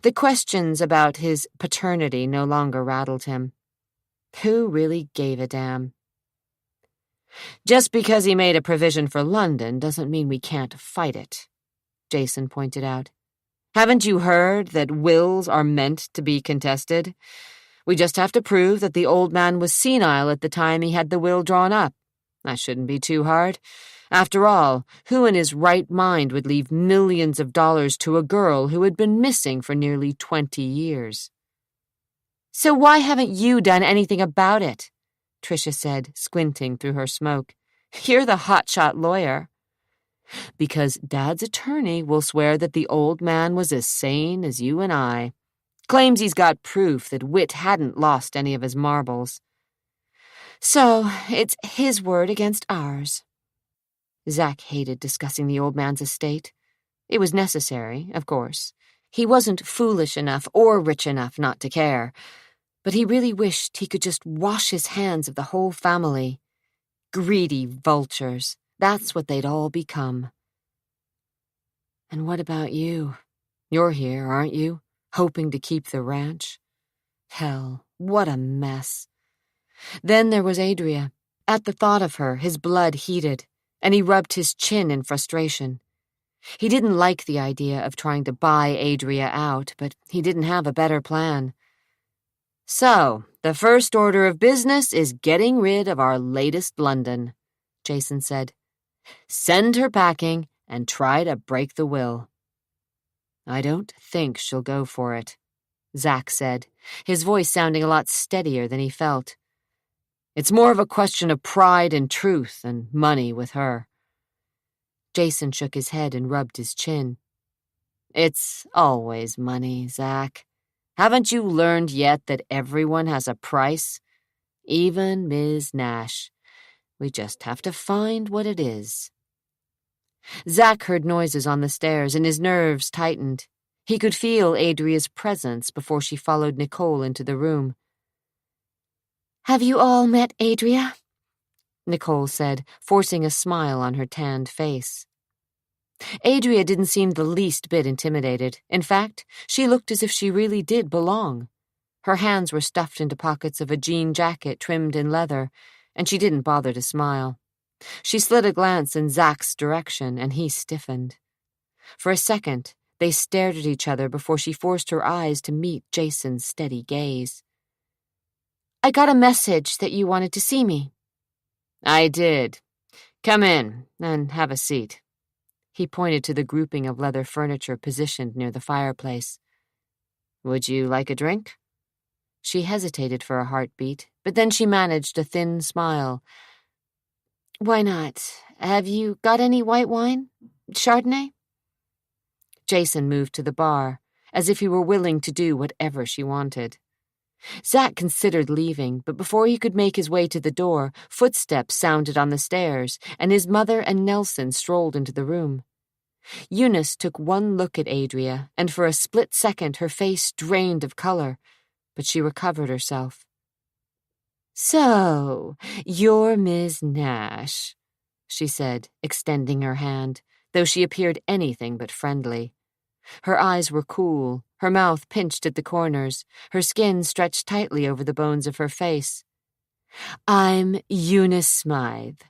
The questions about his paternity no longer rattled him. Who really gave a damn? Just because he made a provision for London doesn't mean we can't fight it, Jason pointed out. Haven't you heard that wills are meant to be contested? We just have to prove that the old man was senile at the time he had the will drawn up. That shouldn't be too hard. After all, who in his right mind would leave millions of dollars to a girl who had been missing for nearly 20 years? So why haven't you done anything about it? Trisha said, squinting through her smoke. You're the hotshot lawyer. Because Dad's attorney will swear that the old man was as sane as you and I. Claims he's got proof that Whit hadn't lost any of his marbles. So it's his word against ours. Zach hated discussing the old man's estate. It was necessary, of course. He wasn't foolish enough or rich enough not to care. But he really wished he could just wash his hands of the whole family. Greedy vultures. That's what they'd all become. And what about you? You're here, aren't you? Hoping to keep the ranch? Hell, what a mess. Then there was Adria. At the thought of her, his blood heated, and he rubbed his chin in frustration. He didn't like the idea of trying to buy Adria out, but he didn't have a better plan. So, the first order of business is getting rid of our latest London, Jason said. Send her packing and try to break the will. I don't think she'll go for it, Zach said, his voice sounding a lot steadier than he felt. It's more of a question of pride and truth than money with her. Jason shook his head and rubbed his chin. It's always money, Zach. Haven't you learned yet that everyone has a price? Even Ms. Nash. We just have to find what it is. Zach heard noises on the stairs, and his nerves tightened. He could feel Adria's presence before she followed Nicole into the room. Have you all met Adria? Nicole said, forcing a smile on her tanned face. Adria didn't seem the least bit intimidated. In fact, she looked as if she really did belong. Her hands were stuffed into pockets of a jean jacket trimmed in leather, and she didn't bother to smile. She slid a glance in Zach's direction, and he stiffened. For a second, they stared at each other before she forced her eyes to meet Jason's steady gaze. "I got a message that you wanted to see me." "I did. Come in and have a seat." He pointed to the grouping of leather furniture positioned near the fireplace. "Would you like a drink?" She hesitated for a heartbeat, but then she managed a thin smile. "Why not? Have you got any white wine? Chardonnay?" Jason moved to the bar, as if he were willing to do whatever she wanted. Zach considered leaving, but before he could make his way to the door, footsteps sounded on the stairs, and his mother and Nelson strolled into the room. Eunice took one look at Adria, and for a split second her face drained of color, but she recovered herself. "So, you're Miss Nash," she said, extending her hand, though she appeared anything but friendly. Her eyes were cool, her mouth pinched at the corners, her skin stretched tightly over the bones of her face. "I'm Eunice Smythe."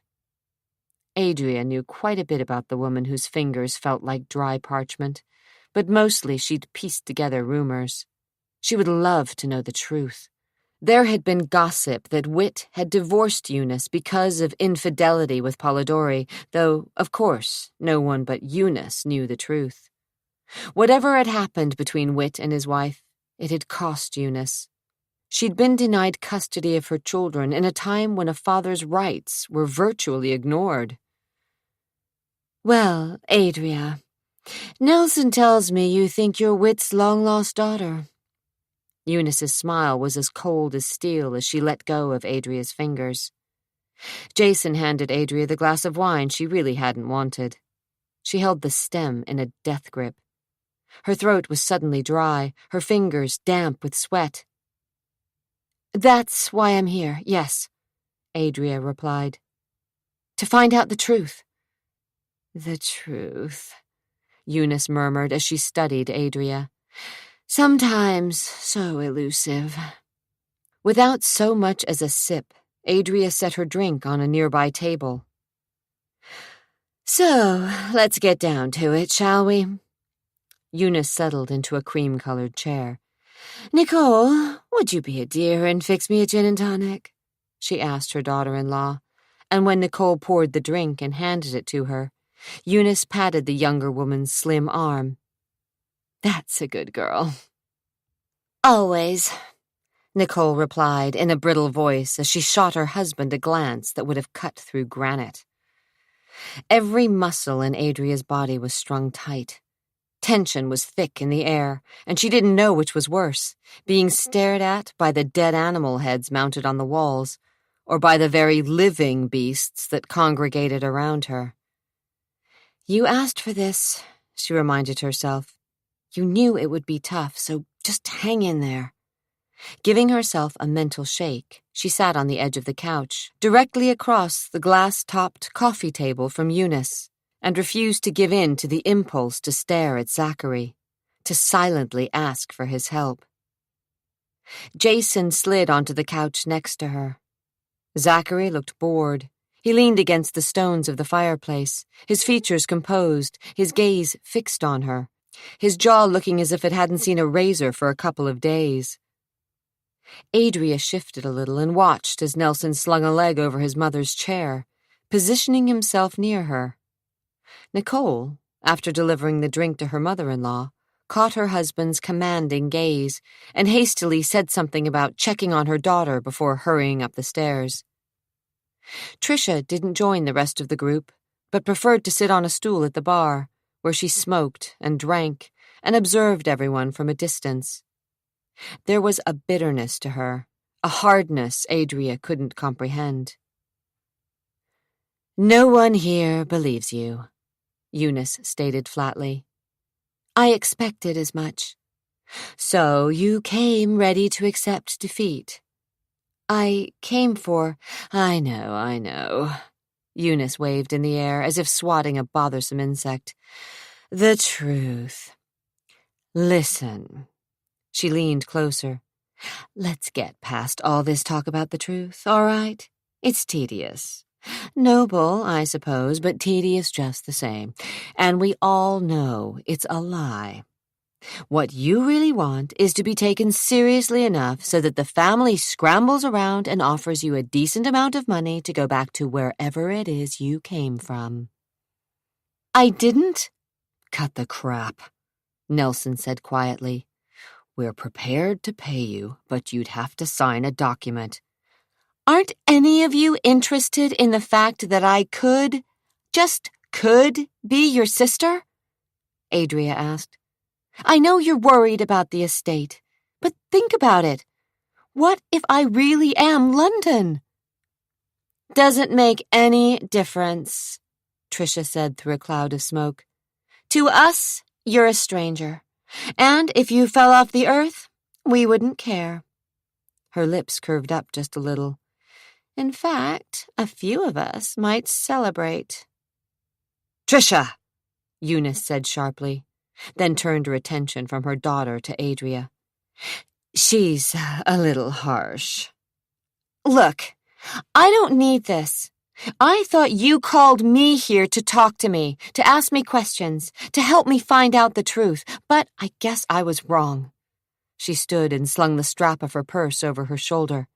Adria knew quite a bit about the woman whose fingers felt like dry parchment, but mostly she'd pieced together rumors. She would love to know the truth. There had been gossip that Whit had divorced Eunice because of infidelity with Polidori, though, of course, no one but Eunice knew the truth. Whatever had happened between Whit and his wife, it had cost Eunice. She'd been denied custody of her children in a time when a father's rights were virtually ignored. "Well, Adria, Nelson tells me you think you're Whit's long-lost daughter." Eunice's smile was as cold as steel as she let go of Adria's fingers. Jason handed Adria the glass of wine she really hadn't wanted. She held the stem in a death grip. Her throat was suddenly dry, her fingers damp with sweat. "That's why I'm here, yes," Adria replied. "To find out the truth." "The truth," Eunice murmured as she studied Adria. "Sometimes so elusive." Without so much as a sip, Adria set her drink on a nearby table. "So, let's get down to it, shall we?" Eunice settled into a cream-colored chair. "Nicole, would you be a dear and fix me a gin and tonic?" she asked her daughter-in-law, and when Nicole poured the drink and handed it to her, Eunice patted the younger woman's slim arm. "That's a good girl." "Always," Nicole replied in a brittle voice as she shot her husband a glance that would have cut through granite. Every muscle in Adria's body was strung tight. Tension was thick in the air, and she didn't know which was worse, being stared at by the dead animal heads mounted on the walls, or by the very living beasts that congregated around her. "You asked for this," she reminded herself. "You knew it would be tough, so just hang in there." Giving herself a mental shake, she sat on the edge of the couch, directly across the glass-topped coffee table from Eunice, and refused to give in to the impulse to stare at Zachary, to silently ask for his help. Jason slid onto the couch next to her. Zachary looked bored. He leaned against the stones of the fireplace, his features composed, his gaze fixed on her, his jaw looking as if it hadn't seen a razor for a couple of days. Adria shifted a little and watched as Nelson slung a leg over his mother's chair, positioning himself near her. Nicole, after delivering the drink to her mother-in-law, caught her husband's commanding gaze and hastily said something about checking on her daughter before hurrying up the stairs. Tricia didn't join the rest of the group, but preferred to sit on a stool at the bar, where she smoked and drank and observed everyone from a distance. There was a bitterness to her, a hardness Adria couldn't comprehend. "No one here believes you," Eunice stated flatly. "I expected as much." "So you came ready to accept defeat." "I came for—" I know. Eunice waved in the air as if swatting a bothersome insect. The truth. Listen. She leaned closer. Let's get past all this talk about the truth, all right? It's tedious. Noble, I suppose, but tedious just the same. And we all know it's a lie. What you really want is to be taken seriously enough so that the family scrambles around and offers you a decent amount of money to go back to wherever it is you came from. I didn't? Cut the crap, Nelson said quietly. We're prepared to pay you, but you'd have to sign a document. Aren't any of you interested in the fact that I could, just could, be your sister? Adria asked. I know you're worried about the estate, but think about it. What if I really am London? Doesn't make any difference, Tricia said through a cloud of smoke. To us, you're a stranger. And if you fell off the earth, we wouldn't care. Her lips curved up just a little. In fact, a few of us might celebrate. Tricia, Eunice said sharply, then turned her attention from her daughter to Adria. She's a little harsh. Look, I don't need this. I thought you called me here to talk to me, to ask me questions, to help me find out the truth, but I guess I was wrong. She stood and slung the strap of her purse over her shoulder.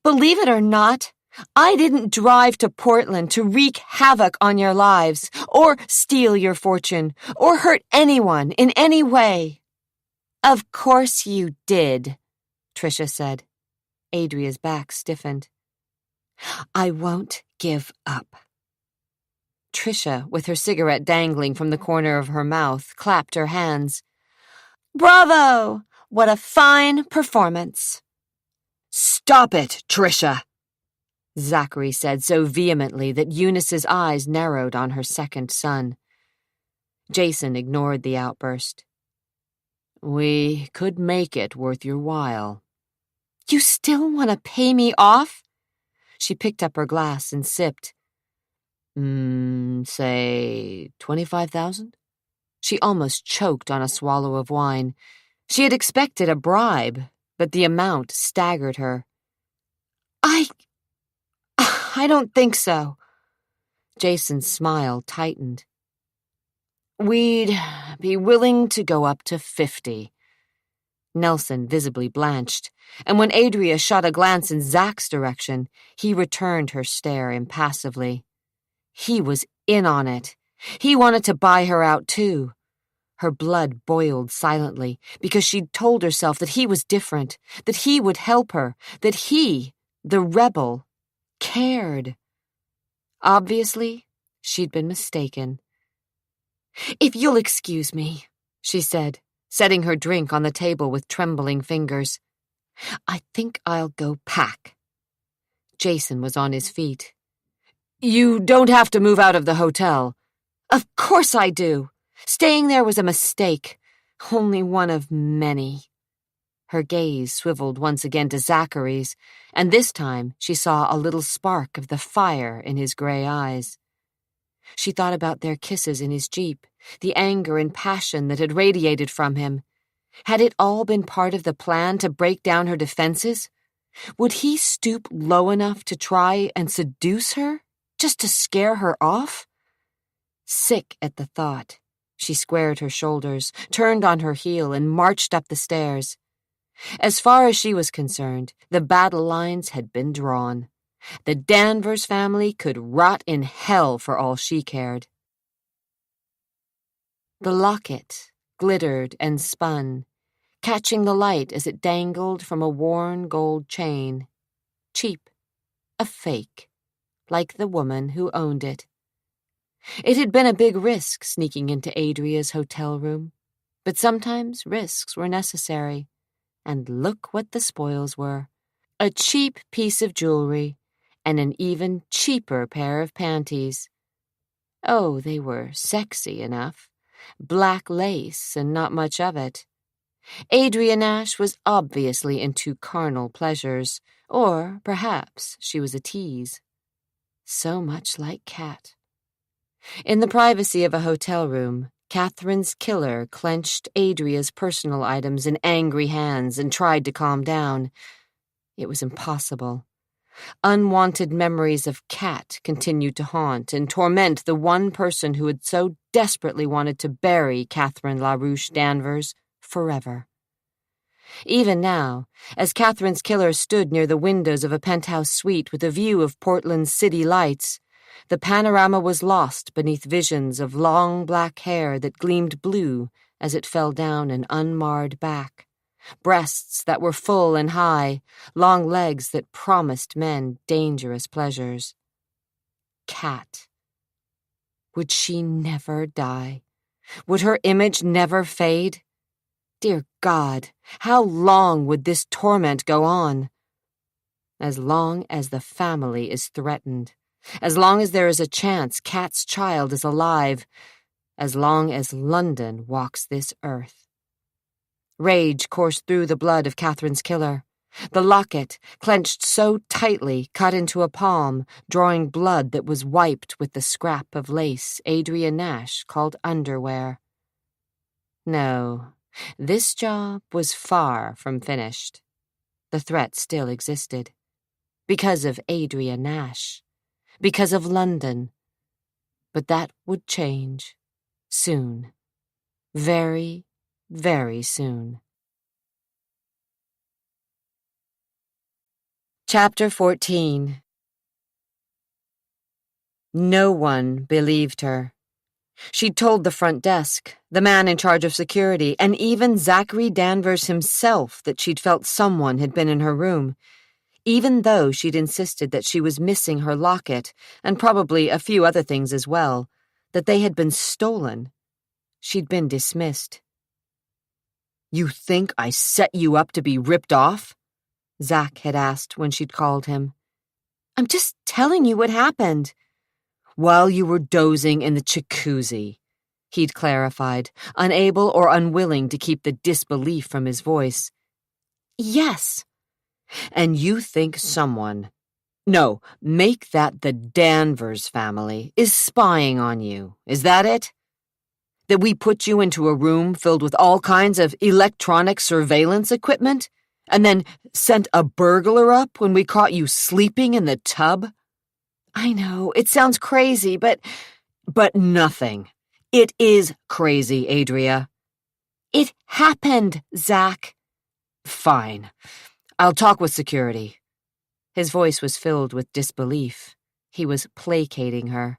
Believe it or not, I didn't drive to Portland to wreak havoc on your lives, or steal your fortune, or hurt anyone in any way. Of course you did, Tricia said. Adria's back stiffened. I won't give up. Tricia, with her cigarette dangling from the corner of her mouth, clapped her hands. Bravo! What a fine performance. Stop it, Tricia! Zachary said so vehemently that Eunice's eyes narrowed on her second son. Jason ignored the outburst. We could make it worth your while. You still want to pay me off? She picked up her glass and sipped. Say 25,000? She almost choked on a swallow of wine. She had expected a bribe, but the amount staggered her. I don't think so. Jason's smile tightened. We'd be willing to go up to 50. Nelson visibly blanched, and when Adria shot a glance in Zach's direction, he returned her stare impassively. He was in on it. He wanted to buy her out, too. Her blood boiled silently because she'd told herself that he was different, that he would help her, that he, the rebel, cared. Obviously, she'd been mistaken. If you'll excuse me, she said, setting her drink on the table with trembling fingers. I think I'll go pack. Jason was on his feet. You don't have to move out of the hotel. Of course I do. Staying there was a mistake. Only one of many. Her gaze swiveled once again to Zachary's, and this time she saw a little spark of the fire in his gray eyes. She thought about their kisses in his Jeep, the anger and passion that had radiated from him. Had it all been part of the plan to break down her defenses? Would he stoop low enough to try and seduce her, just to scare her off? Sick at the thought, she squared her shoulders, turned on her heel, and marched up the stairs. As far as she was concerned, the battle lines had been drawn. The Danvers family could rot in hell for all she cared. The locket glittered and spun, catching the light as it dangled from a worn gold chain. Cheap, a fake, like the woman who owned it. It had been a big risk sneaking into Adria's hotel room, but sometimes risks were necessary. And look what the spoils were. A cheap piece of jewelry and an even cheaper pair of panties. Oh, they were sexy enough. Black lace and not much of it. Adria Nash was obviously into carnal pleasures, or perhaps she was a tease. So much like Cat. In the privacy of a hotel room, Catherine's killer clenched Adria's personal items in angry hands and tried to calm down. It was impossible. Unwanted memories of Cat continued to haunt and torment the one person who had so desperately wanted to bury Catherine LaRouche Danvers forever. Even now, as Catherine's killer stood near the windows of a penthouse suite with a view of Portland's city lights, the panorama was lost beneath visions of long black hair that gleamed blue as it fell down an unmarred back, breasts that were full and high, long legs that promised men dangerous pleasures. Cat. Would she never die? Would her image never fade? Dear God, how long would this torment go on? As long as the family is threatened. As long as there is a chance Cat's child is alive. As long as London walks this earth. Rage coursed through the blood of Catherine's killer. The locket, clenched so tightly, cut into a palm, drawing blood that was wiped with the scrap of lace Adria Nash called underwear. No, this job was far from finished. The threat still existed. Because of Adria Nash. Because of London. But that would change. Soon. Very, very soon. Chapter 14. No one believed her. She'd told the front desk, the man in charge of security, and even Zachary Danvers himself that she'd felt someone had been in her room, even though she'd insisted that she was missing her locket, and probably a few other things as well, that they had been stolen. She'd been dismissed. "You think I set you up to be ripped off?" Zach had asked when she'd called him. "I'm just telling you what happened." "While you were dozing in the jacuzzi," he'd clarified, unable or unwilling to keep the disbelief from his voice. "Yes." "And you think someone, no, make that the Danvers family, is spying on you, is that it? That we put you into a room filled with all kinds of electronic surveillance equipment, and then sent a burglar up when we caught you sleeping in the tub?" "I know, it sounds crazy, but nothing. It is crazy, Adria." "It happened, Zach." "Fine. I'll talk with security." His voice was filled with disbelief. He was placating her.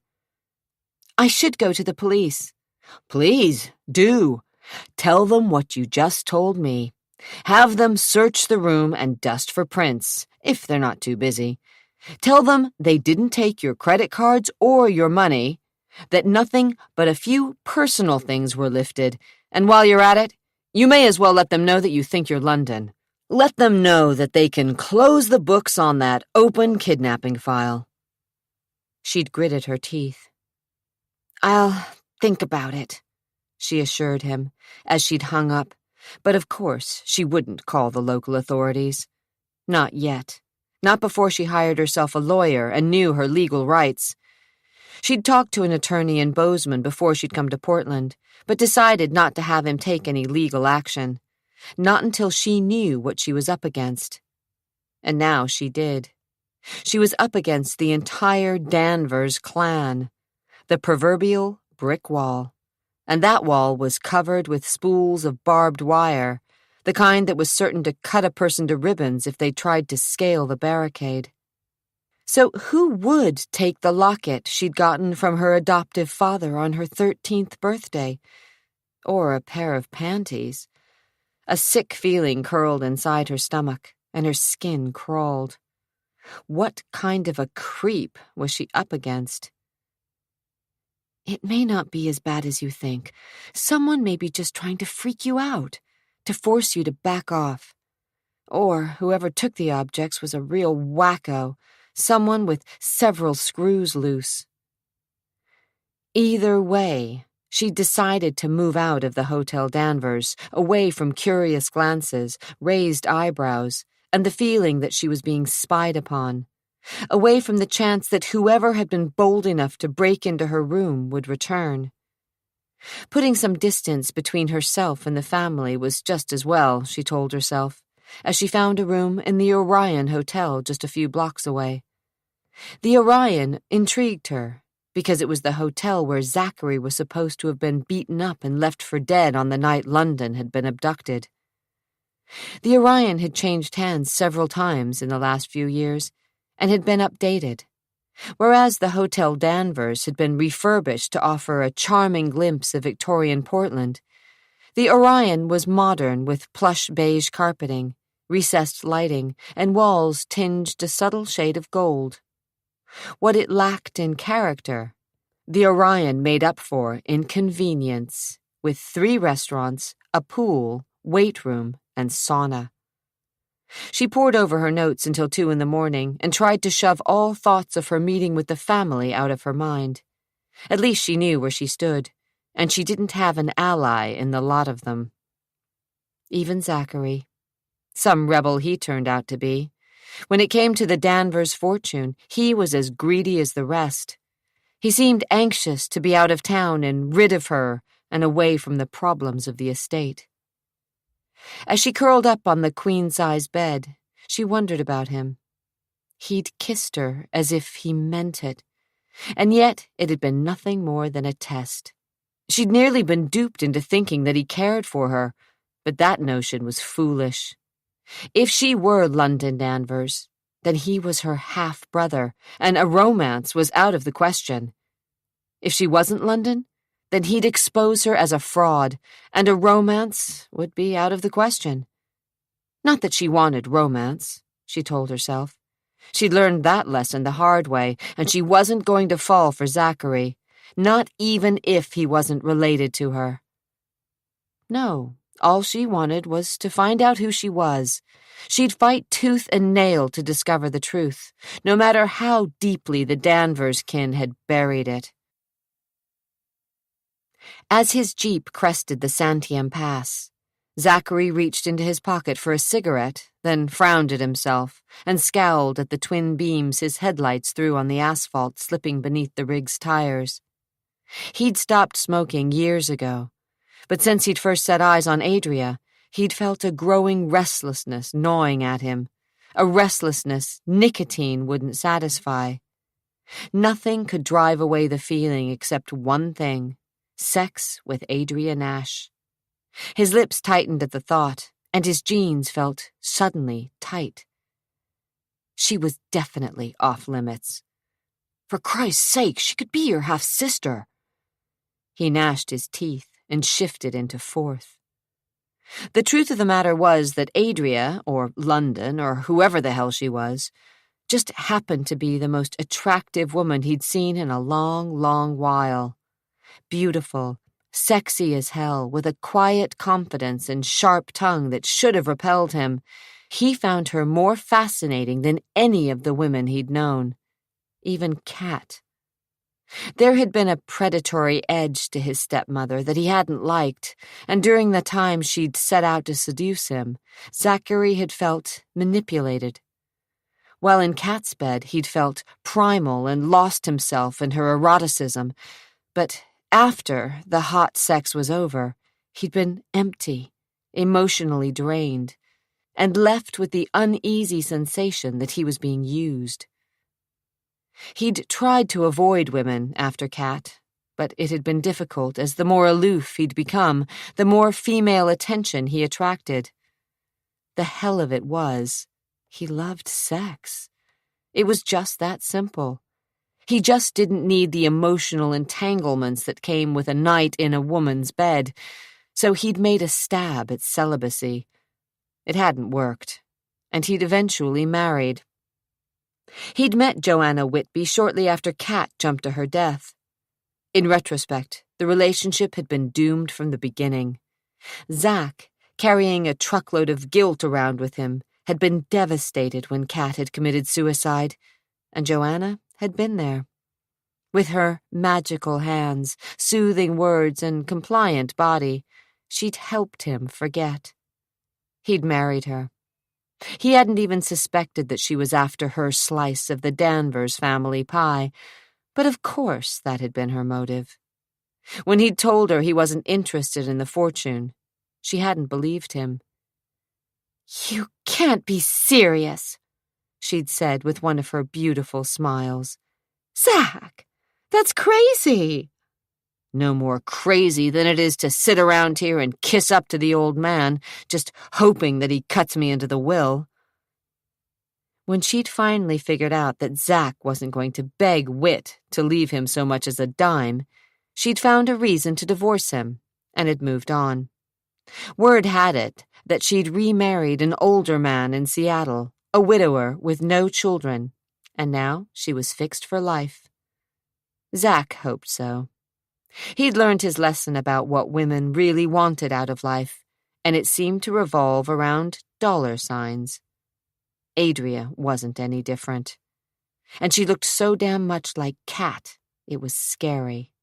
"I should go to the police." "Please, do. Tell them what you just told me. Have them search the room and dust for prints, if they're not too busy. Tell them they didn't take your credit cards or your money, that nothing but a few personal things were lifted, and while you're at it, you may as well let them know that you think you're London. Let them know that they can close the books on that open kidnapping file." She'd gritted her teeth. "I'll think about it," she assured him, as she'd hung up, but of course she wouldn't call the local authorities. Not yet. Not before she hired herself a lawyer and knew her legal rights. She'd talked to an attorney in Bozeman before she'd come to Portland, but decided not to have him take any legal action. Not until she knew what she was up against. And now she did. She was up against the entire Danvers clan. The proverbial brick wall. And that wall was covered with spools of barbed wire, the kind that was certain to cut a person to ribbons if they tried to scale the barricade. So who would take the locket she'd gotten from her adoptive father on her 13th birthday? Or a pair of panties? A sick feeling curled inside her stomach, and her skin crawled. What kind of a creep was she up against? "It may not be as bad as you think. Someone may be just trying to freak you out, to force you to back off. Or whoever took the objects was a real wacko, someone with several screws loose." Either way, she decided to move out of the Hotel Danvers, away from curious glances, raised eyebrows, and the feeling that she was being spied upon. away from the chance that whoever had been bold enough to break into her room would return. Putting some distance between herself and the family was just as well, she told herself, as she found a room in the Orion Hotel just a few blocks away. The Orion intrigued her, because it was the hotel where Zachary was supposed to have been beaten up and left for dead on the night London had been abducted. The Orion had changed hands several times in the last few years and had been updated, whereas the Hotel Danvers had been refurbished to offer a charming glimpse of Victorian Portland. The Orion was modern with plush beige carpeting, recessed lighting, and walls tinged a subtle shade of gold. What it lacked in character, the Orion made up for in convenience, with 3 restaurants, a pool, weight room, and sauna. She pored over her notes until 2 a.m. and tried to shove all thoughts of her meeting with the family out of her mind. At least she knew where she stood, and she didn't have an ally in the lot of them. Even Zachary. Some rebel he turned out to be. When it came to the Danvers fortune, he was as greedy as the rest. He seemed anxious to be out of town and rid of her and away from the problems of the estate. As she curled up on the queen-size bed, she wondered about him. He'd kissed her as if he meant it, and yet it had been nothing more than a test. She'd nearly been duped into thinking that he cared for her, but that notion was foolish. If she were London Danvers, then he was her half-brother, and a romance was out of the question. If she wasn't London, then he'd expose her as a fraud, and a romance would be out of the question. Not that she wanted romance, she told herself. She'd learned that lesson the hard way, and she wasn't going to fall for Zachary, not even if he wasn't related to her. No, all she wanted was to find out who she was. She'd fight tooth and nail to discover the truth, no matter how deeply the Danvers kin had buried it. As his jeep crested the Santiam Pass, Zachary reached into his pocket for a cigarette, then frowned at himself and scowled at the twin beams his headlights threw on the asphalt slipping beneath the rig's tires. He'd stopped smoking years ago, but since he'd first set eyes on Adria, he'd felt a growing restlessness gnawing at him, a restlessness nicotine wouldn't satisfy. Nothing could drive away the feeling except one thing: sex with Adria Nash. His lips tightened at the thought, and his jeans felt suddenly tight. She was definitely off limits. For Christ's sake, she could be your half-sister. He gnashed his teeth and shifted into fourth. The truth of the matter was that Adria, or London, or whoever the hell she was, just happened to be the most attractive woman he'd seen in a long, long while. Beautiful, sexy as hell, with a quiet confidence and sharp tongue that should have repelled him, he found her more fascinating than any of the women he'd known, even Kat. There had been a predatory edge to his stepmother that he hadn't liked, and during the time she'd set out to seduce him, Zachary had felt manipulated. While in Kat's bed, he'd felt primal and lost himself in her eroticism, but after the hot sex was over, he'd been empty, emotionally drained, and left with the uneasy sensation that he was being used. He'd tried to avoid women after Kat, but it had been difficult as the more aloof he'd become, the more female attention he attracted. The hell of it was, he loved sex. It was just that simple. He just didn't need the emotional entanglements that came with a night in a woman's bed, so he'd made a stab at celibacy. It hadn't worked, and he'd eventually married. He'd met Joanna Whitby shortly after Kat jumped to her death. In retrospect, the relationship had been doomed from the beginning. Zach, carrying a truckload of guilt around with him, had been devastated when Kat had committed suicide, and Joanna had been there. With her magical hands, soothing words, and compliant body, she'd helped him forget. He'd married her. He hadn't even suspected that she was after her slice of the Danvers family pie, but of course that had been her motive. When he'd told her he wasn't interested in the fortune, she hadn't believed him. "You can't be serious," she'd said with one of her beautiful smiles. "Zach, that's crazy." No more crazy than it is to sit around here and kiss up to the old man, just hoping that he cuts me into the will. When she'd finally figured out that Zach wasn't going to beg Whit to leave him so much as a dime, she'd found a reason to divorce him, and had moved on. Word had it that she'd remarried an older man in Seattle, a widower with no children, and now she was fixed for life. Zach hoped so. He'd learned his lesson about what women really wanted out of life, and it seemed to revolve around dollar signs. Adria wasn't any different. And she looked so damn much like Kat, it was scary.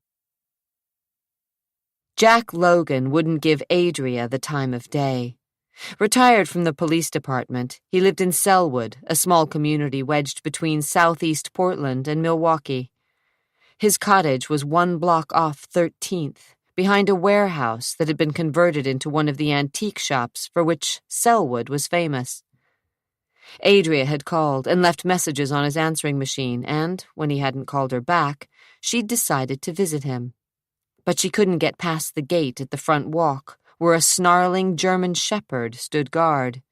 Jack Logan wouldn't give Adria the time of day. Retired from the police department, he lived in Selwood, a small community wedged between southeast Portland and Milwaukee. His cottage was 1 block off 13th, behind a warehouse that had been converted into one of the antique shops for which Selwood was famous. Adria had called and left messages on his answering machine, and, when he hadn't called her back, she'd decided to visit him. But she couldn't get past the gate at the front walk, where a snarling German shepherd stood guard.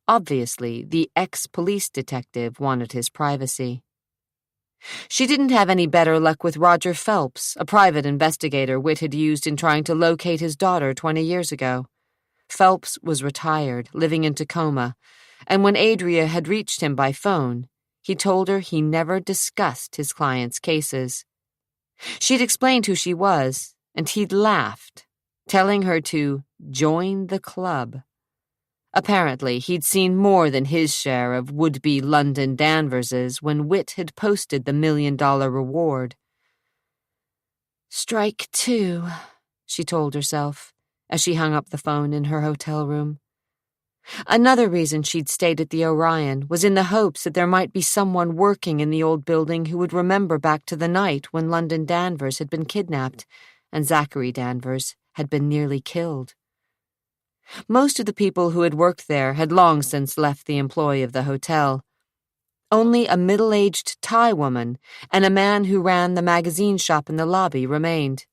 Obviously, the ex-police detective wanted his privacy. She didn't have any better luck with Roger Phelps, a private investigator Whit had used in trying to locate his daughter 20 years ago. Phelps was retired, living in Tacoma, and when Adria had reached him by phone, he told her he never discussed his client's cases. She'd explained who she was, and he'd laughed, telling her to join the club. Apparently, he'd seen more than his share of would-be London Danverses when Whit had posted the $1 million reward. "Strike 2, she told herself, as she hung up the phone in her hotel room. Another reason she'd stayed at the Orion was in the hopes that there might be someone working in the old building who would remember back to the night when London Danvers had been kidnapped and Zachary Danvers had been nearly killed. Most of the people who had worked there had long since left the employ of the hotel. Only a middle-aged Thai woman and a man who ran the magazine shop in the lobby remained.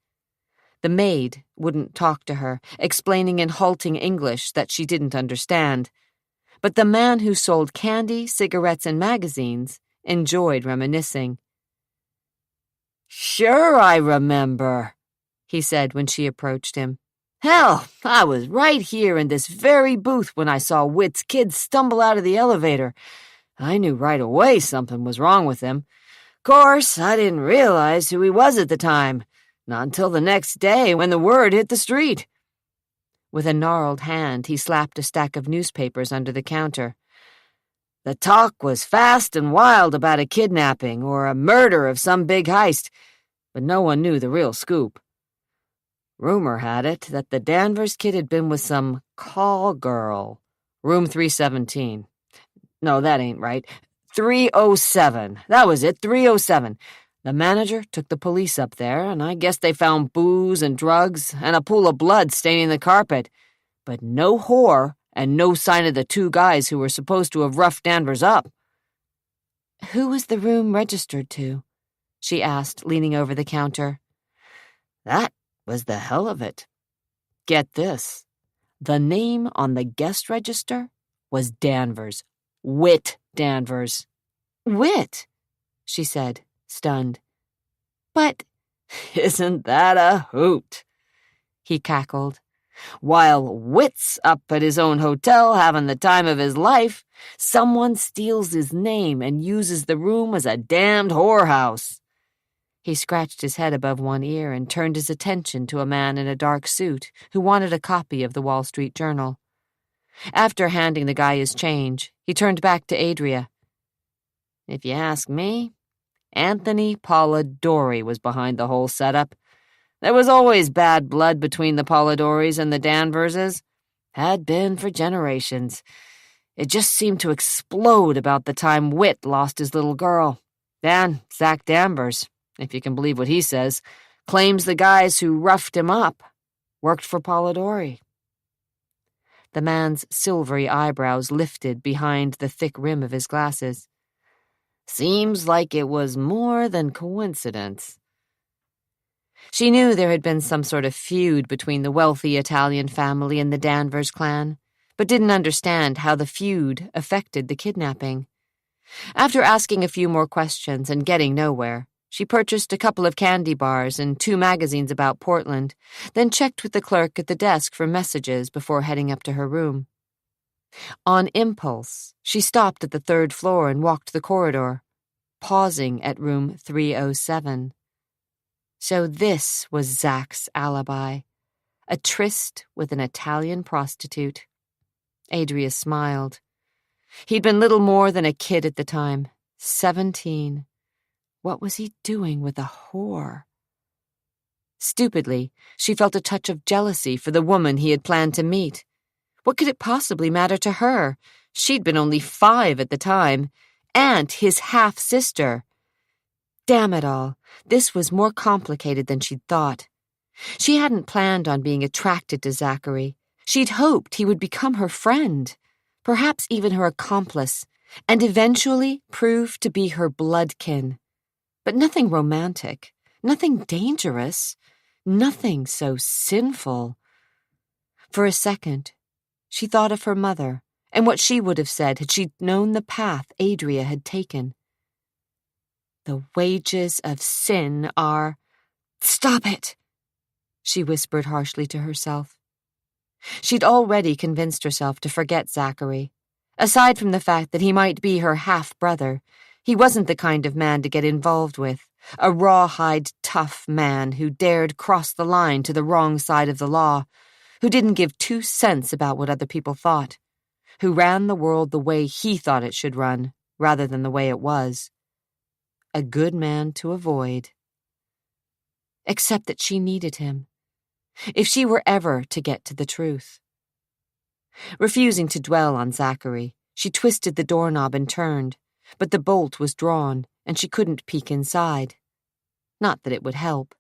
The maid wouldn't talk to her, explaining in halting English that she didn't understand. But the man who sold candy, cigarettes, and magazines enjoyed reminiscing. "Sure I remember," he said when she approached him. "Hell, I was right here in this very booth when I saw Whit's kid stumble out of the elevator. I knew right away something was wrong with him. Course, I didn't realize who he was at the time, not until the next day when the word hit the street." With a gnarled hand, he slapped a stack of newspapers under the counter. "The talk was fast and wild about a kidnapping or a murder of some big heist, but no one knew the real scoop. Rumor had it that the Danvers kid had been with some call girl. Room 317. No, that ain't right. 307. That was it, 307. The manager took the police up there, and I guess they found booze and drugs and a pool of blood staining the carpet. But no whore and no sign of the 2 guys who were supposed to have roughed Danvers up." "Who was the room registered to?" she asked, leaning over the counter. That was the hell of it. Get this. The name on the guest register was Danvers. Whit Danvers. "Whit," she said, stunned. "But—" "Isn't that a hoot?" he cackled. "While Whit's up at his own hotel having the time of his life, someone steals his name and uses the room as a damned whorehouse." He scratched his head above one ear and turned his attention to a man in a dark suit who wanted a copy of the Wall Street Journal. After handing the guy his change, he turned back to Adria. "If you ask me, Anthony Polidori was behind the whole setup. There was always bad blood between the Polidoris and the Danverses. Had been for generations. It just seemed to explode about the time Whit lost his little girl. Then Zach Danvers, if you can believe what he says, claims the guys who roughed him up worked for Polidori. The man's silvery eyebrows lifted behind the thick rim of his glasses. Seems like it was more than coincidence. She knew there had been some sort of feud between the wealthy Italian family and the Danvers clan, but didn't understand how the feud affected the kidnapping. After asking a few more questions and getting nowhere, she purchased a couple of candy bars and 2 magazines about Portland, then checked with the clerk at the desk for messages before heading up to her room. On impulse, she stopped at the 3rd floor and walked the corridor, pausing at room 307. So this was Zach's alibi, a tryst with an Italian prostitute. Adria smiled. He'd been little more than a kid at the time, 17. What was he doing with a whore? Stupidly, she felt a touch of jealousy for the woman he had planned to meet. What could it possibly matter to her? She'd been only 5 at the time, and his half-sister. Damn it all, this was more complicated than she'd thought. She hadn't planned on being attracted to Zachary. She'd hoped he would become her friend, perhaps even her accomplice, and eventually prove to be her bloodkin. But nothing romantic, nothing dangerous, nothing so sinful. For a second, she thought of her mother and what she would have said had she known the path Adria had taken. The wages of sin are— "Stop it!" she whispered harshly to herself. She'd already convinced herself to forget Zachary. Aside from the fact that he might be her half-brother, he wasn't the kind of man to get involved with, a rawhide, tough man who dared cross the line to the wrong side of the law, who didn't give 2 cents about what other people thought, who ran the world the way he thought it should run, rather than the way it was. A good man to avoid. Except that she needed him, if she were ever to get to the truth. Refusing to dwell on Zachary, she twisted the doorknob and turned, but the bolt was drawn, and she couldn't peek inside. Not that it would help.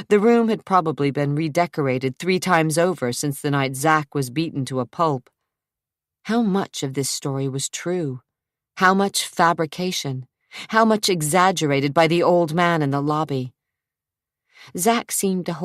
The room had probably been redecorated 3 times over since the night Zach was beaten to a pulp. How much of this story was true? How much fabrication? How much exaggerated by the old man in the lobby? Zach seemed to hold